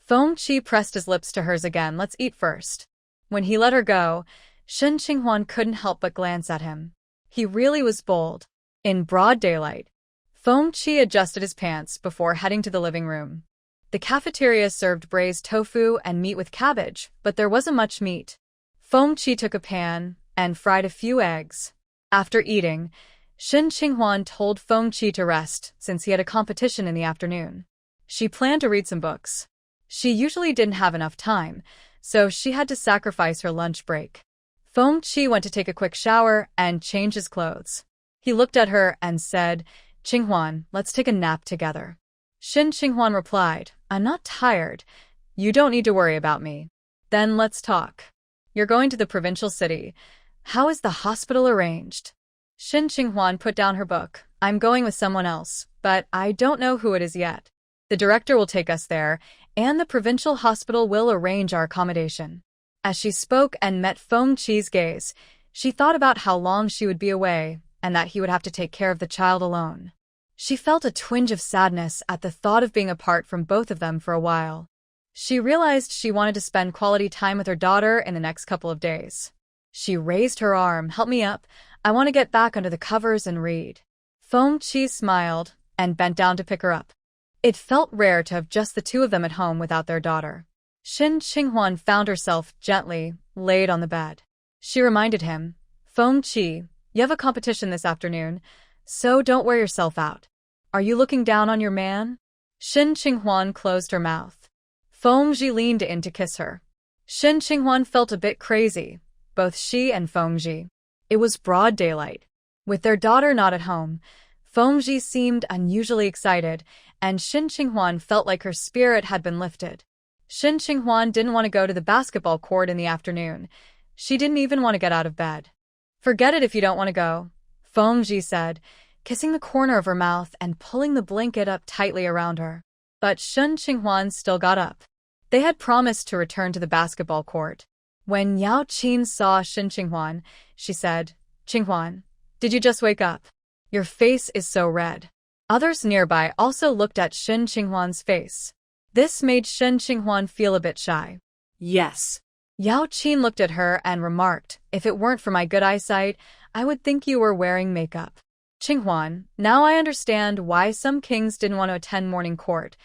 Feng Qi pressed his lips to hers again. Let's eat first. When he let her go, Shun Qinghuan couldn't help but glance at him. He really was bold. In broad daylight, Feng Qi adjusted his pants before heading to the living room. The cafeteria served braised tofu and meat with cabbage, but there wasn't much meat. Feng Qi took a pan and fried a few eggs. After eating, Shun Qinghuan told Feng Qi to rest since he had a competition in the afternoon. She planned to read some books. She usually didn't have enough time, so she had to sacrifice her lunch break. Feng Qi went to take a quick shower and change his clothes. He looked at her and said, Qinghuan, let's take a nap together. Shun Qinghuan replied, I'm not tired. You don't need to worry about me. Then let's talk. You're going to the provincial city. How is the hospital arranged? Shun Qinghuan put down her book. I'm going with someone else, but I don't know who it is yet. The director will take us there, and the provincial hospital will arrange our accommodation. As she spoke and met Feng Qi's gaze, she thought about how long she would be away and that he would have to take care of the child alone. She felt a twinge of sadness at the thought of being apart from both of them for a while. She realized she wanted to spend quality time with her daughter in the next couple of days. She raised her arm. Help me up. I want to get back under the covers and read. Feng Qi smiled and bent down to pick her up. It felt rare to have just the two of them at home without their daughter. Shun Qinghuan found herself gently laid on the bed. She reminded him, Feng Qi, you have a competition this afternoon, so don't wear yourself out. Are you looking down on your man? Shun Qinghuan closed her mouth. Feng Qi leaned in to kiss her. Shun Qinghuan felt a bit crazy, both she and Feng Qi. It was broad daylight. With their daughter not at home, Feng Qi seemed unusually excited, and Shun Qinghuan felt like her spirit had been lifted. Shun Qinghuan didn't want to go to the basketball court in the afternoon. She didn't even want to get out of bed. Forget it if you don't want to go, Feng Qi said, kissing the corner of her mouth and pulling the blanket up tightly around her. But Shun Qinghuan still got up. They had promised to return to the basketball court. When Yaoqin saw Shun Qinghuan, she said, Qinghuan, did you just wake up? Your face is so red. Others nearby also looked at Shun Qinghuan's face. This made Shun Qinghuan feel a bit shy. Yes. Yaoqin looked at her and remarked, if it weren't for my good eyesight, I would think you were wearing makeup. Qinghuan, now I understand why some kings didn't want to attend morning court.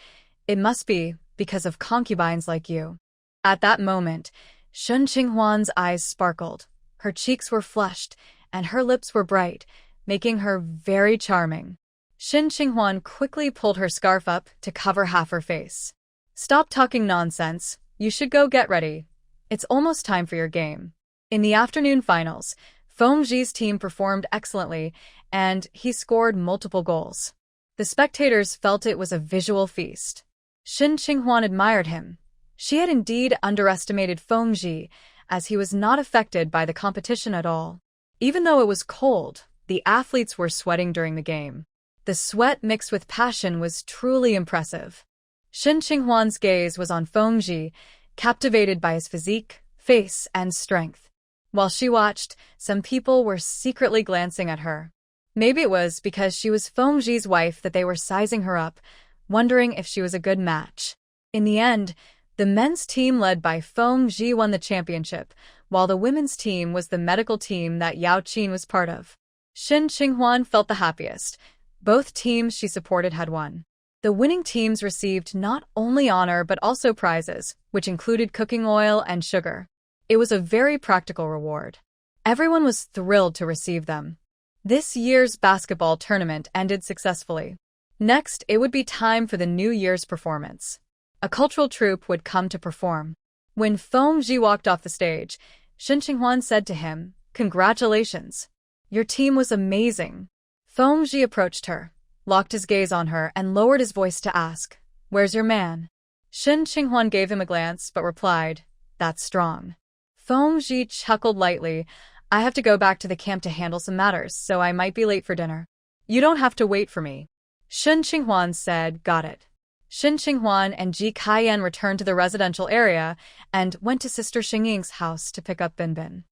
It must be because of concubines like you. At that moment, Shun Qinghuan's eyes sparkled. Her cheeks were flushed, and her lips were bright, making her very charming. Shun Qinghuan quickly pulled her scarf up to cover half her face. Stop talking nonsense. You should go get ready. It's almost time for your game. In the afternoon finals, Feng Qi's team performed excellently, and he scored multiple goals. The spectators felt it was a visual feast. Shun Qinghuan admired him. She had indeed underestimated Feng Qi, as he was not affected by the competition at all. Even though it was cold, the athletes were sweating during the game. The sweat mixed with passion was truly impressive. Shun Qinghuan's gaze was on Feng Qi, captivated by his physique, face, and strength. While she watched, some people were secretly glancing at her. Maybe it was because she was Feng Qi's wife that they were sizing her up, wondering if she was a good match. In the end, the men's team led by Feng Qi won the championship, while the women's team was the medical team that Yaoqin was part of. Shun Qinghuan felt the happiest. Both teams she supported had won. The winning teams received not only honor but also prizes, which included cooking oil and sugar. It was a very practical reward. Everyone was thrilled to receive them. This year's basketball tournament ended successfully. Next, it would be time for the New Year's performance. A cultural troupe would come to perform. When Feng Qi walked off the stage, Shun Qinghuan said to him, Congratulations. Your team was amazing. Feng Qi approached her, locked his gaze on her, and lowered his voice to ask, Where's your man? Shun Qinghuan gave him a glance but replied, That's strong. Feng Qi chuckled lightly. I have to go back to the camp to handle some matters, so I might be late for dinner. You don't have to wait for me. Shun Qinghuan said, Got it. Shun Qinghuan and Ji Kaiyan returned to the residential area and went to Sister Xingying's house to pick up Binbin.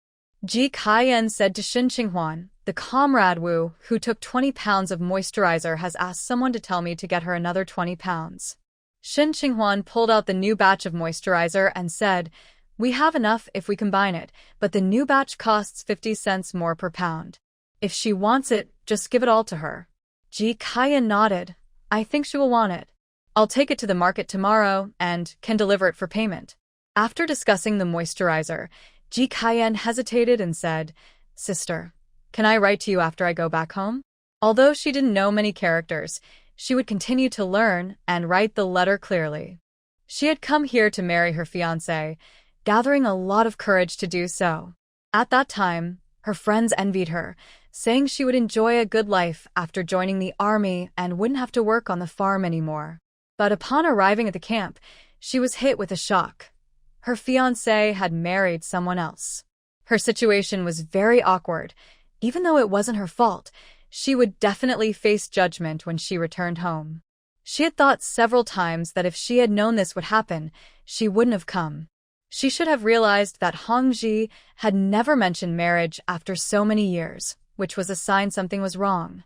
Ji Kaiyan said to Shun Qinghuan, The comrade Wu, who took 20 pounds of moisturizer, has asked someone to tell me to get her another 20 pounds. Shin Qinghuan pulled out the new batch of moisturizer and said, "We have enough if we combine it, but the new batch costs 50 cents more per pound. If she wants it, just give it all to her." Ji Kaiyan nodded. "I think she will want it. I'll take it to the market tomorrow and can deliver it for payment." After discussing the moisturizer, Ji Kaiyan hesitated and said, "Sister, can I write to you after I go back home?" Although she didn't know many characters, she would continue to learn and write the letter clearly. She had come here to marry her fiancé, gathering a lot of courage to do so. At that time, her friends envied her, saying she would enjoy a good life after joining the army and wouldn't have to work on the farm anymore. But upon arriving at the camp, she was hit with a shock. Her fiancé had married someone else. Her situation was very awkward. Even though it wasn't her fault, she would definitely face judgment when she returned home. She had thought several times that if she had known this would happen, she wouldn't have come. She should have realized that Hongji had never mentioned marriage after so many years, which was a sign something was wrong.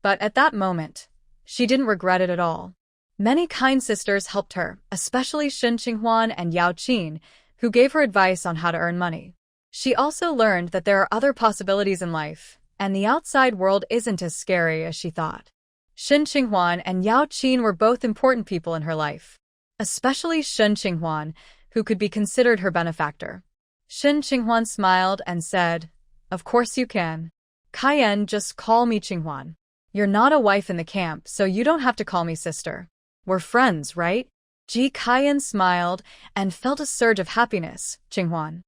But at that moment, she didn't regret it at all. Many kind sisters helped her, especially Shin Qinghuan and Yaoqin, who gave her advice on how to earn money. She also learned that there are other possibilities in life, and the outside world isn't as scary as she thought. Shin Qinghuan and Yaoqin were both important people in her life, especially Shin Qinghuan, who could be considered her benefactor. Shin Qinghuan smiled and said, "Of course you can. Kaiyan, just call me Qinghuan. You're not a wife in the camp, so you don't have to call me sister. We're friends, right?" Ji Kaiyan smiled and felt a surge of happiness. "Qinghuan."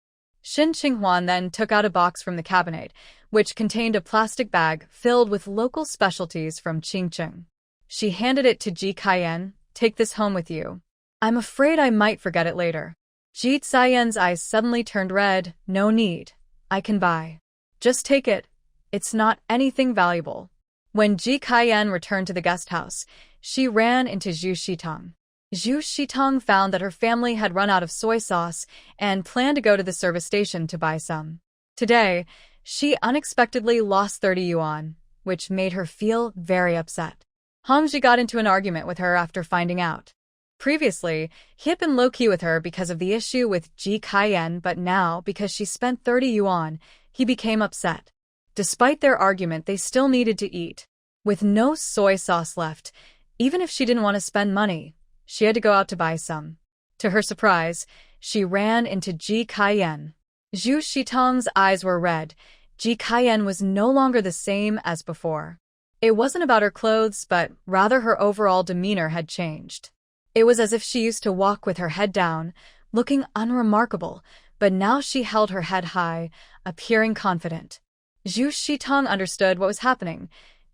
Shin Qinghuan then took out a box from the cabinet, which contained a plastic bag filled with local specialties from Qingcheng. She handed it to Ji Kaiyan. "Take this home with you. I'm afraid I might forget it later." Ji Kaiyan's eyes suddenly turned red. "No need. I can buy. Just take it. It's not anything valuable." When Ji Kaiyan returned to the guest house, she ran into Zhu Shitong. Zhu Shitong found that her family had run out of soy sauce and planned to go to the service station to buy some. Today, she unexpectedly lost 30 yuan, which made her feel very upset. Hongji got into an argument with her after finding out. Previously, he had been low-key with her because of the issue with Ji Kaiyan, but now, because she spent 30 yuan, he became upset. Despite their argument, they still needed to eat. With no soy sauce left, even if she didn't want to spend money, she had to go out to buy some. To her surprise, she ran into Ji Kaiyan. Zhu Shitong's eyes were red. Ji Kaiyan was no longer the same as before. It wasn't about her clothes, but rather her overall demeanor had changed. It was as if she used to walk with her head down, looking unremarkable, but now she held her head high, appearing confident. Zhu Shitong understood what was happening.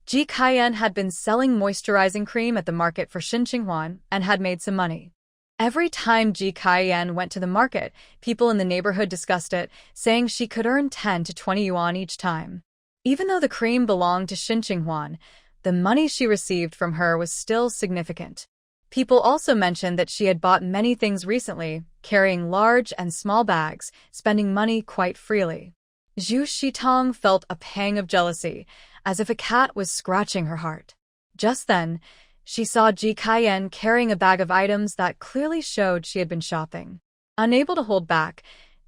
Ji Kaiyan had been selling moisturizing cream at the market for Shin Qinghuan and had made some money. Every time Ji Kaiyan went to the market, people in the neighborhood discussed it, saying she could earn 10 to 20 yuan each time. Even though the cream belonged to Shin Qinghuan, the money she received from her was still significant. People also mentioned that she had bought many things recently, carrying large and small bags, spending money quite freely. Zhu Shitong felt a pang of jealousy, as if a cat was scratching her heart. Just then, she saw Ji Kaiyan carrying a bag of items that clearly showed she had been shopping. Unable to hold back,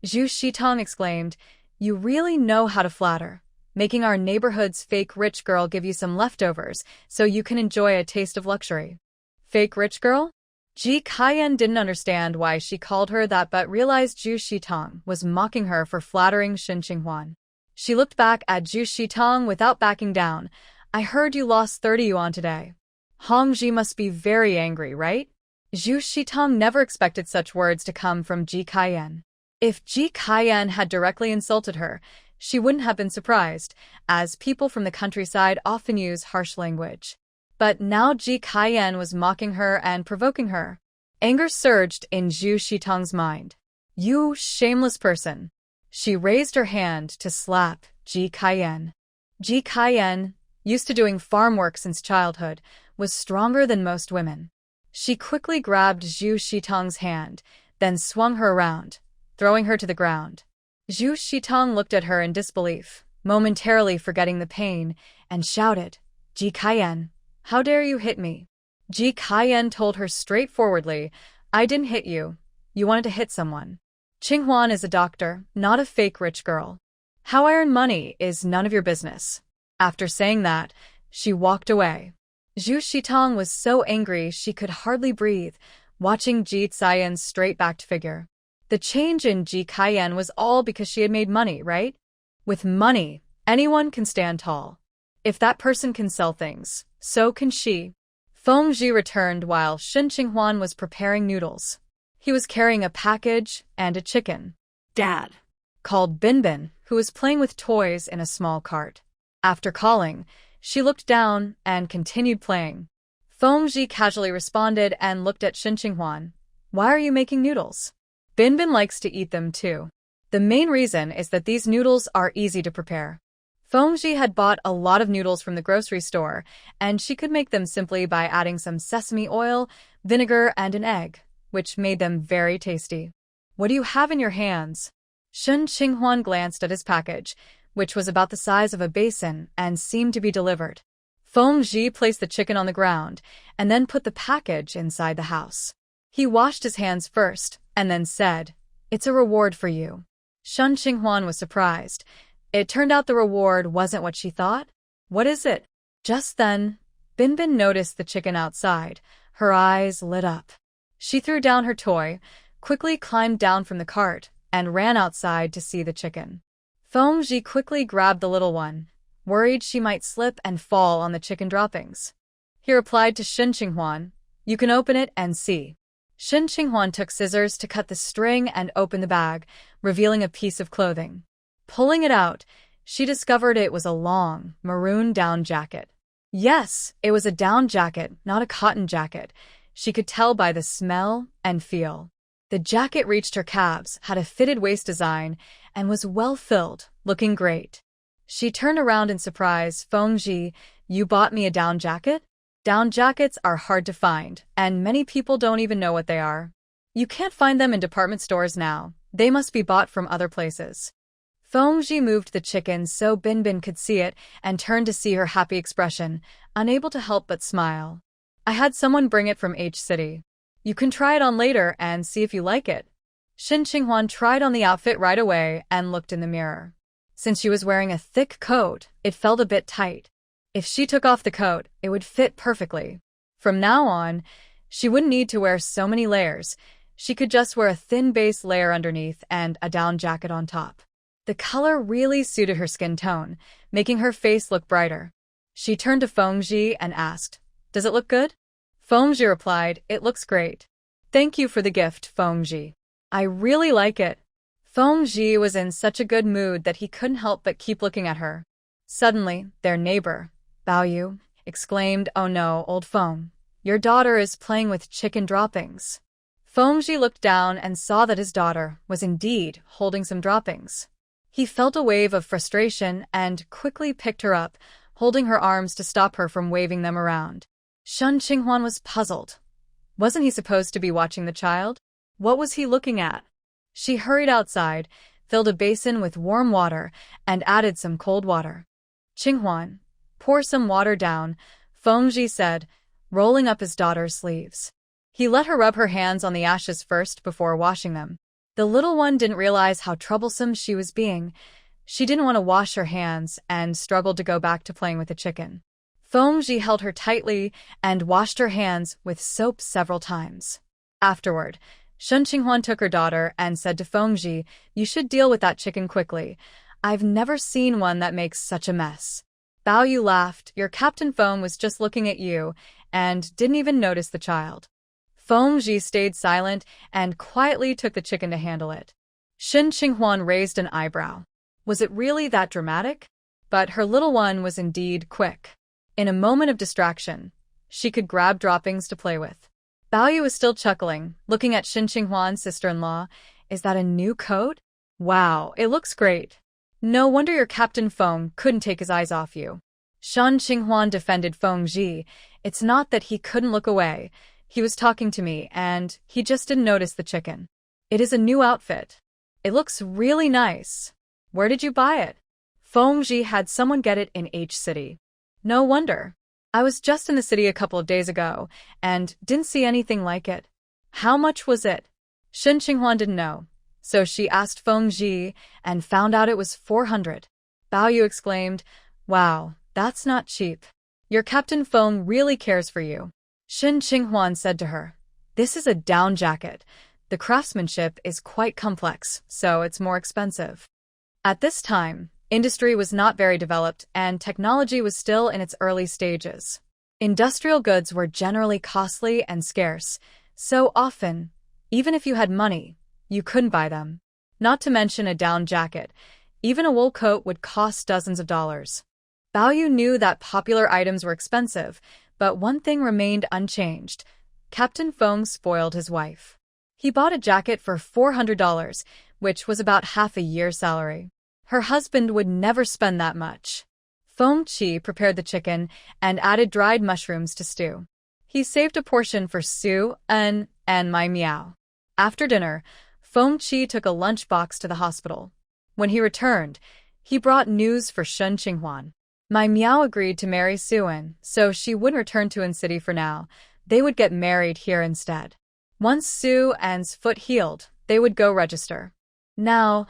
Zhu Shitong exclaimed, "You really know how to flatter, making our neighborhood's fake rich girl give you some leftovers so you can enjoy a taste of luxury." Fake rich girl? Ji Kaiyan didn't understand why she called her that but realized Zhu Shitong was mocking her for flattering Shin Qinghuan. She looked back at Zhu Shitong without backing down. "I heard you lost 30 yuan today. Hongji must be very angry, right?" Zhu Shitong never expected such words to come from Ji Kaiyan. If Ji Kaiyan had directly insulted her, she wouldn't have been surprised, as people from the countryside often use harsh language. But now Ji Kaiyan was mocking her and provoking her. Anger surged in Zhu Shitong's mind. "You shameless person." She raised her hand to slap Ji Kaiyan. Ji Kaiyan, used to doing farm work since childhood, was stronger than most women. She quickly grabbed Zhu Shitong's hand, then swung her around, throwing her to the ground. Zhu Shitong looked at her in disbelief. momentarily forgetting the pain, and shouted, Ji Kaiyan, how dare you hit me? Ji Kaiyan told her straightforwardly, I didn't hit you. You wanted to hit someone. Qinghuan is a doctor, not a fake rich girl. How I earn money is none of your business. After saying that, she walked away. Zhu Shitong was so angry she could hardly breathe, watching Ji Kaiyan's straight-backed figure. The change in Ji Kaiyan was all because she had made money, right? With money, anyone can stand tall. If that person can sell things, so can she. Feng Zhi returned while Shen Qinghuan was preparing noodles. He was carrying a package and a chicken. Dad, called Binbin, who was playing with toys in a small cart. After calling, she looked down and continued playing. Feng Zhi casually responded and looked at Shen Qinghuan. Why are you making noodles? Binbin likes to eat them too. The main reason is that these noodles are easy to prepare. Feng Zhi had bought a lot of noodles from the grocery store, and she could make them simply by adding some sesame oil, vinegar, and an egg, which made them very tasty. What do you have in your hands? Shen Qinghuan glanced at his package, which was about the size of a basin and seemed to be delivered. Feng Zhi placed the chicken on the ground and then put the package inside the house. He washed his hands first and then said, It's a reward for you. Shen Qinghuan was surprised. It turned out the reward wasn't what she thought. What is it? Just then, Binbin noticed the chicken outside. Her eyes lit up. She threw down her toy, quickly climbed down from the cart, and ran outside to see the chicken. Feng Zhi quickly grabbed the little one, worried she might slip and fall on the chicken droppings. He replied to Shen Qinghuan, You can open it and see. Shen Qinghuan took scissors to cut the string and open the bag, revealing a piece of clothing. Pulling it out, she discovered it was a long, maroon down jacket. Yes, it was a down jacket, not a cotton jacket. She could tell by the smell and feel. The jacket reached her calves, had a fitted waist design, and was well filled, looking great. She turned around in surprise. Feng Zhi, you bought me a down jacket? Down jackets are hard to find, and many people don't even know what they are. You can't find them in department stores now. They must be bought from other places. Feng Zhi moved the chicken so Binbin could see it and turned to see her happy expression, unable to help but smile. I had someone bring it from H City. You can try it on later and see if you like it. Shen Qinghuan tried on the outfit right away and looked in the mirror. Since she was wearing a thick coat, it felt a bit tight. If she took off the coat, it would fit perfectly. From now on, she wouldn't need to wear so many layers. She could just wear a thin base layer underneath and a down jacket on top. The color really suited her skin tone, making her face look brighter. She turned to Feng Zhi and asked, Does it look good? Feng Zhi replied, It looks great. Thank you for the gift, Feng Zhi. I really like it. Feng Zhi was in such a good mood that he couldn't help but keep looking at her. Suddenly, their neighbor, Bao Yu, exclaimed, Oh no, old Feng, your daughter is playing with chicken droppings. Feng Zhi looked down and saw that his daughter was indeed holding some droppings. He felt a wave of frustration and quickly picked her up, holding her arms to stop her from waving them around. Shen Qinghuan was puzzled. Wasn't he supposed to be watching the child? What was he looking at? She hurried outside, filled a basin with warm water, and added some cold water. Qinghuan, pour some water down, Feng Zhi said, rolling up his daughter's sleeves. He let her rub her hands on the ashes first before washing them. The little one didn't realize how troublesome she was being. She didn't want to wash her hands and struggled to go back to playing with the chicken. Feng Zhi held her tightly and washed her hands with soap several times. Afterward, Shen Qinghuan took her daughter and said to Feng Zhi, You should deal with that chicken quickly. I've never seen one that makes such a mess. Bao Yu laughed. Your Captain Feng was just looking at you and didn't even notice the child. Feng Zhi stayed silent and quietly took the chicken to handle it. Shen Qinghuan raised an eyebrow. Was it really that dramatic? But her little one was indeed quick. In a moment of distraction, she could grab droppings to play with. Bao Yu was still chuckling, looking at Shen Qinghuan's sister-in-law. Is that a new coat? Wow, it looks great. No wonder your Captain Feng couldn't take his eyes off you. Shen Qinghuan defended Feng Zhi. It's not that he couldn't look away. He was talking to me, and he just didn't notice the chicken. It is a new outfit. It looks really nice. Where did you buy it? Fengji had someone get it in H city. No wonder. I was just in the city a couple of days ago, and didn't see anything like it. How much was it? Shen Qinghuan didn't know, so she asked Fengji and found out it was 400. Bao Yu exclaimed, "Wow, that's not cheap. Your Captain Feng really cares for you." Shen Qinghuan said to her, "This is a down jacket. The craftsmanship is quite complex, so it's more expensive." At this time, industry was not very developed and technology was still in its early stages. Industrial goods were generally costly and scarce, so often, even if you had money, you couldn't buy them. Not to mention a down jacket. Even a wool coat would cost dozens of dollars. Bao Yu knew that popular items were expensive, but one thing remained unchanged. Captain Feng spoiled his wife. He bought a jacket for $400, which was about half a year's salary. Her husband would never spend that much. Feng Qi prepared the chicken and added dried mushrooms to stew. He saved a portion for Xie Yuan and Mai Miao. After dinner, Feng Qi took a lunchbox to the hospital. When he returned, he brought news for Shen Qinghuan. Mai Miao agreed to marry Xie Yuan, so she wouldn't return to An City for now. They would get married here instead. Once Xie Yuan's foot healed, they would go register. Now,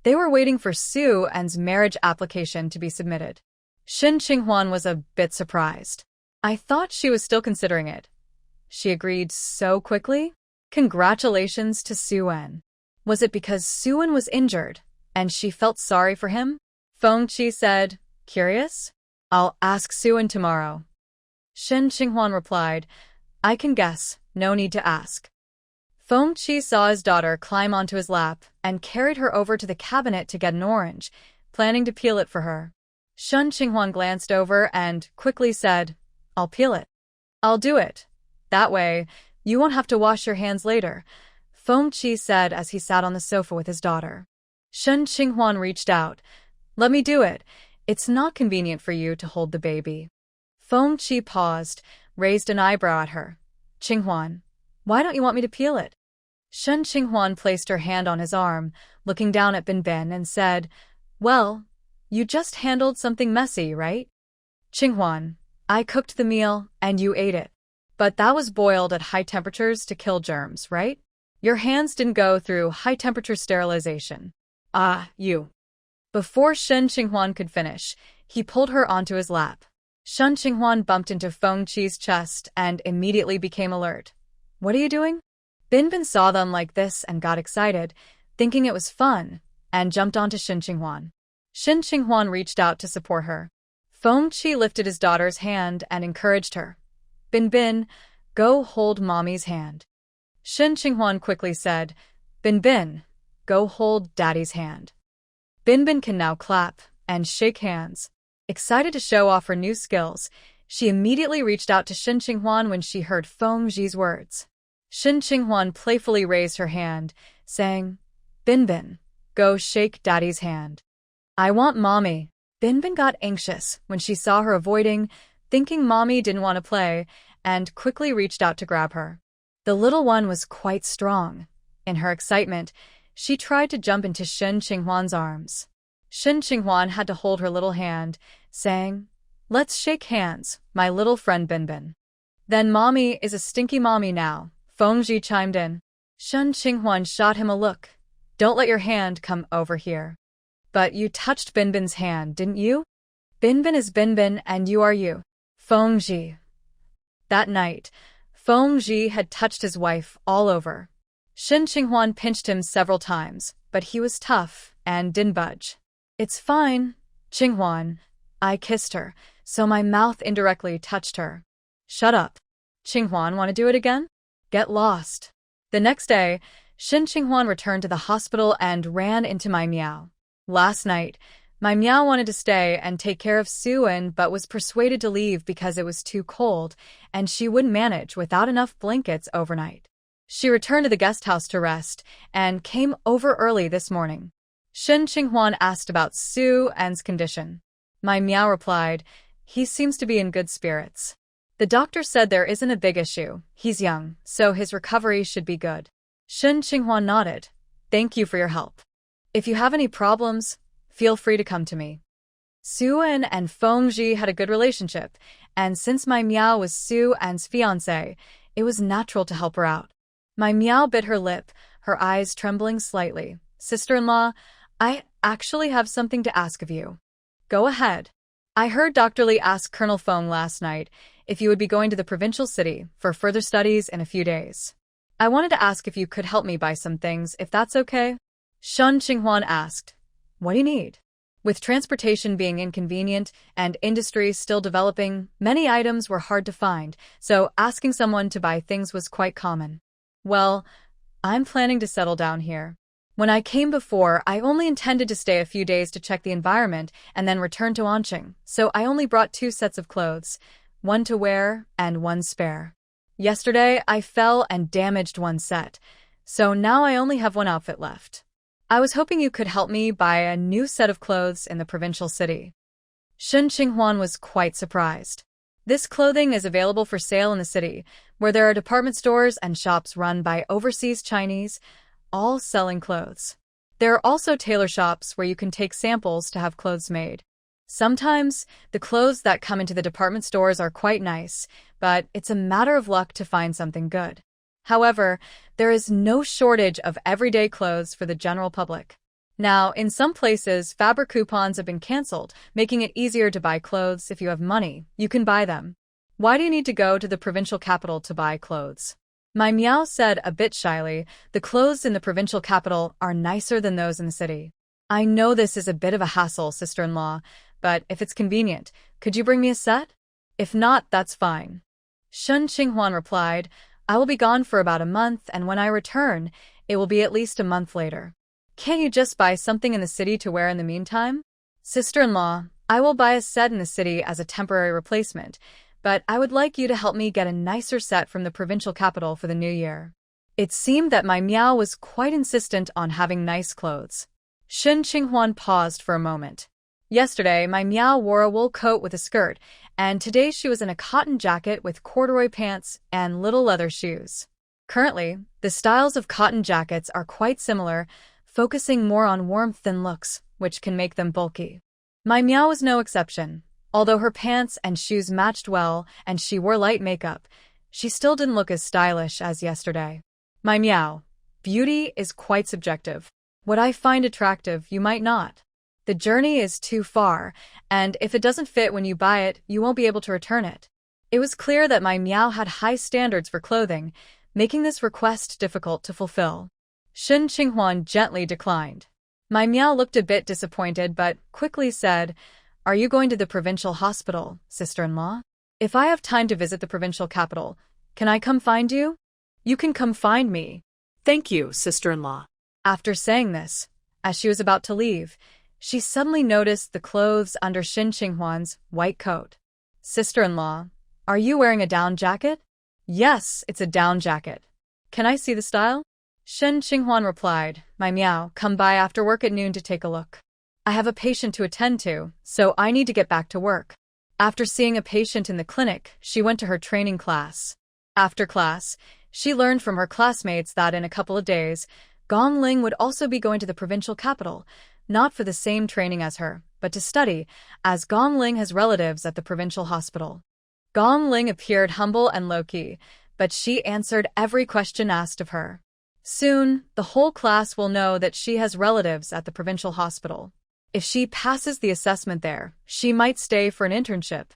they were waiting for Xie Yuan's marriage application to be submitted. Shen Qinghuan was a bit surprised. "I thought she was still considering it." She agreed so quickly? Congratulations to Xie Yuan. Was it because Xie Yuan was injured, and she felt sorry for him? Feng Qi said, "Curious? I'll ask Xie Yuan tomorrow." Shen Qinghuan replied, "I can guess, no need to ask." Feng Qi saw his daughter climb onto his lap and carried her over to the cabinet to get an orange, planning to peel it for her. Shen Qinghuan glanced over and quickly said, "I'll peel it." "I'll do it. That way, you won't have to wash your hands later," Feng Qi said as he sat on the sofa with his daughter. Shen Qinghuan reached out. "Let me do it. It's not convenient for you to hold the baby." Feng Qi paused, raised an eyebrow at her. "Qinghuan, why don't you want me to peel it?" Shen Qinghuan placed her hand on his arm, looking down at Binbin and said, "Well, you just handled something messy, right? Qinghuan, I cooked the meal and you ate it. But that was boiled at high temperatures to kill germs, right? Your hands didn't go through high-temperature sterilization." You. Before Shen Qinghuan could finish, he pulled her onto his lap. Shen Qinghuan bumped into Feng Qi's chest and immediately became alert. "What are you doing?" Binbin saw them like this and got excited, thinking it was fun, and jumped onto Shen Qinghuan. Shen Qinghuan reached out to support her. Feng Qi lifted his daughter's hand and encouraged her. "Binbin, go hold mommy's hand." Shen Qinghuan quickly said, "Binbin, go hold daddy's hand." Binbin can now clap and shake hands. Excited to show off her new skills, she immediately reached out to Shen Qinghuan when she heard Feng Ji's words. Shen Qinghuan playfully raised her hand, saying, "Binbin, go shake daddy's hand." "I want mommy." Binbin got anxious when she saw her avoiding, thinking mommy didn't want to play, and quickly reached out to grab her. The little one was quite strong. In her excitement, she tried to jump into Shen Qinghuan's arms. Shen Qinghuan had to hold her little hand, saying, "Let's shake hands, my little friend Binbin." "Then mommy is a stinky mommy now," Feng Ji chimed in. Shen Qinghuan shot him a look. "Don't let your hand come over here." "But you touched Binbin's hand, didn't you?" "Binbin is Binbin and you are you." Feng Ji. That night, Feng Ji had touched his wife all over. Shen Qinghuan pinched him several times, but he was tough and didn't budge. "It's fine, Qinghuan. I kissed her, so my mouth indirectly touched her." "Shut up. Qinghuan, want to do it again? Get lost." The next day, Shen Qinghuan returned to the hospital and ran into Mai Miao. Last night, Mai Miao wanted to stay and take care of Xie Yuan but was persuaded to leave because it was too cold and she wouldn't manage without enough blankets overnight. She returned to the guest house to rest and came over early this morning. Shen Qinghuan asked about Xie Yuan's condition. Mai Miao replied, "He seems to be in good spirits. The doctor said there isn't a big issue. He's young, so his recovery should be good." Shen Qinghuan nodded. "Thank you for your help. If you have any problems, feel free to come to me." Xie Yuan and Fengji had a good relationship, and since my Miao was Xie Yuan's fiancé, it was natural to help her out. My Miao bit her lip, her eyes trembling slightly. Sister-in-law, I actually have something to ask of you. Go ahead. I heard Dr. Li ask Colonel Feng last night if you would be going to the provincial city for further studies in a few days. I wanted to ask if you could help me buy some things, if that's okay. Shun Qinghuan asked. What do you need? With transportation being inconvenient and industry still developing, many items were hard to find, so asking someone to buy things was quite common. Well, I'm planning to settle down here. When I came before, I only intended to stay a few days to check the environment and then return to Onqing, so I only brought 2 sets of clothes, one to wear and one spare. Yesterday, I fell and damaged one set, so now I only have one outfit left. I was hoping you could help me buy a new set of clothes in the provincial city. Shun Qinghuan was quite surprised. This clothing is available for sale in the city, where there are department stores and shops run by overseas Chinese, all selling clothes. There are also tailor shops where you can take samples to have clothes made. Sometimes, the clothes that come into the department stores are quite nice, but it's a matter of luck to find something good. However, there is no shortage of everyday clothes for the general public. Now, in some places, fabric coupons have been cancelled, making it easier to buy clothes. If you have money, you can buy them. Why do you need to go to the provincial capital to buy clothes? My Miao said a bit shyly, the clothes in the provincial capital are nicer than those in the city. I know this is a bit of a hassle, sister-in-law, but if it's convenient, could you bring me a set? If not, that's fine. Shun Qinghuan replied, I will be gone for about a month, and when I return, it will be at least a month later. Can't you just buy something in the city to wear in the meantime? Sister-in-law, I will buy a set in the city as a temporary replacement, but I would like you to help me get a nicer set from the provincial capital for the new year. It seemed that my Miao was quite insistent on having nice clothes. Shun Qinghuan paused for a moment. Yesterday, my Miao wore a wool coat with a skirt, and today she was in a cotton jacket with corduroy pants and little leather shoes. Currently, the styles of cotton jackets are quite similar, focusing more on warmth than looks, which can make them bulky. My Miao was no exception. Although her pants and shoes matched well and she wore light makeup, she still didn't look as stylish as yesterday. My Miao, beauty is quite subjective. What I find attractive, you might not. The journey is too far, and if it doesn't fit when you buy it, you won't be able to return it. It was clear that my Miao had high standards for clothing, making this request difficult to fulfill. Shun Qinghuan gently declined. My Miao looked a bit disappointed but quickly said, Are you going to the provincial hospital, sister-in-law? If I have time to visit the provincial capital, can I come find you? You can come find me. Thank you, sister-in-law. After saying this, as she was about to leave, she suddenly noticed the clothes under Shun Qinghuan's white coat. Sister-in-law, are you wearing a down jacket? Yes, it's a down jacket. Can I see the style? Shun Qinghuan replied, My Miao, come by after work at noon to take a look. I have a patient to attend to, so I need to get back to work. After seeing a patient in the clinic, she went to her training class. After class, she learned from her classmates that in a couple of days, Gong Ling would also be going to the provincial capital, not for the same training as her, but to study, as Gong Ling has relatives at the provincial hospital. Gong Ling appeared humble and low-key, but she answered every question asked of her. Soon, the whole class will know that she has relatives at the provincial hospital. If she passes the assessment there, she might stay for an internship.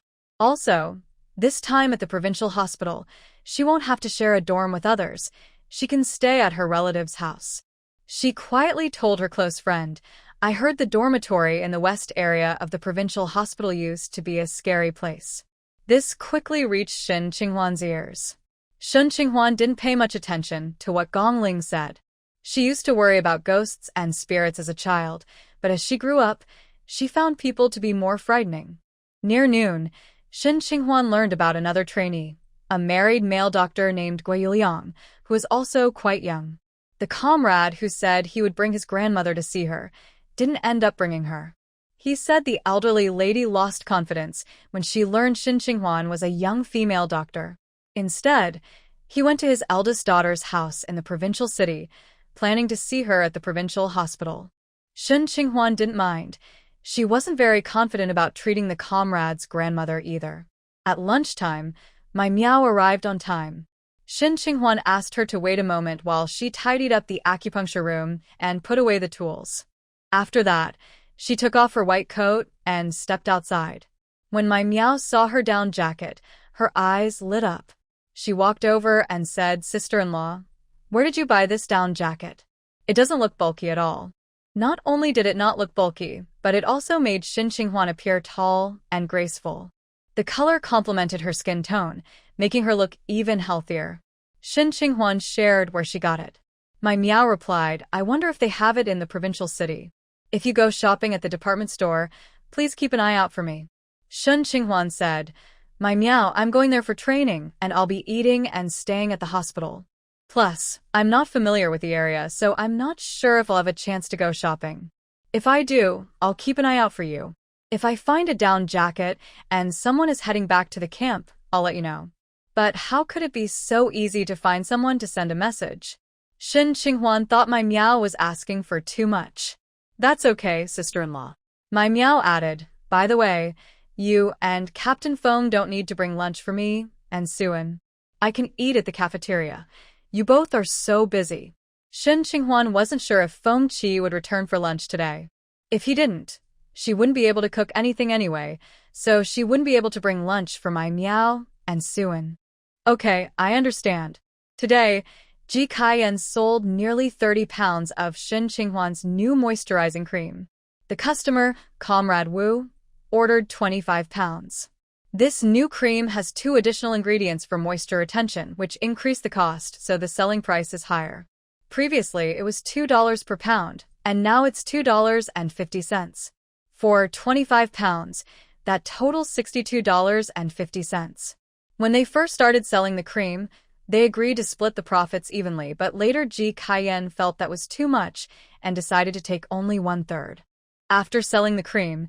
Also, this time at the provincial hospital, she won't have to share a dorm with others. She can stay at her relative's house. She quietly told her close friend, I heard the dormitory in the west area of the provincial hospital used to be a scary place. This quickly reached Shun Qinghuan's ears. Shun Qinghuan didn't pay much attention to what Gong Ling said. She used to worry about ghosts and spirits as a child, but as she grew up, she found people to be more frightening. Near noon, Shun Qinghuan learned about another trainee, a married male doctor named Guo Liang, who was also quite young. The comrade who said he would bring his grandmother to see her didn't end up bringing her. He said the elderly lady lost confidence when she learned Shun Qinghuan was a young female doctor. Instead, he went to his eldest daughter's house in the provincial city, planning to see her at the provincial hospital. Shun Qinghuan didn't mind. She wasn't very confident about treating the comrade's grandmother either. At lunchtime, my Miao arrived on time. Shin Qinghuan asked her to wait a moment while she tidied up the acupuncture room and put away the tools. After that, she took off her white coat and stepped outside. When my Miao saw her down jacket, her eyes lit up. She walked over and said, "Sister-in-law, where did you buy this down jacket? It doesn't look bulky at all." Not only did it not look bulky, but it also made Shin Qinghuan appear tall and graceful. The color complemented her skin tone, making her look even healthier. Shin Qinghuan shared where she got it. My Miao replied, "I wonder if they have it in the provincial city. If you go shopping at the department store, please keep an eye out for me." Shin Qinghuan said, "My Miao, I'm going there for training, and I'll be eating and staying at the hospital. Plus, I'm not familiar with the area, so I'm not sure if I'll have a chance to go shopping. If I do, I'll keep an eye out for you. If I find a down jacket and someone is heading back to the camp, I'll let you know." But how could it be so easy to find someone to send a message? Shin Qinghuan thought my Miao was asking for too much. "That's okay, sister-in-law." My Miao added, "By the way, you and Captain Feng don't need to bring lunch for me and Suan. I can eat at the cafeteria. You both are so busy." Shin Qinghuan wasn't sure if Feng Qi would return for lunch today. If he didn't, she wouldn't be able to cook anything anyway, so she wouldn't be able to bring lunch for my Miao and Suan. "Okay, I understand." Today, Ji Kaiyan sold nearly 30 pounds of Shin Qinghuan's new moisturizing cream. The customer, Comrade Wu, ordered 25 pounds. This new cream has 2 additional ingredients for moisture retention, which increase the cost, so the selling price is higher. Previously, it was $2 per pound, and now it's $2.50. For 25 pounds, that totals $62.50. When they first started selling the cream, they agreed to split the profits evenly, but later Ji Kaiyan felt that was too much and decided to take only 1/3. After selling the cream,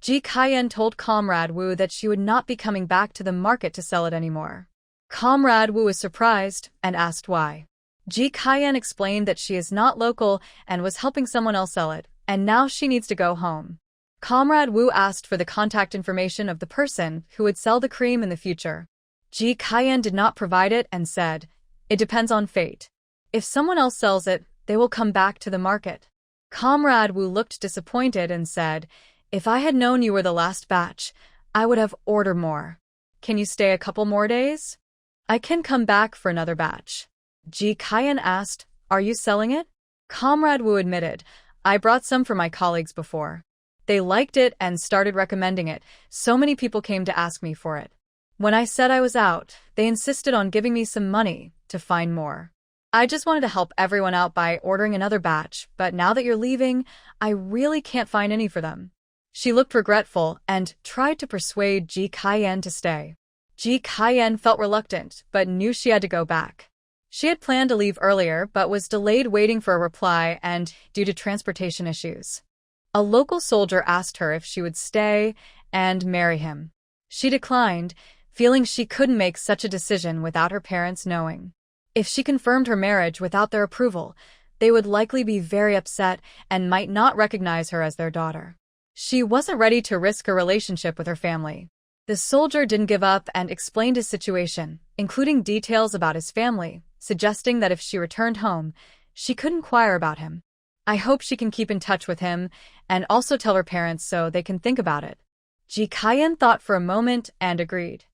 Ji Kaiyan told Comrade Wu that she would not be coming back to the market to sell it anymore. Comrade Wu was surprised and asked why. Ji Kaiyan explained that she is not local and was helping someone else sell it, and now she needs to go home. Comrade Wu asked for the contact information of the person who would sell the cream in the future. Ji Kaiyan did not provide it and said, "It depends on fate. If someone else sells it, they will come back to the market." Comrade Wu looked disappointed and said, "If I had known you were the last batch, I would have ordered more. Can you stay a couple more days? I can come back for another batch." Ji Kaiyan asked, "Are you selling it?" Comrade Wu admitted, "I brought some for my colleagues before. They liked it and started recommending it. So many people came to ask me for it. When I said I was out, they insisted on giving me some money to find more. I just wanted to help everyone out by ordering another batch, but now that you're leaving, I really can't find any for them." She looked regretful and tried to persuade Ji Kaiyan to stay. Ji Kaiyan felt reluctant, but knew she had to go back. She had planned to leave earlier, but was delayed waiting for a reply and due to transportation issues. A local soldier asked her if she would stay and marry him. She declined, feeling she couldn't make such a decision without her parents knowing. If she confirmed her marriage without their approval, they would likely be very upset and might not recognize her as their daughter. She wasn't ready to risk a relationship with her family. The soldier didn't give up and explained his situation, including details about his family, suggesting that if she returned home, she could inquire about him. "I hope she can keep in touch with him and also tell her parents so they can think about it." Ji Kaiyan thought for a moment and agreed.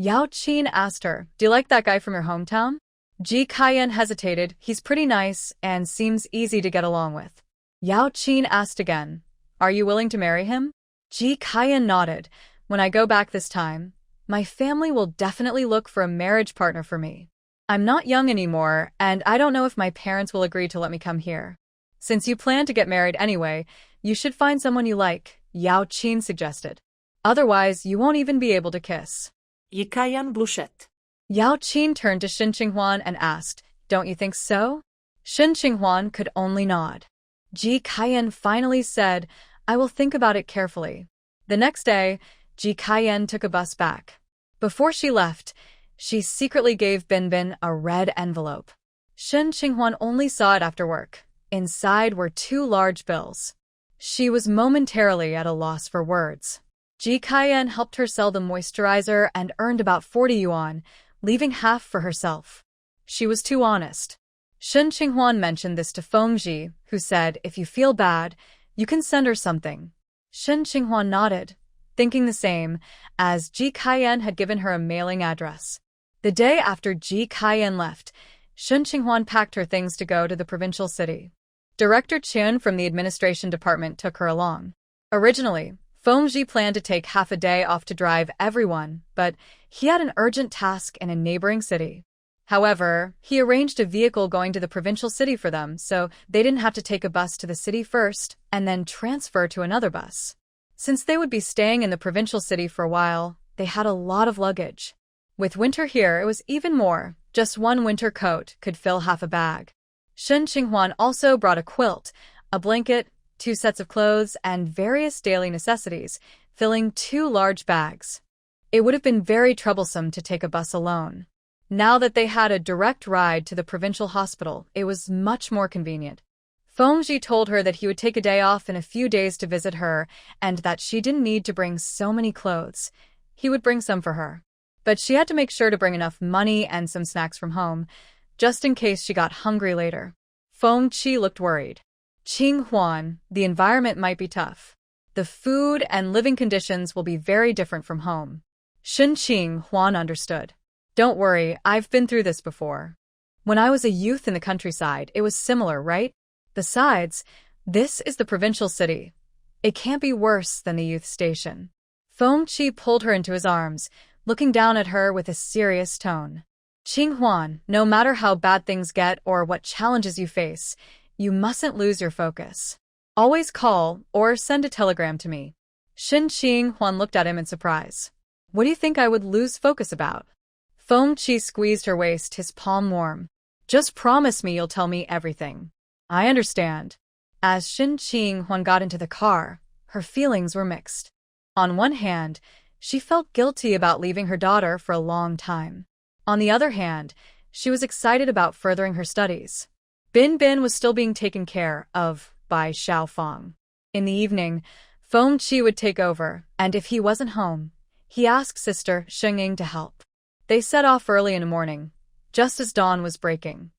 Yaoqin asked her, "Do you like that guy from your hometown?" Ji Kaiyan hesitated. "He's pretty nice and seems easy to get along with." Yaoqin asked again, "Are you willing to marry him?" Ji Kaiyan nodded. "When I go back this time, my family will definitely look for a marriage partner for me. I'm not young anymore, and I don't know if my parents will agree to let me come here. Since you plan to get married anyway, you should find someone you like," Yaoqin suggested. "Otherwise, you won't even be able to kiss." Ji Kaiyan blushed. Yaoqin turned to Shin Qinghuan and asked, "Don't you think so?" Shin Qinghuan could only nod. Ji Kaiyan finally said, "I will think about it carefully." The next day, Ji Kaiyan took a bus back. Before she left, she secretly gave Binbin a red envelope. Shin Qinghuan only saw it after work. Inside were 2 large bills. She was momentarily at a loss for words. Xie Yuan helped her sell the moisturizer and earned about 40 yuan, leaving half for herself. She was too honest. Shen Qinghuan mentioned this to Fengji, who said, if you feel bad, you can send her something. Shen Qinghuan nodded, thinking the same, as Xie Yuan had given her a mailing address. The day after Xie Yuan left, Shen Qinghuan packed her things to go to the provincial city. Director Qian from the administration department took her along. Originally, Fengji planned to take half a day off to drive everyone, but he had an urgent task in a neighboring city. However, he arranged a vehicle going to the provincial city for them, so they didn't have to take a bus to the city first and then transfer to another bus. Since they would be staying in the provincial city for a while, they had a lot of luggage. With winter here, it was even more. Just one winter coat could fill half a bag. Shen Qinghuan also brought a quilt, a blanket, 2 sets of clothes, and various daily necessities, filling 2 large bags. It would have been very troublesome to take a bus alone. Now that they had a direct ride to the provincial hospital, it was much more convenient. Fengji told her that he would take a day off in a few days to visit her and that she didn't need to bring so many clothes. He would bring some for her. But she had to make sure to bring enough money and some snacks from home, just in case she got hungry later. Fengji looked worried. Qinghuan, the environment might be tough. The food and living conditions will be very different from home. Shen Qinghuan understood. Don't worry, I've been through this before. When I was a youth in the countryside, it was similar, right? Besides, this is the provincial city. It can't be worse than the youth station. Fengji pulled her into his arms, looking down at her with a serious tone. Qinghuan, no matter how bad things get or what challenges you face, you mustn't lose your focus. Always call or send a telegram to me. Shen Qinghuan looked at him in surprise. What do you think I would lose focus about? Fengji squeezed her waist, his palm warm. Just promise me you'll tell me everything. I understand. As Shen Qinghuan got into the car, her feelings were mixed. On one hand, she felt guilty about leaving her daughter for a long time. On the other hand, she was excited about furthering her studies. Bin Bin was still being taken care of by Xiao Fang. In the evening, Fengji would take over, and if he wasn't home, he asked sister Shenging to help. They set off early in the morning, just as dawn was breaking.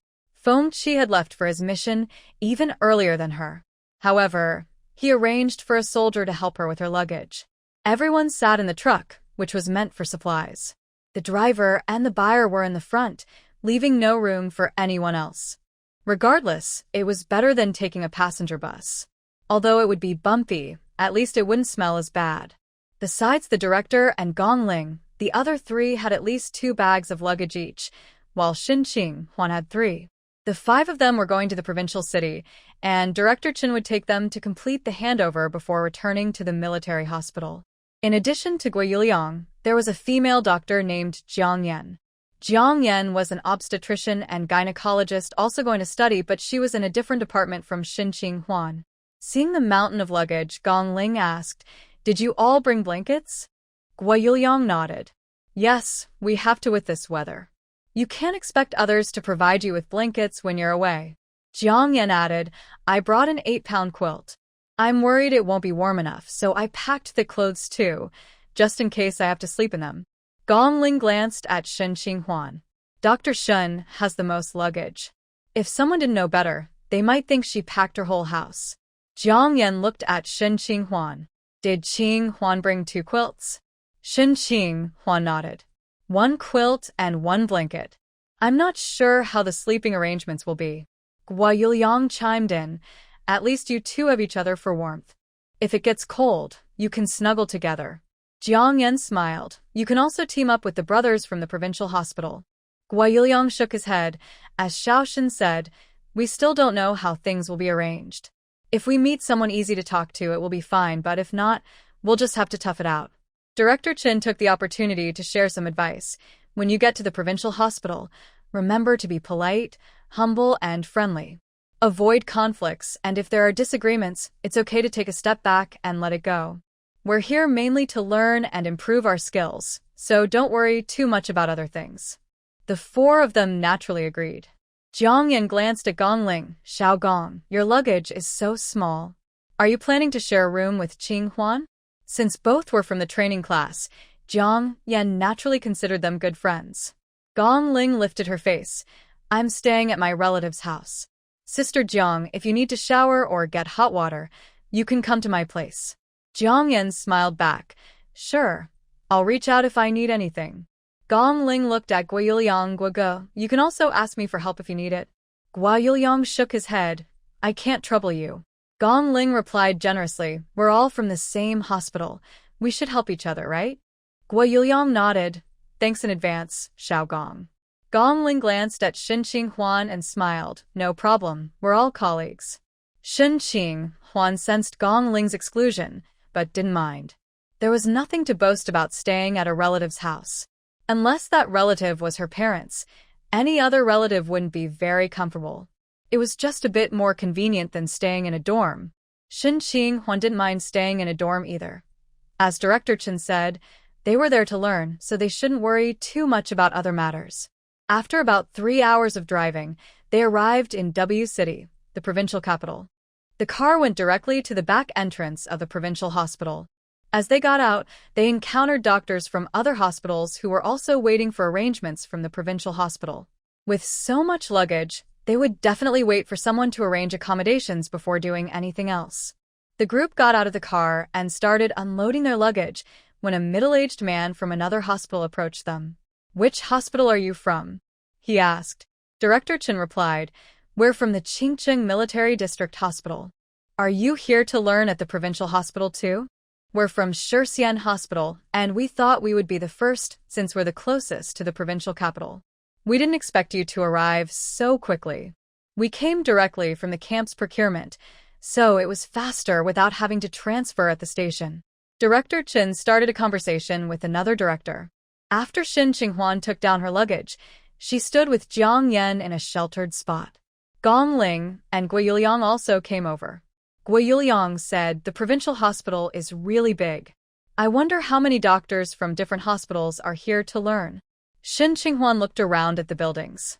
Fengji had left for his mission even earlier than her. However, he arranged for a soldier to help her with her luggage. Everyone sat in the truck, which was meant for supplies. The driver and the buyer were in the front, leaving no room for anyone else. Regardless, it was better than taking a passenger bus. Although it would be bumpy, at least it wouldn't smell as bad. Besides the director and Gong Ling, the other 3 had at least 2 bags of luggage each, while Shen Qinghuan had 3. The 5 of them were going to the provincial city, and Director Chen would take them to complete the handover before returning to the military hospital. In addition to Gui Yuliang, there was a female doctor named Jiang Yan. Jiang Yan was an obstetrician and gynecologist also going to study, but she was in a different department from Shen Qinghuan. Seeing the mountain of luggage, Gong Ling asked, "Did you all bring blankets?" Gui Yuliang nodded. "Yes, we have to with this weather. You can't expect others to provide you with blankets when you're away." Jiang Yan added, "I brought an 8-pound quilt. I'm worried it won't be warm enough, so I packed the clothes too, just in case I have to sleep in them." Gong Ling glanced at Shen Qinghuan. Dr. Shen has the most luggage. If someone didn't know better, they might think she packed her whole house. Jiang Yan looked at Shen Qinghuan. Did Qinghuan bring 2 quilts? Shen Qinghuan nodded. 1 quilt and 1 blanket. I'm not sure how the sleeping arrangements will be. Gui Yuliang chimed in. At least you 2 have each other for warmth. If it gets cold, you can snuggle together. Jiang Yan smiled. You can also team up with the brothers from the provincial hospital. Gui Yuliang shook his head. As Xiaoshen said, we still don't know how things will be arranged. If we meet someone easy to talk to, it will be fine, but if not, we'll just have to tough it out. Director Chen took the opportunity to share some advice. When you get to the provincial hospital, remember to be polite, humble, and friendly. Avoid conflicts, and if there are disagreements, it's okay to take a step back and let it go. We're here mainly to learn and improve our skills, so don't worry too much about other things. The 4 of them naturally agreed. Jiang Yan glanced at Gong Ling. Xiao Gong, your luggage is so small. Are you planning to share a room with Xie Yuan? Since both were from the training class, Jiang Yan naturally considered them good friends. Gong Ling lifted her face. I'm staying at my relative's house. Sister Jiang, if you need to shower or get hot water, you can come to my place. Jiang Yan smiled back. Sure, I'll reach out if I need anything. Gong Ling looked at Guiyuliang Guoge. You can also ask me for help if you need it. Guiyuliang shook his head. I can't trouble you. Gong Ling replied generously. We're all from the same hospital. We should help each other, right? Guiyuliang nodded. Thanks in advance, Xiao Gong. Gong Ling glanced at Xie Yuan and smiled. No problem, we're all colleagues. Xie Yuan sensed Gong Ling's exclusion, but didn't mind. There was nothing to boast about staying at a relative's house. Unless that relative was her parents, any other relative wouldn't be very comfortable. It was just a bit more convenient than staying in a dorm. Xie Yuan didn't mind staying in a dorm either. As Director Chen said, they were there to learn, so they shouldn't worry too much about other matters. After about 3 hours of driving, they arrived in W City, the provincial capital. The car went directly to the back entrance of the provincial hospital. As they got out, they encountered doctors from other hospitals who were also waiting for arrangements from the provincial hospital. With so much luggage, they would definitely wait for someone to arrange accommodations before doing anything else. The group got out of the car and started unloading their luggage when a middle-aged man from another hospital approached them. Which hospital are you from? He asked. Director Chen replied, We're from the Qingcheng Military District Hospital. Are you here to learn at the provincial hospital too? We're from Shirxian Hospital, and we thought we would be the first since we're the closest to the provincial capital. We didn't expect you to arrive so quickly. We came directly from the camp's procurement, so it was faster without having to transfer at the station. Director Chen started a conversation with another director. After Xie Yuan took down her luggage, she stood with Jiang Yan in a sheltered spot. Gong Ling and Guiyuliang also came over. Guiyuliang said, The provincial hospital is really big. I wonder how many doctors from different hospitals are here to learn. Xie Yuan looked around at the buildings.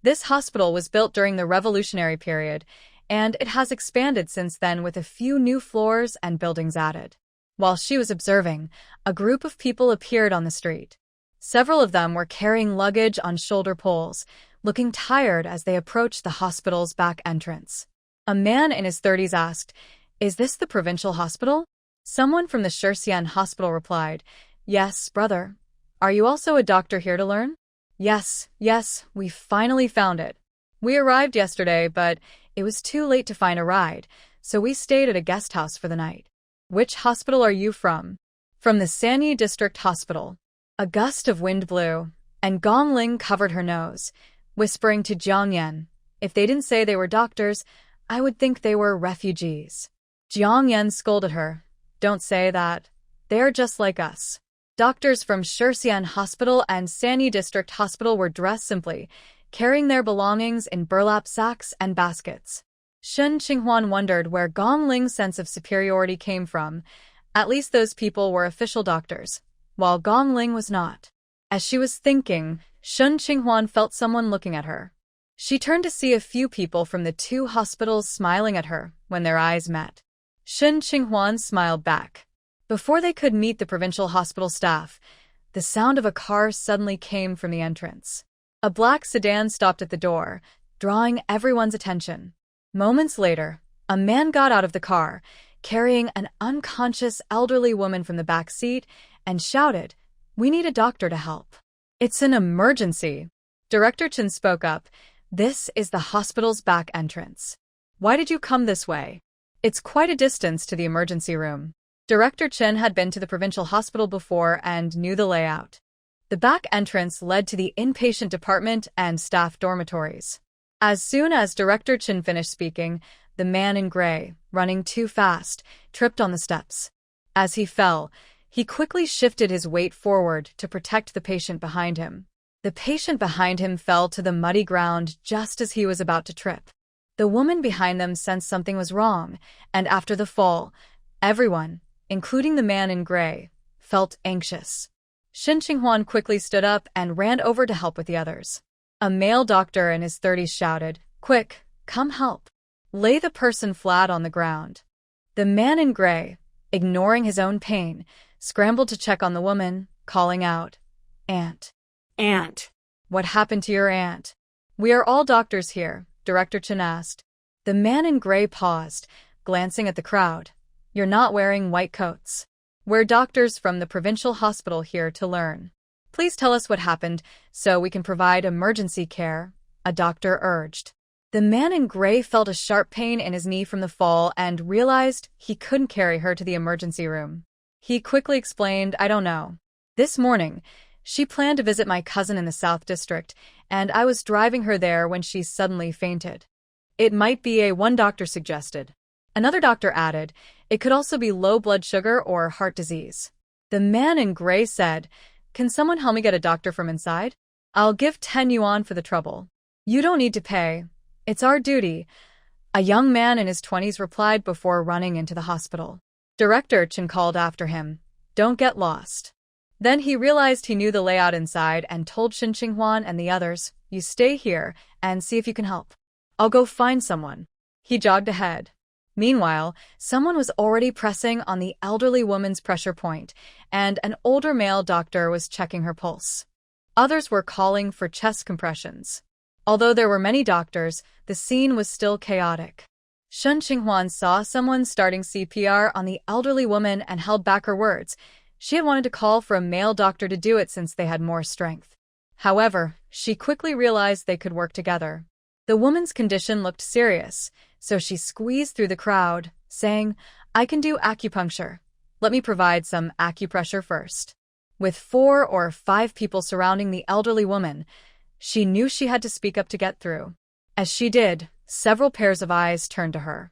This hospital was built during the revolutionary period, and it has expanded since then with a few new floors and buildings added. While she was observing, a group of people appeared on the street. Several of them were carrying luggage on shoulder poles, looking tired as they approached the hospital's back entrance. A man in his 30s asked, Is this the provincial hospital? Someone from the Shirxian hospital replied, Yes, brother. Are you also a doctor here to learn? Yes, we finally found it. We arrived yesterday, but it was too late to find a ride, so we stayed at a guest house for the night. Which hospital are you from? From the Sanyi District Hospital. A gust of wind blew, and Gong Ling covered her nose, whispering to Jiang Yan, If they didn't say they were doctors, I would think they were refugees. Jiang Yan scolded her. Don't say that. They're just like us. Doctors from Shirxian Hospital and Sanyi District Hospital were dressed simply, carrying their belongings in burlap sacks and baskets. Xie Yuan wondered where Gong Ling's sense of superiority came from. At least those people were official doctors, while Gong Ling was not. As she was thinking, Xie Yuan felt someone looking at her. She turned to see a few people from the two hospitals smiling at her when their eyes met. Xie Yuan smiled back. Before they could meet the provincial hospital staff, the sound of a car suddenly came from the entrance. A black sedan stopped at the door, drawing everyone's attention. Moments later, a man got out of the car, carrying an unconscious elderly woman from the back seat, and shouted, We need a doctor to help. It's an emergency. Director Chen spoke up. This is the hospital's back entrance. Why did you come this way? It's quite a distance to the emergency room. Director Chen had been to the provincial hospital before and knew the layout. The back entrance led to the inpatient department and staff dormitories. As soon as Director Chen finished speaking, the man in gray, running too fast, tripped on the steps. As he fell, he quickly shifted his weight forward to protect the patient behind him. The patient behind him fell to the muddy ground just as he was about to trip. The woman behind them sensed something was wrong, and after the fall, everyone, including the man in gray, felt anxious. Xie Yuan quickly stood up and ran over to help with the others. A male doctor in his 30s shouted, Quick, come help. Lay the person flat on the ground. The man in gray, ignoring his own pain, scrambled to check on the woman, calling out, "Aunt. Aunt." What happened to your aunt?" "We are all doctors here," Director Chen asked. The man in gray paused, glancing at the crowd. "You're not wearing white coats. We're doctors from the provincial hospital here to learn. Please tell us what happened so we can provide emergency care," a doctor urged. The man in gray felt a sharp pain in his knee from the fall and realized he couldn't carry her to the emergency room. He quickly explained, "I don't know. This morning, she planned to visit my cousin in the South District, and I was driving her there when she suddenly fainted." "It might be a," one doctor suggested. Another doctor added, "It could also be low blood sugar or heart disease." The man in gray said, "Can someone help me get a doctor from inside? I'll give 10 yuan for the trouble." "You don't need to pay. It's our duty," a young man in his 20s replied before running into the hospital. Director Chen called after him, "Don't get lost." Then he realized he knew the layout inside and told Xie Yuan and the others, "You stay here and see if you can help. I'll go find someone." He jogged ahead. Meanwhile, someone was already pressing on the elderly woman's pressure point, and an older male doctor was checking her pulse. Others were calling for chest compressions. Although there were many doctors, the scene was still chaotic. Xie Yuan saw someone starting CPR on the elderly woman and held back her words. She had wanted to call for a male doctor to do it since they had more strength. However, she quickly realized they could work together. The woman's condition looked serious, so she squeezed through the crowd, saying, "I can do acupuncture. Let me provide some acupressure first." With 4 or 5 people surrounding the elderly woman, she knew she had to speak up to get through. As she did, several pairs of eyes turned to her.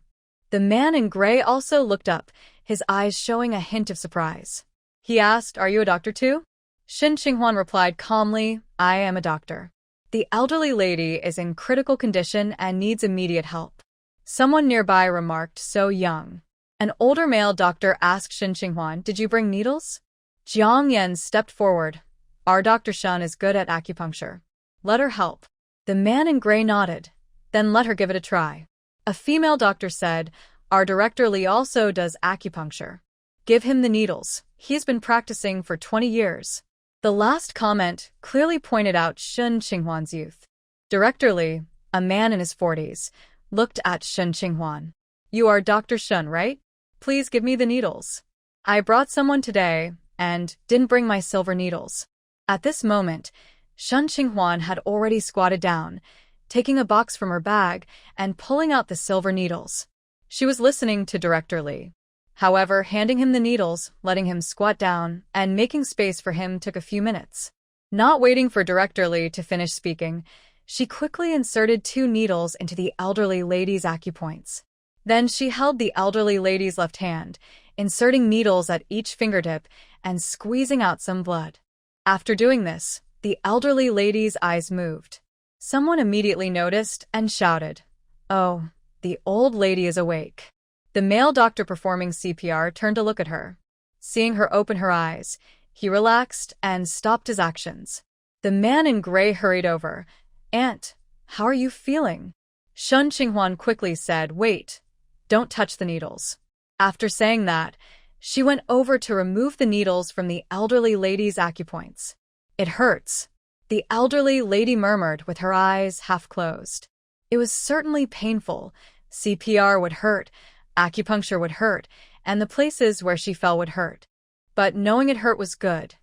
The man in gray also looked up, his eyes showing a hint of surprise. He asked, "Are you a doctor too?" Xie Yuan replied calmly, "I am a doctor. The elderly lady is in critical condition and needs immediate help." Someone nearby remarked, "So young." An older male doctor asked Xie Yuan, "Did you bring needles?" Jiang Yan stepped forward. "Our Dr. Shun is good at acupuncture. Let her help." The man in gray nodded. "Then let her give it a try." A female doctor said, "Our Director Li also does acupuncture. Give him the needles. He's been practicing for 20 years. The last comment clearly pointed out Xie Yuan's youth. Director Li, a man in his 40s, looked at Xie Yuan. "You are Dr. Shun, right? Please give me the needles. I brought someone today and didn't bring my silver needles." At this moment, Xie Yuan had already squatted down, taking a box from her bag and pulling out the silver needles. She was listening to Director Li. However, handing him the needles, letting him squat down, and making space for him took a few minutes. Not waiting for Director Li to finish speaking, she quickly inserted 2 needles into the elderly lady's acupoints. Then she held the elderly lady's left hand, inserting needles at each fingertip and squeezing out some blood. After doing this, the elderly lady's eyes moved. Someone immediately noticed and shouted, "Oh, the old lady is awake." The male doctor performing CPR turned to look at her. Seeing her open her eyes, he relaxed and stopped his actions. The man in gray hurried over. "Aunt, how are you feeling?" Xie Yuan quickly said, "Wait, don't touch the needles." After saying that, she went over to remove the needles from the elderly lady's acupoints. "It hurts," the elderly lady murmured with her eyes half closed. It was certainly painful. CPR would hurt, acupuncture would hurt, and the places where she fell would hurt. But knowing it hurt was good.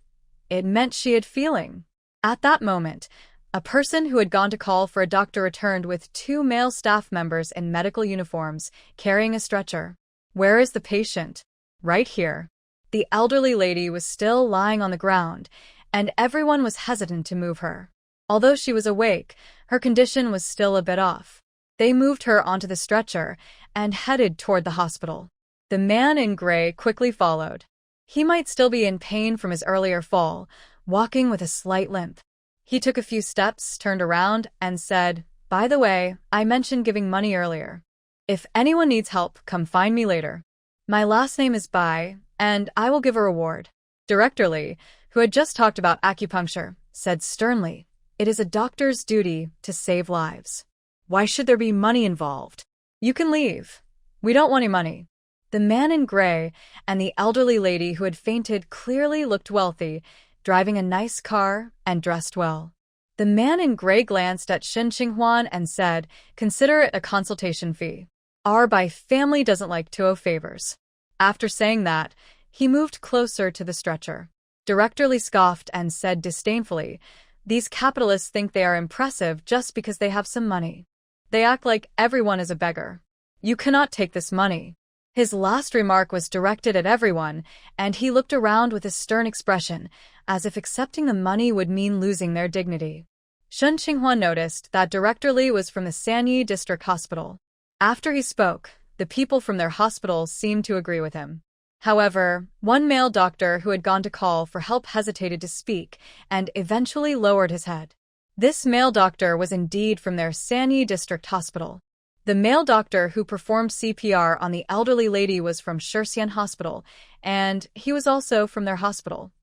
It meant she had feeling. At that moment, a person who had gone to call for a doctor returned with 2 male staff members in medical uniforms, carrying a stretcher. "Where is the patient?" "Right here." The elderly lady was still lying on the ground, and everyone was hesitant to move her. Although she was awake, her condition was still a bit off. They moved her onto the stretcher and headed toward the hospital. The man in gray quickly followed. He might still be in pain from his earlier fall, walking with a slight limp. He took a few steps, turned around, and said, "By the way, I mentioned giving money earlier. If anyone needs help, come find me later. My last name is Bai, and I will give a reward." Director Li, who had just talked about acupuncture, said sternly, "It is a doctor's duty to save lives. Why should there be money involved? You can leave. We don't want any money." The man in gray and the elderly lady who had fainted clearly looked wealthy, driving a nice car and dressed well. The man in gray glanced at Shen Qinghuan and said, "Consider it a consultation fee. Our Bai family doesn't like to owe favors." After saying that, he moved closer to the stretcher. Director Li scoffed and said disdainfully, "These capitalists think they are impressive just because they have some money. They act like everyone is a beggar. You cannot take this money." His last remark was directed at everyone, and he looked around with a stern expression, as if accepting the money would mean losing their dignity. Shen Qinghuan noticed that Director Li was from the Sanyi District Hospital. After he spoke, the people from their hospital seemed to agree with him. However, one male doctor who had gone to call for help hesitated to speak and eventually lowered his head. This male doctor was indeed from their Sanyi District Hospital. The male doctor who performed CPR on the elderly lady was from Shurxian Hospital, and he was also from their hospital.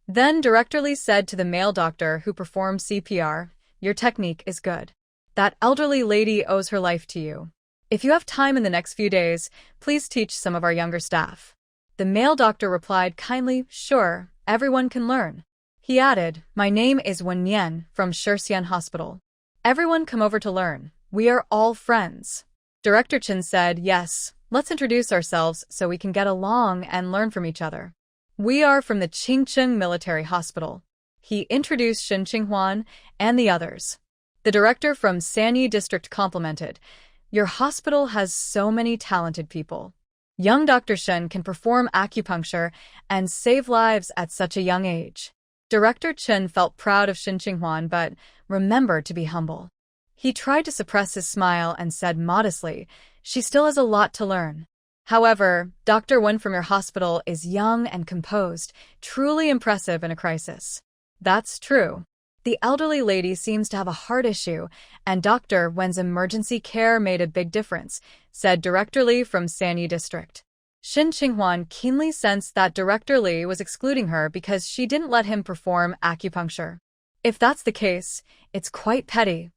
Then Director Li said to the male doctor who performed CPR, "Your technique is good. That elderly lady owes her life to you. If you have time in the next few days, please teach some of our younger staff." The male doctor replied kindly, "Sure, everyone can learn." He added, "My name is Wen Yan from Shurxian Hospital. Everyone come over to learn. We are all friends." Director Chen said, "Yes, let's introduce ourselves so we can get along and learn from each other. We are from the Qingcheng Military Hospital." He introduced Shen Qinghuan and the others. The director from Sanyi District complimented, "Your hospital has so many talented people. Young Dr. Shen can perform acupuncture and save lives at such a young age." Director Chen felt proud of Shen Qinghuan but remembered to be humble. He tried to suppress his smile and said modestly, "She still has a lot to learn. However, Dr. Wen from your hospital is young and composed, truly impressive in a crisis." "That's true. The elderly lady seems to have a heart issue, and Dr. Wen's emergency care made a big difference," said Director Li from Sanyi District. Shen Qinghuan keenly sensed that Director Li was excluding her because she didn't let him perform acupuncture. If that's the case, it's quite petty.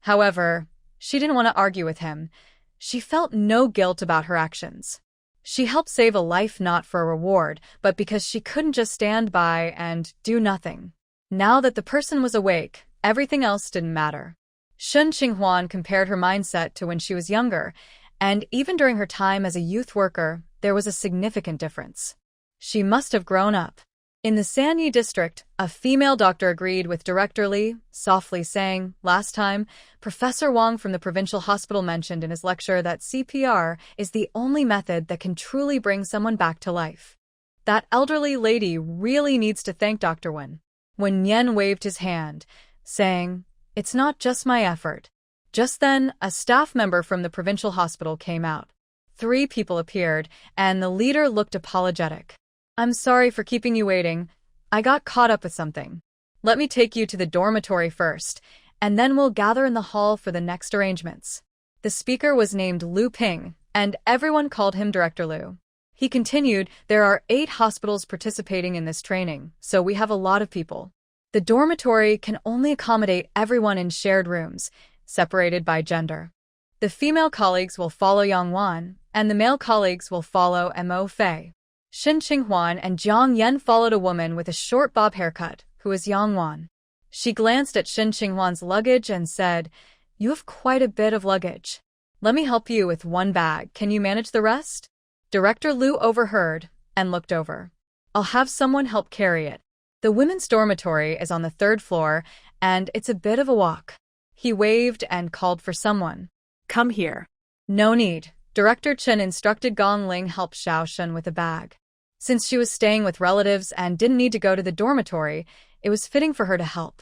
However, she didn't want to argue with him. She felt no guilt about her actions. She helped save a life not for a reward, but because she couldn't just stand by and do nothing. Now that the person was awake, everything else didn't matter. Shen Qinghuan compared her mindset to when she was younger, and even during her time as a youth worker, there was a significant difference. She must have grown up. In the Sanyi district, a female doctor agreed with Director Li, softly saying, "Last time, Professor Wang from the provincial hospital mentioned in his lecture that CPR is the only method that can truly bring someone back to life. That elderly lady really needs to thank Dr. Wen." Wen Yan waved his hand, saying, "It's not just my effort." Just then, a staff member from the provincial hospital came out. 3 people appeared, and the leader looked apologetic. "I'm sorry for keeping you waiting. I got caught up with something. Let me take you to the dormitory first, and then we'll gather in the hall for the next arrangements." The speaker was named Lu Ping, and everyone called him Director Lu. He continued, "There are 8 hospitals participating in this training, so we have a lot of people. The dormitory can only accommodate everyone in shared rooms, separated by gender. The female colleagues will follow Yang Wan, and the male colleagues will follow Mo Fei." Shen Qinghuan and Jiang Yan followed a woman with a short bob haircut, who was Yang Wan. She glanced at Shen Qinghuan's luggage and said, "You have quite a bit of luggage. Let me help you with 1 bag. Can you manage the rest?" Director Lu overheard and looked over. "I'll have someone help carry it. The women's dormitory is on the 3rd floor, and it's a bit of a walk." He waved and called for someone. "Come here." "No need." Director Chen instructed Gong Ling help Xiao Shen with a bag. Since she was staying with relatives and didn't need to go to the dormitory, it was fitting for her to help.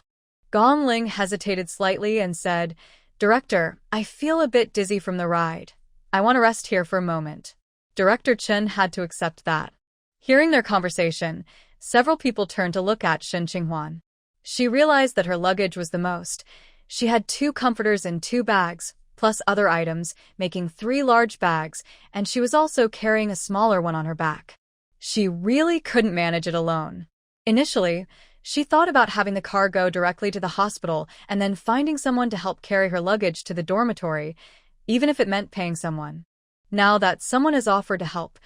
Gong Ling hesitated slightly and said, "Director, I feel a bit dizzy from the ride. I want to rest here for a moment." Director Chen had to accept that. Hearing their conversation, several people turned to look at Shen Qinghuan. She realized that her luggage was the most. She had 2 comforters in 2 bags, plus other items, making 3 large bags, and she was also carrying a smaller one on her back. She really couldn't manage it alone. Initially, she thought about having the car go directly to the hospital and then finding someone to help carry her luggage to the dormitory, even if it meant paying someone. Now that someone has offered to help,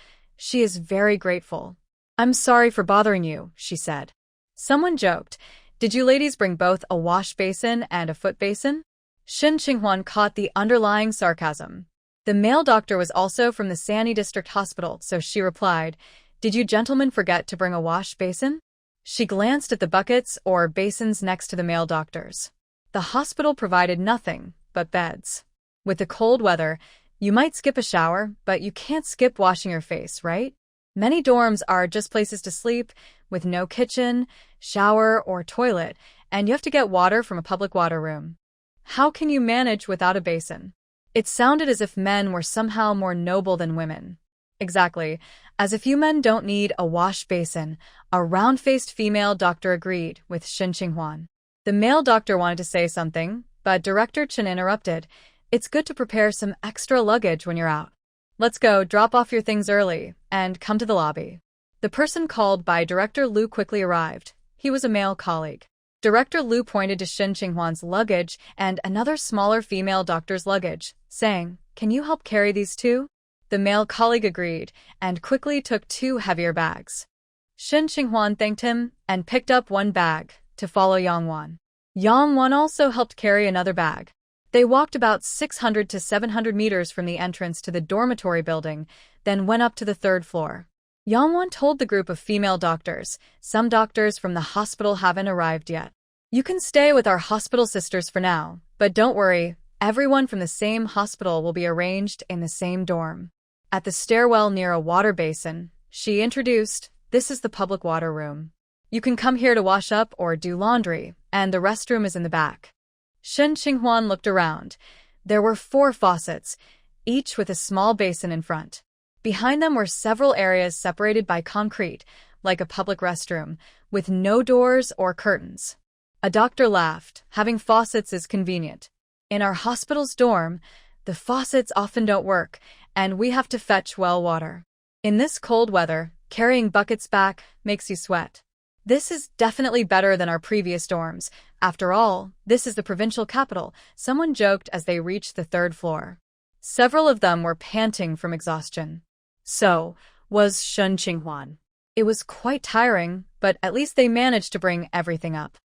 She is very grateful. I'm sorry for bothering you, she said. Someone joked, did you ladies bring both a wash basin and a foot basin? Shin Qinghuan caught the underlying sarcasm. The male doctor was also from the Sanyi District Hospital, so she replied, did you gentlemen forget to bring a wash basin? She glanced at the buckets or basins next to the male doctors. The hospital provided nothing but beds. With the cold weather, you might skip a shower, but you can't skip washing your face, right? Many dorms are just places to sleep, with no kitchen, shower, or toilet, and you have to get water from a public water room. How can you manage without a basin? It sounded as if men were somehow more noble than women. Exactly, as if you men don't need a wash basin, a round-faced female doctor agreed with Shin Qinghuan. The male doctor wanted to say something, but Director Chen interrupted. It's good to prepare some extra luggage when you're out. Let's go, drop off your things early, and come to the lobby. The person called by Director Liu quickly arrived. He was a male colleague. Director Liu pointed to Shin Qinghuan's luggage and another smaller female doctor's luggage, saying, can you help carry these two? The male colleague agreed, and quickly took 2 heavier bags. Shin Qinghuan thanked him and picked up 1 bag to follow Yang Wan. Yang Wan also helped carry another bag. They walked about 600 to 700 meters from the entrance to the dormitory building, then went up to the 3rd floor. Yang Wan told the group of female doctors, some doctors from the hospital haven't arrived yet. You can stay with our hospital sisters for now, but don't worry, everyone from the same hospital will be arranged in the same dorm. At the stairwell near a water basin, she introduced, this is the public water room. You can come here to wash up or do laundry, and the restroom is in the back. Shin Qinghuan looked around. There were 4 faucets, each with a small basin in front. Behind them were several areas separated by concrete, like a public restroom, with no doors or curtains. A doctor laughed. Having faucets is convenient. In our hospital's dorm, the faucets often don't work, and we have to fetch well water. In this cold weather, carrying buckets back makes you sweat. This is definitely better than our previous dorms. After all, this is the provincial capital, someone joked as they reached the 3rd floor. Several of them were panting from exhaustion. So was Shin Qinghuan. It was quite tiring, but at least they managed to bring everything up.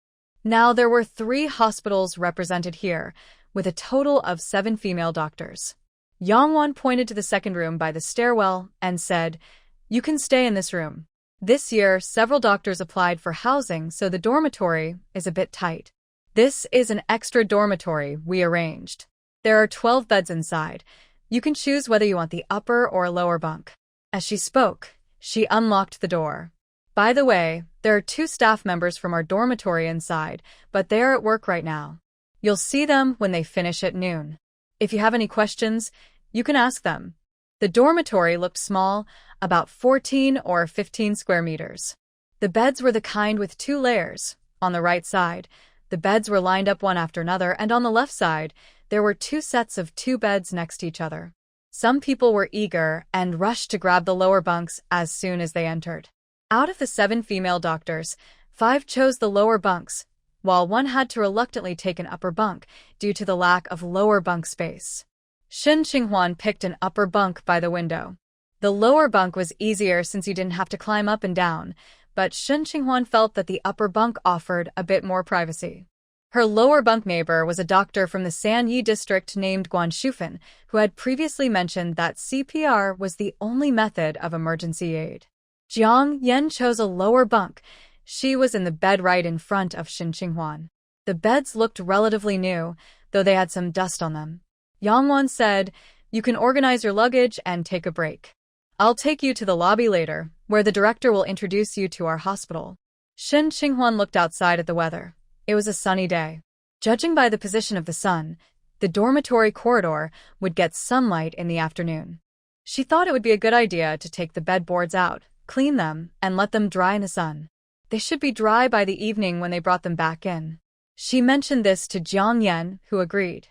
Now there were 3 hospitals represented here, with a total of 7 female doctors. Yang Wan pointed to the 2nd room by the stairwell and said, you can stay in this room. This year, several doctors applied for housing, so the dormitory is a bit tight. This is an extra dormitory we arranged. There are 12 beds inside. You can choose whether you want the upper or lower bunk. As she spoke, she unlocked the door. By the way, there are 2 staff members from our dormitory inside, but they are at work right now. You'll see them when they finish at noon. If you have any questions, you can ask them. The dormitory looked small, about 14 or 15 square meters. The beds were the kind with 2 layers. On the right side, the beds were lined up one after another, and on the left side, there were 2 sets of 2 beds next to each other. Some people were eager and rushed to grab the lower bunks as soon as they entered. Out of the 7 female doctors, 5 chose the lower bunks, while 1 had to reluctantly take an upper bunk due to the lack of lower bunk space. Shin Qinghuan picked an upper bunk by the window. The lower bunk was easier since you didn't have to climb up and down, but Shin Qinghuan felt that the upper bunk offered a bit more privacy. Her lower bunk neighbor was a doctor from the Sanyi district named Guan Shufan, who had previously mentioned that CPR was the only method of emergency aid. Jiang Yan chose a lower bunk. She was in the bed right in front of Shin Qinghuan. The beds looked relatively new, though they had some dust on them. Yang Wan said, you can organize your luggage and take a break. I'll take you to the lobby later, where the director will introduce you to our hospital. Shin Qinghuan looked outside at the weather. It was a sunny day. Judging by the position of the sun, the dormitory corridor would get sunlight in the afternoon. She thought it would be a good idea to take the bedboards out, clean them, and let them dry in the sun. They should be dry by the evening when they brought them back in. She mentioned this to Jiang Yan, who agreed.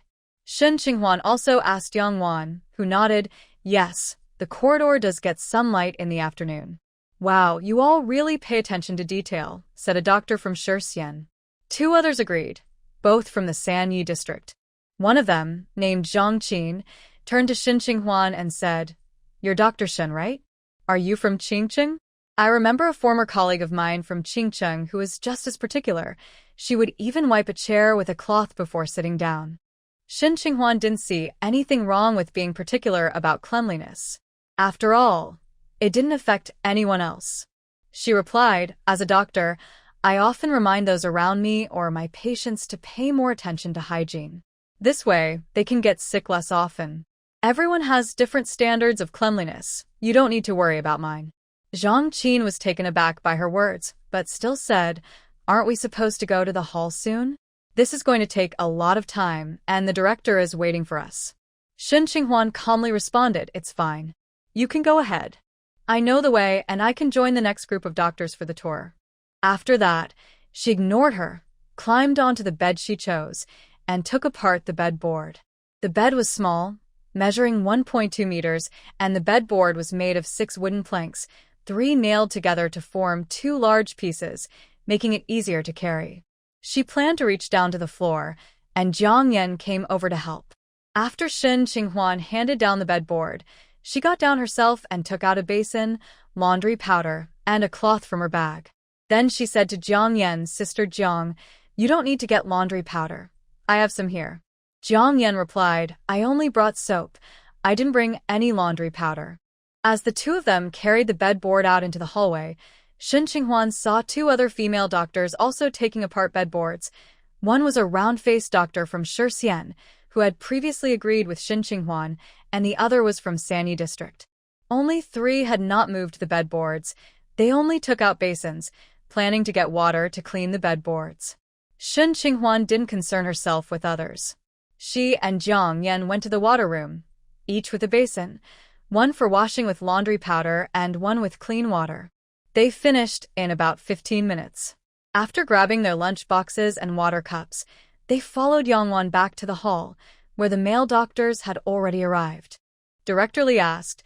Shin Qinghuan also asked Yang Wan, who nodded, yes, the corridor does get sunlight in the afternoon. Wow, you all really pay attention to detail, said a doctor from Shurxian. 2 others agreed, both from the Sanyi district. One of them, named Zhang Qin, turned to Shin Qinghuan and said, you're Dr. Shen, right? Are you from Qingcheng? I remember a former colleague of mine from Qingcheng who was just as particular. She would even wipe a chair with a cloth before sitting down. Shen Qinghuan didn't see anything wrong with being particular about cleanliness. After all, it didn't affect anyone else. She replied, as a doctor, I often remind those around me or my patients to pay more attention to hygiene. This way, they can get sick less often. Everyone has different standards of cleanliness. You don't need to worry about mine. Zhang Qin was taken aback by her words, but still said, Aren't we supposed to go to the hall soon? This is going to take a lot of time, and the director is waiting for us. Shen Qinghuan calmly responded, It's fine. You can go ahead. I know the way, and I can join the next group of doctors for the tour. After that, she ignored her, climbed onto the bed she chose, and took apart the bed board. The bed was small, measuring 1.2 meters, and the bed board was made of 6 wooden planks, 3 nailed together to form 2 large pieces, making it easier to carry. She planned to reach down to the floor, and Jiang Yan came over to help. After Shen Qinghuan handed down the bed board, she got down herself and took out a basin, laundry powder, and a cloth from her bag. Then she said to Jiang Yan's sister Jiang, You don't need to get laundry powder. I have some here. Jiang Yan replied, I only brought soap. I didn't bring any laundry powder. As the two of them carried the bed board out into the hallway, Shen Qinghuan saw 2 other female doctors also taking apart bed boards. One was a round-faced doctor from Shixian, who had previously agreed with Shen Qinghuan, and the other was from Sanyi district. Only 3 had not moved the bed boards. They only took out basins, planning to get water to clean the bed boards. Shen Qinghuan didn't concern herself with others. She and Jiang Yan went to the water room, each with a basin, one for washing with laundry powder and one with clean water. They finished in about 15 minutes. After grabbing their lunch boxes and water cups, they followed Yangwan back to the hall, where the male doctors had already arrived. Director Li asked,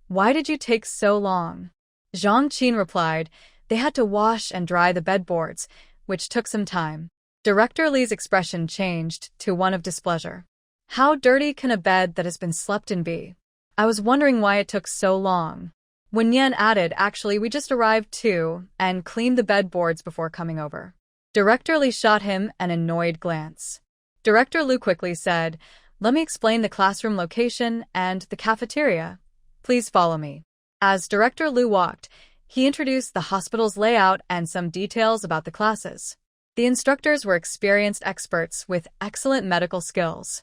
Why did you take so long? Zhang Qin replied, They had to wash and dry the bed boards, which took some time. Director Li's expression changed to one of displeasure. How dirty can a bed that has been slept in be? I was wondering why it took so long. Wen Yan added, Actually, we just arrived too, and cleaned the bed boards before coming over. Director Li shot him an annoyed glance. Director Lu quickly said, Let me explain the classroom location and the cafeteria. Please follow me. As Director Lu walked, he introduced the hospital's layout and some details about the classes. The instructors were experienced experts with excellent medical skills.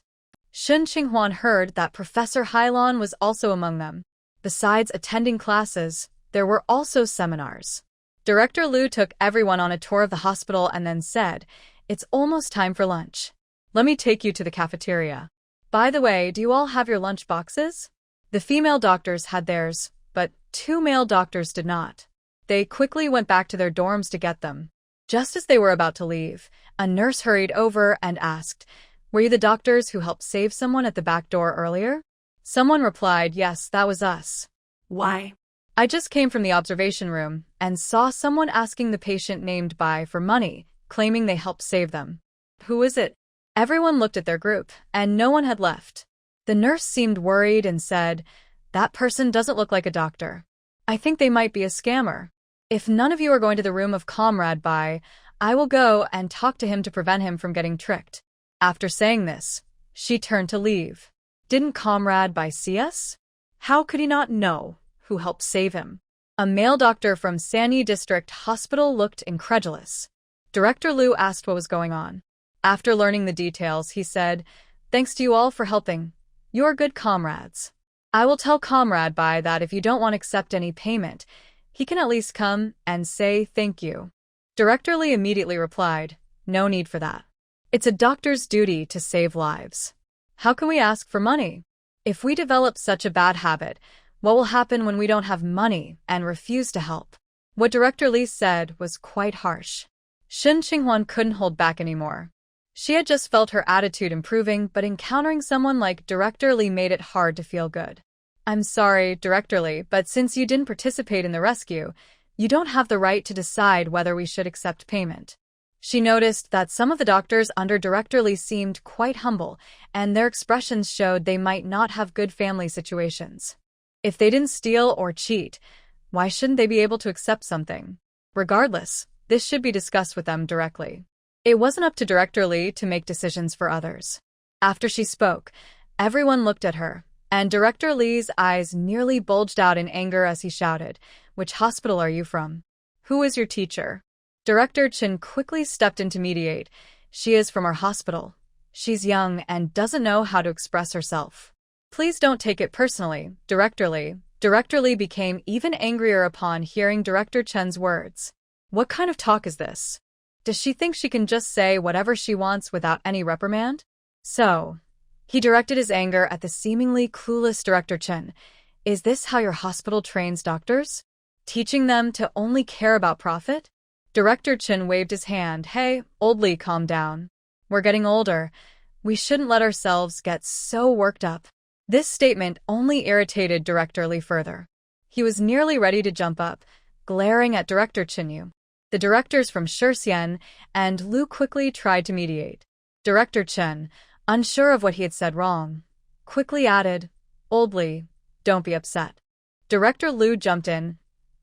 Shen Qinghuan heard that Professor Hailan was also among them. Besides attending classes, there were also seminars. Director Lu took everyone on a tour of the hospital and then said, It's almost time for lunch. Let me take you to the cafeteria. By the way, do you all have your lunch boxes? The female doctors had theirs, but 2 male doctors did not. They quickly went back to their dorms to get them. Just as they were about to leave, a nurse hurried over and asked, Were you the doctors who helped save someone at the back door earlier? Someone replied, Yes, that was us. Why? I just came from the observation room and saw someone asking the patient named Bai for money, claiming they helped save them. Who is it? Everyone looked at their group, and no one had left. The nurse seemed worried and said, That person doesn't look like a doctor. I think they might be a scammer. If none of you are going to the room of Comrade Bai, I will go and talk to him to prevent him from getting tricked. After saying this, she turned to leave. Didn't Comrade Bai see us? How could he not know who helped save him? A male doctor from Sanyi District Hospital looked incredulous. Director Lu asked what was going on. After learning the details, he said, Thanks to you all for helping. You're good comrades. I will tell Comrade Bai that if you don't want to accept any payment, he can at least come and say thank you. Director Li immediately replied, No need for that. It's a doctor's duty to save lives. How can we ask for money? If we develop such a bad habit, what will happen when we don't have money and refuse to help? What Director Li said was quite harsh. Shen Qinghuan couldn't hold back anymore. She had just felt her attitude improving, but encountering someone like Director Li made it hard to feel good. I'm sorry, Director Li, but since you didn't participate in the rescue, you don't have the right to decide whether we should accept payment. She noticed that some of the doctors under Director Li seemed quite humble, and their expressions showed they might not have good family situations. If they didn't steal or cheat, Why shouldn't they be able to accept something? Regardless, this should be discussed with them directly. It wasn't up to Director Lee to make decisions for others. After she spoke, everyone looked at her, and Director Lee's eyes nearly bulged out in anger as he shouted, "Which hospital are you from? Who is your teacher?" Director Chen quickly stepped in to mediate. "She is from our hospital. She's young and doesn't know how to express herself. Please don't take it personally, Director Lee." Director Lee became even angrier upon hearing Director Chen's words. What kind of talk is this? Does she think she can just say whatever she wants without any reprimand? So, he directed his anger at the seemingly clueless Director Chen. Is this how your hospital trains doctors? Teaching them to only care about profit? Director Chen waved his hand. "Hey, old Lee, calm down. We're getting older. We shouldn't let ourselves get so worked up." This statement only irritated Director Lee further. He was nearly ready to jump up, glaring at Director Chen. The directors from Shirxian and Lu quickly tried to mediate. Director Chen, unsure of what he had said wrong, quickly added, "Old Lee, don't be upset." Director Lu jumped in.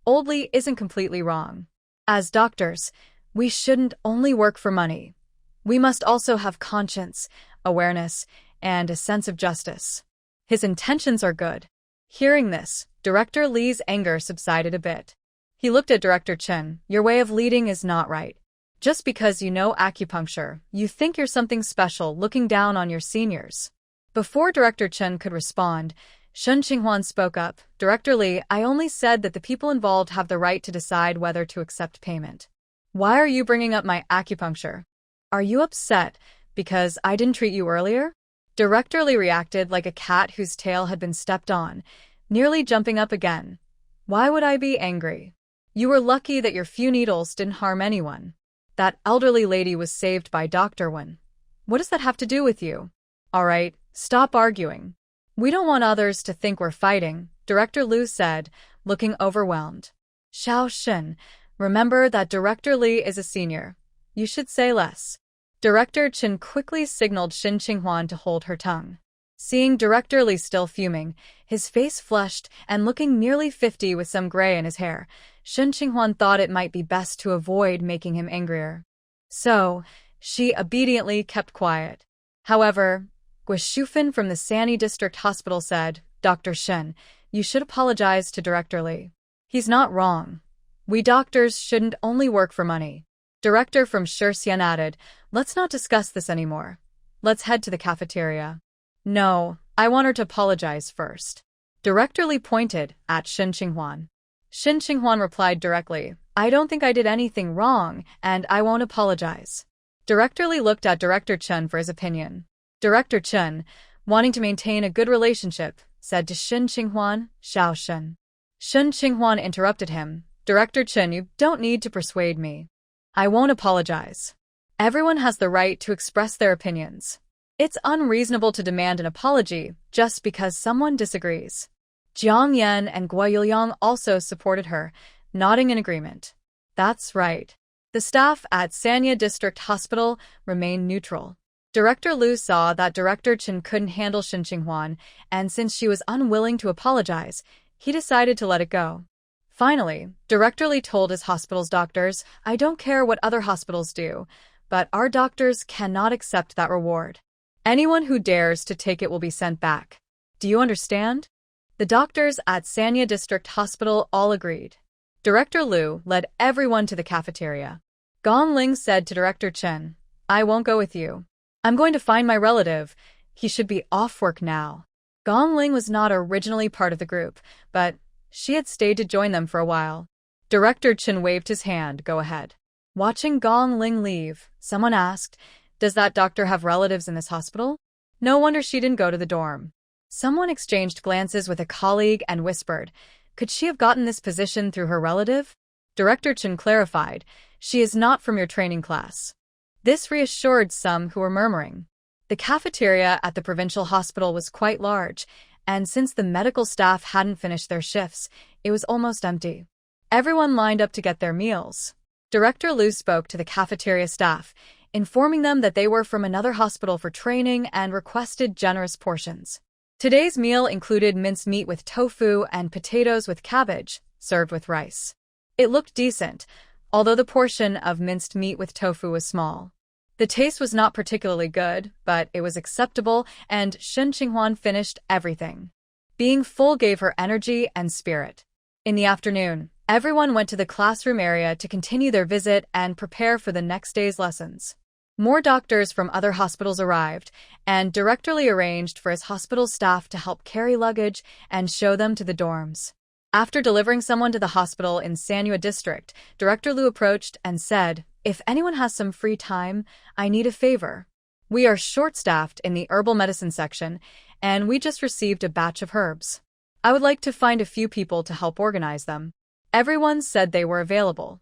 "Old Lee isn't completely wrong. As doctors, we shouldn't only work for money. We must also have conscience, awareness, and a sense of justice. His intentions are good." Hearing this, Director Lee's anger subsided a bit. He looked at Director Chen. "Your way of leading is not right. Just because you know acupuncture, you think you're something special looking down on your seniors." Before Director Chen could respond, Shen Qinghuan spoke up. "Director Lee, I only said that the people involved have the right to decide whether to accept payment. Why are you bringing up my acupuncture? Are you upset because I didn't treat you earlier?" Director Lee reacted like a cat whose tail had been stepped on, nearly jumping up again. "Why would I be angry? You were lucky that your few needles didn't harm anyone. That elderly lady was saved by Dr. Wen. What does that have to do with you? All right, stop arguing. We don't want others to think we're fighting," Director Lu said, looking overwhelmed. "Xiao Shen, remember that Director Lee is a senior. You should say less." Director Chen quickly signaled Shen Qinghuan to hold her tongue. Seeing Director Lee still fuming, his face flushed and looking nearly 50 with some gray in his hair, Shen Qinghuan thought it might be best to avoid making him angrier. So, she obediently kept quiet. However, Gui Shufan from the Sani District Hospital said, "Dr. Shen, you should apologize to Director Lee. He's not wrong. We doctors shouldn't only work for money." Director from Shirxian added, "Let's not discuss this anymore. Let's head to the cafeteria." "No, I want her to apologize first." Director Lee pointed at Shen Qinghuan. Shen Qinghuan replied directly, "I don't think I did anything wrong, and I won't apologize." Director Lee looked at Director Chen for his opinion. Director Chen, wanting to maintain a good relationship, said to Shen Qinghuan, "Xiao Shen." Shen Qinghuan interrupted him. "Director Chen, you don't need to persuade me. I won't apologize. Everyone has the right to express their opinions. It's unreasonable to demand an apology just because someone disagrees." Jiang Yan and Guo Yuliang also supported her, nodding in agreement. That's right. The staff at Sanya District Hospital remained neutral. Director Lu saw that Director Chen couldn't handle Shen Qinghuan, and since she was unwilling to apologize, he decided to let it go. Finally, Director Lee told his hospital's doctors, "I don't care what other hospitals do, but our doctors cannot accept that reward. Anyone who dares to take it will be sent back. Do you understand?" The doctors at Sanya District Hospital all agreed. Director Lu led everyone to the cafeteria. Gong Ling said to Director Chen, "I won't go with you. I'm going to find my relative. He should be off work now." Gong Ling was not originally part of the group, but she had stayed to join them for a while. Director Chen waved his hand, "Go ahead." Watching Gong Ling leave, someone asked, "Does that doctor have relatives in this hospital?" No wonder she didn't go to the dorm. Someone exchanged glances with a colleague and whispered, "Could she have gotten this position through her relative?" Director Chen clarified, "She is not from your training class." This reassured some who were murmuring. The cafeteria at the provincial hospital was quite large, and since the medical staff hadn't finished their shifts, it was almost empty. Everyone lined up to get their meals. Director Lu spoke to the cafeteria staff, informing them that they were from another hospital for training and requested generous portions. Today's meal included minced meat with tofu and potatoes with cabbage, served with rice. It looked decent, although the portion of minced meat with tofu was small. The taste was not particularly good, but it was acceptable, and Shen Qinghuan finished everything. Being full gave her energy and spirit. In the afternoon, everyone went to the classroom area to continue their visit and prepare for the next day's lessons. More doctors from other hospitals arrived, and Director Li arranged for his hospital staff to help carry luggage and show them to the dorms. After delivering someone to the hospital in Sanyue district, Director Liu approached and said, "If anyone has some free time, I need a favor. We are short-staffed in the herbal medicine section, and we just received a batch of herbs. I would like to find a few people to help organize them." Everyone said they were available.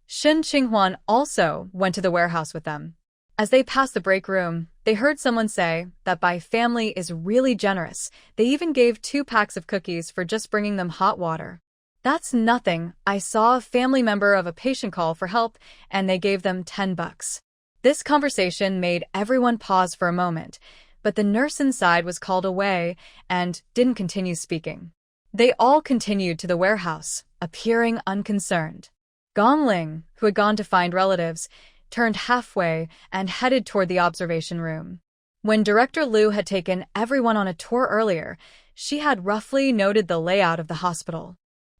Shen Qinghuan also went to the warehouse with them. As they passed the break room, they heard someone say that Bai family is really generous. They even gave 2 packs of cookies for just bringing them hot water. "That's nothing. I saw a family member of a patient call for help, and they gave them $10. This conversation made everyone pause for a moment, but the nurse inside was called away and didn't continue speaking. They all continued to the warehouse, appearing unconcerned. Gongling, who had gone to find relatives, turned halfway and headed toward the observation room. When Director Liu had taken everyone on a tour earlier, she had roughly noted the layout of the hospital.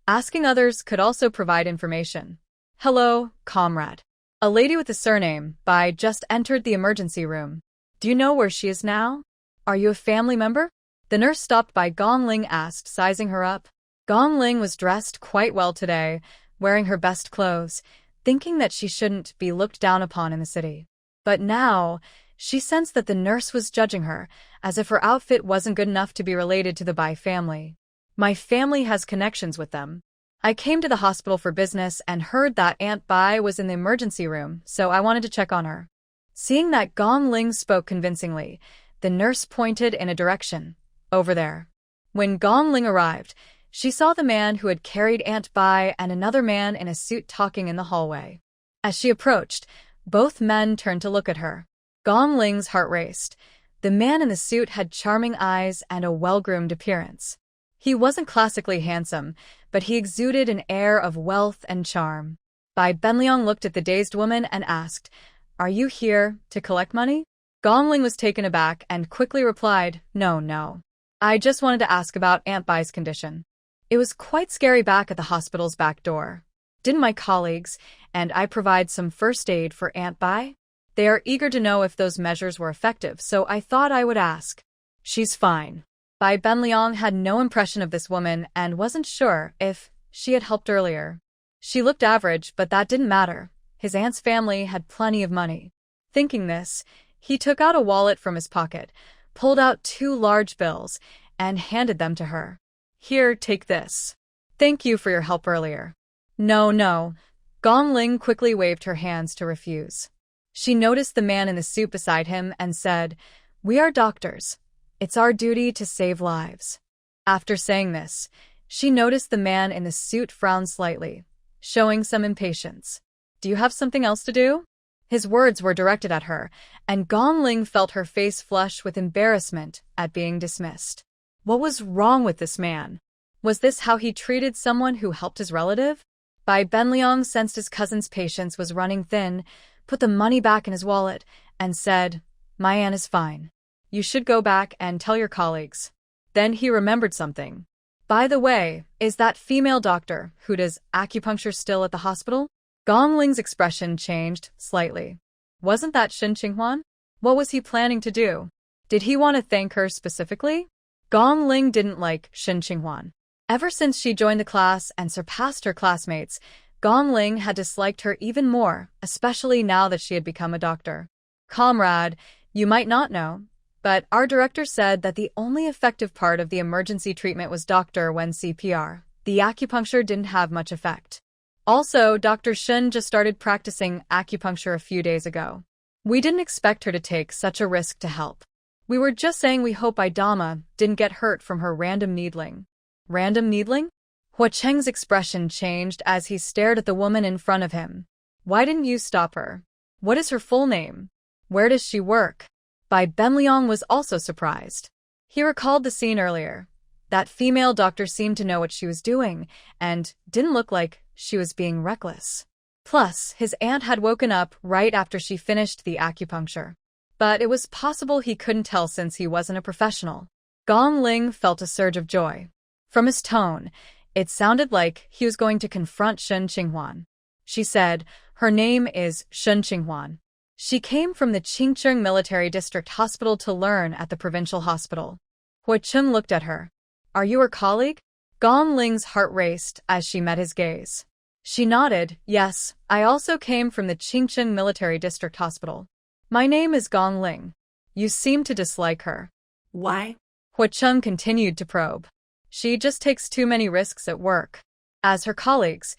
Asking others could also provide information. "Hello, comrade. A lady with the surname Bai just entered the emergency room. Do you know where she is now? Are you a family member?" The nurse stopped by Gongling asked, sizing her up. Gongling was dressed quite well today, wearing her best clothes, thinking that she shouldn't be looked down upon in the city. But now, she sensed that the nurse was judging her, as if her outfit wasn't good enough to be related to the Bai family. "My family has connections with them. I came to the hospital for business and heard that Aunt Bai was in the emergency room, so I wanted to check on her." Seeing that Gongling spoke convincingly, the nurse pointed in a direction. "Over there." When Gongling arrived, she saw the man who had carried Aunt Bai and another man in a suit talking in the hallway. As she approached, both men turned to look at her. Gongling's heart raced. The man in the suit had charming eyes and a well-groomed appearance. He wasn't classically handsome, but he exuded an air of wealth and charm. Bai Benliang looked at the dazed woman and asked, "Are you here to collect money?" Gongling was taken aback and quickly replied, No. I just wanted to ask about Aunt Bai's condition." It was quite scary back at the hospital's back door. "Didn't my colleagues and I provide some first aid for Aunt Bai? They are eager to know if those measures were effective, so I thought I would ask." "She's fine." Bai Benliang had no impression of this woman and wasn't sure if she had helped earlier. She looked average, but that didn't matter. His aunt's family had plenty of money. Thinking this, he took out a wallet from his pocket, pulled out 2 large bills, and handed them to her. "Here, take this. Thank you for your help earlier." No. Gongling quickly waved her hands to refuse. She noticed the man in the suit beside him and said, "We are doctors. It's our duty to save lives." After saying this, she noticed the man in the suit frowned slightly, showing some impatience. "Do you have something else to do?" His words were directed at her, and Gongling felt her face flush with embarrassment at being dismissed. What was wrong with this man? Was this how he treated someone who helped his relative? Bai Benliang sensed his cousin's patience was running thin, put the money back in his wallet, and said, "My aunt is fine. You should go back and tell your colleagues." Then he remembered something. "By the way, is that female doctor who does acupuncture still at the hospital?" Gongling's expression changed slightly. Wasn't that Shen Qinghuan? What was he planning to do? Did he want to thank her specifically? Gongling didn't like Shen Qinghuan. Ever since she joined the class and surpassed her classmates, Gongling had disliked her even more, especially now that she had become a doctor. "Comrade, you might not know, but our director said that the only effective part of the emergency treatment was doctor when CPR. The acupuncture didn't have much effect. Also, Dr. Shen just started practicing acupuncture a few days ago. We didn't expect her to take such a risk to help. We were just saying we hope Idama didn't get hurt from her random needling." Random needling? Hua Cheng's expression changed as he stared at the woman in front of him. "Why didn't you stop her? What is her full name? Where does she work?" Bai Benliang was also surprised. He recalled the scene earlier. That female doctor seemed to know what she was doing and didn't look like she was being reckless. Plus, his aunt had woken up right after she finished the acupuncture. But it was possible he couldn't tell since he wasn't a professional. Gong Ling felt a surge of joy. From his tone, it sounded like he was going to confront Shen Qinghuan. She said, "Her name is Shen Qinghuan. She came from the Qingcheng Military District Hospital to learn at the provincial hospital." Hui Chun looked at her. "Are you her colleague?" Gong Ling's heart raced as she met his gaze. She nodded, "Yes, I also came from the Qingcheng Military District Hospital. My name is Gong Ling." "You seem to dislike her." Why? Hui Chun continued to probe. "She just takes too many risks at work. As her colleagues,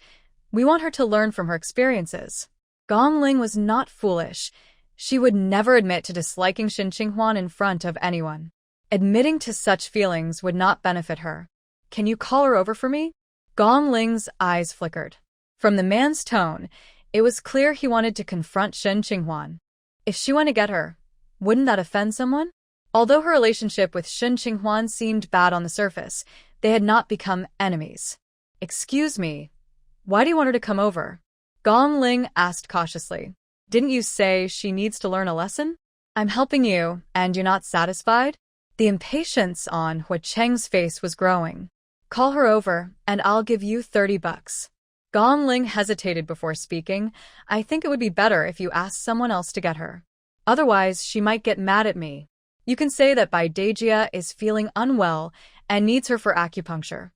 we want her to learn from her experiences." Gong Ling was not foolish. She would never admit to disliking Shen Qinghuan in front of anyone. Admitting to such feelings would not benefit her. "Can you call her over for me?" Gong Ling's eyes flickered. From the man's tone, it was clear he wanted to confront Shen Qinghuan. If she went to get her, wouldn't that offend someone? Although her relationship with Shen Qinghuan seemed bad on the surface, they had not become enemies. "Excuse me, why do you want her to come over?" Gong Ling asked cautiously. "Didn't you say she needs to learn a lesson? I'm helping you, and you're not satisfied?" The impatience on Hui Cheng's face was growing. "Call her over, and I'll give you $30. Gong Ling hesitated before speaking. "I think it would be better if you asked someone else to get her. Otherwise, she might get mad at me. You can say that Bai Dejia is feeling unwell and needs her for acupuncture."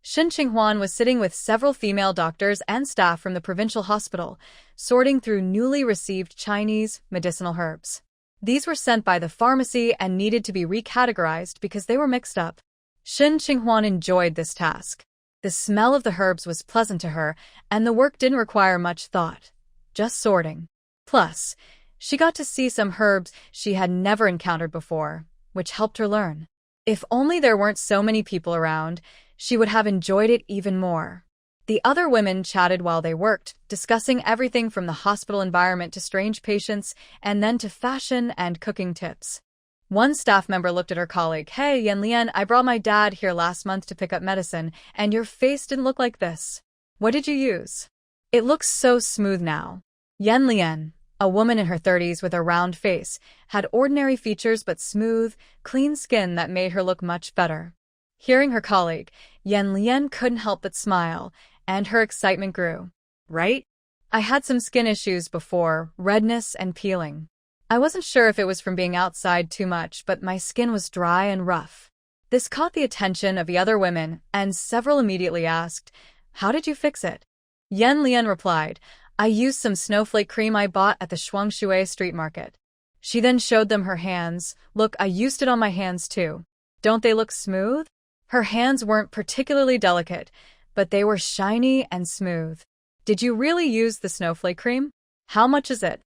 Shen Qinghuan was sitting with several female doctors and staff from the provincial hospital, sorting through newly received Chinese medicinal herbs. These were sent by the pharmacy and needed to be recategorized because they were mixed up. Shen Qinghuan enjoyed this task. The smell of the herbs was pleasant to her, and the work didn't require much thought, just sorting. Plus, she got to see some herbs she had never encountered before, which helped her learn. If only there weren't so many people around, she would have enjoyed it even more. The other women chatted while they worked, discussing everything from the hospital environment to strange patients, and then to fashion and cooking tips. One staff member looked at her colleague. "Hey, Yanlian, I brought my dad here last month to pick up medicine, and your face didn't look like this. What did you use?" "It looks so smooth now." Yanlian, a woman in her 30s with a round face, had ordinary features but smooth, clean skin that made her look much better. Hearing her colleague, Yanlian couldn't help but smile, and her excitement grew. "Right? I had some skin issues before, redness and peeling. I wasn't sure if it was from being outside too much, but my skin was dry and rough." This caught the attention of the other women, and several immediately asked, "How did you fix it?" Yanlian replied, "I used some snowflake cream I bought at the Shuangshui street market." She then showed them her hands. "Look, I used it on my hands too. Don't they look smooth?" Her hands weren't particularly delicate, but they were shiny and smooth. "Did you really use the snowflake cream? How much is it?"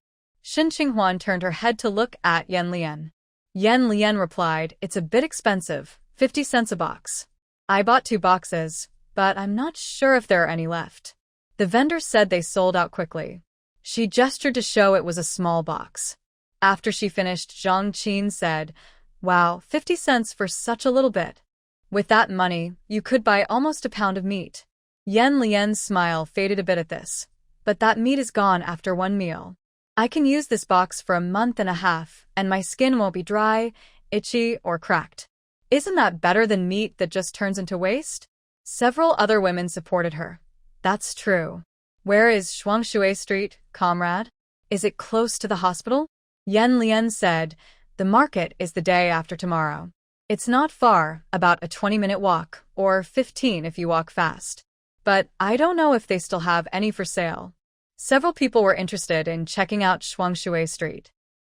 Shen Qinghuan turned her head to look at Yanlian. Yanlian replied, "It's a bit expensive, 50 cents a box. I bought 2 boxes, but I'm not sure if there are any left." The vendor said they sold out quickly. She gestured to show it was a small box. After she finished, Zhang Qin said, "Wow, 50 cents for such a little bit. With that money, you could buy almost a pound of meat." Yanlian's smile faded a bit at this. "But that meat is gone after one meal. I can use this box for a month and a half, and my skin won't be dry, itchy, or cracked. Isn't that better than meat that just turns into waste?" Several other women supported her. "That's true. Where is Shuangshui Street, comrade? Is it close to the hospital?" Yanlian said, "The market is the day after tomorrow. It's not far, about a 20-minute walk, or 15 if you walk fast. But I don't know if they still have any for sale." Several people were interested in checking out Shuangshui Street.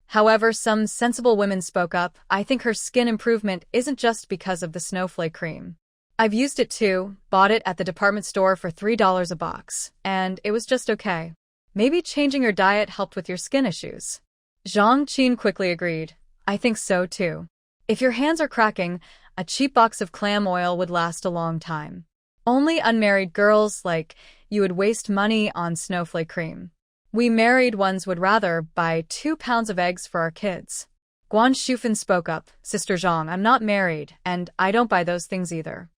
However, some sensible women spoke up. "I think her skin improvement isn't just because of the snowflake cream. I've used it too, bought it at the department store for $3 a box, and it was just okay. Maybe changing your diet helped with your skin issues." Zhang Qin quickly agreed. "I think so too. If your hands are cracking, a cheap box of clam oil would last a long time. Only unmarried girls like you would waste money on snowflake cream. We married ones would rather buy 2 pounds of eggs for our kids." Guan Shufan spoke up, Sister Zhang, I'm not married, and I don't buy those things either.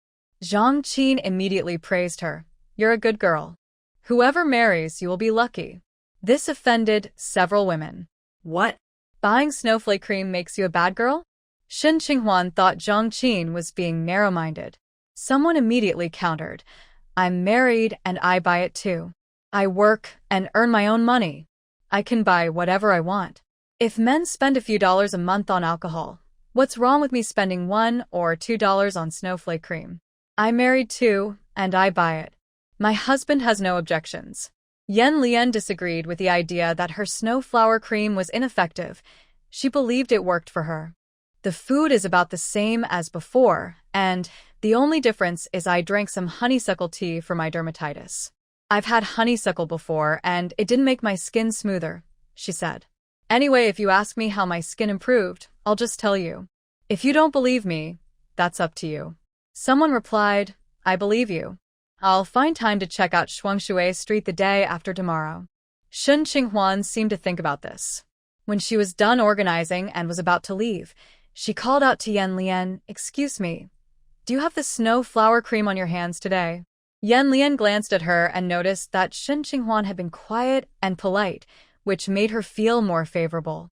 Zhang Qin immediately praised her. You're a good girl. Whoever marries you will be lucky. This offended several women. What? Buying snowflake cream makes you a bad girl? Shen Qinghuan thought Zhang Qin was being narrow-minded. Someone immediately countered. I'm married and I buy it too. I work and earn my own money. I can buy whatever I want. If men spend a few dollars a month on alcohol, what's wrong with me spending $1 or $2 on snowflake cream? I'm married too, and I buy it. My husband has no objections. Yan Lian disagreed with the idea that her snowflower cream was ineffective. She believed it worked for her. The food is about the same as before, and the only difference is I drank some honeysuckle tea for my dermatitis. I've had honeysuckle before, and it didn't make my skin smoother, she said. Anyway, if you ask me how my skin improved, I'll just tell you. If you don't believe me, that's up to you. Someone replied, I believe you. I'll find time to check out Shuangshui Street the day after tomorrow. Shen Qinghuan seemed to think about this. When she was done organizing and was about to leave, she called out to Yan Lian, Excuse me, do you have the snow flower cream on your hands today? Yan Lian glanced at her and noticed that Shen Qinghuan had been quiet and polite, which made her feel more favorable.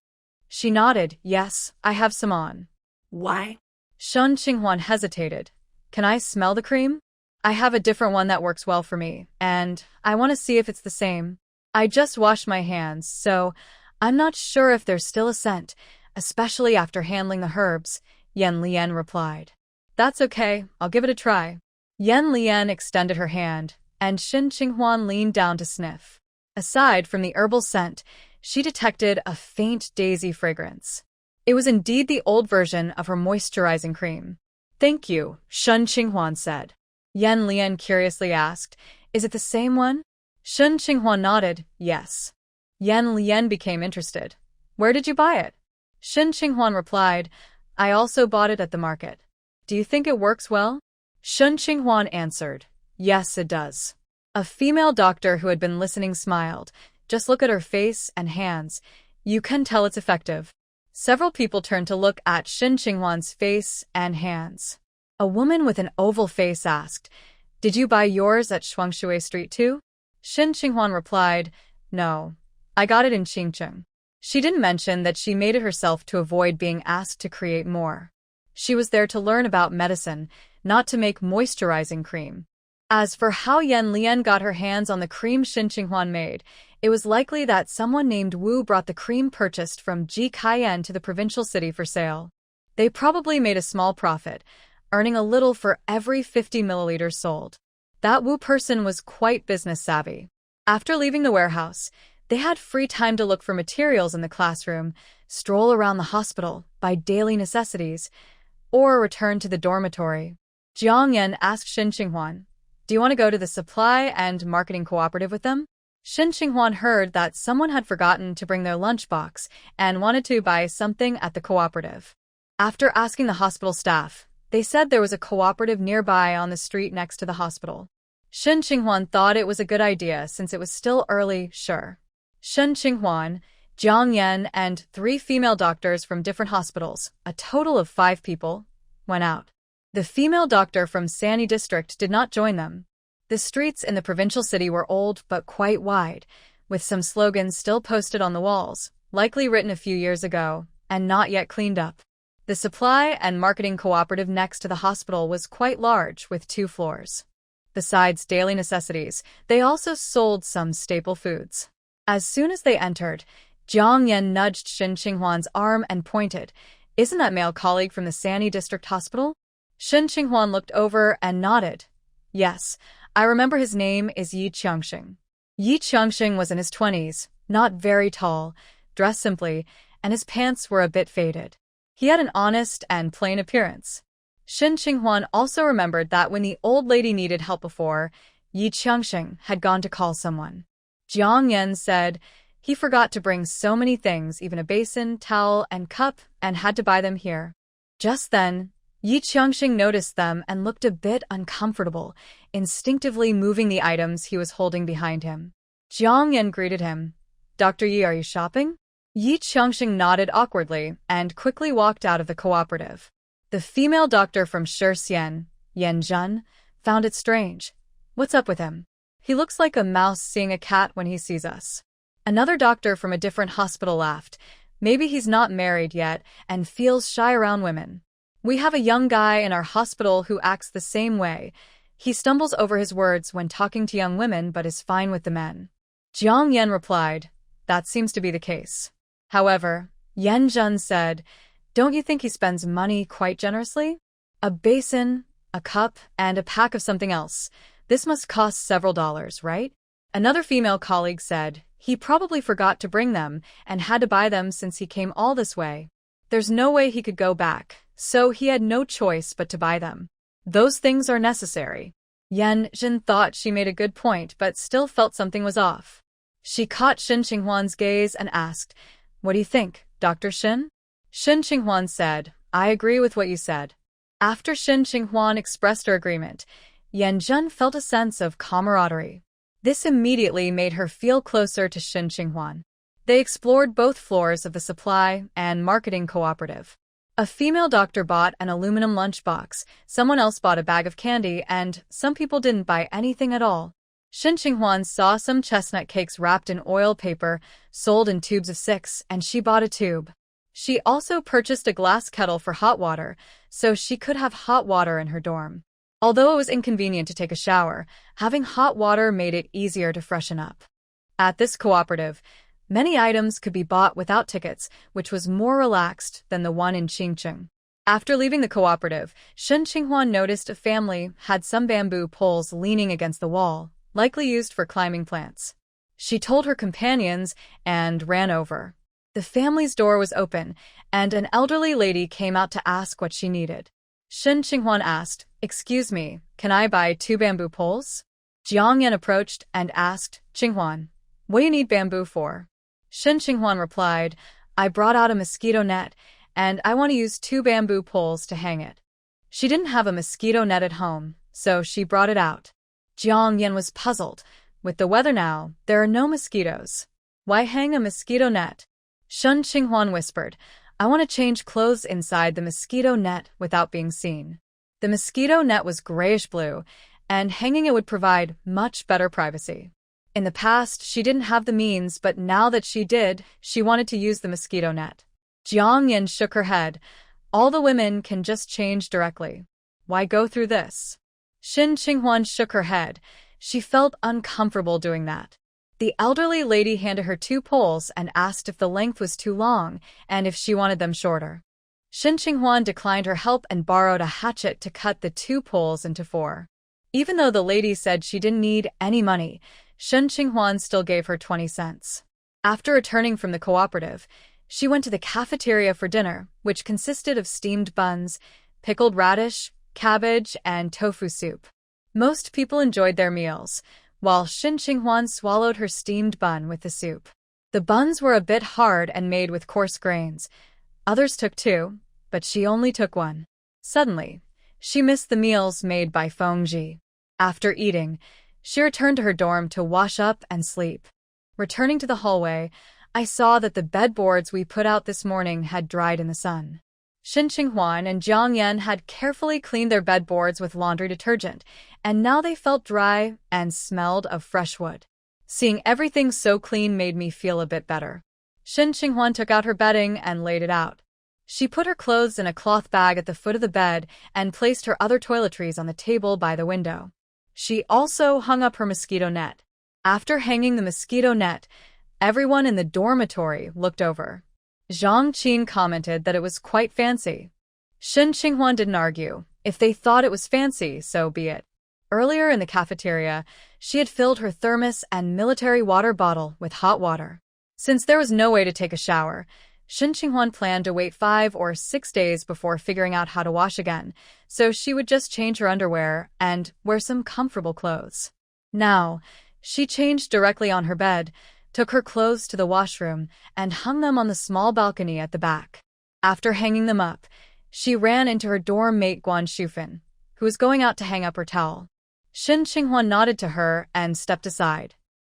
She nodded, Yes, I have some on. Why? Shen Qinghuan hesitated. Can I smell the cream? I have a different one that works well for me, and I want to see if it's the same. I just washed my hands, so I'm not sure if there's still a scent, especially after handling the herbs, Yan Lian replied. That's okay, I'll give it a try. Yan Lian extended her hand, and Shen Qinghuan leaned down to sniff. Aside from the herbal scent, she detected a faint daisy fragrance. It was indeed the old version of her moisturizing cream. Thank you, Shen Qinghuan said. Yan Lian curiously asked, Is it the same one? Shen Qinghuan nodded, Yes. Yan Lian became interested. Where did you buy it? Shen Qinghuan replied, I also bought it at the market. Do you think it works well? Shen Qinghuan answered, Yes, it does. A female doctor who had been listening smiled. Just look at her face and hands. You can tell it's effective. Several people turned to look at Shen Qinghuan's face and hands. A woman with an oval face asked, Did you buy yours at Shuangshui Street too? Shen Qinghuan replied, No, I got it in Qingcheng. She didn't mention that she made it herself to avoid being asked to create more. She was there to learn about medicine, not to make moisturizing cream. As for how Yan Lian got her hands on the cream Shen Qinghuan made, it was likely that someone named Wu brought the cream purchased from Ji Kaiyan to the provincial city for sale. They probably made a small profit, earning a little for every 50 milliliters sold. That Wu person was quite business savvy. After leaving the warehouse, they had free time to look for materials in the classroom, stroll around the hospital, buy daily necessities, or return to the dormitory. Jiang Yan asked Shen Qinghuan, Do you want to go to the supply and marketing cooperative with them? Shen Qinghuan heard that someone had forgotten to bring their lunchbox and wanted to buy something at the cooperative. After asking the hospital staff, they said there was a cooperative nearby on the street next to the hospital. Shen Qinghuan thought it was a good idea since it was still early, sure. Shen Qinghuan, Jiang Yan, and 3 female doctors from different hospitals, a total of 5 people, went out. The female doctor from Sani district did not join them. The streets in the provincial city were old but quite wide, with some slogans still posted on the walls, likely written a few years ago, and not yet cleaned up. The supply and marketing cooperative next to the hospital was quite large, with 2 floors. Besides daily necessities, they also sold some staple foods. As soon as they entered, Jiang Yan nudged Shen Qinghuan's arm and pointed, Isn't that male colleague from the Sani district hospital? Shen Qinghuan looked over and nodded. Yes, I remember his name is Yi Qiangxing. Yi Qiangxing was in his 20s, not very tall, dressed simply, and his pants were a bit faded. He had an honest and plain appearance. Shen Qinghuan also remembered that when the old lady needed help before, Yi Qiangxing had gone to call someone. Jiang Yan said he forgot to bring so many things, even a basin, towel, and cup, and had to buy them here. Just then, Yi Qiangxing noticed them and looked a bit uncomfortable, instinctively moving the items he was holding behind him. Jiang Yan greeted him. Dr. Yi, are you shopping? Yi Qiangxing nodded awkwardly and quickly walked out of the cooperative. The female doctor from Shixian, Yan Zhen, found it strange. What's up with him? He looks like a mouse seeing a cat when he sees us. Another doctor from a different hospital laughed. Maybe he's not married yet and feels shy around women. We have a young guy in our hospital who acts the same way. He stumbles over his words when talking to young women but is fine with the men. Jiang Yan replied, that seems to be the case. However, Yan Zhen said, don't you think he spends money quite generously? A basin, a cup, and a pack of something else. This must cost several dollars, right? Another female colleague said, he probably forgot to bring them and had to buy them since he came all this way. There's no way he could go back, so he had no choice but to buy them. Those things are necessary. Yan Zhen thought she made a good point but still felt something was off. She caught Shin Qinghuan's gaze and asked, what do you think, Dr. Shin? Shin Qinghuan said, I agree with what you said. After Shin Qinghuan expressed her agreement, Yan Zhen felt a sense of camaraderie. This immediately made her feel closer to Shin Qinghuan. They explored both floors of the supply and marketing cooperative. A female doctor bought an aluminum lunchbox, someone else bought a bag of candy, and some people didn't buy anything at all. Shin Qinghuan saw some chestnut cakes wrapped in oil paper, sold in tubes of 6, and she bought a tube. She also purchased a glass kettle for hot water, so she could have hot water in her dorm. Although it was inconvenient to take a shower, having hot water made it easier to freshen up. At this cooperative, many items could be bought without tickets, which was more relaxed than the one in Qingcheng. After leaving the cooperative, Shin Qinghuan noticed a family had some bamboo poles leaning against the wall, likely used for climbing plants. She told her companions and ran over. The family's door was open, and an elderly lady came out to ask what she needed. Shin Qinghuan asked, excuse me, can I buy 2 bamboo poles? Jiang Yan approached and asked, Qinghuan, what do you need bamboo for? Shin Qinghuan replied, I brought out a mosquito net, and I want to use 2 bamboo poles to hang it. She didn't have a mosquito net at home, so she brought it out. Jiang Yan was puzzled. With the weather now, there are no mosquitoes. Why hang a mosquito net? Shin Qinghuan whispered, I want to change clothes inside the mosquito net without being seen. The mosquito net was grayish-blue, and hanging it would provide much better privacy. In the past, she didn't have the means, but now that she did, she wanted to use the mosquito net. Jiang Yan shook her head. All the women can just change directly. Why go through this? Shin Qinghuan shook her head. She felt uncomfortable doing that. The elderly lady handed her 2 poles and asked if the length was too long and if she wanted them shorter. Shin Qinghuan declined her help and borrowed a hatchet to cut the 2 poles into 4. Even though the lady said she didn't need any money, Shin Qinghuan still gave her 20 cents. After returning from the cooperative, she went to the cafeteria for dinner, which consisted of steamed buns, pickled radish, cabbage, and tofu soup. Most people enjoyed their meals, while Shin Qinghuan swallowed her steamed bun with the soup. The buns were a bit hard and made with coarse grains. Others took 2, but she only took 1. Suddenly, she missed the meals made by Fengji. After eating, she returned to her dorm to wash up and sleep. Returning to the hallway, I saw that the bedboards we put out this morning had dried in the sun. Shin Qinghuan and Jiang Yan had carefully cleaned their bedboards with laundry detergent, and now they felt dry and smelled of fresh wood. Seeing everything so clean made me feel a bit better. Shin Qinghuan took out her bedding and laid it out. She put her clothes in a cloth bag at the foot of the bed and placed her other toiletries on the table by the window. She also hung up her mosquito net. After hanging the mosquito net, everyone in the dormitory looked over. Zhang Qin commented that it was quite fancy. Shin Qinghuan didn't argue. If they thought it was fancy, so be it. Earlier in the cafeteria, she had filled her thermos and military water bottle with hot water. Since there was no way to take a shower, Shin Qinghuan planned to wait 5 or 6 days before figuring out how to wash again, so she would just change her underwear and wear some comfortable clothes. Now, she changed directly on her bed, took her clothes to the washroom, and hung them on the small balcony at the back. After hanging them up, she ran into her dorm mate Guan Shufan, who was going out to hang up her towel. Shin Qinghuan nodded to her and stepped aside.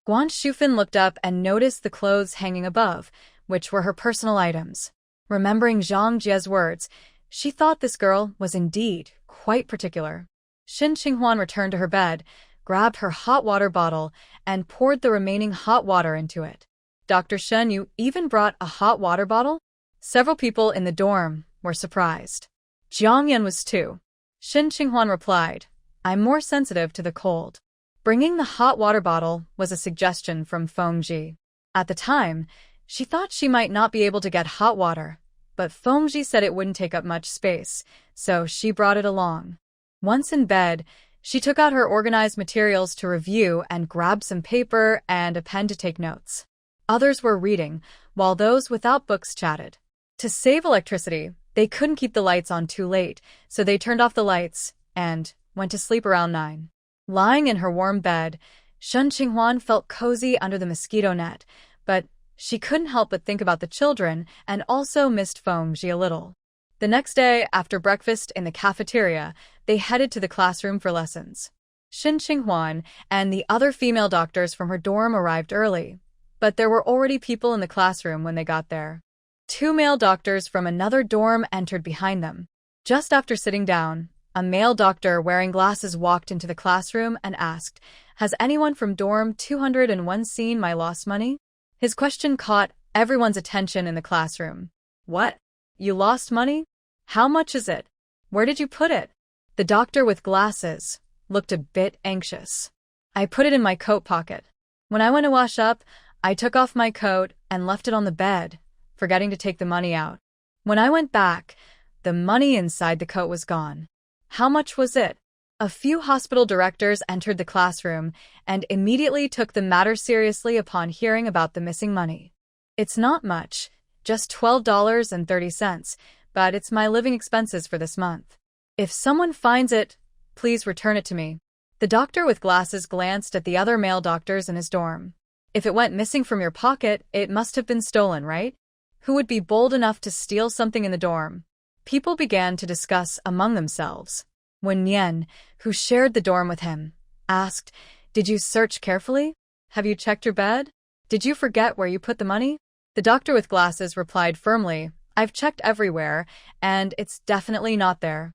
Guan Shufan looked up and noticed the clothes hanging above, which were her personal items. Remembering Zhang Jie's words, she thought this girl was indeed quite particular. Xin Qinghuan returned to her bed, grabbed her hot water bottle, and poured the remaining hot water into it. Dr. Shen, you even brought a hot water bottle? Several people in the dorm were surprised. Jiang Yan was too. Xin Qinghuan replied, I'm more sensitive to the cold. Bringing the hot water bottle was a suggestion from Fengji. At the time, she thought she might not be able to get hot water, but Fengji said it wouldn't take up much space, so she brought it along. Once in bed, she took out her organized materials to review and grabbed some paper and a pen to take notes. Others were reading, while those without books chatted. To save electricity, they couldn't keep the lights on too late, so they turned off the lights and went to sleep around 9. Lying in her warm bed, Shen Qinghuan felt cozy under the mosquito net, but she couldn't help but think about the children and also missed Fengji a little. The next day, after breakfast in the cafeteria, they headed to the classroom for lessons. Xin Qinghuan and the other female doctors from her dorm arrived early, but there were already people in the classroom when they got there. 2 male doctors from another dorm entered behind them. Just after sitting down, a male doctor wearing glasses walked into the classroom and asked, Has anyone from dorm 201 seen my lost money? His question caught everyone's attention in the classroom. What? You lost money? How much is it? Where did you put it? The doctor with glasses looked a bit anxious. I put it in my coat pocket. When I went to wash up, I took off my coat and left it on the bed, forgetting to take the money out. When I went back, the money inside the coat was gone. How much was it? A few hospital directors entered the classroom and immediately took the matter seriously upon hearing about the missing money. It's not much, just $12.30, but it's my living expenses for this month. If someone finds it, please return it to me. The doctor with glasses glanced at the other male doctors in his dorm. If it went missing from your pocket, it must have been stolen, right? Who would be bold enough to steal something in the dorm? People began to discuss among themselves. When Nian, who shared the dorm with him, asked, Did you search carefully? Have you checked your bed? Did you forget where you put the money? The doctor with glasses replied firmly, I've checked everywhere, and it's definitely not there.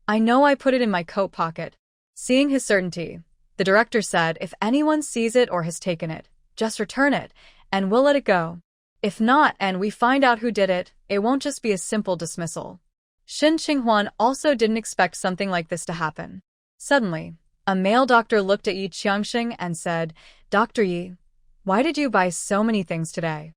I know I put it in my coat pocket. Seeing his certainty, the director said, If anyone sees it or has taken it, just return it, and we'll let it go. If not, and we find out who did it, it won't just be a simple dismissal. Xin Qinghuan also didn't expect something like this to happen. Suddenly, a male doctor looked at Yi Qiangxing and said, Dr. Yi, why did you buy so many things today?